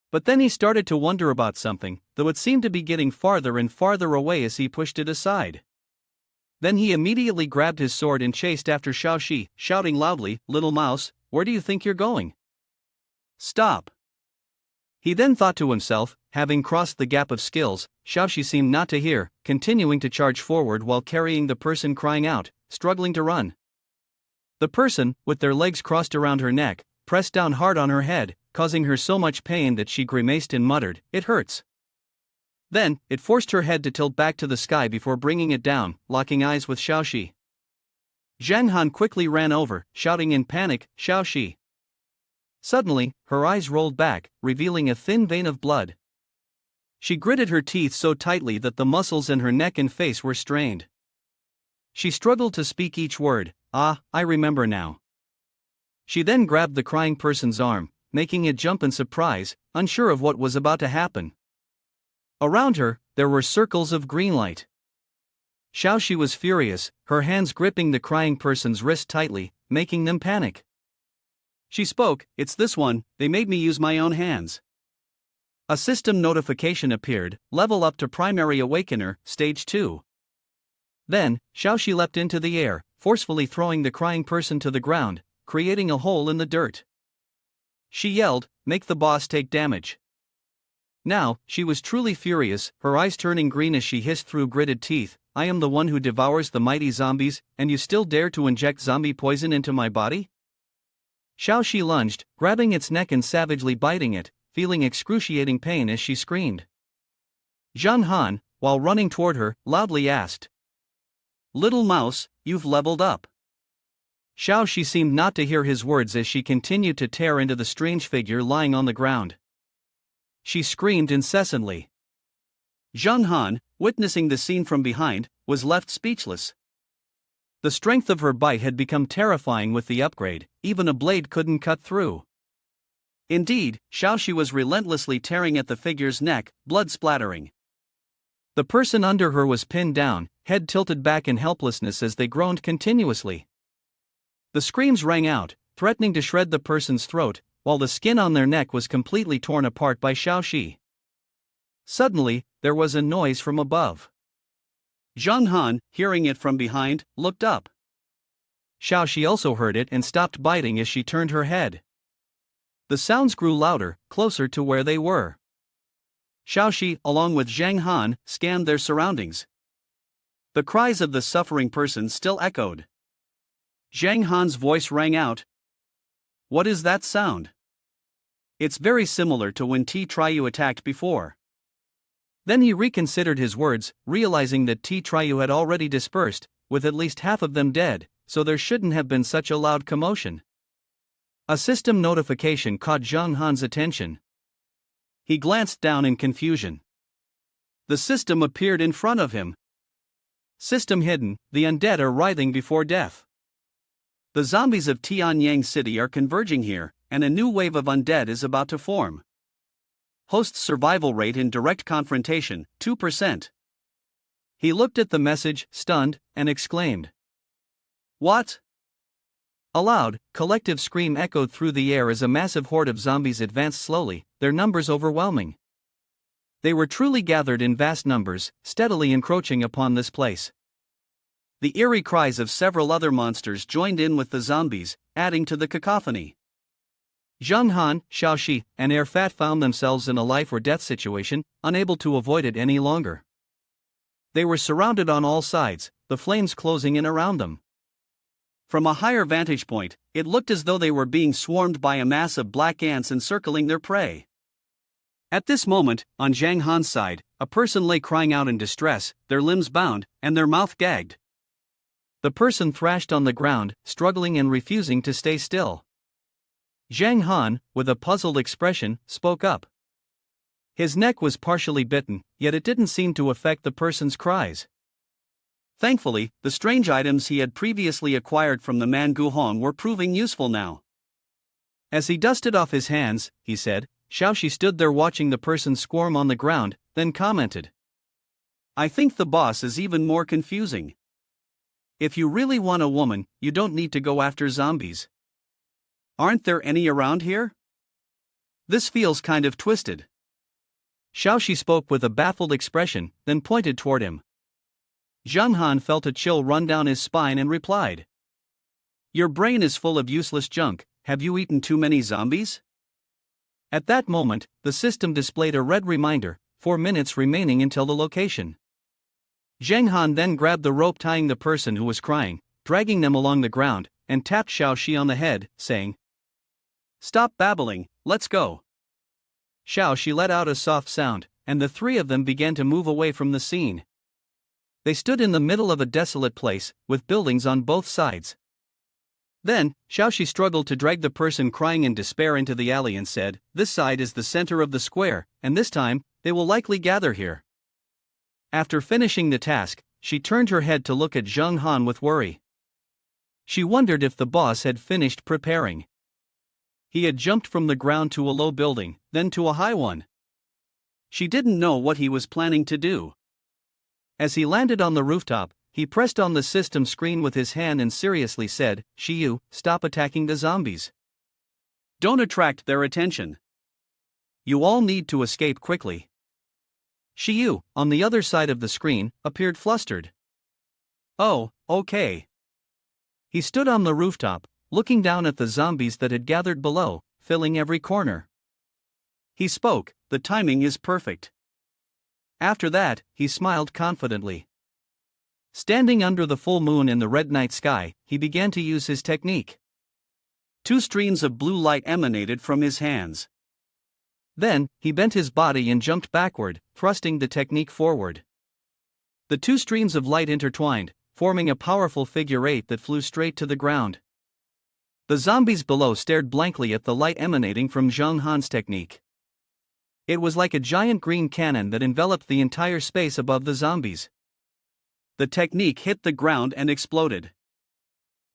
But then he started to wonder about something, though it seemed to be getting farther and farther away as he pushed it aside. Then he immediately grabbed his sword and chased after Xiao Xiu, shouting loudly, "Little mouse, where do you think you're going? Stop!" He then thought to himself, having crossed the gap of skills, Xiao Xiu seemed not to hear, continuing to charge forward while carrying the person crying out, struggling to run. The person, with their legs crossed around her neck, pressed down hard on her head, causing her so much pain that she grimaced and muttered, "It hurts." Then, it forced her head to tilt back to the sky before bringing it down, locking eyes with Xiao Xiu. Zhang Han quickly ran over, shouting in panic, "Xiao Xiu!" Suddenly, her eyes rolled back, revealing a thin vein of blood. She gritted her teeth so tightly that the muscles in her neck and face were strained. She struggled to speak each word. "Ah, I remember now." She then grabbed the crying person's arm, making it jump in surprise, unsure of what was about to happen. Around her, there were circles of green light. Xiao Xiu was furious, her hands gripping the crying person's wrist tightly, making them panic. She spoke, "It's this one, they made me use my own hands." A system notification appeared, "Level up to Primary Awakener, Stage 2. Then, Xiao Xiu leapt into the air, forcefully throwing the crying person to the ground, creating a hole in the dirt. She yelled, "Make the boss take damage." Now, she was truly furious, her eyes turning green as she hissed through gritted teeth, "I am the one who devours the mighty zombies, and you still dare to inject zombie poison into my body?" Xiao Xiu lunged, grabbing its neck and savagely biting it, feeling excruciating pain as she screamed. Zhang Han, while running toward her, loudly asked, "Little mouse, you've leveled up." Xiao Xiu seemed not to hear his words as she continued to tear into the strange figure lying on the ground. She screamed incessantly. Zhang Han, witnessing the scene from behind, was left speechless. The strength of her bite had become terrifying with the upgrade, even a blade couldn't cut through. Indeed, Xiao Xiu was relentlessly tearing at the figure's neck, blood splattering. The person under her was pinned down, head tilted back in helplessness as they groaned continuously. The screams rang out, threatening to shred the person's throat, while the skin on their neck was completely torn apart by Xiao Xiu. Suddenly, there was a noise from above. Zhang Han, hearing it from behind, looked up. Xiao Xiu also heard it and stopped biting as she turned her head. The sounds grew louder, closer to where they were. Xiao Xiu, along with Zhang Han, scanned their surroundings. The cries of the suffering person still echoed. Zhang Han's voice rang out. "What is that sound? It's very similar to when Triyu attacked before." Then he reconsidered his words, realizing that Triyu had already dispersed, with at least half of them dead, so there shouldn't have been such a loud commotion. A system notification caught Zhang Han's attention. He glanced down in confusion. The system appeared in front of him. System hidden, the undead are writhing before death. The zombies of Tianyang City are converging here, and a new wave of undead is about to form. Host survival rate in direct confrontation, 2%. He looked at the message, stunned, and exclaimed, "What?" A loud, collective scream echoed through the air as a massive horde of zombies advanced slowly, their numbers overwhelming. They were truly gathered in vast numbers, steadily encroaching upon this place. The eerie cries of several other monsters joined in with the zombies, adding to the cacophony. Zhang Han, Xiao Xiu, and Fat found themselves in a life or death situation, unable to avoid it any longer. They were surrounded on all sides, the flames closing in around them. From a higher vantage point, it looked as though they were being swarmed by a mass of black ants encircling their prey. At this moment, on Zhang Han's side, a person lay crying out in distress, their limbs bound, and their mouth gagged. The person thrashed on the ground, struggling and refusing to stay still. Zhang Han, with a puzzled expression, spoke up. His neck was partially bitten, yet it didn't seem to affect the person's cries. Thankfully, the strange items he had previously acquired from the man Guhong were proving useful now. As he dusted off his hands, he said, Xiao Xiu stood there watching the person squirm on the ground, then commented. I think the boss is even more confusing. If you really want a woman, you don't need to go after zombies. Aren't there any around here? This feels kind of twisted. Xiao Xiu spoke with a baffled expression, then pointed toward him. Zhang Han felt a chill run down his spine and replied. Your brain is full of useless junk, have you eaten too many zombies? At that moment, the system displayed a red reminder, 4 minutes remaining until the location. Zhang Han then grabbed the rope tying the person who was crying, dragging them along the ground, and tapped Xiao Xiu on the head, saying, Stop babbling, let's go. Xiao Xiu let out a soft sound, and the three of them began to move away from the scene. They stood in the middle of a desolate place, with buildings on both sides. Then, Xiao Xiu struggled to drag the person crying in despair into the alley and said, This side is the center of the square, and this time, they will likely gather here. After finishing the task, she turned her head to look at Zhang Han with worry. She wondered if the boss had finished preparing. He had jumped from the ground to a low building, then to a high one. She didn't know what he was planning to do. As he landed on the rooftop, he pressed on the system screen with his hand and seriously said, Xiu, stop attacking the zombies. Don't attract their attention. You all need to escape quickly. Xiu, on the other side of the screen, appeared flustered. Oh, okay. He stood on the rooftop, looking down at the zombies that had gathered below, filling every corner. He spoke, the timing is perfect. After that, he smiled confidently. Standing under the full moon in the red night sky, he began to use his technique. 2 streams of blue light emanated from his hands. Then, he bent his body and jumped backward, thrusting the technique forward. The 2 streams of light intertwined, forming a powerful figure 8 that flew straight to the ground. The zombies below stared blankly at the light emanating from Zhang Han's technique. It was like a giant green cannon that enveloped the entire space above the zombies. The technique hit the ground and exploded.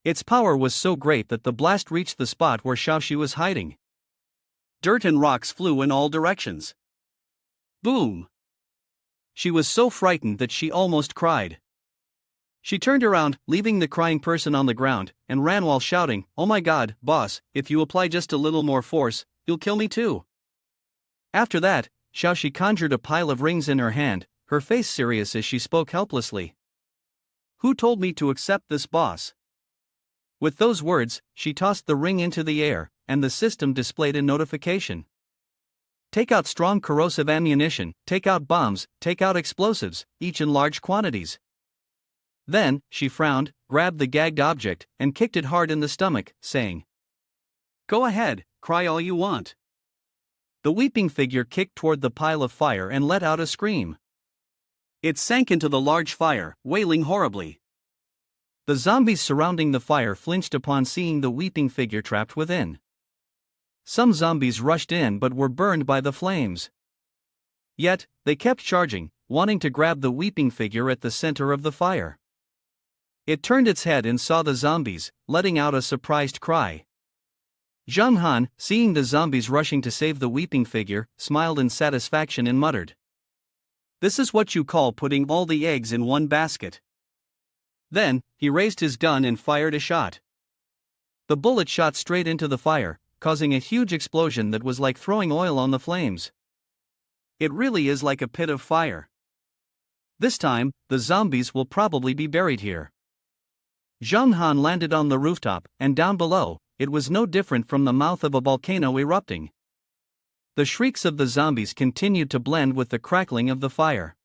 Its power was so great that the blast reached the spot where Xiao Xiu was hiding. Dirt and rocks flew in all directions. Boom! She was so frightened that she almost cried. She turned around, leaving the crying person on the ground, and ran while shouting, Oh my god, boss, if you apply just a little more force, you'll kill me too. After that, Xiao Xiu conjured a pile of rings in her hand, her face serious as she spoke helplessly. Who told me to accept this, boss? With those words, she tossed the ring into the air, and the system displayed a notification. Take out strong corrosive ammunition, take out bombs, take out explosives, each in large quantities. Then, she frowned, grabbed the gagged object, and kicked it hard in the stomach, saying, Go ahead, cry all you want. The weeping figure kicked toward the pile of fire and let out a scream. It sank into the large fire, wailing horribly. The zombies surrounding the fire flinched upon seeing the weeping figure trapped within. Some zombies rushed in but were burned by the flames. Yet, they kept charging, wanting to grab the weeping figure at the center of the fire. It turned its head and saw the zombies, letting out a surprised cry. Zhang Han, seeing the zombies rushing to save the weeping figure, smiled in satisfaction and muttered, This is what you call putting all the eggs in one basket. Then, he raised his gun and fired a shot. The bullet shot straight into the fire, causing a huge explosion that was like throwing oil on the flames. It really is like a pit of fire. This time, the zombies will probably be buried here. Zhang Han landed on the rooftop, and down below, it was no different from the mouth of a volcano erupting. The shrieks of the zombies continued to blend with the crackling of the fire.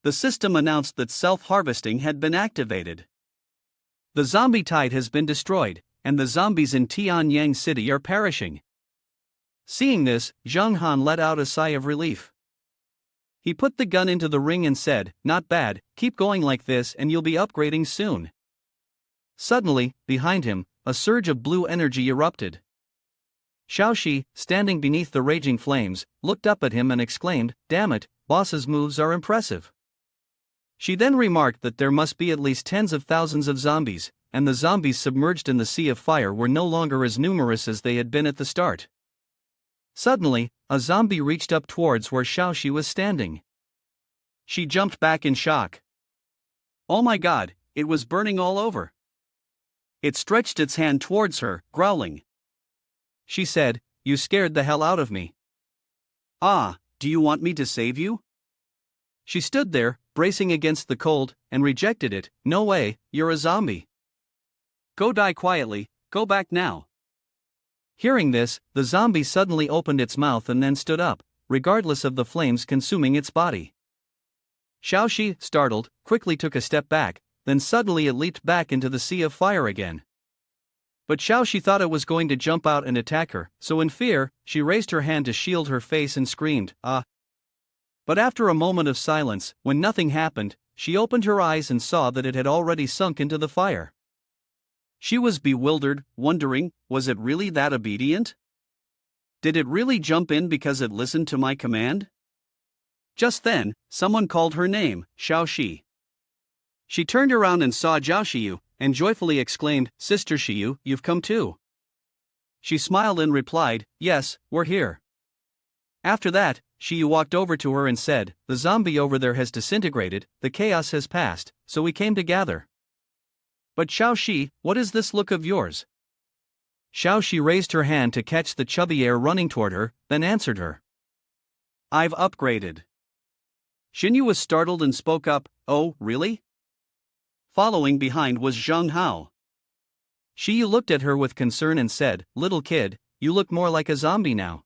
The system announced that self-harvesting had been activated. The zombie tide has been destroyed, and the zombies in Tianyang City are perishing. Seeing this, Zhang Han let out a sigh of relief. He put the gun into the ring and said, "Not bad, keep going like this and you'll be upgrading soon." Suddenly, behind him, a surge of blue energy erupted. Xiao Xiu, standing beneath the raging flames, looked up at him and exclaimed, "Damn it, boss's moves are impressive." She then remarked that there must be at least tens of thousands of zombies, and the zombies submerged in the sea of fire were no longer as numerous as they had been at the start. Suddenly, a zombie reached up towards where Xiao Xiu was standing. She jumped back in shock. Oh my god, it was burning all over. It stretched its hand towards her, growling. She said, "You scared the hell out of me." "Ah, do you want me to save you?" She stood there, bracing against the cold, and rejected it. "No way, you're a zombie. Go die quietly, go back now." Hearing this, the zombie suddenly opened its mouth and then stood up, regardless of the flames consuming its body. Xiao Xiu, startled, quickly took a step back, then suddenly it leaped back into the sea of fire again. But Xiao Xiu thought it was going to jump out and attack her, so in fear, she raised her hand to shield her face and screamed, "Ah!" But after a moment of silence, when nothing happened, she opened her eyes and saw that it had already sunk into the fire. She was bewildered, wondering, was it really that obedient? Did it really jump in because it listened to my command? Just then, someone called her name, Xiao Xiu. She turned around and saw Xiao Xiu, and joyfully exclaimed, "Sister Xiu, you've come too." She smiled and replied, "Yes, we're here." After that, Xiu walked over to her and said, "The zombie over there has disintegrated, the chaos has passed, so we came to gather." "But Xiao Xiu, what is this look of yours?" Xiao Xiu raised her hand to catch the chubby air running toward her, then answered her. "I've upgraded." Xinyu was startled and spoke up, "Oh, really?" Following behind was Zhang Hao. Xiu looked at her with concern and said, "Little kid, you look more like a zombie now."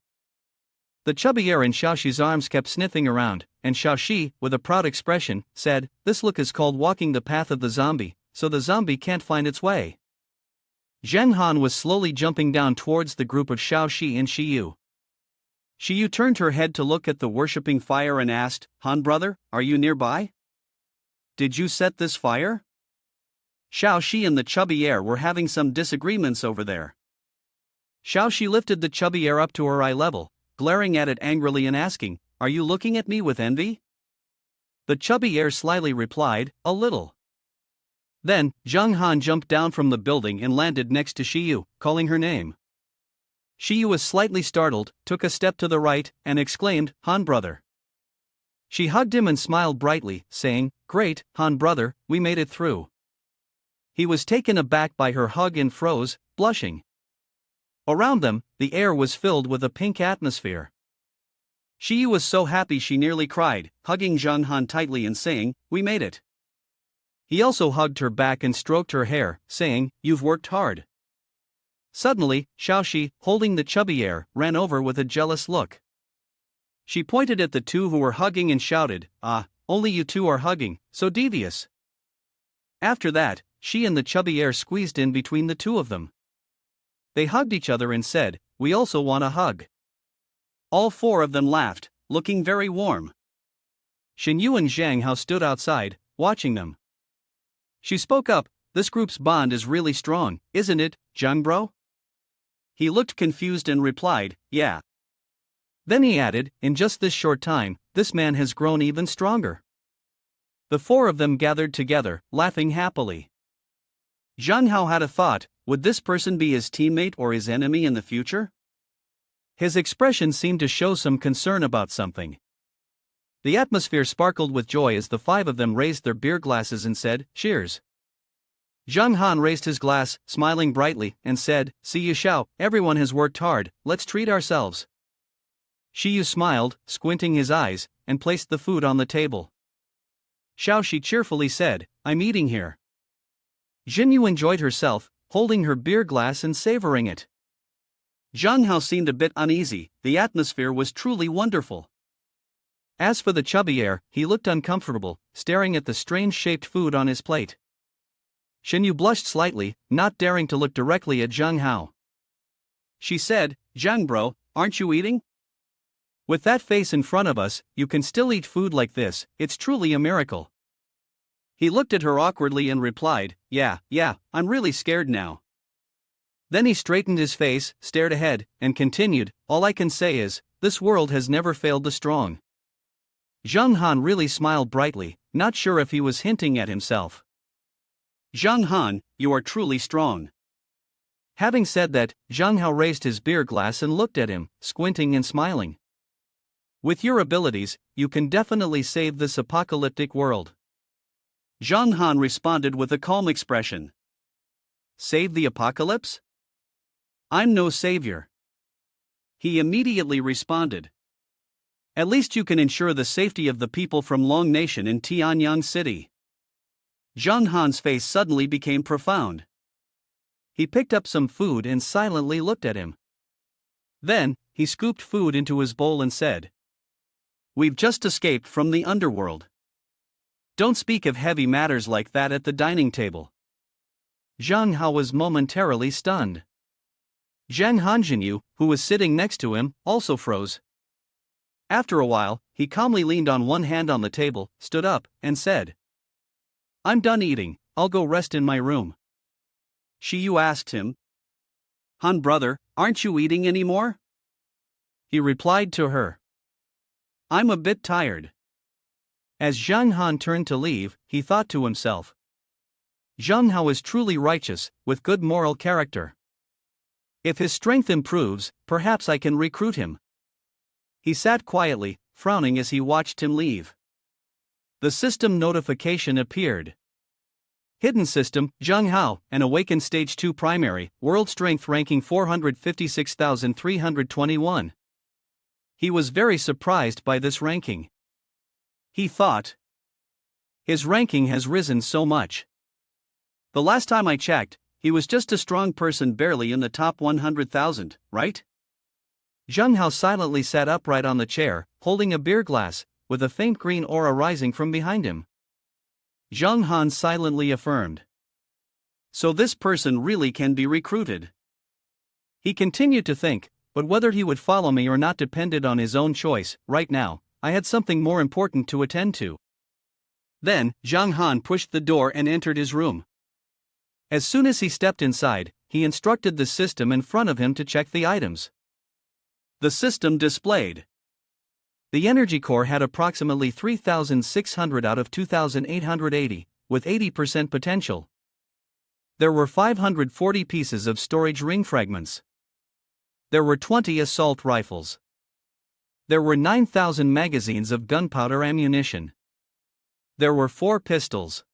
The chubby air in Xiao Xiu's arms kept sniffing around, and Xiao Xiu, with a proud expression, said, "This look is called walking the path of the zombie, so the zombie can't find its way." Zheng Han was slowly jumping down towards the group of Xiao Xiu and Xiu. Xiu turned her head to look at the worshipping fire and asked, "Han brother, are you nearby? Did you set this fire?" Xiao Xiu and the chubby air were having some disagreements over there. Xiao Xiu lifted the chubby air up to her eye level, glaring at it angrily and asking, "Are you looking at me with envy?" The chubby air slyly replied, "A little." Then, Zhang Han jumped down from the building and landed next to Xiu, calling her name. Xiu was slightly startled, took a step to the right, and exclaimed, "Han brother." She hugged him and smiled brightly, saying, "Great, Han brother, we made it through." He was taken aback by her hug and froze, blushing. Around them, the air was filled with a pink atmosphere. Xiu was so happy she nearly cried, hugging Zhang Han tightly and saying, "We made it." He also hugged her back and stroked her hair, saying, "You've worked hard." Suddenly, Xiao Xiu, holding the chubby air, ran over with a jealous look. She pointed at the two who were hugging and shouted, "Ah, only you two are hugging, so devious." After that, she and the chubby air squeezed in between the two of them. They hugged each other and said, "We also want a hug." All four of them laughed, looking very warm. Xinyu and Zhang Hao stood outside, watching them. She spoke up, "This group's bond is really strong, isn't it, Zhang bro?" He looked confused and replied, "Yeah." Then he added, "In just this short time, this man has grown even stronger." The four of them gathered together, laughing happily. Zhang Hao had a thought, would this person be his teammate or his enemy in the future? His expression seemed to show some concern about something. The atmosphere sparkled with joy as the five of them raised their beer glasses and said, "Cheers." Zhang Han raised his glass, smiling brightly, and said, "See you Xiao, everyone has worked hard, let's treat ourselves." Xiu smiled, squinting his eyes, and placed the food on the table. Xiao Xiu cheerfully said, "I'm eating here." Jinyu enjoyed herself, holding her beer glass and savoring it. Zhang Hao seemed a bit uneasy. The atmosphere was truly wonderful. As for the chubby heir, he looked uncomfortable, staring at the strange-shaped food on his plate. Shen Yu blushed slightly, not daring to look directly at Zhang Hao. She said, "Zhang bro, aren't you eating? With that face in front of us, you can still eat food like this, it's truly a miracle." He looked at her awkwardly and replied, Yeah, I'm really scared now." Then he straightened his face, stared ahead, and continued, "All I can say is, this world has never failed the strong." Zhang Han really smiled brightly, not sure if he was hinting at himself. "Zhang Han, you are truly strong." Having said that, Zhang Hao raised his beer glass and looked at him, squinting and smiling. "With your abilities, you can definitely save this apocalyptic world." Zhang Han responded with a calm expression. "Save the apocalypse? I'm no savior." He immediately responded. "At least you can ensure the safety of the people from Long Nation in Tianyang City." Zhang Han's face suddenly became profound. He picked up some food and silently looked at him. Then, he scooped food into his bowl and said, "We've just escaped from the underworld. Don't speak of heavy matters like that at the dining table." Zhang Hao was momentarily stunned. Zhang Hanjinyu, who was sitting next to him, also froze. After a while, he calmly leaned on one hand on the table, stood up, and said, "I'm done eating, I'll go rest in my room." Xiu asked him, "Han brother, aren't you eating anymore?" He replied to her, "I'm a bit tired." As Zhang Han turned to leave, he thought to himself, Zhang Hao is truly righteous, with good moral character. If his strength improves, perhaps I can recruit him. He sat quietly, frowning as he watched him leave. The system notification appeared. Hidden system, Zhang Hao, an awakened stage 2 primary, world strength ranking 456,321. He was very surprised by this ranking. He thought, his ranking has risen so much. The last time I checked, he was just a strong person barely in the top 100,000, right? Zhang Hao silently sat upright on the chair, holding a beer glass, with a faint green aura rising from behind him. Zhang Han silently affirmed, "So this person really can be recruited." He continued to think, but whether he would follow me or not depended on his own choice. Right now, I had something more important to attend to. Then, Zhang Han pushed the door and entered his room. As soon as he stepped inside, he instructed the system in front of him to check the items. The system displayed. The energy core had approximately 3,600 out of 2,880, with 80% potential. There were 540 pieces of storage ring fragments. There were 20 assault rifles. There were 9,000 magazines of gunpowder ammunition. There were 4 pistols.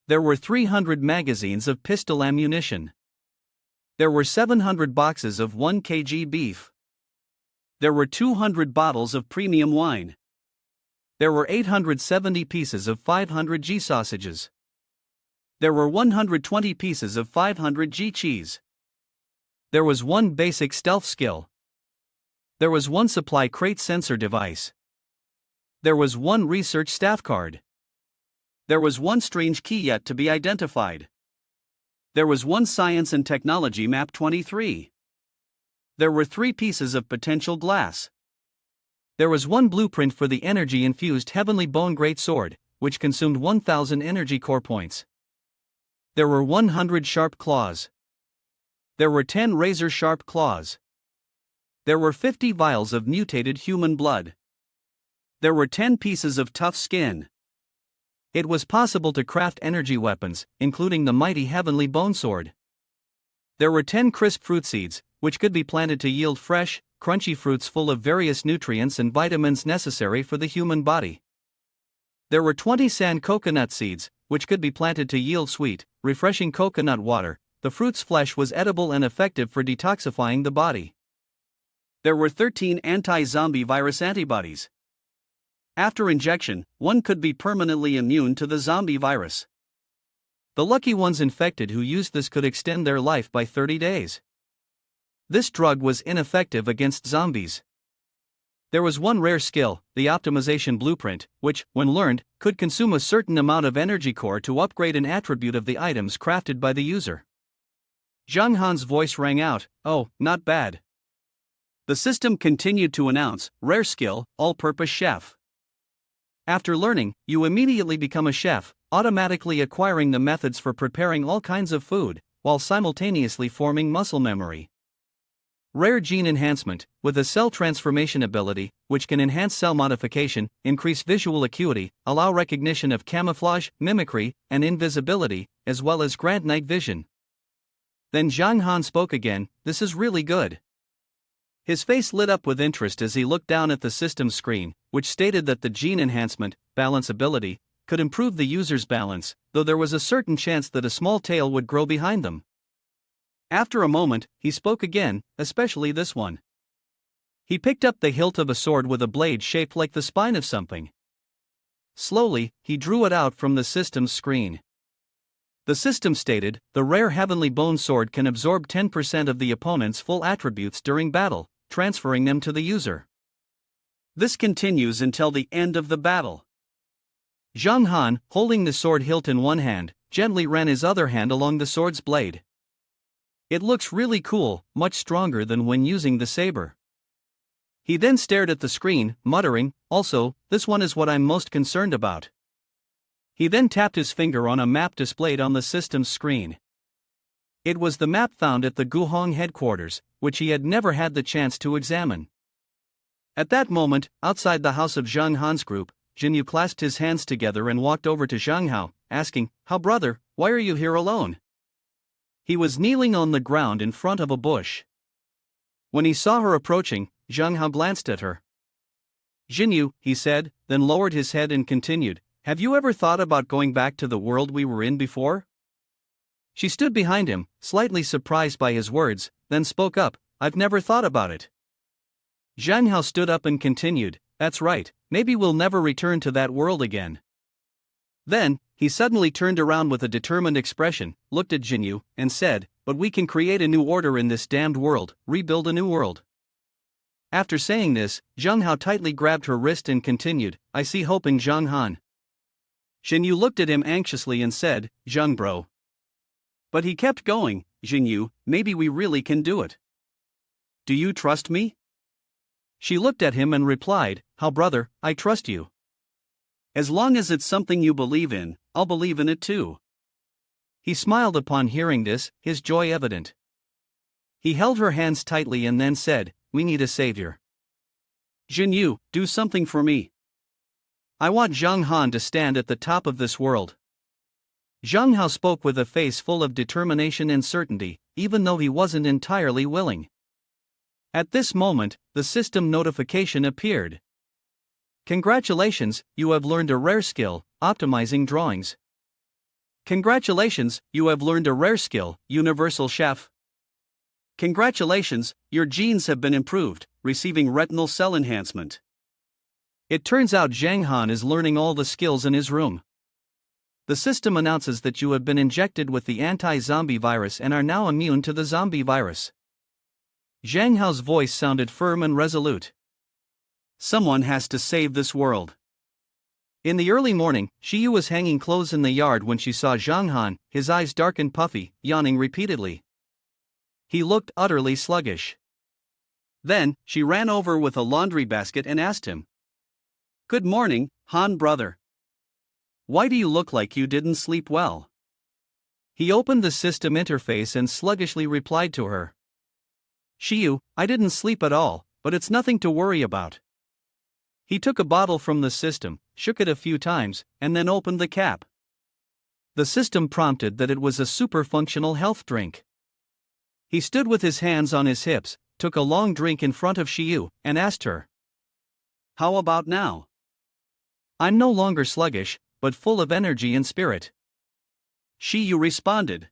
There were 300 magazines of pistol ammunition. There were 700 boxes of 1 kg beef. There were 200 bottles of premium wine. There were 870 pieces of 500G sausages. There were 120 pieces of 500G cheese. There was 1 basic stealth skill. There was 1 supply crate sensor device. There was 1 research staff card. There was 1 strange key yet to be identified. There was 1 science and technology map 23. There were 3 pieces of potential glass. There was 1 blueprint for the energy-infused Heavenly Bone Great Sword, which consumed 1,000 energy core points. There were 100 sharp claws. There were 10 razor-sharp claws. There were 50 vials of mutated human blood. There were 10 pieces of tough skin. It was possible to craft energy weapons, including the mighty Heavenly Bone Sword. There were 10 crisp fruit seeds, which could be planted to yield fresh, crunchy fruits full of various nutrients and vitamins necessary for the human body. There were 20 sand coconut seeds, which could be planted to yield sweet, refreshing coconut water. The fruit's flesh was edible and effective for detoxifying the body. There were 13 anti-zombie virus antibodies. After injection, one could be permanently immune to the zombie virus. The lucky ones infected who used this could extend their life by 30 days. This drug was ineffective against zombies. There was one rare skill, the optimization blueprint, which, when learned, could consume a certain amount of energy core to upgrade an attribute of the items crafted by the user. Zhang Han's voice rang out, "Oh, not bad." The system continued to announce, "Rare skill, all-purpose chef." After learning, you immediately become a chef, automatically acquiring the methods for preparing all kinds of food, while simultaneously forming muscle memory. Rare gene enhancement, with a cell transformation ability, which can enhance cell modification, increase visual acuity, allow recognition of camouflage, mimicry, and invisibility, as well as grant night vision. Then Zhang Han spoke again, "This is really good." His face lit up with interest as he looked down at the system's screen, which stated that the gene enhancement, balance ability, could improve the user's balance, though there was a certain chance that a small tail would grow behind them. After a moment, he spoke again, especially this one. He picked up the hilt of a sword with a blade shaped like the spine of something. Slowly, he drew it out from the system's screen. The system stated, "The rare heavenly bone sword can absorb 10% of the opponent's full attributes during battle, transferring them to the user. This continues until the end of the battle." Zhang Han, holding the sword hilt in one hand, gently ran his other hand along the sword's blade. "It looks really cool, much stronger than when using the saber." He then stared at the screen, muttering, "Also, this one is what I'm most concerned about." He then tapped his finger on a map displayed on the system's screen. It was the map found at the Guhong headquarters, which he had never had the chance to examine. At that moment, outside the house of Zhang Han's group, Jinyu clasped his hands together and walked over to Zhang Hao, asking, "How brother, why are you here alone?" He was kneeling on the ground in front of a bush. When he saw her approaching, Zhang Hao glanced at her. "Jinyu," he said, then lowered his head and continued, "Have you ever thought about going back to the world we were in before?" She stood behind him, slightly surprised by his words, then spoke up, "I've never thought about it." Zhang Hao stood up and continued, "That's right, maybe we'll never return to that world again." Then, he suddenly turned around with a determined expression, looked at Jinyu, and said, "But we can create a new order in this damned world, rebuild a new world." After saying this, Zhang Hao tightly grabbed her wrist and continued, "I see hope in Zhang Han." Jinyu looked at him anxiously and said, "Zhang bro." But he kept going, "Jinyu, maybe we really can do it. Do you trust me?" She looked at him and replied, "How brother, I trust you. As long as it's something you believe in, I'll believe in it too." He smiled upon hearing this, his joy evident. He held her hands tightly and then said, "We need a savior. Jinyu, do something for me. I want Zhang Han to stand at the top of this world." Zhang Hao spoke with a face full of determination and certainty, even though he wasn't entirely willing. At this moment, the system notification appeared. "Congratulations, you have learned a rare skill, optimizing drawings. Congratulations, you have learned a rare skill, universal chef. Congratulations, your genes have been improved, receiving retinal cell enhancement." It turns out Zhang Han is learning all the skills in his room. The system announces that you have been injected with the anti-zombie virus and are now immune to the zombie virus. Zhang Hao's voice sounded firm and resolute. "Someone has to save this world." In the early morning, Xiu was hanging clothes in the yard when she saw Zhang Han, his eyes dark and puffy, yawning repeatedly. He looked utterly sluggish. Then, she ran over with a laundry basket and asked him, "Good morning, Han brother. Why do you look like you didn't sleep well?" He opened the system interface and sluggishly replied to her, "Xiu, I didn't sleep at all, but it's nothing to worry about." He took a bottle from the system, shook it a few times, and then opened the cap. The system prompted that it was a super-functional health drink. He stood with his hands on his hips, took a long drink in front of Xiu, and asked her, "How about now?" "I'm no longer sluggish, but full of energy and spirit." Xiu responded,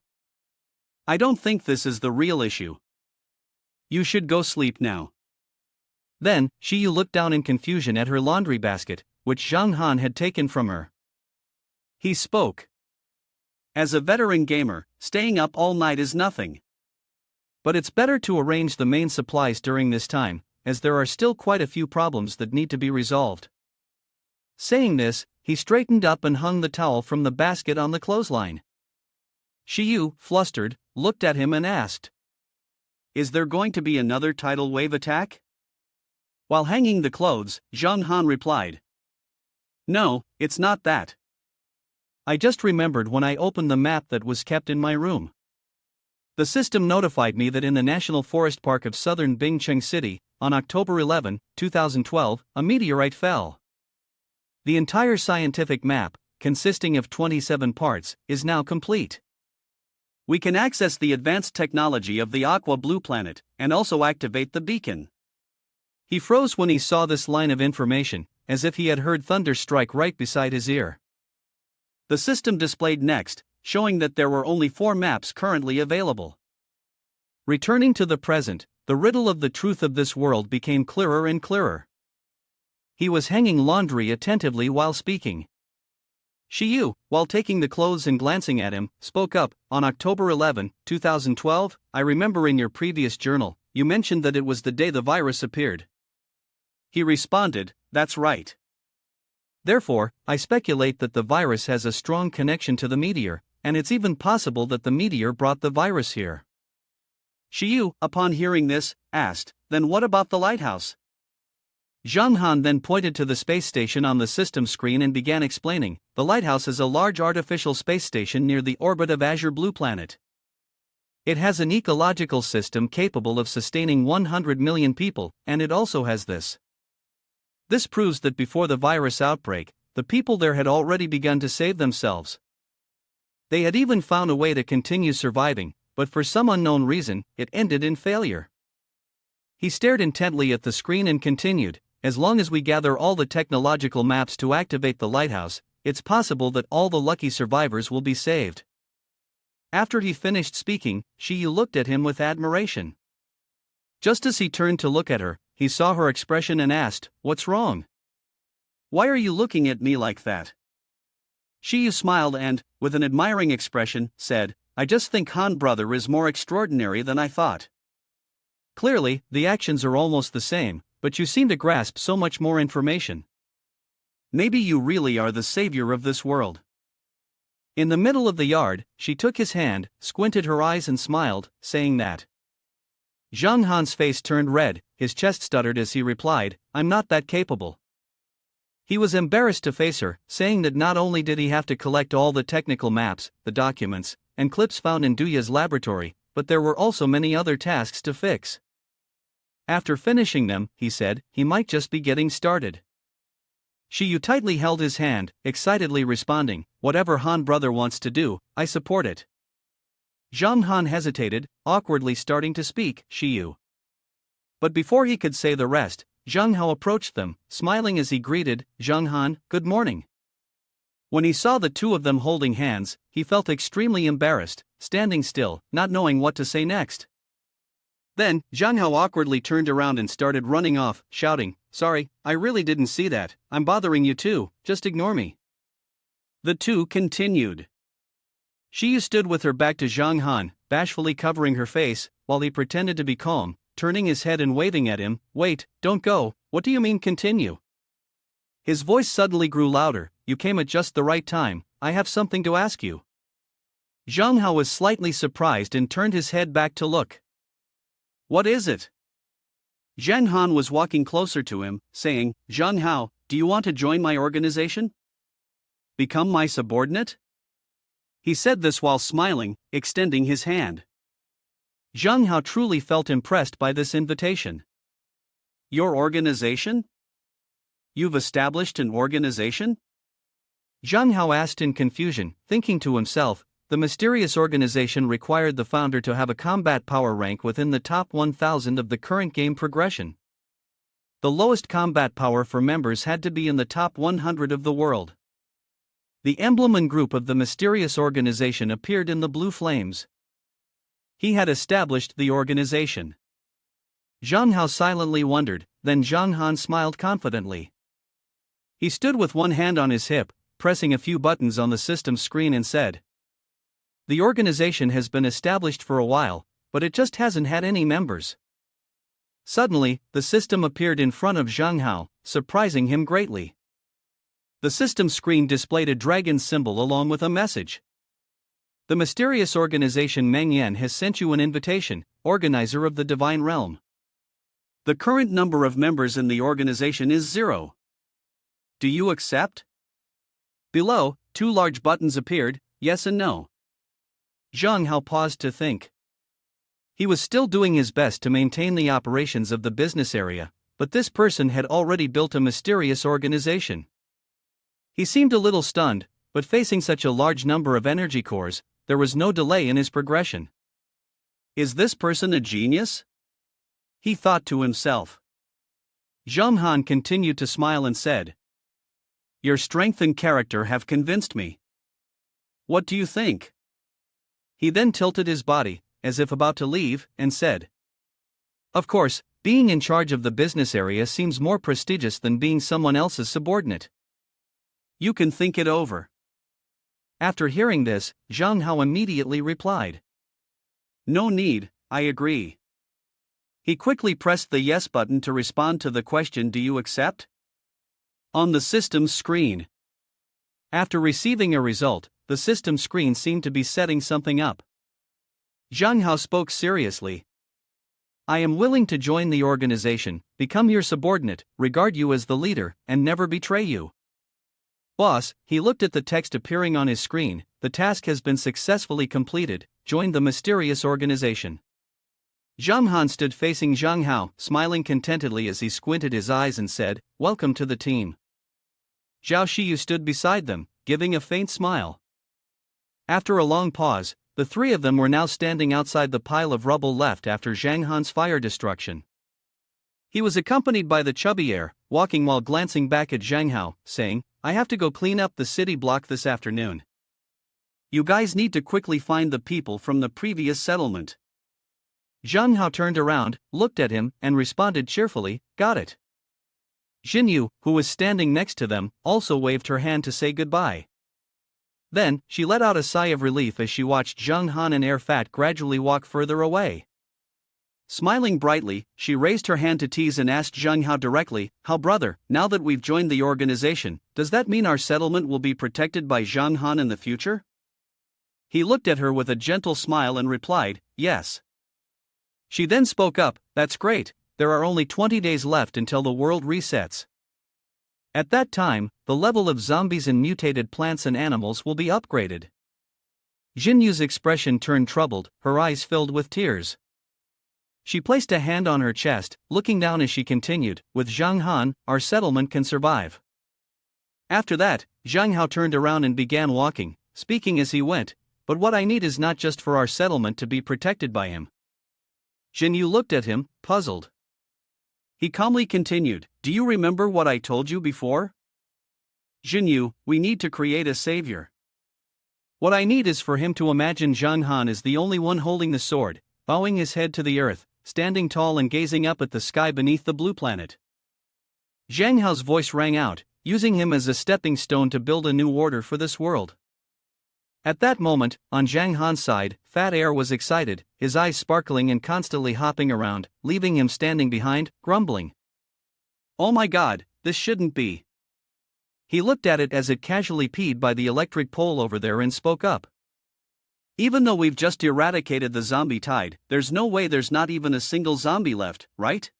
"I don't think this is the real issue. You should go sleep now." Then, Xiu looked down in confusion at her laundry basket, which Zhang Han had taken from her. He spoke. As a veteran gamer, staying up all night is nothing. But it's better to arrange the main supplies during this time, as there are still quite a few problems that need to be resolved. Saying this, he straightened up and hung the towel from the basket on the clothesline. Xiu, flustered, looked at him and asked, "Is there going to be another tidal wave attack?" While hanging the clothes, Zhang Han replied, "No, it's not that. I just remembered when I opened the map that was kept in my room. The system notified me that in the National Forest Park of southern Bingcheng City, on October 11, 2012, a meteorite fell. The entire scientific map, consisting of 27 parts, is now complete. We can access the advanced technology of the Aqua Blue planet, and also activate the beacon." He froze when he saw this line of information, as if he had heard thunder strike right beside his ear. The system displayed next, showing that there were only 4 maps currently available. Returning to the present, the riddle of the truth of this world became clearer and clearer. He was hanging laundry attentively while speaking. Xiu, while taking the clothes and glancing at him, spoke up. "On October 11, 2012, I remember in your previous journal, you mentioned that it was the day the virus appeared." He responded, "That's right. Therefore, I speculate that the virus has a strong connection to the meteor, and it's even possible that the meteor brought the virus here." Xiu, upon hearing this, asked, "Then what about the lighthouse?" Zhang Han then pointed to the space station on the system screen and began explaining, "The lighthouse is a large artificial space station near the orbit of Azure Blue Planet. It has an ecological system capable of sustaining 100 million people, and it also has this. This proves that before the virus outbreak, the people there had already begun to save themselves. They had even found a way to continue surviving, but for some unknown reason, it ended in failure." He stared intently at the screen and continued, "As long as we gather all the technological maps to activate the lighthouse, it's possible that all the lucky survivors will be saved." After he finished speaking, Xiu looked at him with admiration. Just as he turned to look at her, he saw her expression and asked, "What's wrong? Why are you looking at me like that?" Xiu smiled and, with an admiring expression, said, "I just think Han brother is more extraordinary than I thought." Clearly, the actions are almost the same, but you seem to grasp so much more information. Maybe you really are the savior of this world. In the middle of the yard, she took his hand, squinted her eyes and smiled, saying that. Zhang Han's face turned red, his chest stuttered as he replied, "I'm not that capable." He was embarrassed to face her, saying that not only did he have to collect all the technical maps, the documents, and clips found in Duya's laboratory, but there were also many other tasks to fix. After finishing them, he said, he might just be getting started. Xiu tightly held his hand, excitedly responding, "Whatever Han brother wants to do, I support it." Zhang Han hesitated, awkwardly starting to speak, Xiu. But before he could say the rest, Zhang Hao approached them, smiling as he greeted, "Zhang Han, good morning." When he saw the two of them holding hands, he felt extremely embarrassed, standing still, not knowing what to say next. Then, Zhang Hao awkwardly turned around and started running off, shouting, "Sorry, I really didn't see that, I'm bothering you too, just ignore me." The two continued. Xiu stood with her back to Zhang Han, bashfully covering her face, while he pretended to be calm, turning his head and waving at him, "Wait, don't go, what do you mean continue?" His voice suddenly grew louder, "You came at just the right time, I have something to ask you." Zhang Hao was slightly surprised and turned his head back to look. "What is it?" Zhang Han was walking closer to him, saying, "Zhang Hao, do you want to join my organization? Become my subordinate?" He said this while smiling, extending his hand. Zhang Hao truly felt impressed by this invitation. "Your organization? You've established an organization?" Zhang Hao asked in confusion, thinking to himself, the mysterious organization required the founder to have a combat power rank within the top 1,000 of the current game progression. The lowest combat power for members had to be in the top 100 of the world. The emblem and group of the mysterious organization appeared in the blue flames. He had established the organization. Zhang Hao silently wondered, then Zhang Han smiled confidently. He stood with one hand on his hip, pressing a few buttons on the system screen and said, The organization has been established for a while, but it just hasn't had any members. Suddenly, the system appeared in front of Zhang Hao, surprising him greatly. The system screen displayed a dragon symbol along with a message. The mysterious organization Mangyen has sent you an invitation, organizer of the divine realm. The current number of members in the organization is 0. Do you accept? Below, 2 large buttons appeared, yes and no. Zhang Hao paused to think. He was still doing his best to maintain the operations of the business area, but this person had already built a mysterious organization. He seemed a little stunned, but facing such a large number of energy cores, there was no delay in his progression. Is this person a genius? He thought to himself. Zhang Han continued to smile and said, Your strength and character have convinced me. What do you think? He then tilted his body, as if about to leave, and said, Of course, being in charge of the business area seems more prestigious than being someone else's subordinate. You can think it over. After hearing this, Zhang Hao immediately replied, No need, I agree. He quickly pressed the yes button to respond to the question, Do you accept? On the system's screen. After receiving a result, the system screen seemed to be setting something up. Zhang Hao spoke seriously. I am willing to join the organization, become your subordinate, regard you as the leader, and never betray you. Boss, he looked at the text appearing on his screen. The task has been successfully completed. Join the mysterious organization. Zhang Han stood facing Zhang Hao, smiling contentedly as he squinted his eyes and said, Welcome to the team. Xiao Xiu stood beside them, giving a faint smile. After a long pause, the 3 of them were now standing outside the pile of rubble left after Zhang Han's fire destruction. He was accompanied by the chubby heir, walking while glancing back at Zhang Hao, saying, I have to go clean up the city block this afternoon. You guys need to quickly find the people from the previous settlement. Zhang Hao turned around, looked at him, and responded cheerfully, Got it. Jinyu, who was standing next to them, also waved her hand to say goodbye. Then, she let out a sigh of relief as she watched Zhang Han and Air Fat gradually walk further away. Smiling brightly, she raised her hand to tease and asked Zhang Hao directly, How brother, now that we've joined the organization, does that mean our settlement will be protected by Zhang Han in the future? He looked at her with a gentle smile and replied, Yes. She then spoke up, That's great, there are only 20 days left until the world resets. At that time, the level of zombies and mutated plants and animals will be upgraded. Jinyu's expression turned troubled, her eyes filled with tears. She placed a hand on her chest, looking down as she continued, With Zhang Han, our settlement can survive. After that, Zhang Hao turned around and began walking, speaking as he went, But what I need is not just for our settlement to be protected by him. Jinyu looked at him, puzzled. He calmly continued, Do you remember what I told you before? Jinyu, we need to create a savior. What I need is for him to imagine Zhang Han as the only one holding the sword, bowing his head to the earth, standing tall and gazing up at the sky beneath the blue planet. Zhang Hao's voice rang out, using him as a stepping stone to build a new order for this world. At that moment, on Zhang Han's side, Fat Air was excited, his eyes sparkling and constantly hopping around, leaving him standing behind, grumbling. Oh my god, this shouldn't be. He looked at it as it casually peed by the electric pole over there and spoke up. Even though we've just eradicated the zombie tide, there's no way there's not even a single zombie left, right?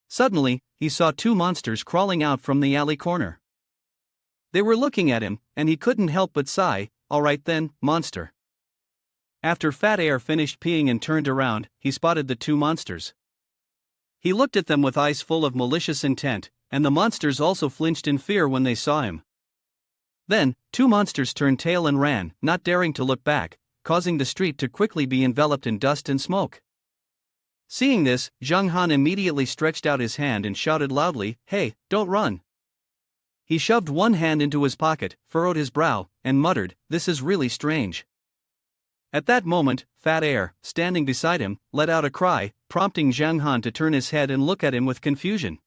Suddenly, he saw 2 monsters crawling out from the alley corner. They were looking at him, and he couldn't help but sigh, Alright then, monster. After Fat Air finished peeing and turned around, he spotted the 2 monsters. He looked at them with eyes full of malicious intent, and the monsters also flinched in fear when they saw him. Then, 2 monsters turned tail and ran, not daring to look back, causing the street to quickly be enveloped in dust and smoke. Seeing this, Zhang Han immediately stretched out his hand and shouted loudly, Hey, don't run. He shoved one hand into his pocket, furrowed his brow, and muttered, This is really strange. At that moment, Fat Air, standing beside him, let out a cry, prompting Zhang Han to turn his head and look at him with confusion.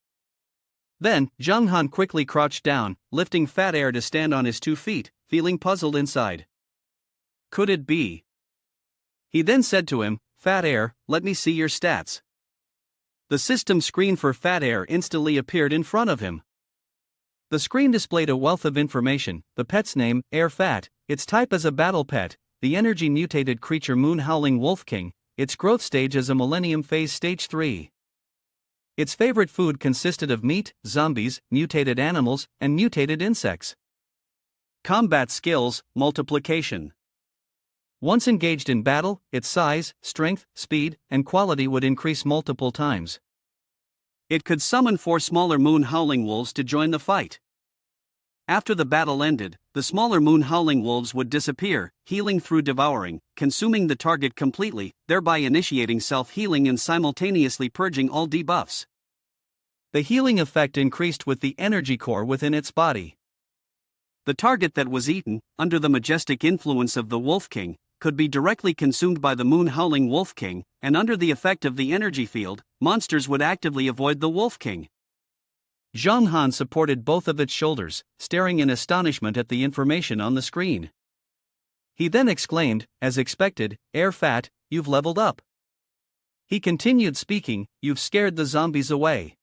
Then, Zhang Han quickly crouched down, lifting Fat Air to stand on his 2 feet, feeling puzzled inside. Could it be? He then said to him, "Fat Air, let me see your stats." The system screen for Fat Air instantly appeared in front of him. The screen displayed a wealth of information: the pet's name, Air Fat, its type as a battle pet, the energy mutated creature Moon Howling Wolf King, its growth stage as a Millennium Phase Stage 3. Its favorite food consisted of meat, zombies, mutated animals, and mutated insects. Combat skills, multiplication. Once engaged in battle, its size, strength, speed, and quality would increase multiple times. It could summon 4 smaller Moon Howling Wolves to join the fight. After the battle ended, the smaller Moon Howling Wolves would disappear, healing through devouring, consuming the target completely, thereby initiating self-healing and simultaneously purging all debuffs. The healing effect increased with the energy core within its body. The target that was eaten, under the majestic influence of the Wolf King, could be directly consumed by the Moon Howling Wolf King, and under the effect of the energy field, monsters would actively avoid the Wolf King. Zhang Han supported both of its shoulders, staring in astonishment at the information on the screen. He then exclaimed, as expected, "Air Fat, you've leveled up." He continued speaking, "You've scared the zombies away."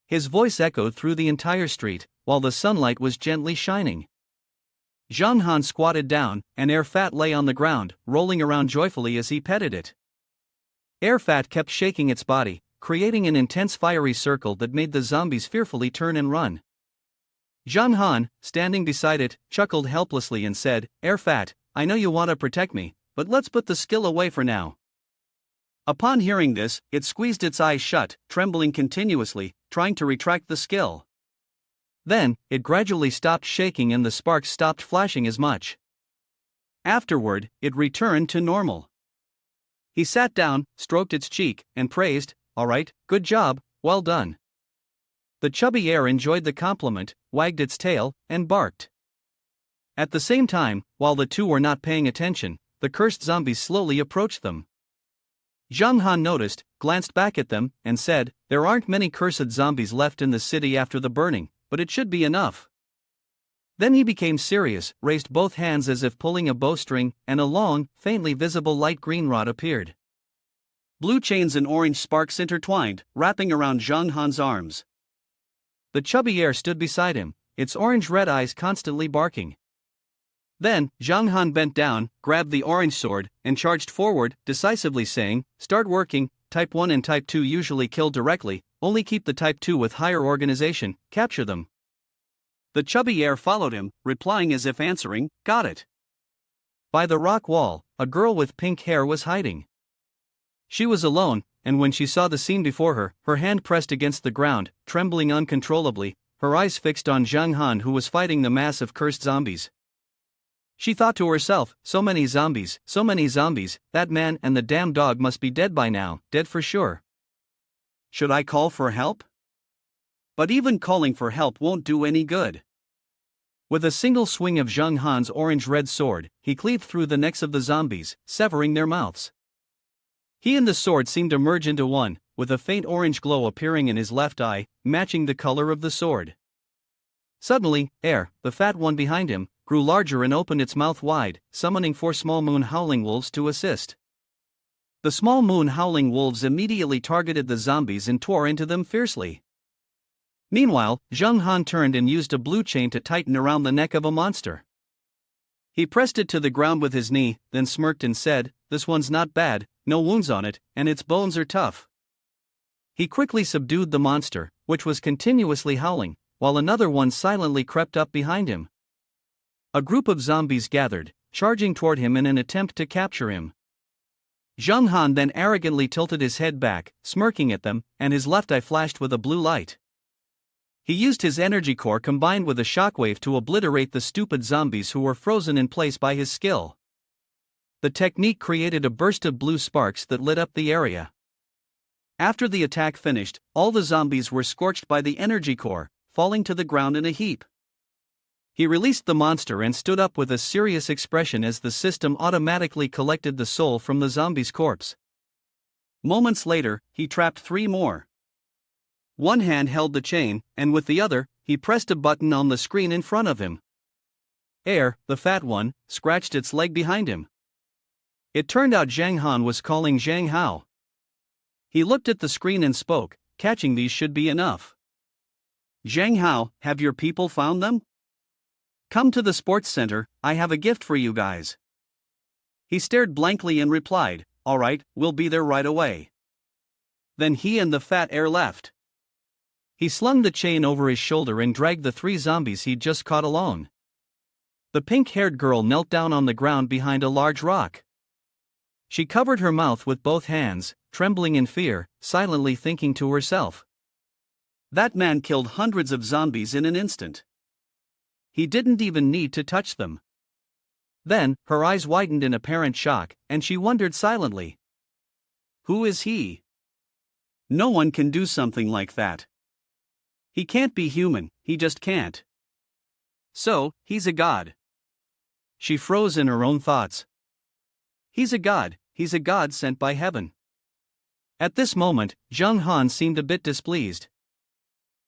His voice echoed through the entire street, while the sunlight was gently shining. Zhang Han squatted down, and Air Fat lay on the ground, rolling around joyfully as he petted it. Air Fat kept shaking its body, creating an intense fiery circle that made the zombies fearfully turn and run. Zhang Han, standing beside it, chuckled helplessly and said, "Air Fat, I know you want to protect me, but let's put the skill away for now." Upon hearing this, it squeezed its eyes shut, trembling continuously, trying to retract the skill. Then, it gradually stopped shaking and the sparks stopped flashing as much. Afterward, it returned to normal. He sat down, stroked its cheek, and praised, "All right, good job, well done." The chubby air enjoyed the compliment, wagged its tail, and barked. At the same time, while the two were not paying attention, the cursed zombies slowly approached them. Zhang Han noticed, glanced back at them, and said, "There aren't many cursed zombies left in the city after the burning, but it should be enough." Then he became serious, raised both hands as if pulling a bowstring, and a long, faintly visible light green rod appeared. Blue chains and orange sparks intertwined, wrapping around Zhang Han's arms. The chubby air stood beside him, its orange-red eyes constantly barking. Then, Zhang Han bent down, grabbed the orange sword, and charged forward, decisively saying, "Start working, Type 1 and Type 2 usually kill directly, only keep the Type 2 with higher organization, capture them." The chubby air followed him, replying as if answering, "Got it." By the rock wall, a girl with pink hair was hiding. She was alone, and when she saw the scene before her, her hand pressed against the ground, trembling uncontrollably, her eyes fixed on Zhang Han who was fighting the mass of cursed zombies. She thought to herself, so many zombies, that man and the damn dog must be dead by now, dead for sure. Should I call for help? But even calling for help won't do any good. With a single swing of Zhang Han's orange-red sword, he cleaved through the necks of the zombies, severing their mouths. He and the sword seemed to merge into one, with a faint orange glow appearing in his left eye, matching the color of the sword. Suddenly, Air, the fat one behind him, grew larger and opened its mouth wide, summoning 4 small Moon Howling Wolves to assist. The small Moon Howling Wolves immediately targeted the zombies and tore into them fiercely. Meanwhile, Zhang Han turned and used a blue chain to tighten around the neck of a monster. He pressed it to the ground with his knee, then smirked and said, "This one's not bad, no wounds on it, and its bones are tough." He quickly subdued the monster, which was continuously howling, while another one silently crept up behind him. A group of zombies gathered, charging toward him in an attempt to capture him. Zhang Han then arrogantly tilted his head back, smirking at them, and his left eye flashed with a blue light. He used his energy core combined with a shockwave to obliterate the stupid zombies who were frozen in place by his skill. The technique created a burst of blue sparks that lit up the area. After the attack finished, all the zombies were scorched by the energy core, falling to the ground in a heap. He released the monster and stood up with a serious expression as the system automatically collected the soul from the zombie's corpse. Moments later, he trapped 3 more. One hand held the chain, and with the other, he pressed a button on the screen in front of him. The fat one, scratched its leg behind him. It turned out Zhang Han was calling Zhang Hao. He looked at the screen and spoke, catching these should be enough. Zhang Hao, have your people found them? Come to the sports center, I have a gift for you guys. He stared blankly and replied, alright, we'll be there right away. Then he and the fat heir left. He slung the chain over his shoulder and dragged the 3 zombies he'd just caught along. The pink-haired girl knelt down on the ground behind a large rock. She covered her mouth with both hands, trembling in fear, silently thinking to herself. That man killed hundreds of zombies in an instant. He didn't even need to touch them. Then, her eyes widened in apparent shock, and she wondered silently. Who is he? No one can do something like that. He can't be human, he just can't. So, he's a god. She froze in her own thoughts. He's a god sent by heaven. At this moment, Zhang Han seemed a bit displeased.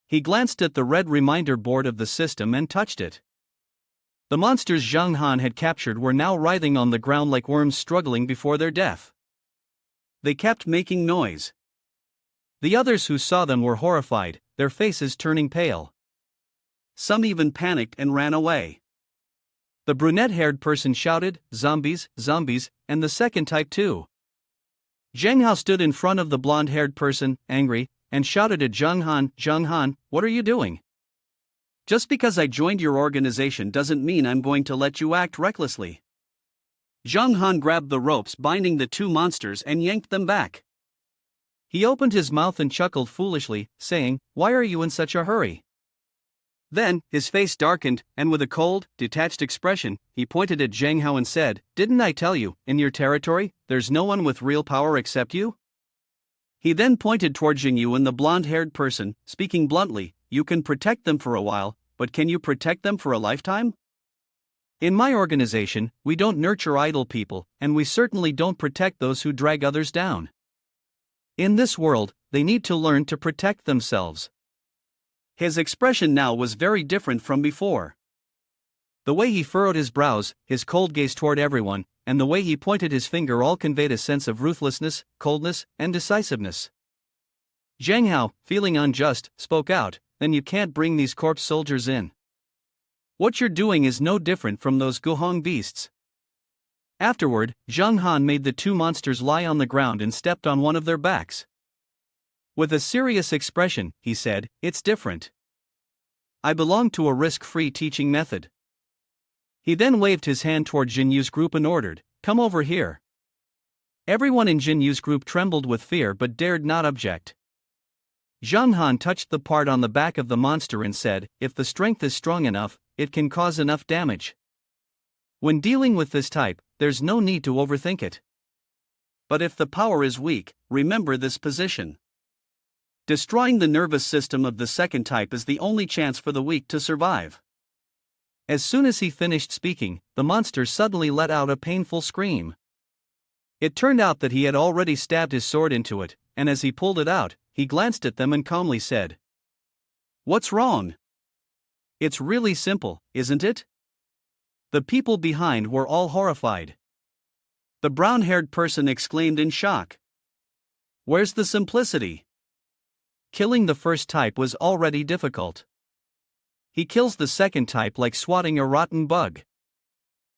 He glanced at the red reminder board of the system and touched it. The monsters Zhang Han had captured were now writhing on the ground like worms struggling before their death. They kept making noise. The others who saw them were horrified, their faces turning pale. Some even panicked and ran away. The brunette-haired person shouted, "Zombies, zombies," and the second type too. Zhang Hao stood in front of the blonde-haired person, angry, and shouted at Zhang Han, what are you doing? Just because I joined your organization doesn't mean I'm going to let you act recklessly. Zhang Han grabbed the ropes binding the 2 monsters and yanked them back. He opened his mouth and chuckled foolishly, saying, why are you in such a hurry? Then, his face darkened, and with a cold, detached expression, he pointed at Zhang Hao and said, didn't I tell you, in your territory, there's no one with real power except you? He then pointed toward Jing Yu and the blonde-haired person, speaking bluntly, you can protect them for a while, but can you protect them for a lifetime? In my organization, we don't nurture idle people, and we certainly don't protect those who drag others down. In this world, they need to learn to protect themselves. His expression now was very different from before. The way he furrowed his brows, his cold gaze toward everyone, and the way he pointed his finger all conveyed a sense of ruthlessness, coldness, and decisiveness. Zhang Hao, feeling unjust, spoke out, then you can't bring these corpse soldiers in. What you're doing is no different from those Guhong beasts. Afterward, Zhang Han made the 2 monsters lie on the ground and stepped on one of their backs. With a serious expression, he said, it's different. I belong to a risk-free teaching method. He then waved his hand toward Jin Yu's group and ordered, come over here. Everyone in Jin Yu's group trembled with fear but dared not object. Zhang Han touched the part on the back of the monster and said, if the strength is strong enough, it can cause enough damage. When dealing with this type, there's no need to overthink it. But if the power is weak, remember this position. Destroying the nervous system of the second type is the only chance for the weak to survive. As soon as he finished speaking, the monster suddenly let out a painful scream. It turned out that he had already stabbed his sword into it, and as he pulled it out, he glanced at them and calmly said, what's wrong? It's really simple, isn't it? The people behind were all horrified. The brown-haired person exclaimed in shock. Where's the simplicity? Killing the first type was already difficult. He kills the second type like swatting a rotten bug.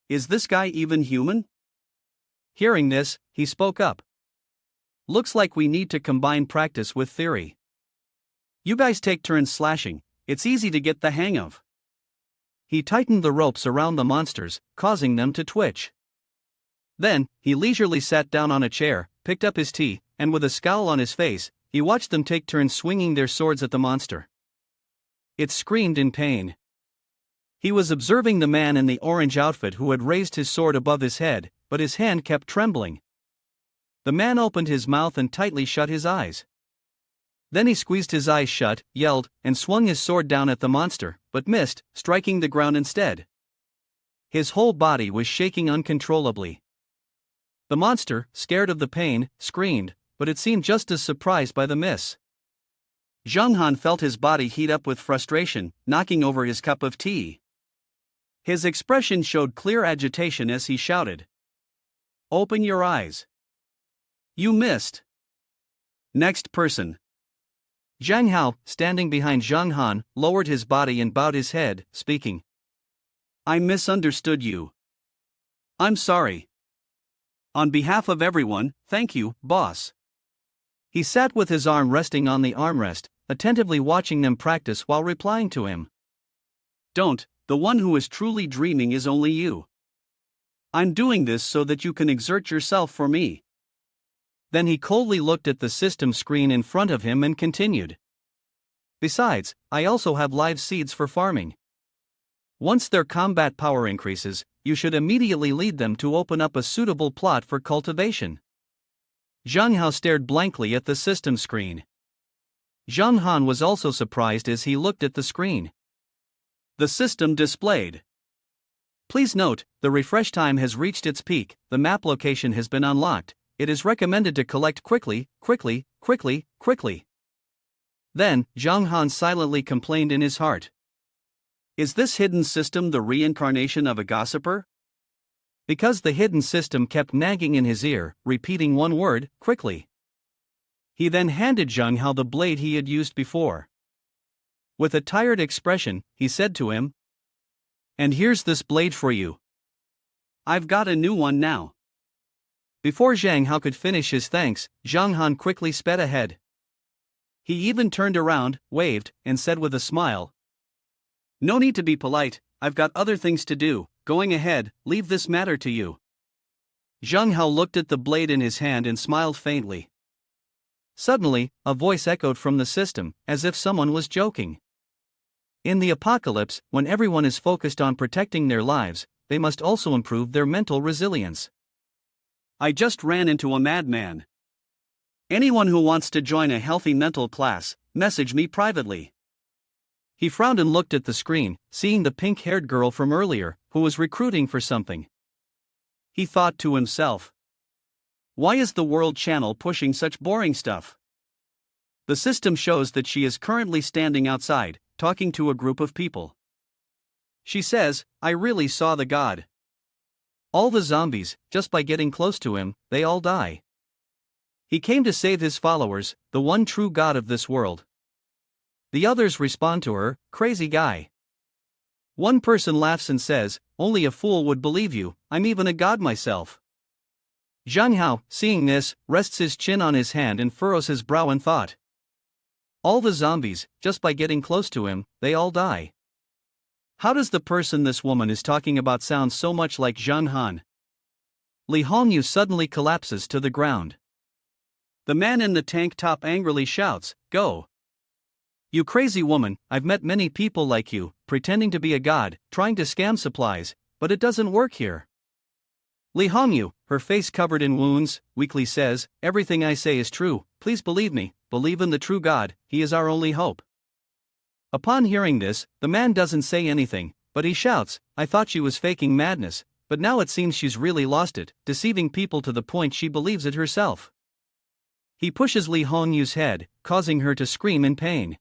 Is this guy even human? Hearing this, he spoke up. Looks like we need to combine practice with theory. You guys take turns slashing, it's easy to get the hang of. He tightened the ropes around the monsters, causing them to twitch. Then, he leisurely sat down on a chair, picked up his tea, and with a scowl on his face, he watched them take turns swinging their swords at the monster. It screamed in pain. He was observing the man in the orange outfit who had raised his sword above his head, but his hand kept trembling. The man opened his mouth and tightly shut his eyes. Then he squeezed his eyes shut, yelled, and swung his sword down at the monster, but missed, striking the ground instead. His whole body was shaking uncontrollably. The monster, scared of the pain, screamed, but it seemed just as surprised by the miss. Zhang Han felt his body heat up with frustration, knocking over his cup of tea. His expression showed clear agitation as he shouted, "Open your eyes. You missed." Next person. Zhang Hao, standing behind Zhang Han, lowered his body and bowed his head, speaking. "I misunderstood you. I'm sorry. On behalf of everyone, thank you, boss." He sat with his arm resting on the armrest, attentively watching them practice while replying to him. "Don't, the one who is truly dreaming is only you. I'm doing this so that you can exert yourself for me." Then he coldly looked at the system screen in front of him and continued. "Besides, I also have live seeds for farming. Once their combat power increases, you should immediately lead them to open up a suitable plot for cultivation." Zhang Hao stared blankly at the system screen. Zhang Han was also surprised as he looked at the screen. The system displayed. "Please note, the refresh time has reached its peak, the map location has been unlocked. It is recommended to collect quickly. Then, Zhang Han silently complained in his heart. Is this hidden system the reincarnation of a gossiper? Because the hidden system kept nagging in his ear, repeating one word, quickly. He then handed Zhang Hao the blade he had used before. With a tired expression, he said to him, "And here's this blade for you. I've got a new one now." Before Zhang Hao could finish his thanks, Zhang Han quickly sped ahead. He even turned around, waved, and said with a smile, "No need to be polite, I've got other things to do, going ahead, leave this matter to you." Zhang Hao looked at the blade in his hand and smiled faintly. Suddenly, a voice echoed from the system, as if someone was joking. In the apocalypse, when everyone is focused on protecting their lives, they must also improve their mental resilience. I just ran into a madman. Anyone who wants to join a healthy mental class, message me privately." He frowned and looked at the screen, seeing the pink-haired girl from earlier, who was recruiting for something. He thought to himself, "Why is the World Channel pushing such boring stuff?" The system shows that she is currently standing outside, talking to a group of people. She says, "I really saw the god. All the zombies, just by getting close to him, they all die. He came to save his followers, the one true god of this world." The others respond to her, "Crazy guy." One person laughs and says, "Only a fool would believe you, I'm even a god myself." Zhang Hao, seeing this, rests his chin on his hand and furrows his brow in thought. All the zombies, just by getting close to him, they all die. How does the person this woman is talking about sound so much like Zhang Han? Li Hongyu suddenly collapses to the ground. The man in the tank top angrily shouts, "Go! You crazy woman, I've met many people like you, pretending to be a god, trying to scam supplies, but it doesn't work here." Li Hongyu, her face covered in wounds, weakly says, "Everything I say is true, please believe me, believe in the true God, he is our only hope." Upon hearing this, the man doesn't say anything, but he shouts, "I thought she was faking madness, but now it seems she's really lost it, deceiving people to the point she believes it herself." He pushes Li Hongyu's head, causing her to scream in pain.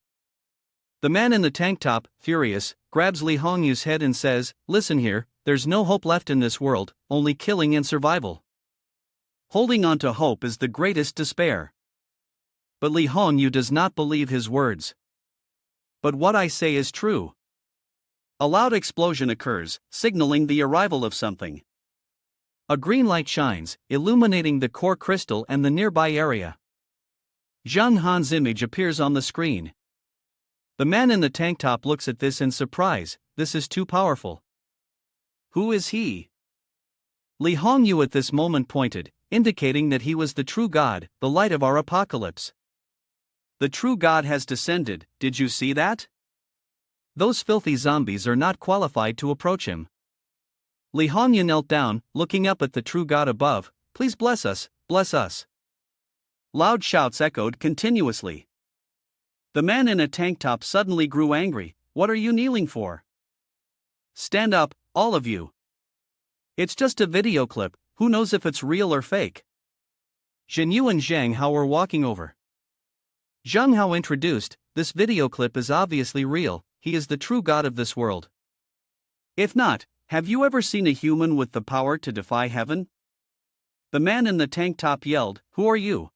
The man in the tank top, furious, grabs Li Hongyu's head and says, "Listen here, there's no hope left in this world, only killing and survival. Holding on to hope is the greatest despair." But Li Hongyu does not believe his words. "But what I say is true." A loud explosion occurs, signaling the arrival of something. A green light shines, illuminating the core crystal and the nearby area. Zhang Han's image appears on the screen. The man in the tank top looks at this in surprise. This is too powerful. Who is he? Li Hongyu at this moment pointed, indicating that he was the true god, the light of our apocalypse. The true god has descended, did you see that? Those filthy zombies are not qualified to approach him. Li Hongyu knelt down, looking up at the true god above. "Please bless us, bless us." Loud shouts echoed continuously. The man in a tank top suddenly grew angry. "What are you kneeling for? Stand up, all of you. It's just a video clip, who knows if it's real or fake?" Zhenyu and Zhang Hao were walking over. Zhang Hao introduced, "This video clip is obviously real, he is the true god of this world." If not, have you ever seen a human with the power to defy heaven? The man in the tank top yelled, "Who are you?"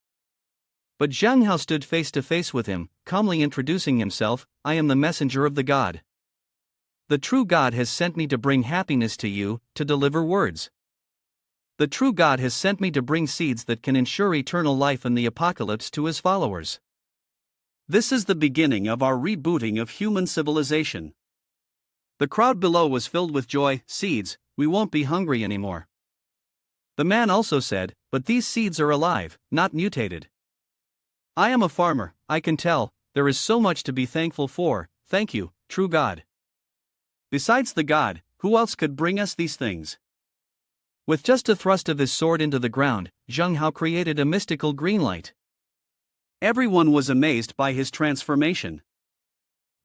But Zhang Hao stood face to face with him, calmly introducing himself, "I am the messenger of the God. The true God has sent me to bring happiness to you, to deliver words. The true God has sent me to bring seeds that can ensure eternal life in the apocalypse to his followers. This is the beginning of our rebooting of human civilization." The crowd below was filled with joy. "Seeds, we won't be hungry anymore." The man also said, "But these seeds are alive, not mutated. I am a farmer, I can tell, there is so much to be thankful for, thank you, true God." Besides the God, who else could bring us these things? With just a thrust of his sword into the ground, Zhang Hao created a mystical green light. Everyone was amazed by his transformation.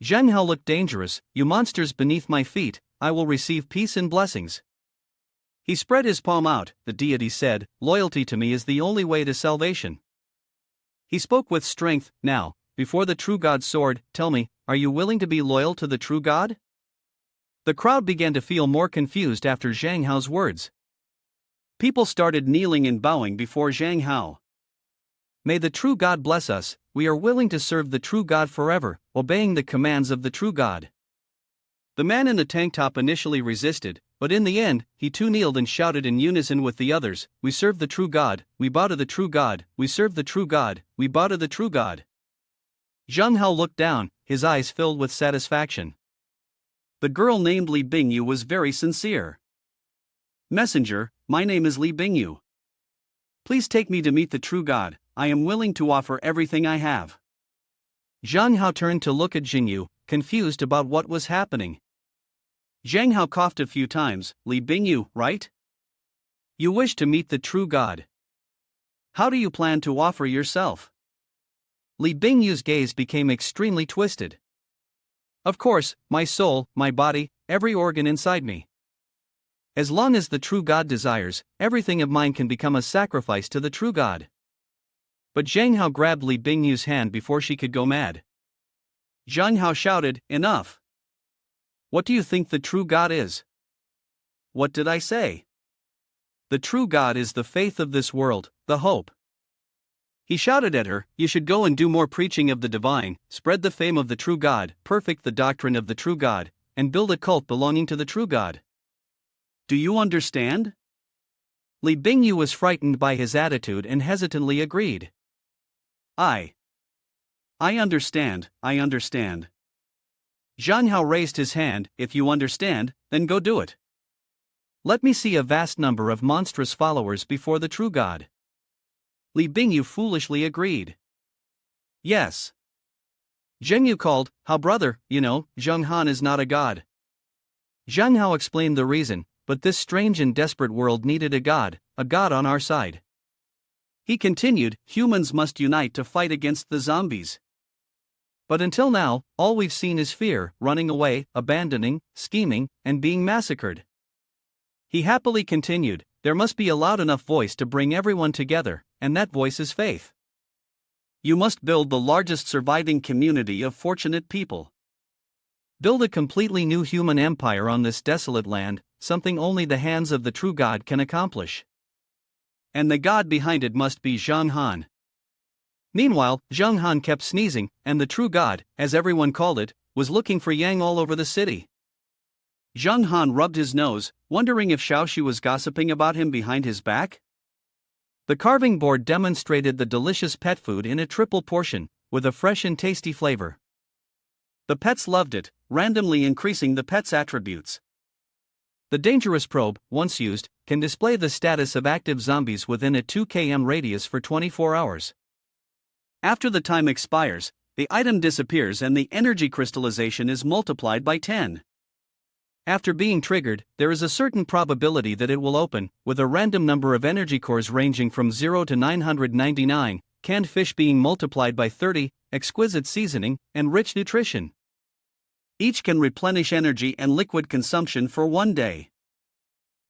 Zhang Hao looked dangerous. "You monsters beneath my feet, I will receive peace and blessings." He spread his palm out. The deity said, "Loyalty to me is the only way to salvation." He spoke with strength. "Now, before the true God's sword, tell me, are you willing to be loyal to the true God?" The crowd began to feel more confused after Zhang Hao's words. People started kneeling and bowing before Zhang Hao. "May the true God bless us, we are willing to serve the true God forever, obeying the commands of the true God." The man in the tank top initially resisted, but in the end, he too kneeled and shouted in unison with the others, "We serve the true God, we bow to the true God, we serve the true God, we bow to the true God." Zhang Hao looked down, his eyes filled with satisfaction. The girl named Li Bingyu was very sincere. "Messenger, my name is Li Bingyu. Please take me to meet the true God, I am willing to offer everything I have." Zhang Hao turned to look at Jingyu, confused about what was happening. Zhang Hao coughed a few times. "Li Bingyu, right? You wish to meet the true God. How do you plan to offer yourself?" Li Bingyu's gaze became extremely twisted. "Of course, my soul, my body, every organ inside me. As long as the true God desires, everything of mine can become a sacrifice to the true God." But Zhang Hao grabbed Li Bingyu's hand before she could go mad. Zhang Hao shouted, "Enough! What do you think the true God is?" "What did I say?" "The true God is the faith of this world, the hope." He shouted at her, "You should go and do more preaching of the divine, spread the fame of the true God, perfect the doctrine of the true God, and build a cult belonging to the true God. Do you understand?" Li Bingyu was frightened by his attitude and hesitantly agreed. I understand, I understand." Zhang Hao raised his hand, "If you understand, then go do it. Let me see a vast number of monstrous followers before the true God." Li Bingyu foolishly agreed. "Yes." Zhengyu called, "How brother, you know, Zheng Han is not a god." Zhang Hao explained the reason, but this strange and desperate world needed a god on our side. He continued, "Humans must unite to fight against the zombies. But until now, all we've seen is fear, running away, abandoning, scheming, and being massacred." He happily continued, "There must be a loud enough voice to bring everyone together, and that voice is faith. You must build the largest surviving community of fortunate people. Build a completely new human empire on this desolate land, something only the hands of the true God can accomplish. And the God behind it must be Zheng Han." Meanwhile, Zheng Han kept sneezing, and the true God, as everyone called it, was looking for Yang all over the city. Zheng Han rubbed his nose, wondering if Xiao Xiu was gossiping about him behind his back. The carving board demonstrated the delicious pet food in a triple portion, with a fresh and tasty flavor. The pets loved it, randomly increasing the pet's attributes. The dangerous probe, once used, can display the status of active zombies within a 2 km radius for 24 hours. After the time expires, the item disappears and the energy crystallization is multiplied by 10. After being triggered, there is a certain probability that it will open, with a random number of energy cores ranging from 0 to 999, canned fish being multiplied by 30, exquisite seasoning, and rich nutrition. Each can replenish energy and liquid consumption for 1 day.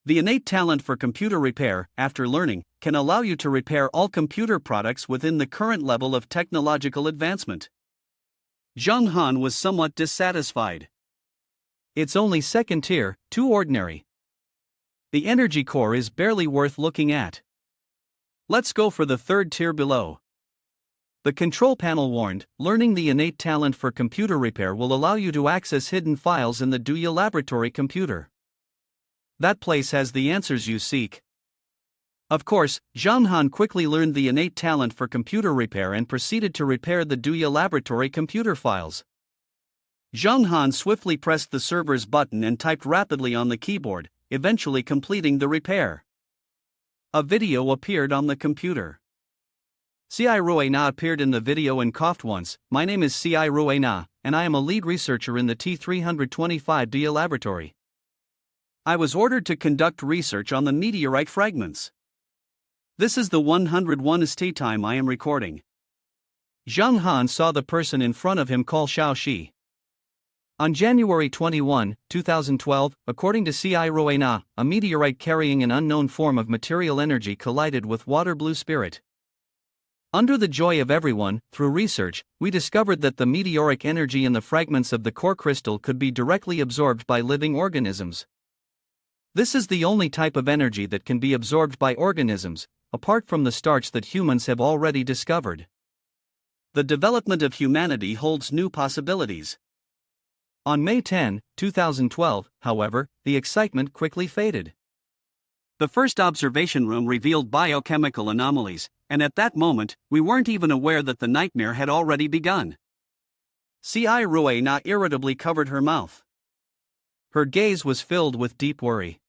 The innate talent for computer repair, after learning, can allow you to repair all computer products within the current level of technological advancement. Zheng Han was somewhat dissatisfied. It's only second tier, too ordinary. The energy core is barely worth looking at. Let's go for the third tier below. The control panel warned, learning the innate talent for computer repair will allow you to access hidden files in the Douya laboratory computer. That place has the answers you seek. Of course, Zhang Han quickly learned the innate talent for computer repair and proceeded to repair the Douya laboratory computer files. Zhang Han swiftly pressed the server's button and typed rapidly on the keyboard, eventually completing the repair. A video appeared on the computer. Xiai Ruina appeared in the video and coughed once. My name is Xiai Ruina, and I am a lead researcher in the T325 Douya laboratory. I was ordered to conduct research on the meteorite fragments. This is the 101st time I am recording. Zhang Han saw the person in front of him call Xiao Xiu. On January 21, 2012, according to Xiai Ruina, a meteorite carrying an unknown form of material energy collided with water blue spirit. Under the joy of everyone, through research, we discovered that the meteoric energy in the fragments of the core crystal could be directly absorbed by living organisms. This is the only type of energy that can be absorbed by organisms, apart from the starch that humans have already discovered. The development of humanity holds new possibilities. On May 10, 2012, however, the excitement quickly faded. The first observation room revealed biochemical anomalies, and at that moment, we weren't even aware that the nightmare had already begun. Xiai Ruina irritably covered her mouth. Her gaze was filled with deep worry.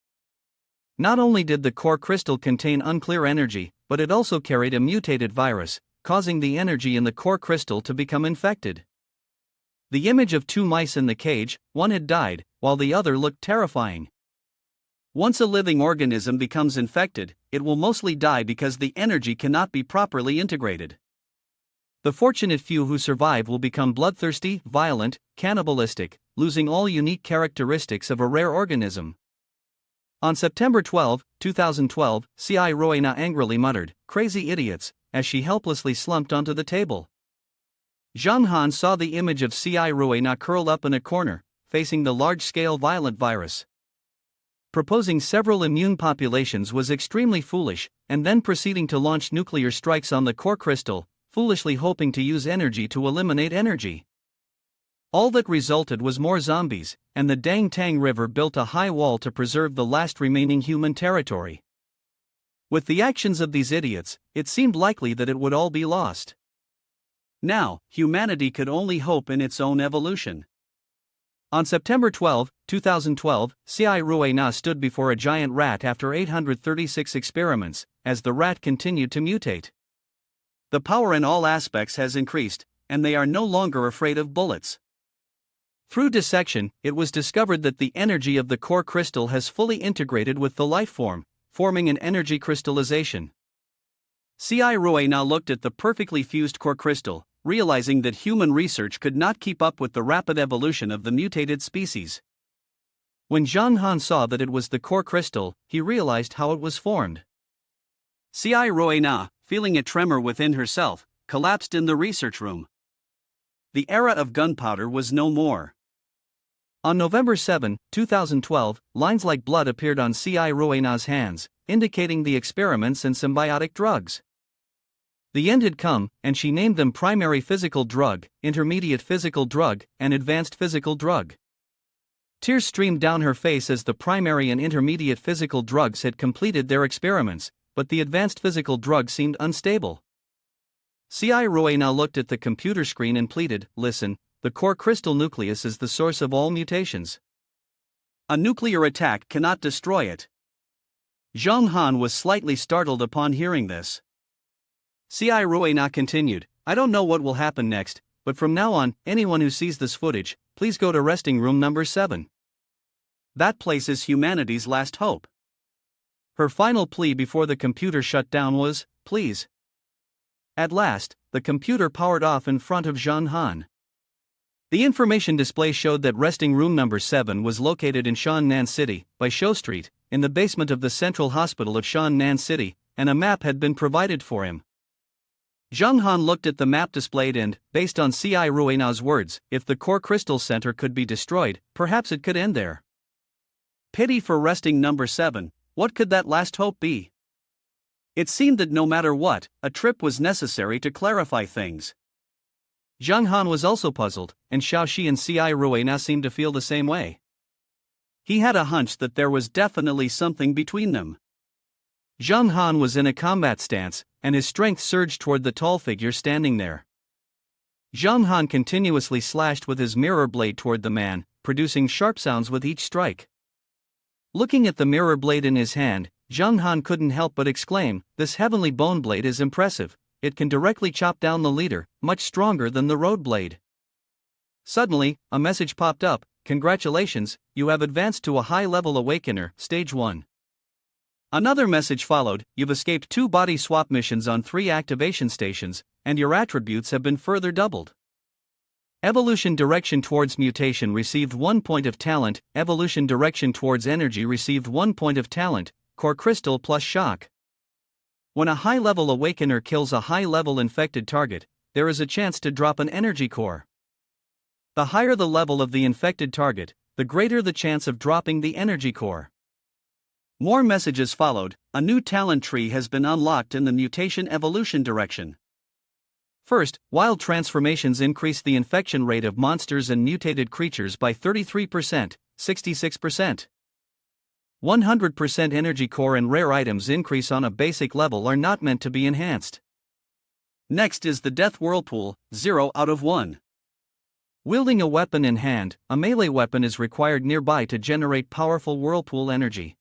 Not only did the core crystal contain unclear energy, but it also carried a mutated virus, causing the energy in the core crystal to become infected. The image of two mice in the cage, one had died, while the other looked terrifying. Once a living organism becomes infected, it will mostly die because the energy cannot be properly integrated. The fortunate few who survive will become bloodthirsty, violent, cannibalistic, losing all unique characteristics of a rare organism. On September 12, 2012, Xiai Ruina angrily muttered, "Crazy idiots," as she helplessly slumped onto the table. Zhang Han saw the image of Xiai Ruina curled up in a corner, facing the large-scale violent virus. Proposing several immune populations was extremely foolish, and then proceeding to launch nuclear strikes on the core crystal, foolishly hoping to use energy to eliminate energy. All that resulted was more zombies, and the Dang Tang River built a high wall to preserve the last remaining human territory. With the actions of these idiots, it seemed likely that it would all be lost. Now, humanity could only hope in its own evolution. On September 12, 2012, Xiai Ruina stood before a giant rat after 836 experiments, as the rat continued to mutate. The power in all aspects has increased, and they are no longer afraid of bullets. Through dissection, it was discovered that the energy of the core crystal has fully integrated with the life form, forming an energy crystallization. Xiai Ruina looked at the perfectly fused core crystal, realizing that human research could not keep up with the rapid evolution of the mutated species. When Zhang Han saw that it was the core crystal, he realized how it was formed. Xiai Ruina, feeling a tremor within herself, collapsed in the research room. The era of gunpowder was no more. On November 7, 2012, lines like blood appeared on Xiai Ruina's hands, indicating the experiments in symbiotic drugs. The end had come, and she named them primary physical drug, intermediate physical drug, and advanced physical drug. Tears streamed down her face as the primary and intermediate physical drugs had completed their experiments, but the advanced physical drug seemed unstable. Xiai Ruina looked at the computer screen and pleaded, "Listen, the core crystal nucleus is the source of all mutations. A nuclear attack cannot destroy it." Zhang Han was slightly startled upon hearing this. Xiai Ruina continued, "I don't know what will happen next, but from now on, anyone who sees this footage, please go to resting room number 7. That place is humanity's last hope." Her final plea before the computer shut down was, "Please." At last, the computer powered off in front of Zhang Han. The information display showed that resting room number 7 was located in Shannan City, by Shou Street, in the basement of the Central Hospital of Shannan City, and a map had been provided for him. Zhang Han looked at the map displayed and, based on Ci Ruena's words, if the core crystal center could be destroyed, perhaps it could end there. Pity for resting number 7, what could that last hope be? It seemed that no matter what, a trip was necessary to clarify things. Zhang Han was also puzzled, and Xiao Xiu and Ci Ruena seemed to feel the same way. He had a hunch that there was definitely something between them. Zhang Han was in a combat stance, and his strength surged toward the tall figure standing there. Zhang Han continuously slashed with his mirror blade toward the man, producing sharp sounds with each strike. Looking at the mirror blade in his hand, Zhang Han couldn't help but exclaim, "This heavenly bone blade is impressive, it can directly chop down the leader, much stronger than the road blade." Suddenly, a message popped up, "Congratulations, you have advanced to a high-level awakener, stage 1. Another message followed, "You've escaped 2 body swap missions on 3 activation stations, and your attributes have been further doubled. Evolution direction towards mutation received 1 point of talent, evolution direction towards energy received 1 point of talent, core crystal plus shock. When a high-level awakener kills a high-level infected target, there is a chance to drop an energy core. The higher the level of the infected target, the greater the chance of dropping the energy core." More messages followed, "A new talent tree has been unlocked in the mutation evolution direction. First, wild transformations increase the infection rate of monsters and mutated creatures by 33%, 66%. 100% energy core and rare items increase on a basic level are not meant to be enhanced. Next is the Death Whirlpool, 0 out of 1. Wielding a weapon in hand, a melee weapon is required nearby to generate powerful whirlpool energy.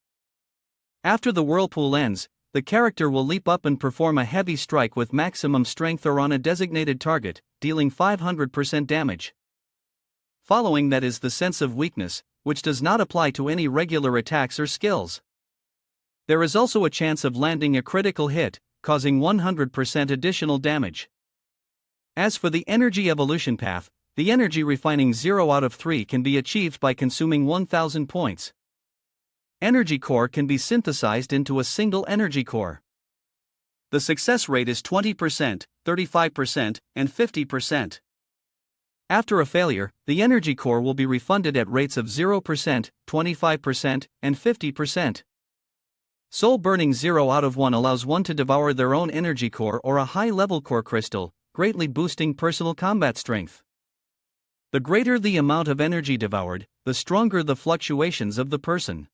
After the whirlpool ends, the character will leap up and perform a heavy strike with maximum strength or on a designated target, dealing 500% damage. Following that is the sense of weakness, which does not apply to any regular attacks or skills. There is also a chance of landing a critical hit, causing 100% additional damage. As for the energy evolution path, the energy refining 0 out of 3 can be achieved by consuming 1000 points. Energy core can be synthesized into a single energy core. The success rate is 20%, 35%, and 50%. After a failure, the energy core will be refunded at rates of 0%, 25%, and 50%. Soul burning 0 out of 1 allows one to devour their own energy core or a high-level core crystal, greatly boosting personal combat strength. The greater the amount of energy devoured, the stronger the fluctuations of the person.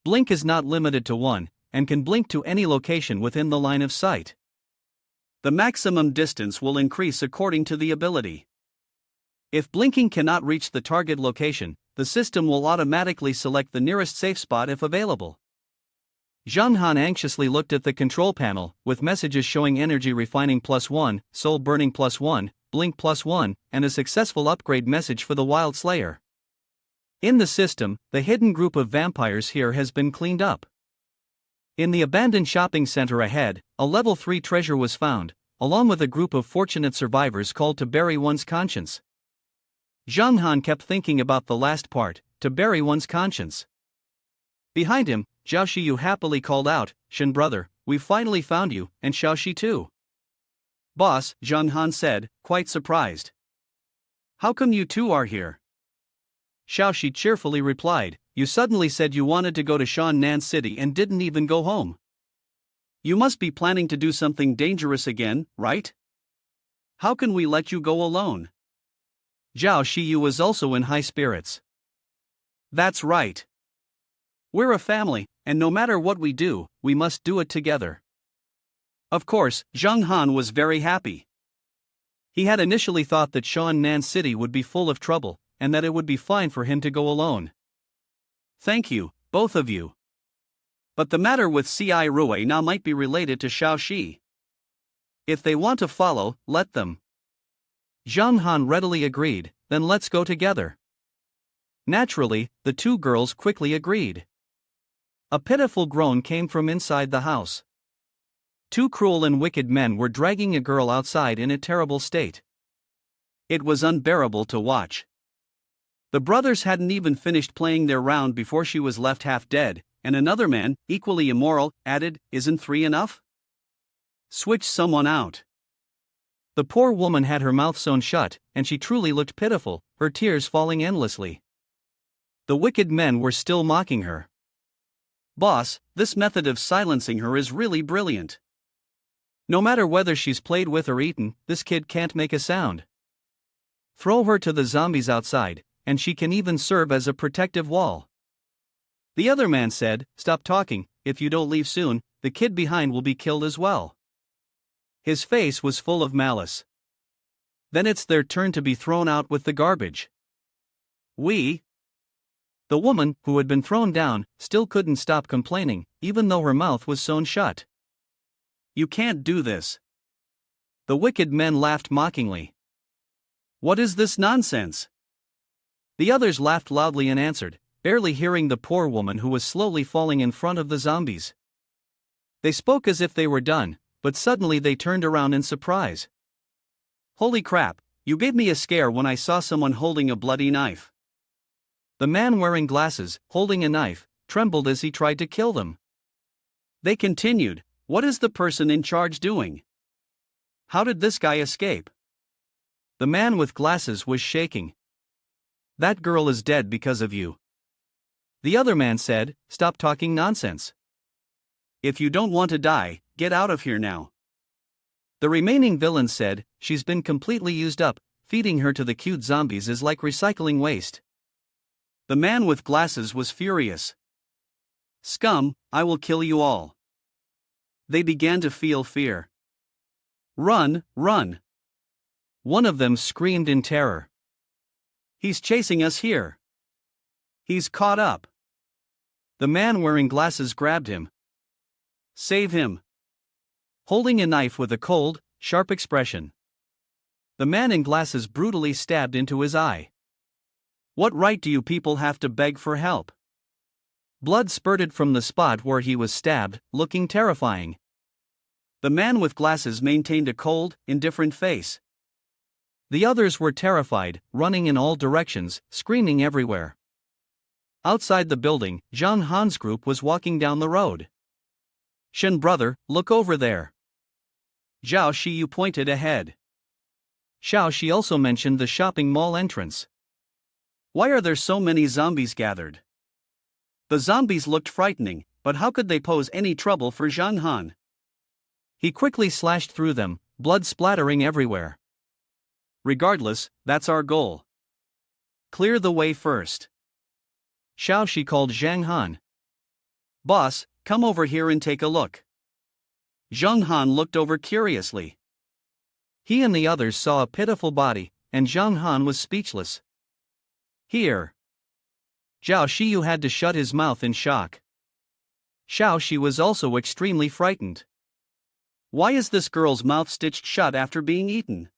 Blink is not limited to 1, and can blink to any location within the line of sight. The maximum distance will increase according to the ability. If blinking cannot reach the target location, the system will automatically select the nearest safe spot if available. Zhang Han anxiously looked at the control panel, with messages showing energy refining +1, soul burning +1, blink +1, and a successful upgrade message for the Wild Slayer. In the system, the hidden group of vampires here has been cleaned up. In the abandoned shopping center ahead, a level 3 treasure was found, along with a group of fortunate survivors called to bury one's conscience. Zhang Han kept thinking about the last part, to bury one's conscience. Behind him, Xiao Xiu happily called out, "Shen brother, we've finally found you, and Xiao Xiu too." "Boss," Zhang Han said, quite surprised. "How come you two are here?" Xiao Xiu cheerfully replied, "You suddenly said you wanted to go to Shannan City and didn't even go home. You must be planning to do something dangerous again, right? How can we let you go alone?" Zhao Xiu was also in high spirits. "That's right. We're a family, and no matter what we do, we must do it together." Of course, Zhang Han was very happy. He had initially thought that Shannan City would be full of trouble, and that it would be fine for him to go alone. "Thank you, both of you. But the matter with Ci Rue now might be related to Xiao Xiu. If they want to follow, let them." Zhang Han readily agreed, "Then let's go together." Naturally, the two girls quickly agreed. A pitiful groan came from inside the house. 2 cruel and wicked men were dragging a girl outside in a terrible state. It was unbearable to watch. The brothers hadn't even finished playing their round before she was left half dead, and another man, equally immoral, added, "Isn't 3 enough? Switch someone out." The poor woman had her mouth sewn shut, and she truly looked pitiful, her tears falling endlessly. The wicked men were still mocking her. Boss, this method of silencing her is really brilliant. No matter whether she's played with or eaten, this kid can't make a sound. Throw her to the zombies outside, and she can even serve as a protective wall. The other man said, "Stop talking, if you don't leave soon, the kid behind will be killed as well." His face was full of malice. Then it's their turn to be thrown out with the garbage. We? The woman, who had been thrown down, still couldn't stop complaining, even though her mouth was sewn shut. You can't do this. The wicked men laughed mockingly. What is this nonsense? The others laughed loudly and answered, barely hearing the poor woman who was slowly falling in front of the zombies. They spoke as if they were done, but suddenly they turned around in surprise. Holy crap, you gave me a scare when I saw someone holding a bloody knife. The man wearing glasses, holding a knife, trembled as he tried to kill them. They continued, "What is the person in charge doing? How did this guy escape?" The man with glasses was shaking. That girl is dead because of you. The other man said, "Stop talking nonsense. If you don't want to die, get out of here now." The remaining villains said, "She's been completely used up, feeding her to the cute zombies is like recycling waste." The man with glasses was furious. "Scum, I will kill you all." They began to feel fear. "Run, run." One of them screamed in terror. "He's chasing us here. He's caught up." The man wearing glasses grabbed him. "Save him." Holding a knife with a cold, sharp expression. The man in glasses brutally stabbed into his eye. "What right do you people have to beg for help?" Blood spurted from the spot where he was stabbed, looking terrifying. The man with glasses maintained a cold, indifferent face. The others were terrified, running in all directions, screaming everywhere. Outside the building, Zhang Han's group was walking down the road. "Shen brother, look over there." Xiao Xiu pointed ahead. Xiao Xiu also mentioned the shopping mall entrance. "Why are there so many zombies gathered?" The zombies looked frightening, but how could they pose any trouble for Zhang Han? He quickly slashed through them, blood splattering everywhere. "Regardless, that's our goal. Clear the way first." Xiao Xiu called Zhang Han. "Boss, come over here and take a look." Zhang Han looked over curiously. He and the others saw a pitiful body, and Zhang Han was speechless. "Here." Xiao Xiu had to shut his mouth in shock. Xiao Xiu was also extremely frightened. Why is this girl's mouth stitched shut after being eaten?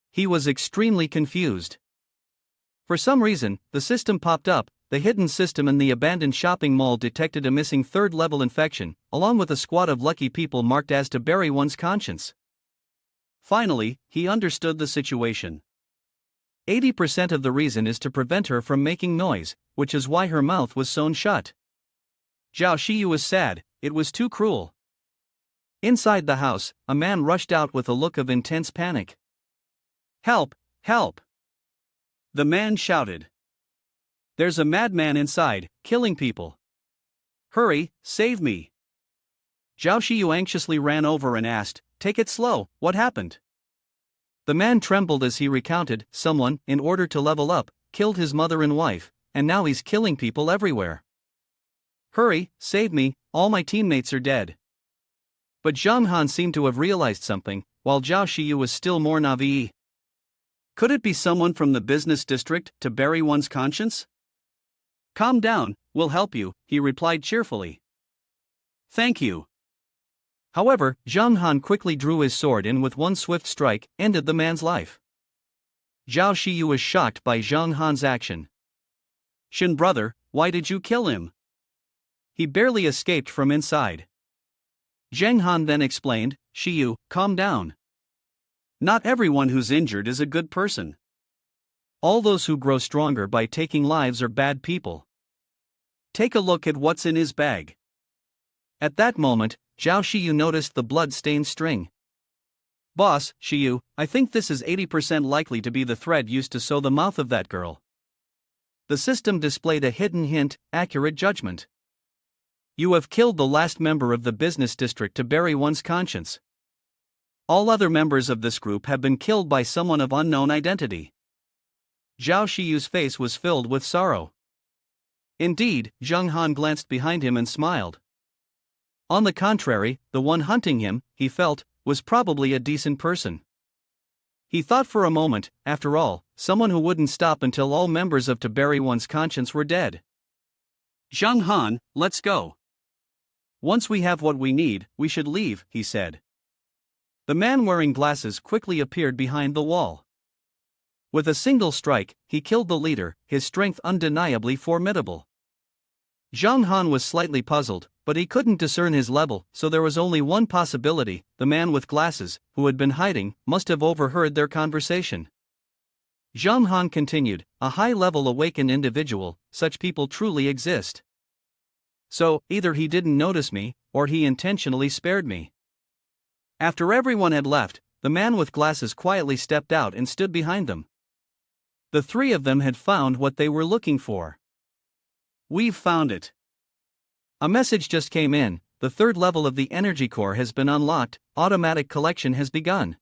He was extremely confused. For some reason, the system popped up. The hidden system in the abandoned shopping mall detected a missing third-level infection, along with a squad of lucky people marked as to bury one's conscience. Finally, he understood the situation. 80% of the reason is to prevent her from making noise, which is why her mouth was sewn shut. Xiao Xiu was sad, it was too cruel. Inside the house, a man rushed out with a look of intense panic. "Help! Help!" The man shouted. "There's a madman inside, killing people. Hurry, save me." Xiao Xiu anxiously ran over and asked, "Take it slow, what happened?" The man trembled as he recounted, someone, in order to level up, killed his mother and wife, and now he's killing people everywhere. Hurry, save me, all my teammates are dead. But Zhang Han seemed to have realized something, while Xiao Xiu was still more naive. Could it be someone from the business district to bury one's conscience? "Calm down, we'll help you," he replied cheerfully. "Thank you." However, Zhang Han quickly drew his sword and with one swift strike, ended the man's life. Xiao Xiu was shocked by Zhang Han's action. "Shen brother, why did you kill him?" He barely escaped from inside. Zhang Han then explained, "Xiu, calm down. Not everyone who's injured is a good person. All those who grow stronger by taking lives are bad people. Take a look at what's in his bag." At that moment, Xiao Xiu noticed the blood-stained string. Boss, Xiu, I think this is 80% likely to be the thread used to sew the mouth of that girl. The system displayed a hidden hint, accurate judgment. You have killed the last member of the business district to bury one's conscience. All other members of this group have been killed by someone of unknown identity. Xiao Xiu's face was filled with sorrow. Indeed, Zheng Han glanced behind him and smiled. On the contrary, the one hunting him, he felt, was probably a decent person. He thought for a moment, after all, someone who wouldn't stop until all members of To Bury One's Conscience were dead. Zheng Han, let's go. Once we have what we need, we should leave, he said. The man wearing glasses quickly appeared behind the wall. With a single strike, he killed the leader, his strength undeniably formidable. Zheng Han was slightly puzzled, but he couldn't discern his level, so there was only one possibility: the man with glasses, who had been hiding, must have overheard their conversation. Zheng Han continued, a high-level awakened individual, such people truly exist. So, either he didn't notice me, or he intentionally spared me. After everyone had left, the man with glasses quietly stepped out and stood behind them. The three of them had found what they were looking for. We've found it. A message just came in: the third level of the energy core has been unlocked, automatic collection has begun.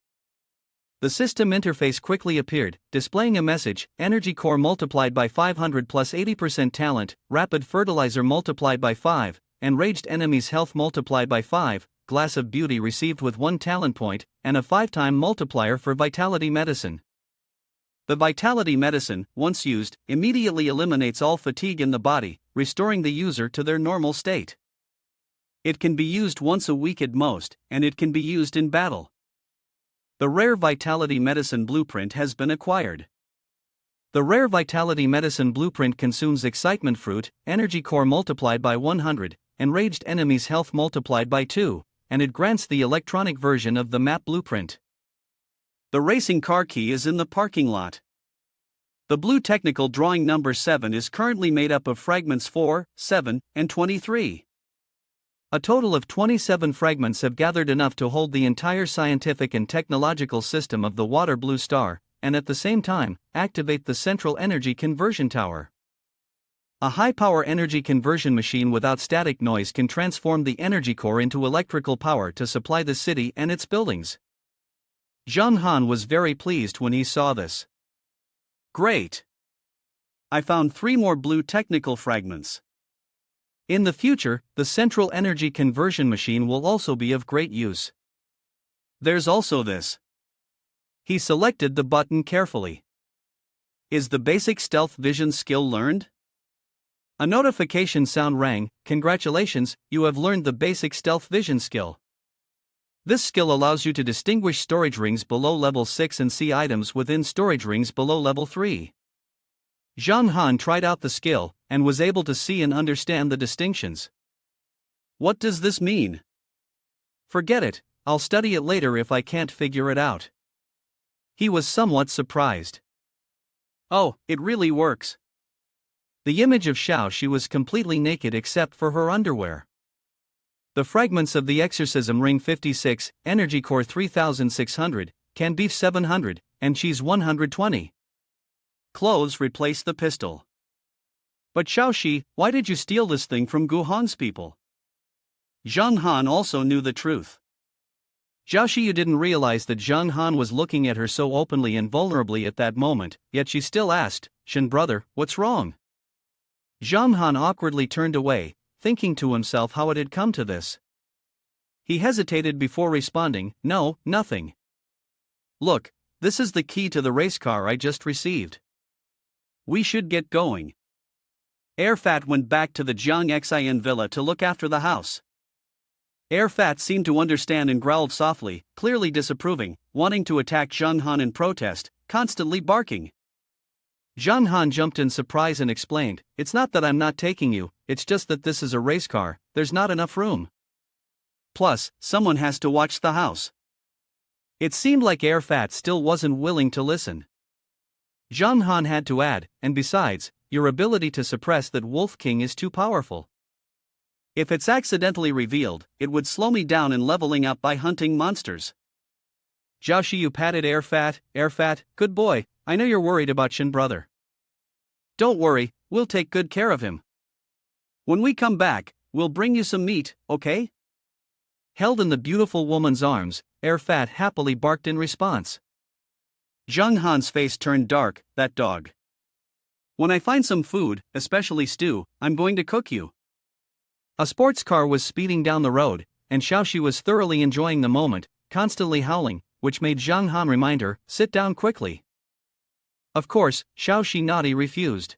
The system interface quickly appeared, displaying a message: energy core multiplied by 500 plus 80% talent, rapid fertilizer multiplied by 5, enraged enemies health multiplied by 5, glass of beauty received with 1 talent point, and a 5-time multiplier for vitality medicine. The vitality medicine, once used, immediately eliminates all fatigue in the body, restoring the user to their normal state. It can be used once a week at most, and it can be used in battle. The rare vitality medicine blueprint has been acquired. The rare vitality medicine blueprint consumes excitement fruit, energy core multiplied by 100, enraged enemies health multiplied by 2, and it grants the electronic version of the map blueprint. The racing car key is in the parking lot. The blue technical drawing number 7 is currently made up of fragments 4, 7, and 23. A total of 27 fragments have gathered enough to hold the entire scientific and technological system of the water blue star, and at the same time, activate the central energy conversion tower. A high-power energy conversion machine without static noise can transform the energy core into electrical power to supply the city and its buildings. Zheng Han was very pleased when he saw this. Great! I found 3 more blue technical fragments. In the future, the central energy conversion machine will also be of great use. There's also this. He selected the button carefully. Is the basic stealth vision skill learned? A notification sound rang: congratulations, you have learned the basic stealth vision skill. This skill allows you to distinguish storage rings below level 6 and see items within storage rings below level 3. Zheng Han tried out the skill, and was able to see and understand the distinctions. What does this mean? Forget it, I'll study it later if I can't figure it out. He was somewhat surprised. Oh, it really works. The image of Xiao Xiu was completely naked except for her underwear. The fragments of the exorcism ring 56, energy core 3600, can beef 700, and cheese 120. Clothes replace the pistol. But Xiao Xiu, why did you steal this thing from Guhan's people? Zheng Han also knew the truth. Xiao Xiu didn't realize that Zheng Han was looking at her so openly and vulnerably at that moment, yet she still asked, Shen brother, what's wrong? Zheng Han awkwardly turned away, thinking to himself how it had come to this. He hesitated before responding, no, nothing. Look, this is the key to the race car I just received. We should get going. Airfat went back to the Jiang Xin villa to look after the house. Airfat seemed to understand and growled softly, clearly disapproving, wanting to attack Zheng Han in protest, constantly barking. Zheng Han jumped in surprise and explained, it's not that I'm not taking you, it's just that this is a race car, there's not enough room. Plus, someone has to watch the house. It seemed like Airfat still wasn't willing to listen. Zheng Han had to add, and besides, your ability to suppress that Wolf King is too powerful. If it's accidentally revealed, it would slow me down in leveling up by hunting monsters. Xiao Xiu patted air fat, good boy, I know you're worried about Shin brother. Don't worry, we'll take good care of him. When we come back, we'll bring you some meat, okay? Held in the beautiful woman's arms, air fat happily barked in response. Zhang Han's face turned dark, that dog. When I find some food, especially stew, I'm going to cook you. A sports car was speeding down the road, and Xiao Xiu was thoroughly enjoying the moment, constantly howling, which made Zhang Han remind her, sit down quickly. Of course, Xiao Xiu naughty refused.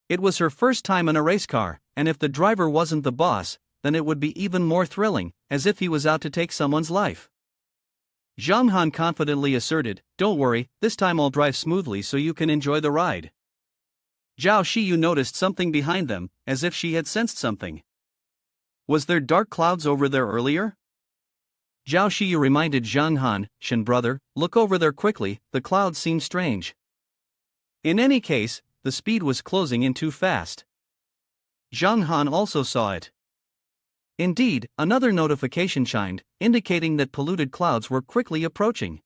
It was her first time in a race car, and if the driver wasn't the boss, then it would be even more thrilling, as if he was out to take someone's life. Zhang Han confidently asserted, don't worry, this time I'll drive smoothly so you can enjoy the ride. Xiao Xiu noticed something behind them, as if she had sensed something. Was there dark clouds over there earlier? Xiao Xiu reminded Zhang Han, Shin brother, look over there quickly, the clouds seem strange. In any case, the speed was closing in too fast. Zhang Han also saw it. Indeed, another notification chimed, indicating that polluted clouds were quickly approaching.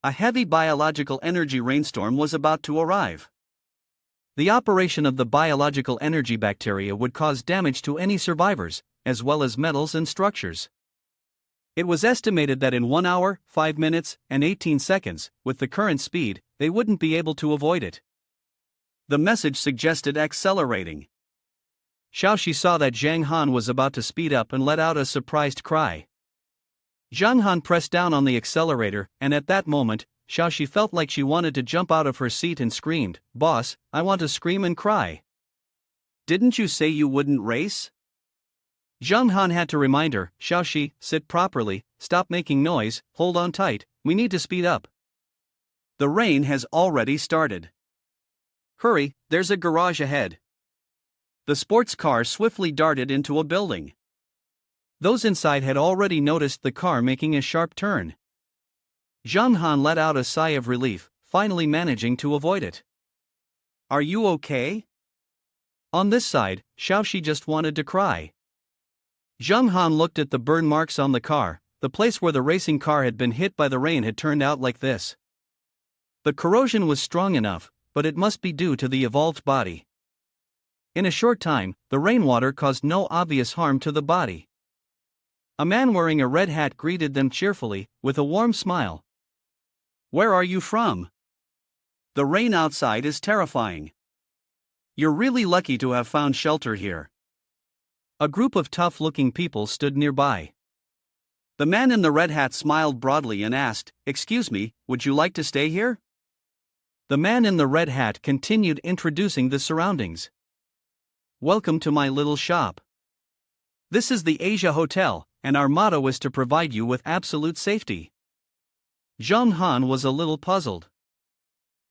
A heavy biological energy rainstorm was about to arrive. The operation of the biological energy bacteria would cause damage to any survivors, as well as metals and structures. It was estimated that in 1 hour, 5 minutes, and 18 seconds, with the current speed, they wouldn't be able to avoid it. The message suggested accelerating. Xiao Xiu saw that Zhang Han was about to speed up and let out a surprised cry. Zhang Han pressed down on the accelerator, and at that moment, Xiao Xiu felt like she wanted to jump out of her seat and screamed, "Boss, I want to scream and cry." Didn't you say you wouldn't race? Zhang Han had to remind her, Xiao Xiu, sit properly, stop making noise, hold on tight, we need to speed up. The rain has already started. Hurry, there's a garage ahead. The sports car swiftly darted into a building. Those inside had already noticed the car making a sharp turn. Zhang Han let out a sigh of relief, finally managing to avoid it. Are you okay? On this side, Xiao Xiu just wanted to cry. Zhang Han looked at the burn marks on the car. The place where the racing car had been hit by the rain had turned out like this. The corrosion was strong enough, but it must be due to the evolved body. In a short time, the rainwater caused no obvious harm to the body. A man wearing a red hat greeted them cheerfully, with a warm smile. Where are you from? The rain outside is terrifying. You're really lucky to have found shelter here. A group of tough-looking people stood nearby. The man in the red hat smiled broadly and asked, "Excuse me, would you like to stay here?" The man in the red hat continued introducing the surroundings. Welcome to my little shop. This is the Asia Hotel, and our motto is to provide you with absolute safety. Zhang Han was a little puzzled.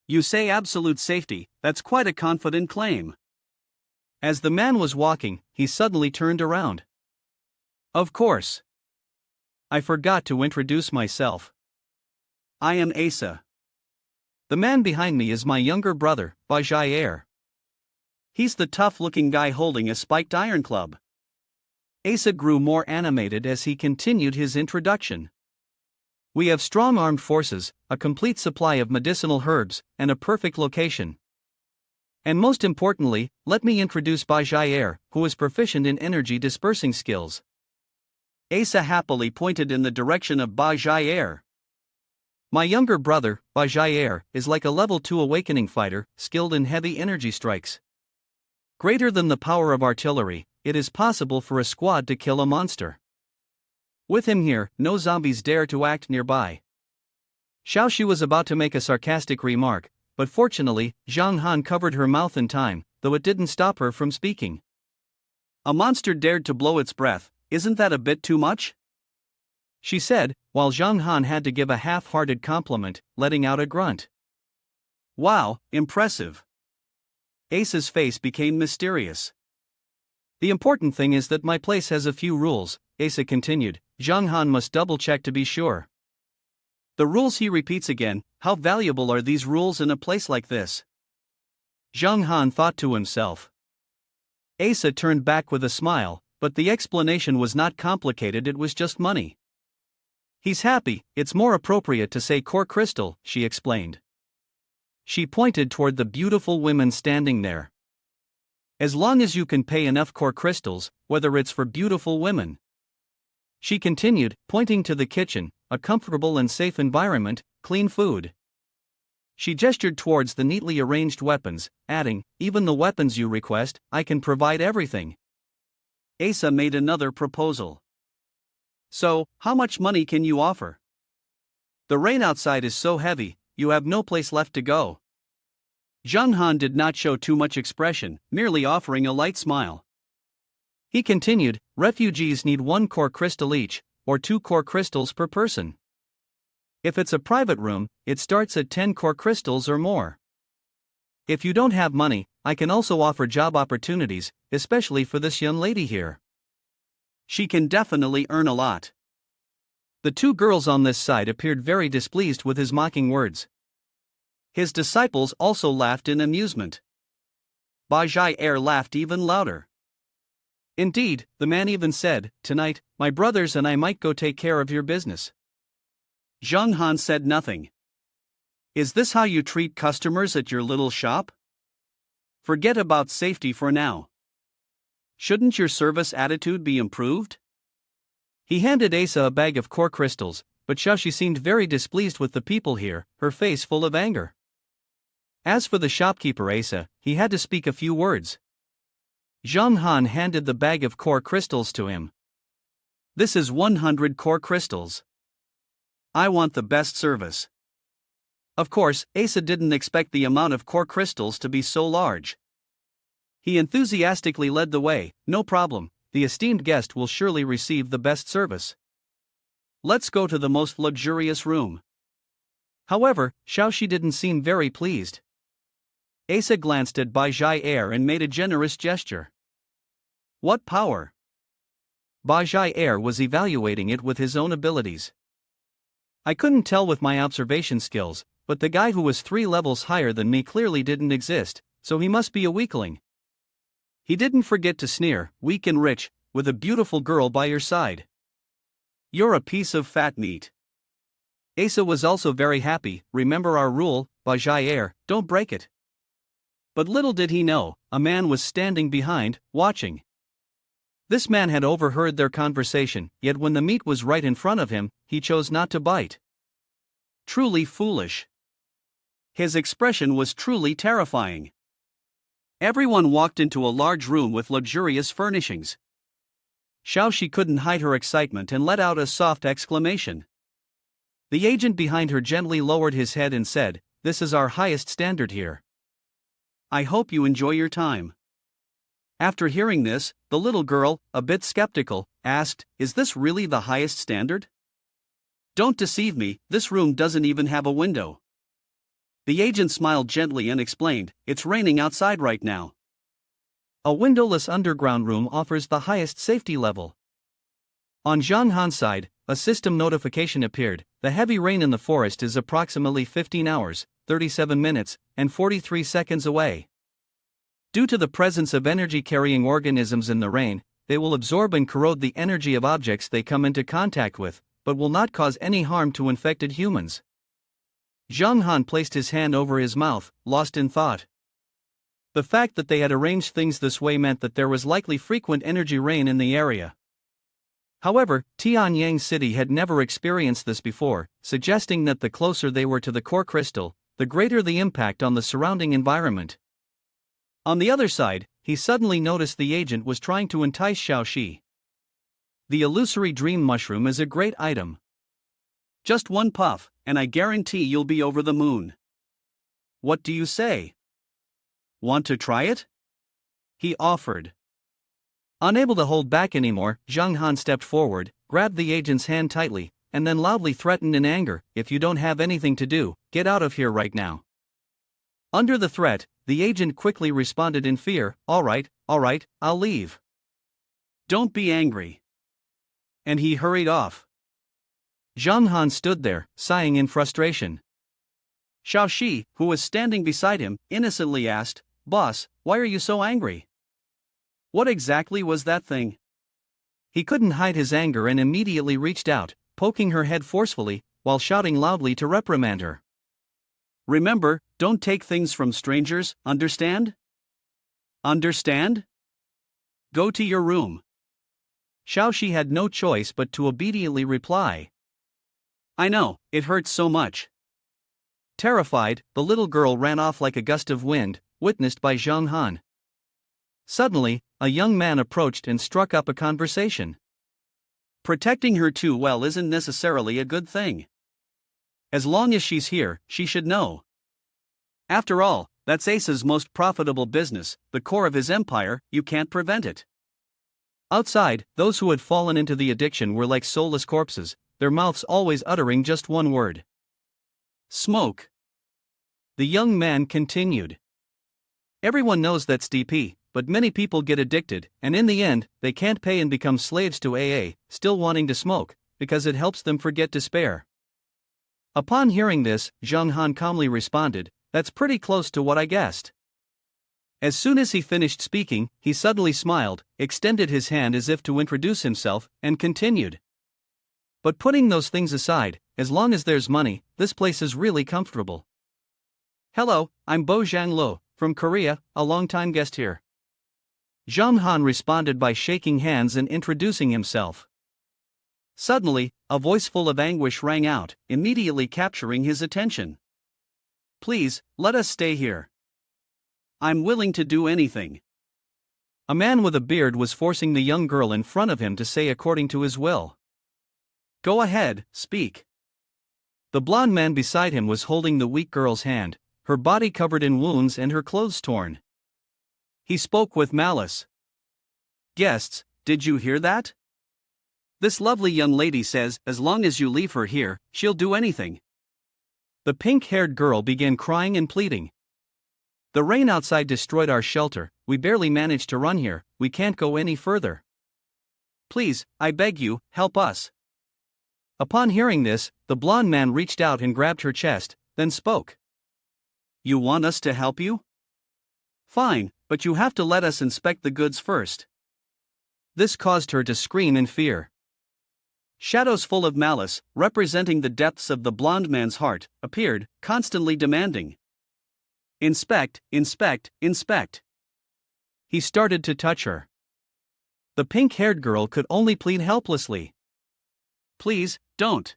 You say absolute safety, that's quite a confident claim. As the man was walking, he suddenly turned around. Of course. I forgot to introduce myself. I am Asa. The man behind me is my younger brother, Betrayal. He's the tough-looking guy holding a spiked iron club. Asa grew more animated as he continued his introduction. We have strong armed forces, a complete supply of medicinal herbs, and a perfect location. And most importantly, let me introduce Betrayal, who is proficient in energy dispersing skills. Asa happily pointed in the direction of Betrayal. My younger brother, Betrayal, is like a level 2 awakening fighter, skilled in heavy energy strikes. Greater than the power of artillery, it is possible for a squad to kill a monster. With him here, no zombies dare to act nearby. Xiao Xiu was about to make a sarcastic remark, but fortunately, Zhang Han covered her mouth in time, though it didn't stop her from speaking. A monster dared to blow its breath, isn't that a bit too much? She said, while Zhang Han had to give a half-hearted compliment, letting out a grunt. Wow, impressive. Ace's face became mysterious. The important thing is that my place has a few rules, Asa continued. Zhang Han must double-check to be sure. The rules, he repeats again. How valuable are these rules in a place like this? Zhang Han thought to himself. Asa turned back with a smile, but the explanation was not complicated, it was just money. He's happy, it's more appropriate to say core crystal, she explained. She pointed toward the beautiful women standing there. As long as you can pay enough core crystals, whether it's for beautiful women. She continued, pointing to the kitchen, a comfortable and safe environment, clean food. She gestured towards the neatly arranged weapons, adding, even the weapons you request, I can provide everything. Asa made another proposal. So, how much money can you offer? The rain outside is so heavy, you have no place left to go. Zhang Han did not show too much expression, merely offering a light smile. He continued, refugees need 1 core crystal each, or 2 core crystals per person. If it's a private room, it starts at 10 core crystals or more. If you don't have money, I can also offer job opportunities, especially for this young lady here. She can definitely earn a lot. The 2 girls on this side appeared very displeased with his mocking words. His disciples also laughed in amusement. Bajie laughed even louder. Indeed, the man even said, tonight, my brothers and I might go take care of your business. Zhang Han said nothing. Is this how you treat customers at your little shop? Forget about safety for now. Shouldn't your service attitude be improved? He handed Asa a bag of core crystals, but Xiao Xiu seemed very displeased with the people here, her face full of anger. As for the shopkeeper Asa, he had to speak a few words. Zhang Han handed the bag of core crystals to him. This is 100 core crystals. I want the best service. Of course, Asa didn't expect the amount of core crystals to be so large. He enthusiastically led the way, no problem, the esteemed guest will surely receive the best service. Let's go to the most luxurious room. However, Xiao Xiu didn't seem very pleased. Asa glanced at Bajie and made a generous gesture. What power? Bajie was evaluating it with his own abilities. I couldn't tell with my observation skills, but the guy who was 3 levels higher than me clearly didn't exist, so he must be a weakling. He didn't forget to sneer, weak and rich, with a beautiful girl by your side. You're a piece of fat meat. Asa was also very happy, remember our rule, Bajie, don't break it. But little did he know, a man was standing behind, watching. This man had overheard their conversation, yet when the meat was right in front of him, he chose not to bite. Truly foolish. His expression was truly terrifying. Everyone walked into a large room with luxurious furnishings. Xiao Xiu couldn't hide her excitement and let out a soft exclamation. The agent behind her gently lowered his head and said, "This is our highest standard here. I hope you enjoy your time." After hearing this, the little girl, a bit skeptical, asked, "Is this really the highest standard?" "Don't deceive me, this room doesn't even have a window." The agent smiled gently and explained, "It's raining outside right now." A windowless underground room offers the highest safety level. On Zhang Han's side, a system notification appeared, the heavy rain in the forest is approximately 15 hours, 37 minutes, and 43 seconds away. Due to the presence of energy-carrying organisms in the rain, they will absorb and corrode the energy of objects they come into contact with, but will not cause any harm to infected humans. Zhang Han placed his hand over his mouth, lost in thought. The fact that they had arranged things this way meant that there was likely frequent energy rain in the area. However, Tianyang City had never experienced this before, suggesting that the closer they were to the core crystal, the greater the impact on the surrounding environment. On the other side, he suddenly noticed the agent was trying to entice Xiao Xiu. The illusory dream mushroom is a great item. Just one puff, and I guarantee you'll be over the moon. What do you say? Want to try it? He offered. Unable to hold back anymore, Zhang Han stepped forward, grabbed the agent's hand tightly, and then loudly threatened in anger, "If you don't have anything to do, get out of here right now." Under the threat, the agent quickly responded in fear, all right, I'll leave. Don't be angry." And he hurried off. Zhang Han stood there, sighing in frustration. Xiao Xiu, who was standing beside him, innocently asked, "Boss, why are you so angry? What exactly was that thing?" He couldn't hide his anger and immediately reached out, poking her head forcefully, while shouting loudly to reprimand her. Remember, don't take things from strangers, understand? Understand? Go to your room. Xiao Xiu had no choice but to obediently reply. I know, it hurts so much. Terrified, the little girl ran off like a gust of wind, witnessed by Zhang Han. Suddenly, a young man approached and struck up a conversation. Protecting her too well isn't necessarily a good thing. As long as she's here, she should know. After all, that's Ace's most profitable business, the core of his empire, you can't prevent it. Outside, those who had fallen into the addiction were like soulless corpses, their mouths always uttering just one word. Smoke. The young man continued. Everyone knows that's DP, but many people get addicted, and in the end, they can't pay and become slaves to AA, still wanting to smoke, because it helps them forget despair. Upon hearing this, Zhang Han calmly responded, "That's pretty close to what I guessed." As soon as he finished speaking, he suddenly smiled, extended his hand as if to introduce himself, and continued. "But putting those things aside, as long as there's money, this place is really comfortable. Hello, I'm Bo Zhanglo, from Korea, a long-time guest here." Zhang Han responded by shaking hands and introducing himself. Suddenly, a voice full of anguish rang out, immediately capturing his attention. "Please, let us stay here. I'm willing to do anything." A man with a beard was forcing the young girl in front of him to say according to his will. "Go ahead, speak." The blond man beside him was holding the weak girl's hand, her body covered in wounds and her clothes torn. He spoke with malice. "Guests, did you hear that? This lovely young lady says, as long as you leave her here, she'll do anything." The pink-haired girl began crying and pleading. "The rain outside destroyed our shelter, we barely managed to run here, we can't go any further. Please, I beg you, help us." Upon hearing this, the blond man reached out and grabbed her chest, then spoke. "You want us to help you? Fine, but you have to let us inspect the goods first." This caused her to scream in fear. Shadows full of malice, representing the depths of the blond man's heart, appeared, constantly demanding. "Inspect, inspect, inspect." He started to touch her. The pink-haired girl could only plead helplessly. "Please, don't."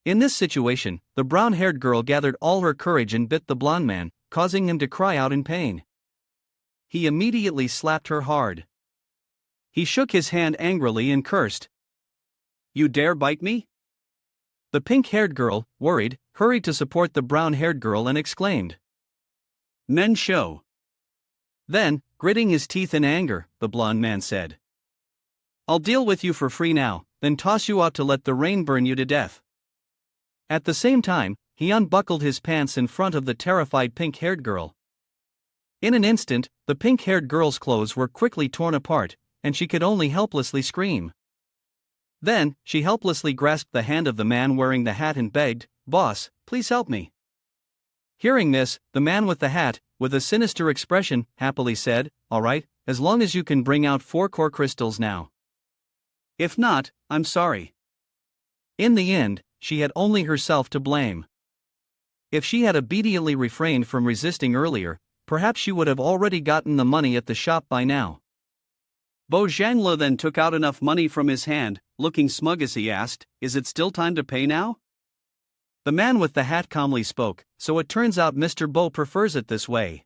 In this situation, the brown-haired girl gathered all her courage and bit the blond man, causing him to cry out in pain. He immediately slapped her hard. He shook his hand angrily and cursed. "You dare bite me?" The pink-haired girl, worried, hurried to support the brown-haired girl and exclaimed, "Men show." Then, gritting his teeth in anger, the blond man said, "I'll deal with you for free now, then toss you out to let the rain burn you to death." At the same time, he unbuckled his pants in front of the terrified pink-haired girl. In an instant, the pink-haired girl's clothes were quickly torn apart, and she could only helplessly scream. Then, she helplessly grasped the hand of the man wearing the hat and begged, "Boss, please help me." Hearing this, the man with the hat, with a sinister expression, happily said, "All right, as long as you can bring out 4 core crystals now. If not, I'm sorry." In the end, she had only herself to blame. If she had obediently refrained from resisting earlier, perhaps she would have already gotten the money at the shop by now. Bo Zhanglo then took out enough money from his hand, looking smug as he asked, "Is it still time to pay now?" The man with the hat calmly spoke, "So it turns out Mr. Bo prefers it this way.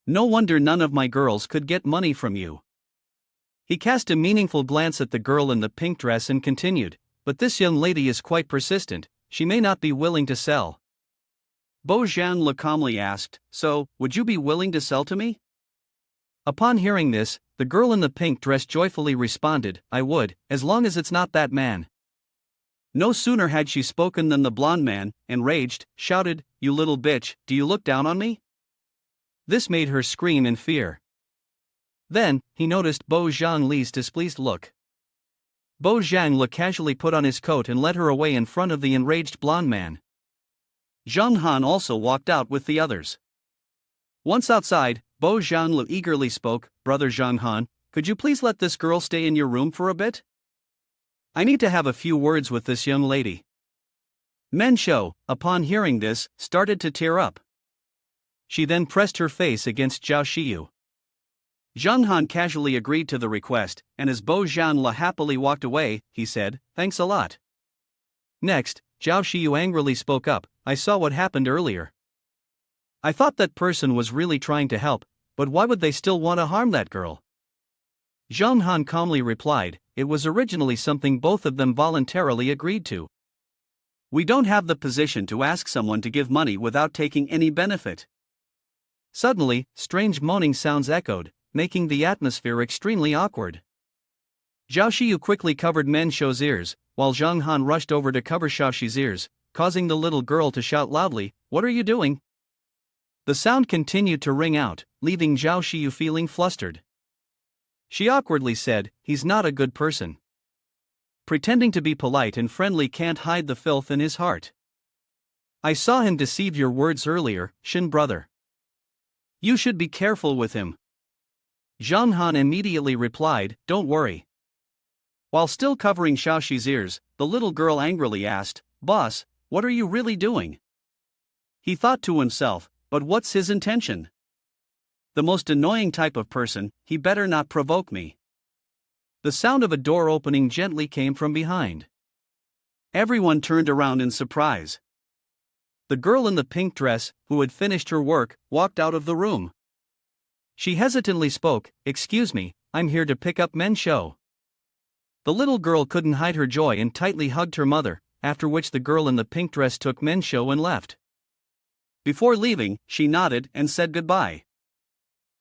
No wonder none of my girls could get money from you." He cast a meaningful glance at the girl in the pink dress and continued, "But this young lady is quite persistent, she may not be willing to sell." Bo Zhanglo calmly asked, "So, would you be willing to sell to me?" Upon hearing this, the girl in the pink dress joyfully responded, "I would, as long as it's not that man." No sooner had she spoken than the blond man, enraged, shouted, "You little bitch, do you look down on me?" This made her scream in fear. Then, he noticed Bo Zhangli's displeased look. Bo Zhangli casually put on his coat and led her away in front of the enraged blond man. Zhang Han also walked out with the others. Once outside, Bo Zhangli eagerly spoke, "Brother Zhang Han, could you please let this girl stay in your room for a bit?" I need to have a few words with this young lady. Menshou, upon hearing this, started to tear up. She then pressed her face against Xiao Xiu. Zhang Han casually agreed to the request, and as Bo Zhanle happily walked away, he said, "Thanks a lot." Next, Xiao Xiu angrily spoke up, "I saw what happened earlier. I thought that person was really trying to help, but why would they still want to harm that girl?" Zhang Han calmly replied, "It was originally something both of them voluntarily agreed to. We don't have the position to ask someone to give money without taking any benefit." Suddenly, strange moaning sounds echoed, making the atmosphere extremely awkward. Xiao Xiu quickly covered Menshou's ears, while Zhang Han rushed over to cover Xiao Xiu's ears, causing the little girl to shout loudly, "What are you doing?" The sound continued to ring out, leaving Xiao Xiu feeling flustered. She awkwardly said, "He's not a good person. Pretending to be polite and friendly can't hide the filth in his heart. I saw him deceive your words earlier, Shin brother. You should be careful with him." Zhang Han immediately replied, "Don't worry." While still covering Xiao Xi's ears, the little girl angrily asked, "Boss, what are you really doing?" He thought to himself, "But what's his intention? The most annoying type of person, he better not provoke me." The sound of a door opening gently came from behind. Everyone turned around in surprise. The girl in the pink dress, who had finished her work, walked out of the room. She hesitantly spoke, "Excuse me, I'm here to pick up Menshou." The little girl couldn't hide her joy and tightly hugged her mother, after which the girl in the pink dress took Menshou and left. Before leaving, she nodded and said goodbye.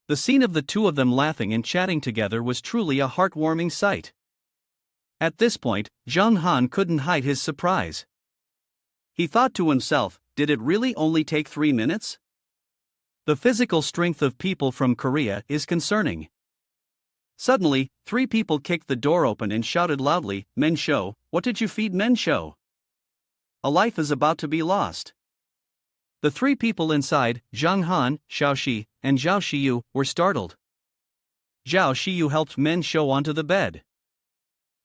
The scene of the two of them laughing and chatting together was truly a heartwarming sight. At this point, Zhang Han couldn't hide his surprise. He thought to himself, did it really only take 3 minutes? The physical strength of people from Korea is concerning. Suddenly, 3 people kicked the door open and shouted loudly, "Menshou, what did you feed Menshou? A life is about to be lost." The 3 people inside, Zhang Han, Xiao Xi, and Xiao Xiu, were startled. Xiao Xiu helped Menshou onto the bed.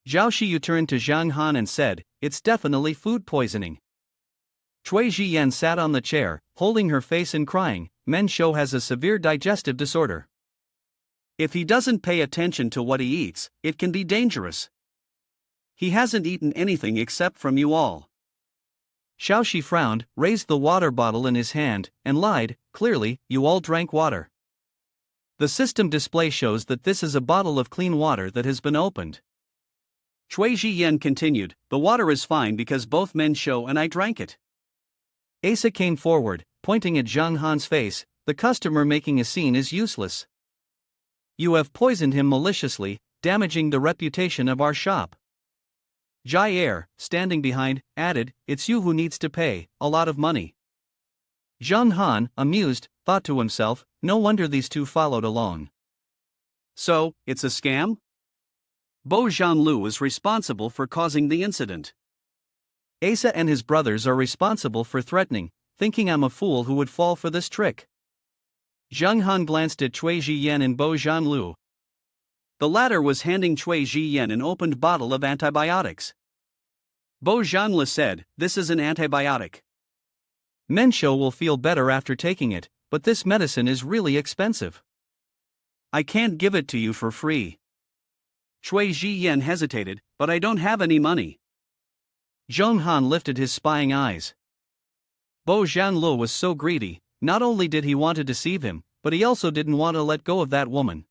Xiao Xiu turned to Zhang Han and said, "It's definitely food poisoning." Cui Jiyan sat on the chair, holding her face and crying, "Menshou has a severe digestive disorder. If he doesn't pay attention to what he eats, it can be dangerous. He hasn't eaten anything except from you all." Xiao Xi frowned, raised the water bottle in his hand, and lied, "Clearly, you all drank water. The system display shows that this is a bottle of clean water that has been opened." Cui Jiyan continued, "The water is fine because both Menshou and I drank it." Asa came forward, pointing at Zhang Han's face, "The customer making a scene is useless. You have poisoned him maliciously, damaging the reputation of our shop." Jair, standing behind, added, "It's you who needs to pay a lot of money." Zhang Han, amused, thought to himself, no wonder these two followed along. So, it's a scam? Bo Zhanlu is responsible for causing the incident. Asa and his brothers are responsible for threatening, thinking I'm a fool who would fall for this trick. Zhang Han glanced at Cui Jiyan and Bo Zhanlu. The latter was handing Cui Jiyan an opened bottle of antibiotics. Bo Zhanle said, "This is an antibiotic. Menshou will feel better after taking it, but this medicine is really expensive. I can't give it to you for free." Cui Jiyan hesitated, "But I don't have any money." Zhang Han lifted his spying eyes. Bo Zhanle was so greedy, not only did he want to deceive him, but he also didn't want to let go of that woman.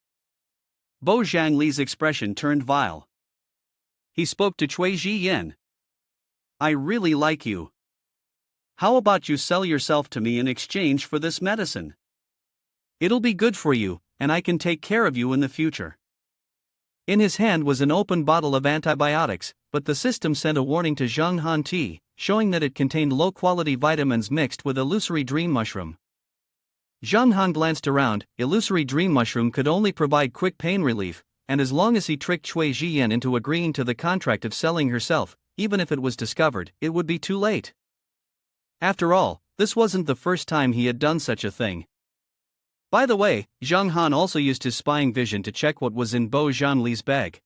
Bo Zhanli's expression turned vile. He spoke to Cui Jiyan. "I really like you. How about you sell yourself to me in exchange for this medicine? It'll be good for you, and I can take care of you in the future." In his hand was an open bottle of antibiotics, but the system sent a warning to Zhang Han tea, showing that it contained low-quality vitamins mixed with illusory dream mushroom. Zhang Han glanced around. Illusory dream mushroom could only provide quick pain relief, and as long as he tricked Cui Jiyan into agreeing to the contract of selling herself, even if it was discovered, it would be too late. After all, this wasn't the first time he had done such a thing. By the way, Zhang Han also used his spying vision to check what was in Bo Zhanli's bag.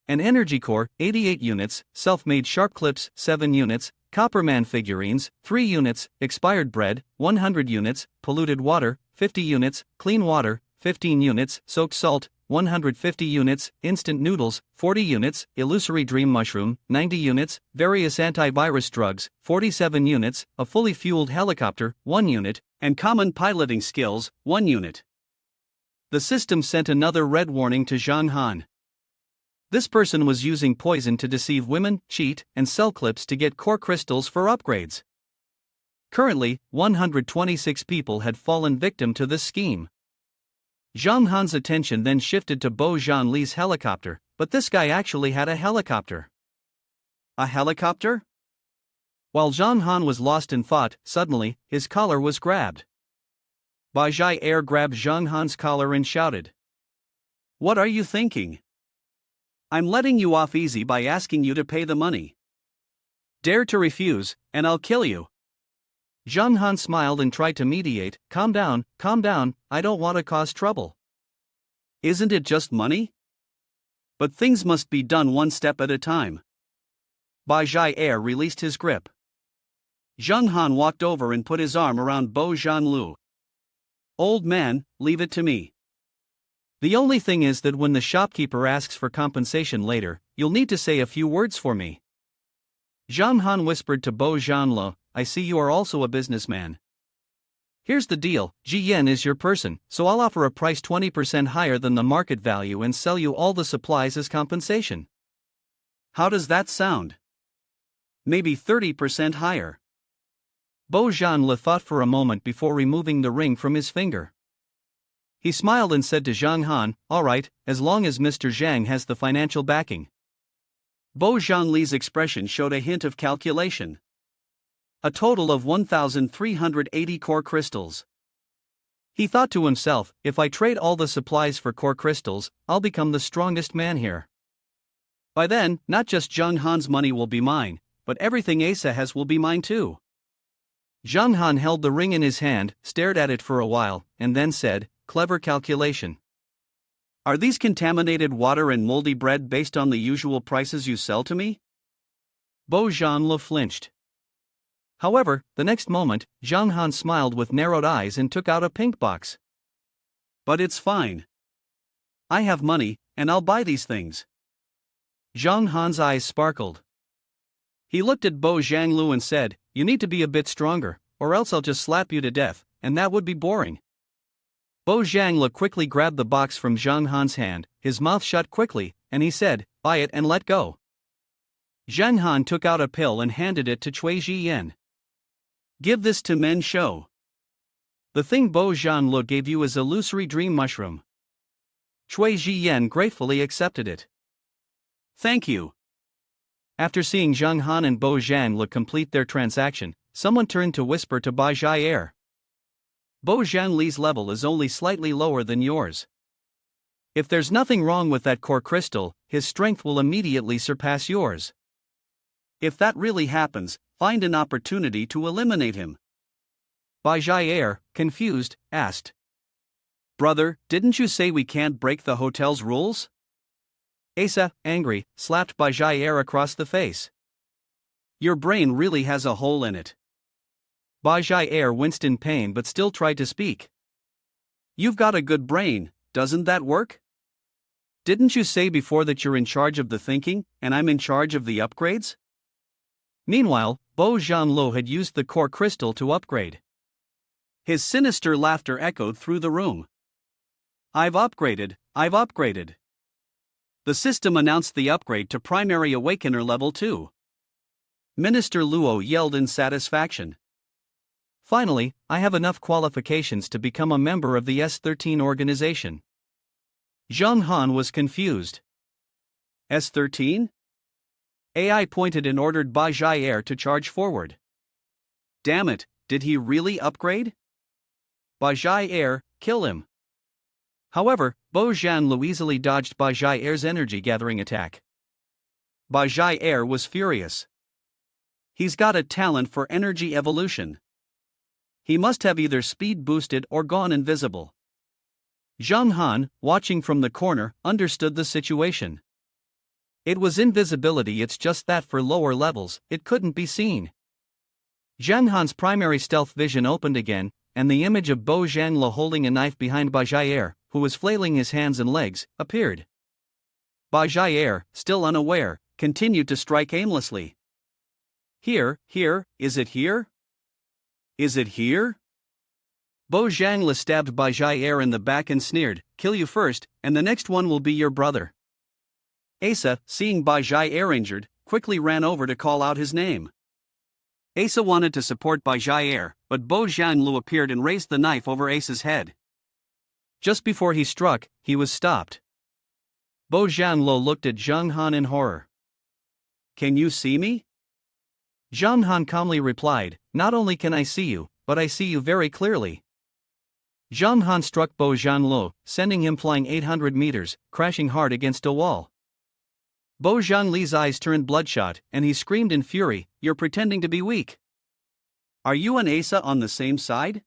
An energy core, 88 units, self-made sharp clips, 7 units, Copperman figurines, 3 units, expired bread, 100 units, polluted water, 50 units, clean water, 15 units, soaked salt, 150 units, instant noodles, 40 units, illusory dream mushroom, 90 units, various antivirus drugs, 47 units, a fully fueled helicopter, 1 unit, and common piloting skills, 1 unit. The system sent another red warning to Zhang Han. This person was using poison to deceive women, cheat, and sell clips to get core crystals for upgrades. Currently, 126 people had fallen victim to this scheme. Zhang Han's attention then shifted to Bo Zhanli's helicopter, but this guy actually had a helicopter. A helicopter? While Zhang Han was lost in thought, suddenly, his collar was grabbed. Bajai Air grabbed Zhang Han's collar and shouted, "What are you thinking? I'm letting you off easy by asking you to pay the money. Dare to refuse, and I'll kill you." Zhang Han smiled and tried to mediate. Calm down, I don't want to cause trouble. Isn't it just money? But things must be done one step at a time. Bajai Air released his grip. Zhang Han walked over and put his arm around Bo Zhanlu. "Old man, leave it to me. The only thing is that when the shopkeeper asks for compensation later, you'll need to say a few words for me." Zhang Han whispered to Bo Zhanlu, "I see you are also a businessman. Here's the deal, Ji Yen is your person, so I'll offer a price 20% higher than the market value and sell you all the supplies as compensation. How does that sound? Maybe 30% higher." Bo Zhanlu thought for a moment before removing the ring from his finger. He smiled and said to Zhang Han, "All right, as long as Mr. Zhang has the financial backing." Bo Zhanli's expression showed a hint of calculation. A total of 1,380 core crystals. He thought to himself, if I trade all the supplies for core crystals, I'll become the strongest man here. By then, not just Zhang Han's money will be mine, but everything Asa has will be mine too. Zhang Han held the ring in his hand, stared at it for a while, and then said, "Clever calculation. Are these contaminated water and moldy bread based on the usual prices you sell to me?" Bo Zhanlu flinched. However, the next moment, Zhang Han smiled with narrowed eyes and took out a pink box. "But it's fine. I have money, and I'll buy these things." Zhang Han's eyes sparkled. He looked at Bo Zhanlu and said, "You need to be a bit stronger, or else I'll just slap you to death, and that would be boring." Bo Zhanlu quickly grabbed the box from Zhang Han's hand, his mouth shut quickly, and he said, "Buy it and let go." Zhang Han took out a pill and handed it to Cui Jiyan. "Give this to Men Shou. The thing Bo Zhanlu gave you is illusory dream mushroom." Cui Jiyan gratefully accepted it. "Thank you." After seeing Zhang Han and Bo Zhanlu complete their transaction, someone turned to whisper to Bajai Air. "Bo Zhanli's level is only slightly lower than yours. If there's nothing wrong with that core crystal, his strength will immediately surpass yours. If that really happens, find an opportunity to eliminate him." Bajai Air, confused, asked, "Brother, didn't you say we can't break the hotel's rules?" Asa, angry, slapped Bajai Air across the face. "Your brain really has a hole in it." Bajai Air winced in pain but still tried to speak. "You've got a good brain, doesn't that work? Didn't you say before that you're in charge of the thinking, and I'm in charge of the upgrades?" Meanwhile, Bo Zhanlu had used the core crystal to upgrade. His sinister laughter echoed through the room. I've upgraded. The system announced the upgrade to Primary Awakener Level 2. Minister Luo yelled in satisfaction. "Finally, I have enough qualifications to become a member of the S13 organization." Zhang Han was confused. S13? AI pointed and ordered Bajai Air to charge forward. Damn it, did he really upgrade? Bajai Air, kill him. However, Bo Zhanlu easily dodged Bajai Air's energy-gathering attack. Bajai Air was furious. He's got a talent for energy evolution. He must have either speed boosted or gone invisible. Zhang Han, watching from the corner, understood the situation. It was invisibility, it's just that for lower levels, it couldn't be seen. Zhang Han's primary stealth vision opened again, and the image of Bo Zhanglo holding a knife behind Ba Jiaer, who was flailing his hands and legs, appeared. Ba Jiaer, still unaware, continued to strike aimlessly. Here, is it here? Is it here? Bo Zhangla stabbed Ba Jiaer in the back and sneered, "Kill you first, and the next one will be your brother." Asa, seeing Ba Jiaer injured, quickly ran over to call out his name. Asa wanted to support Ba Jiaer, but Bo Zhanglu appeared and raised the knife over Asa's head. Just before he struck, he was stopped. Bo Zhanglo looked at Zhang Han in horror. "Can you see me?" Zhang Han calmly replied, "Not only can I see you, but I see you very clearly." Zhang Han struck Bo Zhanglo, sending him flying 800 meters, crashing hard against a wall. Bo Zhangli's eyes turned bloodshot, and he screamed in fury, "You're pretending to be weak. Are you and Asa on the same side?"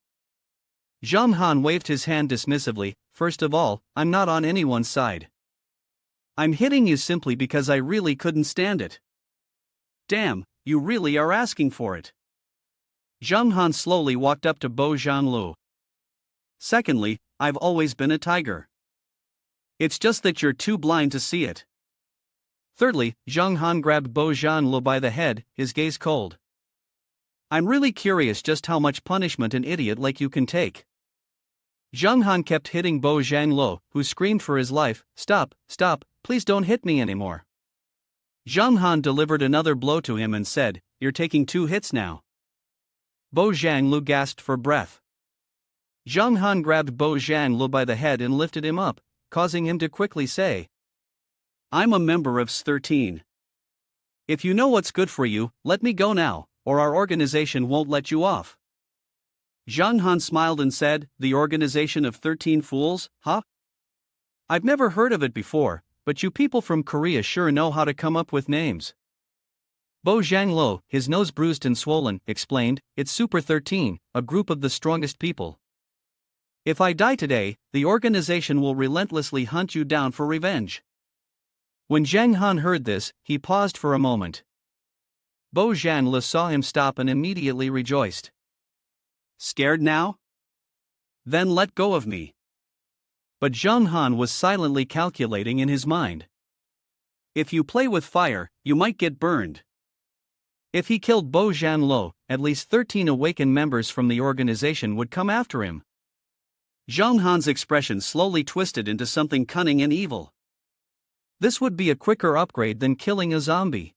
Zhang Han waved his hand dismissively, "First of all, I'm not on anyone's side. I'm hitting you simply because I really couldn't stand it." "Damn, you really are asking for it." Zhang Han slowly walked up to Bo Zhanglu. "Secondly, I've always been a tiger. It's just that you're too blind to see it." Thirdly, Zhang Han grabbed Bo Zhanglu by the head, his gaze cold. "I'm really curious just how much punishment an idiot like you can take." Zhang Han kept hitting Bo Zhanglu, who screamed for his life, "Stop, please don't hit me anymore." Zhang Han delivered another blow to him and said, "You're taking 2 hits now." Bo Zhanglu gasped for breath. Zhang Han grabbed Bo Zhanglu by the head and lifted him up, causing him to quickly say, "I'm a member of S13. If you know what's good for you, let me go now, or our organization won't let you off." Zhang Han smiled and said, "The organization of 13 fools, huh? I've never heard of it before, but you people from Korea sure know how to come up with names." Bo Zhanglo, his nose bruised and swollen, explained, "It's Super 13, a group of the strongest people. If I die today, the organization will relentlessly hunt you down for revenge." When Zhang Han heard this, he paused for a moment. Bo Zhangla saw him stop and immediately rejoiced. "Scared now? Then let go of me." But Zhang Han was silently calculating in his mind. If you play with fire, you might get burned. If he killed Bo Zhanglo, at least 13 awakened members from the organization would come after him. Zhang Han's expression slowly twisted into something cunning and evil. This would be a quicker upgrade than killing a zombie.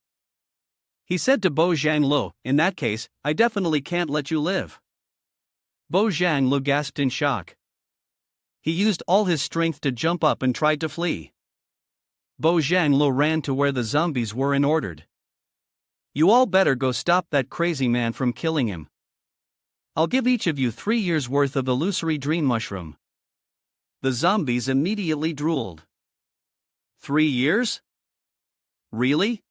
He said to Bo Zhanglo, "In that case, I definitely can't let you live." Bo Zhanglo gasped in shock. He used all his strength to jump up and tried to flee. Bo Zhanglo ran to where the zombies were and ordered, "You all better go stop that crazy man from killing him. I'll give each of you 3 years' worth of illusory dream mushroom." The zombies immediately drooled. 3 years? Really?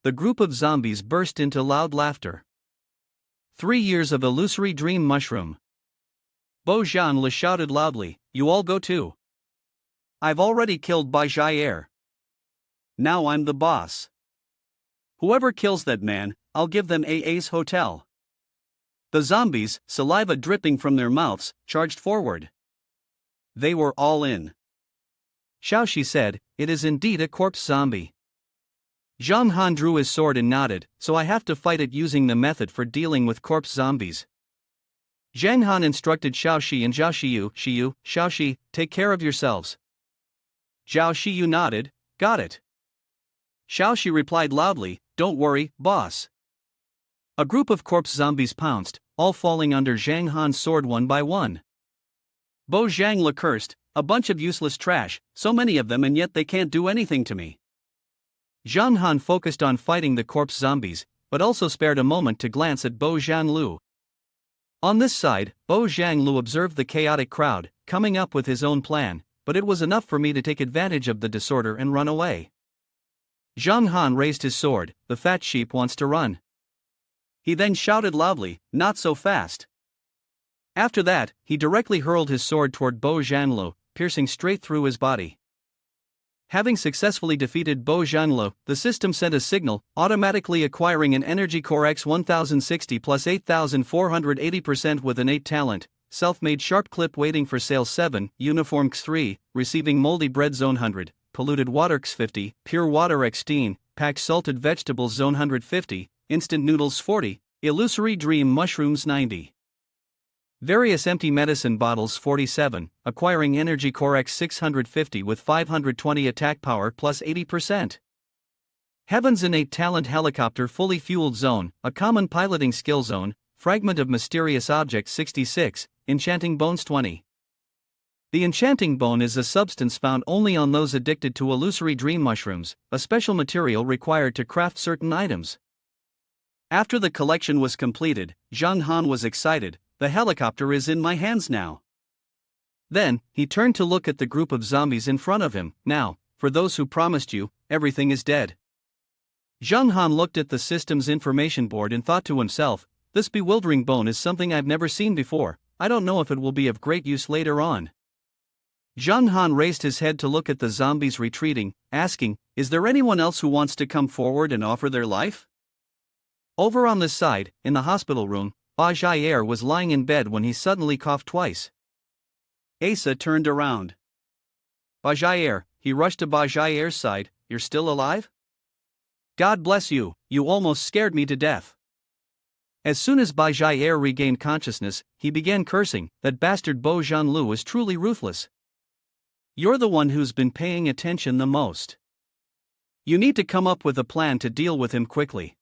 The group of zombies burst into loud laughter. 3 years of illusory dream mushroom. Bo Zhangla shouted loudly, "You all go too. I've already killed Ba Jiaer. Now I'm the boss. Whoever kills that man, I'll give them AA's hotel." The zombies, saliva dripping from their mouths, charged forward. They were all in. Xiao Xiu said, "It is indeed a corpse zombie." Zhang Han drew his sword and nodded, "So I have to fight it using the method for dealing with corpse zombies." Zhang Han instructed Xiao Xiu and Xiao Xiu, "Xiao Xiu, take care of yourselves." Xiao Xiu nodded, "Got it." Xiao Xiu replied loudly, "Don't worry, boss." A group of corpse zombies pounced, all falling under Zhang Han's sword one by one. Bo Zhangla cursed, "A bunch of useless trash, so many of them and yet they can't do anything to me." Zhang Han focused on fighting the corpse zombies, but also spared a moment to glance at Bo Zhanglu. On this side, Bo Zhanglu observed the chaotic crowd, coming up with his own plan, but it was enough for me to take advantage of the disorder and run away. Zhang Han raised his sword, "The fat sheep wants to run." He then shouted loudly, "Not so fast." After that, he directly hurled his sword toward Bo Zhanglu, piercing straight through his body. Having successfully defeated Bo Zhanlo, the system sent a signal, automatically acquiring an Energy Core X 1060 plus 8480% with innate talent, self-made sharp clip waiting for sale 7, uniform X 3, receiving moldy bread zone 100, polluted water X 50, pure water X 10, packed salted vegetables zone 150, instant noodles 40, illusory dream mushrooms 90. Various empty medicine bottles 47, acquiring Energy Core X 650 with 520 attack power plus 80%. Heaven's innate talent helicopter fully fueled zone, a common piloting skill zone, fragment of mysterious object 66, enchanting bones 20. The enchanting bone is a substance found only on those addicted to illusory dream mushrooms, a special material required to craft certain items. After the collection was completed, Zhang Han was excited. The helicopter is in my hands now. Then, he turned to look at the group of zombies in front of him. Now, for those who promised you, everything is dead. Zhang Han looked at the system's information board and thought to himself, this bewildering bone is something I've never seen before. I don't know if it will be of great use later on. Zhang Han raised his head to look at the zombies retreating, asking, is there anyone else who wants to come forward and offer their life? Over on this side, in the hospital room, Bajayr was lying in bed when he suddenly coughed twice. Asa turned around. Bajayr, he rushed to Bajayr's side, you're still alive? God bless you, you almost scared me to death. As soon as Bajayr regained consciousness, he began cursing, that bastard Bo Zhanlu was truly ruthless. You're the one who's been paying attention the most. You need to come up with a plan to deal with him quickly.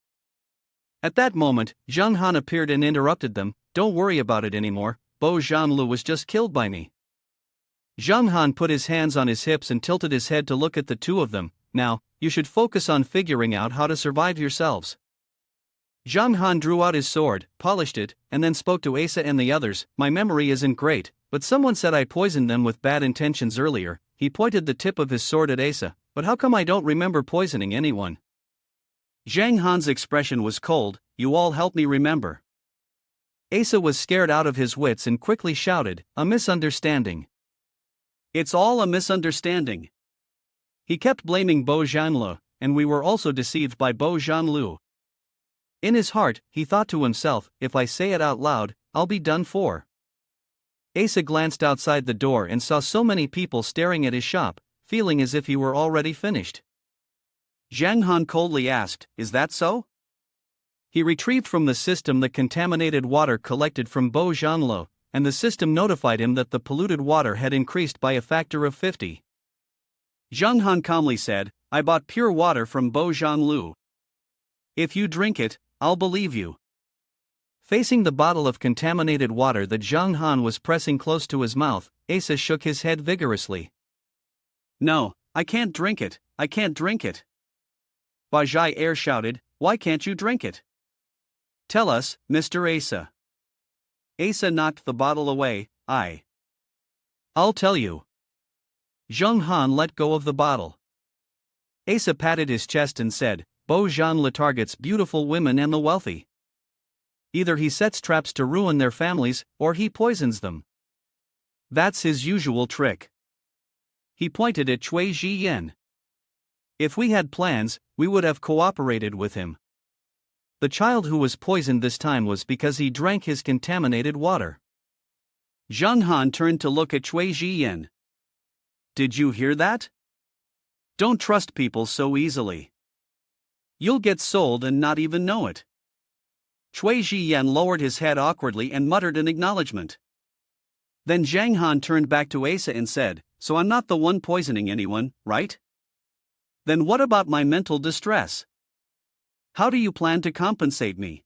At that moment, Zhang Han appeared and interrupted them, don't worry about it anymore, Bo Zhanlu was just killed by me. Zhang Han put his hands on his hips and tilted his head to look at the two of them, now, you should focus on figuring out how to survive yourselves. Zhang Han drew out his sword, polished it, and then spoke to Asa and the others, my memory isn't great, but someone said I poisoned them with bad intentions earlier, he pointed the tip of his sword at Asa, but how come I don't remember poisoning anyone? Zhang Han's expression was cold, you all help me remember. Asa was scared out of his wits and quickly shouted, a misunderstanding. It's all a misunderstanding. He kept blaming Bo Zhanlu, and we were also deceived by Bo Zhanlu. In his heart, he thought to himself, if I say it out loud, I'll be done for. Asa glanced outside the door and saw so many people staring at his shop, feeling as if he were already finished. Zhang Han coldly asked, is that so? He retrieved from the system the contaminated water collected from Bo Zhanlu, and the system notified him that the polluted water had increased by a factor of 50. Zhang Han calmly said, I bought pure water from Bo Zhanlu. If you drink it, I'll believe you. Facing the bottle of contaminated water that Zhang Han was pressing close to his mouth, Asa shook his head vigorously. No, I can't drink it, I can't drink it. Bajayr shouted, why can't you drink it? Tell us, Mr. Asa. Asa knocked the bottle away, I'll tell you. Zhang Han let go of the bottle. Asa patted his chest and said, Bo Zhanlu targets beautiful women and the wealthy. Either he sets traps to ruin their families, or he poisons them. That's his usual trick. He pointed at Cui Zhiyan. If we had plans, we would have cooperated with him. The child who was poisoned this time was because he drank his contaminated water. Zhang Han turned to look at Cui Zhiyan. Did you hear that? Don't trust people so easily. You'll get sold and not even know it. Cui Zhiyan lowered his head awkwardly and muttered an acknowledgement. Then Zhang Han turned back to Asa and said, so I'm not the one poisoning anyone, right? Then what about my mental distress? How do you plan to compensate me?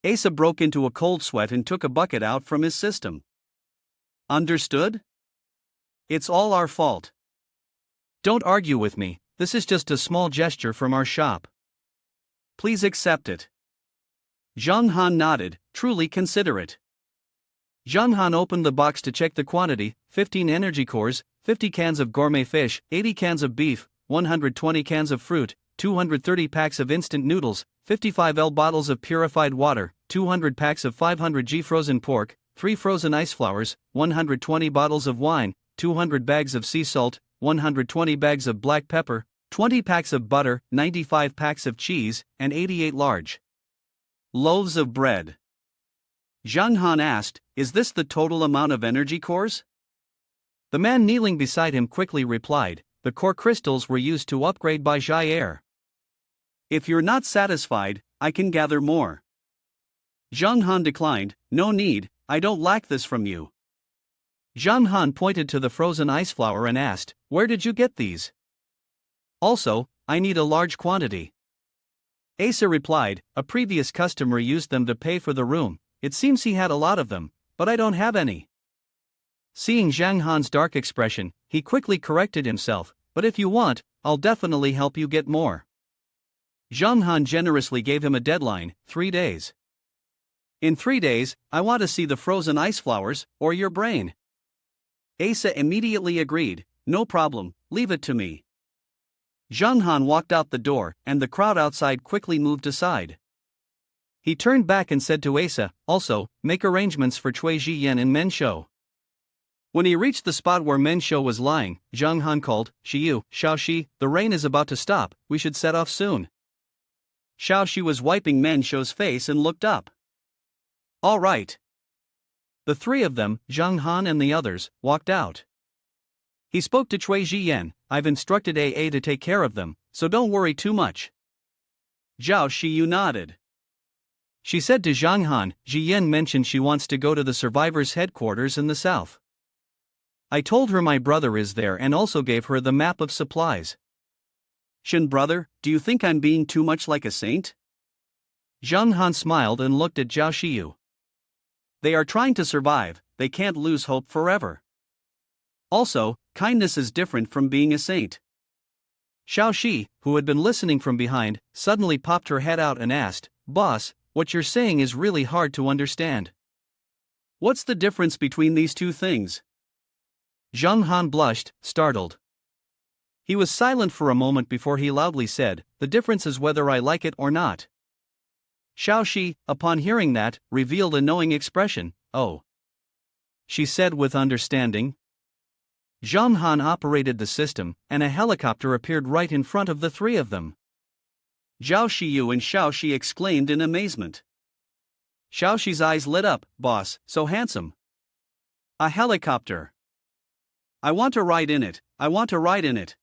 Asa broke into a cold sweat and took a bucket out from his system. Understood? It's all our fault. Don't argue with me, this is just a small gesture from our shop. Please accept it. Zhang Han nodded, truly considerate. Zhang Han opened the box to check the quantity, 15 energy cores, 50 cans of gourmet fish, 80 cans of beef, 120 cans of fruit, 230 packs of instant noodles, 55 L bottles of purified water, 200 packs of 500 G frozen pork, 3 frozen ice flowers, 120 bottles of wine, 200 bags of sea salt, 120 bags of black pepper, 20 packs of butter, 95 packs of cheese, and 88 large loaves of bread. Zhang Han asked, "Is this the total amount of energy cores?" The man kneeling beside him quickly replied, "The core crystals were used to upgrade by Xiai. If you're not satisfied, I can gather more." Zhang Han declined, "No need, I don't lack this from you." Zhang Han pointed to the frozen ice flour and asked, "Where did you get these? Also, I need a large quantity." Asa replied, "A previous customer used them to pay for the room. It seems he had a lot of them, but I don't have any." Seeing Zhang Han's dark expression, he quickly corrected himself, "But if you want, I'll definitely help you get more." Zhang Han generously gave him a deadline, 3 days. "In 3 days, I want to see the frozen ice flowers, or your brain." Asa immediately agreed, "No problem, leave it to me." Zhang Han walked out the door, and the crowd outside quickly moved aside. He turned back and said to Asa, "Also, make arrangements for Cui Jiyan and Men Shou." When he reached the spot where Men Shou was lying, Zhang Han called, "Xiu, Xiao Xiu, the rain is about to stop, we should set off soon." Xiao Xiu was wiping Men Shou's face and looked up. "All right." The three of them, Zhang Han and the others, walked out. He spoke to Cui Jiyan, "I've instructed AA to take care of them, so don't worry too much." Zhao Xiu nodded. She said to Zhang Han, "Jiyan mentioned she wants to go to the survivors' headquarters in the south. I told her my brother is there and also gave her the map of supplies." "Shin brother, do you think I'm being too much like a saint?" Zhang Han smiled and looked at Zhao Xiu. "They are trying to survive, they can't lose hope forever. Also, kindness is different from being a saint." Xiao Xi, who had been listening from behind, suddenly popped her head out and asked, "Boss, what you're saying is really hard to understand. What's the difference between these two things?" Zhang Han blushed, startled. He was silent for a moment before he loudly said, "The difference is whether I like it or not." Xiao Xi, upon hearing that, revealed a knowing expression. "Oh," she said with understanding. Zhang Han operated the system, and a helicopter appeared right in front of the three of them. Zhao Xiu and Xiao Xi exclaimed in amazement. Xiao Xi's eyes lit up, "Boss, so handsome. A helicopter. I want to ride in it, I want to ride in it."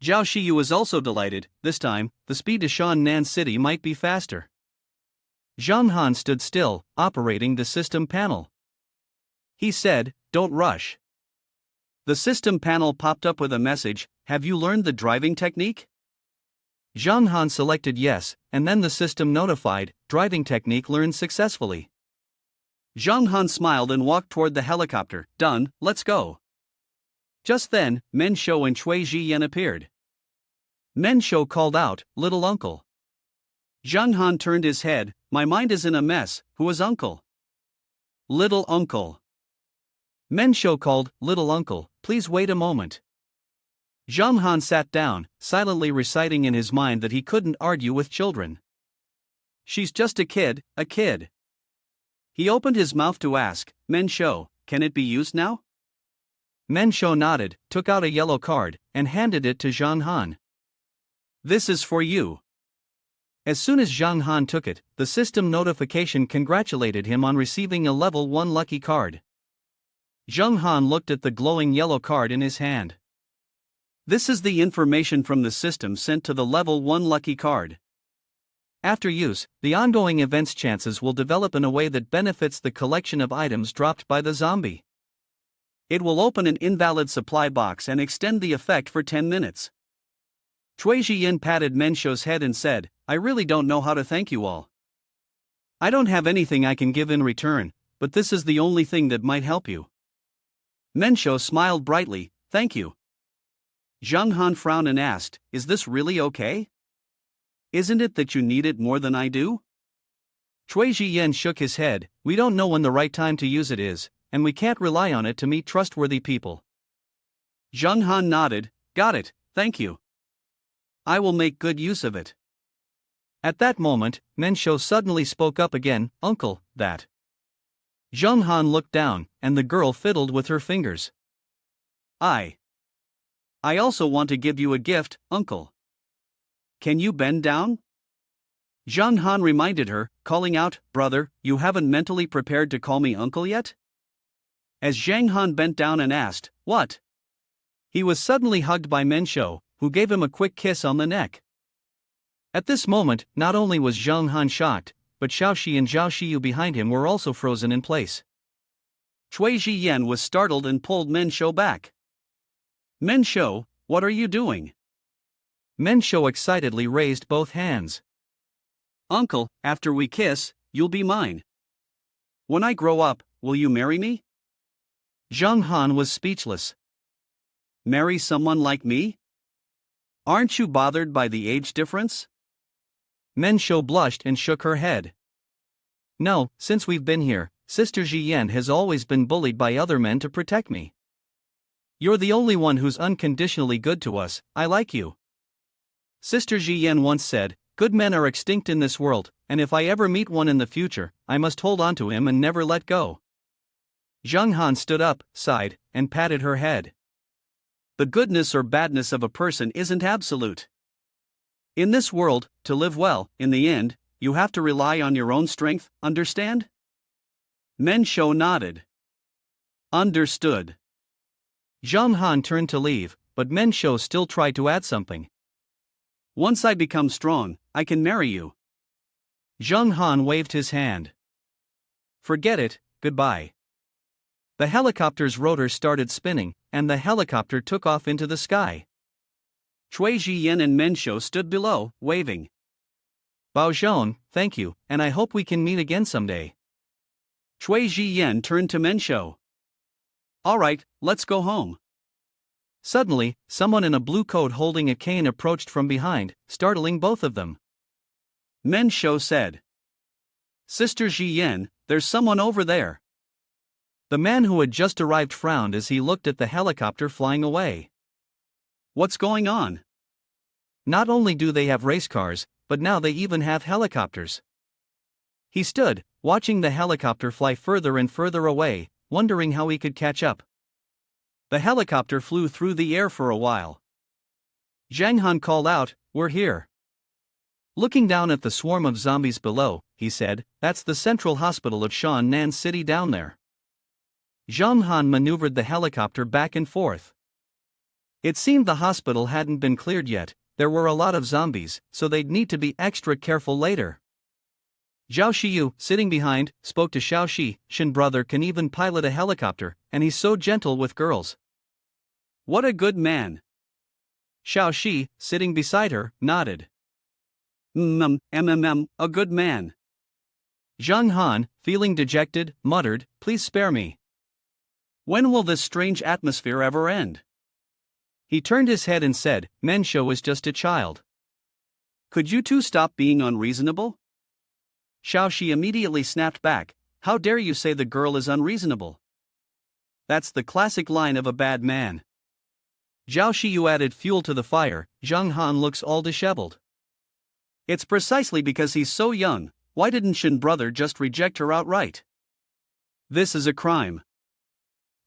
Zhao Xiu was also delighted. This time, the speed to Shannan City might be faster. Zhang Han stood still, operating the system panel. He said, "Don't rush." The system panel popped up with a message, "Have you learned the driving technique?" Zhang Han selected yes, and then the system notified, "Driving technique learned successfully." Zhang Han smiled and walked toward the helicopter. "Done, let's go." Just then, Men Shou and Cui Jiyan appeared. Men Shou called out, "Little uncle." Zhang Han turned his head, "My mind is in a mess, who is uncle?" "Little uncle." Men Shou called, "Little uncle, please wait a moment." Zhang Han sat down, silently reciting in his mind that he couldn't argue with children. "She's just a kid, a kid." He opened his mouth to ask, "Men Shou, can it be used now?" Men Shou nodded, took out a yellow card, and handed it to Zhang Han. "This is for you." As soon as Zhang Han took it, the system notification congratulated him on receiving a level 1 lucky card. Zhang Han looked at the glowing yellow card in his hand. "This is the information from the system sent to the level 1 lucky card. After use, the ongoing event's chances will develop in a way that benefits the collection of items dropped by the zombie. It will open an invalid supply box and extend the effect for 10 minutes. Cui Jiyan patted Men Shou's head and said, "I really don't know how to thank you all. I don't have anything I can give in return, but this is the only thing that might help you." Men Shou smiled brightly, "Thank you." Zhang Han frowned and asked, "Is this really okay? Isn't it that you need it more than I do?" Cui Jiyan shook his head, "We don't know when the right time to use it is, and we can't rely on it to meet trustworthy people." Zhang Han nodded, "Got it, thank you. I will make good use of it." At that moment, Men Shou suddenly spoke up again, "Uncle, that." Zhang Han looked down, and the girl fiddled with her fingers. I also want to give you a gift, uncle. Can you bend down? Zhang Han reminded her, calling out, Brother, you haven't mentally prepared to call me uncle yet? As Zhang Han bent down and asked, What? He was suddenly hugged by Menshou, who gave him a quick kiss on the neck. At this moment, not only was Zhang Han shocked, but Xiao Xiu and Xiao Xiu behind him were also frozen in place. Cui Zhiyan was startled and pulled Menshou back. Menshou, what are you doing? Menshou excitedly raised both hands. Uncle, after we kiss, you'll be mine. When I grow up, will you marry me? Zhang Han was speechless. Marry someone like me? Aren't you bothered by the age difference? Menshou blushed and shook her head. No, since we've been here, Sister Jiyan has always been bullied by other men to protect me. You're the only one who's unconditionally good to us, I like you. Sister Jiyan once said, good men are extinct in this world, and if I ever meet one in the future, I must hold on to him and never let go. Zhang Han stood up, sighed, and patted her head. The goodness or badness of a person isn't absolute. In this world, to live well, in the end, you have to rely on your own strength, understand? Menshou nodded. Understood. Zhang Han turned to leave, but Menshou still tried to add something. Once I become strong, I can marry you. Zhang Han waved his hand. Forget it, goodbye. The helicopter's rotor started spinning, and the helicopter took off into the sky. Cui Zhiyan and Menshou stood below, waving. Bao Zhong, thank you, and I hope we can meet again someday. Cui Zhiyan turned to Menshou. Alright, let's go home. Suddenly, someone in a blue coat holding a cane approached from behind, startling both of them. Menshou said. Sister Zhiyan, there's someone over there. The man who had just arrived frowned as he looked at the helicopter flying away. What's going on? Not only do they have race cars, but now they even have helicopters. He stood, watching the helicopter fly further and further away, wondering how he could catch up. The helicopter flew through the air for a while. Zhang Han called out, We're here. Looking down at the swarm of zombies below, he said, That's the central hospital of Shannan City down there. Zhang Han maneuvered the helicopter back and forth. It seemed the hospital hadn't been cleared yet, there were a lot of zombies, so they'd need to be extra careful later. Xiao Xiu, sitting behind, spoke to Xiao Xi, Shin brother can even pilot a helicopter, and he's so gentle with girls. What a good man. Xiao Xi, sitting beside her, nodded. A good man. Zhang Han, feeling dejected, muttered, Please spare me. When will this strange atmosphere ever end? He turned his head and said, Menshou is just a child. Could you two stop being unreasonable? Xiao Xi immediately snapped back, How dare you say the girl is unreasonable? That's the classic line of a bad man. Xiao Xiu added fuel to the fire, Zhang Han looks all disheveled. It's precisely because he's so young, why didn't Shin brother just reject her outright? This is a crime.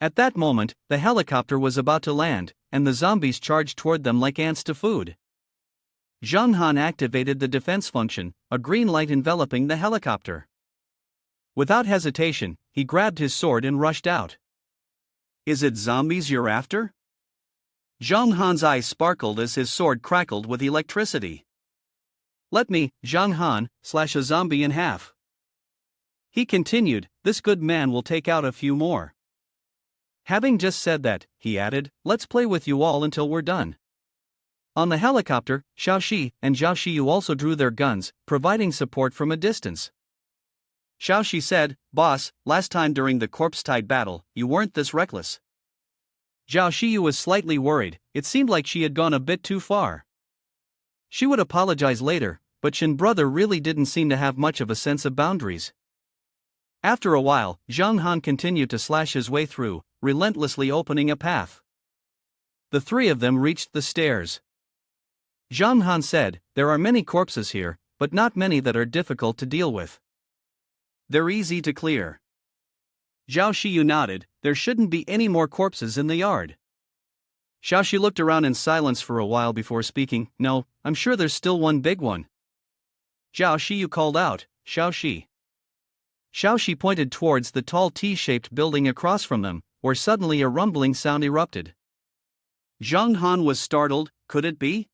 At that moment, the helicopter was about to land, and the zombies charged toward them like ants to food. Zhang Han activated the defense function, a green light enveloping the helicopter. Without hesitation, he grabbed his sword and rushed out. Is it zombies you're after? Zhang Han's eyes sparkled as his sword crackled with electricity. Let me, Zhang Han, slash a zombie in half. He continued, This good man will take out a few more. Having just said that, he added, Let's play with you all until we're done. On the helicopter, Xiao Xi and Xiao Xiu also drew their guns, providing support from a distance. Xiao Xi said, Boss, last time during the corpse-tide battle, you weren't this reckless. Xiao Xiu was slightly worried, it seemed like she had gone a bit too far. She would apologize later, but Shin brother really didn't seem to have much of a sense of boundaries. After a while, Zhang Han continued to slash his way through, relentlessly opening a path. The three of them reached the stairs. Zhang Han said, There are many corpses here, but not many that are difficult to deal with. They're easy to clear. Xiao Xiu nodded, There shouldn't be any more corpses in the yard. Xiao Xiu looked around in silence for a while before speaking. No, I'm sure there's still one big one. Xiao Xiu called out, Xiao Xi. Xiao Xi pointed towards the tall T-shaped building across from them, where suddenly a rumbling sound erupted. Zhang Han was startled. Could it be?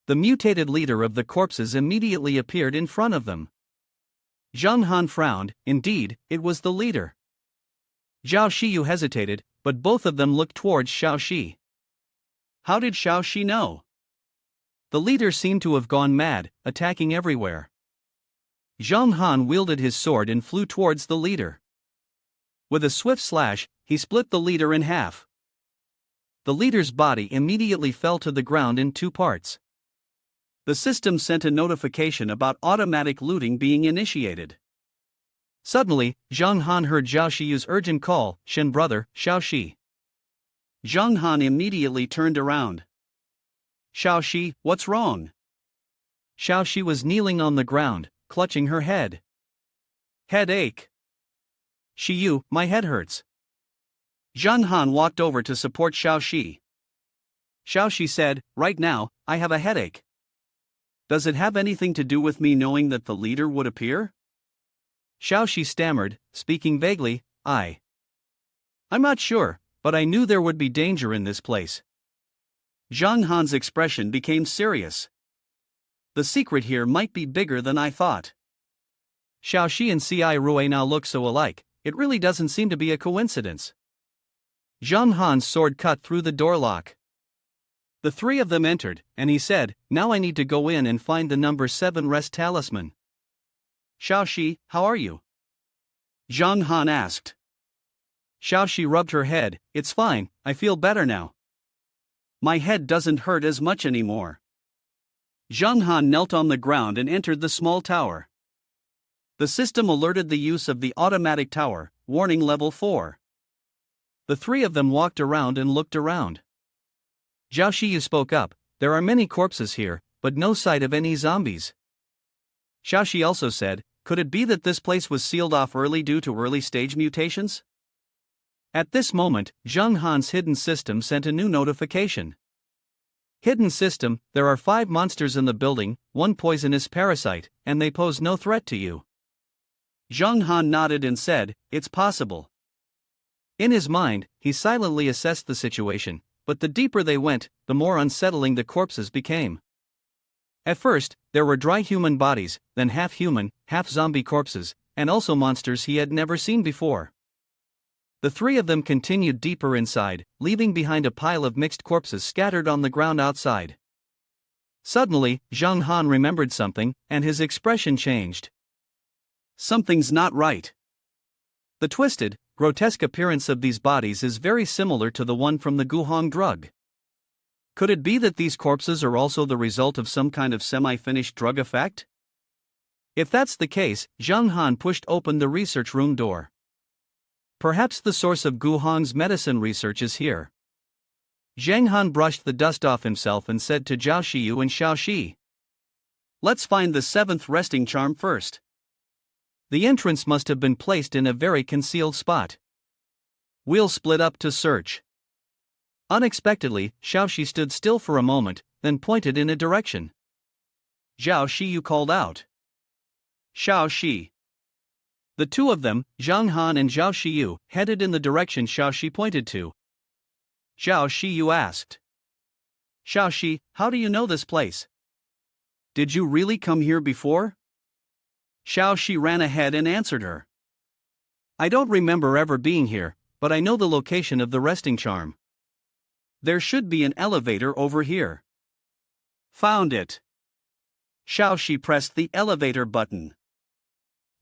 The mutated leader of the corpses immediately appeared in front of them. Zhang Han frowned. Indeed, it was the leader. Xiao Xiu hesitated, but both of them looked towards Xiao Xi. How did Xiao Xi know? The leader seemed to have gone mad, attacking everywhere. Zhang Han wielded his sword and flew towards the leader. With a swift slash, he split the leader in half. The leader's body immediately fell to the ground in two parts. The system sent a notification about automatic looting being initiated. Suddenly, Zhang Han heard Xiao Xiu's urgent call, Shen brother, Xiao Xi. Zhang Han immediately turned around. Xiao Xi, what's wrong? Xiao Xi was kneeling on the ground, clutching her head. Headache. Xiu, my head hurts. Zhang Han walked over to support Xiao Xi. Xiao Xi said, right now, I have a headache. Does it have anything to do with me knowing that the leader would appear? Xiao Xi stammered, speaking vaguely, I'm not sure, but I knew there would be danger in this place. Zhang Han's expression became serious. The secret here might be bigger than I thought. Xiao Xi and Shiai Rui now look so alike, it really doesn't seem to be a coincidence. Zhang Han's sword cut through the door lock. The three of them entered, and he said, now I need to go in and find the number 7 rest talisman. Xiao Xi, how are you? Zhang Han asked. Xiao Xi rubbed her head. It's fine, I feel better now. My head doesn't hurt as much anymore. Zhang Han knelt on the ground and entered the small tower. The system alerted the use of the automatic tower, warning level 4. The three of them walked around and looked around. Xiao Xiu spoke up, there are many corpses here, but no sight of any zombies. Xiao Xi also said, could it be that this place was sealed off early due to early stage mutations? At this moment, Zhang Han's hidden system sent a new notification. Hidden system, there are 5 monsters in the building, 1 poisonous parasite, and they pose no threat to you. Zhang Han nodded and said, it's possible. In his mind, he silently assessed the situation, but the deeper they went, the more unsettling the corpses became. At first, there were dry human bodies, then half-human, half-zombie corpses, and also monsters he had never seen before. The three of them continued deeper inside, leaving behind a pile of mixed corpses scattered on the ground outside. Suddenly, Zhang Han remembered something, and his expression changed. Something's not right. The twisted, grotesque appearance of these bodies is very similar to the one from the Guhong drug. Could it be that these corpses are also the result of some kind of semi-finished drug effect? If that's the case, Zhang Han pushed open the research room door. Perhaps the source of Guhong's medicine research is here. Zhang Han brushed the dust off himself and said to Xiao Xiu and Xiao Xi, let's find the 7th resting charm first. The entrance must have been placed in a very concealed spot. We'll split up to search. Unexpectedly, Xiao Xi stood still for a moment, then pointed in a direction. Xiao Xiu called out. Xiao Xi. The two of them, Zhang Han and Xiao Xiu, headed in the direction Xiao Xi pointed to. Xiao Xiu asked. Xiao Xi, how do you know this place? Did you really come here before? Xiao Xi ran ahead and answered her. I don't remember ever being here, but I know the location of the resting charm. There should be an elevator over here. Found it. Xiao Xi pressed the elevator button.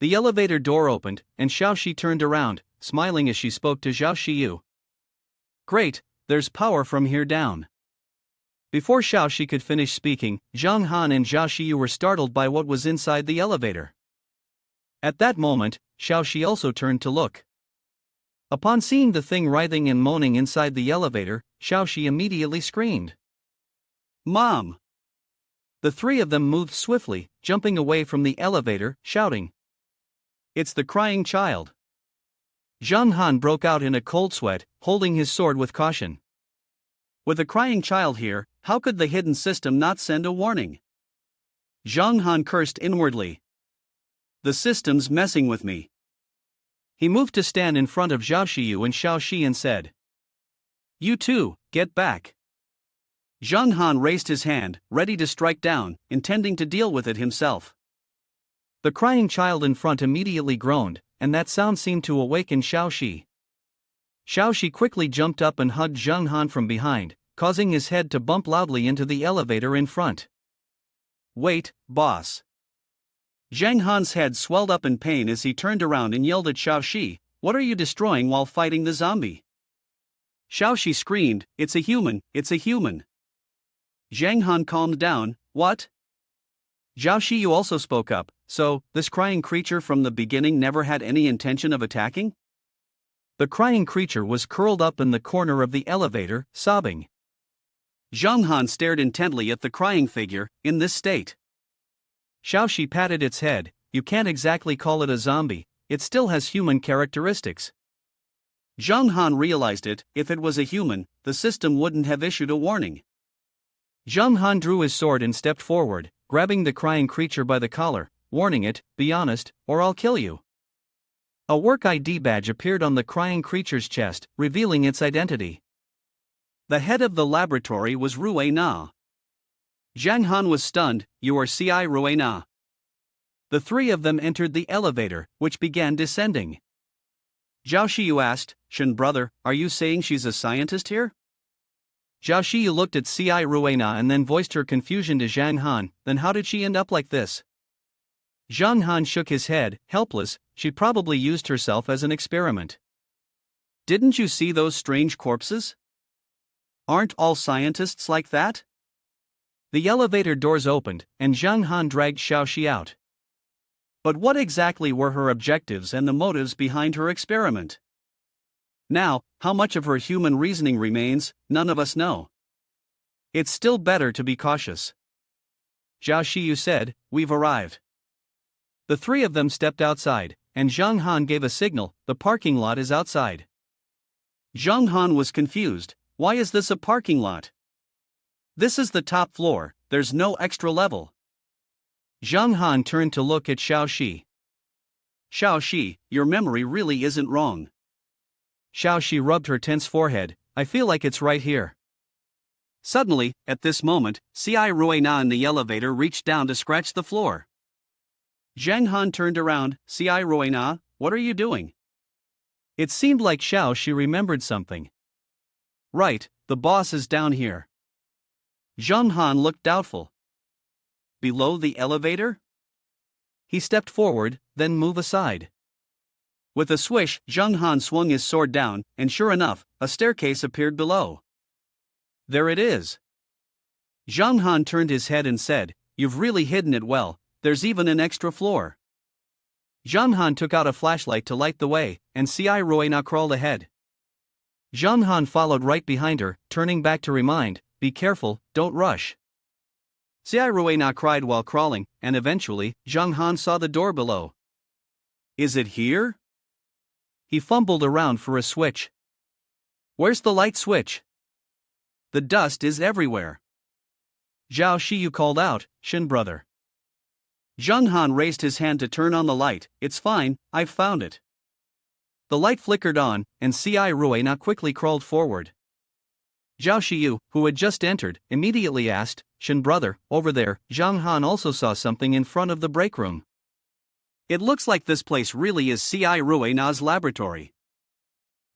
The elevator door opened, and Xiao Xi turned around, smiling as she spoke to Xiao Xiu. Great, there's power from here down. Before Xiao Xi could finish speaking, Zhang Han and Xiao Xiu were startled by what was inside the elevator. At that moment, Xiao Xi also turned to look. Upon seeing the thing writhing and moaning inside the elevator, Xiao Xi immediately screamed. Mom! The three of them moved swiftly, jumping away from the elevator, shouting. It's the crying child. Zhang Han broke out in a cold sweat, holding his sword with caution. With a crying child here, how could the hidden system not send a warning? Zhang Han cursed inwardly. The system's messing with me. He moved to stand in front of Xiao Xiu and Xiao Xi and said, "You two, get back." Zhang Han raised his hand, ready to strike down, intending to deal with it himself. The crying child in front immediately groaned, and that sound seemed to awaken Xiao Xi. Xiao Xi quickly jumped up and hugged Zhang Han from behind, causing his head to bump loudly into the elevator in front. "Wait, boss." Zhang Han's head swelled up in pain as he turned around and yelled at Xiao Xi, "What are you destroying while fighting the zombie?" Xiao Xi screamed, "It's a human, it's a human." Zhang Han calmed down, "What?" Xiao Xiu also spoke up, "So, this crying creature from the beginning never had any intention of attacking?" The crying creature was curled up in the corner of the elevator, sobbing. Zhang Han stared intently at the crying figure, in this state. Xiao Xi patted its head. "You can't exactly call it a zombie, it still has human characteristics." Zhang Han realized if it was a human, the system wouldn't have issued a warning. Zhang Han drew his sword and stepped forward, grabbing the crying creature by the collar, warning it, "Be honest, or I'll kill you." A work ID badge appeared on the crying creature's chest, revealing its identity. The head of the laboratory was Rue Na. Zhang Han was stunned. "You are Shiai Rue Na." The three of them entered the elevator, which began descending. Xiao Xiu asked, "Shen brother, are you saying she's a scientist here?" Xiao Xiu looked at Shiai Rue Na and then voiced her confusion to Zhang Han. "Then how did she end up like this?" Zhang Han shook his head, helpless. "She probably used herself as an experiment." "Didn't you see those strange corpses? Aren't all scientists like that?" The elevator doors opened, and Zhang Han dragged Xiao Xi out. But what exactly were her objectives and the motives behind her experiment? Now, how much of her human reasoning remains, none of us know. It's still better to be cautious. Xiao Xiu said, "We've arrived." The three of them stepped outside, and Zhang Han gave a signal, "The parking lot is outside." Zhang Han was confused. "Why is this a parking lot? This is the top floor, there's no extra level." Zhang Han turned to look at Xiao Xi. "Xiao Xi, your memory really isn't wrong." Xiao Xi rubbed her tense forehead. "I feel like it's right here." Suddenly, at this moment, Shiai Rue Na in the elevator reached down to scratch the floor. Zhang Han turned around. "Shiai Rue Na, what are you doing?" It seemed like Xiao Xi remembered something. "Right, the boss is down here." Zhang Han looked doubtful. "Below the elevator?" He stepped forward, then moved aside. With a swish, Zhang Han swung his sword down, and sure enough, a staircase appeared below. "There it is." Zhang Han turned his head and said, "You've really hidden it well, there's even an extra floor." Zhang Han took out a flashlight to light the way, and Shiai Rue Na crawled ahead. Zhang Han followed right behind her, turning back to remind, "Be careful, don't rush." Shiai Rue Na cried while crawling, and eventually, Zhang Han saw the door below. "Is it here?" He fumbled around for a switch. "Where's the light switch?" "The dust is everywhere." Xiao Xiu called out, "Shen brother." Zhang Han raised his hand to turn on the light. "It's fine, I've found it." The light flickered on, and Shiai Rue Na quickly crawled forward. Xiao Xiu, who had just entered, immediately asked, "Shen brother, over there." Zhang Han also saw something in front of the break room. "It looks like this place really is Shiai Rue Na's laboratory."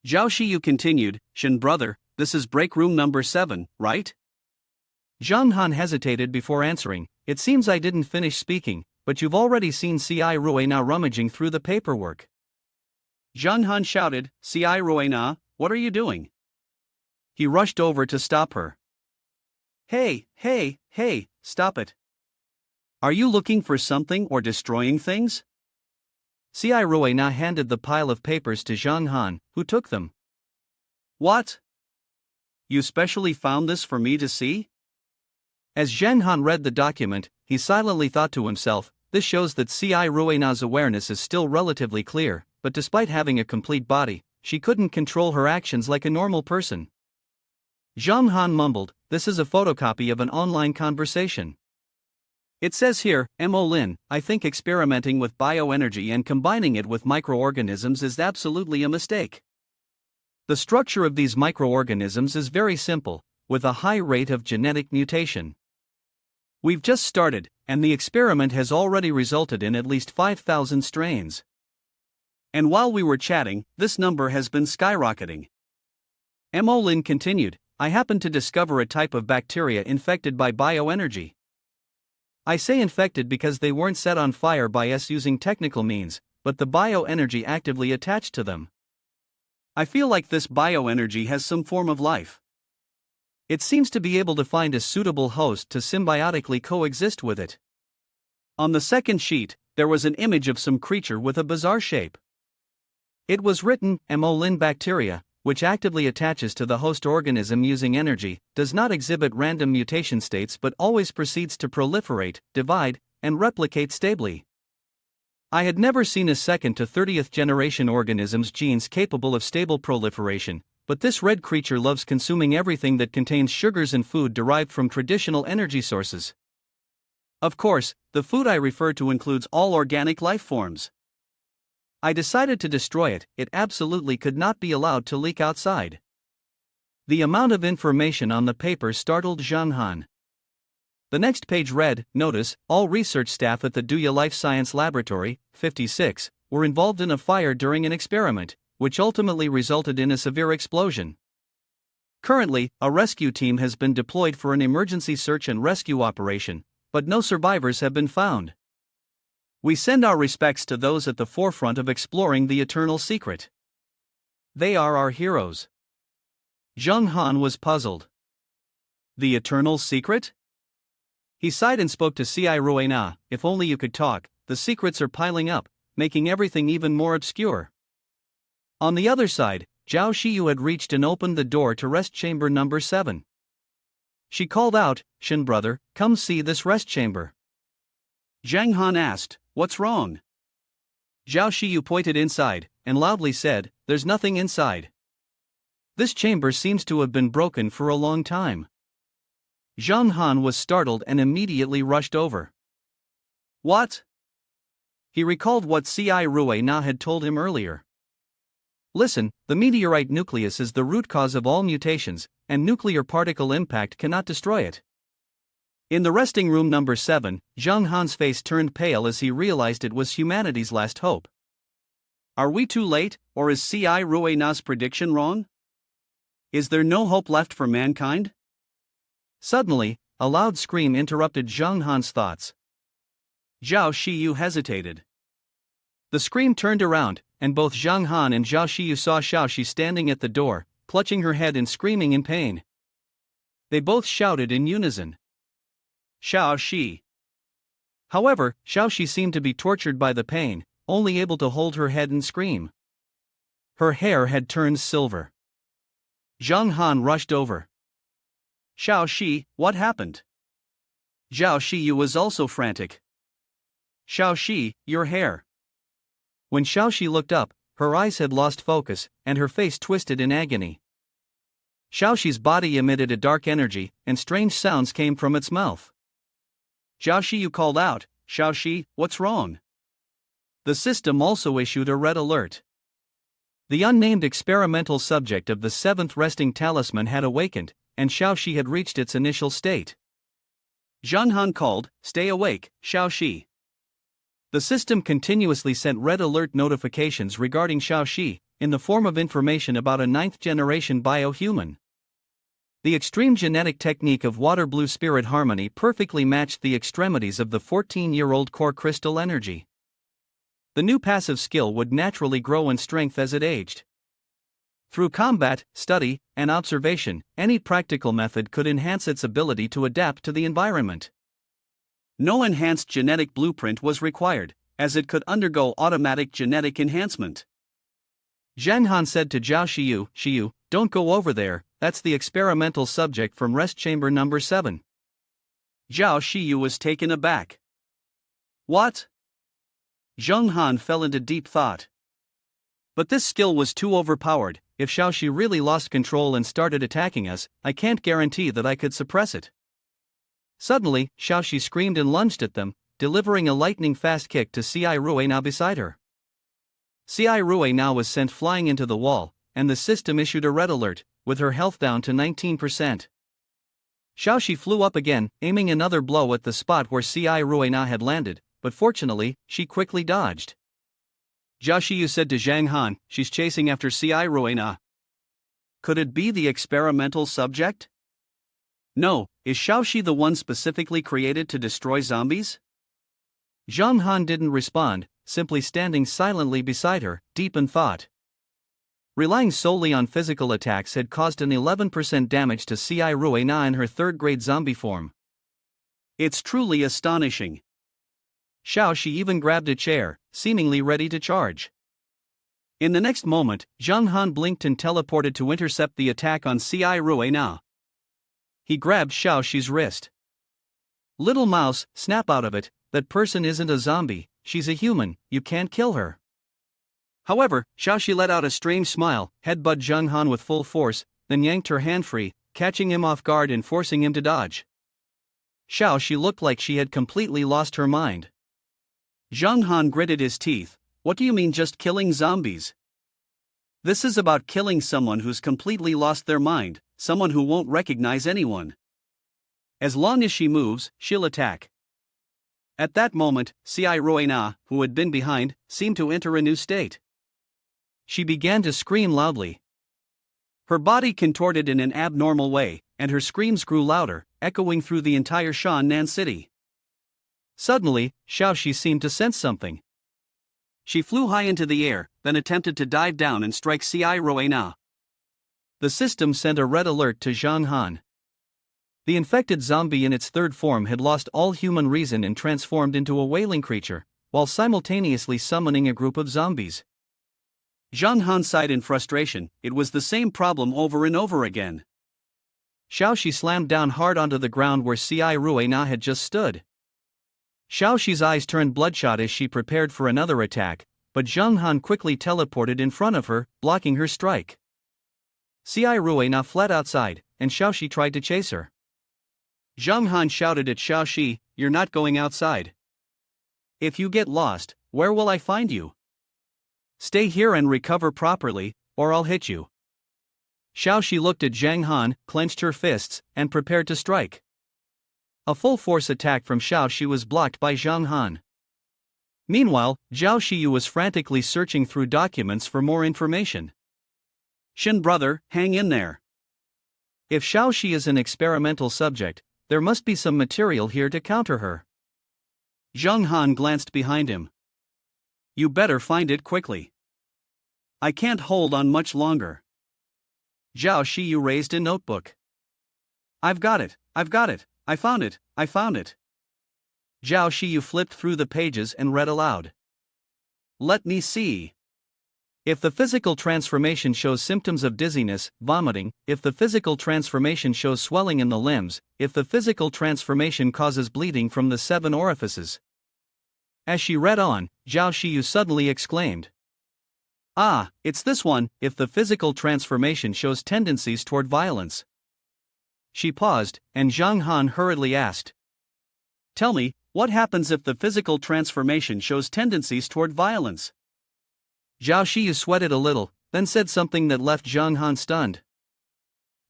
Xiao Xiu continued, "Shen brother, this is break room number 7, right?" Zhang Han hesitated before answering. "It seems I didn't finish speaking, but you've already seen Shiai Rue Na rummaging through the paperwork." Zhang Han shouted, "Shiai Rue Na, what are you doing?" He rushed over to stop her. Hey, stop it. Are you looking for something or destroying things?" Shiai Rue Na handed the pile of papers to Zhang Han, who took them. "What? You specially found this for me to see?" As Zhang Han read the document, he silently thought to himself, "This shows that Shiai Rue Na's awareness is still relatively clear, but despite having a complete body, she couldn't control her actions like a normal person." Zhang Han mumbled, "This is a photocopy of an online conversation." It says here, Lin, "I think experimenting with bioenergy and combining it with microorganisms is absolutely a mistake. The structure of these microorganisms is very simple, with a high rate of genetic mutation. We've just started, and the experiment has already resulted in at least 5,000 strains. And while we were chatting, this number has been skyrocketing." Lin continued, "I happened to discover a type of bacteria infected by bioenergy. I say infected because they weren't set on fire by us using technical means, but the bioenergy actively attached to them. I feel like this bioenergy has some form of life. It seems to be able to find a suitable host to symbiotically coexist with it." On the second sheet, there was an image of some creature with a bizarre shape. It was written, Lin bacteria, which actively attaches to the host organism using energy, does not exhibit random mutation states but always proceeds to proliferate, divide, and replicate stably. I had never seen a second to 30th generation organism's genes capable of stable proliferation, but this red creature loves consuming everything that contains sugars and food derived from traditional energy sources. Of course, the food I refer to includes all organic life forms. I decided to destroy it. It absolutely could not be allowed to leak outside." The amount of information on the paper startled Zhang Han. The next page read, "Notice, all research staff at the Duya Life Science Laboratory, 56, were involved in a fire during an experiment, which ultimately resulted in a severe explosion. Currently, a rescue team has been deployed for an emergency search and rescue operation, but no survivors have been found. We send our respects to those at the forefront of exploring the eternal secret. They are our heroes." Zhang Han was puzzled. The eternal secret? He sighed and spoke to Xiai Ruina, "If only you could talk, the secrets are piling up, making everything even more obscure." On the other side, Xiao Xiu had reached and opened the door to rest chamber number 7. She called out, "Shin brother, come see this rest chamber." Zhang Han asked, "What's wrong?" Xiao Xiu pointed inside, and loudly said, "There's nothing inside. This chamber seems to have been broken for a long time." Zhang Han was startled and immediately rushed over. "What?" He recalled what Xiai Ruina had told him earlier. "Listen, the meteorite nucleus is the root cause of all mutations, and nuclear particle impact cannot destroy it." In the resting room number 7, Zhang Han's face turned pale as he realized it was humanity's last hope. Are we too late, or is Xiai Ruina's prediction wrong? Is there no hope left for mankind? Suddenly, a loud scream interrupted Zhang Han's thoughts. Xiao Xiu hesitated. The scream turned around, and both Zhang Han and Xiao Xiu saw Xiao Xi standing at the door, clutching her head and screaming in pain. They both shouted in unison, "Xiao Xi!" However, Xiao Xi seemed to be tortured by the pain, only able to hold her head and scream. Her hair had turned silver. Zhang Han rushed over. "Xiao Xi, what happened?" Xiao Xiu was also frantic. "Xiao Xi, your hair." When Xiao Xi looked up, her eyes had lost focus, and her face twisted in agony. Xiao Xi's body emitted a dark energy, and strange sounds came from its mouth. Xiao Xiu called out, "Xiao Xi, what's wrong?" The system also issued a red alert. The unnamed experimental subject of the 7th resting talisman had awakened, and Xiao Xi had reached its initial state. Zhang Han called, "Stay awake, Xiao Xi." The system continuously sent red alert notifications regarding Xiao Xi, in the form of information about a 9th-generation biohuman. The extreme genetic technique of water-blue spirit harmony perfectly matched the extremities of the 14-year-old core crystal energy. The new passive skill would naturally grow in strength as it aged. Through combat, study, and observation, any practical method could enhance its ability to adapt to the environment. No enhanced genetic blueprint was required, as it could undergo automatic genetic enhancement. Zhang Han said to Xiao Xiu, "Xiu, don't go over there, that's the experimental subject from rest chamber number 7. Xiao Xiu was taken aback. What? Zhang Han fell into deep thought. But this skill was too overpowered, if Xiao Xiu really lost control and started attacking us, I can't guarantee that I could suppress it. Suddenly, Xiao Xiu screamed and lunged at them, delivering a lightning-fast kick to Xiai Rui now beside her. Xiai Rui now was sent flying into the wall, and the system issued a red alert, with her health down to 19%. Xiao Xiu flew up again, aiming another blow at the spot where Xiai Rui na had landed, but fortunately, she quickly dodged. Xiao Xiu said to Zhang Han, she's chasing after Xiai Rui na. Could it be the experimental subject? No, is Xiao Xiu the one specifically created to destroy zombies? Zhang Han didn't respond, simply standing silently beside her, deep in thought. Relying solely on physical attacks had caused an 11% damage to Xiai Rui na in her third-grade zombie form. It's truly astonishing. Xiao Xiu even grabbed a chair, seemingly ready to charge. In the next moment, Zhang Han blinked and teleported to intercept the attack on Xiai Rui na. He grabbed Xiao Xiu's wrist. Little mouse, snap out of it, that person isn't a zombie, she's a human, you can't kill her. However, Xiao Xiu let out a strange smile, headbutted Zhang Han with full force, then yanked her hand free, catching him off guard and forcing him to dodge. Xiao Xiu looked like she had completely lost her mind. Zhang Han gritted his teeth. What do you mean just killing zombies? This is about killing someone who's completely lost their mind, someone who won't recognize anyone. As long as she moves, she'll attack. At that moment, Xiai Rui na, who had been behind, seemed to enter a new state. She began to scream loudly. Her body contorted in an abnormal way, and her screams grew louder, echoing through the entire Shannan city. Suddenly, Xiao Xiu seemed to sense something. She flew high into the air, then attempted to dive down and strike Xiai Rui na. The system sent a red alert to Zhang Han. The infected zombie in its third form had lost all human reason and transformed into a wailing creature, while simultaneously summoning a group of zombies. Zhang Han sighed in frustration, it was the same problem over and over again. Xiao Xiu slammed down hard onto the ground where Xiai Rui na had just stood. Xiao Xiu's eyes turned bloodshot as she prepared for another attack, but Zhang Han quickly teleported in front of her, blocking her strike. Xiai Rui na fled outside, and Xiao Xiu tried to chase her. Zhang Han shouted at Xiao Xiu, "You're not going outside. If you get lost, where will I find you? Stay here and recover properly, or I'll hit you." Xiao Xiu looked at Zhang Han, clenched her fists, and prepared to strike. A full-force attack from Xiao Xiu was blocked by Zhang Han. Meanwhile, Zhao Xiu was frantically searching through documents for more information. "Shin brother, hang in there. If Xiao Xiu is an experimental subject, there must be some material here to counter her." Zhang Han glanced behind him. "You better find it quickly. I can't hold on much longer." Zhao Xiu raised a notebook. I've got it, I found it. Zhao Xiu flipped through the pages and read aloud. "Let me see. If the physical transformation shows symptoms of dizziness, vomiting, if the physical transformation shows swelling in the limbs, if the physical transformation causes bleeding from the 7 orifices." As she read on, Zhao Xiu suddenly exclaimed, "Ah, it's this one, if the physical transformation shows tendencies toward violence." She paused, and Zhang Han hurriedly asked, "Tell me, what happens if the physical transformation shows tendencies toward violence?" Zhao Xiu sweated a little, then said something that left Zhang Han stunned.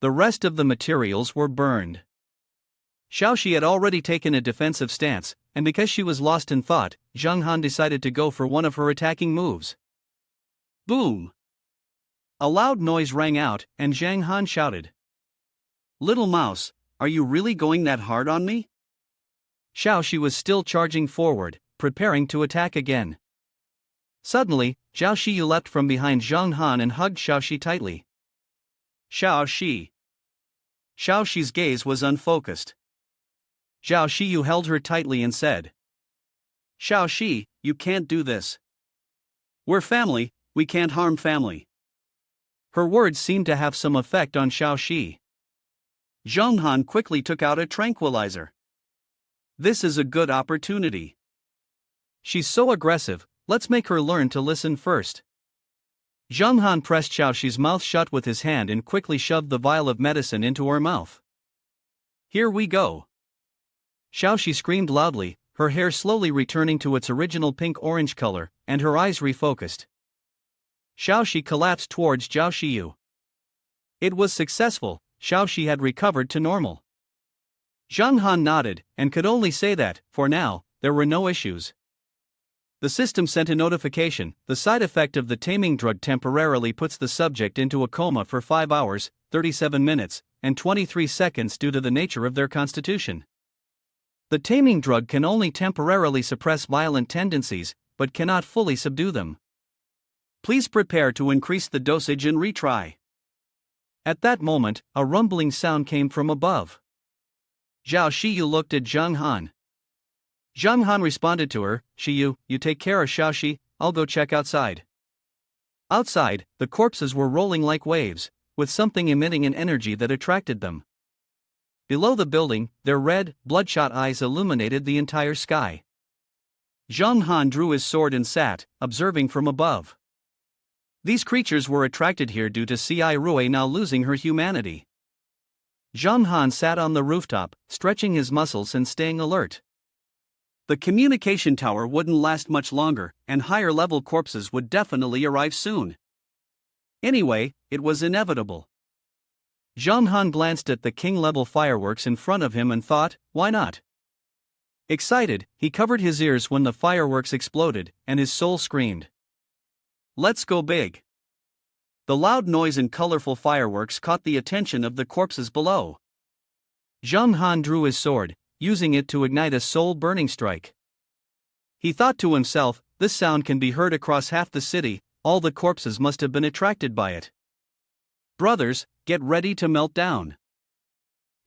The rest of the materials were burned. Xiao Xiu had already taken a defensive stance, and because she was lost in thought, Zhang Han decided to go for one of her attacking moves. Boom! A loud noise rang out, and Zhang Han shouted, "Little mouse, are you really going that hard on me?" Xiao Xiu was still charging forward, preparing to attack again. Suddenly, Zhao Xiu leapt from behind Zhang Han and hugged Xiao Xiu tightly. Xiao Xiu. Xiao Xiu's gaze was unfocused. Zhao Xiu held her tightly and said, "Xiao Xiu, you can't do this. We're family, we can't harm family." Her words seemed to have some effect on Xiao Xiu. Zhang Han quickly took out a tranquilizer. "This is a good opportunity. She's so aggressive, let's make her learn to listen first." Zhang Han pressed Xiao Xiu's mouth shut with his hand and quickly shoved the vial of medicine into her mouth. "Here we go." Xiao Xiu screamed loudly, her hair slowly returning to its original pink-orange color, and her eyes refocused. Xiao Xiu collapsed towards Xiao Xiu. It was successful, Xiao Xiu had recovered to normal. Zhang Han nodded, and could only say that, for now, there were no issues. The system sent a notification: the side effect of the taming drug temporarily puts the subject into a coma for 5 hours, 37 minutes, and 23 seconds due to the nature of their constitution. The taming drug can only temporarily suppress violent tendencies, but cannot fully subdue them. Please prepare to increase the dosage and retry. At that moment, a rumbling sound came from above. Xiao Xiu looked at Zhang Han. Zhang Han responded to her, "Xiu, you take care of Xiao Xiu, I'll go check outside." Outside, the corpses were rolling like waves, with something emitting an energy that attracted them. Below the building, their red, bloodshot eyes illuminated the entire sky. Zhang Han drew his sword and sat, observing from above. These creatures were attracted here due to Xiai Rui now losing her humanity. Zhang Han sat on the rooftop, stretching his muscles and staying alert. The communication tower wouldn't last much longer, and higher-level corpses would definitely arrive soon. Anyway, it was inevitable. Zhang Han glanced at the king-level fireworks in front of him and thought, why not? Excited, he covered his ears when the fireworks exploded, and his soul screamed. "Let's go big." The loud noise and colorful fireworks caught the attention of the corpses below. Zhang Han drew his sword, using it to ignite a soul-burning strike. He thought to himself, this sound can be heard across half the city, all the corpses must have been attracted by it. Brothers, get ready to melt down.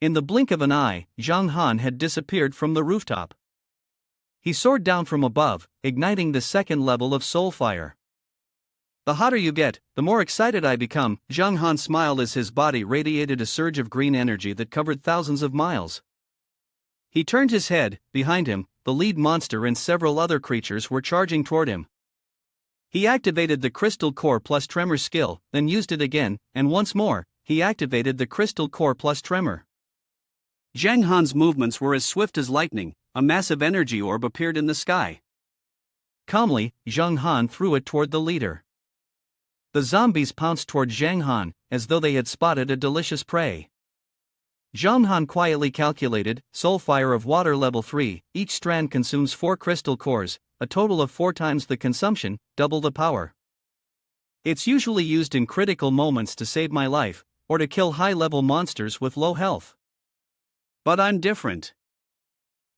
In the blink of an eye, Zhang Han had disappeared from the rooftop. He soared down from above, igniting the second level of soul fire. "The hotter you get, the more excited I become," Zhang Han smiled as his body radiated a surge of green energy that covered thousands of miles. He turned his head. Behind him, the lead monster and several other creatures were charging toward him. He activated the Crystal Core plus Tremor skill, then used it again, and once more, he activated the Crystal Core plus Tremor. Zhang Han's movements were as swift as lightning. A massive energy orb appeared in the sky. Calmly, Zhang Han threw it toward the leader. The zombies pounced toward Zhang Han, as though they had spotted a delicious prey. Zhang Han quietly calculated, soul fire of water level 3, each strand consumes 4 crystal cores, a total of 4 times the consumption, double the power. It's usually used in critical moments to save my life, or to kill high-level monsters with low health. But I'm different.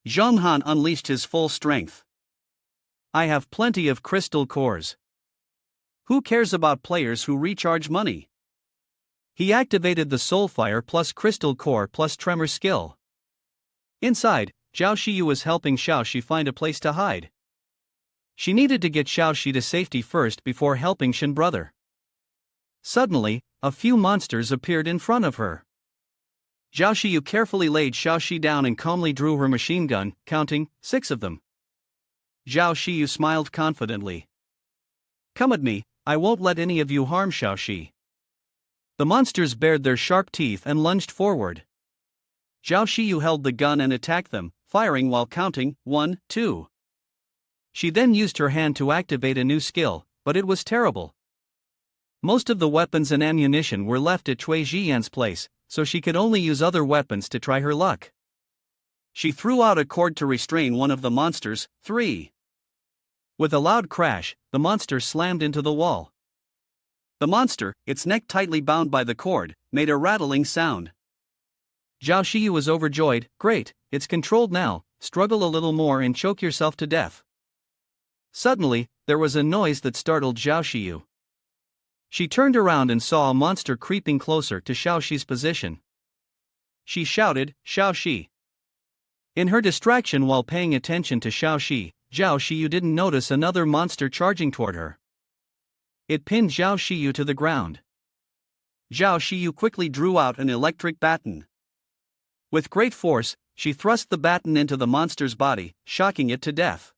Zhang Han unleashed his full strength. I have plenty of crystal cores. Who cares about players who recharge money? He activated the Soulfire plus Crystal Core plus Tremor skill. Inside, Xiao Xiu was helping Xiao Xiu find a place to hide. She needed to get Xiao Xiu to safety first before helping Shin brother. Suddenly, a few monsters appeared in front of her. Xiao Xiu carefully laid Xiao Xiu down and calmly drew her machine gun, counting 6 of them. Xiao Xiu smiled confidently. "Come at me, I won't let any of you harm Xiao Xiu." The monsters bared their sharp teeth and lunged forward. Xiao Xiu held the gun and attacked them, firing while counting 1, 2. She then used her hand to activate a new skill, but it was terrible. Most of the weapons and ammunition were left at Cui Jian's place, so she could only use other weapons to try her luck. She threw out a cord to restrain one of the monsters, 3. With a loud crash, the monster slammed into the wall. The monster, its neck tightly bound by the cord, made a rattling sound. Xiao Xiu was overjoyed. "Great, it's controlled now, struggle a little more and choke yourself to death." Suddenly, there was a noise that startled Xiao Xiu. She turned around and saw a monster creeping closer to Xiao Xi's position. She shouted, "Xiao Xi!" In her distraction while paying attention to Xiao Xiu didn't notice another monster charging toward her. It pinned Xiao Xiu to the ground. Xiao Xiu quickly drew out an electric baton. With great force, she thrust the baton into the monster's body, shocking it to death.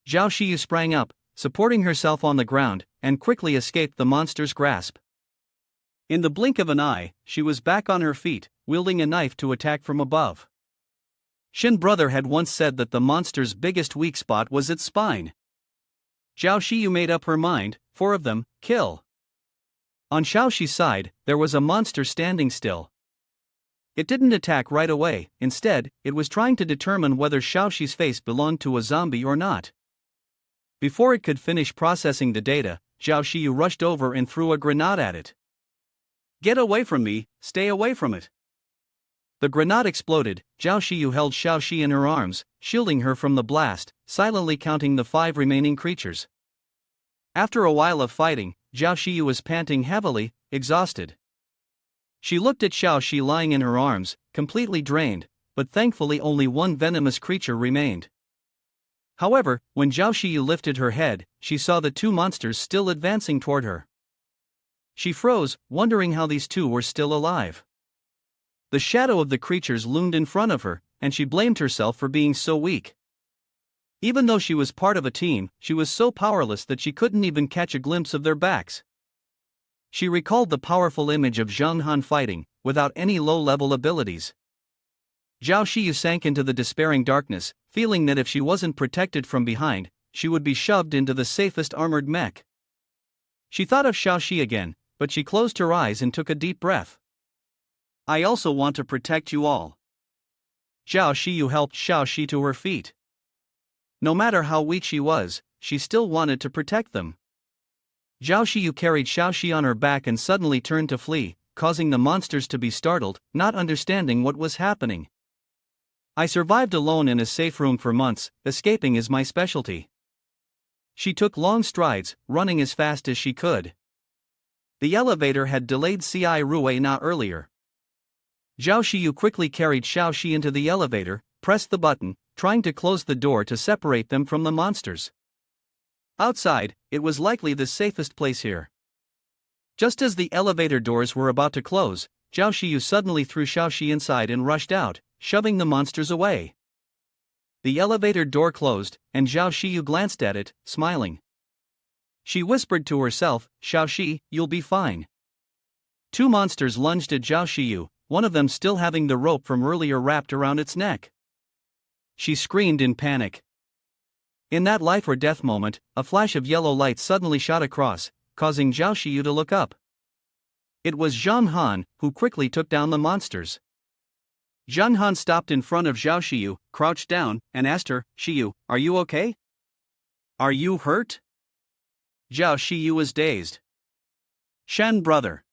Xiao Xiu sprang up, supporting herself on the ground, and quickly escaped the monster's grasp. In the blink of an eye, she was back on her feet, wielding a knife to attack from above. Shin brother had once said that the monster's biggest weak spot was its spine. Xiao Xiu made up her mind, 4 of them, kill. On Xiao Xi's side, there was a monster standing still. It didn't attack right away, instead, it was trying to determine whether Xiao Xi's face belonged to a zombie or not. Before it could finish processing the data, Xiao Xiu rushed over and threw a grenade at it. Get away from me, stay away from it. The grenade exploded. Xiao Xiu held Xiao Xi in her arms, shielding her from the blast, silently counting the 5 remaining creatures. After a while of fighting, Xiao Xiu was panting heavily, exhausted. She looked at Xiao Xi lying in her arms, completely drained, but thankfully only 1 venomous creature remained. However, when Xiao Xiu lifted her head, she saw the 2 monsters still advancing toward her. She froze, wondering how these 2 were still alive. The shadow of the creatures loomed in front of her, and she blamed herself for being so weak. Even though she was part of a team, she was so powerless that she couldn't even catch a glimpse of their backs. She recalled the powerful image of Zhang Han fighting, without any low-level abilities. Xiao Xiu sank into the despairing darkness, feeling that if she wasn't protected from behind, she would be shoved into the safest armored mech. She thought of Xiao Xi again, but she closed her eyes and took a deep breath. I also want to protect you all. Xiao Xiu helped Xiao Xi to her feet. No matter how weak she was, she still wanted to protect them. Xiao Xiu carried Xiao Xi on her back and suddenly turned to flee, causing the monsters to be startled, not understanding what was happening. I survived alone in a safe room for months, escaping is my specialty. She took long strides, running as fast as she could. The elevator had delayed Ci Rue Na earlier. Xiao Xiu quickly carried Xiao Xi into the elevator, pressed the button, trying to close the door to separate them from the monsters. Outside, it was likely the safest place here. Just as the elevator doors were about to close, Xiao Xiu suddenly threw Xiao Xi inside and rushed out, shoving the monsters away. The elevator door closed, and Xiao Xiu glanced at it, smiling. She whispered to herself, Xiao Xi, you'll be fine. 2 monsters lunged at Xiao Xiu, one of them still having the rope from earlier wrapped around its neck. She screamed in panic. In that life or death moment, a flash of yellow light suddenly shot across, causing Xiao Xiu to look up. It was Zhang Han, who quickly took down the monsters. Zhang Han stopped in front of Xiao Xiu, crouched down, and asked her, Xiu, are you okay? Are you hurt? Xiao Xiu was dazed. Shen brother.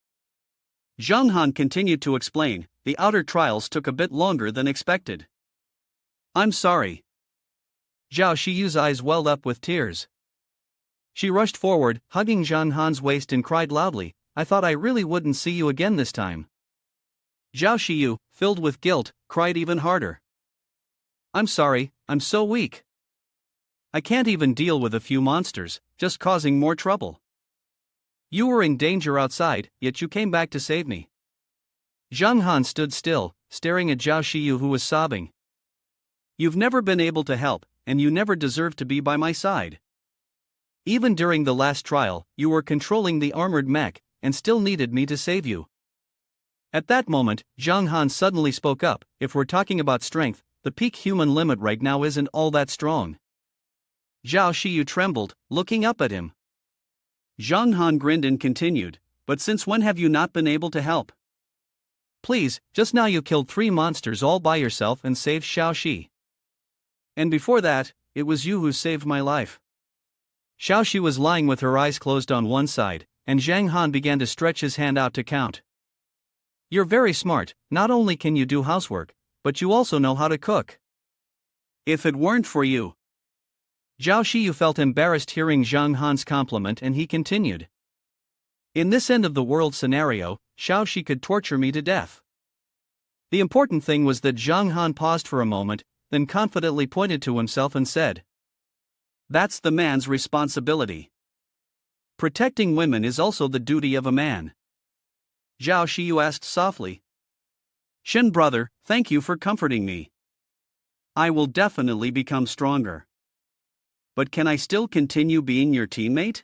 Zhang Han continued to explain, the outer trials took a bit longer than expected. I'm sorry. Xiao Xiu's eyes welled up with tears. She rushed forward, hugging Zhang Han's waist and cried loudly, I thought I really wouldn't see you again this time. Xiao Xiu, filled with guilt, cried even harder. I'm sorry, I'm so weak. I can't even deal with a few monsters, just causing more trouble. You were in danger outside, yet you came back to save me. Zhang Han stood still, staring at Xiao Xiu who was sobbing. You've never been able to help, and you never deserved to be by my side. Even during the last trial, you were controlling the armored mech, and still needed me to save you. At that moment, Zhang Han suddenly spoke up, if we're talking about strength, the peak human limit right now isn't all that strong. Xiao Xiu trembled, looking up at him. Zhang Han grinned and continued, but since when have you not been able to help? Please, just now you killed 3 monsters all by yourself and saved Xiao Xi. And before that, it was you who saved my life. Xiao Xi was lying with her eyes closed on one side, and Zhang Han began to stretch his hand out to count. You're very smart, not only can you do housework, but you also know how to cook. If it weren't for you. Xiao Xiu felt embarrassed hearing Zhang Han's compliment and he continued. In this end-of-the-world scenario, Xiao Xi could torture me to death. The important thing was that Zhang Han paused for a moment, then confidently pointed to himself and said, That's the man's responsibility. Protecting women is also the duty of a man. Xiao Xiu asked softly. Shen brother, thank you for comforting me. I will definitely become stronger. But can I still continue being your teammate?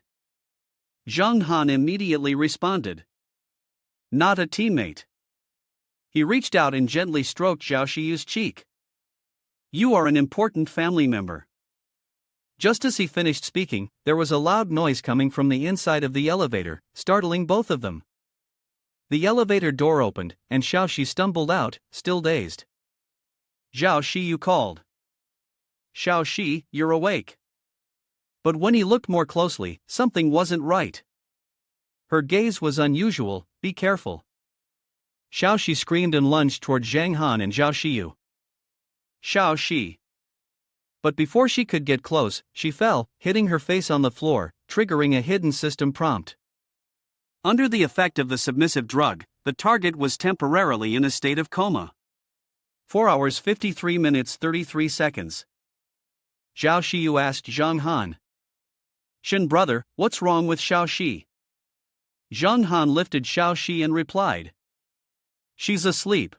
Zhang Han immediately responded. Not a teammate. He reached out and gently stroked Xiao Xiu's cheek. You are an important family member. Just as he finished speaking, there was a loud noise coming from the inside of the elevator, startling both of them. The elevator door opened, and Xiao Xiu stumbled out, still dazed. Xiao Xiu called. Xiao Xiu, you're awake. But when he looked more closely, something wasn't right. Her gaze was unusual. Be careful. Xiao Xiu screamed and lunged toward Zhang Han and Xiao Xiu. Xiao Xiu. But before she could get close, she fell, hitting her face on the floor, triggering a hidden system prompt. Under the effect of the submissive drug, the target was temporarily in a state of coma. 4 hours 53 minutes 33 seconds. Xiao Xiu asked Zhang Han. Shin brother, what's wrong with Xiao Xiu? Zhang Han lifted Xiao Xiu and replied. She's asleep.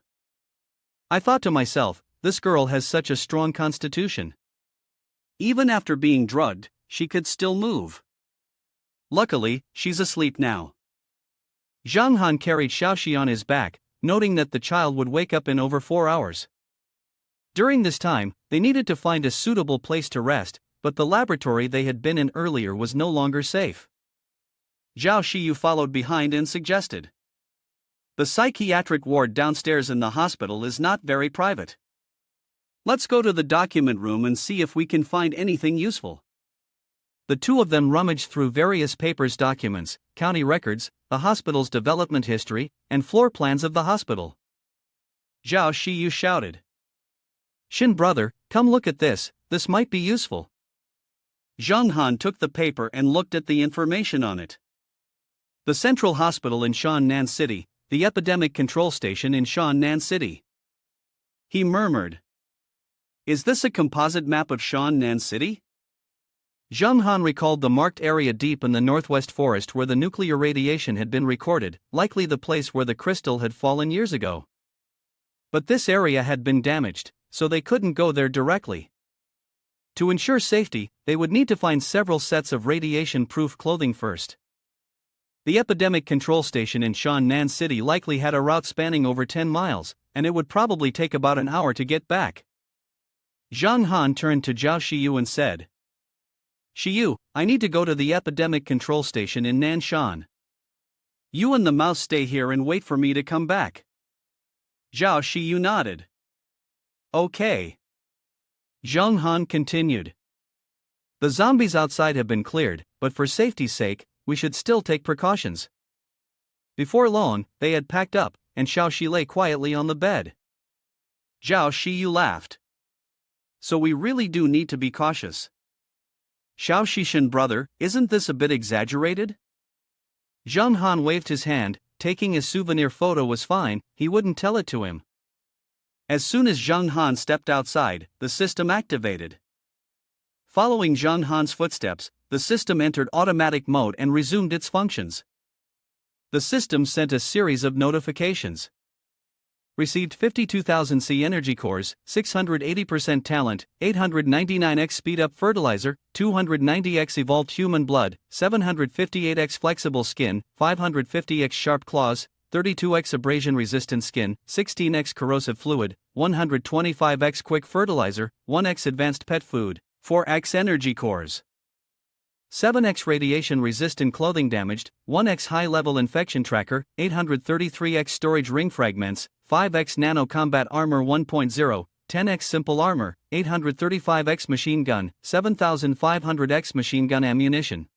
I thought to myself, this girl has such a strong constitution. Even after being drugged, she could still move. Luckily, she's asleep now. Zhang Han carried Xiao Xiu on his back, noting that the child would wake up in over 4 hours. During this time, they needed to find a suitable place to rest, but the laboratory they had been in earlier was no longer safe. Xiao Xiu followed behind and suggested. The psychiatric ward downstairs in the hospital is not very private. Let's go to the document room and see if we can find anything useful. The two of them rummaged through various papers, documents, county records, the hospital's development history, and floor plans of the hospital. Xiao Xiu shouted. Shin brother, come look at this might be useful. Zhang Han took the paper and looked at the information on it. The Central Hospital in Shannan City, the Epidemic Control Station in Shannan City. He murmured. Is this a composite map of Shannan City? Zhang Han recalled the marked area deep in the northwest forest where the nuclear radiation had been recorded, likely the place where the crystal had fallen years ago. But this area had been damaged, so they couldn't go there directly. To ensure safety, they would need to find several sets of radiation-proof clothing first. The Epidemic Control Station in Shannan City likely had a route spanning over 10 miles, and it would probably take about an hour to get back. Zhang Han turned to Xiao Xiu and said, Xiu, I need to go to the Epidemic Control Station in Nanshan. You and the mouse stay here and wait for me to come back. Xiao Xiu nodded. Okay. Zhang Han continued. The zombies outside have been cleared, but for safety's sake, we should still take precautions. Before long, they had packed up, and Xiao Xiu lay quietly on the bed. Xiao Xiu laughed. So we really do need to be cautious. Xiao Xishan brother, isn't this a bit exaggerated? Zhang Han waved his hand, taking a souvenir photo was fine, he wouldn't tell it to him. As soon as Zhang Han stepped outside, the system activated. Following Zhang Han's footsteps, the system entered automatic mode and resumed its functions. The system sent a series of notifications. Received 52,000 C energy cores, 680% talent, 899x speed-up fertilizer, 290x evolved human blood, 758x flexible skin, 550x sharp claws, 32x abrasion-resistant skin, 16x corrosive fluid, 125x quick fertilizer, 1x advanced pet food, 4x energy cores. 7x radiation-resistant clothing damaged, 1x high-level infection tracker, 833x storage ring fragments, 5x nano combat armor 1.0, 10x simple armor, 835x machine gun, 7500x machine gun ammunition.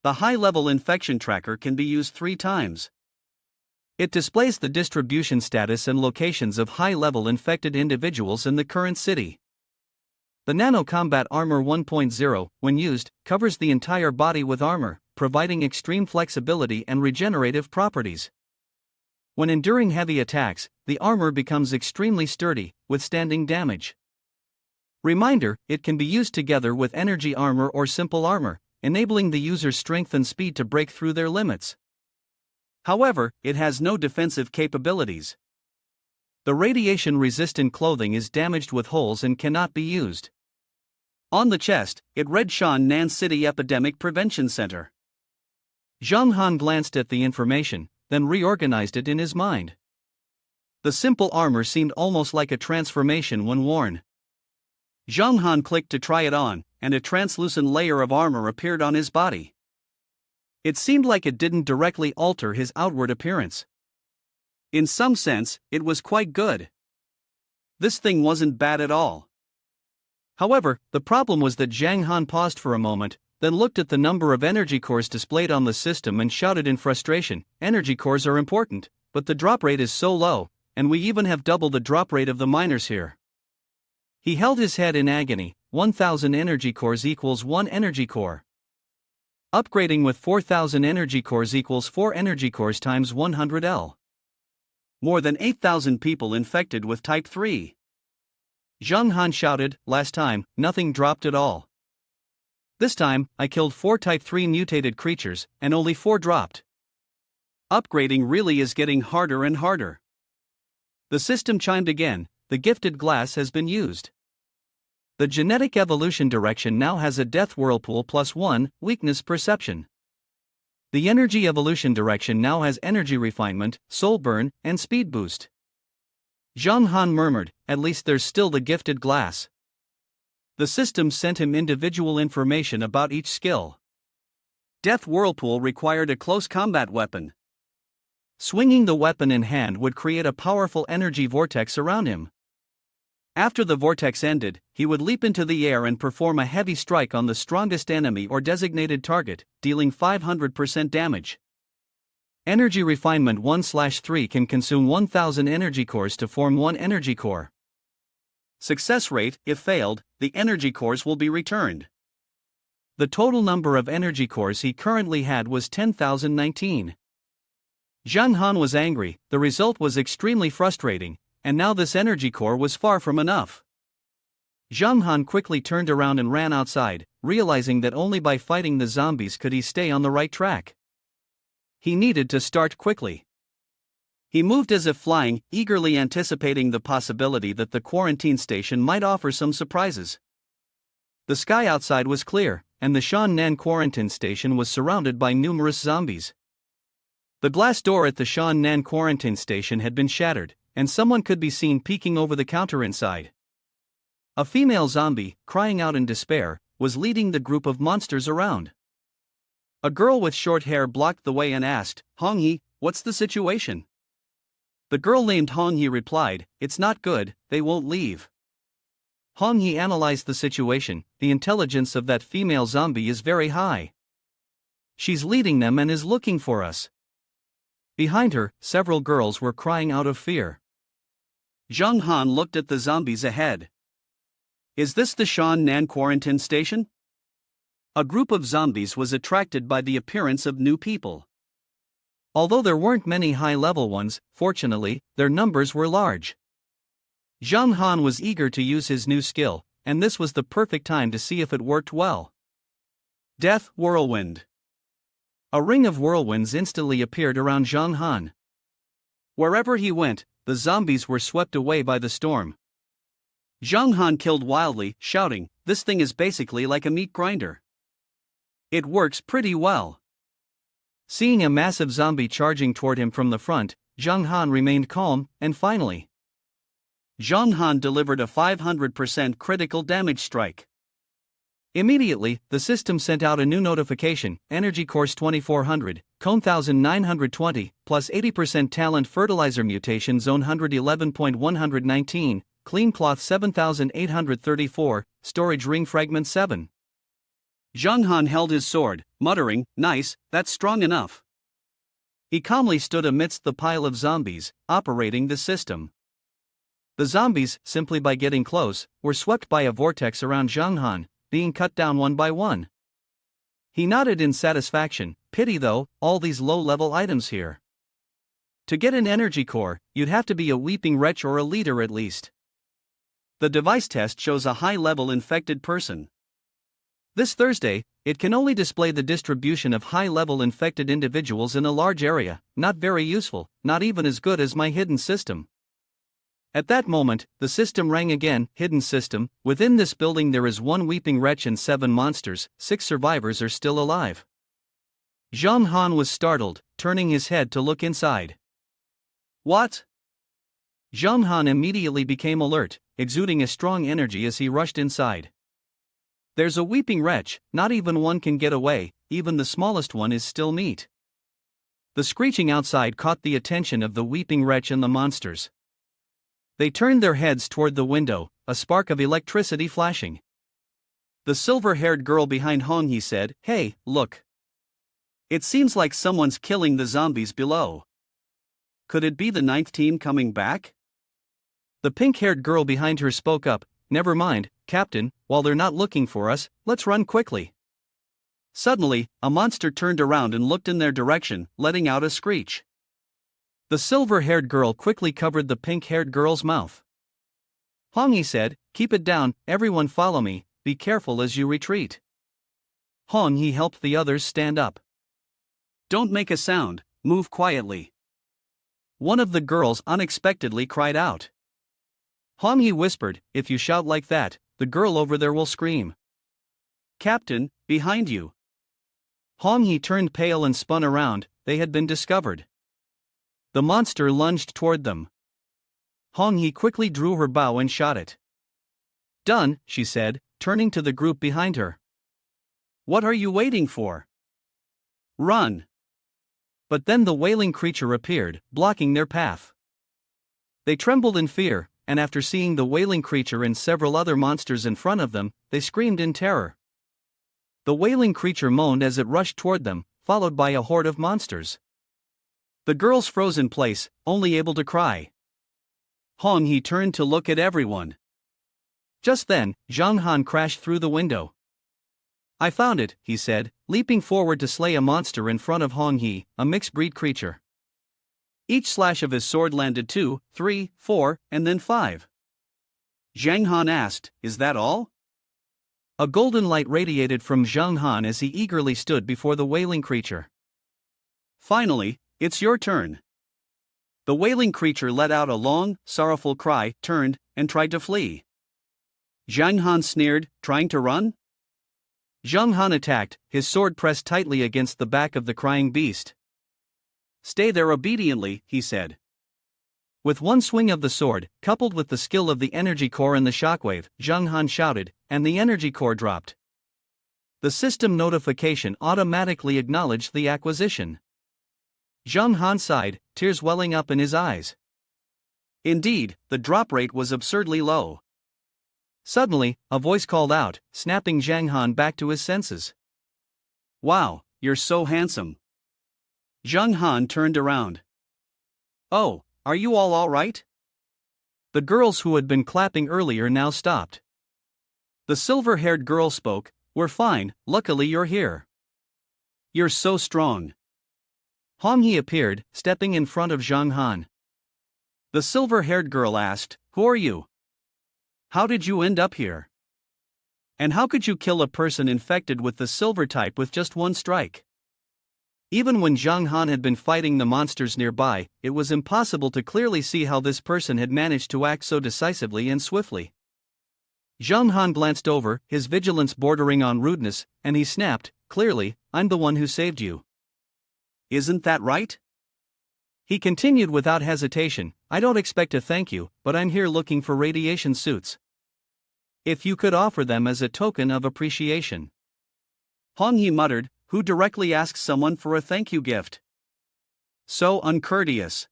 The high-level infection tracker can be used 3 times. It displays the distribution status and locations of high-level infected individuals in the current city. The Nano Combat Armor 1.0, when used, covers the entire body with armor, providing extreme flexibility and regenerative properties. When enduring heavy attacks, the armor becomes extremely sturdy, withstanding damage. Reminder, it can be used together with energy armor or simple armor, enabling the user's strength and speed to break through their limits. However, it has no defensive capabilities. The radiation-resistant clothing is damaged with holes and cannot be used. On the chest, it read Shannan City Epidemic Prevention Center. Zhang Han glanced at the information, then reorganized it in his mind. The simple armor seemed almost like a transformation when worn. Zhang Han clicked to try it on, and a translucent layer of armor appeared on his body. It seemed like it didn't directly alter his outward appearance. In some sense, it was quite good. This thing wasn't bad at all. However, the problem was that Zhang Han paused for a moment, then looked at the number of energy cores displayed on the system and shouted in frustration, "Energy cores are important, but the drop rate is so low, and we even have double the drop rate of the miners here." He held his head in agony. 1,000 energy cores equals 1 energy core. Upgrading with 4,000 energy cores equals 4 energy cores times 100L. More than 8,000 people infected with Type 3. Zhang Han shouted, "Last time, nothing dropped at all. This time, I killed 4 Type 3 mutated creatures, and only 4 dropped. Upgrading really is getting harder and harder." The system chimed again. "The gifted glass has been used. The genetic evolution direction now has a death whirlpool +1, weakness perception. The energy evolution direction now has energy refinement, soul burn, and speed boost." Zhang Han murmured, "At least there's still the gifted glass." The system sent him individual information about each skill. Death whirlpool required a close combat weapon. Swinging the weapon in hand would create a powerful energy vortex around him. After the vortex ended, he would leap into the air and perform a heavy strike on the strongest enemy or designated target, dealing 500% damage. Energy refinement 1/3 can consume 1,000 energy cores to form 1 energy core. Success rate: if failed, the energy cores will be returned. The total number of energy cores he currently had was 10,019. Zhang Han was angry. The result was extremely frustrating, and now this energy core was far from enough. Zhang Han quickly turned around and ran outside, realizing that only by fighting the zombies could he stay on the right track. He needed to start quickly. He moved as if flying, eagerly anticipating the possibility that the quarantine station might offer some surprises. The sky outside was clear, and the Shannan quarantine station was surrounded by numerous zombies. The glass door at the Shannan quarantine station had been shattered, and someone could be seen peeking over the counter inside. A female zombie, crying out in despair, was leading the group of monsters around. A girl with short hair blocked the way and asked, "Hongyi, what's the situation?" The girl named Hongyi replied, "It's not good, they won't leave." Hongyi analyzed the situation. The intelligence of that female zombie is very high. She's leading them and is looking for us. Behind her, several girls were crying out of fear. Zhang Han looked at the zombies ahead. Is this the Shannan quarantine station? A group of zombies was attracted by the appearance of new people. Although there weren't many high-level ones, fortunately, their numbers were large. Zhang Han was eager to use his new skill, and this was the perfect time to see if it worked well. Death Whirlwind. A ring of whirlwinds instantly appeared around Zhang Han. Wherever he went, the zombies were swept away by the storm. Zhang Han killed wildly, shouting, "This thing is basically like a meat grinder. It works pretty well." Seeing a massive zombie charging toward him from the front, Zhang Han remained calm, and finally, Zhang Han delivered a 500% critical damage strike. Immediately, the system sent out a new notification: Energy Course 2400, Cone 1920, plus 80% Talent Fertilizer Mutation Zone 111.119, Clean Cloth 7834, Storage Ring Fragment 7. Zhang Han held his sword, muttering, "Nice, that's strong enough." He calmly stood amidst the pile of zombies, operating the system. The zombies, simply by getting close, were swept by a vortex around Zhang Han, being cut down one by one. He nodded in satisfaction. Pity though, all these low-level items here. To get an energy core, you'd have to be a weeping wretch or a leader at least. The device test shows a high-level infected person. This Thursday, it can only display the distribution of high-level infected individuals in a large area. Not very useful, not even as good as my hidden system. At that moment, the system rang again. Hidden system: within this building there is one weeping wretch and 7 monsters, 6 survivors are still alive. Zhang Han was startled, turning his head to look inside. What? Zhang Han immediately became alert, exuding a strong energy as he rushed inside. There's a weeping wretch, not even one can get away, even the smallest one is still meat. The screeching outside caught the attention of the weeping wretch and the monsters. They turned their heads toward the window, a spark of electricity flashing. The silver-haired girl behind Wongji said, "Hey, look. It seems like someone's killing the zombies below. Could it be the 9th team coming back?" The pink-haired girl behind her spoke up, "Never mind, Captain, while they're not looking for us, let's run quickly." Suddenly, a monster turned around and looked in their direction, letting out a screech. The silver-haired girl quickly covered the pink-haired girl's mouth. Wongji said, "Keep it down, everyone follow me, be careful as you retreat." Wongji helped the others stand up. "Don't make a sound, move quietly," one of the girls unexpectedly cried out. Wongji whispered, "If you shout like that, the girl over there will scream." "Captain, behind you." Wongji turned pale and spun around, they had been discovered. The monster lunged toward them. Wongji quickly drew her bow and shot it. "Done," she said, turning to the group behind her. "What are you waiting for? Run!" But then the wailing creature appeared, blocking their path. They trembled in fear, and after seeing the wailing creature and several other monsters in front of them, they screamed in terror. The wailing creature moaned as it rushed toward them, followed by a horde of monsters. The girls froze in place, only able to cry. Wongji turned to look at everyone. Just then, Zhang Han crashed through the window. "I found it," he said, leaping forward to slay a monster in front of Wongji, a mixed-breed creature. Each slash of his sword landed 2, 3, 4, and then 5. Zhang Han asked, "Is that all?" A golden light radiated from Zhang Han as he eagerly stood before the wailing creature. "Finally, it's your turn." The wailing creature let out a long, sorrowful cry, turned, and tried to flee. Zhang Han sneered, "Trying to run?" Zhang Han attacked, his sword pressed tightly against the back of the crying beast. "Stay there obediently," he said. With one swing of the sword, coupled with the skill of the energy core and the shockwave, Zhang Han shouted, and the energy core dropped. The system notification automatically acknowledged the acquisition. Zhang Han sighed, tears welling up in his eyes. Indeed, the drop rate was absurdly low. Suddenly, a voice called out, snapping Zhang Han back to his senses. "Wow, you're so handsome." Zhang Han turned around. "Oh, are you all right?" The girls who had been clapping earlier now stopped. The silver-haired girl spoke, "We're fine, luckily you're here." "You're so strong." Wongji appeared, stepping in front of Zhang Han. The silver-haired girl asked, "Who are you? How did you end up here? And how could you kill a person infected with the silver type with just one strike?" Even when Zhang Han had been fighting the monsters nearby, it was impossible to clearly see how this person had managed to act so decisively and swiftly. Zhang Han glanced over, his vigilance bordering on rudeness, and he snapped, "Clearly, I'm the one who saved you." "Isn't that right?" He continued without hesitation, "I don't expect to thank you, but I'm here looking for radiation suits. If you could offer them as a token of appreciation." Wongji muttered, "Who directly asks someone for a thank you gift? So uncourteous."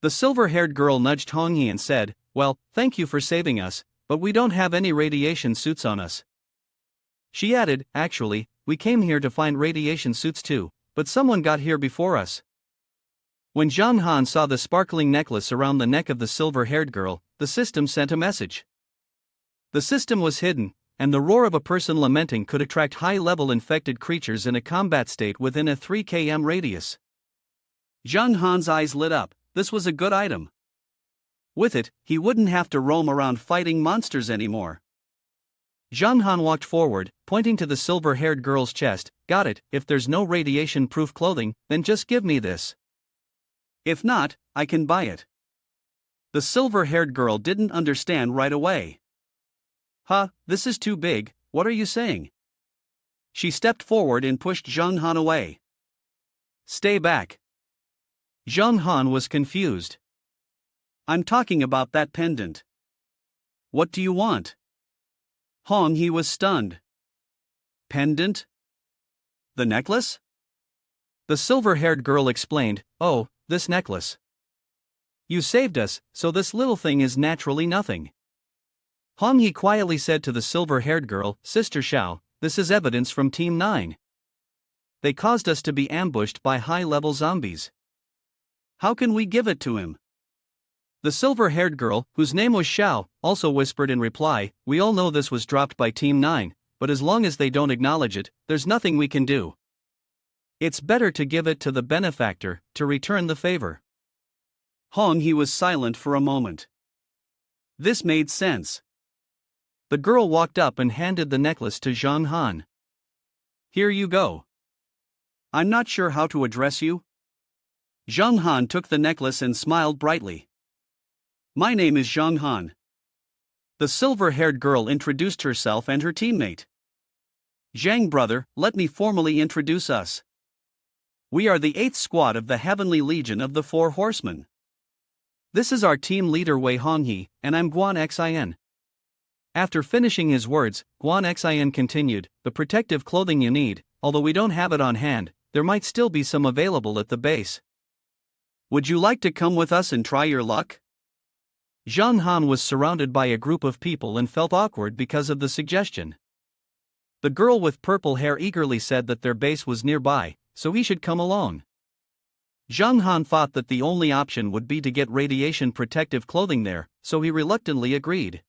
The silver-haired girl nudged Wongji and said, "Well, thank you for saving us, but we don't have any radiation suits on us." She added, "Actually, we came here to find radiation suits too, but someone got here before us." When Zhang Han saw the sparkling necklace around the neck of the silver-haired girl, the system sent a message. The system was hidden, and the roar of a person lamenting could attract high-level infected creatures in a combat state within a 3 km radius. Zhang Han's eyes lit up. This was a good item. With it, he wouldn't have to roam around fighting monsters anymore. Zhang Han walked forward, pointing to the silver-haired girl's chest. "Got it, if there's no radiation-proof clothing, then just give me this. If not, I can buy it." The silver-haired girl didn't understand right away. "Huh, this is too big, what are you saying?" She stepped forward and pushed Zhang Han away. Stay back. Zhang Han was confused. I'm talking about that pendant. What do you want? Hong He was stunned. Pendant? The necklace? The silver-haired girl explained, "Oh, this necklace. You saved us, so this little thing is naturally nothing." Hong He quietly said to the silver-haired girl, "Sister Xiao, this is evidence from Team 9. They caused us to be ambushed by high-level zombies. How can we give it to him?" The silver-haired girl, whose name was Xiao, also whispered in reply, "We all know this was dropped by Team 9, but as long as they don't acknowledge it, there's nothing we can do. It's better to give it to the benefactor, to return the favor." Hong He was silent for a moment. This made sense. The girl walked up and handed the necklace to Zhang Han. "Here you go. I'm not sure how to address you." Zhang Han took the necklace and smiled brightly. "My name is Zhang Han." The silver-haired girl introduced herself and her teammate. "Zhang brother, let me formally introduce us. We are the 8th squad of the Heavenly Legion of the Four Horsemen. This is our team leader Wei Honghe, and I'm Guan Xin." After finishing his words, Guan Xin continued, "The protective clothing you need, although we don't have it on hand, there might still be some available at the base. Would you like to come with us and try your luck?" Zhang Han was surrounded by a group of people and felt awkward because of the suggestion. The girl with purple hair eagerly said that their base was nearby, so he should come along. Zhang Han thought that the only option would be to get radiation protective clothing there, so he reluctantly agreed.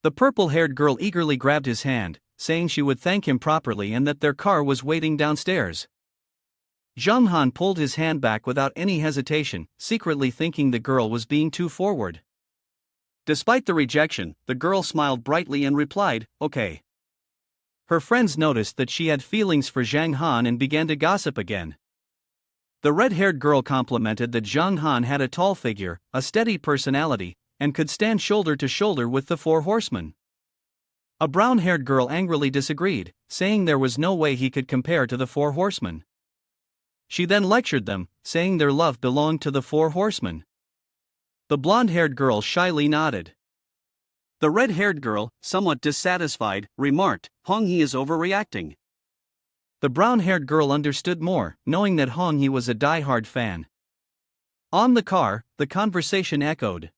The purple-haired girl eagerly grabbed his hand, saying she would thank him properly and that their car was waiting downstairs. Zhang Han pulled his hand back without any hesitation, secretly thinking the girl was being too forward. Despite the rejection, the girl smiled brightly and replied, "Okay." Her friends noticed that she had feelings for Zhang Han and began to gossip again. The red-haired girl complimented that Zhang Han had a tall figure, a steady personality, and could stand shoulder to shoulder with the Four Horsemen. A brown-haired girl angrily disagreed, saying there was no way he could compare to the Four Horsemen. She then lectured them, saying their love belonged to the Four Horsemen. The blonde-haired girl shyly nodded. The red-haired girl, somewhat dissatisfied, remarked, "Hong He is overreacting." The brown-haired girl understood more, knowing that Hong He was a die-hard fan. On the car, the conversation echoed.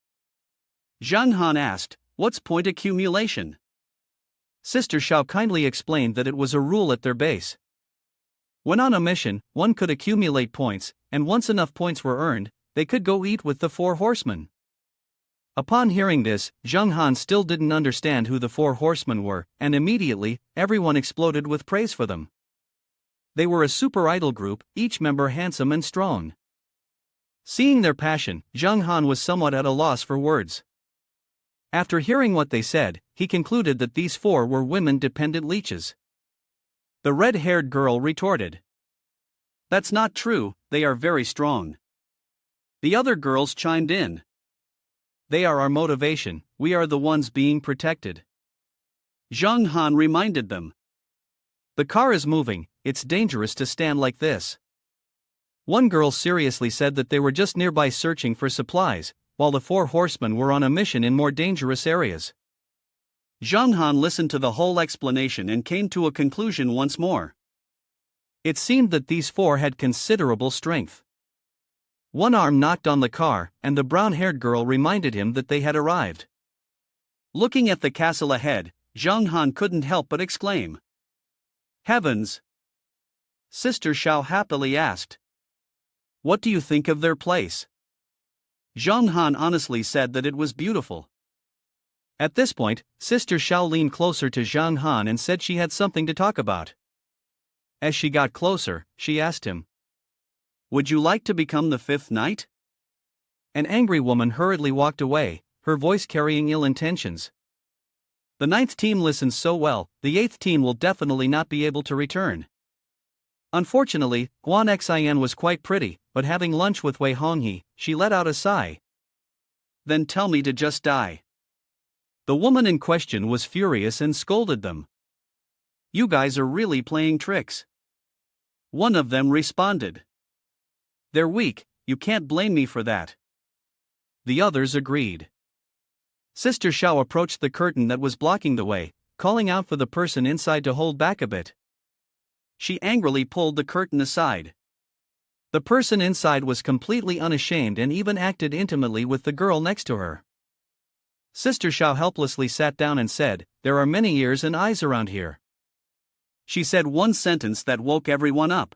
Zhang Han asked, "What's point accumulation?" Sister Xiao kindly explained that it was a rule at their base. When on a mission, one could accumulate points, and once enough points were earned, they could go eat with the Four Horsemen. Upon hearing this, Zhang Han still didn't understand who the Four Horsemen were, and immediately, everyone exploded with praise for them. They were a super idol group, each member handsome and strong. Seeing their passion, Zhang Han was somewhat at a loss for words. After hearing what they said, he concluded that these four were women-dependent leeches. The red-haired girl retorted, "That's not true, they are very strong." The other girls chimed in. "They are our motivation, we are the ones being protected." Zhang Han reminded them. "The car is moving, it's dangerous to stand like this." One girl seriously said that they were just nearby searching for supplies, while the Four Horsemen were on a mission in more dangerous areas. Zhang Han listened to the whole explanation and came to a conclusion once more. It seemed that these four had considerable strength. One arm knocked on the car, and the brown-haired girl reminded him that they had arrived. Looking at the castle ahead, Zhang Han couldn't help but exclaim, "Heavens!" Sister Xiao happily asked, "What do you think of their place?" Zhang Han honestly said that it was beautiful. At this point, Sister Xiao leaned closer to Zhang Han and said she had something to talk about. As she got closer, she asked him, "Would you like to become the 5th knight?" An angry woman hurriedly walked away, her voice carrying ill intentions. The 9th team listens so well, the 8th team will definitely not be able to return. Unfortunately, Guan Xin was quite pretty, but having lunch with Wei Honghe, she let out a sigh. "Then tell me to just die." The woman in question was furious and scolded them. "You guys are really playing tricks." One of them responded, They're weak, you can't blame me for that. The others agreed. Sister Xiao approached the curtain that was blocking the way, calling out for the person inside to hold back a bit. She angrily pulled the curtain aside. The person inside was completely unashamed and even acted intimately with the girl next to her. Sister Xiao helplessly sat down and said, "There are many ears and eyes around here." She said one sentence that woke everyone up.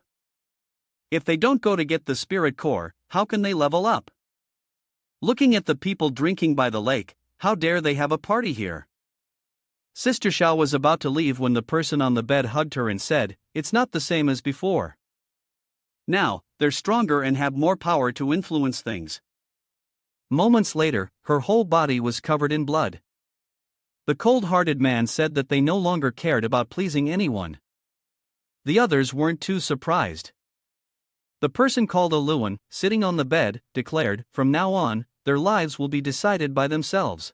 If they don't go to get the spirit core, how can they level up? Looking at the people drinking by the lake, how dare they have a party here? Sister Xiao was about to leave when the person on the bed hugged her and said, "It's not the same as before. Now, they're stronger and have more power to influence things." Moments later, her whole body was covered in blood. The cold-hearted man said that they no longer cared about pleasing anyone. The others weren't too surprised. The person called Aluan, sitting on the bed, declared, "From now on, their lives will be decided by themselves."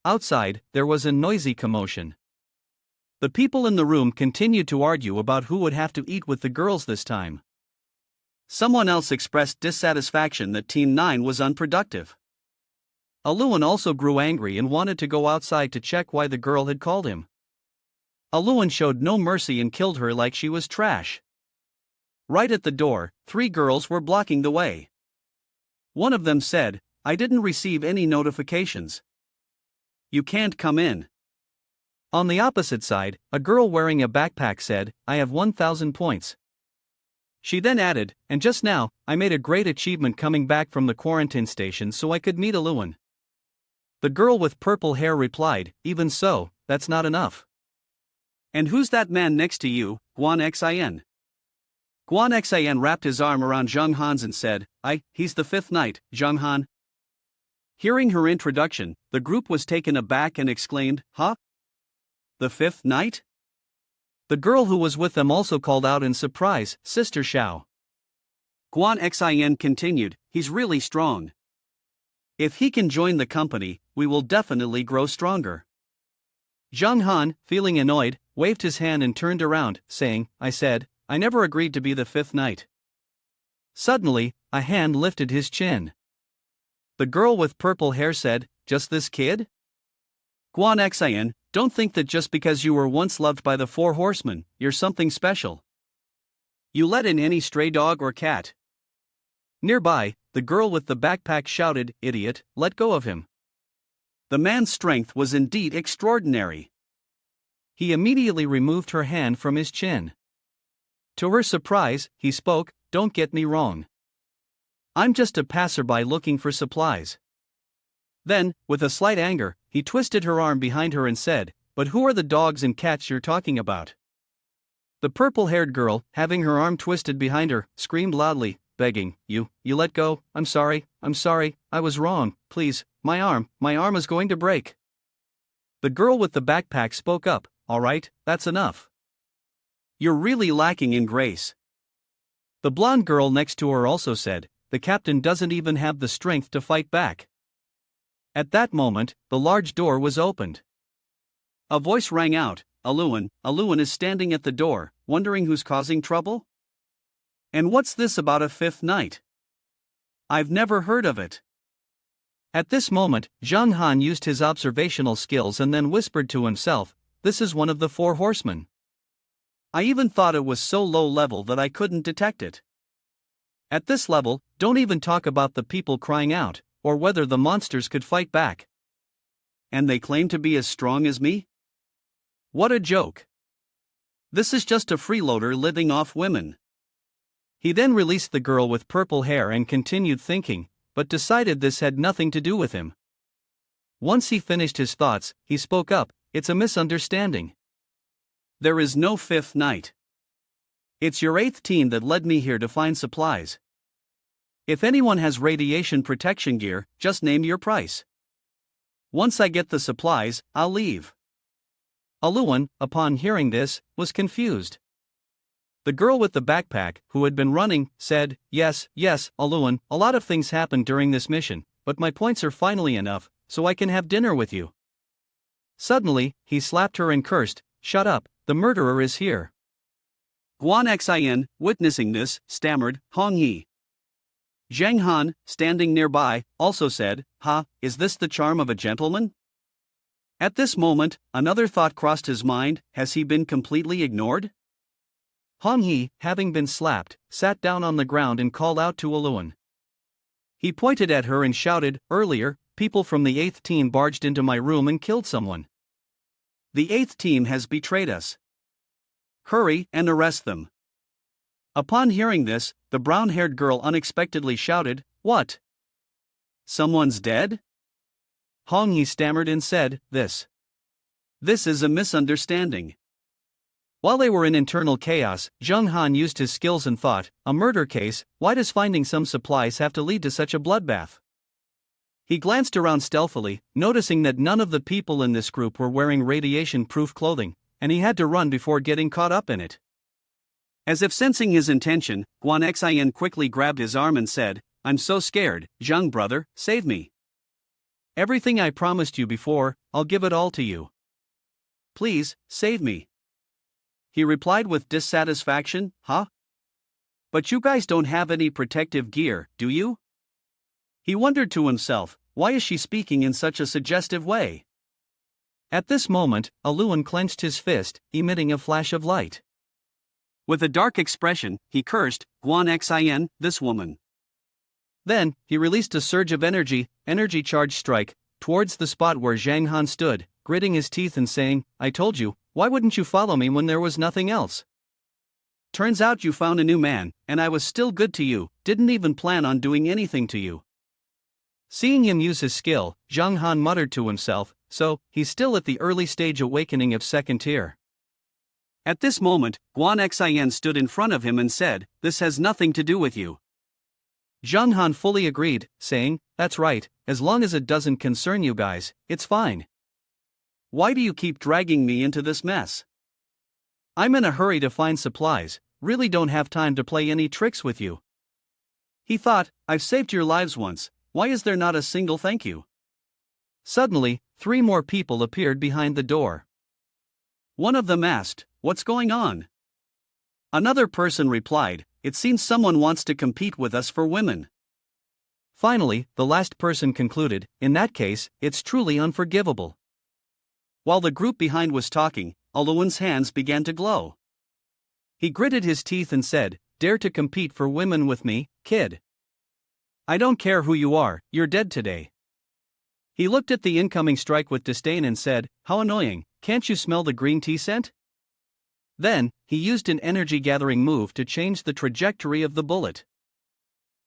Outside, there was a noisy commotion. The people in the room continued to argue about who would have to eat with the girls this time. Someone else expressed dissatisfaction that Team 9 was unproductive. Aluan also grew angry and wanted to go outside to check why the girl had called him. Aluan showed no mercy and killed her like she was trash. Right at the door, 3 girls were blocking the way. One of them said, "I didn't receive any notifications. You can't come in." On the opposite side, a girl wearing a backpack said, "I have 1,000 points." She then added, "And just now, I made a great achievement coming back from the quarantine station so I could meet Aluan." The girl with purple hair replied, "Even so, that's not enough." "And who's that man next to you, Guan Xin?" Guan Xin wrapped his arm around Zheng Han's and said, He's the 5th knight, Zheng Han." Hearing her introduction, the group was taken aback and exclaimed, "Huh? The 5th knight?" The girl who was with them also called out in surprise, "Sister Xiao." Guan Xin continued, "He's really strong. If he can join the company, we will definitely grow stronger." Zheng Han, feeling annoyed, waved his hand and turned around, saying, I never agreed to be the 5th knight." Suddenly, a hand lifted his chin. The girl with purple hair said, "Just this kid?" Guan Xin, don't think that just because you were once loved by the 4 horsemen, you're something special. You let in any stray dog or cat. Nearby, the girl with the backpack shouted, "Idiot, let go of him." The man's strength was indeed extraordinary. He immediately removed her hand from his chin. To her surprise, he spoke, "Don't get me wrong. I'm just a passerby looking for supplies." Then, with a slight anger, he twisted her arm behind her and said, "But who are the dogs and cats you're talking about?" The purple-haired girl, having her arm twisted behind her, screamed loudly, begging, You let go, I'm sorry, I was wrong, please, my arm is going to break." The girl with the backpack spoke up, "All right, that's enough. You're really lacking in grace." The blonde girl next to her also said, "The captain doesn't even have the strength to fight back." At that moment, the large door was opened. A voice rang out, Aluan is standing at the door, wondering who's causing trouble? And what's this about a 5th knight? I've never heard of it." At this moment, Zheng Han used his observational skills and then whispered to himself, "This is one of the 4 horsemen. I even thought it was so low level that I couldn't detect it. At this level, don't even talk about the people crying out, or whether the monsters could fight back. And they claim to be as strong as me? What a joke. This is just a freeloader living off women." He then released the girl with purple hair and continued thinking, but decided this had nothing to do with him. Once he finished his thoughts, he spoke up, "It's a misunderstanding. There is no 5th knight. It's your 8th team that led me here to find supplies. If anyone has radiation protection gear, just name your price. Once I get the supplies, I'll leave." Aluan, upon hearing this, was confused. The girl with the backpack, who had been running, said, Yes, Aluan, a lot of things happened during this mission, but my points are finally enough, so I can have dinner with you." Suddenly, he slapped her and cursed, "Shut up, the murderer is here." Guan Xin, witnessing this, stammered, "Hong Yi. Zhang Han, standing nearby, also said, "Ha, is this the charm of a gentleman?" At this moment, another thought crossed his mind: has he been completely ignored? Hong He, having been slapped, sat down on the ground and called out to Aluan. He pointed at her and shouted, "Earlier, people from the 8th team barged into my room and killed someone. The 8th team has betrayed us. Hurry and arrest them." Upon hearing this, the brown-haired girl unexpectedly shouted, "What? Someone's dead?" Hong He stammered and said, This is a misunderstanding." While they were in internal chaos, Zhang Han used his skills and thought, a murder case, why does finding some supplies have to lead to such a bloodbath? He glanced around stealthily, noticing that none of the people in this group were wearing radiation-proof clothing, and he had to run before getting caught up in it. As if sensing his intention, Guan Xian quickly grabbed his arm and said, "I'm so scared, Zhang brother, save me. Everything I promised you before, I'll give it all to you. Please, save me." He replied with dissatisfaction, "Huh? But you guys don't have any protective gear, do you?" He wondered to himself, why is she speaking in such a suggestive way? At this moment, Aluan clenched his fist, emitting a flash of light. With a dark expression, he cursed, "Guan Xian, this woman." Then, he released a surge of energy charge strike, towards the spot where Zhang Han stood, gritting his teeth and saying, "I told you, why wouldn't you follow me when there was nothing else? Turns out you found a new man, and I was still good to you, didn't even plan on doing anything to you." Seeing him use his skill, Zhang Han muttered to himself, so, he's still at the early stage awakening of second tier. At this moment, Guan Xian stood in front of him and said, "This has nothing to do with you." Zhang Han fully agreed, saying, "That's right, as long as it doesn't concern you guys, it's fine. Why do you keep dragging me into this mess? I'm in a hurry to find supplies, really don't have time to play any tricks with you." He thought, "I've saved your lives once, why is there not a single thank you?" Suddenly, 3 more people appeared behind the door. One of them asked, "What's going on?" Another person replied, "It seems someone wants to compete with us for women." Finally, the last person concluded, "In that case, it's truly unforgivable." While the group behind was talking, Aluan's hands began to glow. He gritted his teeth and said, "Dare to compete for women with me, kid? I don't care who you are, you're dead today." He looked at the incoming strike with disdain and said, "How annoying, can't you smell the green tea scent?" Then, he used an energy-gathering move to change the trajectory of the bullet.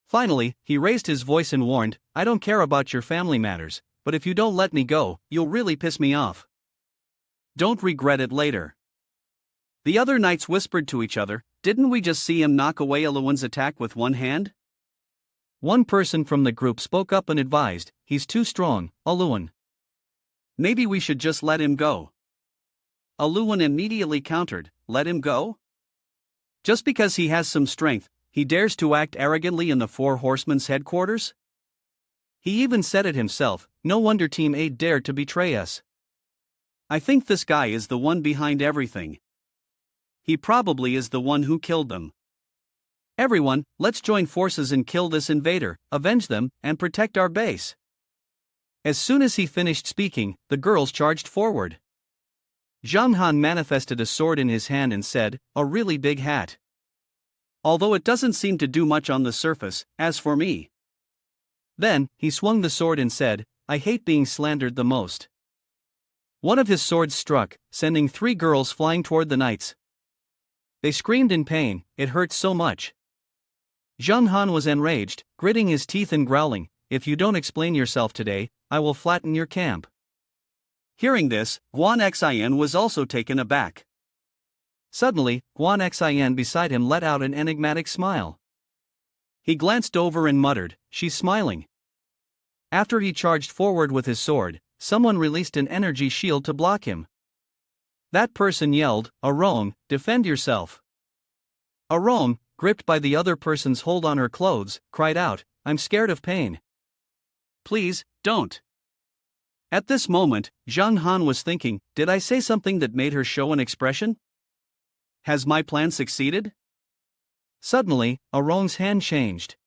Finally, he raised his voice and warned, "I don't care about your family matters, but if you don't let me go, you'll really piss me off. Don't regret it later." The other knights whispered to each other, "Didn't we just see him knock away Aluan's attack with one hand?" One person from the group spoke up and advised, "He's too strong, Aluan. Maybe we should just let him go." Aluan immediately countered, "Let him go? Just because he has some strength, he dares to act arrogantly in the 4 Horsemen's headquarters?" He even said it himself, "No wonder Team 8 dared to betray us. I think this guy is the one behind everything. He probably is the one who killed them. Everyone, let's join forces and kill this invader, avenge them, and protect our base." As soon as he finished speaking, the girls charged forward. Zhang Han manifested a sword in his hand and said, "A really big hat. Although it doesn't seem to do much on the surface, as for me." Then, he swung the sword and said, "I hate being slandered the most." One of his swords struck, sending 3 girls flying toward the knights. They screamed in pain, it hurt so much. Zhang Han was enraged, gritting his teeth and growling, "If you don't explain yourself today, I will flatten your camp." Hearing this, Guan Xian was also taken aback. Suddenly, Guan Xian beside him let out an enigmatic smile. He glanced over and muttered, "She's smiling." After he charged forward with his sword, someone released an energy shield to block him. That person yelled, "Arong, defend yourself." Arong, gripped by the other person's hold on her clothes, cried out, "I'm scared of pain. Please, don't." At this moment, Zhang Han was thinking, did I say something that made her show an expression? Has my plan succeeded? Suddenly, Arong's hand changed.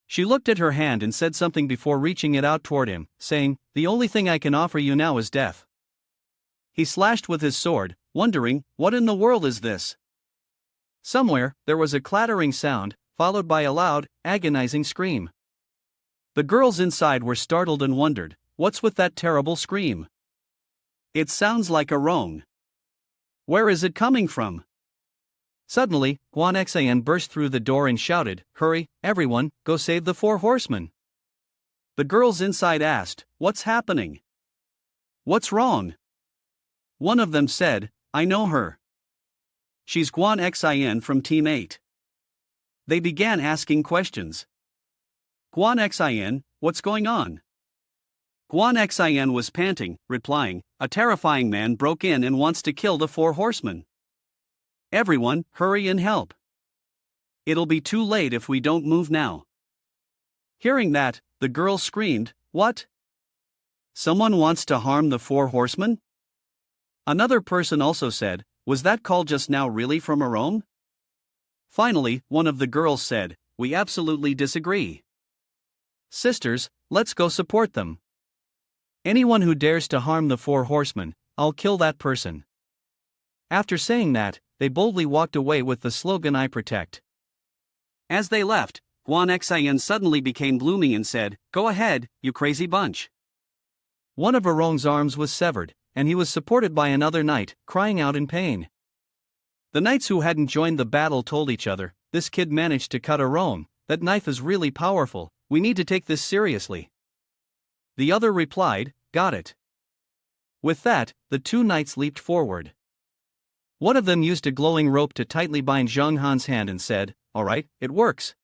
She looked at her hand and said something before reaching it out toward him, saying, "The only thing I can offer you now is death." He slashed with his sword, wondering, what in the world is this? Somewhere, there was a clattering sound, followed by a loud, agonizing scream. The girls inside were startled and wondered, what's with that terrible scream? It sounds like a roan. Where is it coming from? Suddenly, Guan Xian burst through the door and shouted, "Hurry, everyone, go save the 4 horsemen." The girls inside asked, "What's happening? What's wrong?" One of them said, "I know her. She's Guan Xian from Team 8. They began asking questions. "Guan Xian, what's going on?" Guan Xian was panting, replying, "A terrifying man broke in and wants to kill the 4 horsemen. Everyone, hurry and help. It'll be too late if we don't move now." Hearing that, the girl screamed, "What? Someone wants to harm the 4 horsemen?" Another person also said, "Was that call just now really from a roam?" Finally, one of the girls said, "We absolutely disagree. Sisters, let's go support them. Anyone who dares to harm the 4 horsemen, I'll kill that person." After saying that, they boldly walked away with the slogan, "I protect." As they left, Guan Xian suddenly became gloomy and said, "Go ahead, you crazy bunch." One of Arong's arms was severed, and he was supported by another knight, crying out in pain. The knights who hadn't joined the battle told each other, "This kid managed to cut Arong, that knife is really powerful, we need to take this seriously." The other replied, "Got it." With that, the 2 knights leaped forward. One of them used a glowing rope to tightly bind Zhang Han's hand and said, "All right, it works.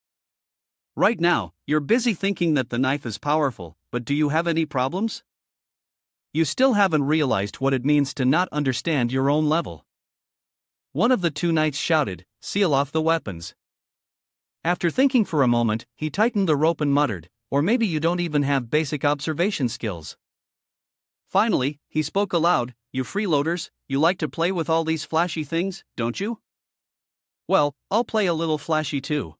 Right now, you're busy thinking that the knife is powerful, but do you have any problems? You still haven't realized what it means to not understand your own level." One of the 2 knights shouted, "Seal off the weapons." After thinking for a moment, he tightened the rope and muttered, "Or maybe you don't even have basic observation skills." Finally, he spoke aloud, "You freeloaders, you like to play with all these flashy things, don't you? Well, I'll play a little flashy too."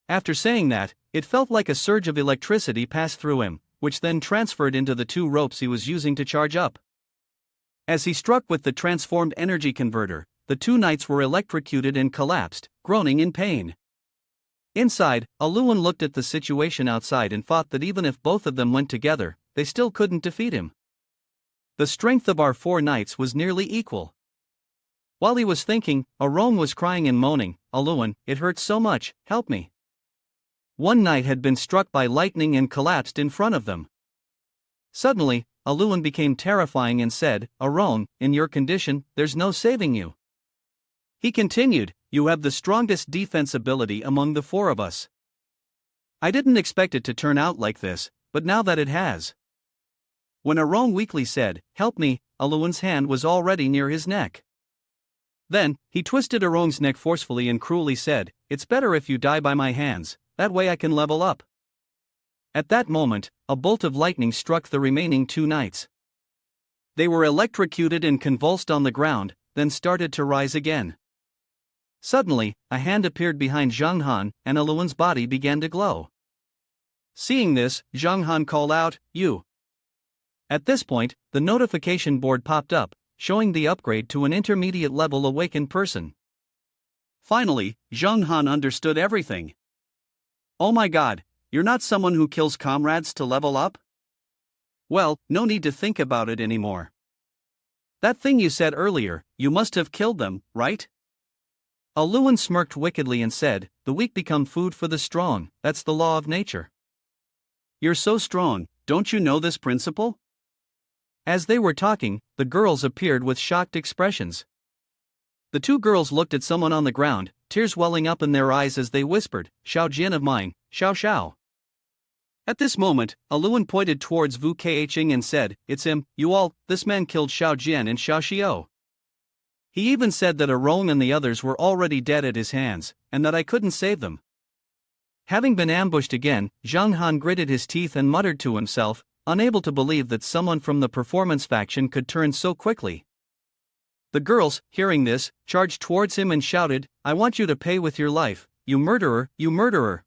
After saying that, it felt like a surge of electricity passed through him, which then transferred into the 2 ropes he was using to charge up. As he struck with the transformed energy converter, the 2 knights were electrocuted and collapsed, groaning in pain. Inside, Aluan looked at the situation outside and thought that even if both of them went together, they still couldn't defeat him. The strength of our 4 knights was nearly equal. While he was thinking, Arong was crying and moaning, "Aluan, it hurts so much, help me." One knight had been struck by lightning and collapsed in front of them. Suddenly, Aluan became terrifying and said, "Arong, in your condition, there's no saving you." He continued, "You have the strongest defense ability among the 4 of us. I didn't expect it to turn out like this, but now that it has." When Arong weakly said, "Help me," Aluan's hand was already near his neck. Then, he twisted Arong's neck forcefully and cruelly said, "It's better if you die by my hands, that way I can level up." At that moment, a bolt of lightning struck the remaining 2 knights. They were electrocuted and convulsed on the ground, then started to rise again. Suddenly, a hand appeared behind Zhang Han, and Aluan's body began to glow. Seeing this, Zhang Han called out, "You." At this point, the notification board popped up, showing the upgrade to an intermediate level awakened person. Finally, Zhang Han understood everything. "Oh my god, you're not someone who kills comrades to level up? Well, no need to think about it anymore. That thing you said earlier, you must have killed them, right?" Aluan smirked wickedly and said, "The weak become food for the strong, that's the law of nature. You're so strong, don't you know this principle?" As they were talking, the girls appeared with shocked expressions. The 2 girls looked at someone on the ground, tears welling up in their eyes as they whispered, "Xiao Jian of mine, Xiao Xiao." At this moment, Aluan pointed towards Wu Keiching and said, "It's him, you all, this man killed Xiao Jian and Xiao Xiu. He even said that Arong and the others were already dead at his hands, and that I couldn't save them." Having been ambushed again, Zhang Han gritted his teeth and muttered to himself, unable to believe that someone from the performance faction could turn so quickly. The girls, hearing this, charged towards him and shouted, "I want you to pay with your life, you murderer, you murderer."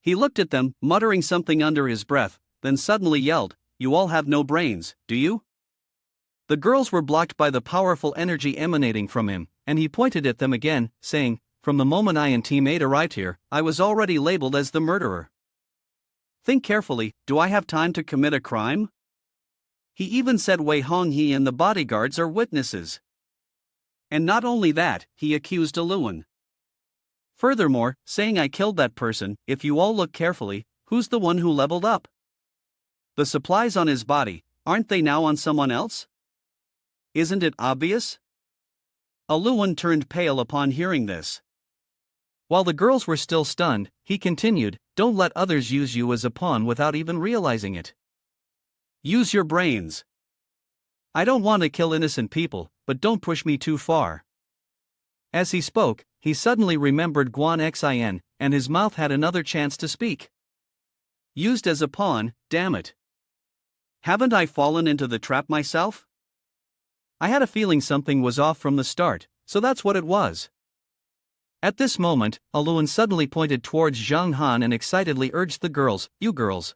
He looked at them, muttering something under his breath, then suddenly yelled, "You all have no brains, do you?" The girls were blocked by the powerful energy emanating from him, and he pointed at them again, saying, "From the moment I and teammate arrived here, I was already labeled as the murderer. Think carefully, do I have time to commit a crime?" He even said Wei Honghe and the bodyguards are witnesses. And not only that, he accused Aluan. Furthermore, saying I killed that person. If you all look carefully, who's the one who leveled up? The supplies on his body, aren't they now on someone else? Isn't it obvious? Aluan turned pale upon hearing this. While the girls were still stunned, he continued, "Don't let others use you as a pawn without even realizing it. Use your brains. I don't want to kill innocent people, but don't push me too far." As he spoke, he suddenly remembered Guan Xin, and his mouth had another chance to speak. Used as a pawn, damn it. Haven't I fallen into the trap myself? I had a feeling something was off from the start, so that's what it was. At this moment, Aluan suddenly pointed towards Zhang Han and excitedly urged the girls, "You girls."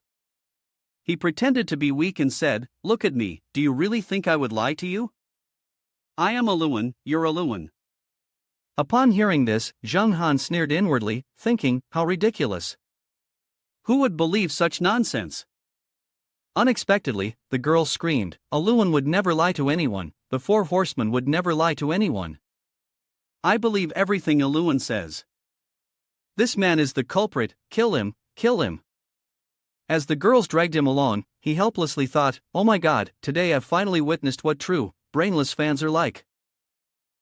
He pretended to be weak and said, "Look at me, do you really think I would lie to you? I am Aluan, you're Aluan." Upon hearing this, Zhang Han sneered inwardly, thinking, how ridiculous. Who would believe such nonsense? Unexpectedly, the girl screamed, "Aluan would never lie to anyone, the four horsemen would never lie to anyone. I believe everything Aluan says. This man is the culprit, kill him, kill him." As the girls dragged him along, he helplessly thought, "Oh my god, today I've finally witnessed what true, brainless fans are like."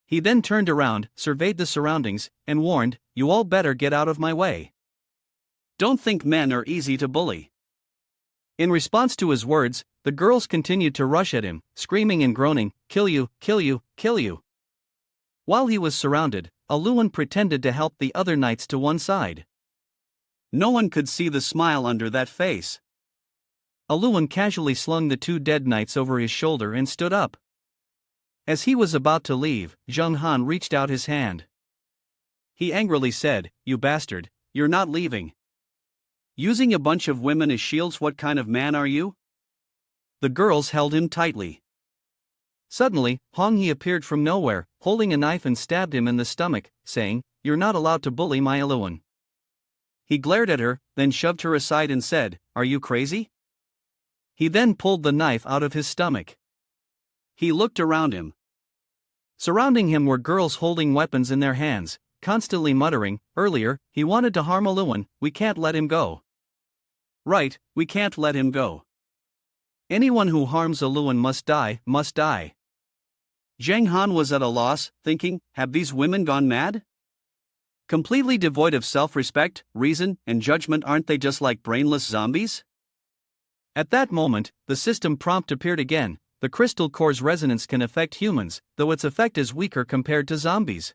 He then turned around, surveyed the surroundings, and warned, "You all better get out of my way. Don't think men are easy to bully." In response to his words, the girls continued to rush at him, screaming and groaning, "Kill you, kill you, kill you." While he was surrounded, Aluan pretended to help the other knights to one side. No one could see the smile under that face. Aluan casually slung the two dead knights over his shoulder and stood up. As he was about to leave, Zhang Han reached out his hand. He angrily said, "You bastard, you're not leaving. Using a bunch of women as shields, what kind of man are you?" The girls held him tightly. Suddenly, Honghe appeared from nowhere, holding a knife and stabbed him in the stomach, saying, "You're not allowed to bully my Aluan." He glared at her, then shoved her aside and said, "Are you crazy?" He then pulled the knife out of his stomach. He looked around him. Surrounding him were girls holding weapons in their hands, constantly muttering, "Earlier, he wanted to harm Aluan, we can't let him go. Right, we can't let him go. Anyone who harms Aluan must die, must die." Zhang Han was at a loss, thinking, have these women gone mad? Completely devoid of self-respect, reason, and judgment, aren't they just like brainless zombies? At that moment, the system prompt appeared again. The crystal core's resonance can affect humans, though its effect is weaker compared to zombies.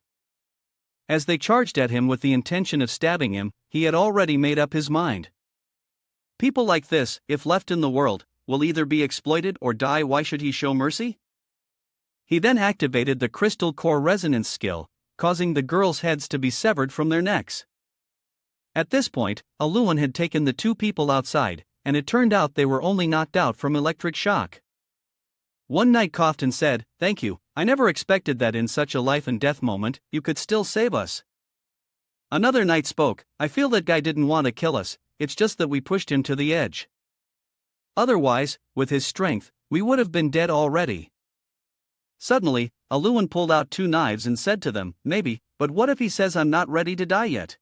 As they charged at him with the intention of stabbing him, he had already made up his mind. People like this, if left in the world, will either be exploited or die. Why should he show mercy? He then activated the crystal core resonance skill, causing the girls' heads to be severed from their necks. At this point, Aluan had taken the two people outside, and it turned out they were only knocked out from electric shock. One knight coughed and said, "Thank you, I never expected that in such a life and death moment, you could still save us." Another knight spoke, "I feel that guy didn't want to kill us, it's just that we pushed him to the edge. Otherwise, with his strength, we would have been dead already." Suddenly, Aluan pulled out two knives and said to them, "Maybe, but what if he says I'm not ready to die yet?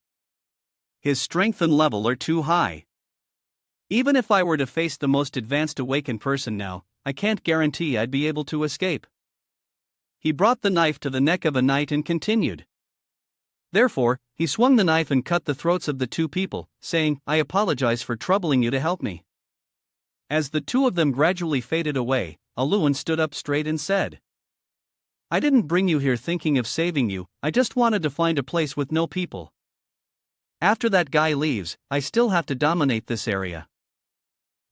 His strength and level are too high. Even if I were to face the most advanced awakened person now, I can't guarantee I'd be able to escape." He brought the knife to the neck of a knight and continued. Therefore, he swung the knife and cut the throats of the two people, saying, "I apologize for troubling you to help me." As the two of them gradually faded away, Aluan stood up straight and said, "I didn't bring you here thinking of saving you, I just wanted to find a place with no people. After that guy leaves, I still have to dominate this area."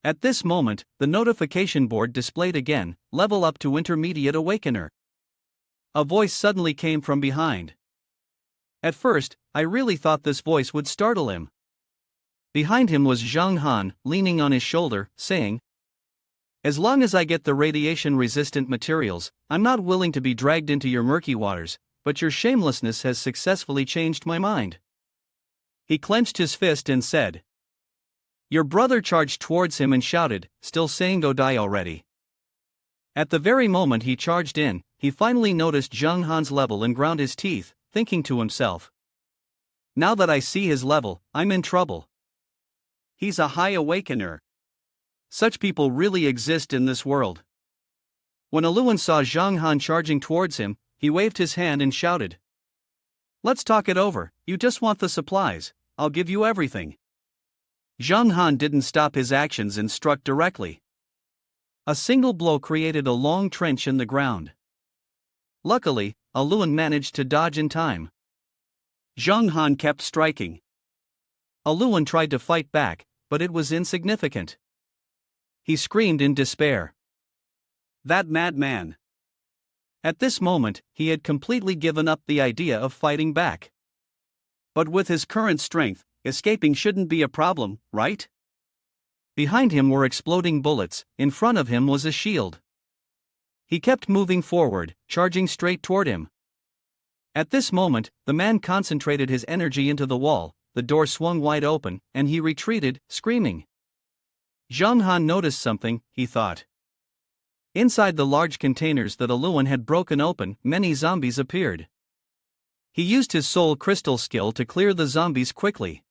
At this moment, the notification board displayed again, "Level up to Intermediate Awakener." A voice suddenly came from behind. At first, I really thought this voice would startle him. Behind him was Zhang Han, leaning on his shoulder, saying, "As long as I get the radiation-resistant materials, I'm not willing to be dragged into your murky waters, but your shamelessness has successfully changed my mind." He clenched his fist and said. Your brother charged towards him and shouted, still saying go die already. At the very moment he charged in, he finally noticed Zhang Han's level and ground his teeth, thinking to himself, now that I see his level, I'm in trouble. He's a high awakener. Such people really exist in this world. When Aluan saw Zhang Han charging towards him, he waved his hand and shouted, "Let's talk it over, you just want the supplies, I'll give you everything." Zhang Han didn't stop his actions and struck directly. A single blow created a long trench in the ground. Luckily, Aluan managed to dodge in time. Zhang Han kept striking. Aluan tried to fight back, but it was insignificant. He screamed in despair. That madman! At this moment, he had completely given up the idea of fighting back. But with his current strength, escaping shouldn't be a problem, right? Behind him were exploding bullets, in front of him was a shield. He kept moving forward, charging straight toward him. At this moment, the man concentrated his energy into the wall, the door swung wide open, and he retreated, screaming. Zhang Han noticed something, he thought. Inside the large containers that Aluan had broken open, many zombies appeared. He used his soul crystal skill to clear the zombies quickly.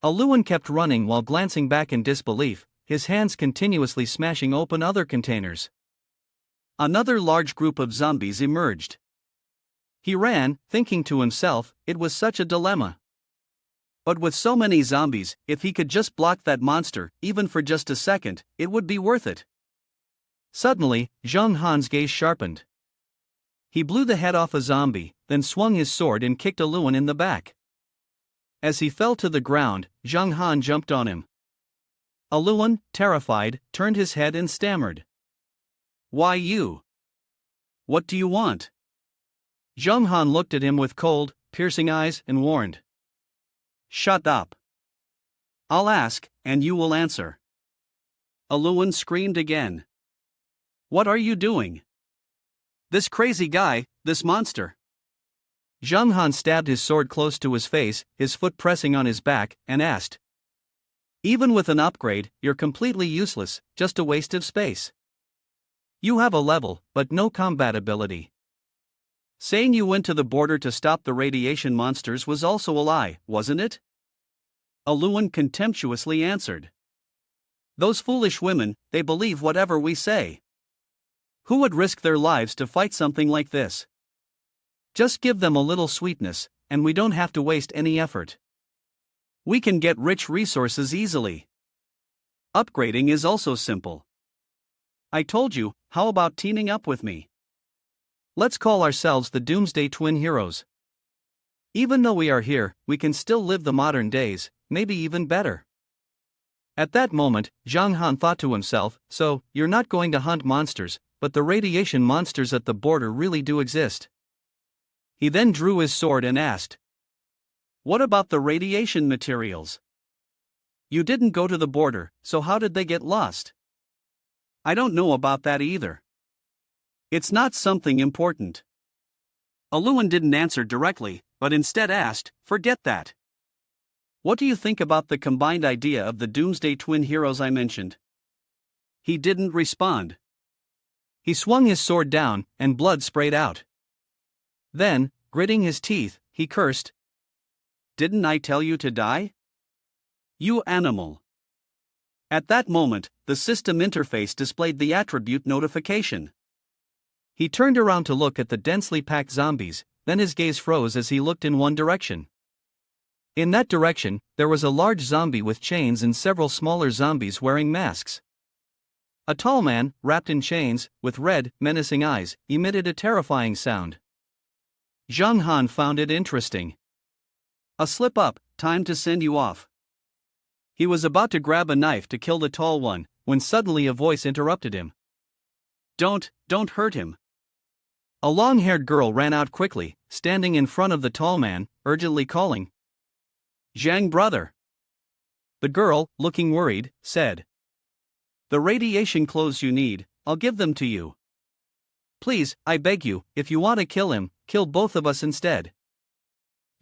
Aluan kept running while glancing back in disbelief, his hands continuously smashing open other containers. Another large group of zombies emerged. He ran, thinking to himself, it was such a dilemma. But with so many zombies, if he could just block that monster, even for just a second, it would be worth it. Suddenly, Zhang Han's gaze sharpened. He blew the head off a zombie, then swung his sword and kicked Aluan in the back. As he fell to the ground, Zhang Han jumped on him. Aluan, terrified, turned his head and stammered. Why you? What do you want? Zhang Han looked at him with cold, piercing eyes and warned. Shut up. I'll ask, and you will answer. Aluan screamed again. What are you doing? This crazy guy, this monster. Zhang Han stabbed his sword close to his face, his foot pressing on his back, and asked. Even with an upgrade, you're completely useless, just a waste of space. You have a level, but no combat ability. Saying you went to the border to stop the radiation monsters was also a lie, wasn't it? Aluan contemptuously answered. Those foolish women, they believe whatever we say. Who would risk their lives to fight something like this? Just give them a little sweetness, and we don't have to waste any effort. We can get rich resources easily. Upgrading is also simple. I told you, how about teaming up with me? Let's call ourselves the Doomsday Twin Heroes. Even though we are here, we can still live the modern days, maybe even better. At that moment, Zhang Han thought to himself, so, you're not going to hunt monsters, but the radiation monsters at the border really do exist. He then drew his sword and asked. What about the radiation materials? You didn't go to the border, so how did they get lost? I don't know about that either. It's not something important. Aluan didn't answer directly, but instead asked, forget that. What do you think about the combined idea of the Doomsday Twin Heroes I mentioned? He didn't respond. He swung his sword down, and blood sprayed out. Then, gritting his teeth, he cursed. Didn't I tell you to die? You animal. At that moment, the system interface displayed the attribute notification. He turned around to look at the densely packed zombies, then his gaze froze as he looked in one direction. In that direction, there was a large zombie with chains and several smaller zombies wearing masks. A tall man, wrapped in chains, with red, menacing eyes, emitted a terrifying sound. Zhang Han found it interesting. A slip-up, time to send you off. He was about to grab a knife to kill the tall one, when suddenly a voice interrupted him. Don't hurt him. A long-haired girl ran out quickly, standing in front of the tall man, urgently calling. Zhang brother. The girl, looking worried, said. The radiation clothes you need, I'll give them to you. Please, I beg you, if you want to kill him, kill both of us instead.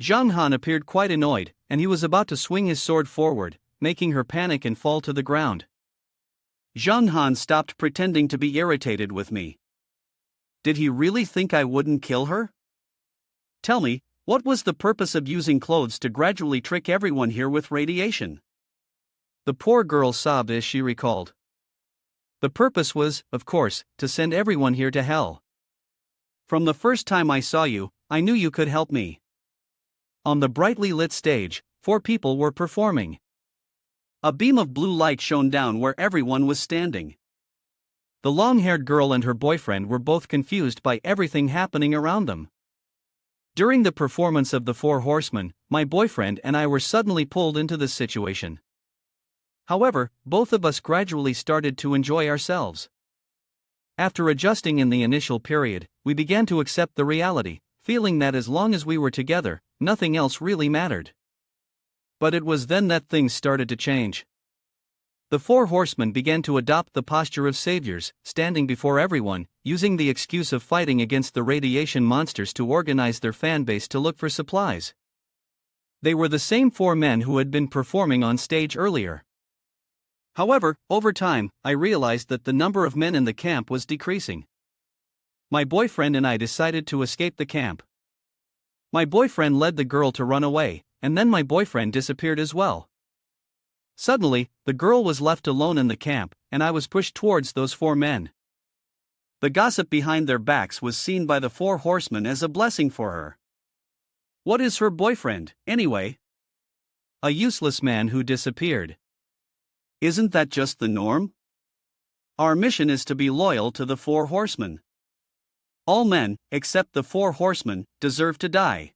Zhang Han appeared quite annoyed, and he was about to swing his sword forward, making her panic and fall to the ground. Zhang Han stopped pretending to be irritated with me. Did he really think I wouldn't kill her? Tell me, what was the purpose of using clothes to gradually trick everyone here with radiation? The poor girl sobbed as she recalled. The purpose was, of course, to send everyone here to hell. From the first time I saw you, I knew you could help me. On the brightly lit stage, 4 people were performing. A beam of blue light shone down where everyone was standing. The long-haired girl and her boyfriend were both confused by everything happening around them. During the performance of the 4 horsemen, my boyfriend and I were suddenly pulled into this situation. However, both of us gradually started to enjoy ourselves. After adjusting in the initial period, we began to accept the reality, feeling that as long as we were together, nothing else really mattered. But it was then that things started to change. The 4 horsemen began to adopt the posture of saviors, standing before everyone, using the excuse of fighting against the radiation monsters to organize their fanbase to look for supplies. They were the same 4 men who had been performing on stage earlier. However, over time, I realized that the number of men in the camp was decreasing. My boyfriend and I decided to escape the camp. My boyfriend led the girl to run away, and then my boyfriend disappeared as well. Suddenly, the girl was left alone in the camp, and I was pushed towards those 4 men. The gossip behind their backs was seen by the 4 horsemen as a blessing for her. What is her boyfriend, anyway? A useless man who disappeared. Isn't that just the norm? Our mission is to be loyal to the 4 horsemen. All men, except the 4 horsemen, deserve to die.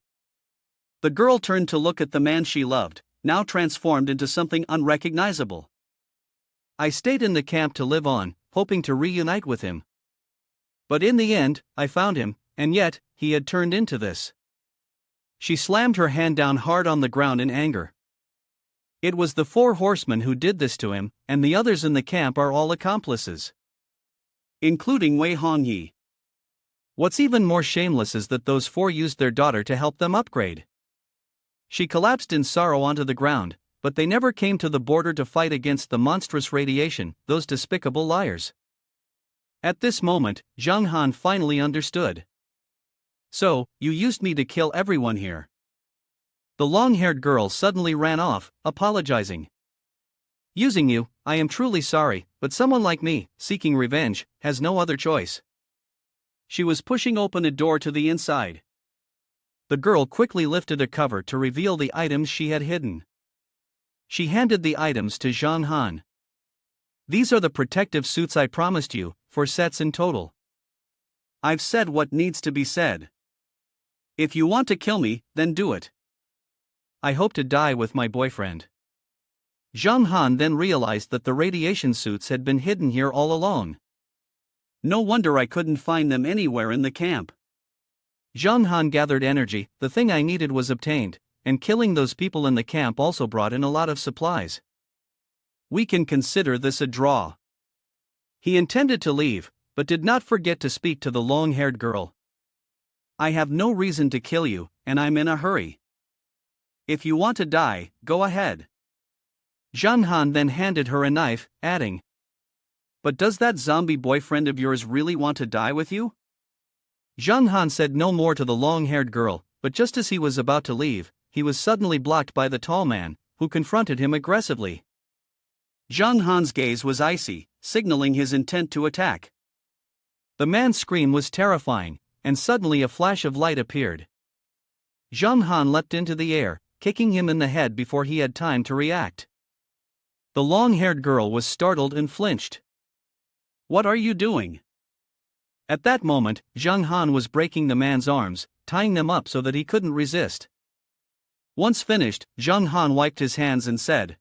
The girl turned to look at the man she loved, now transformed into something unrecognizable. I stayed in the camp to live on, hoping to reunite with him. But in the end, I found him, and yet, he had turned into this. She slammed her hand down hard on the ground in anger. It was the 4 horsemen who did this to him, and the others in the camp are all accomplices. Including Wei Hongyi. What's even more shameless is that those 4 used their daughter to help them upgrade. She collapsed in sorrow onto the ground, but they never came to the border to fight against the monstrous radiation, those despicable liars. At this moment, Zhang Han finally understood. So, you used me to kill everyone here. The long-haired girl suddenly ran off, apologizing. Using you, I am truly sorry, but someone like me, seeking revenge, has no other choice. She was pushing open a door to the inside. The girl quickly lifted a cover to reveal the items she had hidden. She handed the items to Zhang Han. These are the protective suits I promised you, 4 sets in total. I've said what needs to be said. If you want to kill me, then do it. I hope to die with my boyfriend. Zhang Han then realized that the radiation suits had been hidden here all along. No wonder I couldn't find them anywhere in the camp. Zhang Han gathered energy, the thing I needed was obtained, and killing those people in the camp also brought in a lot of supplies. We can consider this a draw. He intended to leave, but did not forget to speak to the long-haired girl. I have no reason to kill you, and I'm in a hurry. If you want to die, go ahead. Zhang Han then handed her a knife, adding, But does that zombie boyfriend of yours really want to die with you? Zhang Han said no more to the long-haired girl, but just as he was about to leave, he was suddenly blocked by the tall man, who confronted him aggressively. Zhang Han's gaze was icy, signaling his intent to attack. The man's scream was terrifying, and suddenly a flash of light appeared. Zhang Han leapt into the air, kicking him in the head before he had time to react. The long-haired girl was startled and flinched. What are you doing? At that moment, Zhang Han was breaking the man's arms, tying them up so that he couldn't resist. Once finished, Zhang Han wiped his hands and said,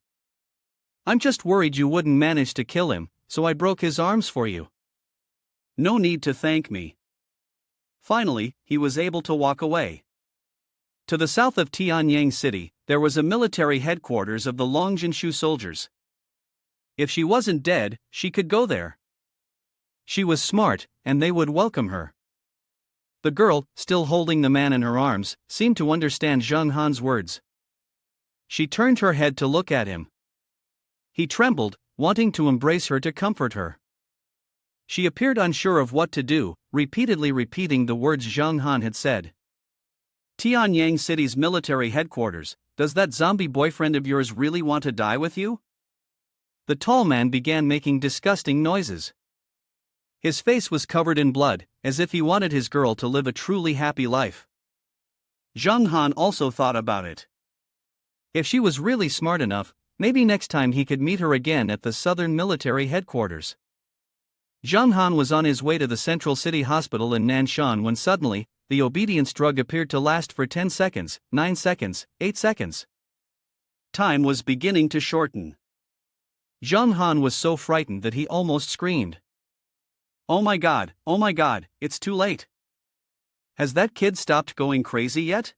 I'm just worried you wouldn't manage to kill him, so I broke his arms for you. No need to thank me. Finally, he was able to walk away. To the south of Tianyang City, there there was a military headquarters of the Longjinshu soldiers. If she wasn't dead, she could go there. She was smart, and they would welcome her. The girl, still holding the man in her arms, seemed to understand Zheng Han's words. She turned her head to look at him. He trembled, wanting to embrace her to comfort her. She appeared unsure of what to do, repeatedly repeating the words Zheng Han had said. Tianyang City's military headquarters, does that zombie boyfriend of yours really want to die with you? The tall man began making disgusting noises. His face was covered in blood, as if he wanted his girl to live a truly happy life. Zheng Han also thought about it. If she was really smart enough, maybe next time he could meet her again at the southern military headquarters. Zheng Han was on his way to the Central City Hospital in Nanshan when suddenly, the obedience drug appeared to last for 10 seconds, 9 seconds, 8 seconds. Time was beginning to shorten. Zheng Han was so frightened that he almost screamed. Oh my god, it's too late. Has that kid stopped going crazy yet?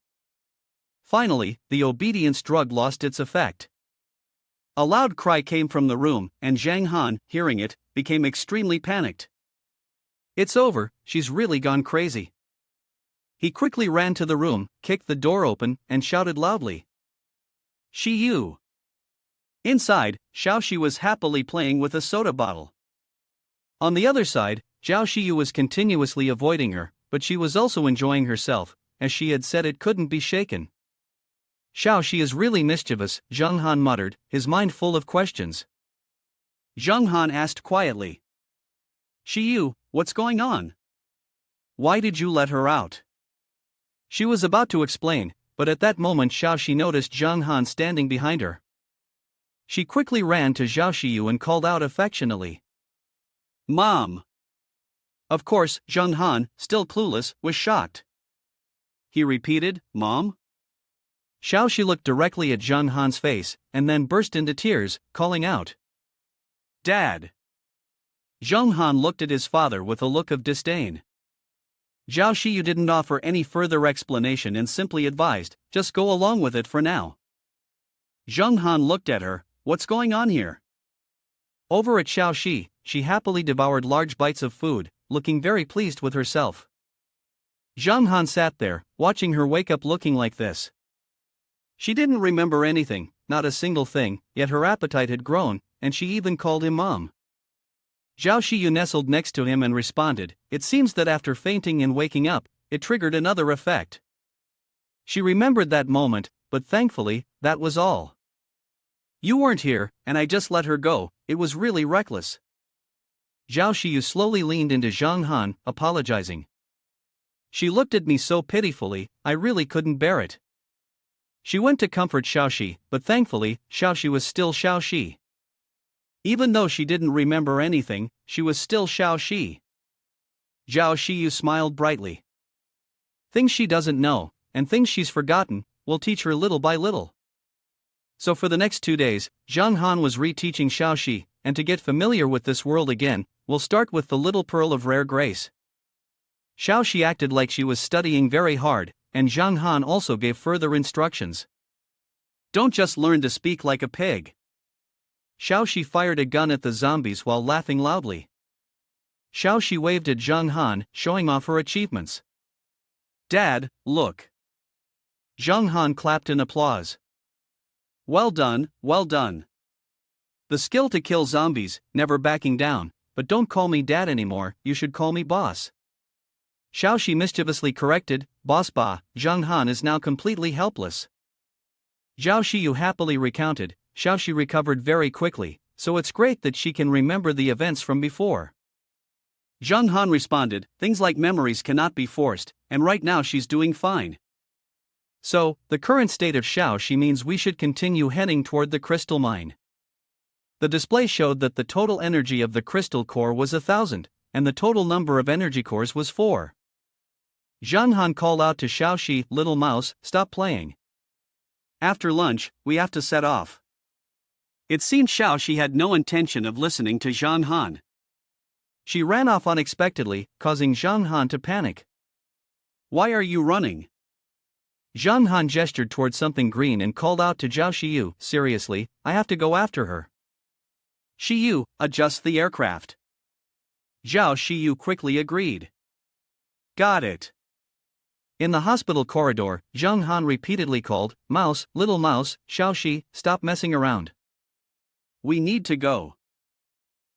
Finally, the obedience drug lost its effect. A loud cry came from the room, and Zheng Han, hearing it, became extremely panicked. It's over, she's really gone crazy. He quickly ran to the room, kicked the door open, and shouted loudly. Xiu! Inside, Xiao Xiu was happily playing with a soda bottle. On the other side, Xiao Xiu was continuously avoiding her, but she was also enjoying herself, as she had said it couldn't be shaken. Xiao Xiu is really mischievous, Zheng Han muttered, his mind full of questions. Zheng Han asked quietly. Xiu, what's going on? Why did you let her out? She was about to explain, but at that moment Xiao Xiu noticed Zheng Han standing behind her. She quickly ran to Xiao Xiu and called out affectionately. Mom! Of course, Zheng Han, still clueless, was shocked. He repeated, Mom? Xiao Xiu looked directly at Zheng Han's face, and then burst into tears, calling out. Dad! Zheng Han looked at his father with a look of disdain. Xiao Xiu didn't offer any further explanation and simply advised, just go along with it for now. Zheng Han looked at her, what's going on here? Over at Xiao Xiu, she happily devoured large bites of food, looking very pleased with herself. Zheng Han sat there, watching her wake up looking like this. She didn't remember anything, not a single thing, yet her appetite had grown, and she even called him Mom. Xiao Xiu nestled next to him and responded, it seems that after fainting and waking up, it triggered another effect. She remembered that moment, but thankfully, that was all. You weren't here, and I just let her go, it was really reckless. Xiao Xiu slowly leaned into Zheng Han, apologizing. She looked at me so pitifully, I really couldn't bear it. She went to comfort Xiao Xiu, but thankfully, Xiao Xiu was still Xiao Xiu. Even though she didn't remember anything, she was still Xiao Xiu. Xiao Xiu smiled brightly. Things she doesn't know, and things she's forgotten, will teach her little by little. So for the next 2 days, Zheng Han was reteaching Xiao Xiu, and to get familiar with this world again, we'll start with the little pearl of rare grace. Xiao Xiu acted like she was studying very hard, and Zheng Han also gave further instructions. Don't just learn to speak like a pig. Xiao Xiu fired a gun at the zombies while laughing loudly. Xiao Xiu waved at Zheng Han, showing off her achievements. Dad, look. Zheng Han clapped in applause. Well done, well done. The skill to kill zombies, never backing down, but don't call me Dad anymore, you should call me Boss. Xiao Xiu mischievously corrected, Boss Ba, Zheng Han is now completely helpless. Xiao Xiu happily recounted, Xiao Xiu recovered very quickly, so it's great that she can remember the events from before. Zheng Han responded, things like memories cannot be forced, and right now she's doing fine. So, the current state of Xiao Xiu means we should continue heading toward the crystal mine. The display showed that the total energy of the crystal core was 1,000, and the total number of energy cores was 4. Zheng Han called out to Xiao Xiu, little mouse, stop playing. After lunch, we have to set off. It seemed Xiao Xiu had no intention of listening to Zheng Han. She ran off unexpectedly, causing Zheng Han to panic. Why are you running? Zhang Han gestured toward something green and called out to Xiao Xiu, seriously, I have to go after her. Xiu, adjust the aircraft. Xiao Xiu quickly agreed. Got it. In the hospital corridor, Zhang Han repeatedly called, Mouse, little mouse, Xiao Xi, stop messing around. We need to go.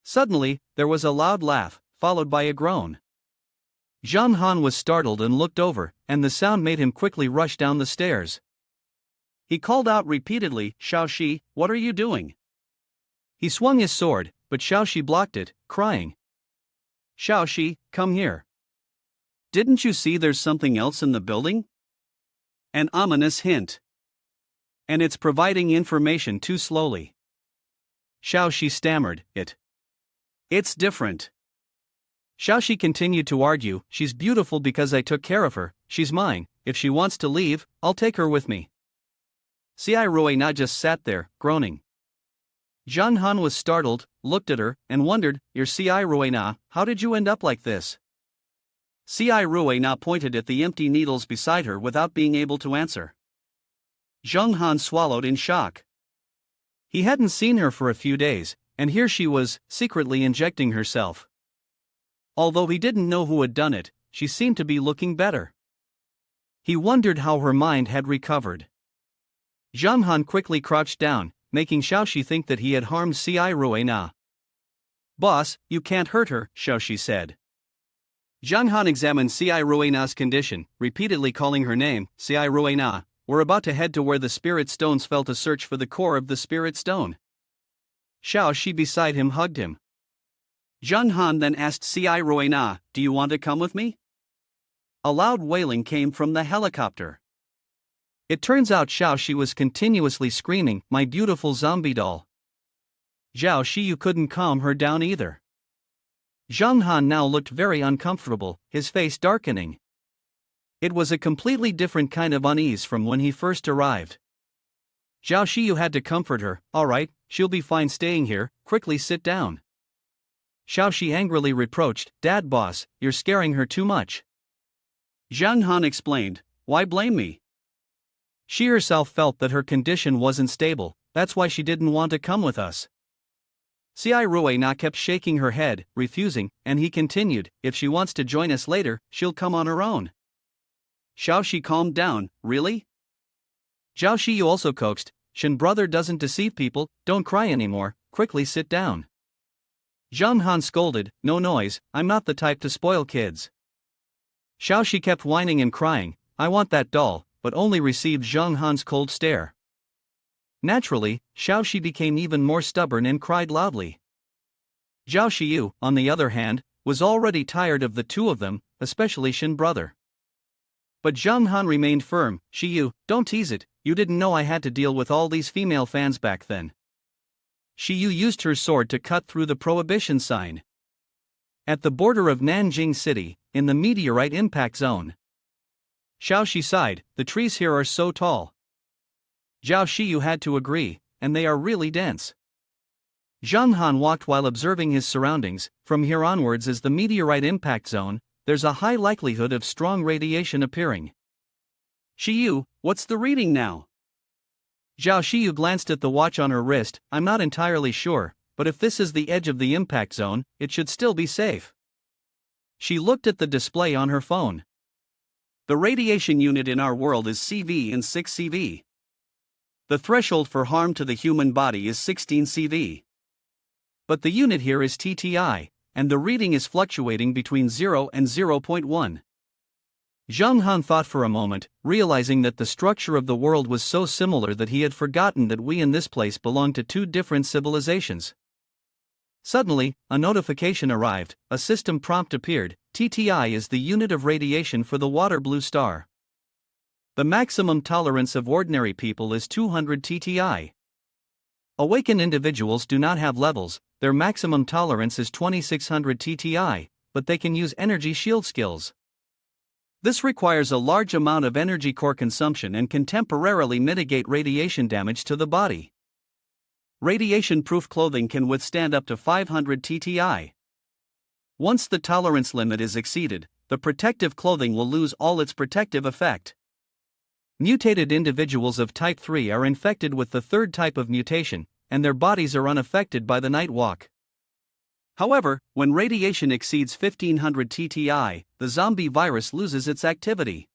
Suddenly, there was a loud laugh, followed by a groan. Zhang Han was startled and looked over, and the sound made him quickly rush down the stairs. He called out repeatedly, Xiao Xi, what are you doing? He swung his sword, but Xiao Xi blocked it, crying, Xiao Xi, come here. Didn't you see there's something else in the building? An ominous hint. And it's providing information too slowly. Xiao Xi stammered, It's different. Xiao Xi continued to argue, she's beautiful because I took care of her, she's mine, if she wants to leave, I'll take her with me. Xiai Ruina just sat there, groaning. Zhang Han was startled, looked at her, and wondered, You're Xiai Ruina, how did you end up like this? Xiai Ruina pointed at the empty needles beside her without being able to answer. Zhang Han swallowed in shock. He hadn't seen her for a few days, and here she was, secretly injecting herself. Although he didn't know who had done it, she seemed to be looking better. He wondered how her mind had recovered. Zhang Han quickly crouched down, making Xiao Xi think that he had harmed Xiai Ruina. Boss, you can't hurt her, Xiao Xi said. Zhang Han examined Xiai Ruina's condition, repeatedly calling her name, Xiai Ruina. We're about to head to where the spirit stones fell to search for the core of the spirit stone. Xiao Xi beside him hugged him. Zhang Han then asked Xiai Ruina, do you want to come with me? A loud wailing came from the helicopter. It turns out Xiao Xi was continuously screaming, my beautiful zombie doll. Xiao Xiu couldn't calm her down either. Zhang Han now looked very uncomfortable, his face darkening. It was a completely different kind of unease from when he first arrived. Xiao Xiu had to comfort her, alright, she'll be fine staying here, quickly sit down. Xiao Xi angrily reproached, Dad boss, you're scaring her too much. Zhang Han explained, why blame me? She herself felt that her condition wasn't stable, that's why she didn't want to come with us. Xiai Ruina kept shaking her head, refusing, and he continued, if she wants to join us later, she'll come on her own. Xiao Xi calmed down, really? Xiao Xiu also coaxed, Shin brother doesn't deceive people, don't cry anymore, quickly sit down. Zhang Han scolded, no noise, I'm not the type to spoil kids. Xiao Xi kept whining and crying, I want that doll, but only received Zhang Han's cold stare. Naturally, Xiao Xi became even more stubborn and cried loudly. Xiao Xiu, on the other hand, was already tired of the two of them, especially Shin brother. But Zhang Han remained firm, Xiu, don't tease it, you didn't know I had to deal with all these female fans back then. Xiu used her sword to cut through the prohibition sign. At the border of Nanjing City, in the meteorite impact zone. Xiao Xi sighed, the trees here are so tall. Xiao Xiu had to agree, and they are really dense. Zhang Han walked while observing his surroundings, from here onwards is the meteorite impact zone, there's a high likelihood of strong radiation appearing. Xiu, what's the reading now? Xiao Xiu glanced at the watch on her wrist, I'm not entirely sure, but if this is the edge of the impact zone, it should still be safe. She looked at the display on her phone. The radiation unit in our world is CV and 6 CV. The threshold for harm to the human body is 16 CV. But the unit here is TTI, and the reading is fluctuating between 0 and 0.1. Zhang Han thought for a moment, realizing that the structure of the world was so similar that he had forgotten that we in this place belong to two different civilizations. Suddenly, a notification arrived, a system prompt appeared, TTI is the unit of radiation for the water blue star. The maximum tolerance of ordinary people is 200 TTI. Awakened individuals do not have levels, their maximum tolerance is 2600 TTI, but they can use energy shield skills. This requires a large amount of energy core consumption and can temporarily mitigate radiation damage to the body. Radiation-proof clothing can withstand up to 500 TTI. Once the tolerance limit is exceeded, the protective clothing will lose all its protective effect. Mutated individuals of type 3 are infected with the third type of mutation, and their bodies are unaffected by the night walk. However, when radiation exceeds 1500 TTI, the zombie virus loses its activity.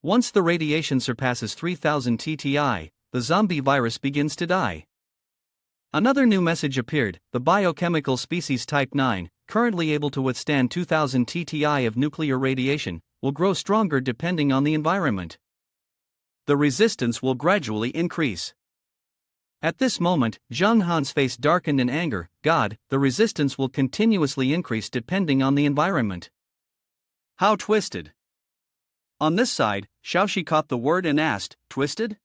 Once the radiation surpasses 3000 TTI, the zombie virus begins to die. Another new message appeared: the biochemical species Type 9, currently able to withstand 2000 TTI of nuclear radiation, will grow stronger depending on the environment. The resistance will gradually increase. At this moment, Zhang Han's face darkened in anger. God, the resistance will continuously increase depending on the environment. How twisted. On this side, Xiao Xiu caught the word and asked, twisted?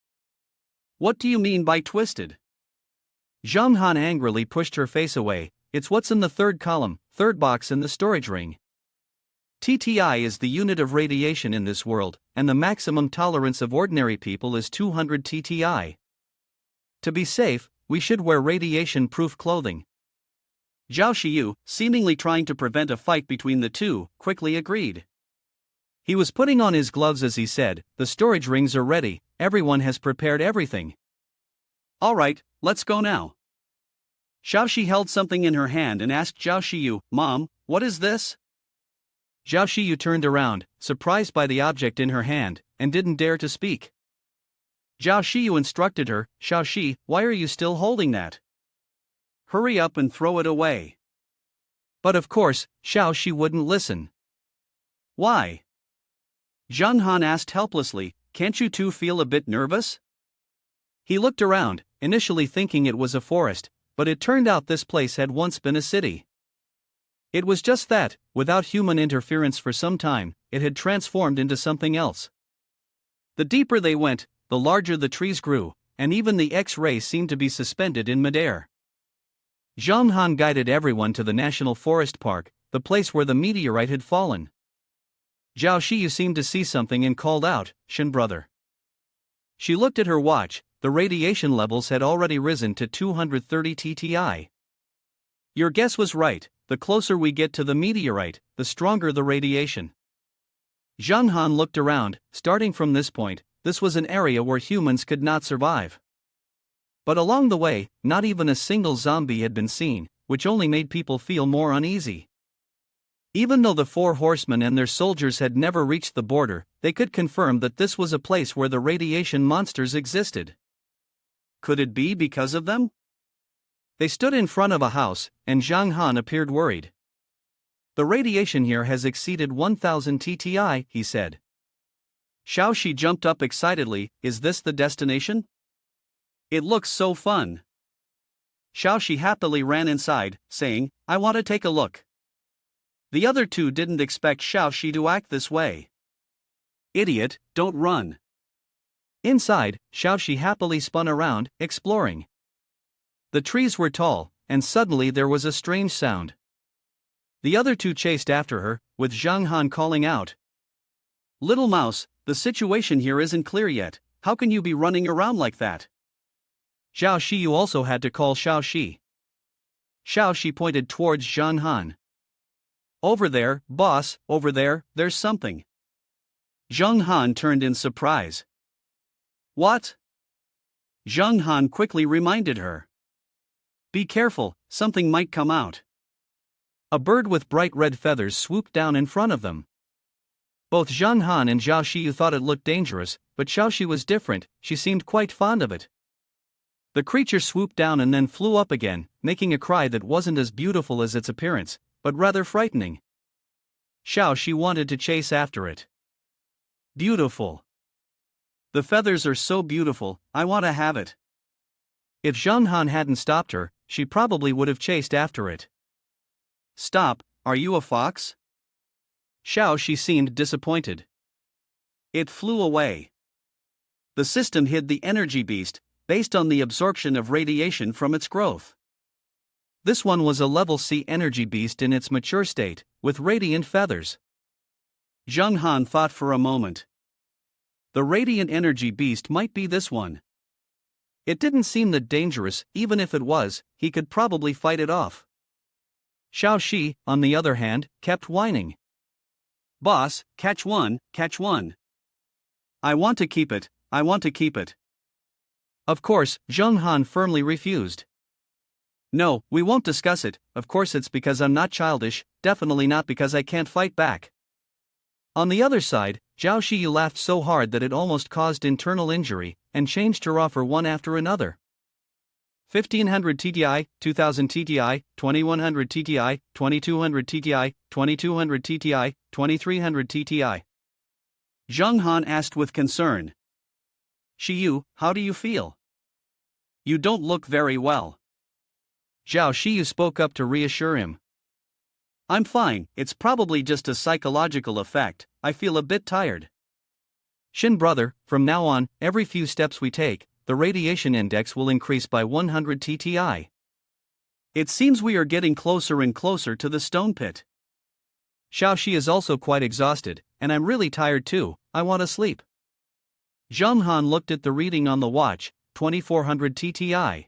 What do you mean by twisted? Zhang Han angrily pushed her face away. It's what's in the third column, third box in the storage ring. TTI is the unit of radiation in this world, and the maximum tolerance of ordinary people is 200 TTI. To be safe, we should wear radiation-proof clothing. Xiao Xiu, seemingly trying to prevent a fight between the two, quickly agreed. He was putting on his gloves as he said, the storage rings are ready, everyone has prepared everything. Alright, let's go now. Xiao Xiu held something in her hand and asked Xiao Xiu, Mom, what is this? Xiao Xiu turned around, surprised by the object in her hand, and didn't dare to speak. Xiao Xiu instructed her, Xiao Xiu, why are you still holding that? Hurry up and throw it away. But of course, Xiao Xiu wouldn't listen. Why? Zhang Han asked helplessly, can't you two feel a bit nervous? He looked around, initially thinking it was a forest, but it turned out this place had once been a city. It was just that, without human interference for some time, it had transformed into something else. The deeper they went, the larger the trees grew, and even the X-rays seemed to be suspended in midair. Zhang Han guided everyone to the National Forest Park, the place where the meteorite had fallen. Xiao Xiu seemed to see something and called out, Shen brother. She looked at her watch, the radiation levels had already risen to 230 TTI. Your guess was right, the closer we get to the meteorite, the stronger the radiation. Zhang Han looked around. Starting from this point, this was an area where humans could not survive. But along the way, not even a single zombie had been seen, which only made people feel more uneasy. Even though the four horsemen and their soldiers had never reached the border, they could confirm that this was a place where the radiation monsters existed. Could it be because of them? They stood in front of a house, and Zhang Han appeared worried. The radiation here has exceeded 1000 TTI, he said. Xiao Xiu jumped up excitedly, is this the destination? It looks so fun. Xiao Xiu happily ran inside, saying, I want to take a look. The other two didn't expect Xiao Xiu to act this way. Idiot, don't run. Inside, Xiao Xiu happily spun around, exploring. The trees were tall, and suddenly there was a strange sound. The other two chased after her, with Zhang Han calling out. Little mouse, the situation here isn't clear yet, how can you be running around like that? Xiao Xiu also had to call Xiao Xiu. Xiao Xiu pointed towards Zhang Han. Over there, boss, over there, there's something. Zhang Han turned in surprise. What? Zhang Han quickly reminded her. Be careful, something might come out. A bird with bright red feathers swooped down in front of them. Both Zhang Han and Xiao Xiu thought it looked dangerous, but Xiao Xiu was different, she seemed quite fond of it. The creature swooped down and then flew up again, making a cry that wasn't as beautiful as its appearance, but rather frightening. Xiao Xiu wanted to chase after it. Beautiful. The feathers are so beautiful, I want to have it. If Zhang Han hadn't stopped her, she probably would have chased after it. Stop, are you a fox? Xiao Xiu seemed disappointed. It flew away. The system hid the energy beast, based on the absorption of radiation from its growth. This one was a level C energy beast in its mature state, with radiant feathers. Zhang Han thought for a moment. The radiant energy beast might be this one. It didn't seem that dangerous, even if it was, he could probably fight it off. Xiao Xiu, on the other hand, kept whining. Boss, catch one, catch one. I want to keep it, I want to keep it. Of course, Zheng Han firmly refused. No, we won't discuss it. Of course, it's because I'm not childish, definitely not because I can't fight back. On the other side, Xiao Xiu laughed so hard that it almost caused internal injury, and changed her offer one after another. 1500 TTI, 2000 TTI, 2100 TTI, 2200 TTI, 2200 TTI, 2300 TTI. Zheng Han asked with concern. Xiu, how do you feel? You don't look very well. Xiao Xiu spoke up to reassure him. I'm fine, it's probably just a psychological effect, I feel a bit tired. Shin brother, from now on, every few steps we take, the radiation index will increase by 100 TTI. It seems we are getting closer and closer to the stone pit. Xiao Xi is also quite exhausted, and I'm really tired too, I want to sleep. Zheng Han looked at the reading on the watch, 2400 TTI.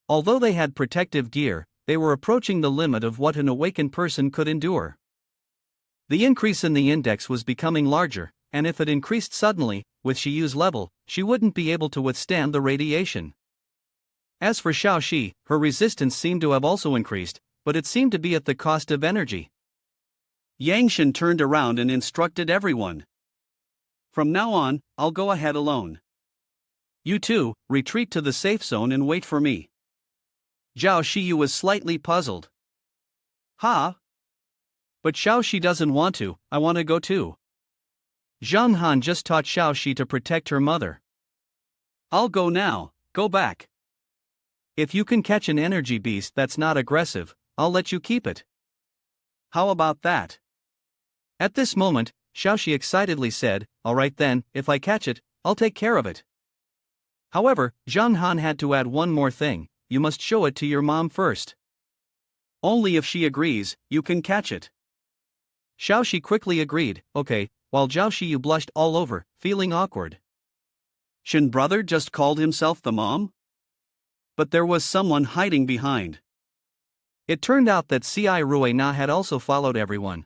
Although they had protective gear, they were approaching the limit of what an awakened person could endure. The increase in the index was becoming larger, and if it increased suddenly, with Xiu's level, she wouldn't be able to withstand the radiation. As for Xiao Xi, her resistance seemed to have also increased, but it seemed to be at the cost of energy. Yang Shen turned around and instructed everyone. From now on, I'll go ahead alone. You two, retreat to the safe zone and wait for me. Zhao Xiu was slightly puzzled. Ha! But Xiao Xi doesn't want to, I want to go too. Zheng Han just taught Xiao Xi to protect her mother. I'll go now, go back. If you can catch an energy beast that's not aggressive, I'll let you keep it. How about that? At this moment, Xiao Xi excitedly said, alright then, if I catch it, I'll take care of it. However, Zheng Han had to add one more thing, you must show it to your mom first. Only if she agrees, you can catch it. Xiao Xi quickly agreed, okay, while Zhao Xiu blushed all over, feeling awkward. Shin brother just called himself the mom? But there was someone hiding behind. It turned out that Shiai Rui Na had also followed everyone.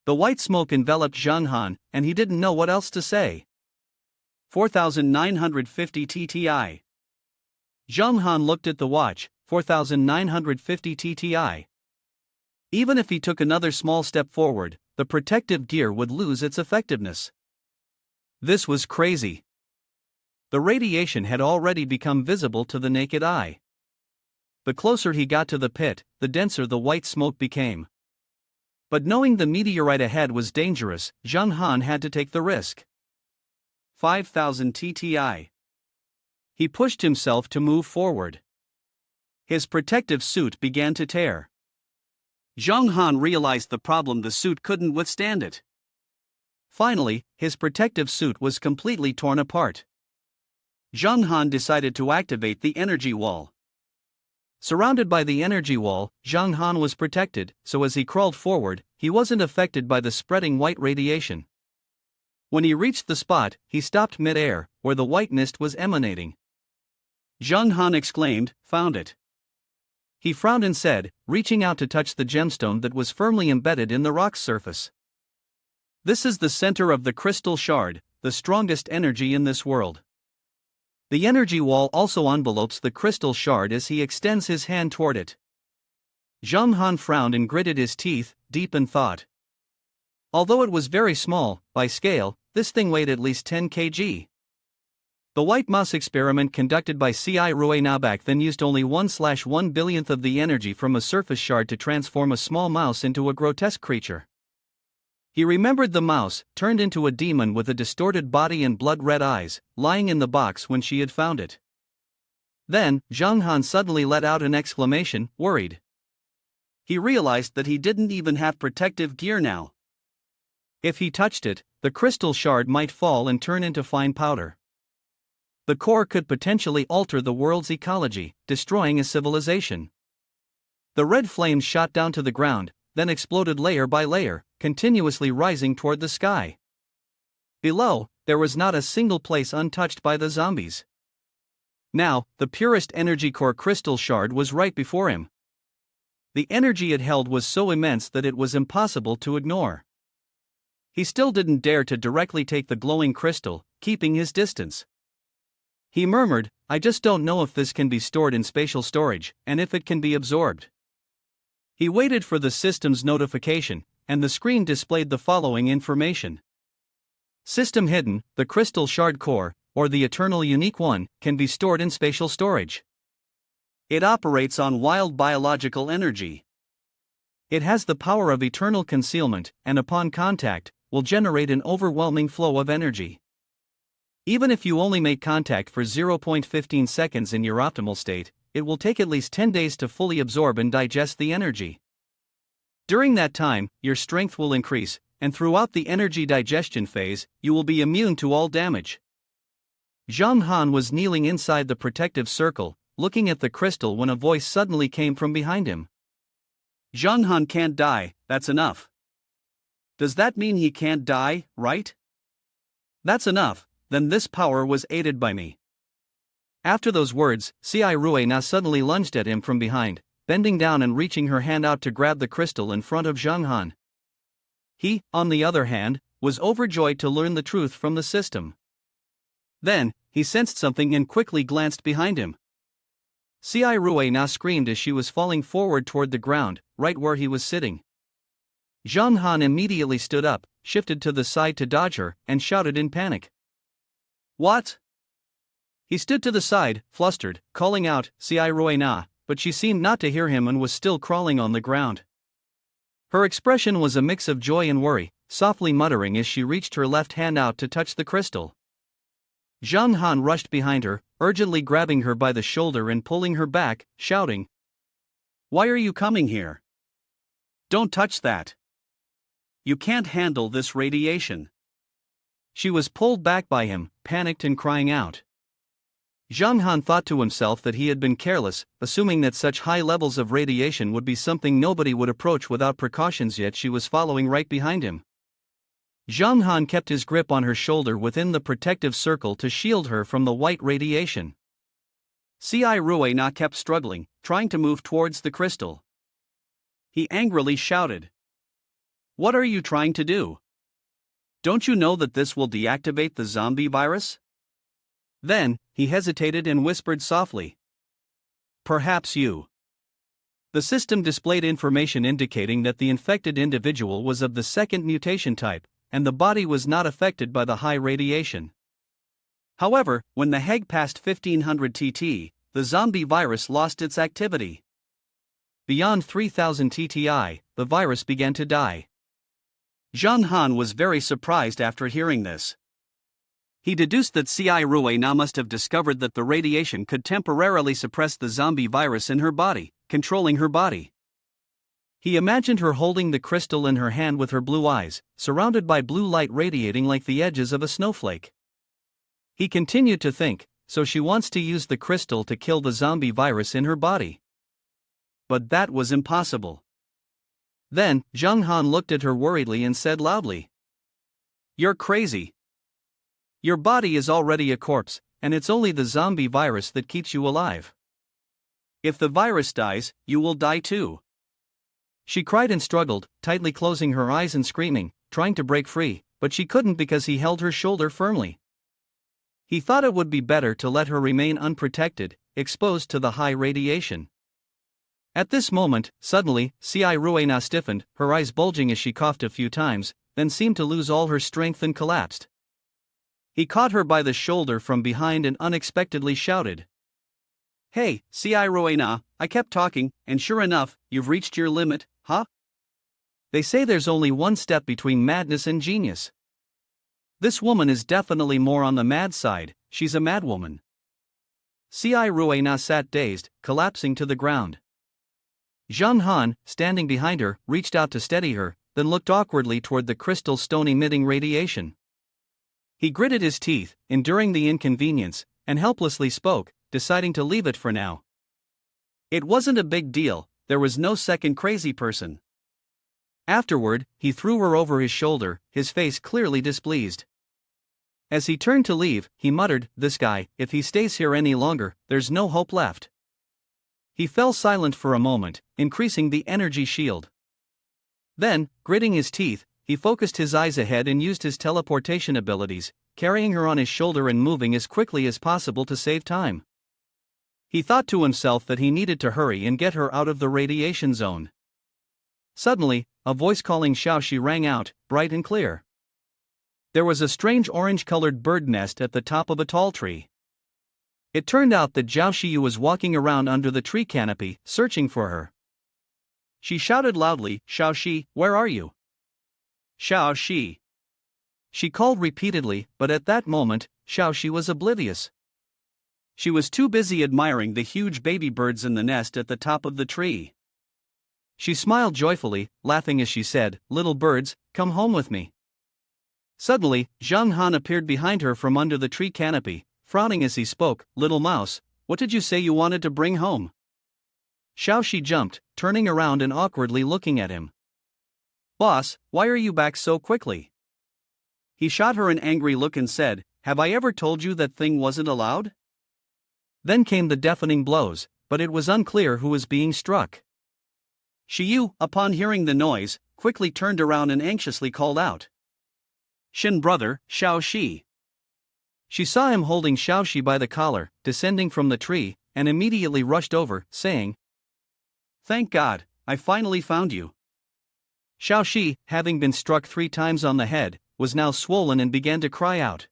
The white smoke enveloped Zheng Han, and he didn't know what else to say. 4950 TTI. Zheng Han looked at the watch, 4950 TTI. Even if he took another small step forward, the protective gear would lose its effectiveness. This was crazy. The radiation had already become visible to the naked eye. The closer he got to the pit, the denser the white smoke became. But knowing the meteorite ahead was dangerous, Zheng Han had to take the risk. 5000 TTI. He pushed himself to move forward. His protective suit began to tear. Zheng Han realized the problem, the suit couldn't withstand it. Finally, his protective suit was completely torn apart. Zheng Han decided to activate the energy wall. Surrounded by the energy wall, Zheng Han was protected, so as he crawled forward, he wasn't affected by the spreading white radiation. When he reached the spot, he stopped mid-air, where the white mist was emanating. Zheng Han exclaimed, found it. He frowned and said, reaching out to touch the gemstone that was firmly embedded in the rock's surface. This is the center of the crystal shard, the strongest energy in this world. The energy wall also envelopes the crystal shard as he extends his hand toward it. Zheng Han frowned and gritted his teeth, deep in thought. Although it was very small, by scale, this thing weighed at least 10 kg. The white mouse experiment conducted by Shiai Rui Na back then used only 1/1 billionth of the energy from a surface shard to transform a small mouse into a grotesque creature. He remembered the mouse, turned into a demon with a distorted body and blood-red eyes, lying in the box when she had found it. Then, Zheng Han suddenly let out an exclamation, worried. He realized that he didn't even have protective gear now. If he touched it, the crystal shard might fall and turn into fine powder. The core could potentially alter the world's ecology, destroying a civilization. The red flames shot down to the ground, then exploded layer by layer, continuously rising toward the sky. Below, there was not a single place untouched by the zombies. Now, the purest energy core crystal shard was right before him. The energy it held was so immense that it was impossible to ignore. He still didn't dare to directly take the glowing crystal, keeping his distance. He murmured, "I just don't know if this can be stored in spatial storage, and if it can be absorbed." He waited for the system's notification, and the screen displayed the following information. System hidden, the crystal shard core, or the eternal unique one, can be stored in spatial storage. It operates on wild biological energy. It has the power of eternal concealment, and upon contact, will generate an overwhelming flow of energy. Even if you only make contact for 0.15 seconds in your optimal state, it will take at least 10 days to fully absorb and digest the energy. During that time, your strength will increase, and throughout the energy digestion phase, you will be immune to all damage. Zhang Han was kneeling inside the protective circle, looking at the crystal when a voice suddenly came from behind him. Zhang Han can't die, that's enough. Does that mean he can't die, right? That's enough, then this power was aided by me. After those words, Xiai Ruina suddenly lunged at him from behind, bending down and reaching her hand out to grab the crystal in front of Zhang Han. He, on the other hand, was overjoyed to learn the truth from the system. Then, he sensed something and quickly glanced behind him. Xiai Ruina screamed as she was falling forward toward the ground, right where he was sitting. Zhang Han immediately stood up, shifted to the side to dodge her, and shouted in panic. "What?" He stood to the side, flustered, calling out, "Xiai Ruina," but she seemed not to hear him and was still crawling on the ground. Her expression was a mix of joy and worry, softly muttering as she reached her left hand out to touch the crystal. Zhang Han rushed behind her, urgently grabbing her by the shoulder and pulling her back, shouting, "Why are you coming here? Don't touch that. You can't handle this radiation." She was pulled back by him, panicked and crying out. Zhang Han thought to himself that he had been careless, assuming that such high levels of radiation would be something nobody would approach without precautions, yet she was following right behind him. Zhang Han kept his grip on her shoulder within the protective circle to shield her from the white radiation. Xiai Ruina kept struggling, trying to move towards the crystal. He angrily shouted, "What are you trying to do? Don't you know that this will deactivate the zombie virus?" Then, he hesitated and whispered softly, "Perhaps you." The system displayed information indicating that the infected individual was of the second mutation type, and the body was not affected by the high radiation. However, when the Heg passed 1500 TT, the zombie virus lost its activity. Beyond 3000 TTI, the virus began to die. Zhang Han was very surprised after hearing this. He deduced that Xiai Ruina must have discovered that the radiation could temporarily suppress the zombie virus in her body, controlling her body. He imagined her holding the crystal in her hand with her blue eyes, surrounded by blue light radiating like the edges of a snowflake. He continued to think, so she wants to use the crystal to kill the zombie virus in her body. But that was impossible. Then, Zhang Han looked at her worriedly and said loudly, "You're crazy. Your body is already a corpse, and it's only the zombie virus that keeps you alive. If the virus dies, you will die too." She cried and struggled, tightly closing her eyes and screaming, trying to break free, but she couldn't because he held her shoulder firmly. He thought it would be better to let her remain unprotected, exposed to the high radiation. At this moment, suddenly, Xiai Ruina stiffened, her eyes bulging as she coughed a few times, then seemed to lose all her strength and collapsed. He caught her by the shoulder from behind and unexpectedly shouted, "Hey, Xiai Ruina, I kept talking, and sure enough, you've reached your limit, huh? They say there's only one step between madness and genius. This woman is definitely more on the mad side, she's a madwoman." Xiai Ruina sat dazed, collapsing to the ground. Zhang Han, standing behind her, reached out to steady her, then looked awkwardly toward the crystal stone emitting radiation. He gritted his teeth, enduring the inconvenience, and helplessly spoke, deciding to leave it for now. It wasn't a big deal, there was no second crazy person. Afterward, he threw her over his shoulder, his face clearly displeased. As he turned to leave, he muttered, "This guy, if he stays here any longer, there's no hope left." He fell silent for a moment, increasing the energy shield. Then, gritting his teeth, he focused his eyes ahead and used his teleportation abilities, carrying her on his shoulder and moving as quickly as possible to save time. He thought to himself that he needed to hurry and get her out of the radiation zone. Suddenly, a voice calling Xiao Xiu rang out, bright and clear. There was a strange orange-colored bird nest at the top of a tall tree. It turned out that Xiao Xiu was walking around under the tree canopy, searching for her. She shouted loudly, "Xiao Xi, where are you? Xiao Xi." She called repeatedly, but at that moment, Xiao Xi was oblivious. She was too busy admiring the huge baby birds in the nest at the top of the tree. She smiled joyfully, laughing as she said, "Little birds, come home with me." Suddenly, Zhang Han appeared behind her from under the tree canopy, frowning as he spoke, "Little mouse, what did you say you wanted to bring home?" Xiao Xi jumped, turning around and awkwardly looking at him. "Boss, why are you back so quickly?" He shot her an angry look and said, "Have I ever told you that thing wasn't allowed?" Then came the deafening blows, but it was unclear who was being struck. Xiu, upon hearing the noise, quickly turned around and anxiously called out, "Shin brother, Xiao Xi." She saw him holding Xiao Xi by the collar, descending from the tree, and immediately rushed over, saying, "Thank God, I finally found you." Xiao Xi, having been struck 3 times on the head, was now swollen and began to cry out,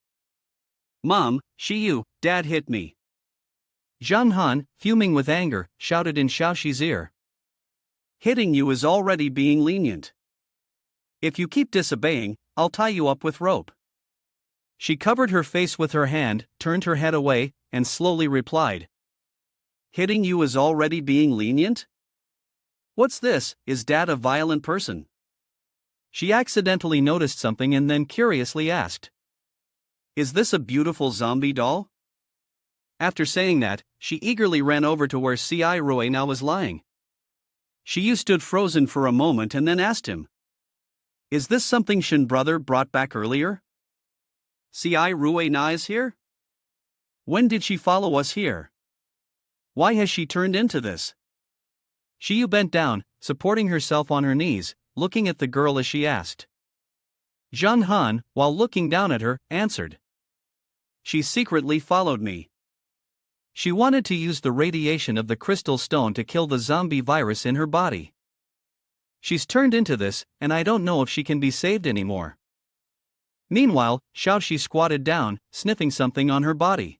"Mom, Xiu, Dad hit me." Zhang Han, fuming with anger, shouted in Xiao Xi's ear, "Hitting you is already being lenient. If you keep disobeying, I'll tie you up with rope." She covered her face with her hand, turned her head away, and slowly replied, "Hitting you is already being lenient? What's this, is Dad a violent person?" She accidentally noticed something and then curiously asked, "Is this a beautiful zombie doll?" After saying that, she eagerly ran over to where Shiai now was lying. Xiu stood frozen for a moment and then asked him, "Is this something Shin brother brought back earlier? Shiai na is here? When did she follow us here? Why has she turned into this?" Xiu bent down, supporting herself on her knees, looking at the girl as she asked. Zhang Han, while looking down at her, answered, "She secretly followed me. She wanted to use the radiation of the crystal stone to kill the zombie virus in her body. She's turned into this, and I don't know if she can be saved anymore." Meanwhile, Xiao Xi squatted down, sniffing something on her body.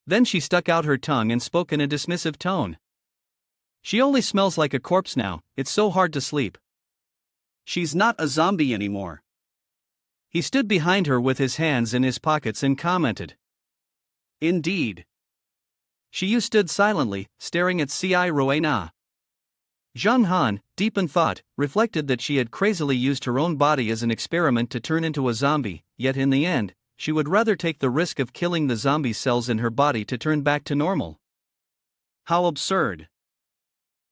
Then she stuck out her tongue and spoke in a dismissive tone. "She only smells like a corpse now, it's so hard to sleep." "She's not a zombie anymore." He stood behind her with his hands in his pockets and commented, "Indeed." Xiu stood silently, staring at Shiai na. Zhang Han, deep in thought, reflected that she had crazily used her own body as an experiment to turn into a zombie, yet in the end, she would rather take the risk of killing the zombie cells in her body to turn back to normal. How absurd.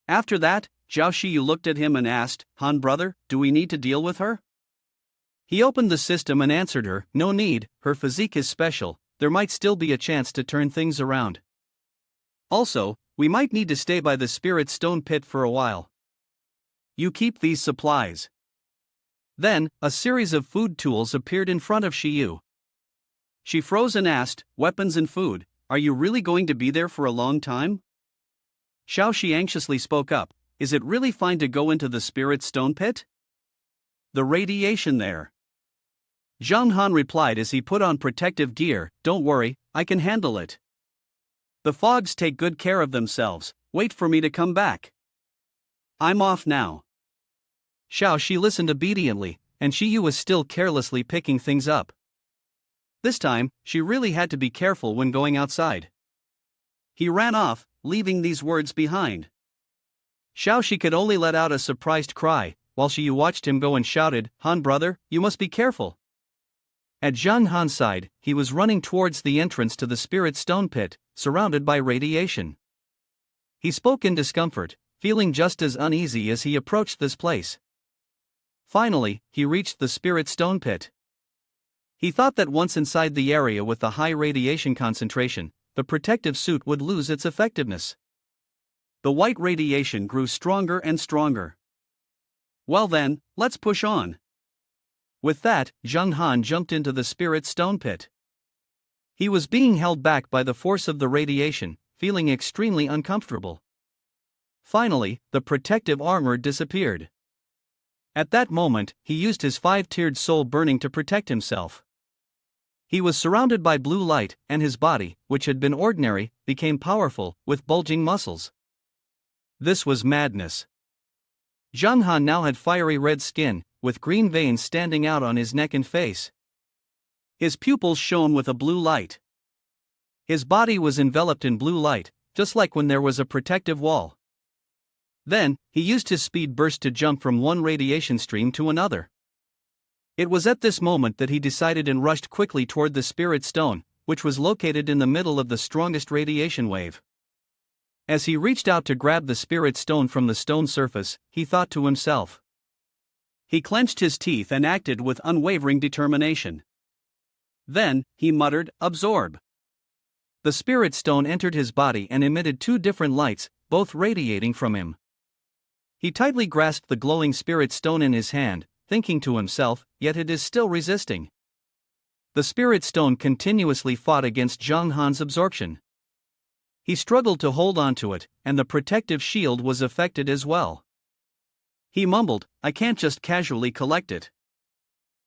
After that, Zhao Xiu looked at him and asked, "Han brother, do we need to deal with her?" He opened the system and answered her, "No need, her physique is special, there might still be a chance to turn things around. Also, we might need to stay by the spirit stone pit for a while. You keep these supplies." Then, a series of food tools appeared in front of Xiu. She froze and asked, "Weapons and food, are you really going to be there for a long time?" Xiao Xi anxiously spoke up, "Is it really fine to go into the spirit stone pit? The radiation there." Zhang Han replied as he put on protective gear, "Don't worry, I can handle it. The fogs take good care of themselves, wait for me to come back. I'm off now." Xiao Xi listened obediently, and Xiu was still carelessly picking things up. This time, she really had to be careful when going outside. He ran off, leaving these words behind. Xiao Xi could only let out a surprised cry, while Xiu watched him go and shouted, "Han brother, you must be careful." At Zhang Han's side, he was running towards the entrance to the spirit stone pit, surrounded by radiation. He spoke in discomfort, feeling just as uneasy as he approached this place. Finally, he reached the spirit stone pit. He thought that once inside the area with the high radiation concentration, the protective suit would lose its effectiveness. The white radiation grew stronger and stronger. "Well then, let's push on." With that, Zheng Han jumped into the spirit stone pit. He was being held back by the force of the radiation, feeling extremely uncomfortable. Finally, the protective armor disappeared. At that moment, he used his 5-tiered soul burning to protect himself. He was surrounded by blue light, and his body, which had been ordinary, became powerful, with bulging muscles. This was madness. Zheng Han now had fiery red skin, with green veins standing out on his neck and face. His pupils shone with a blue light. His body was enveloped in blue light, just like when there was a protective wall. Then, he used his speed burst to jump from one radiation stream to another. It was at this moment that he decided and rushed quickly toward the spirit stone, which was located in the middle of the strongest radiation wave. As he reached out to grab the spirit stone from the stone surface, he thought to himself. He clenched his teeth and acted with unwavering determination. Then, he muttered, "Absorb." The spirit stone entered his body and emitted 2 different lights, both radiating from him. He tightly grasped the glowing spirit stone in his hand, thinking to himself, yet it is still resisting. The spirit stone continuously fought against Zheng Han's absorption. He struggled to hold on to it, and the protective shield was affected as well. He mumbled, "I can't just casually collect it."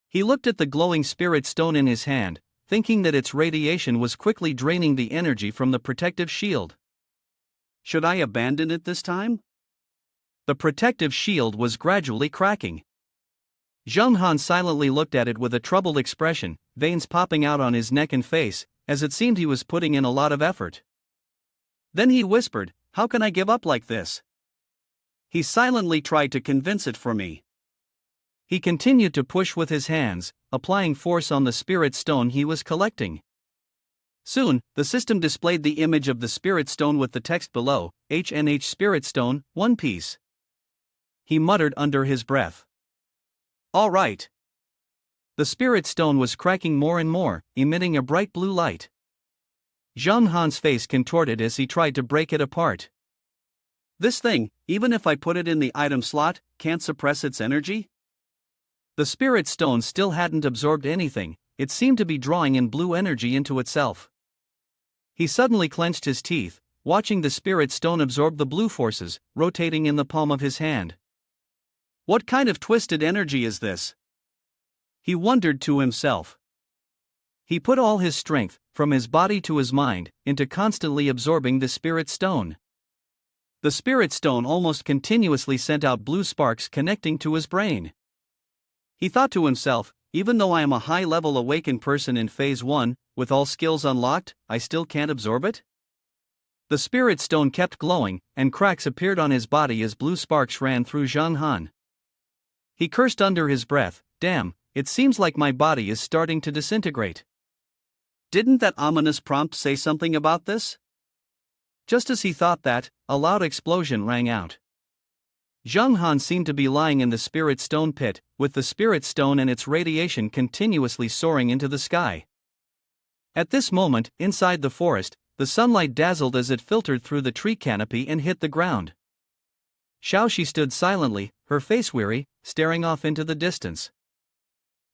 He looked at the glowing spirit stone in his hand, thinking that its radiation was quickly draining the energy from the protective shield. Should I abandon it this time? The protective shield was gradually cracking. Zheng Han silently looked at it with a troubled expression, veins popping out on his neck and face, as it seemed he was putting in a lot of effort. Then he whispered, "How can I give up like this?" He silently tried to convince it for me. He continued to push with his hands, applying force on the spirit stone he was collecting. Soon, the system displayed the image of the spirit stone with the text below, "HNH Spirit Stone, 1 piece." He muttered under his breath. "All right." The spirit stone was cracking more and more, emitting a bright blue light. Zheng Han's face contorted as he tried to break it apart. This thing, even if I put it in the item slot, can't suppress its energy? The spirit stone still hadn't absorbed anything, it seemed to be drawing in blue energy into itself. He suddenly clenched his teeth, watching the spirit stone absorb the blue forces, rotating in the palm of his hand. What kind of twisted energy is this? He wondered to himself. He put all his strength, from his body to his mind, into constantly absorbing the spirit stone. The spirit stone almost continuously sent out blue sparks connecting to his brain. He thought to himself, even though I am a high-level awakened person in Phase 1, with all skills unlocked, I still can't absorb it? The spirit stone kept glowing, and cracks appeared on his body as blue sparks ran through Zheng Han. He cursed under his breath, "Damn, it seems like my body is starting to disintegrate." Didn't that ominous prompt say something about this? Just as he thought that, a loud explosion rang out. Zheng Han seemed to be lying in the spirit stone pit, with the spirit stone and its radiation continuously soaring into the sky. At this moment, inside the forest, the sunlight dazzled as it filtered through the tree canopy and hit the ground. Xiao Xiu stood silently, her face weary, staring off into the distance.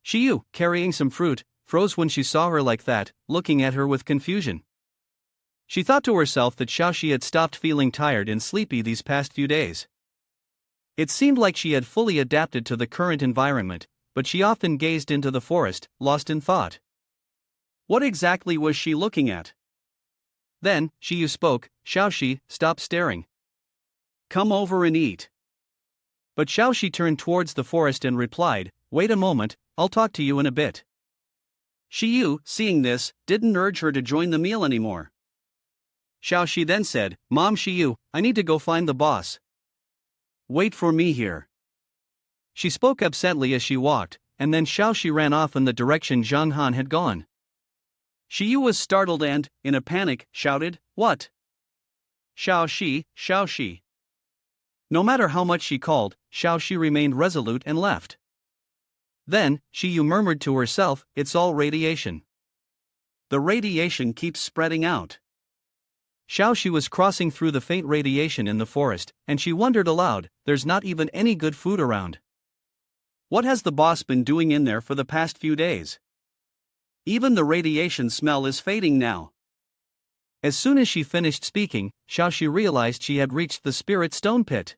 Xiu, carrying some fruit, froze when she saw her like that, looking at her with confusion. She thought to herself that Xiao Xiu had stopped feeling tired and sleepy these past few days. It seemed like she had fully adapted to the current environment, but she often gazed into the forest, lost in thought. What exactly was she looking at? Then, Xiu spoke, "Xiao Xiu, stop staring. Come over and eat." But Xiao Xiu turned towards the forest and replied, "Wait a moment, I'll talk to you in a bit." Xiu, seeing this, didn't urge her to join the meal anymore. Xiao Xiu then said, "Mom Xiu, I need to go find the boss. Wait for me here." She spoke absently as she walked, and then Xiao Xiu ran off in the direction Zheng Han had gone. Xiu was startled and, in a panic, shouted, "What?" "Xiao Xiu, Xiao Xiu." No matter how much she called, Xiao Xiu remained resolute and left. Then, Xiu murmured to herself, "It's all radiation. The radiation keeps spreading out." Xiao Xiu was crossing through the faint radiation in the forest, and she wondered aloud, "There's not even any good food around. What has the boss been doing in there for the past few days? Even the radiation smell is fading now. As soon as she finished speaking, Xiao Xiu realized she had reached the spirit stone pit.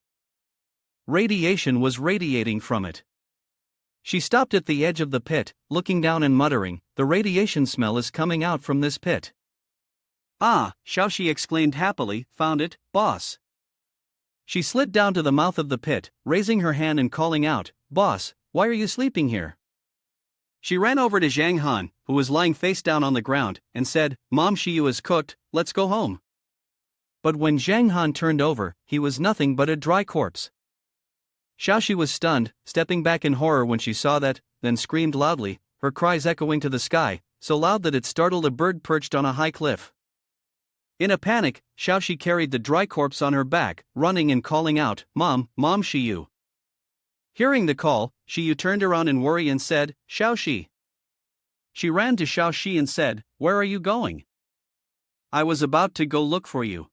Radiation was radiating from it. She stopped at the edge of the pit, looking down and muttering, "The radiation smell is coming out from this pit." Ah, Xiao Xiu exclaimed happily, "Found it, boss." She slid down to the mouth of the pit, raising her hand and calling out, "Boss, why are you sleeping here?" She ran over to Zhang Han, who was lying face down on the ground, and said, "Mom Xiu is cooked, let's go home." But when Zhang Han turned over, he was nothing but a dry corpse. Xiao Xiu was stunned, stepping back in horror when she saw that, then screamed loudly, her cries echoing to the sky, so loud that it startled a bird perched on a high cliff. In a panic, Xiao Xiu carried the dry corpse on her back, running and calling out, "Mom, Mom Xiu." Hearing the call, Xiu turned around in worry and said, "Xiao Xiu." She ran to Xiao Xiu and said, "Where are you going?" "I was about to go look for you."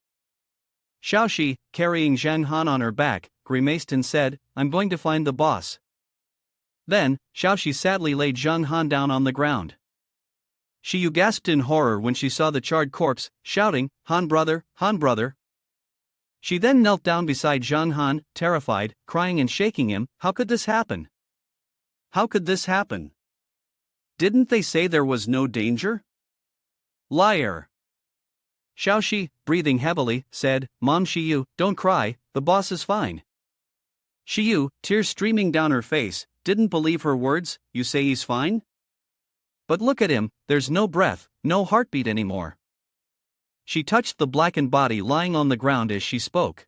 Xiao Xiu, carrying Zhang Han on her back, grimaced and said, "I'm going to find the boss." Then, Xiao Xiu sadly laid Zhang Han down on the ground. Xiu gasped in horror when she saw the charred corpse, shouting, Han brother, Han brother." She then knelt down beside Zhang Han, terrified, crying and shaking him. How could this happen? How could this happen? Didn't they say there was no danger? Liar. Xiao Xiu, breathing heavily, said, "Mom Xiu, don't cry, the boss is fine." Xiu, tears streaming down her face, didn't believe her words. "You say he's fine? But look at him, there's no breath, no heartbeat anymore." She touched the blackened body lying on the ground as she spoke.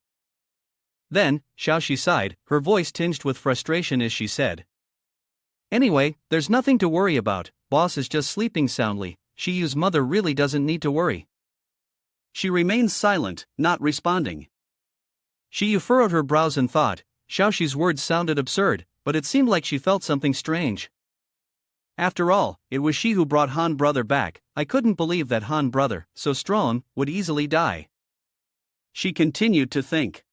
Then, Xiao Xiu sighed, her voice tinged with frustration as she said, "Anyway, there's nothing to worry about, boss is just sleeping soundly, Xiu's mother really doesn't need to worry." She remained silent, not responding. Xiu furrowed her brows and thought. Xiao Xiu's words sounded absurd, but it seemed like she felt something strange. After all, it was she who brought Han brother back. I couldn't believe that Han brother, so strong, would easily die. She continued to think.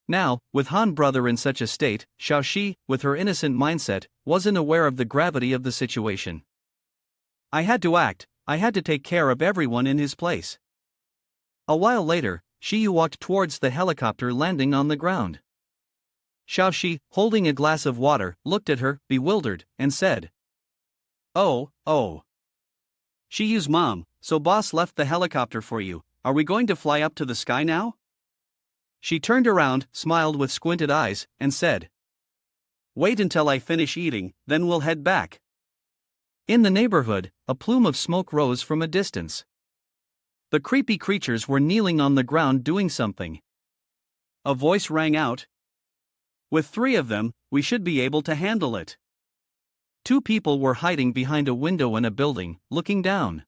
Now, with Han brother in such a state, Xiao Xiu, with her innocent mindset, wasn't aware of the gravity of the situation. I had to act, I had to take care of everyone in his place. A while later, Xiu walked towards the helicopter landing on the ground. Xiao Xiu, holding a glass of water, looked at her, bewildered, and said, Oh. Xiu's mom, so boss left the helicopter for you. Are we going to fly up to the sky now?" She turned around, smiled with squinted eyes, and said, "Wait until I finish eating, then we'll head back." In the neighborhood, a plume of smoke rose from a distance. The creepy creatures were kneeling on the ground doing something. A voice rang out. "With 3 of them, we should be able to handle it." 2 people were hiding behind a window in a building, looking down.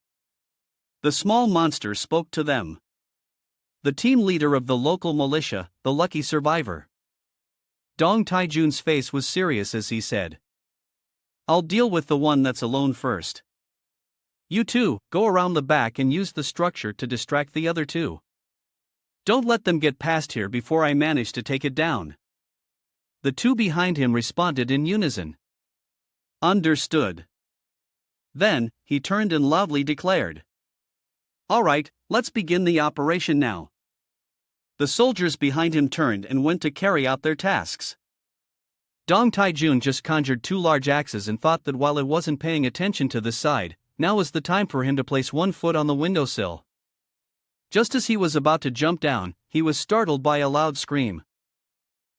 The small monster spoke to them. The team leader of the local militia, the lucky survivor. Dong Taijun's face was serious as he said, "I'll deal with the one that's alone first. You two, go around the back and use the structure to distract the other 2. Don't let them get past here before I manage to take it down." The 2 behind him responded in unison. "Understood." Then, he turned and loudly declared, "All right, let's begin the operation now." The soldiers behind him turned and went to carry out their tasks. Dong Taijun just conjured 2 large axes and thought that while it wasn't paying attention to this side, now was the time for him to place 1 foot on the windowsill. Just as he was about to jump down, he was startled by a loud scream.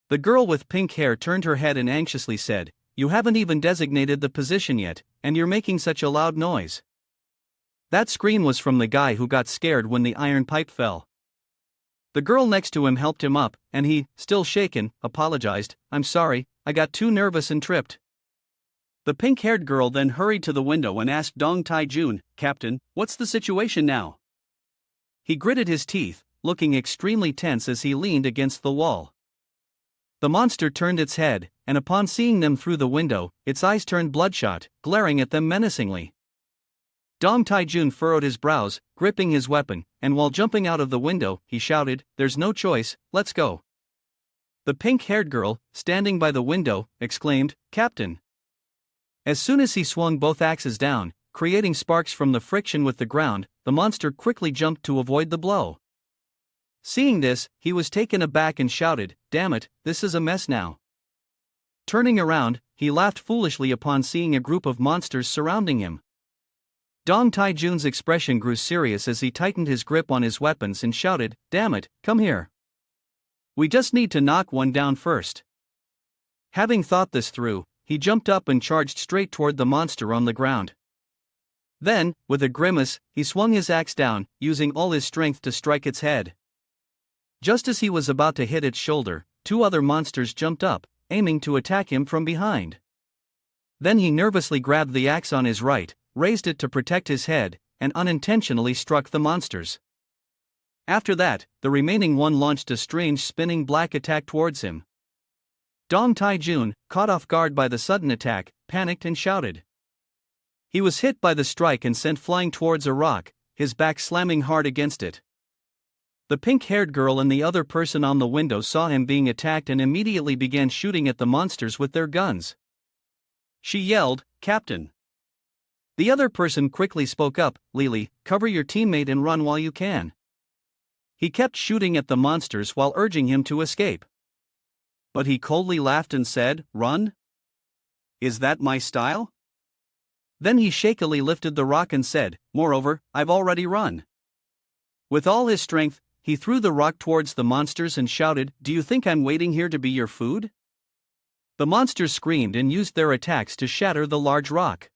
The girl with pink hair turned her head and anxiously said, "You haven't even designated the position yet, and you're making such a loud noise." That scream was from the guy who got scared when the iron pipe fell. The girl next to him helped him up, and he, still shaken, apologized, "I'm sorry, I got too nervous and tripped." The pink-haired girl then hurried to the window and asked Dong Taijun, "Captain, what's the situation now?" He gritted his teeth, looking extremely tense as he leaned against the wall. The monster turned its head, and upon seeing them through the window, its eyes turned bloodshot, glaring at them menacingly. Dong Taijun furrowed his brows, gripping his weapon, and while jumping out of the window, he shouted, "There's no choice, let's go." The pink-haired girl, standing by the window, exclaimed, "Captain." As soon as he swung both axes down, creating sparks from the friction with the ground, the monster quickly jumped to avoid the blow. Seeing this, he was taken aback and shouted, "Damn it, this is a mess now." Turning around, he laughed foolishly upon seeing a group of monsters surrounding him. Dong Taijun's expression grew serious as he tightened his grip on his weapons and shouted, "Damn it, come here. We just need to knock one down first." Having thought this through, he jumped up and charged straight toward the monster on the ground. Then, with a grimace, he swung his axe down, using all his strength to strike its head. Just as he was about to hit its shoulder, two other monsters jumped up, aiming to attack him from behind. Then he nervously grabbed the axe on his right, raised it to protect his head, and unintentionally struck the monsters. After that, the remaining one launched a strange spinning black attack towards him. Dong Taijun, caught off guard by the sudden attack, panicked and shouted. He was hit by the strike and sent flying towards a rock, his back slamming hard against it. The pink-haired girl and the other person on the window saw him being attacked and immediately began shooting at the monsters with their guns. She yelled, "Captain." The other person quickly spoke up, "Lily, cover your teammate and run while you can." He kept shooting at the monsters while urging him to escape. But he coldly laughed and said, "Run? Is that my style?" Then he shakily lifted the rock and said, "Moreover, I've already run." With all his strength, he threw the rock towards the monsters and shouted, "Do you think I'm waiting here to be your food?" The monsters screamed and used their attacks to shatter the large rock.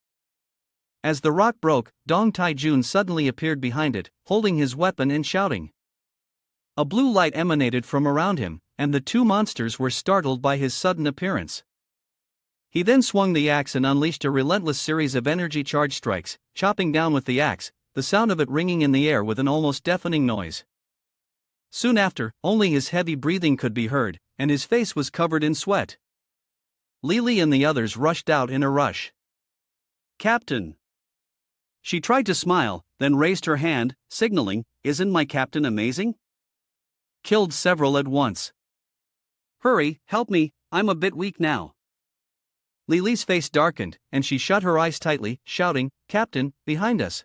As the rock broke, Dong Taijun suddenly appeared behind it, holding his weapon and shouting. A blue light emanated from around him, and the two monsters were startled by his sudden appearance. He then swung the axe and unleashed a relentless series of energy charge strikes, chopping down with the axe, the sound of it ringing in the air with an almost deafening noise. Soon after, only his heavy breathing could be heard, and his face was covered in sweat. Lily and the others rushed out in a rush. "Captain!" She tried to smile, then raised her hand, signaling, "Isn't my captain amazing?" Killed several at once. "Hurry, help me, I'm a bit weak now." Lily's face darkened, and she shut her eyes tightly, shouting, "Captain, behind us."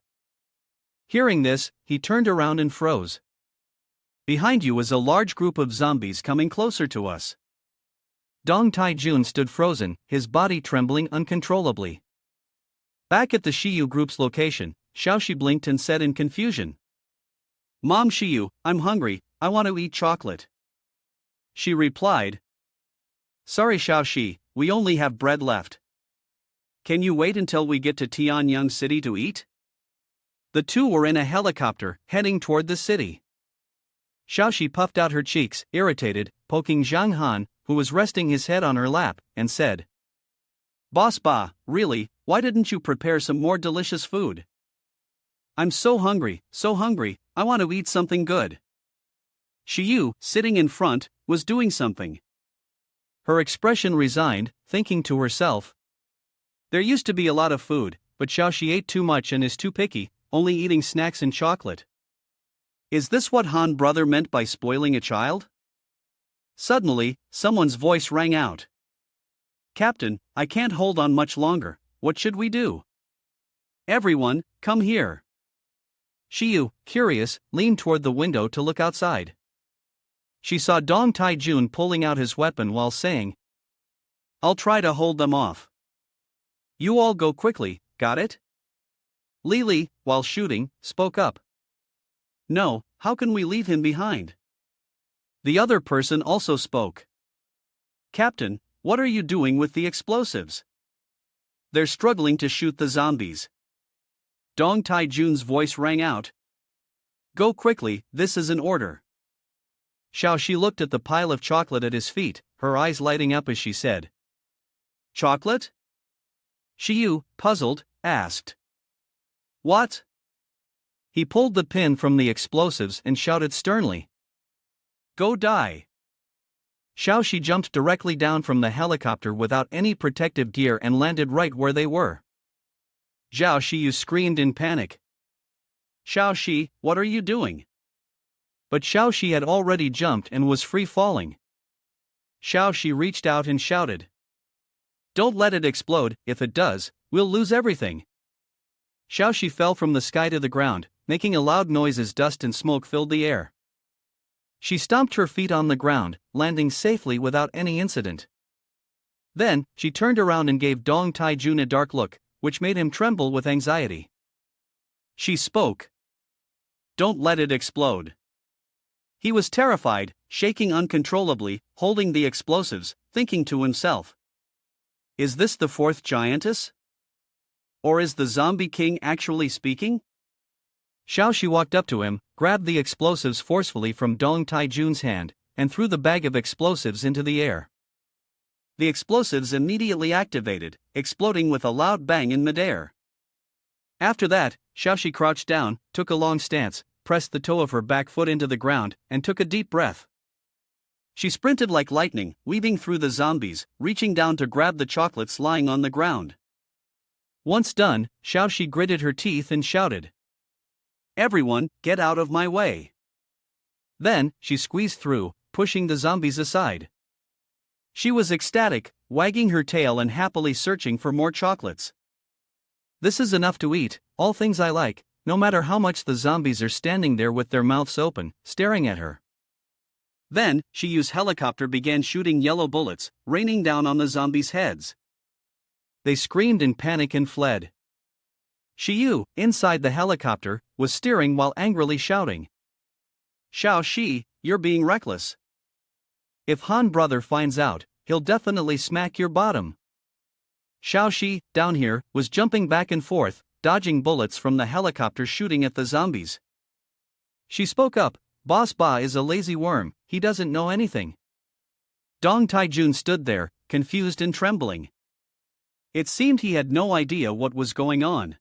Hearing this, he turned around and froze. "Behind you is a large group of zombies coming closer to us." Dong Taijun stood frozen, his body trembling uncontrollably. Back at the Xiu group's location, Xiao Xiu blinked and said in confusion, "Mom Xiu, I'm hungry, I want to eat chocolate." She replied, "Sorry Xiao Xiu, we only have bread left. Can you wait until we get to Tianyang City to eat?" The two were in a helicopter, heading toward the city. Xiaoxi puffed out her cheeks, irritated, poking Zhang Han, who was resting his head on her lap, and said, "Boss Ba, really, why didn't you prepare some more delicious food? I'm so hungry, I want to eat something good." Xiu, sitting in front, was doing something. Her expression resigned, thinking to herself, "There used to be a lot of food, but Xiaoxi ate too much and is too picky, only eating snacks and chocolate. Is this what Han brother meant by spoiling a child?" Suddenly, someone's voice rang out. "Captain, I can't hold on much longer, what should we do? Everyone, come here." Xiu, curious, leaned toward the window to look outside. She saw Dong Taijun pulling out his weapon while saying, "I'll try to hold them off. You all go quickly, got it?" Lily, while shooting, spoke up. "No, how can we leave him behind?" The other person also spoke. "Captain, what are you doing with the explosives? They're struggling to shoot the zombies." Dong Taijun's voice rang out. "Go quickly, this is an order." Xiao Shi looked at the pile of chocolate at his feet, her eyes lighting up as she said, "Chocolate?" Xiu, puzzled, asked, "What?" He pulled the pin from the explosives and shouted sternly, "Go die." Xiao Shi jumped directly down from the helicopter without any protective gear and landed right where they were. Zhao Xiu screamed in panic. "Xiao Shi, what are you doing?" But Xiao Shi had already jumped and was free falling. Xiao Xiu reached out and shouted. Don't let it explode, if it does, we'll lose everything. Xiao Xiu fell from the sky to the ground, making a loud noise as dust and smoke filled the air. She stomped her feet on the ground, landing safely without any incident. Then, she turned around and gave Dong Taijun a dark look, which made him tremble with anxiety. She spoke. Don't let it explode. He was terrified, shaking uncontrollably, holding the explosives, thinking to himself. Is this the fourth giantess? Or is the zombie king actually speaking? Xiao Xiu walked up to him, grabbed the explosives forcefully from Dong Taijun's hand, and threw the bag of explosives into the air. The explosives immediately activated, exploding with a loud bang in midair. After that, Xiao Xiu crouched down, took a long stance, pressed the toe of her back foot into the ground, and took a deep breath. She sprinted like lightning, weaving through the zombies, reaching down to grab the chocolates lying on the ground. Once done, Xiao Xiu gritted her teeth and shouted. Everyone, get out of my way. Then, she squeezed through, pushing the zombies aside. She was ecstatic, wagging her tail and happily searching for more chocolates. This is enough to eat, all things I like, no matter how much the zombies are standing there with their mouths open, staring at her. Then, Shiyu's helicopter began shooting yellow bullets, raining down on the zombies' heads. They screamed in panic and fled. Xiu, inside the helicopter, was steering while angrily shouting. Xiao Xiu, you're being reckless. If Han brother finds out, he'll definitely smack your bottom. Xiao Xiu, down here, was jumping back and forth, dodging bullets from the helicopter shooting at the zombies. She spoke up, Boss Ba is a lazy worm, he doesn't know anything. Dong Taijun stood there, confused and trembling. It seemed he had no idea what was going on.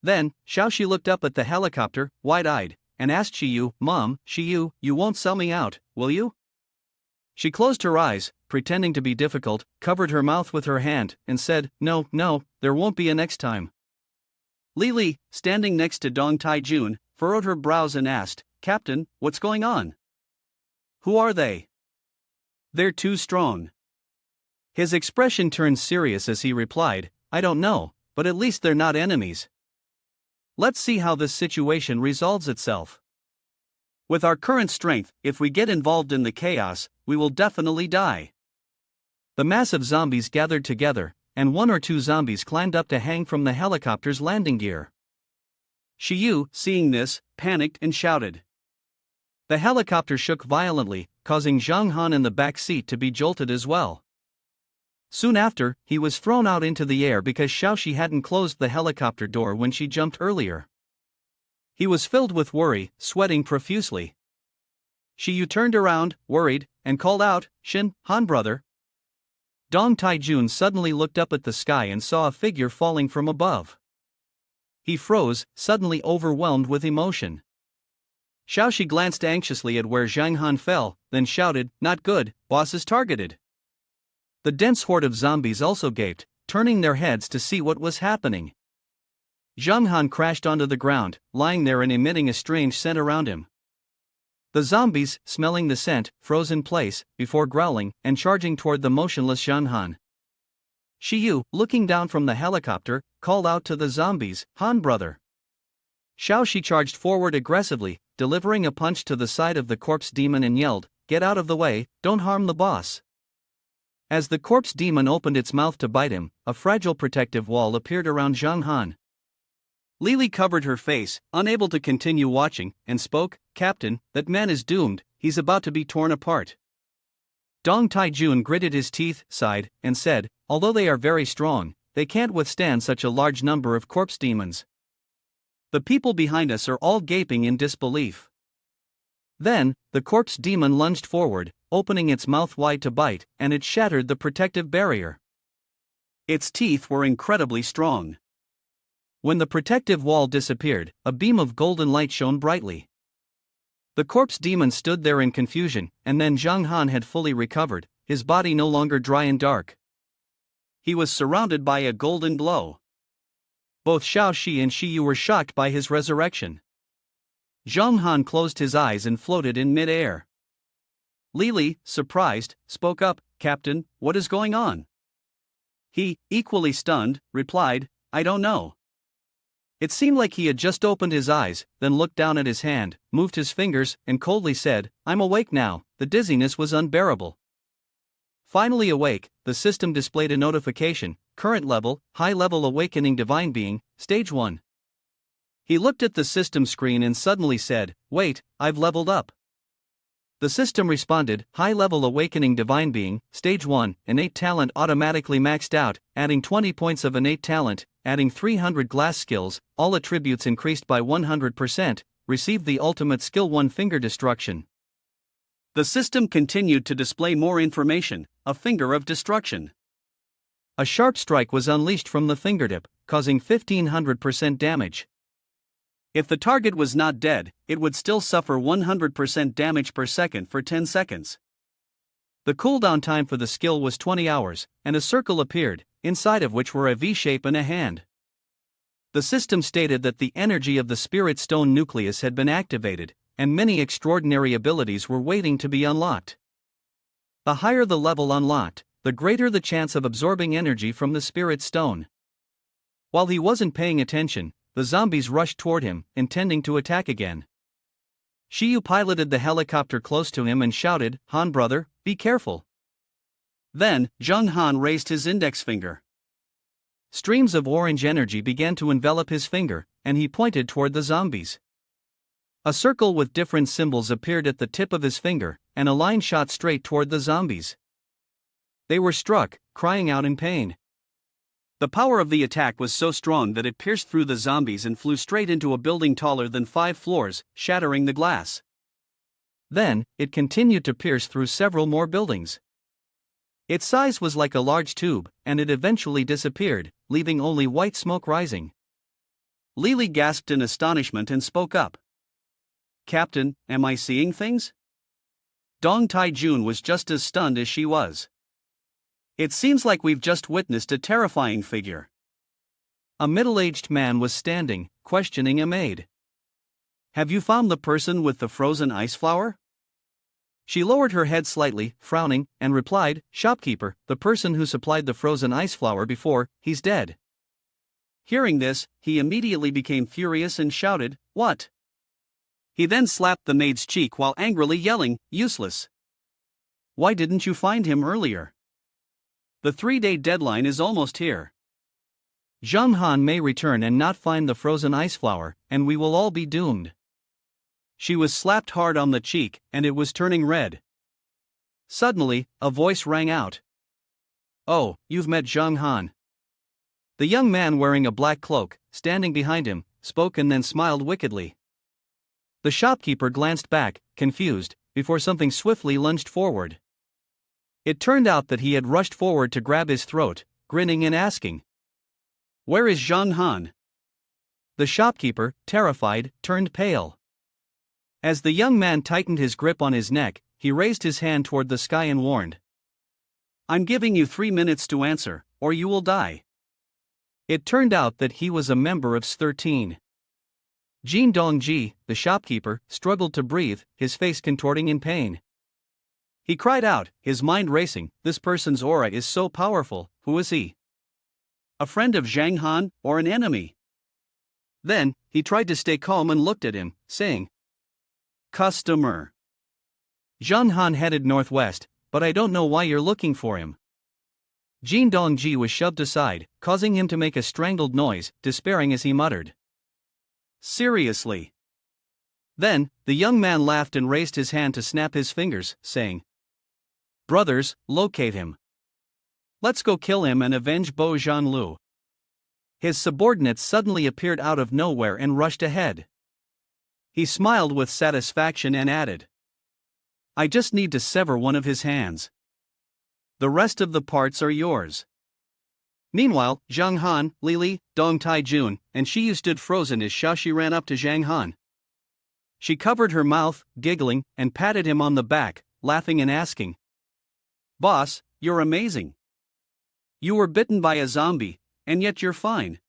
Then, Xiao Xiu looked up at the helicopter, wide-eyed, and asked Xiu, Mom, Xiu, you won't sell me out, will you? She closed her eyes, pretending to be difficult, covered her mouth with her hand, and said, No, there won't be a next time. Li, standing next to Dong Taijun, furrowed her brows and asked, Captain, what's going on? Who are they? They're too strong. His expression turned serious as he replied, I don't know, but at least they're not enemies. Let's see how this situation resolves itself. With our current strength, if we get involved in the chaos, we will definitely die. The mass of zombies gathered together, and one or two zombies climbed up to hang from the helicopter's landing gear. Xiu, seeing this, panicked and shouted. The helicopter shook violently, causing Zhang Han in the back seat to be jolted as well. Soon after, he was thrown out into the air because Xiao Xiu hadn't closed the helicopter door when she jumped earlier. He was filled with worry, sweating profusely. Xiu turned around, worried, and called out, Shin, Han brother. Dong Taijun suddenly looked up at the sky and saw a figure falling from above. He froze, suddenly overwhelmed with emotion. Xiao Xiu glanced anxiously at where Zhang Han fell, then shouted, Not good, boss is targeted. The dense horde of zombies also gaped, turning their heads to see what was happening. Zhang Han crashed onto the ground, lying there and emitting a strange scent around him. The zombies, smelling the scent, froze in place, before growling and charging toward the motionless Zhang Han. Xiu, looking down from the helicopter, called out to the zombies, Han brother. Xiao Xiu charged forward aggressively, delivering a punch to the side of the corpse demon and yelled, Get out of the way, don't harm the boss. As the corpse demon opened its mouth to bite him, a fragile protective wall appeared around Zhang Han. Lili covered her face, unable to continue watching, and spoke, Captain, that man is doomed, he's about to be torn apart. Dong Taijun gritted his teeth, sighed, and said, Although they are very strong, they can't withstand such a large number of corpse demons. The people behind us are all gaping in disbelief. Then, the corpse demon lunged forward, opening its mouth wide to bite, and it shattered the protective barrier. Its teeth were incredibly strong. When the protective wall disappeared, a beam of golden light shone brightly. The corpse demon stood there in confusion, and then Zhang Han had fully recovered, his body no longer dry and dark. He was surrounded by a golden glow. Both Xiao Xiu and Xiu were shocked by his resurrection. Zhang Han closed his eyes and floated in mid-air. Lily, surprised, spoke up, "Captain, what is going on?" He, equally stunned, replied, "I don't know." It seemed like he had just opened his eyes, then looked down at his hand, moved his fingers, and coldly said, "I'm awake now." The dizziness was unbearable. Finally awake, the system displayed a notification: current level, high level awakening divine being, stage 1. He looked at the system screen and suddenly said, "Wait, I've leveled up." The system responded, high level awakening divine being, stage 1, innate talent automatically maxed out, adding 20 points of innate talent, adding 300 glass skills, all attributes increased by 100%, received the ultimate skill 1 finger destruction. The system continued to display more information, a finger of destruction. A sharp strike was unleashed from the fingertip, causing 1500% damage. If the target was not dead, it would still suffer 100% damage per second for 10 seconds. The cooldown time for the skill was 20 hours, and a circle appeared, inside of which were a V-shape and a hand. The system stated that the energy of the Spirit Stone nucleus had been activated, and many extraordinary abilities were waiting to be unlocked. The higher the level unlocked, the greater the chance of absorbing energy from the Spirit Stone. While he wasn't paying attention, the zombies rushed toward him, intending to attack again. Xiu piloted the helicopter close to him and shouted, "Han brother, be careful." Then, Zheng Han raised his index finger. Streams of orange energy began to envelop his finger, and he pointed toward the zombies. A circle with different symbols appeared at the tip of his finger, and a line shot straight toward the zombies. They were struck, crying out in pain. The power of the attack was so strong that it pierced through the zombies and flew straight into a building taller than 5 floors, shattering the glass. Then, it continued to pierce through several more buildings. Its size was like a large tube, and it eventually disappeared, leaving only white smoke rising. Lily gasped in astonishment and spoke up. "Captain, am I seeing things?" Dong Tai-jun was just as stunned as she was. "It seems like we've just witnessed a terrifying figure." A middle-aged man was standing, questioning a maid. "Have you found the person with the frozen ice flower?" She lowered her head slightly, frowning, and replied, "Shopkeeper, the person who supplied the frozen ice flower before, he's dead." Hearing this, he immediately became furious and shouted, "What?" He then slapped the maid's cheek while angrily yelling, "Useless! Why didn't you find him earlier? The 3-day deadline is almost here. Zheng Han may return and not find the frozen ice flower, and we will all be doomed." She was slapped hard on the cheek, and it was turning red. Suddenly, a voice rang out. "Oh, you've met Zheng Han." The young man wearing a black cloak, standing behind him, spoke and then smiled wickedly. The shopkeeper glanced back, confused, before something swiftly lunged forward. It turned out that he had rushed forward to grab his throat, grinning and asking, "Where is Zheng Han?" The shopkeeper, terrified, turned pale. As the young man tightened his grip on his neck, he raised his hand toward the sky and warned, "I'm giving you 3 minutes to answer, or you will die." It turned out that he was a member of S13. Jin Dongji, the shopkeeper, struggled to breathe, his face contorting in pain. He cried out, his mind racing, "This person's aura is so powerful, who is he? A friend of Zhang Han, or an enemy?" Then, he tried to stay calm and looked at him, saying, "Customer. Zhang Han headed northwest, but I don't know why you're looking for him." Jin Dongji was shoved aside, causing him to make a strangled noise, despairing as he muttered, "Seriously?" Then, the young man laughed and raised his hand to snap his fingers, saying, "Brothers, locate him. Let's go kill him and avenge Bo Zhanlu." His subordinates suddenly appeared out of nowhere and rushed ahead. He smiled with satisfaction and added, "I just need to sever one of his hands. The rest of the parts are yours." Meanwhile, Zhang Han, Lili, Dong Tai-jun, and Xiu stood frozen as Xiao Xiu ran up to Zhang Han. She covered her mouth, giggling, and patted him on the back, laughing and asking, "Boss, you're amazing. You were bitten by a zombie, and yet you're fine."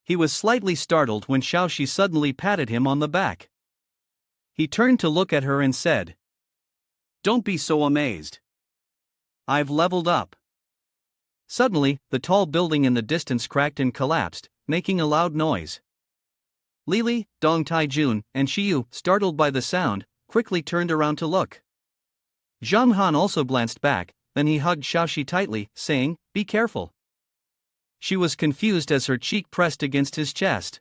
He was slightly startled when Xiao Xiu suddenly patted him on the back. He turned to look at her and said, Don't be so amazed. I've leveled up. Suddenly, the tall building in the distance cracked and collapsed, making a loud noise. Lili, Dong Taijun, and Xiu, startled by the sound, quickly turned around to look. Zhang Han also glanced back, then he hugged Xiaoxi tightly, saying, "Be careful." She was confused as her cheek pressed against his chest.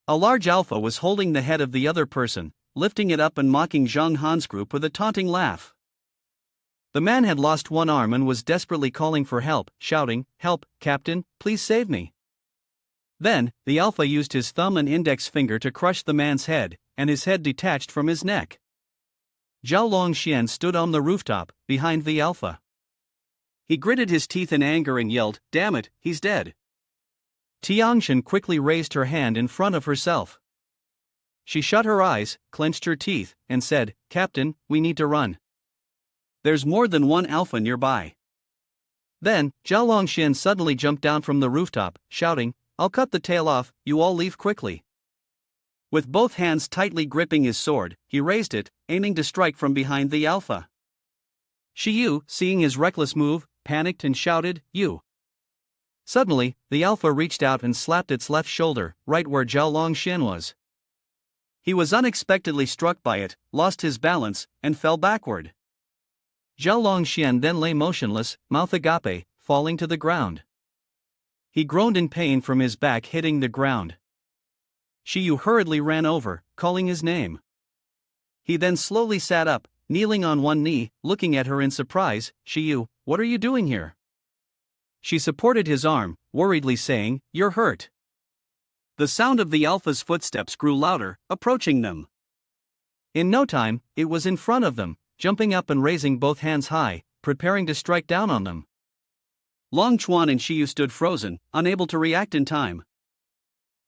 A large alpha was holding the head of the other person, lifting it up and mocking Zhang Han's group with a taunting laugh. The man had lost one arm and was desperately calling for help, shouting, "Help, Captain, please save me." Then, the alpha used his thumb and index finger to crush the man's head, and his head detached from his neck. Zhao Longxian stood on the rooftop, behind the alpha. He gritted his teeth in anger and yelled, "Damn it, he's dead." Tiangshan quickly raised her hand in front of herself. She shut her eyes, clenched her teeth, and said, "Captain, we need to run. There's more than one alpha nearby." Then, Zhao Longxian suddenly jumped down from the rooftop, shouting, "I'll cut the tail off, you all leave quickly." With both hands tightly gripping his sword, he raised it, aiming to strike from behind the alpha. Xiu, seeing his reckless move, panicked and shouted, "You!" Suddenly, the alpha reached out and slapped its left shoulder, right where Zhao Longxian was. He was unexpectedly struck by it, lost his balance, and fell backward. Zhao Longxian then lay motionless, mouth agape, falling to the ground. He groaned in pain from his back hitting the ground. Xiu hurriedly ran over, calling his name. He then slowly sat up, kneeling on one knee, looking at her in surprise. "Xiu, what are you doing here?" She supported his arm, worriedly saying, "You're hurt." The sound of the alpha's footsteps grew louder, approaching them. In no time, it was in front of them, jumping up and raising both hands high, preparing to strike down on them. Long Chuan and Xiu stood frozen, unable to react in time.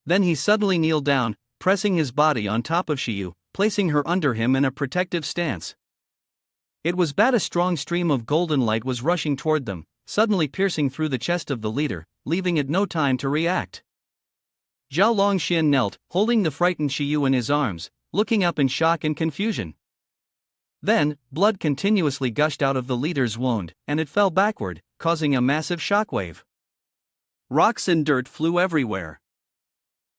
Then he suddenly kneeled down, pressing his body on top of Xiu, placing her under him in a protective stance. It was bad. A strong stream of golden light was rushing toward them, suddenly piercing through the chest of the leader, leaving it no time to react. Zhao Longxian knelt, holding the frightened Xiu in his arms, looking up in shock and confusion. Then, blood continuously gushed out of the leader's wound, and it fell backward, causing a massive shockwave. Rocks and dirt flew everywhere.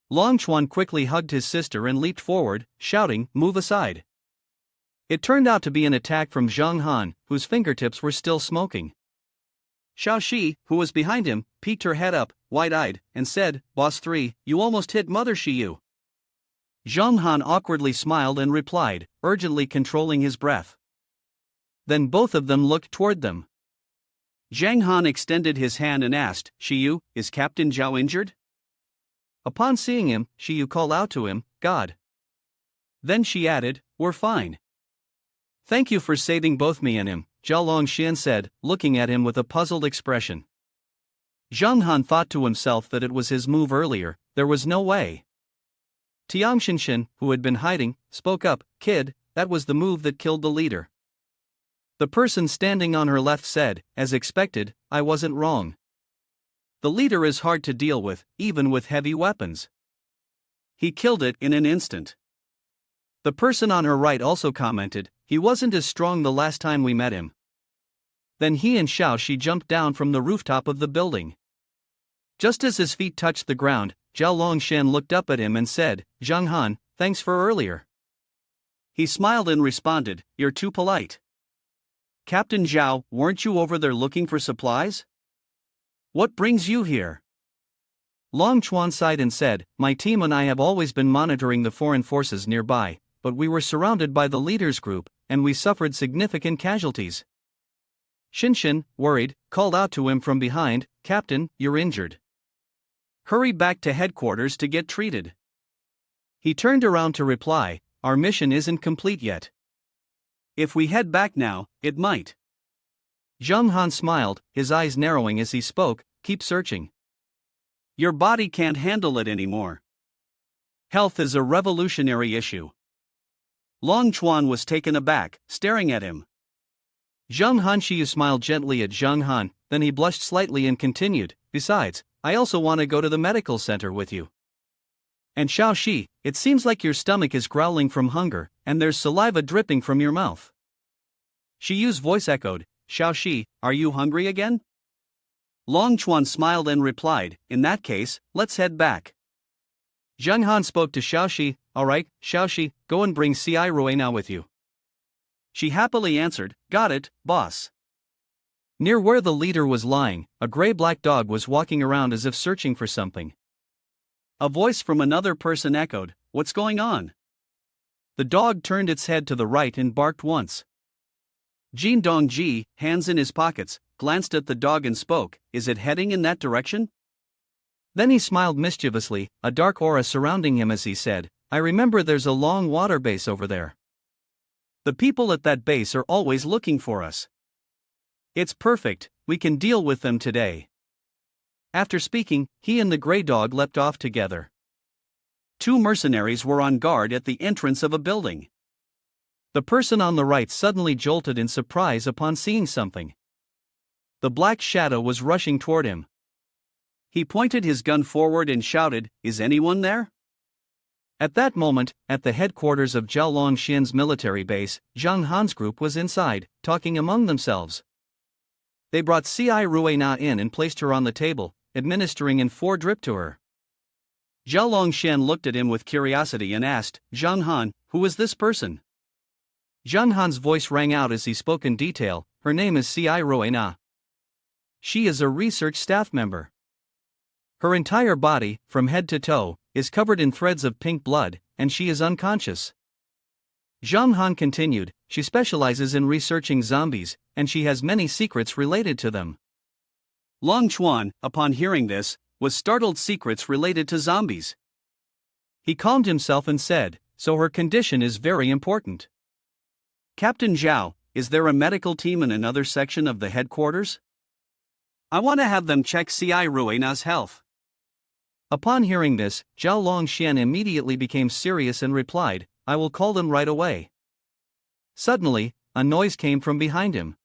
Long Chuan quickly hugged his sister and leaped forward, shouting, "Move aside." It turned out to be an attack from Zhang Han, whose fingertips were still smoking. Xiaoxi, who was behind him, peeked her head up, wide-eyed, and said, "Boss 3, you almost hit Mother Xiu." Zhang Han awkwardly smiled and replied, urgently controlling his breath. Then both of them looked toward them. Zhang Han extended his hand and asked, "Xiu, is Captain Zhao injured?" Upon seeing him, Xiu called out to him, "God." Then she added, "We're fine." "Thank you for saving both me and him," Zhao Longxian said, looking at him with a puzzled expression. Zhang Han thought to himself that it was his move earlier. There was no way. Tiangshan, who had been hiding, spoke up, "Kid, that was the move that killed the leader." The person standing on her left said, "As expected, I wasn't wrong. The leader is hard to deal with, even with heavy weapons. He killed it in an instant." The person on her right also commented, "He wasn't as strong the last time we met him." Then he and Xiaoxi jumped down from the rooftop of the building. Just as his feet touched the ground, Zhao Longxian looked up at him and said, "Zhang Han, thanks for earlier." He smiled and responded, "You're too polite. Captain Zhao, weren't you over there looking for supplies? What brings you here?" Long Chuan sighed and said, "My team and I have always been monitoring the foreign forces nearby, but we were surrounded by the leader's group, and we suffered significant casualties." Shinshin, worried, called out to him from behind, "Captain, you're injured. Hurry back to headquarters to get treated." He turned around to reply, "Our mission isn't complete yet. If we head back now, it might." Zhang Han smiled, his eyes narrowing as he spoke, "Keep searching. Your body can't handle it anymore. Health is a revolutionary issue." Long Chuan was taken aback, staring at him. Zhang Han Xiu smiled gently at Zhang Han, then he blushed slightly and continued, "Besides, I also want to go to the medical center with you. And Xiaoxi, it seems like your stomach is growling from hunger, and there's saliva dripping from your mouth." Xiu's voice echoed, Xiao Xiu, are you hungry again? Long Chuan smiled and replied, in that case, let's head back. Zheng Han spoke to Xiao Xiu, alright, Xiao Xiu, go and bring Shiai now with you. She happily answered, got it, boss. Near where the leader was lying, a gray-black dog was walking around as if searching for something. A voice from another person echoed, what's going on? The dog turned its head to the right and barked once. Jin Dongji, hands in his pockets, glanced at the dog and spoke, is it heading in that direction? Then he smiled mischievously, a dark aura surrounding him as he said, I remember there's a long water base over there. The people at that base are always looking for us. It's perfect, we can deal with them today. After speaking, he and the gray dog leapt off together. 2 mercenaries were on guard at the entrance of a building. The person on the right suddenly jolted in surprise upon seeing something. The black shadow was rushing toward him. He pointed his gun forward and shouted, is anyone there? At that moment, at the headquarters of Zhao Longxian's military base, Zhang Han's group was inside, talking among themselves. They brought Shiai Na in and placed her on the table, administering in 4 drip to her. Zhao Longxian looked at him with curiosity and asked, Zhang Han, who is this person? Zhang Han's voice rang out as he spoke in detail, her name is Shiai Na. She is a research staff member. Her entire body, from head to toe, is covered in threads of pink blood, and she is unconscious. Zhang Han continued, she specializes in researching zombies, and she has many secrets related to them. Long Chuan, upon hearing this, was startled. Secrets related to zombies. He calmed himself and said, so her condition is very important. Captain Zhao, is there a medical team in another section of the headquarters? I want to have them check Shiai Na's health. Upon hearing this, Zhao Longxian immediately became serious and replied, I will call them right away. Suddenly, a noise came from behind him.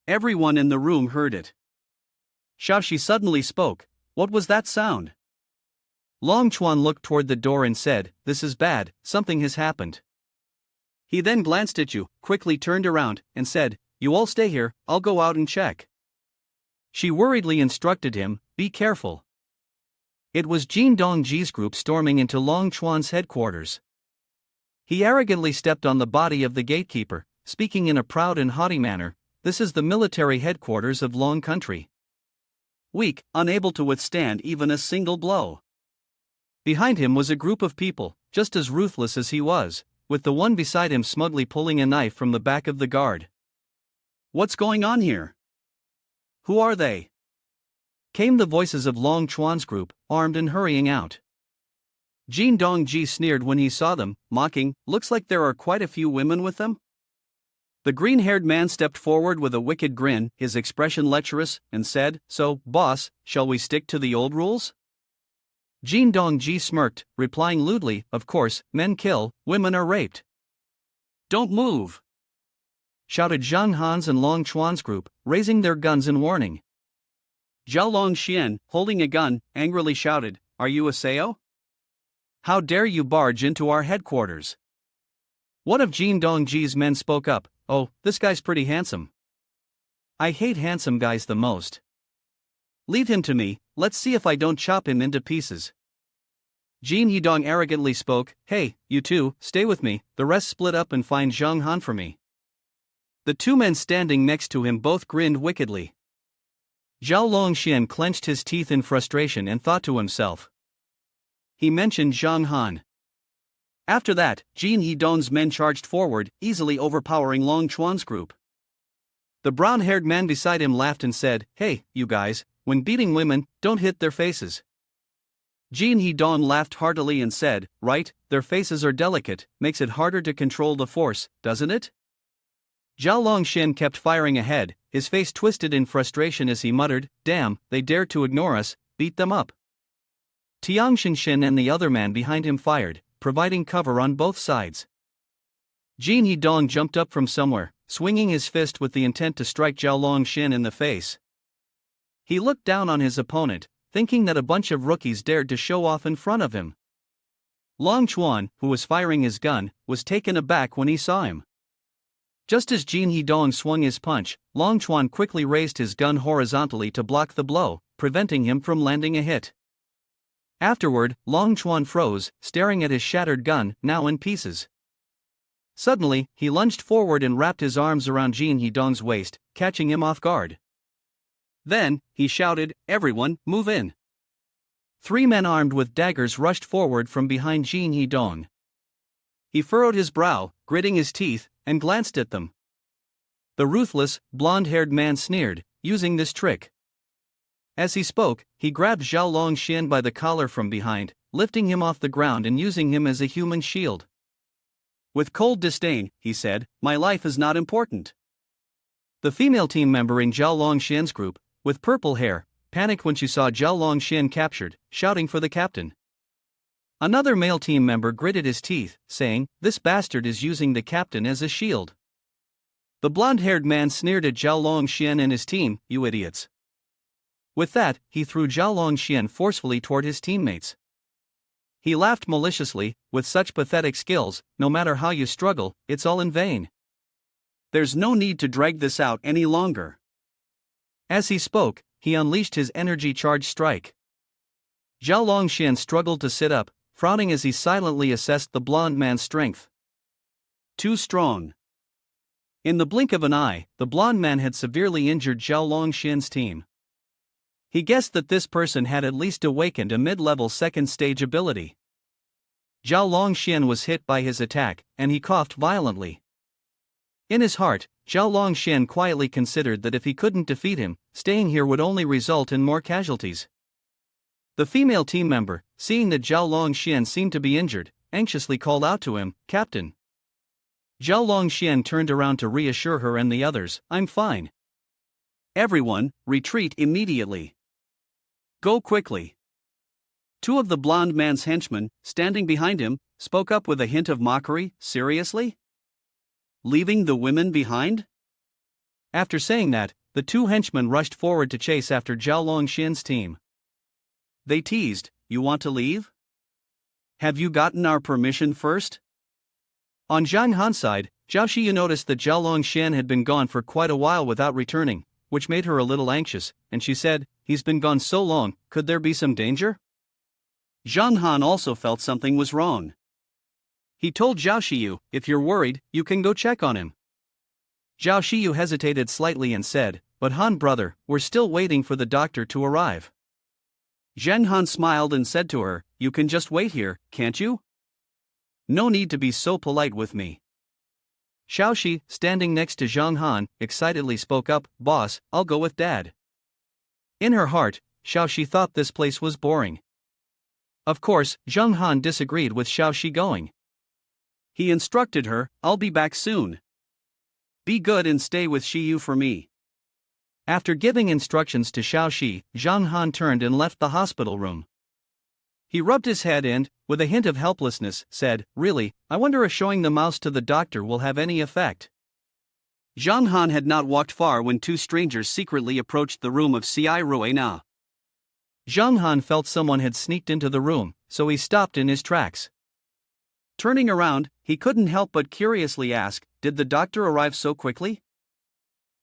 Everyone in the room heard it. Xiao Xiu suddenly spoke, what was that sound? Long Chuan looked toward the door and said, this is bad, something has happened. He then glanced at you, quickly turned around, and said, you all stay here, I'll go out and check. She worriedly instructed him, be careful. It was Jin Dongji's group storming into Long Chuan's headquarters. He arrogantly stepped on the body of the gatekeeper, speaking in a proud and haughty manner, this is the military headquarters of Long Country. Weak, unable to withstand even a single blow. Behind him was a group of people, just as ruthless as he was, with the one beside him smugly pulling a knife from the back of the guard. What's going on here? Who are they? Came the voices of Long Chuan's group, armed and hurrying out. Jin Dongji sneered when he saw them, mocking, looks like there are quite a few women with them? The green-haired man stepped forward with a wicked grin, his expression lecherous, and said, so, boss, shall we stick to the old rules? Jin Dongji smirked, replying lewdly, of course, men kill, women are raped. Don't move! Shouted Zhang Han's and Long Chuan's group, raising their guns in warning. Zhao Longxian, holding a gun, angrily shouted, are you a Sao? How dare you barge into our headquarters? One of Jin Dongji's men spoke up, oh, this guy's pretty handsome. I hate handsome guys the most. Leave him to me, let's see if I don't chop him into pieces. Jin Yidong arrogantly spoke, hey, you two, stay with me, the rest split up and find Zhang Han for me. The 2 men standing next to him both grinned wickedly. Zhao Longxian clenched his teeth in frustration and thought to himself. He mentioned Zhang Han. After that, Jin Yidong's men charged forward, easily overpowering Long Chuan's group. The brown-haired man beside him laughed and said, hey, you guys, when beating women, don't hit their faces. Jin Yidong laughed heartily and said, right, their faces are delicate, makes it harder to control the force, doesn't it? Zhao Longxian kept firing ahead, his face twisted in frustration as he muttered, damn, they dared to ignore us, beat them up. Tiang Xinshin and the other man behind him fired, providing cover on both sides. Jin Yidong jumped up from somewhere, swinging his fist with the intent to strike Zhao Longxian in the face. He looked down on his opponent, thinking that a bunch of rookies dared to show off in front of him. Long Chuan, who was firing his gun, was taken aback when he saw him. Just as Jin He-dong swung his punch, Long Chuan quickly raised his gun horizontally to block the blow, preventing him from landing a hit. Afterward, Long Chuan froze, staring at his shattered gun, now in pieces. Suddenly, he lunged forward and wrapped his arms around Jin He-dong's waist, catching him off guard. Then, he shouted, "Everyone, move in." 3 men armed with daggers rushed forward from behind Jin He-dong. He furrowed his brow, gritting his teeth, and glanced at them. The ruthless, blonde-haired man sneered, using this trick. As he spoke, he grabbed Zhao Longxian by the collar from behind, lifting him off the ground and using him as a human shield. With cold disdain, he said, "My life is not important." The female team member in Zhao Longxian's group, with purple hair, panicked when she saw Zhao Longxian captured, shouting for the captain. Another male team member gritted his teeth, saying, "This bastard is using the captain as a shield." The blonde-haired man sneered at Zhao Longxian and his team, "You idiots." With that, he threw Zhao Longxian forcefully toward his teammates. He laughed maliciously, "With such pathetic skills, no matter how you struggle, it's all in vain. There's no need to drag this out any longer." As he spoke, he unleashed his energy-charged strike. Zhao Longxian struggled to sit up, frowning as he silently assessed the blonde man's strength. Too strong. In the blink of an eye, the blonde man had severely injured Zhao Longxian's team. He guessed that this person had at least awakened a mid-level second-stage ability. Zhao Longxian was hit by his attack, and he coughed violently. In his heart, Zhao Longxian quietly considered that if he couldn't defeat him, staying here would only result in more casualties. The female team member, seeing that Zhao Longxian seemed to be injured, anxiously called out to him, "Captain." Zhao Longxian turned around to reassure her and the others, "I'm fine. Everyone, retreat immediately. Go quickly." 2 of the blonde man's henchmen, standing behind him, spoke up with a hint of mockery, "Seriously? Leaving the women behind?" After saying that, the 2 henchmen rushed forward to chase after Zhao Longxian's team. They teased, "You want to leave? Have you gotten our permission first?" On Zhang Han's side, Xiao Xiu noticed that Zhao Longxian had been gone for quite a while without returning, which made her a little anxious, and she said, "He's been gone so long, could there be some danger?" Zhang Han also felt something was wrong. He told Xiao Xiu, "If you're worried, you can go check on him." Xiao Xiu hesitated slightly and said, "But Han brother, we're still waiting for the doctor to arrive." Zhang Han smiled and said to her, "You can just wait here, can't you? No need to be so polite with me." Xiao Xi, standing next to Zhang Han, excitedly spoke up, "Boss, I'll go with Dad." In her heart, Xiao Xi thought this place was boring. Of course, Zhang Han disagreed with Xiao Xi going. He instructed her, "I'll be back soon. Be good and stay with Xiu for me." After giving instructions to Xiao Xi, Zhang Han turned and left the hospital room. He rubbed his head and, with a hint of helplessness, said, "Really, I wonder if showing the mouse to the doctor will have any effect." Zhang Han had not walked far when 2 strangers secretly approached the room of Xiai Ruina. Zhang Han felt someone had sneaked into the room, so he stopped in his tracks. Turning around, he couldn't help but curiously ask, "Did the doctor arrive so quickly?"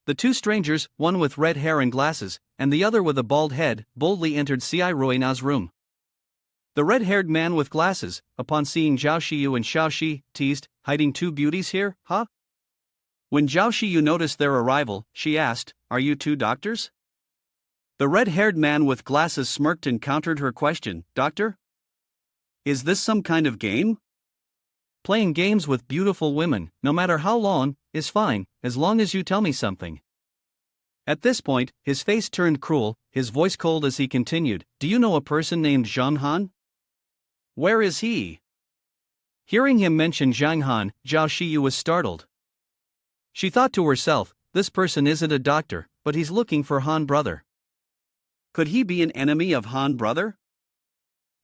The 2 strangers, one with red hair and glasses, and the other with a bald head, boldly entered Xiai Ruina's room. The red-haired man with glasses, upon seeing Zhao Xiu and Xiao Xi, teased, "Hiding 2 beauties here, huh?" When Zhao Xiu noticed their arrival, she asked, "Are you 2 doctors?" The red-haired man with glasses smirked and countered her question, "Doctor? Is this some kind of game?" Playing games with beautiful women, no matter how long, is fine, as long as you tell me something. At this point, his face turned cruel, his voice cold as he continued, "Do you know a person named Zhang Han? Where is he?" Hearing him mention Zhang Han, Zhao Xiu was startled. She thought to herself, "This person isn't a doctor, but he's looking for Han brother. Could he be an enemy of Han brother?"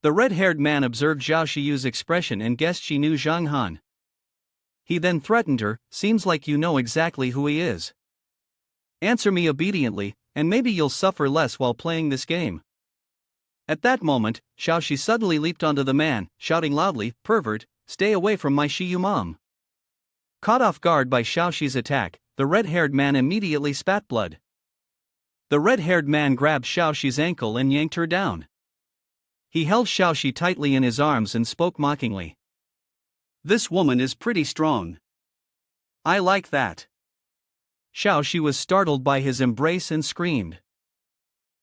The red-haired man observed Zhao Xiu's expression and guessed she knew Zhang Han. He then threatened her, "Seems like you know exactly who he is. Answer me obediently, and maybe you'll suffer less while playing this game." At that moment, Xiao Xi suddenly leaped onto the man, shouting loudly, "Pervert, stay away from my Xiu mom." Caught off guard by Xiao Xiu's attack, the red-haired man immediately spat blood. The red-haired man grabbed Xiao Xiu's ankle and yanked her down. He held Xiao Xiu tightly in his arms and spoke mockingly. This woman is pretty strong. I like that. Xiao Xiu was startled by his embrace and screamed.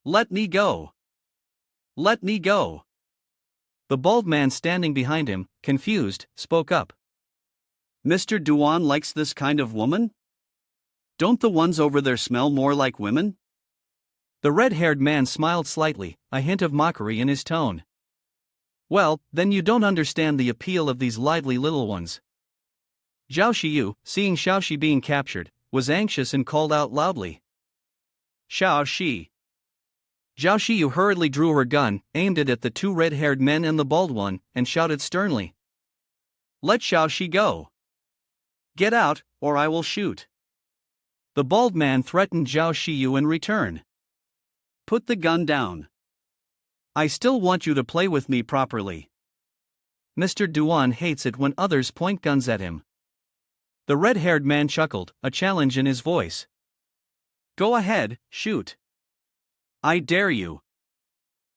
Let me go. Let me go. The bald man standing behind him, confused, spoke up. Mr. Duan likes this kind of woman? Don't the ones over there smell more like women? The red-haired man smiled slightly, a hint of mockery in his tone. Well, then you don't understand the appeal of these lively little ones. Zhao Xiu, seeing Xiao Xiu being captured, was anxious and called out loudly. Xiao Xiu. Zhao Xiu hurriedly drew her gun, aimed it at the two red-haired men and the bald one, and shouted sternly. Let Xiao Xiu go. Get out, or I will shoot. The bald man threatened Zhao Xiu in return. Put the gun down. I still want you to play with me properly. Mr. Duan hates it when others point guns at him. The red-haired man chuckled, a challenge in his voice. Go ahead, shoot. I dare you.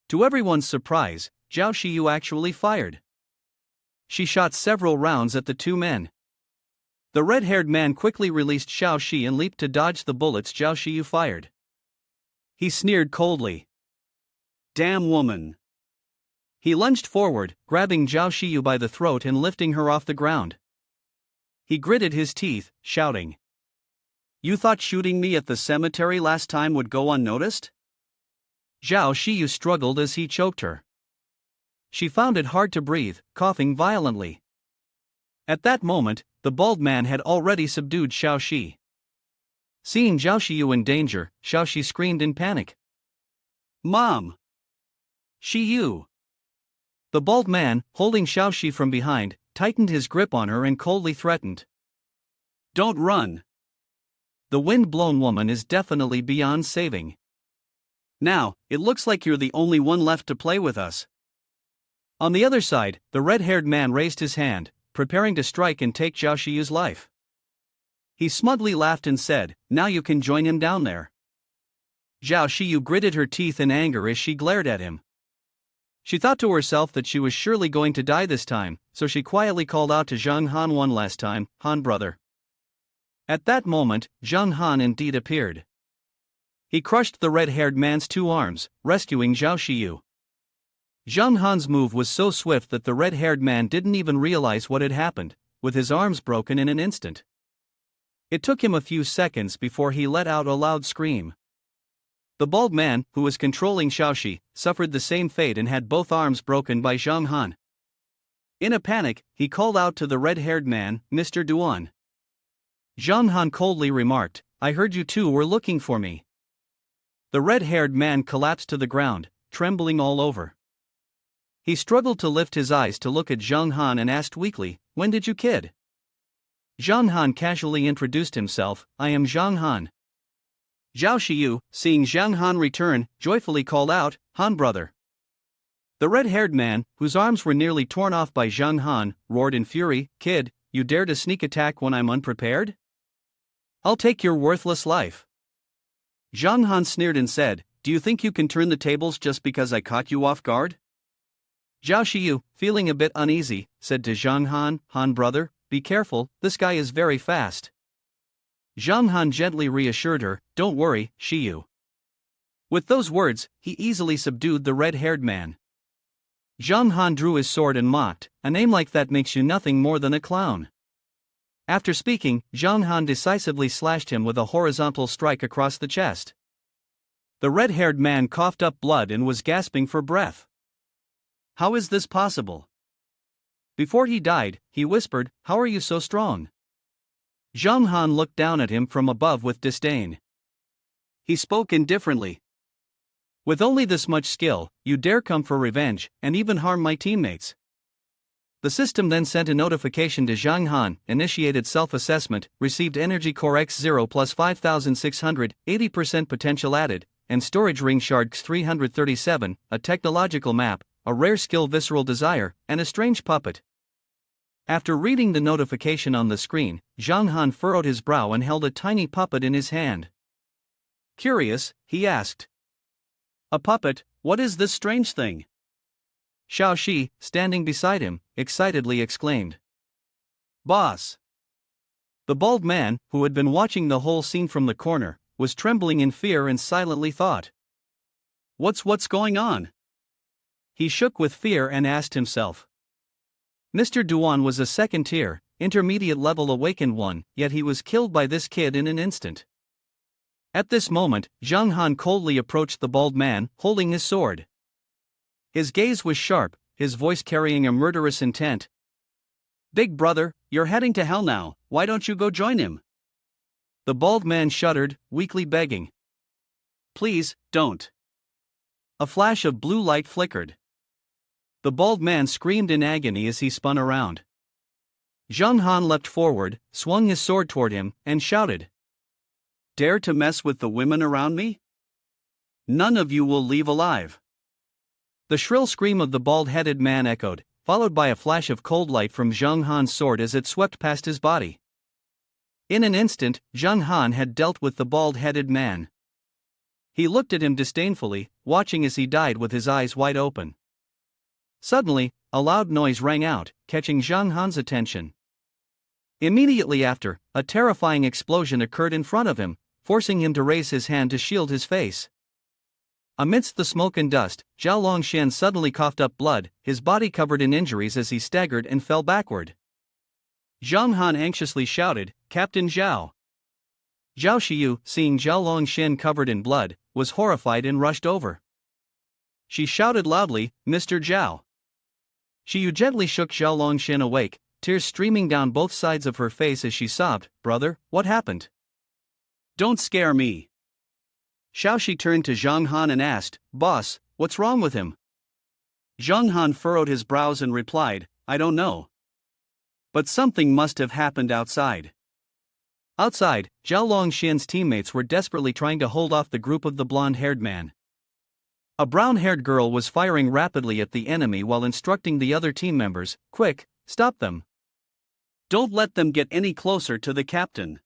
To everyone's surprise, Zhao Xiu actually fired. She shot several rounds at the two men. The red-haired man quickly released Xiao Xiu and leaped to dodge the bullets Zhao Xiu fired. He sneered coldly. Damn woman. He lunged forward, grabbing Zhao Xiu by the throat and lifting her off the ground. He gritted his teeth, shouting. You thought shooting me at the cemetery last time would go unnoticed? Zhao Xiu struggled as he choked her. She found it hard to breathe, coughing violently. At that moment, the bald man had already subdued Xiao Xiu. Seeing Zhao Xiu in danger, Xiao Xiu screamed in panic. Mom! Xiu! The bald man, holding Xiao Xiu from behind, tightened his grip on her and coldly threatened. Don't run! The wind-blown woman is definitely beyond saving. Now, it looks like you're the only one left to play with us. On the other side, the red-haired man raised his hand, preparing to strike and take Zhao Xiu's life. He smugly laughed and said, Now you can join him down there. Zhao Xiu gritted her teeth in anger as she glared at him. She thought to herself that she was surely going to die this time, so she quietly called out to Zhang Han one last time, Han brother. At that moment, Zhang Han indeed appeared. He crushed the red-haired man's two arms, rescuing Zhao Xiu. Zhang Han's move was so swift that the red-haired man didn't even realize what had happened, with his arms broken in an instant. It took him a few seconds before he let out a loud scream. The bald man, who was controlling Xiao Xiu, suffered the same fate and had both arms broken by Zhang Han. In a panic, he called out to the red-haired man, Mr. Duan. Zhang Han coldly remarked, I heard you two were looking for me. The red-haired man collapsed to the ground, trembling all over. He struggled to lift his eyes to look at Zhang Han and asked weakly, When did you kid? Zhang Han casually introduced himself, I am Zhang Han. Zhao Xiu, seeing Zhang Han return, joyfully called out, Han brother. The red-haired man, whose arms were nearly torn off by Zhang Han, roared in fury, Kid, you dare to sneak attack when I'm unprepared? I'll take your worthless life. Zhang Han sneered and said, Do you think you can turn the tables just because I caught you off guard? Zhao Xiu, feeling a bit uneasy, said to Zhang Han, Han brother, be careful, this guy is very fast. Zhang Han gently reassured her, Don't worry, Xiu. With those words, he easily subdued the red-haired man. Zhang Han drew his sword and mocked, a name like that makes you nothing more than a clown. After speaking, Zhang Han decisively slashed him with a horizontal strike across the chest. The red-haired man coughed up blood and was gasping for breath. How is this possible? Before he died, he whispered, How are you so strong? Zhang Han looked down at him from above with disdain. He spoke indifferently. With only this much skill, you dare come for revenge, and even harm my teammates. The system then sent a notification to Zhang Han, initiated self-assessment, received energy core X0 plus 5600, 80% potential added, and storage ring shard X337, a technological map, a rare skill visceral desire, and a strange puppet. After reading the notification on the screen, Zhang Han furrowed his brow and held a tiny puppet in his hand. Curious, he asked. A puppet, what is this strange thing? Xiao Xiu, standing beside him, excitedly exclaimed. Boss! The bald man, who had been watching the whole scene from the corner, was trembling in fear and silently thought. What's going on? He shook with fear and asked himself. Mr. Duan was a second-tier, intermediate-level awakened one, yet he was killed by this kid in an instant. At this moment, Zhang Han coldly approached the bald man, holding his sword. His gaze was sharp, his voice carrying a murderous intent. Big brother, you're heading to hell now, why don't you go join him? The bald man shuddered, weakly begging. Please, don't. A flash of blue light flickered. The bald man screamed in agony as he spun around. Zhang Han leapt forward, swung his sword toward him, and shouted. Dare to mess with the women around me? None of you will leave alive. The shrill scream of the bald-headed man echoed, followed by a flash of cold light from Zhang Han's sword as it swept past his body. In an instant, Zhang Han had dealt with the bald-headed man. He looked at him disdainfully, watching as he died with his eyes wide open. Suddenly, a loud noise rang out, catching Zhang Han's attention. Immediately after, a terrifying explosion occurred in front of him, forcing him to raise his hand to shield his face. Amidst the smoke and dust, Zhao Longshan suddenly coughed up blood, his body covered in injuries as he staggered and fell backward. Zhang Han anxiously shouted, Captain Zhao. Xiao Xiu, seeing Zhao Longshan covered in blood, was horrified and rushed over. She shouted loudly, Mr. Zhao. Xiu gently shook Zhao Longshan awake, tears streaming down both sides of her face as she sobbed, Brother, what happened? Don't scare me. Xiao Xiu turned to Zhang Han and asked, Boss, what's wrong with him? Zhang Han furrowed his brows and replied, I don't know. But something must have happened outside. Outside, Zhao Longshan's teammates were desperately trying to hold off the group of the blonde-haired man. A brown-haired girl was firing rapidly at the enemy while instructing the other team members, Quick, stop them. Don't let them get any closer to the captain.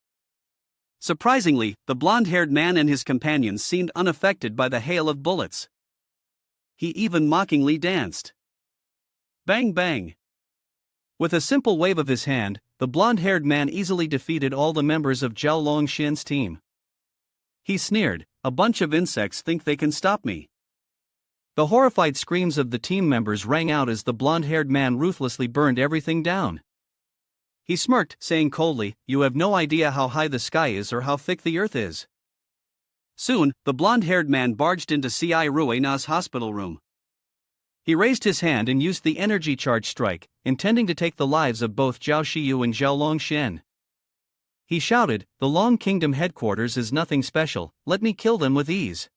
Surprisingly, the blonde-haired man and his companions seemed unaffected by the hail of bullets. He even mockingly danced. Bang bang. With a simple wave of his hand, the blonde-haired man easily defeated all the members of Zhao Longshan's team. He sneered, a bunch of insects think they can stop me. The horrified screams of the team members rang out as the blonde-haired man ruthlessly burned everything down. He smirked, saying coldly, You have no idea how high the sky is or how thick the earth is. Soon, the blonde-haired man barged into Shiai Ruena's hospital room. He raised his hand and used the energy charge strike, intending to take the lives of both Xiao Xiu and Zhao Longshan. He shouted, The Long Kingdom headquarters is nothing special, let me kill them with ease.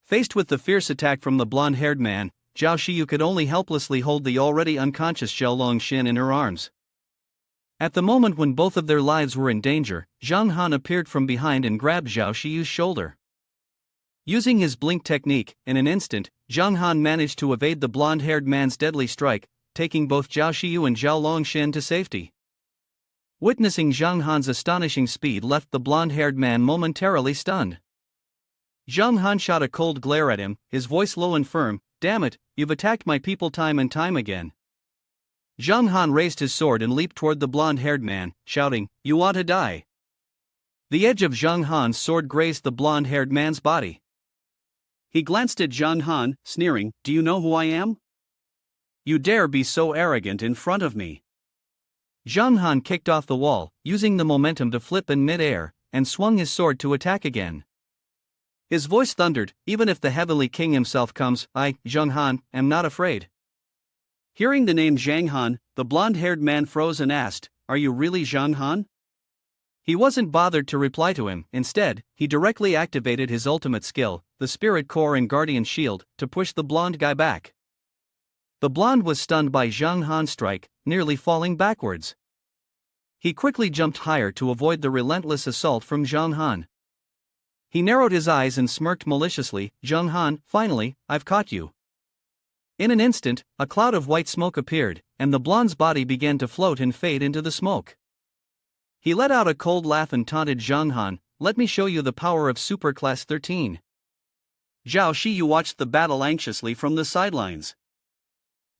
Faced with the fierce attack from the blonde-haired man, Xiao Xiu could only helplessly hold the already unconscious Zhao Longshan in her arms. At the moment when both of their lives were in danger, Zhang Han appeared from behind and grabbed Xiao Xiu's shoulder. Using his blink technique, in an instant, Zhang Han managed to evade the blonde-haired man's deadly strike, taking both Xiao Xiu and Zhao Longshan to safety. Witnessing Zhang Han's astonishing speed left the blonde-haired man momentarily stunned. Zhang Han shot a cold glare at him, his voice low and firm, Damn it, you've attacked my people time and time again. Zhang Han raised his sword and leaped toward the blonde-haired man, shouting, You want to die. The edge of Zhang Han's sword grazed the blonde-haired man's body. He glanced at Zhang Han, sneering, Do you know who I am? You dare be so arrogant in front of me. Zhang Han kicked off the wall, using the momentum to flip in mid-air, and swung his sword to attack again. His voice thundered, Even if the Heavenly King himself comes, I, Zhang Han, am not afraid. Hearing the name Zhang Han, the blonde-haired man froze and asked, Are you really Zhang Han? He wasn't bothered to reply to him, instead, he directly activated his ultimate skill, the Spirit Core and Guardian Shield, to push the blonde guy back. The blonde was stunned by Zhang Han's strike, nearly falling backwards. He quickly jumped higher to avoid the relentless assault from Zhang Han. He narrowed his eyes and smirked maliciously, Zhang Han, finally, I've caught you. In an instant, a cloud of white smoke appeared, and the blonde's body began to float and fade into the smoke. He let out a cold laugh and taunted Zhang Han, "Let me show you the power of Superclass 13. Xiao Xiu watched the battle anxiously from the sidelines.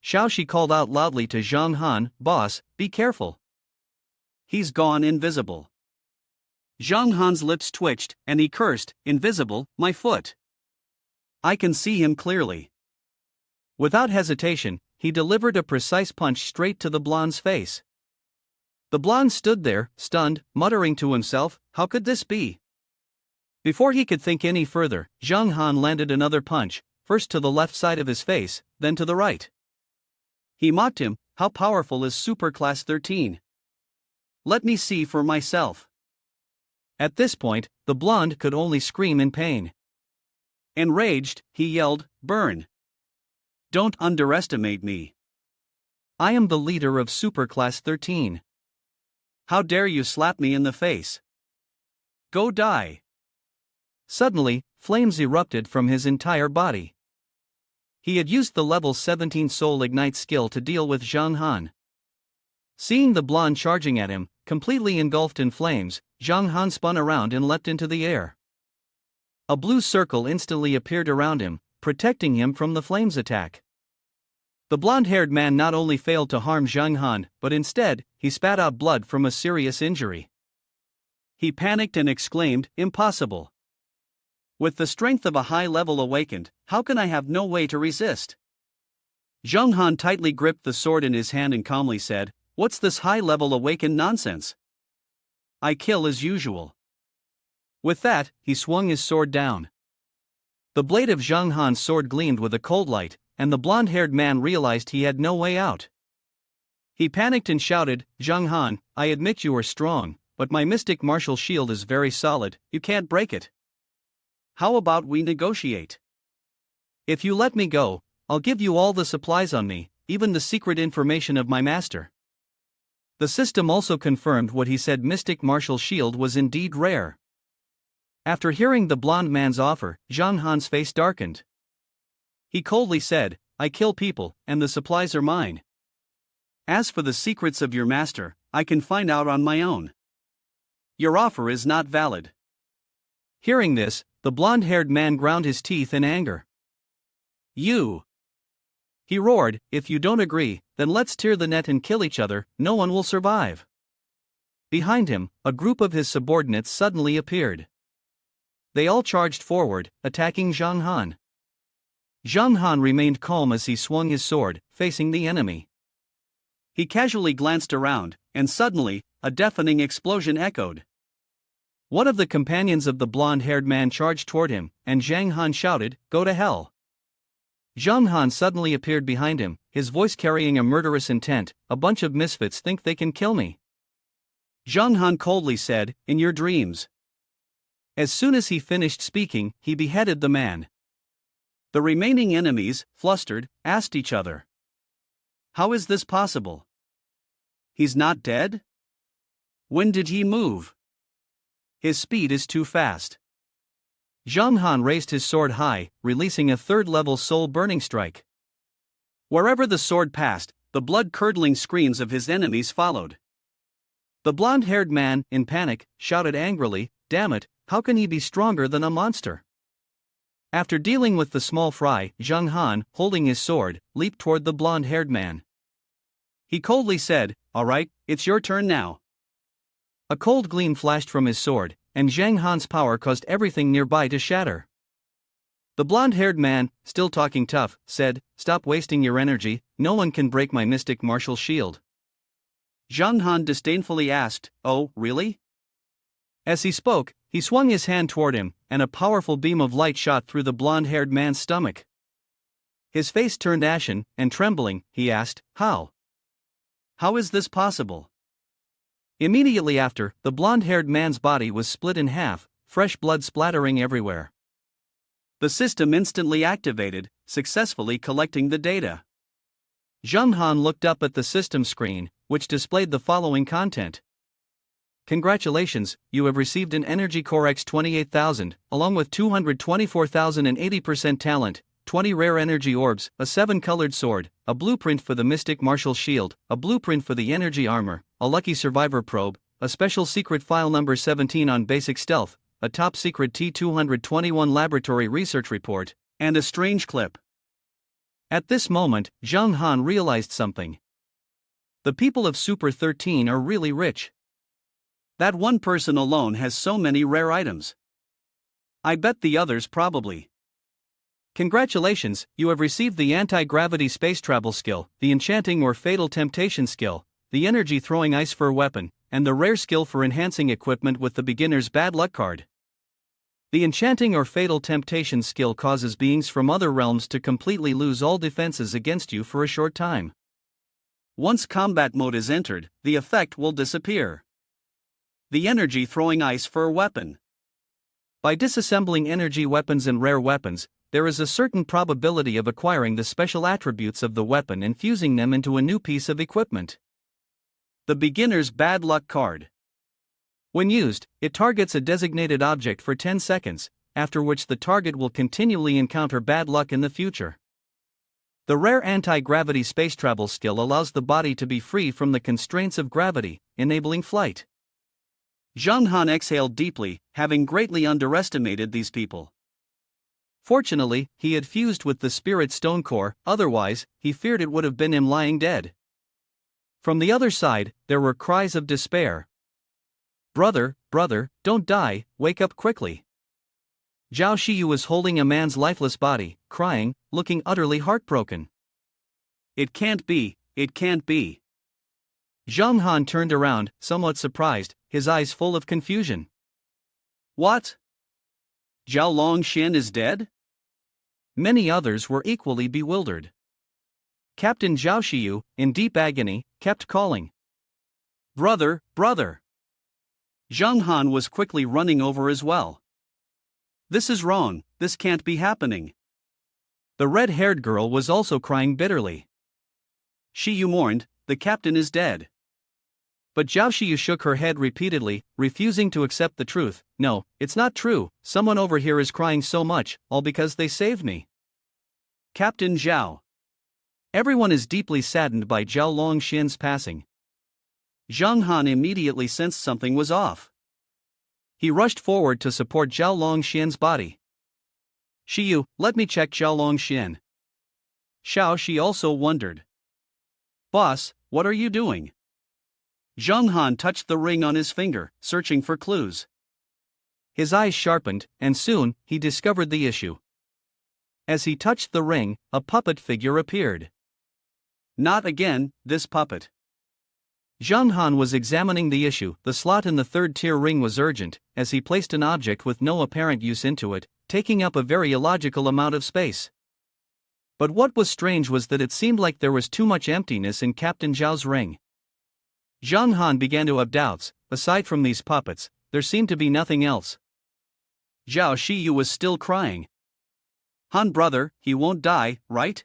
Xiao Xiu called out loudly to Zhang Han, "Boss, be careful. He's gone invisible." Zhang Han's lips twitched, and he cursed, "Invisible, my foot. I can see him clearly." Without hesitation, he delivered a precise punch straight to the blonde's face. The blonde stood there, stunned, muttering to himself, "How could this be?" Before he could think any further, Zhang Han landed another punch, first to the left side of his face, then to the right. He mocked him, "How powerful is Superclass 13? Let me see for myself." At this point, the blonde could only scream in pain. Enraged, he yelled, "Burn! Don't underestimate me. I am the leader of Superclass 13. How dare you slap me in the face? Go die!" Suddenly, flames erupted from his entire body. He had used the level 17 Soul Ignite skill to deal with Zhang Han. Seeing the blonde charging at him, completely engulfed in flames, Zhang Han spun around and leapt into the air. A blue circle instantly appeared around him, protecting him from the flames attack. The blonde-haired man not only failed to harm Zhang Han, but instead, he spat out blood from a serious injury. He panicked and exclaimed, "Impossible! With the strength of a high level awakened, how can I have no way to resist?" Zhang Han tightly gripped the sword in his hand and calmly said, "What's this high level awakened nonsense? I kill as usual." With that, he swung his sword down. The blade of Zhang Han's sword gleamed with a cold light, and the blonde-haired man realized he had no way out. He panicked and shouted, "Zhang Han, I admit you are strong, but my mystic martial shield is very solid, you can't break it. How about we negotiate? If you let me go, I'll give you all the supplies on me, even the secret information of my master." The system also confirmed what he said: mystic martial shield was indeed rare. After hearing the blonde man's offer, Zhang Han's face darkened. He coldly said, "I kill people, and the supplies are mine. As for the secrets of your master, I can find out on my own. Your offer is not valid." Hearing this, the blonde-haired man ground his teeth in anger. "You!" he roared, "If you don't agree, then let's tear the net and kill each other, no one will survive." Behind him, a group of his subordinates suddenly appeared. They all charged forward, attacking Zhang Han. Zhang Han remained calm as he swung his sword, facing the enemy. He casually glanced around, and suddenly, a deafening explosion echoed. One of the companions of the blonde-haired man charged toward him, and Zhang Han shouted, "Go to hell." Zhang Han suddenly appeared behind him, his voice carrying a murderous intent, "A bunch of misfits think they can kill me." Zhang Han coldly said, "In your dreams." As soon as he finished speaking, he beheaded the man. The remaining enemies, flustered, asked each other, "How is this possible? He's not dead? When did he move? His speed is too fast." Zhang Han raised his sword high, releasing a third-level soul-burning strike. Wherever the sword passed, the blood-curdling screams of his enemies followed. The blonde-haired man, in panic, shouted angrily, "Damn it, how can he be stronger than a monster?" After dealing with the small fry, Zhang Han, holding his sword, leaped toward the blonde-haired man. He coldly said, "All right, it's your turn now." A cold gleam flashed from his sword, and Zhang Han's power caused everything nearby to shatter. The blonde-haired man, still talking tough, said, "Stop wasting your energy, no one can break my mystic martial shield." Zhang Han disdainfully asked, "Oh, really?" As he spoke, he swung his hand toward him, and a powerful beam of light shot through the blonde-haired man's stomach. His face turned ashen, and trembling, he asked, "How? How is this possible?" Immediately after, the blonde-haired man's body was split in half, fresh blood splattering everywhere. The system instantly activated, successfully collecting the data. Zhang Han looked up at the system screen, which displayed the following content. "Congratulations, you have received an Energy Core X 28,000, along with 224,080% talent, 20 rare energy orbs, a 7-colored sword, a blueprint for the mystic martial shield, a blueprint for the energy armor, a lucky survivor probe, a special secret file number 17 on basic stealth, a top secret T-221 laboratory research report, and a strange clip. At this moment, Zhang Han realized something. The people of Super 13 are really rich. That one person alone has so many rare items. I bet the others probably. Congratulations, you have received the anti-gravity space travel skill, the enchanting or fatal temptation skill, the energy throwing ice fur weapon, and the rare skill for enhancing equipment with the beginner's bad luck card. The enchanting or fatal temptation skill causes beings from other realms to completely lose all defenses against you for a short time. Once combat mode is entered, the effect will disappear. The energy throwing ice fur weapon. By disassembling energy weapons and rare weapons, there is a certain probability of acquiring the special attributes of the weapon and fusing them into a new piece of equipment. The beginner's bad luck card. When used, it targets a designated object for 10 seconds, after which the target will continually encounter bad luck in the future. The rare anti-gravity space travel skill allows the body to be free from the constraints of gravity, enabling flight. Zhang Han exhaled deeply, having greatly underestimated these people. Fortunately, he had fused with the spirit stone core, otherwise, he feared it would have been him lying dead. From the other side, there were cries of despair. Brother, don't die, wake up quickly. Xiao Xiu was holding a man's lifeless body, crying, looking utterly heartbroken. It can't be. Zhang Han turned around, somewhat surprised, his eyes full of confusion. What? Zhao Longxian is dead? Many others were equally bewildered. Captain Xiao Xiu, in deep agony, kept calling. Brother! Zhang Han was quickly running over as well. This is wrong, this can't be happening. The red-haired girl was also crying bitterly. Xiu mourned, the captain is dead. But Xiao Xiu shook her head repeatedly, refusing to accept the truth. No, it's not true, someone over here is crying so much, all because they saved me. Captain Zhao. Everyone is deeply saddened by Zhao Longxian's passing. Zhang Han immediately sensed something was off. He rushed forward to support Zhao Longxian's body. Xiu, let me check Zhao Longxian. Xiao Shi also wondered. Boss, what are you doing? Zhang Han touched the ring on his finger, searching for clues. His eyes sharpened, and soon, he discovered the issue. As he touched the ring, a puppet figure appeared. Not again, this puppet. Zhang Han was examining the issue. The slot in the third-tier ring was urgent, as he placed an object with no apparent use into it, taking up a very illogical amount of space. But what was strange was that it seemed like there was too much emptiness in Captain Zhao's ring. Zhang Han began to have doubts. Aside from these puppets, there seemed to be nothing else. Xiao Xiu was still crying. Han brother, he won't die, right?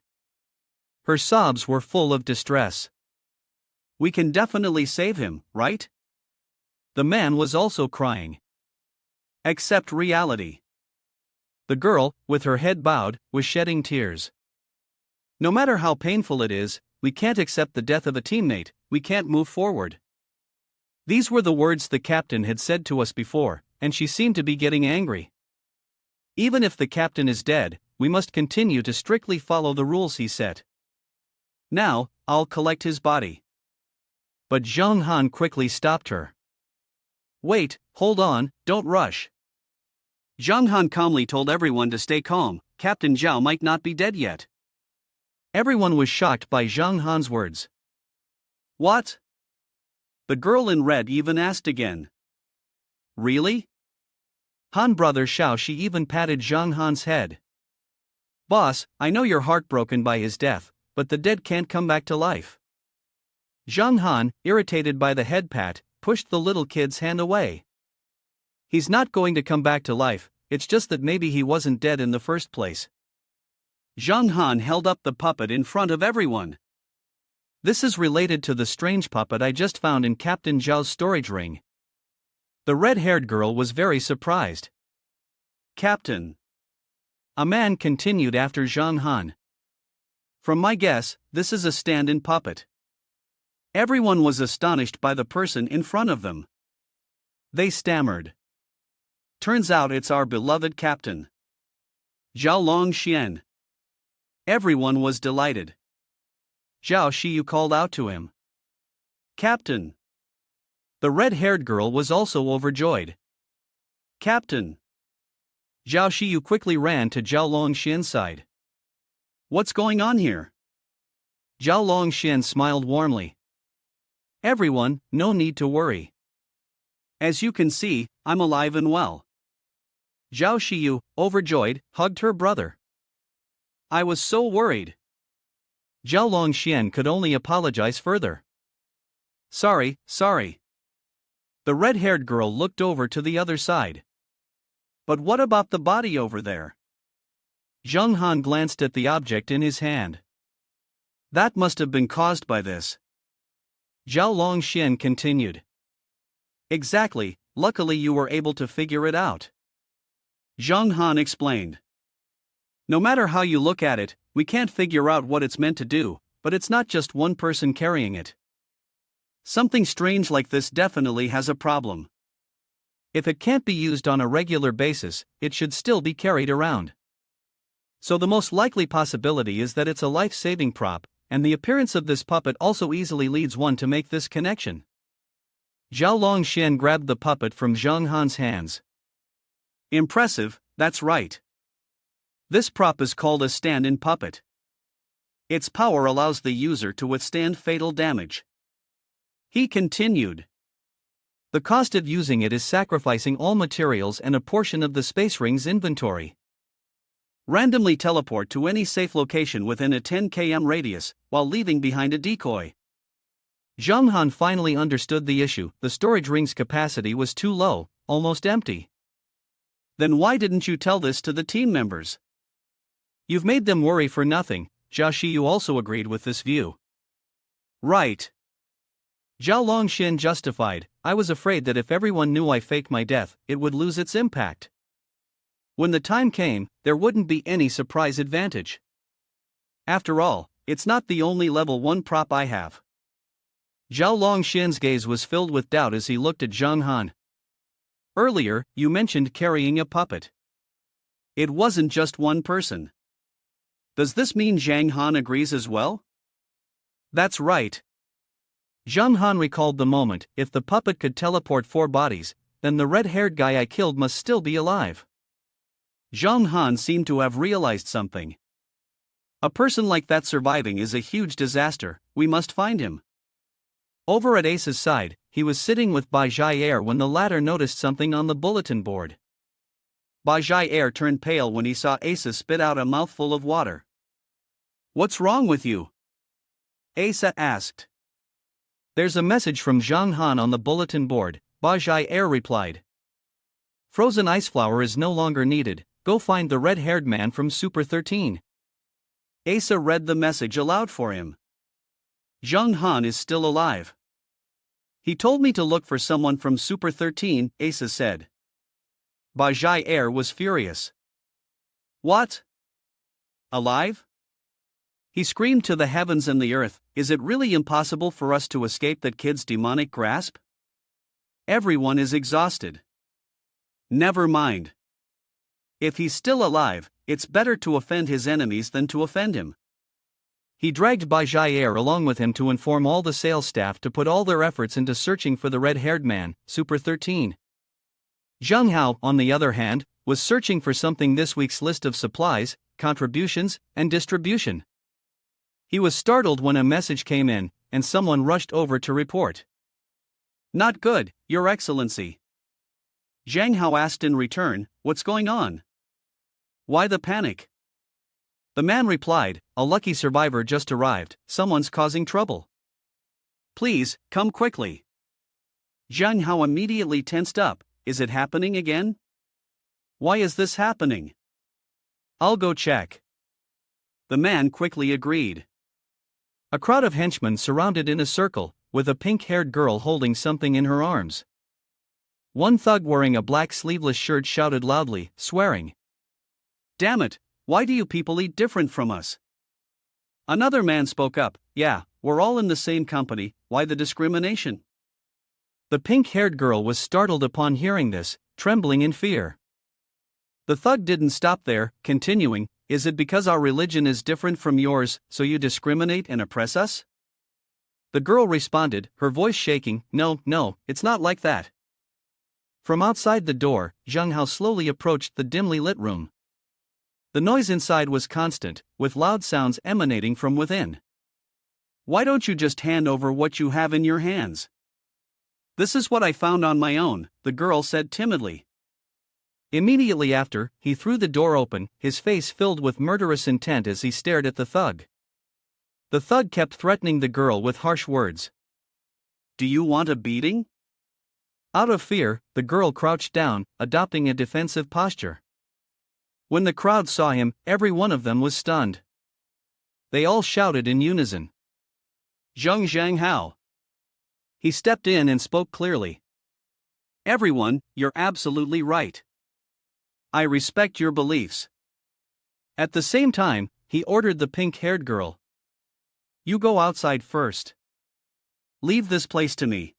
Her sobs were full of distress. We can definitely save him, right? The man was also crying. Accept reality. The girl, with her head bowed, was shedding tears. No matter how painful it is, we can't accept the death of a teammate, we can't move forward. These were the words the captain had said to us before, and she seemed to be getting angry. Even if the captain is dead, we must continue to strictly follow the rules he set. Now, I'll collect his body. But Zhang Han quickly stopped her. Wait, hold on, don't rush. Zhang Han calmly told everyone to stay calm, Captain Zhao might not be dead yet. Everyone was shocked by Zhang Han's words. What? The girl in red even asked again. Really? Han brother Xiao Shi even patted Zhang Han's head. Boss, I know you're heartbroken by his death, but the dead can't come back to life. Zhang Han, irritated by the head pat, pushed the little kid's hand away. He's not going to come back to life, it's just that maybe he wasn't dead in the first place. Zhang Han held up the puppet in front of everyone. This is related to the strange puppet I just found in Captain Zhao's storage ring. The red-haired girl was very surprised. Captain. A man continued after Zhang Han. From my guess, this is a stand-in puppet. Everyone was astonished by the person in front of them. They stammered. Turns out it's our beloved captain, Zhao Longxian. Everyone was delighted. Xiao Xiu called out to him. Captain. The red-haired girl was also overjoyed. Captain. Xiao Xiu quickly ran to Zhao Longxian's side. What's going on here? Zhao Longxian smiled warmly. Everyone, no need to worry. As you can see, I'm alive and well. Xiao Xiu, overjoyed, hugged her brother. I was so worried. Zhao Longxian could only apologize further. Sorry. The red-haired girl looked over to the other side. But what about the body over there? Zhang Han glanced at the object in his hand. That must have been caused by this. Zhao Longxian continued. Exactly, luckily you were able to figure it out. Zhang Han explained. No matter how you look at it, we can't figure out what it's meant to do, but it's not just one person carrying it. Something strange like this definitely has a problem. If it can't be used on a regular basis, it should still be carried around. So the most likely possibility is that it's a life-saving prop, and the appearance of this puppet also easily leads one to make this connection. Zhao Longxian grabbed the puppet from Zhang Han's hands. Impressive, that's right. This prop is called a stand-in puppet. Its power allows the user to withstand fatal damage. He continued. The cost of using it is sacrificing all materials and a portion of the space ring's inventory. Randomly teleport to any safe location within a 10 km radius, while leaving behind a decoy. Zhang Han finally understood the issue. The storage ring's capacity was too low, almost empty. Then why didn't you tell this to the team members? You've made them worry for nothing. Xiao Xiu also agreed with this view. Right. Zhao Longxian justified. I was afraid that if everyone knew I faked my death, it would lose its impact. When the time came, there wouldn't be any surprise advantage. After all, it's not the only level 1 prop I have. Zhao Longxian's gaze was filled with doubt as he looked at Zhang Han. Earlier, you mentioned carrying a puppet. It wasn't just one person. Does this mean Zhang Han agrees as well? That's right. Zhang Han recalled the moment. If the puppet could teleport 4 bodies, then the red-haired guy I killed must still be alive. Zhang Han seemed to have realized something. A person like that surviving is a huge disaster. We must find him. Over at Ace's side, he was sitting with Bai Jia when the latter noticed something on the bulletin board. Bai Jia turned pale when he saw Ace spit out a mouthful of water. What's wrong with you? Ace asked. There's a message from Zhang Han on the bulletin board, Bai Jia replied. Frozen ice flour is no longer needed. Go find the red-haired man from Super 13. Asa read the message aloud for him. Zhang Han is still alive. He told me to look for someone from Super 13, Asa said. Bai Jia was furious. What? Alive? He screamed to the heavens and the earth, is it really impossible for us to escape that kid's demonic grasp? Everyone is exhausted. Never mind. If he's still alive, it's better to offend his enemies than to offend him. He dragged Bai Jia along with him to inform all the sales staff to put all their efforts into searching for the red-haired man, Super 13. Zhang Hao, on the other hand, was searching for something this week's list of supplies, contributions, and distribution. He was startled when a message came in, and someone rushed over to report. Not good, Your Excellency. Zhang Hao asked in return, what's going on? Why the panic? The man replied, a lucky survivor just arrived, someone's causing trouble. Please, come quickly. Zhang Hao immediately tensed up, is it happening again? Why is this happening? I'll go check. The man quickly agreed. A crowd of henchmen surrounded in a circle, with a pink-haired girl holding something in her arms. One thug wearing a black sleeveless shirt shouted loudly, swearing. Damn it, Why do you people eat different from us? Another man spoke up, yeah, we're all in the same company, why the discrimination? The pink-haired girl was startled upon hearing this, trembling in fear. The thug didn't stop there, continuing, is it because our religion is different from yours, so you discriminate and oppress us? The girl responded, her voice shaking, no, it's not like that. From outside the door, Zheng Hao slowly approached the dimly lit room. The noise inside was constant, with loud sounds emanating from within. Why don't you just hand over what you have in your hands? This is what I found on my own, the girl said timidly. Immediately after, he threw the door open, his face filled with murderous intent as he stared at the thug. The thug kept threatening the girl with harsh words. Do you want a beating? Out of fear, the girl crouched down, adopting a defensive posture. When the crowd saw him, every one of them was stunned. They all shouted in unison. Zheng Hao. He stepped in and spoke clearly. Everyone, you're absolutely right. I respect your beliefs. At the same time, he ordered the pink-haired girl. You go outside first. Leave this place to me.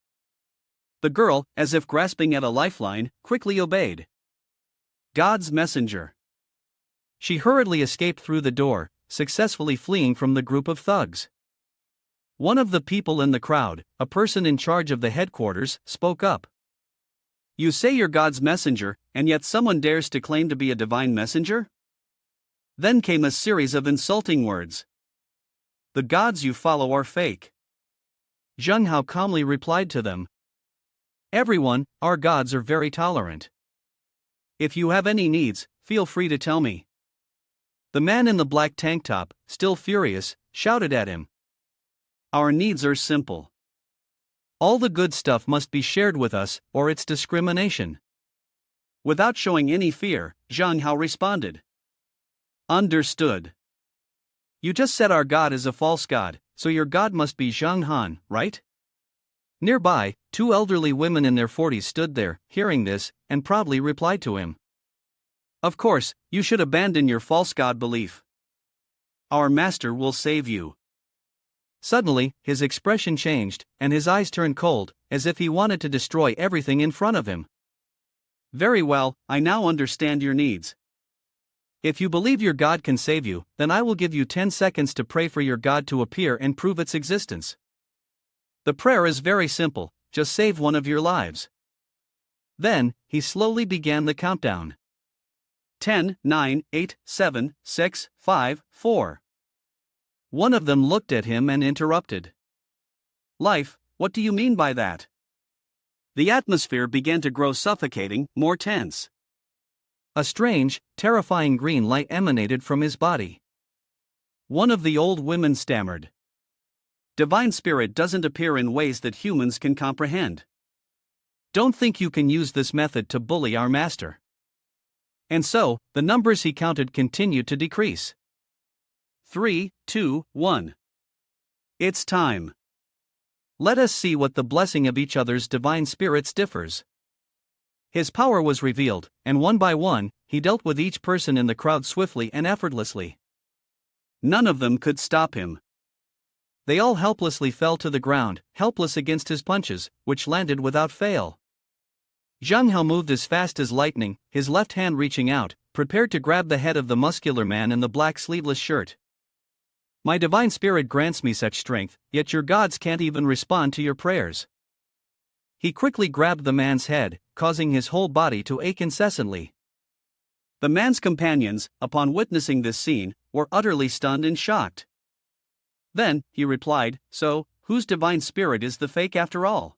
The girl, as if grasping at a lifeline, quickly obeyed. God's messenger. She hurriedly escaped through the door, successfully fleeing from the group of thugs. One of the people in the crowd, a person in charge of the headquarters, spoke up. You say you're God's messenger, and yet someone dares to claim to be a divine messenger? Then came a series of insulting words. The gods you follow are fake. Zheng Hao calmly replied to them. Everyone, our gods are very tolerant. If you have any needs, feel free to tell me. The man in the black tank top, still furious, shouted at him. Our needs are simple. All the good stuff must be shared with us, or it's discrimination. Without showing any fear, Zheng Hao responded. Understood. You just said our god is a false god, so your god must be Zhang Han, right? Nearby, two elderly women in their 40s stood there, hearing this, and proudly replied to him. Of course, you should abandon your false god belief. Our master will save you. Suddenly, his expression changed, and his eyes turned cold, as if he wanted to destroy everything in front of him. Very well, I now understand your needs. If you believe your God can save you, then I will give you 10 seconds to pray for your God to appear and prove its existence. The prayer is very simple, just save one of your lives. Then, he slowly began the countdown. 10, 9, 8, 7, 6, 5, 4. One of them looked at him and interrupted. Life, what do you mean by that? The atmosphere began to grow suffocating, more tense. A strange, terrifying green light emanated from his body. One of the old women stammered. Divine Spirit doesn't appear in ways that humans can comprehend. Don't think you can use this method to bully our master. And so, the numbers he counted continued to decrease. 3, 2, 1. It's time. Let us see what the blessing of each other's divine spirits differs. His power was revealed, and one by one, he dealt with each person in the crowd swiftly and effortlessly. None of them could stop him. They all helplessly fell to the ground, helpless against his punches, which landed without fail. Zheng Hao moved as fast as lightning, his left hand reaching out, prepared to grab the head of the muscular man in the black sleeveless shirt. My divine spirit grants me such strength, yet your gods can't even respond to your prayers. He quickly grabbed the man's head, causing his whole body to ache incessantly. The man's companions, upon witnessing this scene, were utterly stunned and shocked. Then, he replied, so, whose divine spirit is the fake after all?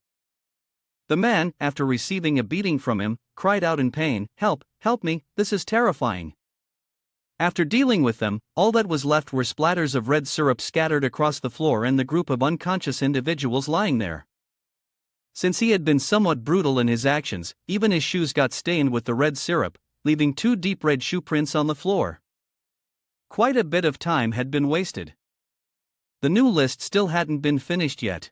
The man, after receiving a beating from him, cried out in pain, help me, this is terrifying. After dealing with them, all that was left were splatters of red syrup scattered across the floor and the group of unconscious individuals lying there. Since he had been somewhat brutal in his actions, even his shoes got stained with the red syrup, leaving 2 deep red shoe prints on the floor. Quite a bit of time had been wasted. The new list still hadn't been finished yet.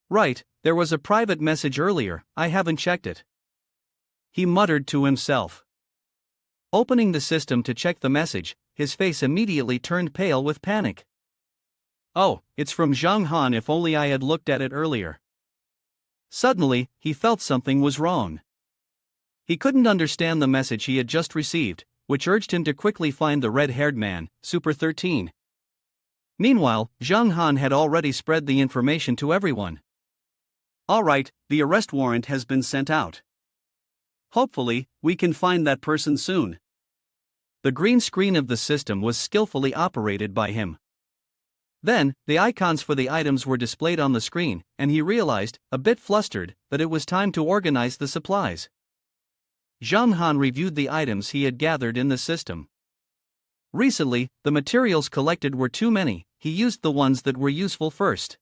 Right, there was a private message earlier, I haven't checked it. He muttered to himself. Opening the system to check the message, his face immediately turned pale with panic. Oh, it's from Zhang Han. If only I had looked at it earlier. Suddenly, he felt something was wrong. He couldn't understand the message he had just received, which urged him to quickly find the red-haired man, Super 13. Meanwhile, Zhang Han had already spread the information to everyone. All right, the arrest warrant has been sent out. Hopefully, we can find that person soon. The green screen of the system was skillfully operated by him. Then, the icons for the items were displayed on the screen, and he realized, a bit flustered, that it was time to organize the supplies. Zhang Han reviewed the items he had gathered in the system. Recently, the materials collected were too many. He used the ones that were useful first.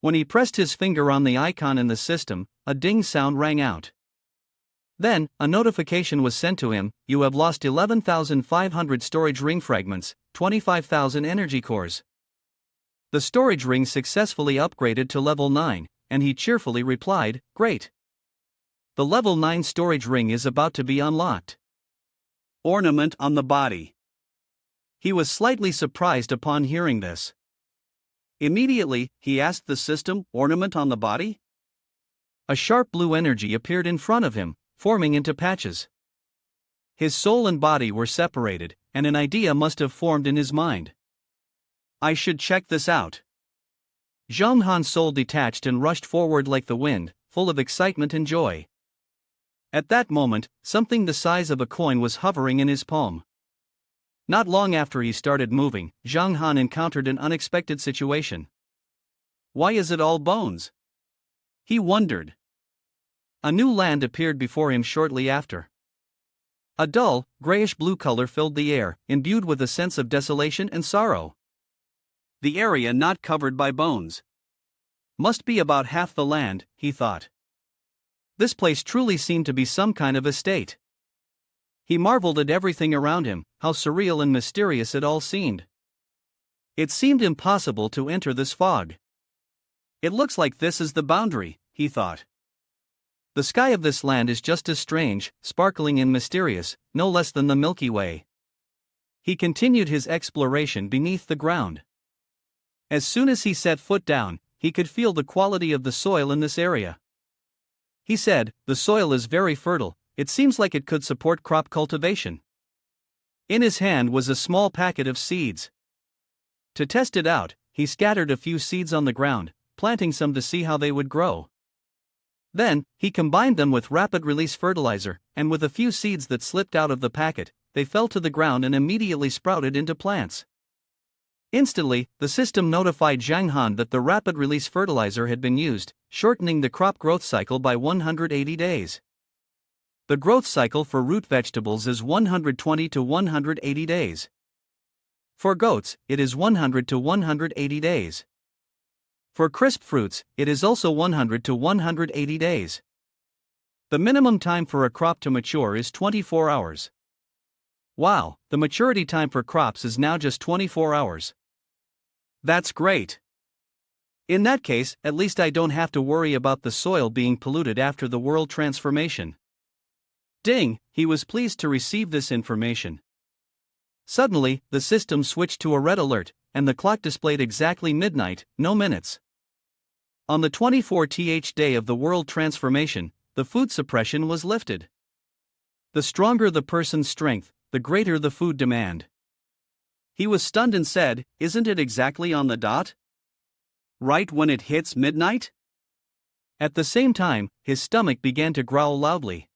When he pressed his finger on the icon in the system, a ding sound rang out. Then, a notification was sent to him: you have lost 11,500 storage ring fragments, 25,000 energy cores. The storage ring successfully upgraded to level 9, and he cheerfully replied, great. The level 9 storage ring is about to be unlocked. Ornament on the body. He was slightly surprised upon hearing this. Immediately, he asked the system, ornament on the body? A sharp blue energy appeared in front of him, forming into patches. His soul and body were separated, and an idea must have formed in his mind. I should check this out. Zhang Han's soul detached and rushed forward like the wind, full of excitement and joy. At that moment, something the size of a coin was hovering in his palm. Not long after he started moving, Zhang Han encountered an unexpected situation. Why is it all bones? He wondered. A new land appeared before him shortly after. A dull, grayish-blue color filled the air, imbued with a sense of desolation and sorrow. The area not covered by bones. Must be about half the land, he thought. This place truly seemed to be some kind of estate. He marveled at everything around him, how surreal and mysterious it all seemed. It seemed impossible to enter this fog. It looks like this is the boundary, he thought. The sky of this land is just as strange, sparkling and mysterious, no less than the Milky Way. He continued his exploration beneath the ground. As soon as he set foot down, he could feel the quality of the soil in this area. He said, the soil is very fertile, it seems like it could support crop cultivation. In his hand was a small packet of seeds. To test it out, he scattered a few seeds on the ground, planting some to see how they would grow. Then, he combined them with rapid-release fertilizer, and with a few seeds that slipped out of the packet, they fell to the ground and immediately sprouted into plants. Instantly, the system notified Zhang Han that the rapid-release fertilizer had been used, shortening the crop growth cycle by 180 days. The growth cycle for root vegetables is 120 to 180 days. For goats, it is 100 to 180 days. For crisp fruits, it is also 100 to 180 days. The minimum time for a crop to mature is 24 hours. Wow, the maturity time for crops is now just 24 hours. That's great. In that case, at least I don't have to worry about the soil being polluted after the world transformation. Ding, he was pleased to receive this information. Suddenly, the system switched to a red alert, and the clock displayed exactly midnight, no minutes. On the 24th day of the world transformation, the food suppression was lifted. The stronger the person's strength, the greater the food demand. He was stunned and said, isn't it exactly on the dot? Right when it hits midnight? At the same time, his stomach began to growl loudly.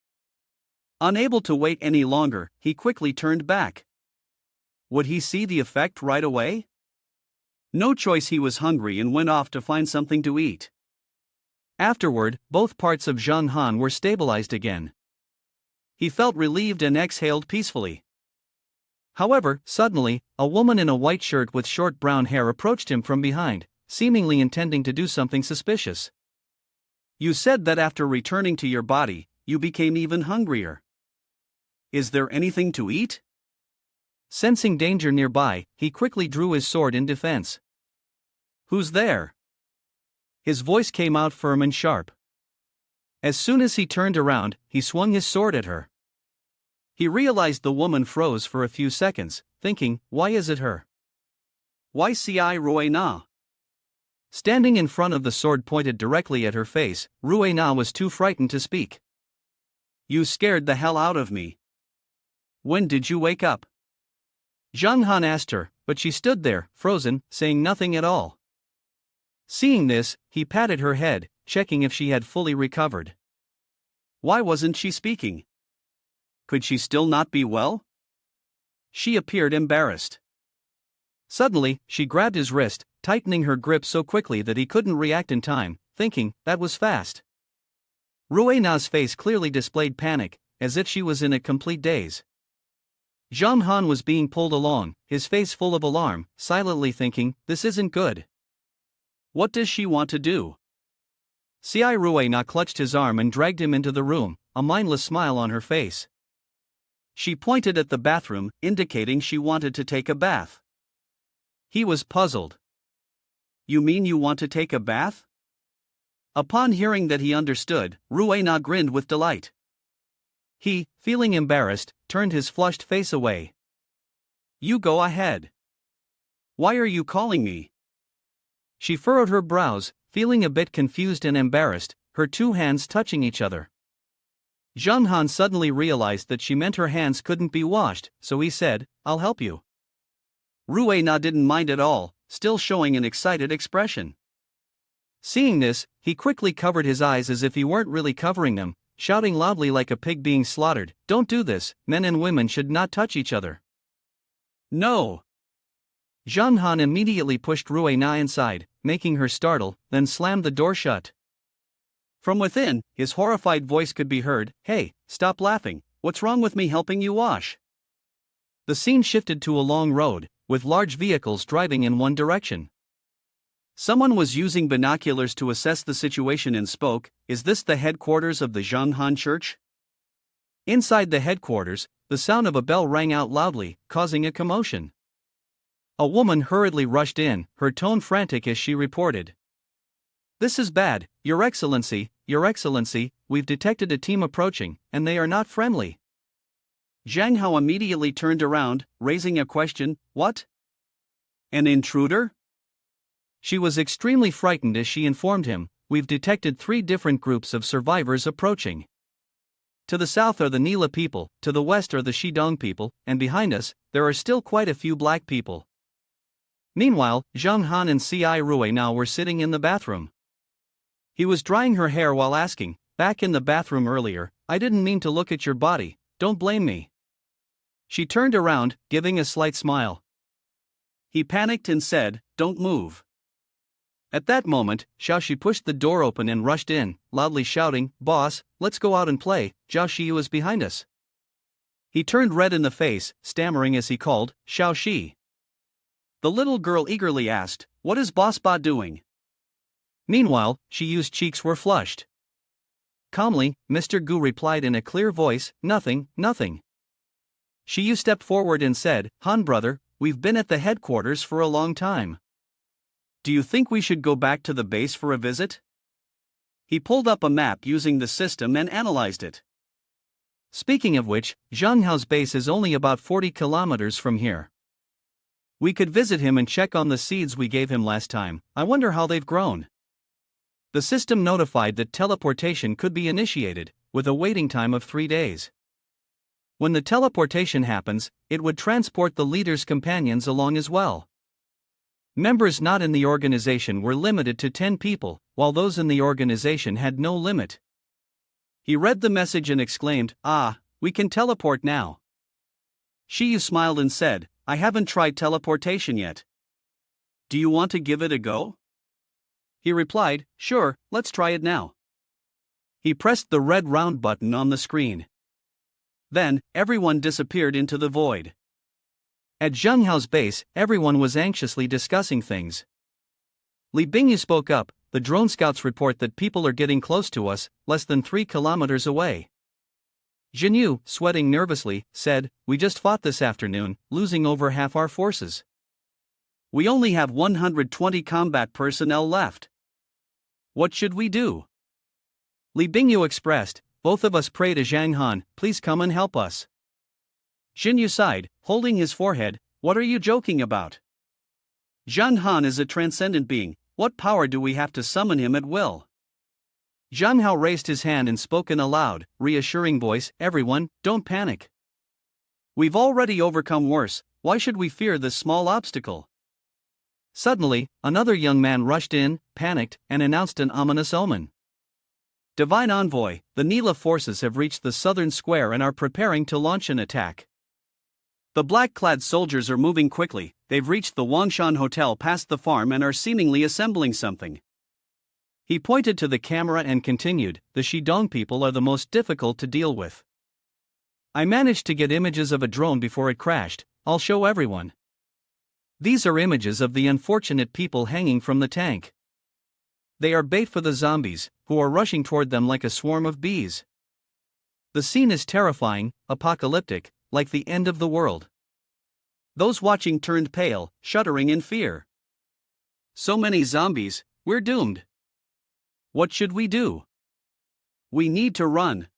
Unable to wait any longer, he quickly turned back. Would he see the effect right away? No choice, he was hungry and went off to find something to eat. Afterward, both parts of Zhang Han were stabilized again. He felt relieved and exhaled peacefully. However, suddenly, a woman in a white shirt with short brown hair approached him from behind, seemingly intending to do something suspicious. You said that after returning to your body, you became even hungrier. Is there anything to eat? Sensing danger nearby, he quickly drew his sword in defense. Who's there? His voice came out firm and sharp. As soon as he turned around, he swung his sword at her. He realized the woman froze for a few seconds, thinking, why is it her? Why Xiai Rui Na? Standing in front of the sword pointed directly at her face, Rui Na was too frightened to speak. You scared the hell out of me. When did you wake up? Zhang Han asked her, but she stood there, frozen, saying nothing at all. Seeing this, he patted her head, checking if she had fully recovered. Why wasn't she speaking? Could she still not be well? She appeared embarrassed. Suddenly, she grabbed his wrist, tightening her grip so quickly that he couldn't react in time, thinking, that was fast. Ruena's face clearly displayed panic, as if she was in a complete daze. Zhang Han was being pulled along, his face full of alarm, silently thinking, this isn't good. What does she want to do? Xiai Ruena clutched his arm and dragged him into the room, a mindless smile on her face. She pointed at the bathroom, indicating she wanted to take a bath. He was puzzled. You mean you want to take a bath? Upon hearing that he understood, Ruena grinned with delight. He, feeling embarrassed, turned his flushed face away. You go ahead. Why are you calling me? She furrowed her brows, feeling a bit confused and embarrassed, her two hands touching each other. Zhang Han suddenly realized that she meant her hands couldn't be washed, so he said, I'll help you. Ruena didn't mind at all, still showing an excited expression. Seeing this, he quickly covered his eyes as if he weren't really covering them, shouting loudly like a pig being slaughtered, don't do this, men and women should not touch each other. No! Zhang Han immediately pushed Ruena inside, making her startle, then slammed the door shut. From within, his horrified voice could be heard, hey, stop laughing, what's wrong with me helping you wash? The scene shifted to a long road, with large vehicles driving in one direction. Someone was using binoculars to assess the situation and spoke, is this the headquarters of the Zhanghan Church? Inside the headquarters, the sound of a bell rang out loudly, causing a commotion. A woman hurriedly rushed in, her tone frantic as she reported. This is bad, Your Excellency, we've detected a team approaching, and they are not friendly. Zhang Hao immediately turned around, raising a question, what? An intruder? She was extremely frightened as she informed him, we've detected 3 different groups of survivors approaching. To the south are the Nila people, to the west are the Shidong people, and behind us, there are still quite a few black people. Meanwhile, Zhang Han and Xiai Rui now were sitting in the bathroom. He was drying her hair while asking, back in the bathroom earlier, I didn't mean to look at your body, don't blame me. She turned around, giving a slight smile. He panicked and said, don't move. At that moment, Xiao Xiu pushed the door open and rushed in, loudly shouting, Boss, let's go out and play, Xiao Xiu is behind us. He turned red in the face, stammering as he called, Xiao Xiu. The little girl eagerly asked, what is Boss Ba doing? Meanwhile, Xiu's cheeks were flushed. Calmly, Mr. Gu replied in a clear voice, nothing. Xiu stepped forward and said, Han brother, we've been at the headquarters for a long time. Do you think we should go back to the base for a visit? He pulled up a map using the system and analyzed it. Speaking of which, Zhang Hao's base is only about 40 kilometers from here. We could visit him and check on the seeds we gave him last time, I wonder how they've grown. The system notified that teleportation could be initiated, with a waiting time of 3 days. When the teleportation happens, it would transport the leader's companions along as well. Members not in the organization were limited to 10 people, while those in the organization had no limit. He read the message and exclaimed, we can teleport now. Xiu smiled and said, I haven't tried teleportation yet. Do you want to give it a go? He replied, sure, let's try it now. He pressed the red round button on the screen. Then, everyone disappeared into the void. At Zhang Hao's base, everyone was anxiously discussing things. Li Bingyu spoke up, the drone scouts report that people are getting close to us, less than 3 kilometers away. Jinyu, sweating nervously, said, we just fought this afternoon, losing over half our forces. We only have 120 combat personnel left. What should we do? Li Bingyu expressed, both of us pray to Zhang Han, please come and help us. Xiao Xiu sighed, holding his forehead. What are you joking about? Zhang Han is a transcendent being. What power do we have to summon him at will? Zhang Hao raised his hand and spoke in a loud, reassuring voice, everyone, don't panic. We've already overcome worse, why should we fear this small obstacle? Suddenly, another young man rushed in, panicked, and announced an ominous omen. Divine Envoy, the Nila forces have reached the southern square and are preparing to launch an attack. The black-clad soldiers are moving quickly, they've reached the Wangshan Hotel past the farm and are seemingly assembling something. He pointed to the camera and continued, the Shidong people are the most difficult to deal with. I managed to get images of a drone before it crashed, I'll show everyone. These are images of the unfortunate people hanging from the tank. They are bait for the zombies, who are rushing toward them like a swarm of bees. The scene is terrifying, apocalyptic, like the end of the world. Those watching turned pale, shuddering in fear. So many zombies, we're doomed. What should we do? We need to run.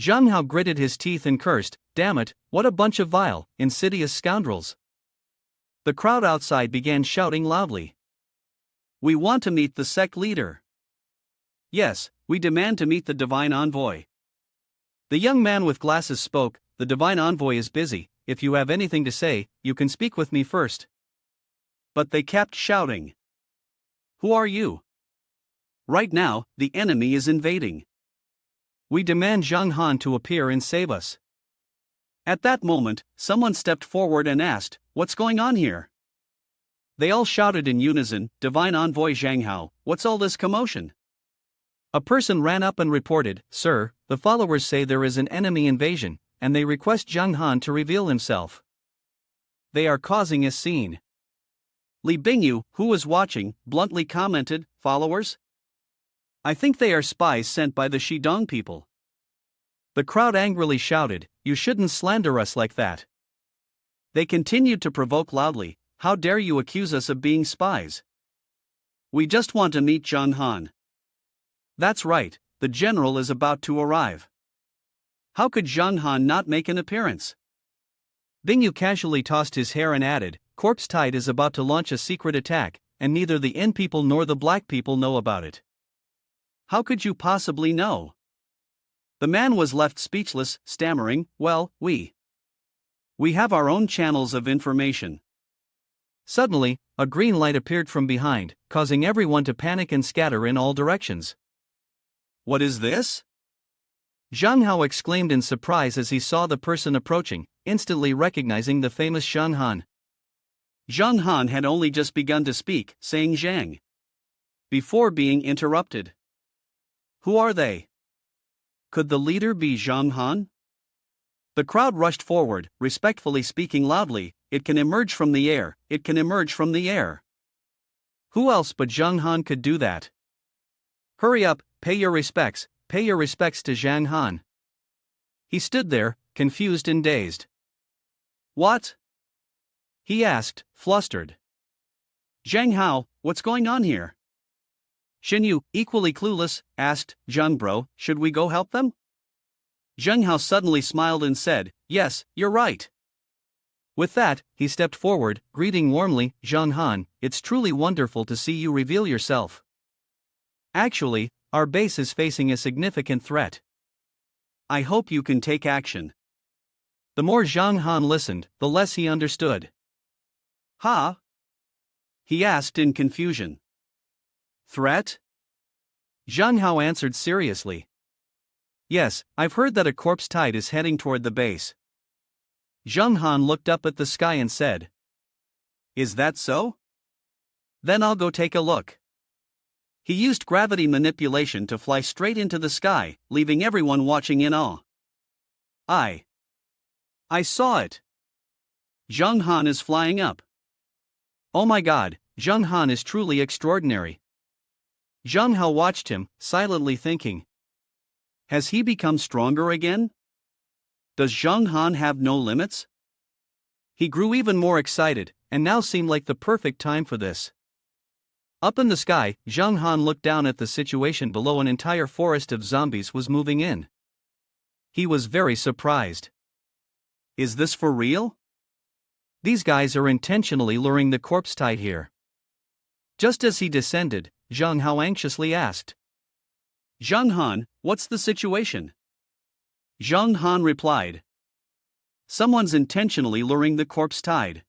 Zhang Hao gritted his teeth and cursed, damn it, what a bunch of vile, insidious scoundrels. The crowd outside began shouting loudly. We want to meet the sect leader. Yes, we demand to meet the Divine Envoy. The young man with glasses spoke, the Divine Envoy is busy, if you have anything to say, you can speak with me first. But they kept shouting. Who are you? Right now, the enemy is invading. We demand Zhang Han to appear and save us. At that moment, someone stepped forward and asked, what's going on here? They all shouted in unison, Divine Envoy Zhang Hao, what's all this commotion? A person ran up and reported, Sir, the followers say there is an enemy invasion, and they request Zhang Han to reveal himself. They are causing a scene. Li Bingyu, who was watching, bluntly commented, followers? I think they are spies sent by the Shidong people. The crowd angrily shouted, you shouldn't slander us like that. They continued to provoke loudly, how dare you accuse us of being spies? We just want to meet Zhang Han. That's right, the general is about to arrive. How could Zhang Han not make an appearance? Bingyu casually tossed his hair and added, Corpse Tide is about to launch a secret attack, and neither the In people nor the Black people know about it. How could you possibly know? The man was left speechless, stammering, well, we have our own channels of information. Suddenly, a green light appeared from behind, causing everyone to panic and scatter in all directions. What is this? Zhang Hao exclaimed in surprise as he saw the person approaching, instantly recognizing the famous Zhang Han. Zhang Han had only just begun to speak, saying Zhang, before being interrupted. Who are they? Could the leader be Zhang Han? The crowd rushed forward, respectfully speaking loudly, it can emerge from the air, it can emerge from the air. Who else but Zhang Han could do that? Hurry up, pay your respects to Zhang Han. He stood there, confused and dazed. What? He asked, flustered. Zhang Hao, what's going on here? Xinyu, equally clueless, asked, Zhang bro, should we go help them? Zhang Hao suddenly smiled and said, yes, you're right. With that, he stepped forward, greeting warmly, Zhang Han, it's truly wonderful to see you reveal yourself. Actually, our base is facing a significant threat. I hope you can take action. The more Zhang Han listened, the less he understood. Huh? He asked in confusion. Threat? Zhang Hao answered seriously. Yes, I've heard that a corpse tide is heading toward the base. Zhang Han looked up at the sky and said, is that so? Then I'll go take a look. He used gravity manipulation to fly straight into the sky, leaving everyone watching in awe. I saw it. Zhang Han is flying up. Oh my god, Zhang Han is truly extraordinary. Zhang Hao watched him, silently thinking. Has he become stronger again? Does Zhang Han have no limits? He grew even more excited, and now seemed like the perfect time for this. Up in the sky, Zhang Han looked down at the situation below. An entire forest of zombies was moving in. He was very surprised. Is this for real? These guys are intentionally luring the corpse tide here. Just as he descended, Zhang Hao anxiously asked. Zhang Han, what's the situation? Zhang Han replied. Someone's intentionally luring the corpse tide.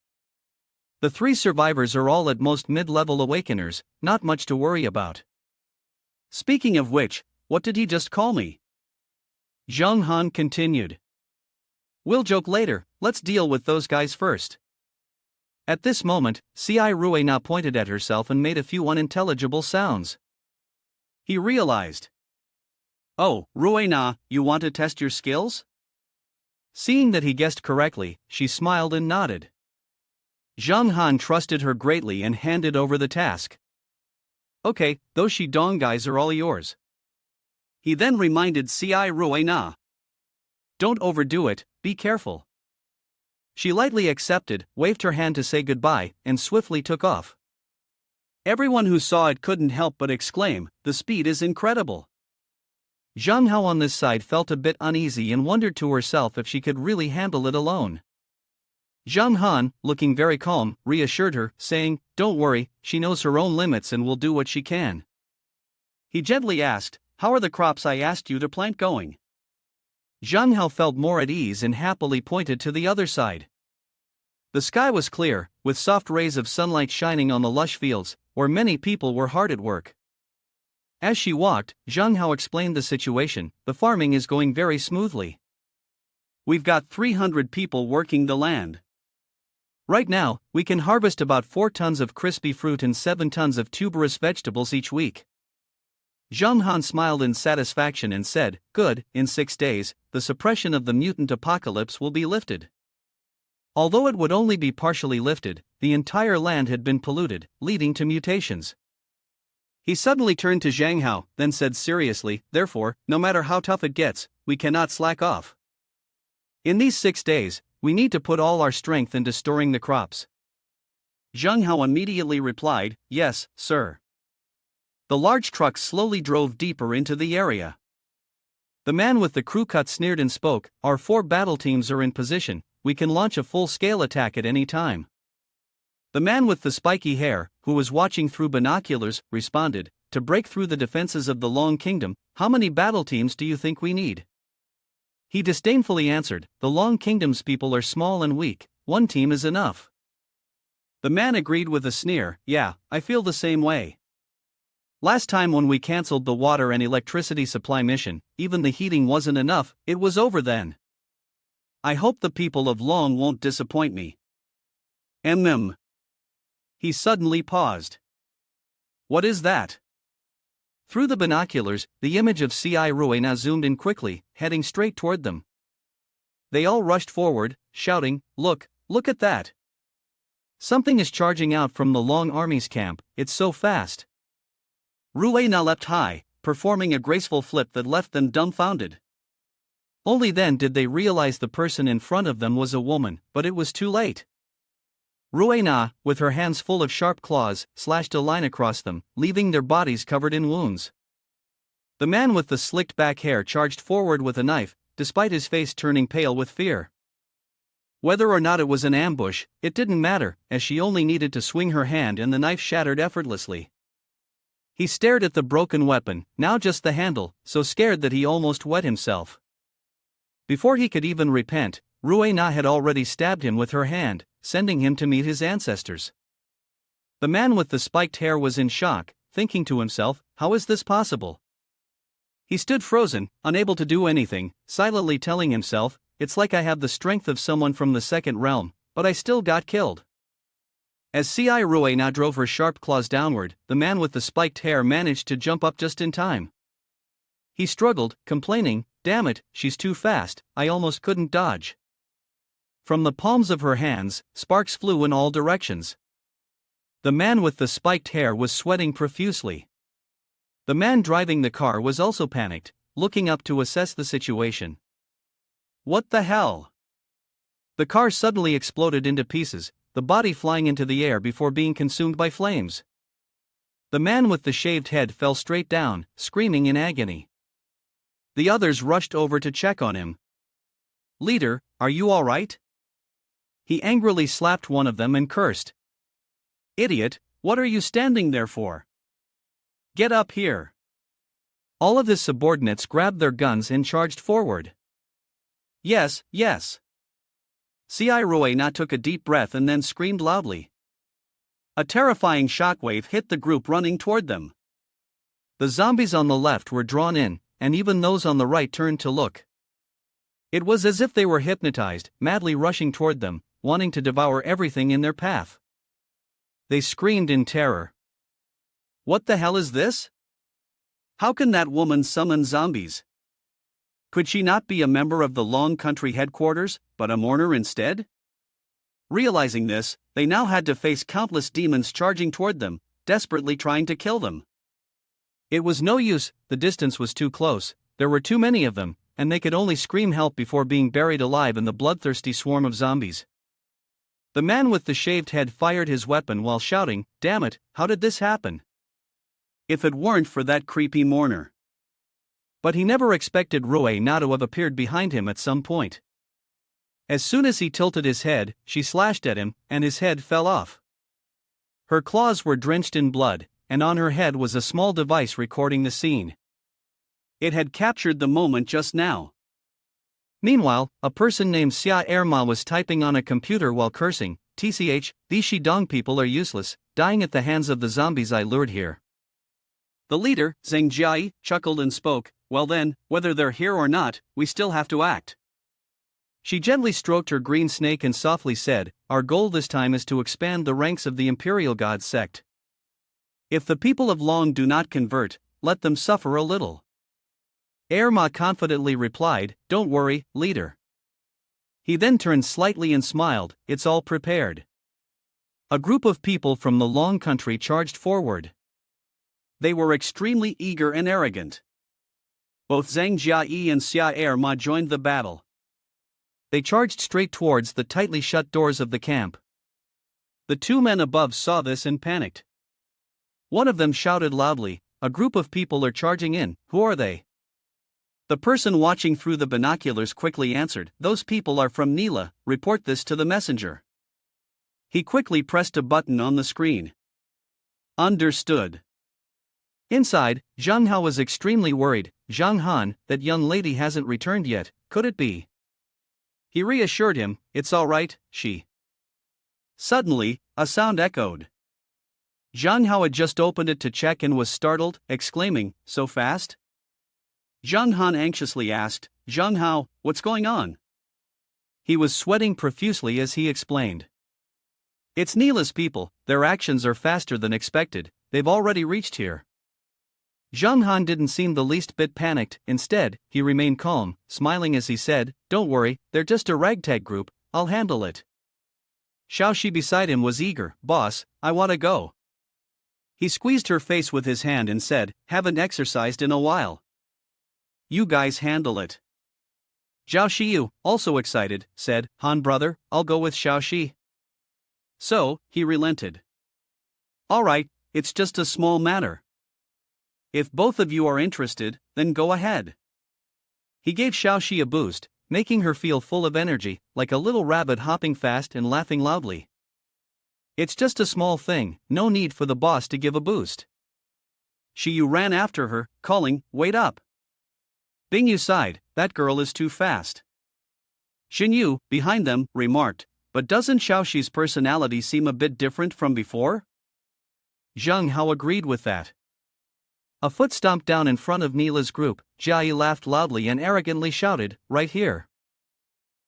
The 3 survivors are all at most mid-level awakeners, not much to worry about. Speaking of which, what did he just call me? Zhang Han continued. We'll joke later, let's deal with those guys first. At this moment, Xiai Ruina pointed at herself and made a few unintelligible sounds. He realized. Oh, Ruina, you want to test your skills? Seeing that he guessed correctly, she smiled and nodded. Zhang Han trusted her greatly and handed over the task. Okay, those Shidong guys are all yours. He then reminded Xiai Ruina. Don't overdo it, be careful. She lightly accepted, waved her hand to say goodbye, and swiftly took off. Everyone who saw it couldn't help but exclaim, the speed is incredible. Zhang Hao on this side felt a bit uneasy and wondered to herself if she could really handle it alone. Zhang Han, looking very calm, reassured her, saying, don't worry, she knows her own limits and will do what she can. He gently asked, how are the crops I asked you to plant going? Zhang Hao felt more at ease and happily pointed to the other side. The sky was clear, with soft rays of sunlight shining on the lush fields, where many people were hard at work. As she walked, Zhang Hao explained the situation. The farming is going very smoothly. We've got 300 people working the land. Right now, we can harvest about 4 tons of crispy fruit and 7 tons of tuberous vegetables each week. Zhang Han smiled in satisfaction and said, good, in 6 days, the suppression of the mutant apocalypse will be lifted. Although it would only be partially lifted, the entire land had been polluted, leading to mutations. He suddenly turned to Zhang Hao, then said seriously, therefore, no matter how tough it gets, we cannot slack off. In these 6 days, we need to put all our strength into storing the crops. Zhang Hao immediately replied, yes, sir. The large truck slowly drove deeper into the area. The man with the crew cut sneered and spoke, our 4 battle teams are in position, we can launch a full-scale attack at any time. The man with the spiky hair, who was watching through binoculars, responded, to break through the defenses of the Long Kingdom, how many battle teams do you think we need? He disdainfully answered, the Long Kingdom's people are small and weak, 1 team is enough. The man agreed with a sneer, yeah, I feel the same way. Last time when we cancelled the water and electricity supply mission, even the heating wasn't enough, it was over then. I hope the people of Long won't disappoint me. He suddenly paused. What is that? Through the binoculars, the image of Xiai Ruina zoomed in quickly, heading straight toward them. They all rushed forward, shouting, look at that. Something is charging out from the Long Army's camp, it's so fast. Ruina leapt high, performing a graceful flip that left them dumbfounded. Only then did they realize the person in front of them was a woman, but it was too late. Ruina, with her hands full of sharp claws, slashed a line across them, leaving their bodies covered in wounds. The man with the slicked back hair charged forward with a knife, despite his face turning pale with fear. Whether or not it was an ambush, it didn't matter, as she only needed to swing her hand and the knife shattered effortlessly. He stared at the broken weapon, now just the handle, so scared that he almost wet himself. Before he could even repent, Ruina had already stabbed him with her hand, sending him to meet his ancestors. The man with the spiked hair was in shock, thinking to himself, how is this possible? He stood frozen, unable to do anything, silently telling himself, it's like I have the strength of someone from the second realm, but I still got killed. As Xiai Ruina drove her sharp claws downward, the man with the spiked hair managed to jump up just in time. He struggled, complaining, damn it, she's too fast, I almost couldn't dodge. From the palms of her hands, sparks flew in all directions. The man with the spiked hair was sweating profusely. The man driving the car was also panicked, looking up to assess the situation. What the hell? The car suddenly exploded into pieces, the body flying into the air before being consumed by flames. The man with the shaved head fell straight down, screaming in agony. The others rushed over to check on him. Leader, are you alright? He angrily slapped one of them and cursed. Idiot, what are you standing there for? Get up here. All of his subordinates grabbed their guns and charged forward. Yes, yes. Xiai took a deep breath and then screamed loudly. A terrifying shockwave hit the group running toward them. The zombies on the left were drawn in, and even those on the right turned to look. It was as if they were hypnotized, madly rushing toward them, wanting to devour everything in their path. They screamed in terror. What the hell is this? How can that woman summon zombies? Could she not be a member of the Long Country headquarters, but a mourner instead? Realizing this, they now had to face countless demons charging toward them, desperately trying to kill them. It was no use, the distance was too close, there were too many of them, and they could only scream help before being buried alive in the bloodthirsty swarm of zombies. The man with the shaved head fired his weapon while shouting, "Damn it, how did this happen? If it weren't for that creepy mourner." But he never expected Rue not to have appeared behind him at some point. As soon as he tilted his head, she slashed at him, and his head fell off. Her claws were drenched in blood, and on her head was a small device recording the scene. It had captured the moment just now. Meanwhile, a person named Xiai was typing on a computer while cursing, "Tch, these Shidong people are useless, dying at the hands of the zombies I lured here." The leader, Zheng Jiai, chuckled and spoke, "Well then, whether they're here or not, we still have to act." She gently stroked her green snake and softly said, "Our goal this time is to expand the ranks of the Imperial God sect. If the people of Long do not convert, let them suffer a little." Erma confidently replied, "Don't worry, leader." He then turned slightly and smiled, "It's all prepared." A group of people from the Long Country charged forward. They were extremely eager and arrogant. Both Zhang Jiai and Xiai joined the battle. They charged straight towards the tightly shut doors of the camp. The two men above saw this and panicked. One of them shouted loudly, "A group of people are charging in, who are they?" The person watching through the binoculars quickly answered, "Those people are from Nila, report this to the messenger." He quickly pressed a button on the screen. Understood. Inside, Zhang Hao was extremely worried. "Zhang Han, that young lady hasn't returned yet, could it be?" He reassured him, "It's all right, she." Suddenly, a sound echoed. Zhang Hao had just opened it to check and was startled, exclaiming, "So fast?" Zhang Han anxiously asked, "Zhang Hao, what's going on?" He was sweating profusely as he explained. "It's Neela's people, their actions are faster than expected, they've already reached here." Zhang Han didn't seem the least bit panicked, instead, he remained calm, smiling as he said, "Don't worry, they're just a ragtag group, I'll handle it." Xiao Xiu beside him was eager, "Boss, I want to go." He squeezed her face with his hand and said, "Haven't exercised in a while. You guys handle it." Xiao Xiu, also excited, said, "Han brother, I'll go with Xiao Xi." So, he relented. "Alright, it's just a small matter. If both of you are interested, then go ahead." He gave Xiao Xi a boost, making her feel full of energy, like a little rabbit hopping fast and laughing loudly. "It's just a small thing, no need for the boss to give a boost." Xiu ran after her, calling, "Wait up." Bingyu sighed, "That girl is too fast." Xinyu, behind them, remarked, "But doesn't Xiaoxi's personality seem a bit different from before?" Zhang Hao agreed with that. A foot stomped down in front of Neela's group. Jiai laughed loudly and arrogantly shouted, "Right here."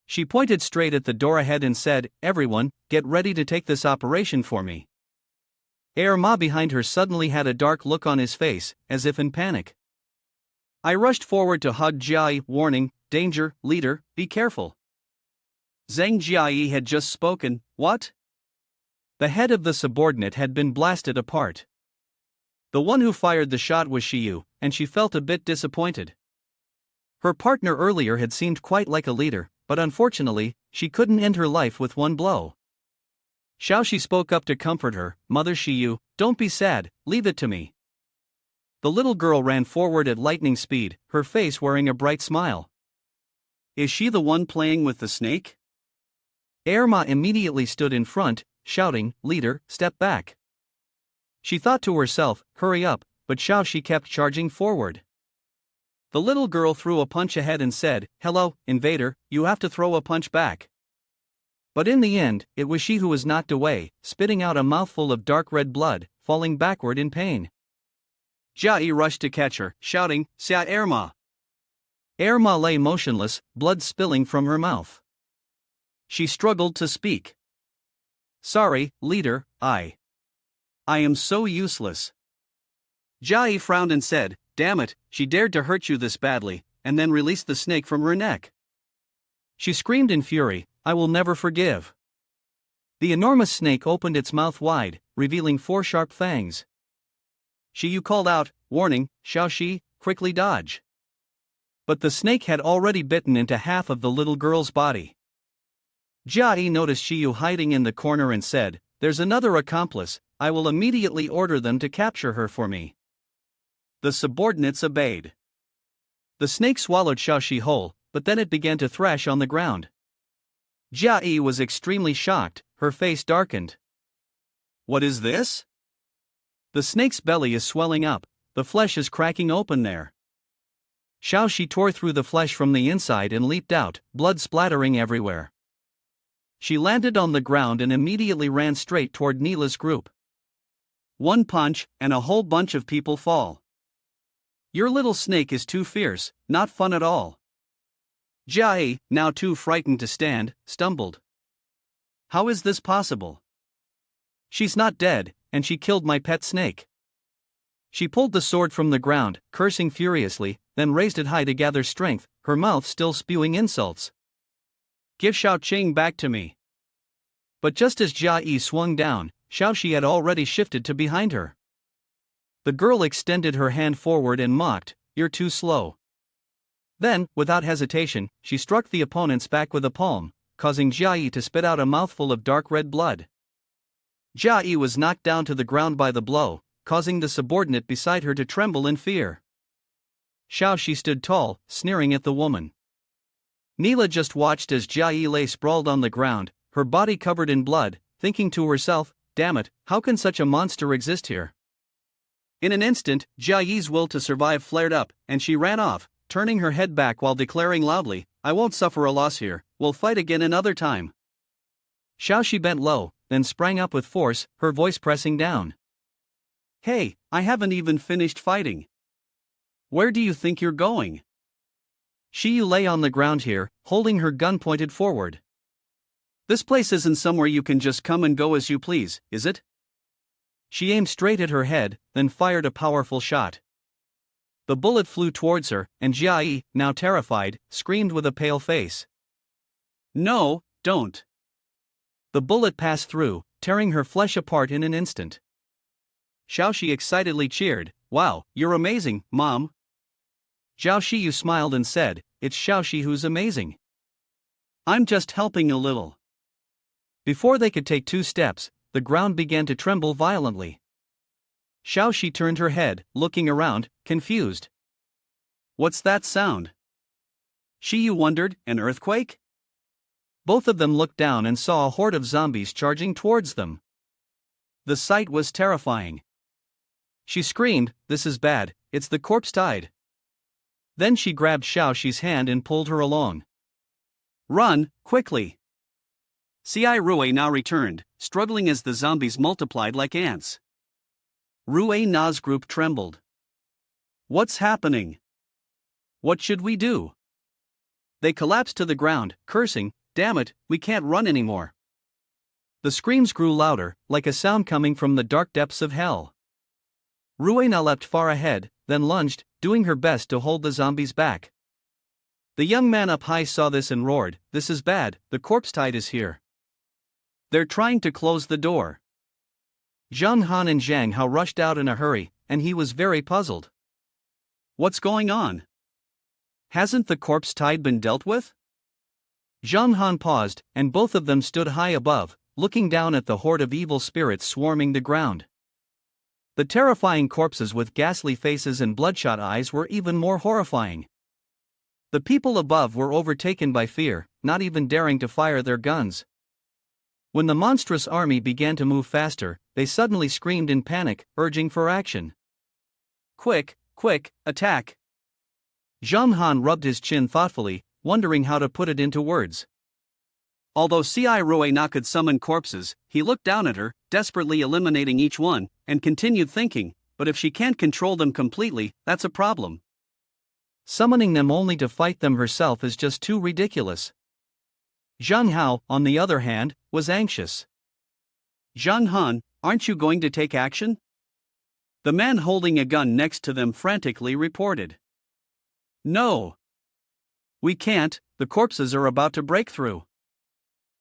She pointed straight at the door ahead and said, "Everyone, get ready to take this operation for me." Ma behind her suddenly had a dark look on his face, as if in panic. I rushed forward to hug Jiai, warning, "Danger, leader, be careful." Zhang Jiai had just spoken, "What?" The head of the subordinate had been blasted apart. The one who fired the shot was Xiu, and she felt a bit disappointed. Her partner earlier had seemed quite like a leader, but unfortunately, she couldn't end her life with one blow. Xiaoxi spoke up to comfort her, "Mother Xiu, don't be sad, leave it to me." The little girl ran forward at lightning speed, her face wearing a bright smile. is she the one playing with the snake? Irma immediately stood in front, shouting, "Leader, step back." She thought to herself, "Hurry up," but Xiao Xiu kept charging forward. The little girl threw a punch ahead and said, "Hello, invader, you have to throw a punch back." But in the end, it was she who was knocked away, spitting out a mouthful of dark red blood, falling backward in pain. Shiai rushed to catch her, shouting, "Sia Irma!" Irma lay motionless, blood spilling from her mouth. She struggled to speak. "Sorry, leader, I am so useless." Shiai frowned and said, "Damn it, she dared to hurt you this badly," and then released the snake from her neck. She screamed in fury, "I will never forgive." The enormous snake opened its mouth wide, revealing 4 sharp fangs. Xiu called out, "Warning, Xiao Xiu, quickly dodge." But the snake had already bitten into half of the little girl's body. Jia noticed Xiu hiding in the corner and said, "There's another accomplice, I will immediately order them to capture her for me." The subordinates obeyed. The snake swallowed Xiao Xiu whole, but then it began to thrash on the ground. Jia was extremely shocked, her face darkened. "What is this?" "The snake's belly is swelling up, the flesh is cracking open there." Xiao Xiu tore through the flesh from the inside and leaped out, blood splattering everywhere. She landed on the ground and immediately ran straight toward Neela's group. One punch, and a whole bunch of people fall. "Your little snake is too fierce, not fun at all." Jia, now too frightened to stand, stumbled. "How is this possible? She's not dead, and she killed my pet snake." She pulled the sword from the ground, cursing furiously, then raised it high to gather strength, her mouth still spewing insults. "Give Xiao Qing back to me." But just as Jia swung down, Xiao Xiu had already shifted to behind her. The girl extended her hand forward and mocked, "You're too slow." Then, without hesitation, she struck the opponent's back with a palm, causing Jia to spit out a mouthful of dark red blood. Jia was knocked down to the ground by the blow, causing the subordinate beside her to tremble in fear. Xiao Xiu stood tall, sneering at the woman. Neela just watched as Jia lay sprawled on the ground, her body covered in blood, thinking to herself, "Damn it, how can such a monster exist here?" In an instant, Jiayi's will to survive flared up, and she ran off, turning her head back while declaring loudly, "I won't suffer a loss here, we'll fight again another time." Xiao Xiu bent low, then sprang up with force, her voice pressing down. "Hey, I haven't even finished fighting. Where do you think you're going?" Xiu lay on the ground here, holding her gun pointed forward. "This place isn't somewhere you can just come and go as you please, is it?" She aimed straight at her head, then fired a powerful shot. The bullet flew towards her, and Jia, now terrified, screamed with a pale face. "No, don't." The bullet passed through, tearing her flesh apart in an instant. Xiao Xiu excitedly cheered, "Wow, you're amazing, Mom." Xiao Xiu smiled and said, "It's Xiao Xiu who's amazing. I'm just helping a little." Before they could take 2 steps, the ground began to tremble violently. Xiao Xiu turned her head, looking around, confused. "What's that sound?" Xiu wondered, "An earthquake?" Both of them looked down and saw a horde of zombies charging towards them. The sight was terrifying. She screamed, "This is bad, it's the corpse tide." Then she grabbed Xiao Xiu's hand and pulled her along. "Run, quickly!" Shiai Rui now returned, struggling as the zombies multiplied like ants. Rui Na's group trembled. "What's happening? What should we do?" They collapsed to the ground, cursing, "Damn it, we can't run anymore." The screams grew louder, like a sound coming from the dark depths of hell. Ruina leapt far ahead, then lunged, doing her best to hold the zombies back. The young man up high saw this and roared, "This is bad, the corpse tide is here. They're trying to close the door." Zhang Han and Zhang Hao rushed out in a hurry, and he was very puzzled. "What's going on? Hasn't the corpse tide been dealt with?" Zhang Han paused, and both of them stood high above, looking down at the horde of evil spirits swarming the ground. The terrifying corpses with ghastly faces and bloodshot eyes were even more horrifying. The people above were overtaken by fear, not even daring to fire their guns. When the monstrous army began to move faster, they suddenly screamed in panic, urging for action. Quick, quick, attack! Zhang Han rubbed his chin thoughtfully, wondering how to put it into words. Although Shiai Ruena could summon corpses, he looked down at her, desperately eliminating each one, and continued thinking, but if she can't control them completely, that's a problem. Summoning them only to fight them herself is just too ridiculous. Zhang Hao, on the other hand, was anxious. Zhang Han, aren't you going to take action? The man holding a gun next to them frantically reported. No. We can't, the corpses are about to break through.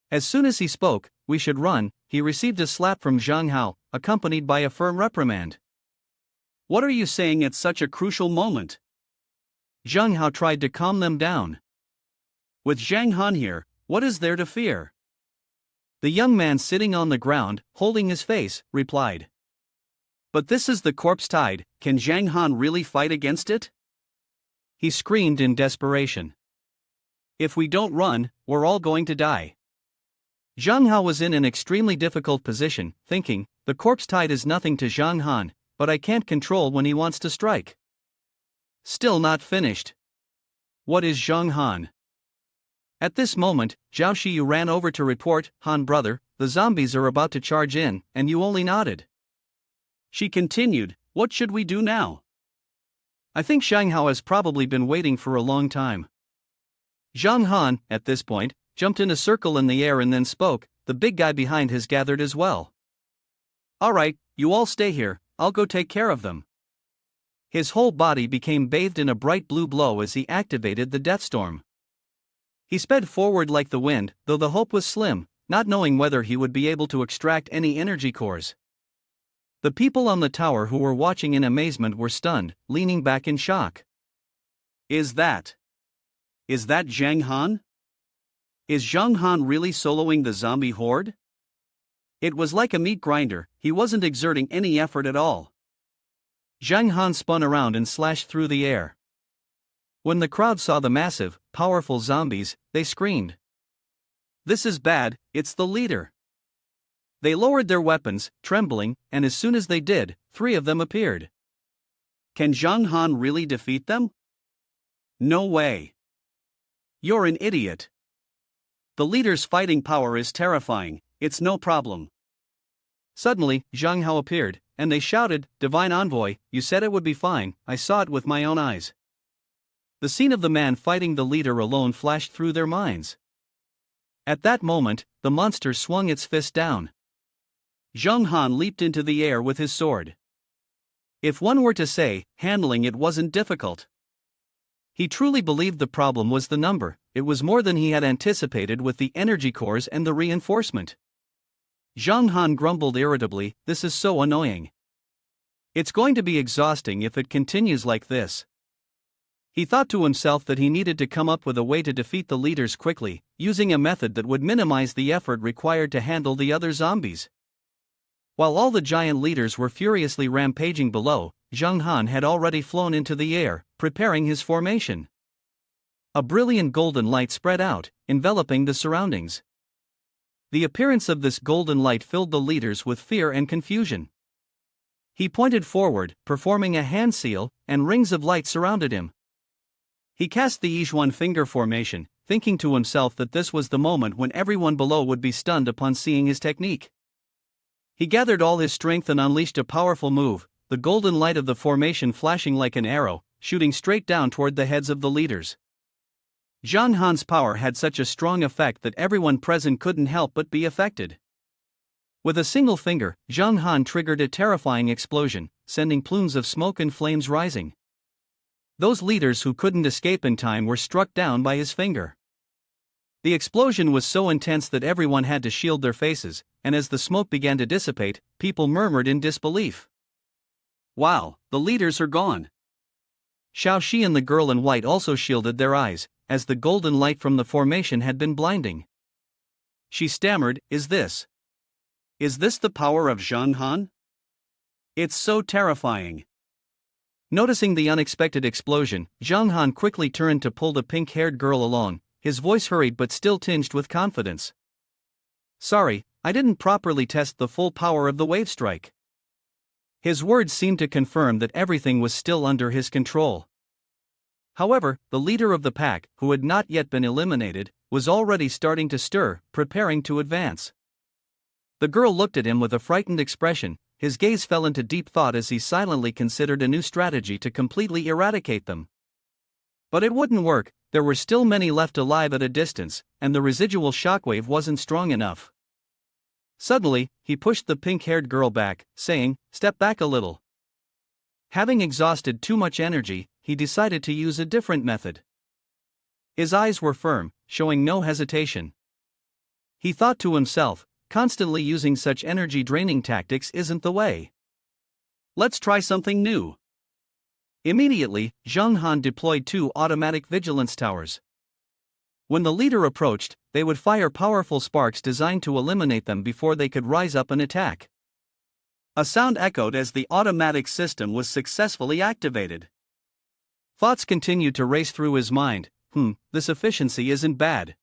As soon as he spoke, we should run, he received a slap from Zhang Hao, accompanied by a firm reprimand. What are you saying at such a crucial moment? Zhang Hao tried to calm them down. With Zhang Han here, what is there to fear? The young man sitting on the ground, holding his face, replied. But this is the corpse tide, can Zhang Han really fight against it? He screamed in desperation. If we don't run, we're all going to die. Zhang Hao was in an extremely difficult position, thinking, the corpse tide is nothing to Zhang Han, but I can't control when he wants to strike. Still not finished. What is Zhang Han? At this moment, Xiao Xiu ran over to report, Han brother, the zombies are about to charge in, and you only nodded. She continued, what should we do now? I think Zhang Hao has probably been waiting for a long time. Zhang Han, at this point, jumped in a circle in the air and then spoke, the big guy behind has gathered as well. Alright, you all stay here, I'll go take care of them. His whole body became bathed in a bright blue glow as he activated the death storm. He sped forward like the wind, though the hope was slim, not knowing whether he would be able to extract any energy cores. The people on the tower who were watching in amazement were stunned, leaning back in shock. Is that Zhang Han? Is Zhang Han really soloing the zombie horde? It was like a meat grinder, he wasn't exerting any effort at all. Zhang Han spun around and slashed through the air. When the crowd saw the massive, powerful zombies, they screamed. This is bad, it's the leader. They lowered their weapons, trembling, and as soon as they did, 3 of them appeared. Can Zhang Han really defeat them? No way. You're an idiot. The leader's fighting power is terrifying, it's no problem. Suddenly, Zhang Hao appeared, and they shouted, Divine Envoy, you said it would be fine, I saw it with my own eyes. The scene of the man fighting the leader alone flashed through their minds. At that moment, the monster swung its fist down. Zhang Han leaped into the air with his sword. If one were to say, handling it wasn't difficult. He truly believed the problem was the number, it was more than he had anticipated with the energy cores and the reinforcement. Zhang Han grumbled irritably, this is so annoying. It's going to be exhausting if it continues like this. He thought to himself that he needed to come up with a way to defeat the leaders quickly, using a method that would minimize the effort required to handle the other zombies. While all the giant leaders were furiously rampaging below, Zhang Han had already flown into the air, preparing his formation. A brilliant golden light spread out, enveloping the surroundings. The appearance of this golden light filled the leaders with fear and confusion. He pointed forward, performing a hand seal, and rings of light surrounded him. He cast the Yijuan finger formation, thinking to himself that this was the moment when everyone below would be stunned upon seeing his technique. He gathered all his strength and unleashed a powerful move, the golden light of the formation flashing like an arrow, shooting straight down toward the heads of the leaders. Zhang Han's power had such a strong effect that everyone present couldn't help but be affected. With a single finger, Zhang Han triggered a terrifying explosion, sending plumes of smoke and flames rising. Those leaders who couldn't escape in time were struck down by his finger. The explosion was so intense that everyone had to shield their faces, and as the smoke began to dissipate, people murmured in disbelief. Wow, the leaders are gone. Xiao Xiu and the girl in white also shielded their eyes, as the golden light from the formation had been blinding. She stammered, Is this the power of Zhang Han? It's so terrifying. Noticing the unexpected explosion, Zhang Han quickly turned to pull the pink-haired girl along, his voice hurried but still tinged with confidence. Sorry, I didn't properly test the full power of the wave strike. His words seemed to confirm that everything was still under his control. However, the leader of the pack, who had not yet been eliminated, was already starting to stir, preparing to advance. The girl looked at him with a frightened expression. His gaze fell into deep thought as he silently considered a new strategy to completely eradicate them. But it wouldn't work, there were still many left alive at a distance, and the residual shockwave wasn't strong enough. Suddenly, he pushed the pink-haired girl back, saying, "Step back a little." Having exhausted too much energy, he decided to use a different method. His eyes were firm, showing no hesitation. He thought to himself, constantly using such energy-draining tactics isn't the way. Let's try something new. Immediately, Zhang Han deployed 2 automatic vigilance towers. When the leader approached, they would fire powerful sparks designed to eliminate them before they could rise up and attack. A sound echoed as the automatic system was successfully activated. Thoughts continued to race through his mind. This efficiency isn't bad.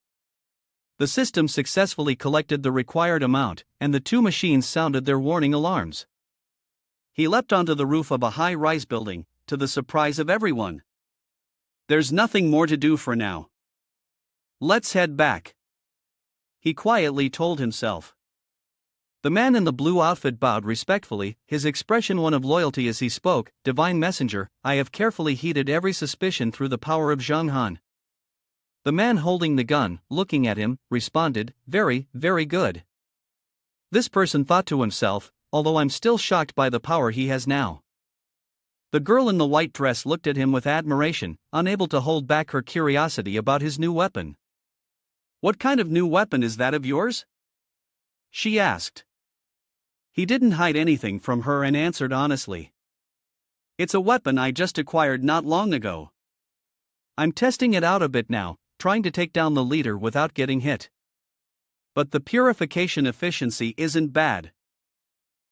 The system successfully collected the required amount, and the 2 machines sounded their warning alarms. He leapt onto the roof of a high-rise building, to the surprise of everyone. There's nothing more to do for now. Let's head back, he quietly told himself. The man in the blue outfit bowed respectfully, his expression one of loyalty as he spoke. Divine Messenger, I have carefully heeded every suspicion through the power of Zhang Han. The man holding the gun, looking at him, responded, very, very good. This person thought to himself, although I'm still shocked by the power he has now. The girl in the white dress looked at him with admiration, unable to hold back her curiosity about his new weapon. What kind of new weapon is that of yours? She asked. He didn't hide anything from her and answered honestly. It's a weapon I just acquired not long ago. I'm testing it out a bit now, trying to take down the leader without getting hit. But the purification efficiency isn't bad.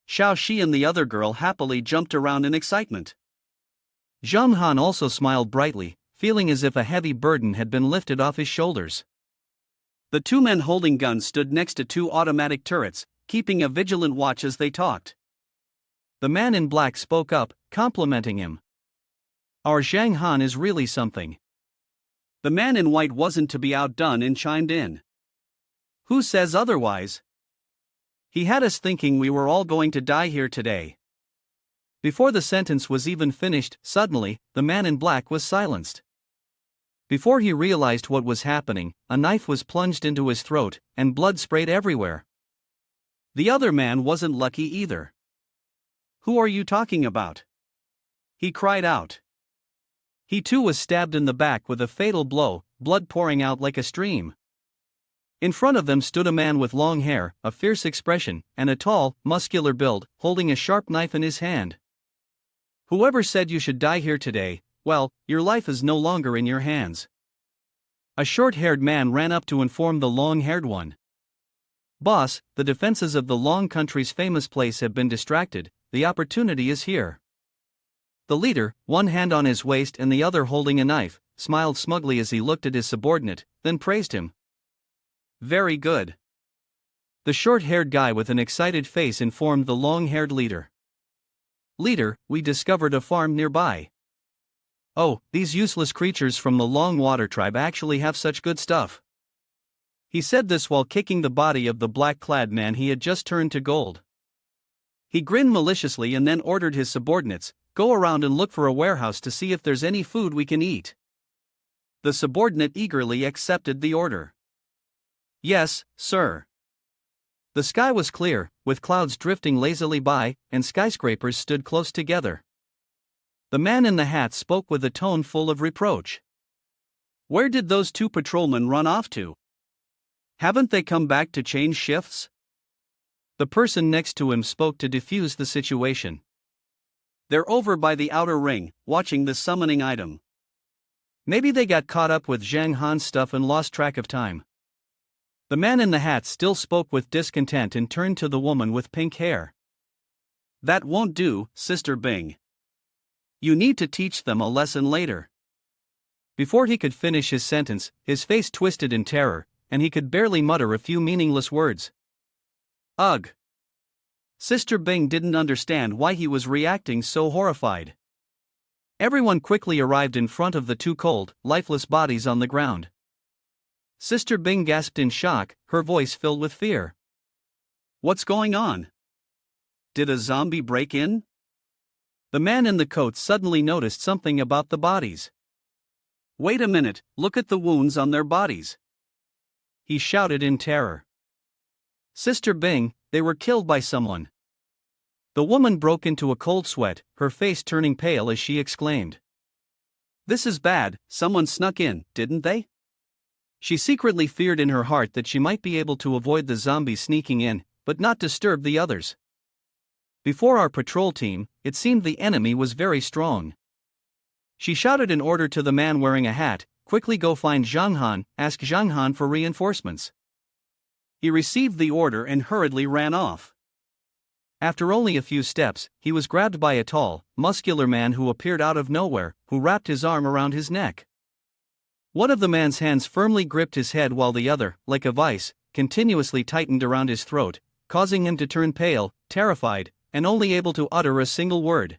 Xiao Xiu and the other girl happily jumped around in excitement. Zhang Han also smiled brightly, feeling as if a heavy burden had been lifted off his shoulders. The 2 men holding guns stood next to 2 automatic turrets, keeping a vigilant watch as they talked. The man in black spoke up, complimenting him. Our Zhang Han is really something. The man in white wasn't to be outdone and chimed in. Who says otherwise? He had us thinking we were all going to die here today. Before the sentence was even finished, suddenly, the man in black was silenced. Before he realized what was happening, a knife was plunged into his throat, and blood sprayed everywhere. The other man wasn't lucky either. Who are you talking about? He cried out. He too was stabbed in the back with a fatal blow, blood pouring out like a stream. In front of them stood a man with long hair, a fierce expression, and a tall, muscular build, holding a sharp knife in his hand. Whoever said you should die here today, well, your life is no longer in your hands. A short-haired man ran up to inform the long-haired one. Boss, the defenses of the Long Country's famous place have been distracted, the opportunity is here. The leader, one hand on his waist and the other holding a knife, smiled smugly as he looked at his subordinate, then praised him. Very good. The short-haired guy with an excited face informed the long-haired leader. Leader, we discovered a farm nearby. Oh, these useless creatures from the Long Water tribe actually have such good stuff. He said this while kicking the body of the black-clad man he had just turned to gold. He grinned maliciously and then ordered his subordinates, go around and look for a warehouse to see if there's any food we can eat. The subordinate eagerly accepted the order. Yes, sir. The sky was clear, with clouds drifting lazily by, and skyscrapers stood close together. The man in the hat spoke with a tone full of reproach. Where did those 2 patrolmen run off to? Haven't they come back to change shifts? The person next to him spoke to defuse the situation. They're over by the outer ring, watching the summoning item. Maybe they got caught up with Zhang Han's stuff and lost track of time. The man in the hat still spoke with discontent and turned to the woman with pink hair. That won't do, Sister Bing. You need to teach them a lesson later. Before he could finish his sentence, his face twisted in terror, and he could barely mutter a few meaningless words. Ugh. Sister Bing didn't understand why he was reacting so horrified. Everyone quickly arrived in front of the two cold, lifeless bodies on the ground. Sister Bing gasped in shock, her voice filled with fear. What's going on? Did a zombie break in? The man in the coat suddenly noticed something about the bodies. Wait a minute, look at the wounds on their bodies. He shouted in terror. Sister Bing, they were killed by someone. The woman broke into a cold sweat, her face turning pale as she exclaimed. This is bad, someone snuck in, didn't they? She secretly feared in her heart that she might be able to avoid the zombies sneaking in, but not disturb the others. Before our patrol team, it seemed the enemy was very strong. She shouted an order to the man wearing a hat, quickly go find Zhang Han, ask Zhang Han for reinforcements. He received the order and hurriedly ran off. After only a few steps, he was grabbed by a tall, muscular man who appeared out of nowhere, who wrapped his arm around his neck. One of the man's hands firmly gripped his head while the other, like a vice, continuously tightened around his throat, causing him to turn pale, terrified, and only able to utter a single word.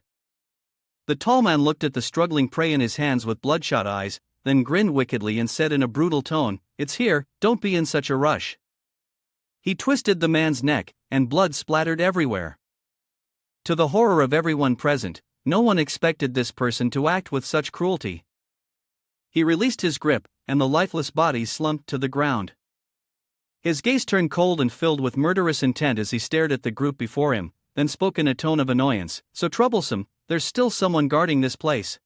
The tall man looked at the struggling prey in his hands with bloodshot eyes, then grinned wickedly and said in a brutal tone, "It's here, don't be in such a rush." He twisted the man's neck, and blood splattered everywhere. To the horror of everyone present, no one expected this person to act with such cruelty. He released his grip, and the lifeless bodies slumped to the ground. His gaze turned cold and filled with murderous intent as he stared at the group before him, then spoke in a tone of annoyance, "So troublesome, there's still someone guarding this place."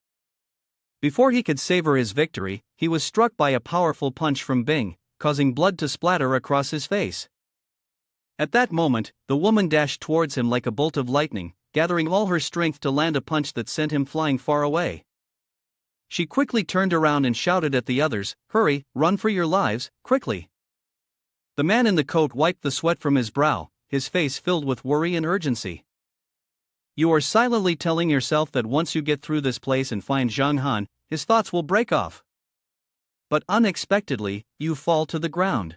Before he could savor his victory, he was struck by a powerful punch from Bing, causing blood to splatter across his face. At that moment, the woman dashed towards him like a bolt of lightning, gathering all her strength to land a punch that sent him flying far away. She quickly turned around and shouted at the others, "Hurry, run for your lives, quickly." The man in the coat wiped the sweat from his brow, his face filled with worry and urgency. "You are silently telling yourself that once you get through this place and find Zhang Han, his thoughts will break off. But unexpectedly, you fall to the ground.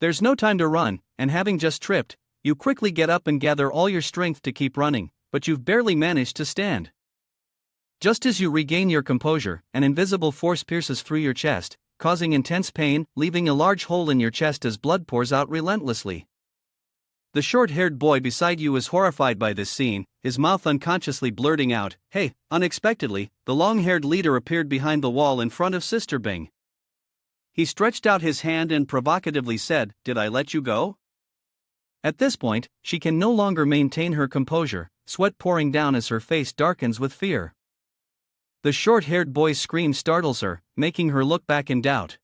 There's no time to run, and having just tripped, you quickly get up and gather all your strength to keep running, but you've barely managed to stand. Just as you regain your composure, an invisible force pierces through your chest, causing intense pain, leaving a large hole in your chest as blood pours out relentlessly. The short-haired boy beside you is horrified by this scene, his mouth unconsciously blurting out, "Hey!" Unexpectedly, the long-haired leader appeared behind the wall in front of Sister Bing. He stretched out his hand and provocatively said, "Did I let you go?" At this point, she can no longer maintain her composure, sweat pouring down as her face darkens with fear. The short-haired boy's scream startles her, making her look back in doubt.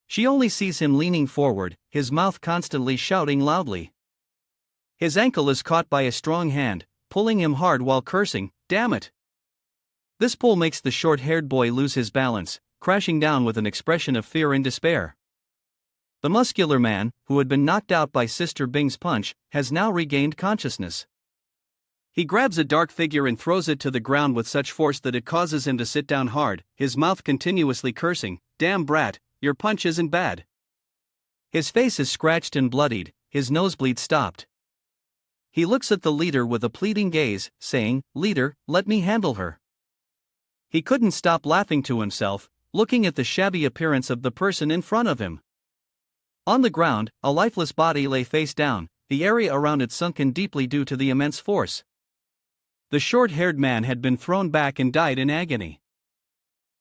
She only sees him leaning forward, his mouth constantly shouting loudly. His ankle is caught by a strong hand, pulling him hard while cursing, "Damn it!" This pull makes the short-haired boy lose his balance, crashing down with an expression of fear and despair. The muscular man, who had been knocked out by Sister Bing's punch, has now regained consciousness. He grabs a dark figure and throws it to the ground with such force that it causes him to sit down hard, his mouth continuously cursing, "Damn brat, your punch isn't bad." His face is scratched and bloodied, his nosebleed stopped. He looks at the leader with a pleading gaze, saying, "Leader, let me handle her." He couldn't stop laughing to himself, looking at the shabby appearance of the person in front of him. On the ground, a lifeless body lay face down, the area around it sunken deeply due to the immense force. The short-haired man had been thrown back and died in agony.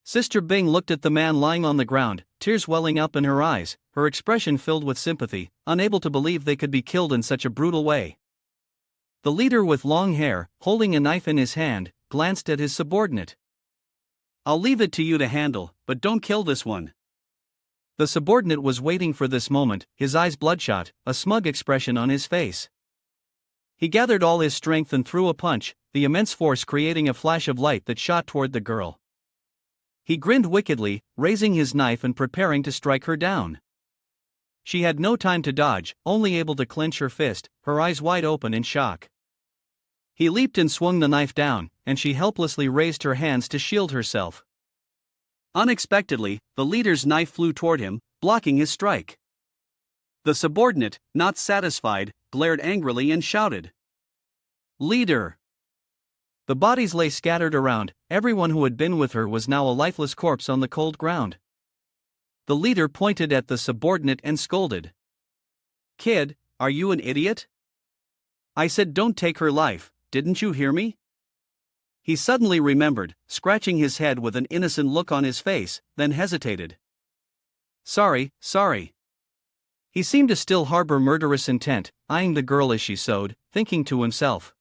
Sister Bing looked at the man lying on the ground, tears welling up in her eyes, her expression filled with sympathy, unable to believe they could be killed in such a brutal way. The leader with long hair, holding a knife in his hand, glanced at his subordinate. "I'll leave it to you to handle, but don't kill this one." The subordinate was waiting for this moment, his eyes bloodshot, a smug expression on his face. He gathered all his strength and threw a punch, the immense force creating a flash of light that shot toward the girl. He grinned wickedly, raising his knife and preparing to strike her down. She had no time to dodge, only able to clench her fist, her eyes wide open in shock. He leaped and swung the knife down, and she helplessly raised her hands to shield herself. Unexpectedly, the leader's knife flew toward him, blocking his strike. The subordinate, not satisfied, glared angrily and shouted, "Leader!" The bodies lay scattered around. Everyone who had been with her was now a lifeless corpse on the cold ground. The leader pointed at the subordinate and scolded, "Kid, are you an idiot? I said don't take her life, didn't you hear me?" He suddenly remembered, scratching his head with an innocent look on his face, then hesitated. Sorry. He seemed to still harbor murderous intent, eyeing the girl as she sewed, thinking to himself,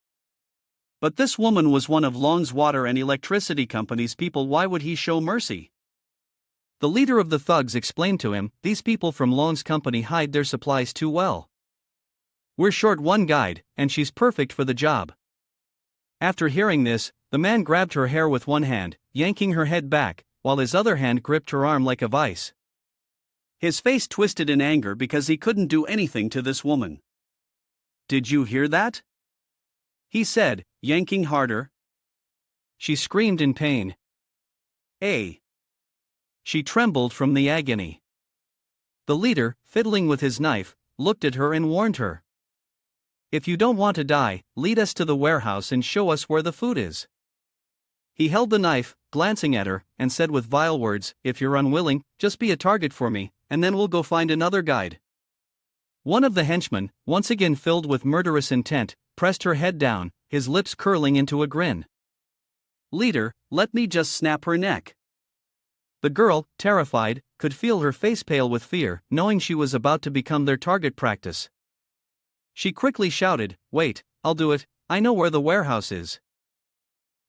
but this woman was one of Long's water and electricity company's people. Why would he show mercy? The leader of the thugs explained to him, these people from Long's company hide their supplies too well. We're short one guide, and she's perfect for the job. After hearing this, the man grabbed her hair with one hand, yanking her head back, while his other hand gripped her arm like a vice. His face twisted in anger because he couldn't do anything to this woman. "Did you hear that?" he said, yanking harder. She screamed in pain. She trembled from the agony. The leader, fiddling with his knife, looked at her and warned her. "If you don't want to die, lead us to the warehouse and show us where the food is." He held the knife, glancing at her, and said with vile words, "If you're unwilling, just be a target for me, and then we'll go find another guide." One of the henchmen, once again filled with murderous intent, pressed her head down, his lips curling into a grin. "Leader, let me just snap her neck." The girl, terrified, could feel her face pale with fear, knowing she was about to become their target practice. She quickly shouted, "Wait, I'll do it, I know where the warehouse is."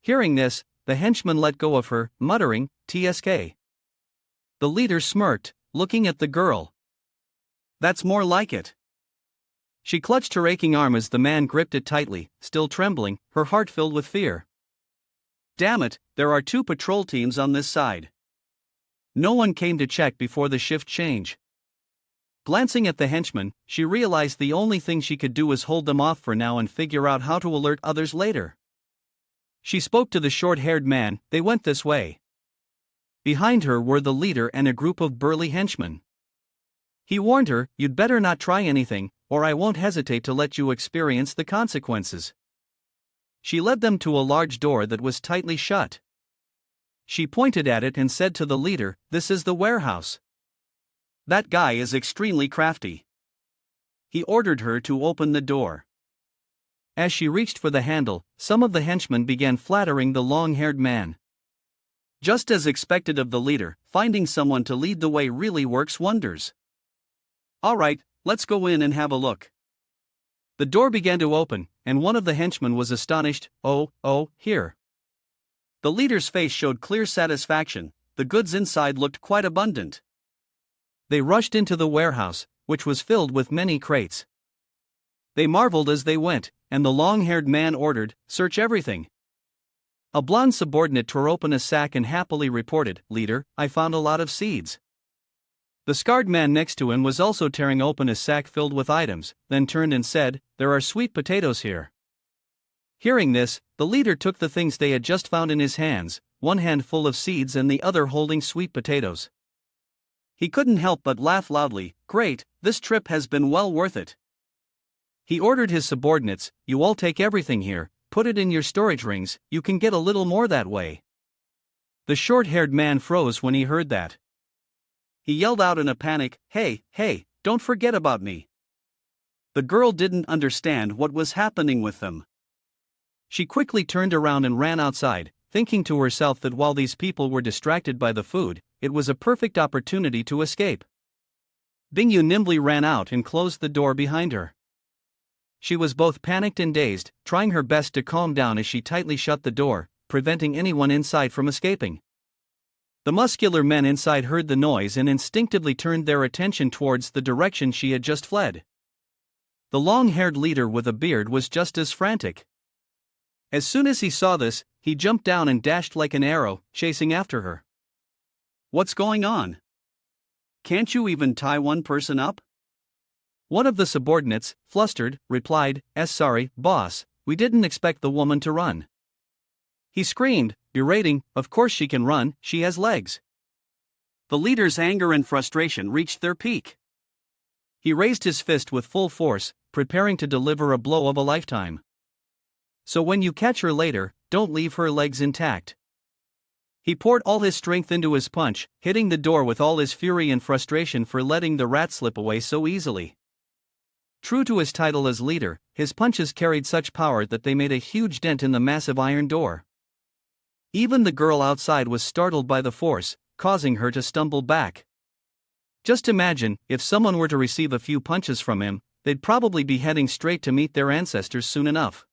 Hearing this, the henchman let go of her, muttering, "Tsk." The leader smirked, looking at the girl. "That's more like it." She clutched her aching arm as the man gripped it tightly, still trembling, her heart filled with fear. "Damn it, there are 2 patrol teams on this side." No one came to check before the shift change. Glancing at the henchman, she realized the only thing she could do was hold them off for now and figure out how to alert others later. She spoke to the short-haired man. They went this way. Behind her were the leader and a group of burly henchmen. He warned her, "You'd better not try anything, or I won't hesitate to let you experience the consequences." She led them to a large door that was tightly shut. She pointed at it and said to the leader, "This is the warehouse. That guy is extremely crafty." He ordered her to open the door. As she reached for the handle, some of the henchmen began flattering the long-haired man. Just as expected of the leader, finding someone to lead the way really works wonders. "All right, let's go in and have a look." The door began to open, and one of the henchmen was astonished. Oh, here." The leader's face showed clear satisfaction. The goods inside looked quite abundant. They rushed into the warehouse, which was filled with many crates. They marveled as they went, and the long-haired man ordered, "Search everything." A blonde subordinate tore open a sack and happily reported, "Leader, I found a lot of seeds." The scarred man next to him was also tearing open a sack filled with items, then turned and said, "There are sweet potatoes here." Hearing this, the leader took the things they had just found in his hands, one hand full of seeds and the other holding sweet potatoes. He couldn't help but laugh loudly. "Great, this trip has been well worth it." He ordered his subordinates, "You all take everything here, put it in your storage rings, you can get a little more that way." The short-haired man froze when he heard that. He yelled out in a panic, Hey, don't forget about me." The girl didn't understand what was happening with them. She quickly turned around and ran outside, thinking to herself that while these people were distracted by the food, it was a perfect opportunity to escape. Bingyu nimbly ran out and closed the door behind her. She was both panicked and dazed, trying her best to calm down as she tightly shut the door, preventing anyone inside from escaping. The muscular men inside heard the noise and instinctively turned their attention towards the direction she had just fled. The long-haired leader with a beard was just as frantic. As soon as he saw this, he jumped down and dashed like an arrow, chasing after her. "What's going on? Can't you even tie one person up?" One of the subordinates, flustered, replied, "Sorry, boss, we didn't expect the woman to run. He screamed, berating, of course she can run, she has legs. The leader's anger and frustration reached their peak. He raised his fist with full force, preparing to deliver a blow of a lifetime. So when you catch her later, don't leave her legs intact. He poured all his strength into his punch, hitting the door with all his fury and frustration for letting the rat slip away so easily. True to his title as leader, his punches carried such power that they made a huge dent in the massive iron door. Even the girl outside was startled by the force, causing her to stumble back. Just imagine, if someone were to receive a few punches from him, they'd probably be heading straight to meet their ancestors soon enough.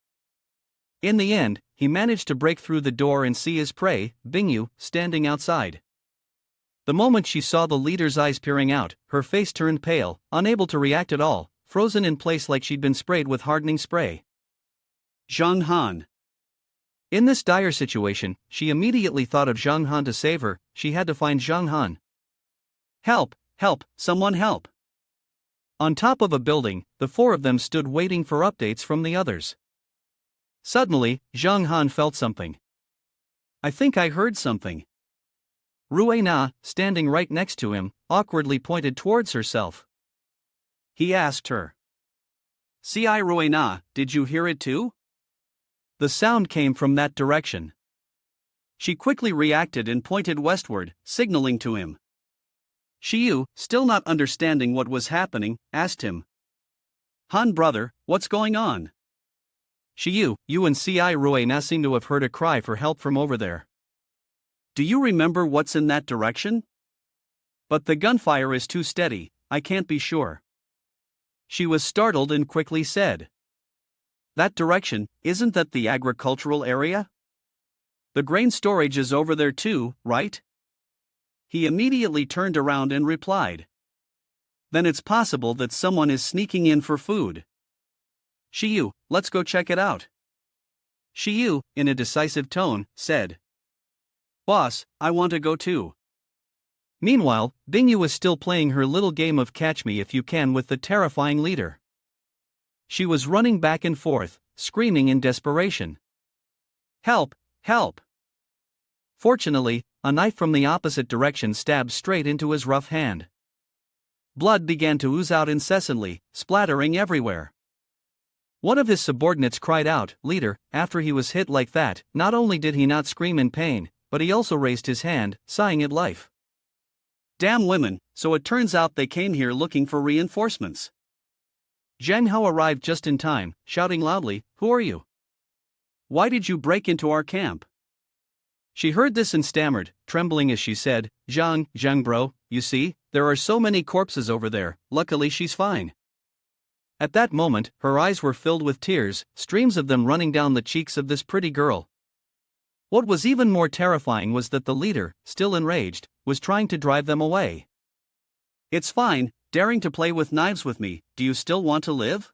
In the end, he managed to break through the door and see his prey, Bingyu, standing outside. The moment she saw the leader's eyes peering out, her face turned pale, unable to react at all, frozen in place like she'd been sprayed with hardening spray. Zhang Han. In this dire situation, she immediately thought of Zhang Han to save her. She had to find Zhang Han. Help, help, someone help. On top of a building, the four of them stood waiting for updates from the others. Suddenly, Zhang Han felt something. I think I heard something. Rui Na, standing right next to him, awkwardly pointed towards herself. He asked her. Xiai Rui Na, did you hear it too? The sound came from that direction. She quickly reacted and pointed westward, signaling to him. Xiu, still not understanding what was happening, asked him. Han brother, what's going on? Xiu, you and Xiai Rui Na seem to have heard a cry for help from over there. Do you remember what's in that direction? But the gunfire is too steady, I can't be sure. She was startled and quickly said. That direction, isn't that the agricultural area? The grain storage is over there too, right? He immediately turned around and replied. Then it's possible that someone is sneaking in for food. Xiu, let's go check it out. Xiu, in a decisive tone, said. Boss, I want to go too. Meanwhile, Bingyu was still playing her little game of catch me if you can with the terrifying leader. She was running back and forth, screaming in desperation. Help, help! Fortunately, a knife from the opposite direction stabbed straight into his rough hand. Blood began to ooze out incessantly, splattering everywhere. One of his subordinates cried out, "Leader," after he was hit like that. Not only did he not scream in pain, but he also raised his hand, sighing at life. Damn women, so it turns out they came here looking for reinforcements. Zhang Hao arrived just in time, shouting loudly, "Who are you? Why did you break into our camp?" She heard this and stammered, trembling as she said, Zhang bro, you see, there are so many corpses over there, luckily she's fine." At that moment, her eyes were filled with tears, streams of them running down the cheeks of this pretty girl. What was even more terrifying was that the leader, still enraged, was trying to drive them away. It's fine, daring to play with knives with me, do you still want to live?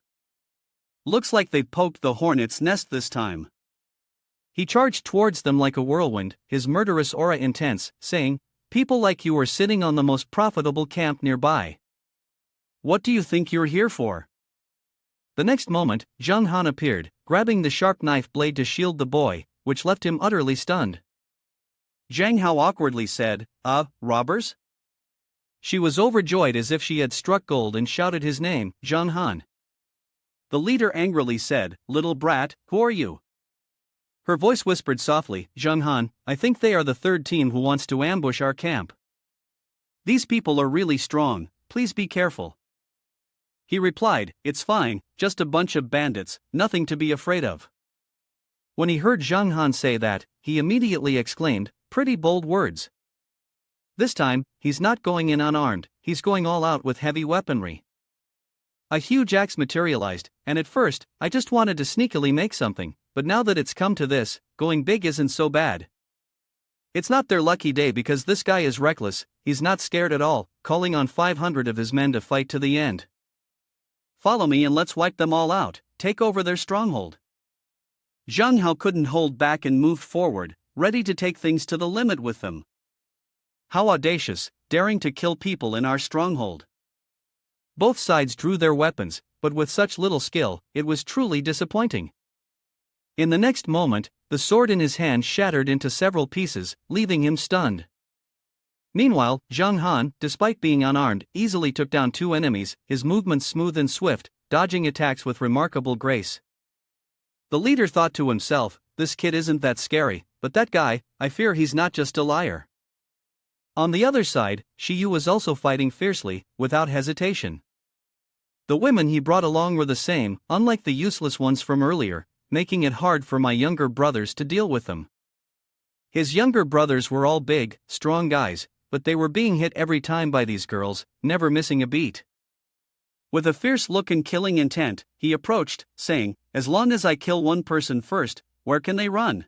Looks like they've poked the hornet's nest this time. He charged towards them like a whirlwind, his murderous aura intense, saying, "People like you are sitting on the most profitable camp nearby. What do you think you're here for?" The next moment, Zhang Han appeared, grabbing the sharp knife blade to shield the boy, which left him utterly stunned. Zhang Hao awkwardly said, robbers?" She was overjoyed as if she had struck gold and shouted his name, Zhang Han. The leader angrily said, "Little brat, who are you?" Her voice whispered softly, "Zhang Han, I think they are the third team who wants to ambush our camp. These people are really strong, please be careful." He replied, "It's fine, just a bunch of bandits, nothing to be afraid of." When he heard Zhang Han say that, he immediately exclaimed, "Pretty bold words. This time, he's not going in unarmed, he's going all out with heavy weaponry." A huge axe materialized, and at first, I just wanted to sneakily make something, but now that it's come to this, going big isn't so bad. It's not their lucky day because this guy is reckless, he's not scared at all, calling on 500 of his men to fight to the end. Follow me and let's wipe them all out, take over their stronghold. Zhang Hao couldn't hold back and moved forward, ready to take things to the limit with them. How audacious, daring to kill people in our stronghold. Both sides drew their weapons, but with such little skill, it was truly disappointing. In the next moment, the sword in his hand shattered into several pieces, leaving him stunned. Meanwhile, Zhang Han, despite being unarmed, easily took down 2 enemies, his movements smooth and swift, dodging attacks with remarkable grace. The leader thought to himself, this kid isn't that scary, but that guy, I fear he's not just a liar. On the other side, Xiu was also fighting fiercely, without hesitation. The women he brought along were the same, unlike the useless ones from earlier, making it hard for my younger brothers to deal with them. His younger brothers were all big, strong guys, but they were being hit every time by these girls, never missing a beat. With a fierce look and killing intent, he approached, saying, as long as I kill one person first, where can they run?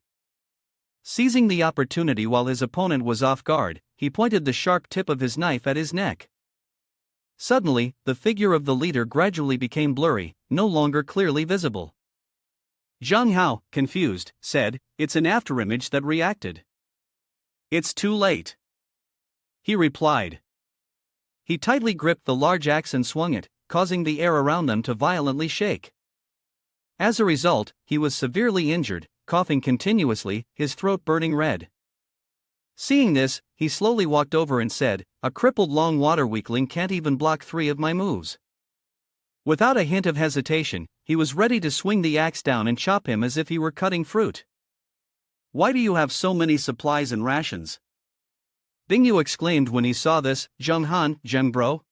Seizing the opportunity while his opponent was off guard, he pointed the sharp tip of his knife at his neck. Suddenly, the figure of the leader gradually became blurry, no longer clearly visible. Zhang Hao, confused, said, it's an afterimage that reacted. It's too late. He replied. He tightly gripped the large axe and swung it, causing the air around them to violently shake. As a result, he was severely injured, coughing continuously, his throat burning red. Seeing this, he slowly walked over and said, a crippled long water weakling can't even block 3 of my moves. Without a hint of hesitation, he was ready to swing the axe down and chop him as if he were cutting fruit. Why do you have so many supplies and rations? Ding Yu exclaimed when he saw this, Zhang Han, Zheng bro?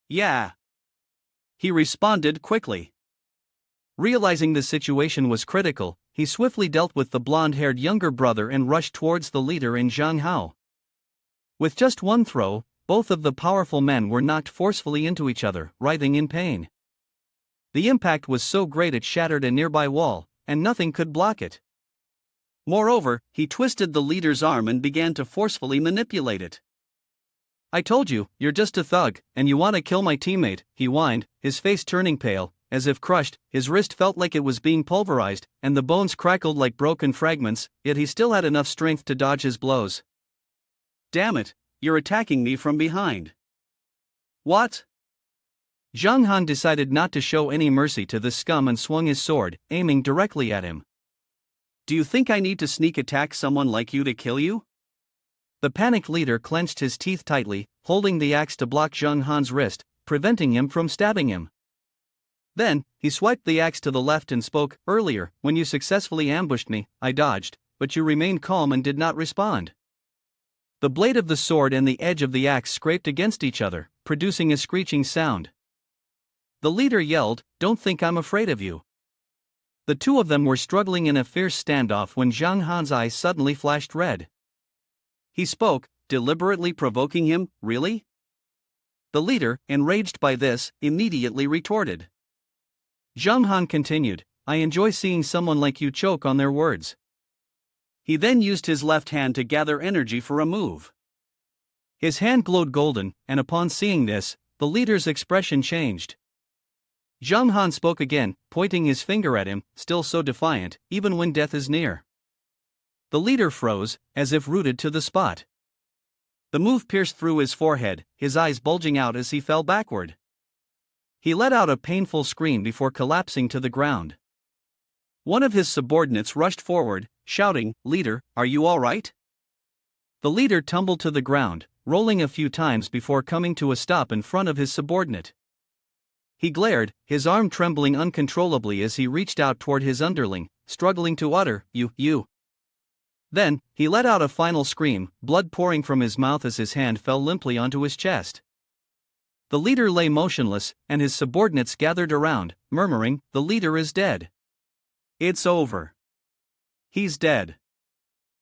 Yeah. He responded quickly. Realizing the situation was critical, he swiftly dealt with the blonde-haired younger brother and rushed towards the leader in Zhang Hao. With just one throw, both of the powerful men were knocked forcefully into each other, writhing in pain. The impact was so great it shattered a nearby wall, and nothing could block it. Moreover, he twisted the leader's arm and began to forcefully manipulate it. I told you, you're just a thug, and you want to kill my teammate, he whined, his face turning pale, as if crushed, his wrist felt like it was being pulverized, and the bones crackled like broken fragments, yet he still had enough strength to dodge his blows. Damn it, you're attacking me from behind. What? Zhang Han decided not to show any mercy to this scum and swung his sword, aiming directly at him. Do you think I need to sneak attack someone like you to kill you? The panicked leader clenched his teeth tightly, holding the axe to block Zhang Han's wrist, preventing him from stabbing him. Then, he swiped the axe to the left and spoke, earlier, when you successfully ambushed me, I dodged, but you remained calm and did not respond. The blade of the sword and the edge of the axe scraped against each other, producing a screeching sound. The leader yelled, don't think I'm afraid of you. The 2 of them were struggling in a fierce standoff when Zhang Han's eyes suddenly flashed red. He spoke, deliberately provoking him, really? The leader, enraged by this, immediately retorted. Zhang Han continued, I enjoy seeing someone like you choke on their words. He then used his left hand to gather energy for a move. His hand glowed golden, and upon seeing this, the leader's expression changed. Zhang Han spoke again, pointing his finger at him, still so defiant, even when death is near. The leader froze, as if rooted to the spot. The move pierced through his forehead, his eyes bulging out as he fell backward. He let out a painful scream before collapsing to the ground. One of his subordinates rushed forward, shouting, Leader, are you all right? The leader tumbled to the ground, rolling a few times before coming to a stop in front of his subordinate. He glared, his arm trembling uncontrollably as he reached out toward his underling, struggling to utter, you. Then, he let out a final scream, blood pouring from his mouth as his hand fell limply onto his chest. The leader lay motionless, and his subordinates gathered around, murmuring, the leader is dead. It's over. He's dead.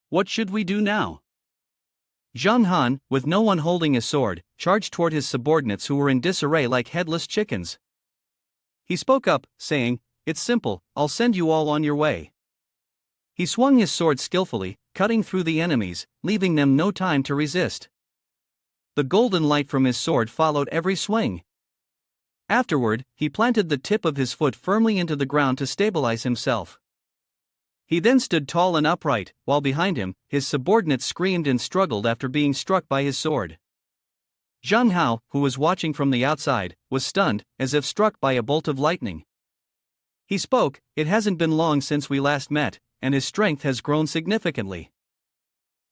What should we do now? Zhang Han, with no one holding a sword, charged toward his subordinates who were in disarray like headless chickens. He spoke up, saying, it's simple, I'll send you all on your way. He swung his sword skillfully, cutting through the enemies, leaving them no time to resist. The golden light from his sword followed every swing. Afterward, he planted the tip of his foot firmly into the ground to stabilize himself. He then stood tall and upright, while behind him, his subordinates screamed and struggled after being struck by his sword. Zhang Hao, who was watching from the outside, was stunned, as if struck by a bolt of lightning. He spoke, "It hasn't been long since we last met, and his strength has grown significantly."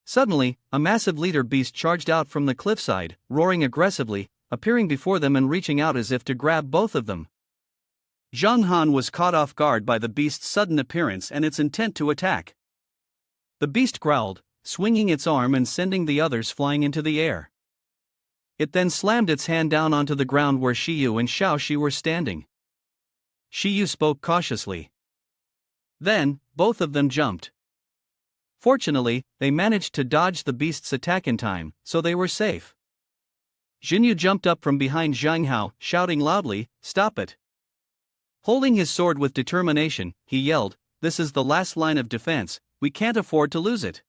Suddenly, a massive leader beast charged out from the cliffside, roaring aggressively, appearing before them and reaching out as if to grab both of them. Zhang Han was caught off guard by the beast's sudden appearance and its intent to attack. The beast growled, swinging its arm and sending the others flying into the air. It then slammed its hand down onto the ground where Xiu and Xiao Xiu were standing. Xiu spoke cautiously. Then, both of them jumped. Fortunately, they managed to dodge the beast's attack in time, so they were safe. Jinyu jumped up from behind Zhang Hao, shouting loudly, "Stop it!" Holding his sword with determination, he yelled, "This is the last line of defense, we can't afford to lose it."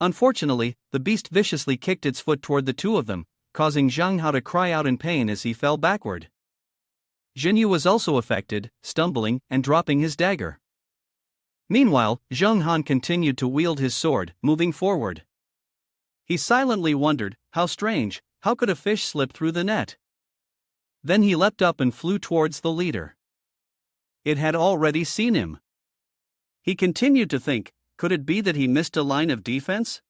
Unfortunately, the beast viciously kicked its foot toward the two of them, causing Zhang Hao to cry out in pain as he fell backward. Jinyu was also affected, stumbling and dropping his dagger. Meanwhile, Zhang Han continued to wield his sword, moving forward. He silently wondered, how strange, how could a fish slip through the net? Then he leapt up and flew towards the leader. It had already seen him. He continued to think, could it be that he missed a line of defense?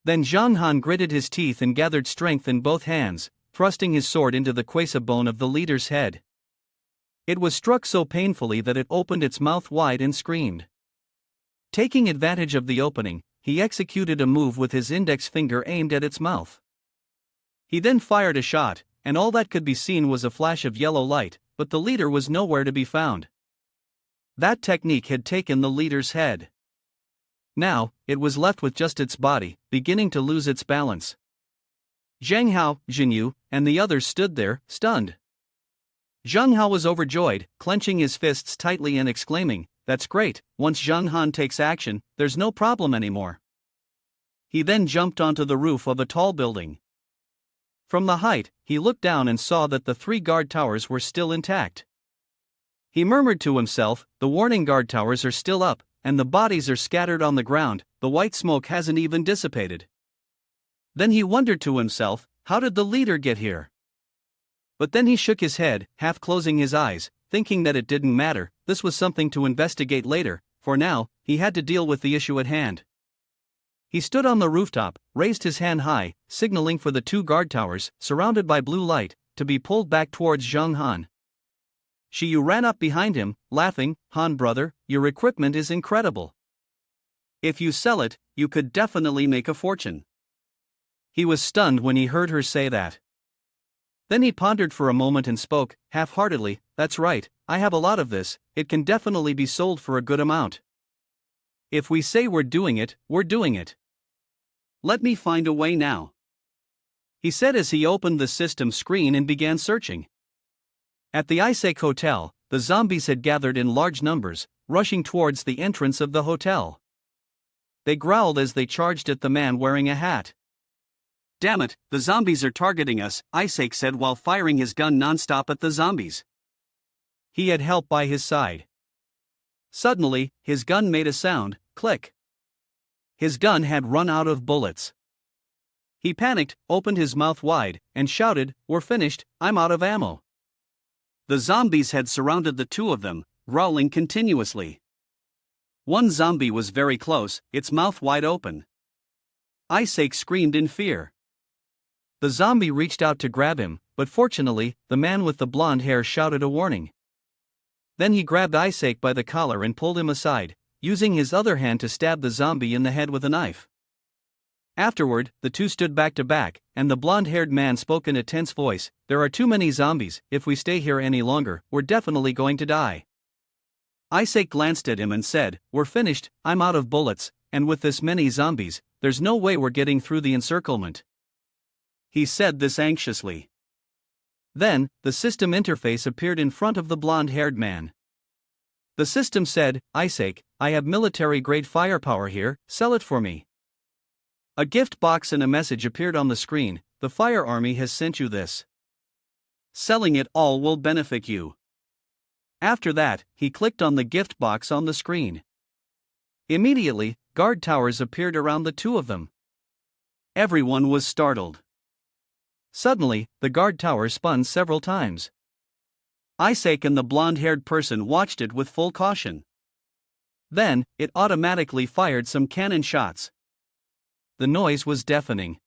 Then Zhang Han gritted his teeth and gathered strength in both hands, thrusting his sword into the quasar bone of the leader's head. It was struck so painfully that it opened its mouth wide and screamed. Taking advantage of the opening, he executed a move with his index finger aimed at its mouth. He then fired a shot, and all that could be seen was a flash of yellow light, but the leader was nowhere to be found. That technique had taken the leader's head. Now, it was left with just its body, beginning to lose its balance. Zhang Hao, Jinyu, and the others stood there, stunned. Zhang Hao was overjoyed, clenching his fists tightly and exclaiming, "That's great, once Zhang Han takes action, there's no problem anymore." He then jumped onto the roof of a tall building. From the height, he looked down and saw that the 3 guard towers were still intact. He murmured to himself, "The warning guard towers are still up, and the bodies are scattered on the ground, the white smoke hasn't even dissipated." Then he wondered to himself, how did the leader get here? But then he shook his head, half closing his eyes, thinking that it didn't matter, this was something to investigate later, for now, he had to deal with the issue at hand. He stood on the rooftop, raised his hand high, signaling for the 2 guard towers, surrounded by blue light, to be pulled back towards Zhang Han. Xiu ran up behind him, laughing, "Han brother, your equipment is incredible. If you sell it, you could definitely make a fortune." He was stunned when he heard her say that. Then he pondered for a moment and spoke, half-heartedly, "That's right, I have a lot of this, it can definitely be sold for a good amount. If we say we're doing it, we're doing it. Let me find a way now," he said as he opened the system screen and began searching. At the Isaac Hotel, the zombies had gathered in large numbers, rushing towards the entrance of the hotel. They growled as they charged at the man wearing a hat. "Damn it, the zombies are targeting us," Isaac said while firing his gun non-stop at the zombies. He had help by his side. Suddenly, his gun made a sound, click. His gun had run out of bullets. He panicked, opened his mouth wide, and shouted, "We're finished, I'm out of ammo." The zombies had surrounded the 2 of them, growling continuously. One zombie was very close, its mouth wide open. Isaac screamed in fear. The zombie reached out to grab him, but fortunately, the man with the blonde hair shouted a warning. Then he grabbed Isaac by the collar and pulled him aside, using his other hand to stab the zombie in the head with a knife. Afterward, the 2 stood back to back, and the blonde-haired man spoke in a tense voice, "There are too many zombies, if we stay here any longer, we're definitely going to die." Isaac glanced at him and said, "We're finished, I'm out of bullets, and with this many zombies, there's no way we're getting through the encirclement." He said this anxiously. Then, the system interface appeared in front of the blonde-haired man. The system said, "Isaac, I have military-grade firepower here, sell it for me." A gift box and a message appeared on the screen, "The Fire Army has sent you this. Selling it all will benefit you." After that, he clicked on the gift box on the screen. Immediately, guard towers appeared around the 2 of them. Everyone was startled. Suddenly, the guard tower spun several times. Isaac and the blonde-haired person watched it with full caution. Then, it automatically fired some cannon shots. The noise was deafening.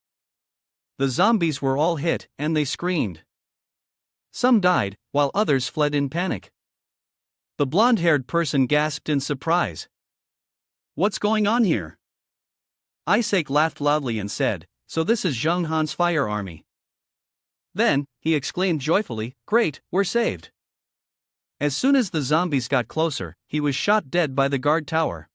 The zombies were all hit, and they screamed. Some died, while others fled in panic. The blonde-haired person gasped in surprise. What's going on here? Isaac laughed loudly and said, "So this is Zhang Han's fire army." Then, he exclaimed joyfully, "Great, we're saved." As soon as the zombies got closer, he was shot dead by the guard tower.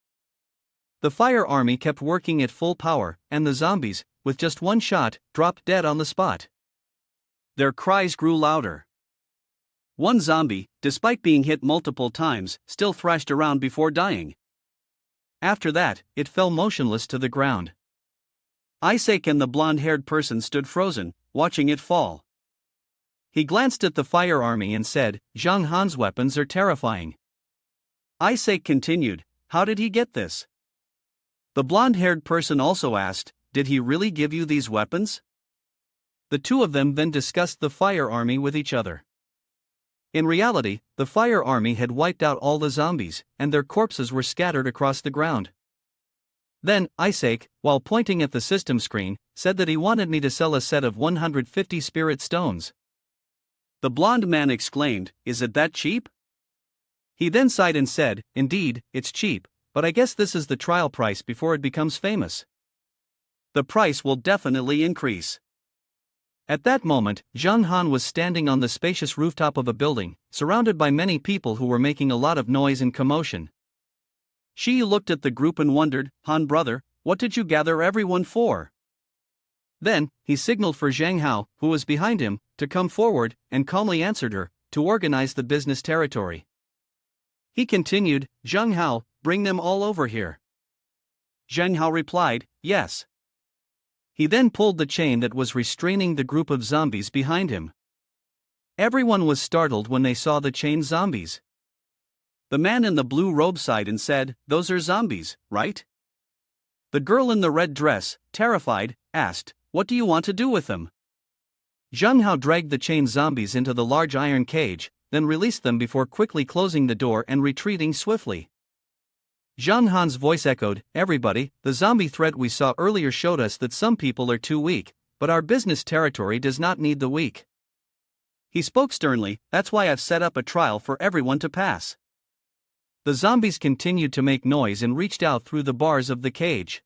The fire army kept working at full power, and the zombies, with just one shot, dropped dead on the spot. Their cries grew louder. One zombie, despite being hit multiple times, still thrashed around before dying. After that, it fell motionless to the ground. Isaac and the blonde-haired person stood frozen, watching it fall. He glanced at the fire army and said, "Zhang Han's weapons are terrifying." Isaac continued, "How did he get this?" The blonde-haired person also asked, "Did he really give you these weapons?" The two of them then discussed the fire army with each other. In reality, the fire army had wiped out all the zombies, and their corpses were scattered across the ground. Then, Isaac, while pointing at the system screen, said that he wanted me to sell a set of 150 spirit stones. The blonde man exclaimed, "Is it that cheap?" He then sighed and said, "Indeed, it's cheap, but I guess this is the trial price before it becomes famous. The price will definitely increase." At that moment, Zhang Han was standing on the spacious rooftop of a building, surrounded by many people who were making a lot of noise and commotion. She looked at the group and wondered, "Han brother, what did you gather everyone for?" Then, he signaled for Zhang Hao, who was behind him, to come forward, and calmly answered her, to organize the business territory. He continued, "Zhang Hao, bring them all over here." Zhang Hao replied, "Yes." He then pulled the chain that was restraining the group of zombies behind him. Everyone was startled when they saw the chained zombies. The man in the blue robe sighed and said, "Those are zombies, right?" The girl in the red dress, terrified, asked, "What do you want to do with them?" Zhang Hao dragged the chained zombies into the large iron cage, then released them before quickly closing the door and retreating swiftly. Zhang Han's voice echoed, "Everybody, the zombie threat we saw earlier showed us that some people are too weak, but our business territory does not need the weak." He spoke sternly, "That's why I've set up a trial for everyone to pass." The zombies continued to make noise and reached out through the bars of the cage.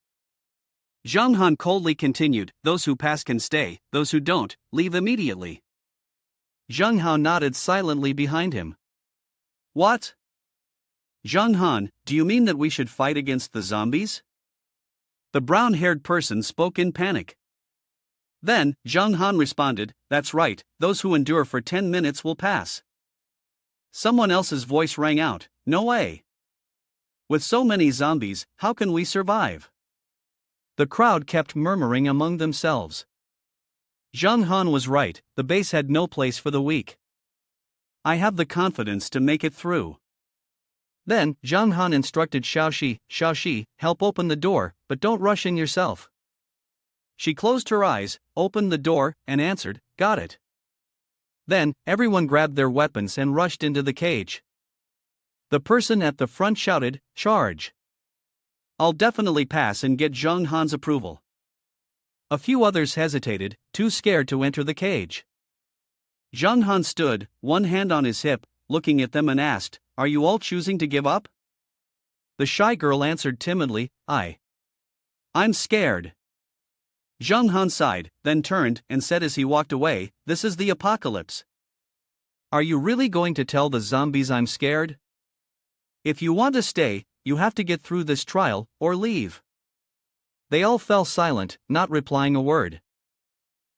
Zhang Han coldly continued, "Those who pass can stay, those who don't, leave immediately." Zhang Hao nodded silently behind him. "What? Zhang Han, do you mean that we should fight against the zombies?" The brown-haired person spoke in panic. Then, Zhang Han responded, "That's right, those who endure for 10 minutes will pass." Someone else's voice rang out, "No way! With so many zombies, how can we survive?" The crowd kept murmuring among themselves. Zhang Han was right, the base had no place for the weak. "I have the confidence to make it through." Then, Zhang Han instructed Xiao Xiu, "Help open the door, but don't rush in yourself." She closed her eyes, opened the door, and answered, "Got it." Then, everyone grabbed their weapons and rushed into the cage. The person at the front shouted, "Charge!" "I'll definitely pass and get Zhang Han's approval." A few others hesitated, too scared to enter the cage. Zhang Han stood, one hand on his hip, looking at them and asked, "Are you all choosing to give up?" The shy girl answered timidly, I'm scared." Zhang Han sighed, then turned and said as he walked away, "This is the apocalypse. Are you really going to tell the zombies I'm scared? If you want to stay, you have to get through this trial, or leave." They all fell silent, not replying a word.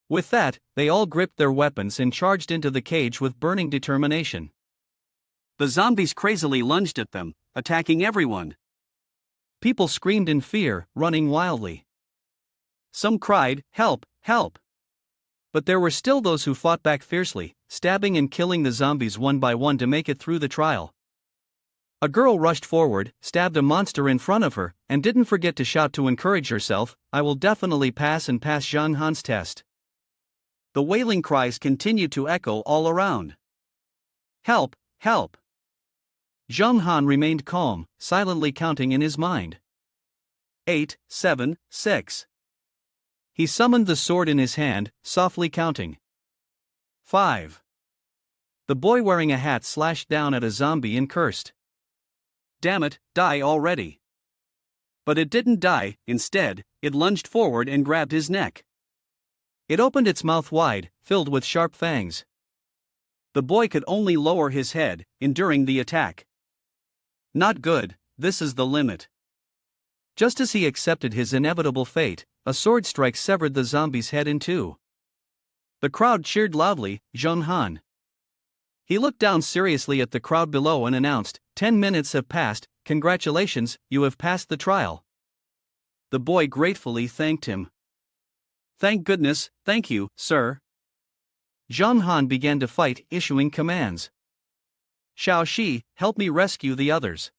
With that, they all gripped their weapons and charged into the cage with burning determination. The zombies crazily lunged at them, attacking everyone. People screamed in fear, running wildly. Some cried, "Help, help!" But there were still those who fought back fiercely, stabbing and killing the zombies one by one to make it through the trial. A girl rushed forward, stabbed a monster in front of her, and didn't forget to shout to encourage herself, "I will definitely pass and pass Zhang Han's test." The wailing cries continued to echo all around. Help, help. Zhang Han remained calm, silently counting in his mind. 8, 7, 6. He summoned the sword in his hand, softly counting. 5. The boy wearing a hat slashed down at a zombie and cursed. Damn it, die already. But it didn't die, instead, it lunged forward and grabbed his neck. It opened its mouth wide, filled with sharp fangs. The boy could only lower his head, enduring the attack. Not good, this is the limit. Just as he accepted his inevitable fate, a sword strike severed the zombie's head in two. The crowd cheered loudly, Zhang Han. He looked down seriously at the crowd below and announced, 10 minutes have passed, congratulations, you have passed the trial. The boy gratefully thanked him. Thank goodness, thank you, sir. Zhang Han began to fight, issuing commands. Xiao Xiu, help me rescue the others.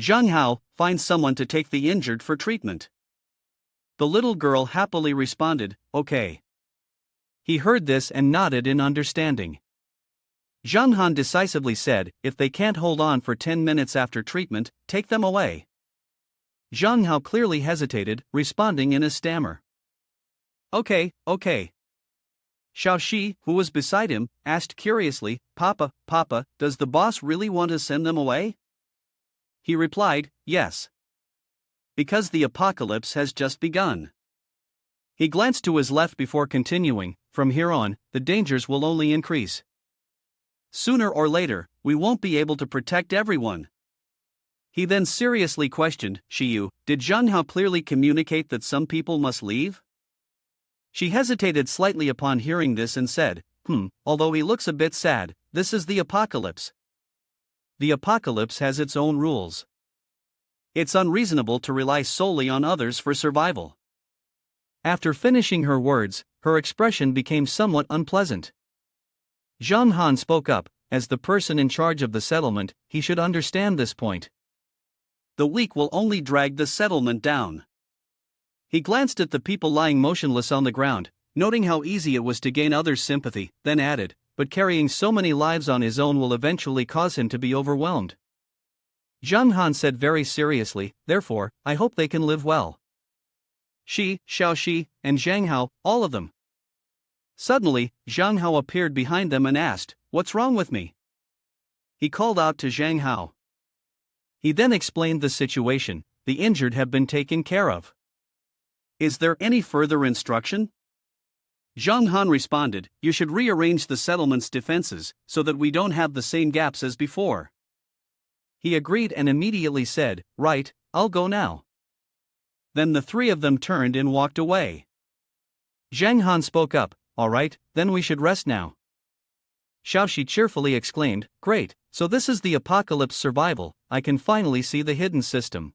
Zhang Hao, find someone to take the injured for treatment. The little girl happily responded, okay. He heard this and nodded in understanding. Zhang Han decisively said, if they can't hold on for 10 minutes after treatment, take them away. Zhang Hao clearly hesitated, responding in a stammer. Okay. Xiao Xiu, who was beside him, asked curiously, Papa, does the boss really want to send them away? He replied, yes. Because the apocalypse has just begun. He glanced to his left before continuing, from here on, the dangers will only increase. Sooner or later, we won't be able to protect everyone. He then seriously questioned, Xiu, did Zhang Hao clearly communicate that some people must leave? She hesitated slightly upon hearing this and said, although he looks a bit sad, this is the apocalypse. The apocalypse has its own rules. It's unreasonable to rely solely on others for survival. After finishing her words, her expression became somewhat unpleasant. Zhang Han spoke up, as the person in charge of the settlement, he should understand this point. The weak will only drag the settlement down. He glanced at the people lying motionless on the ground, noting how easy it was to gain others' sympathy, then added, but carrying so many lives on his own will eventually cause him to be overwhelmed. Zhang Han said very seriously, therefore, I hope they can live well. Xiao Xiu, and Zhang Hao, all of them. Suddenly, Zhang Hao appeared behind them and asked, what's wrong with me? He called out to Zhang Hao. He then explained the situation, the injured have been taken care of. Is there any further instruction? Zhang Han responded, you should rearrange the settlement's defenses, so that we don't have the same gaps as before. He agreed and immediately said, right, I'll go now. Then the three of them turned and walked away. Zhang Han spoke up, all right, then we should rest now. Xiao Xiu cheerfully exclaimed, great, so this is the apocalypse survival, I can finally see the hidden system.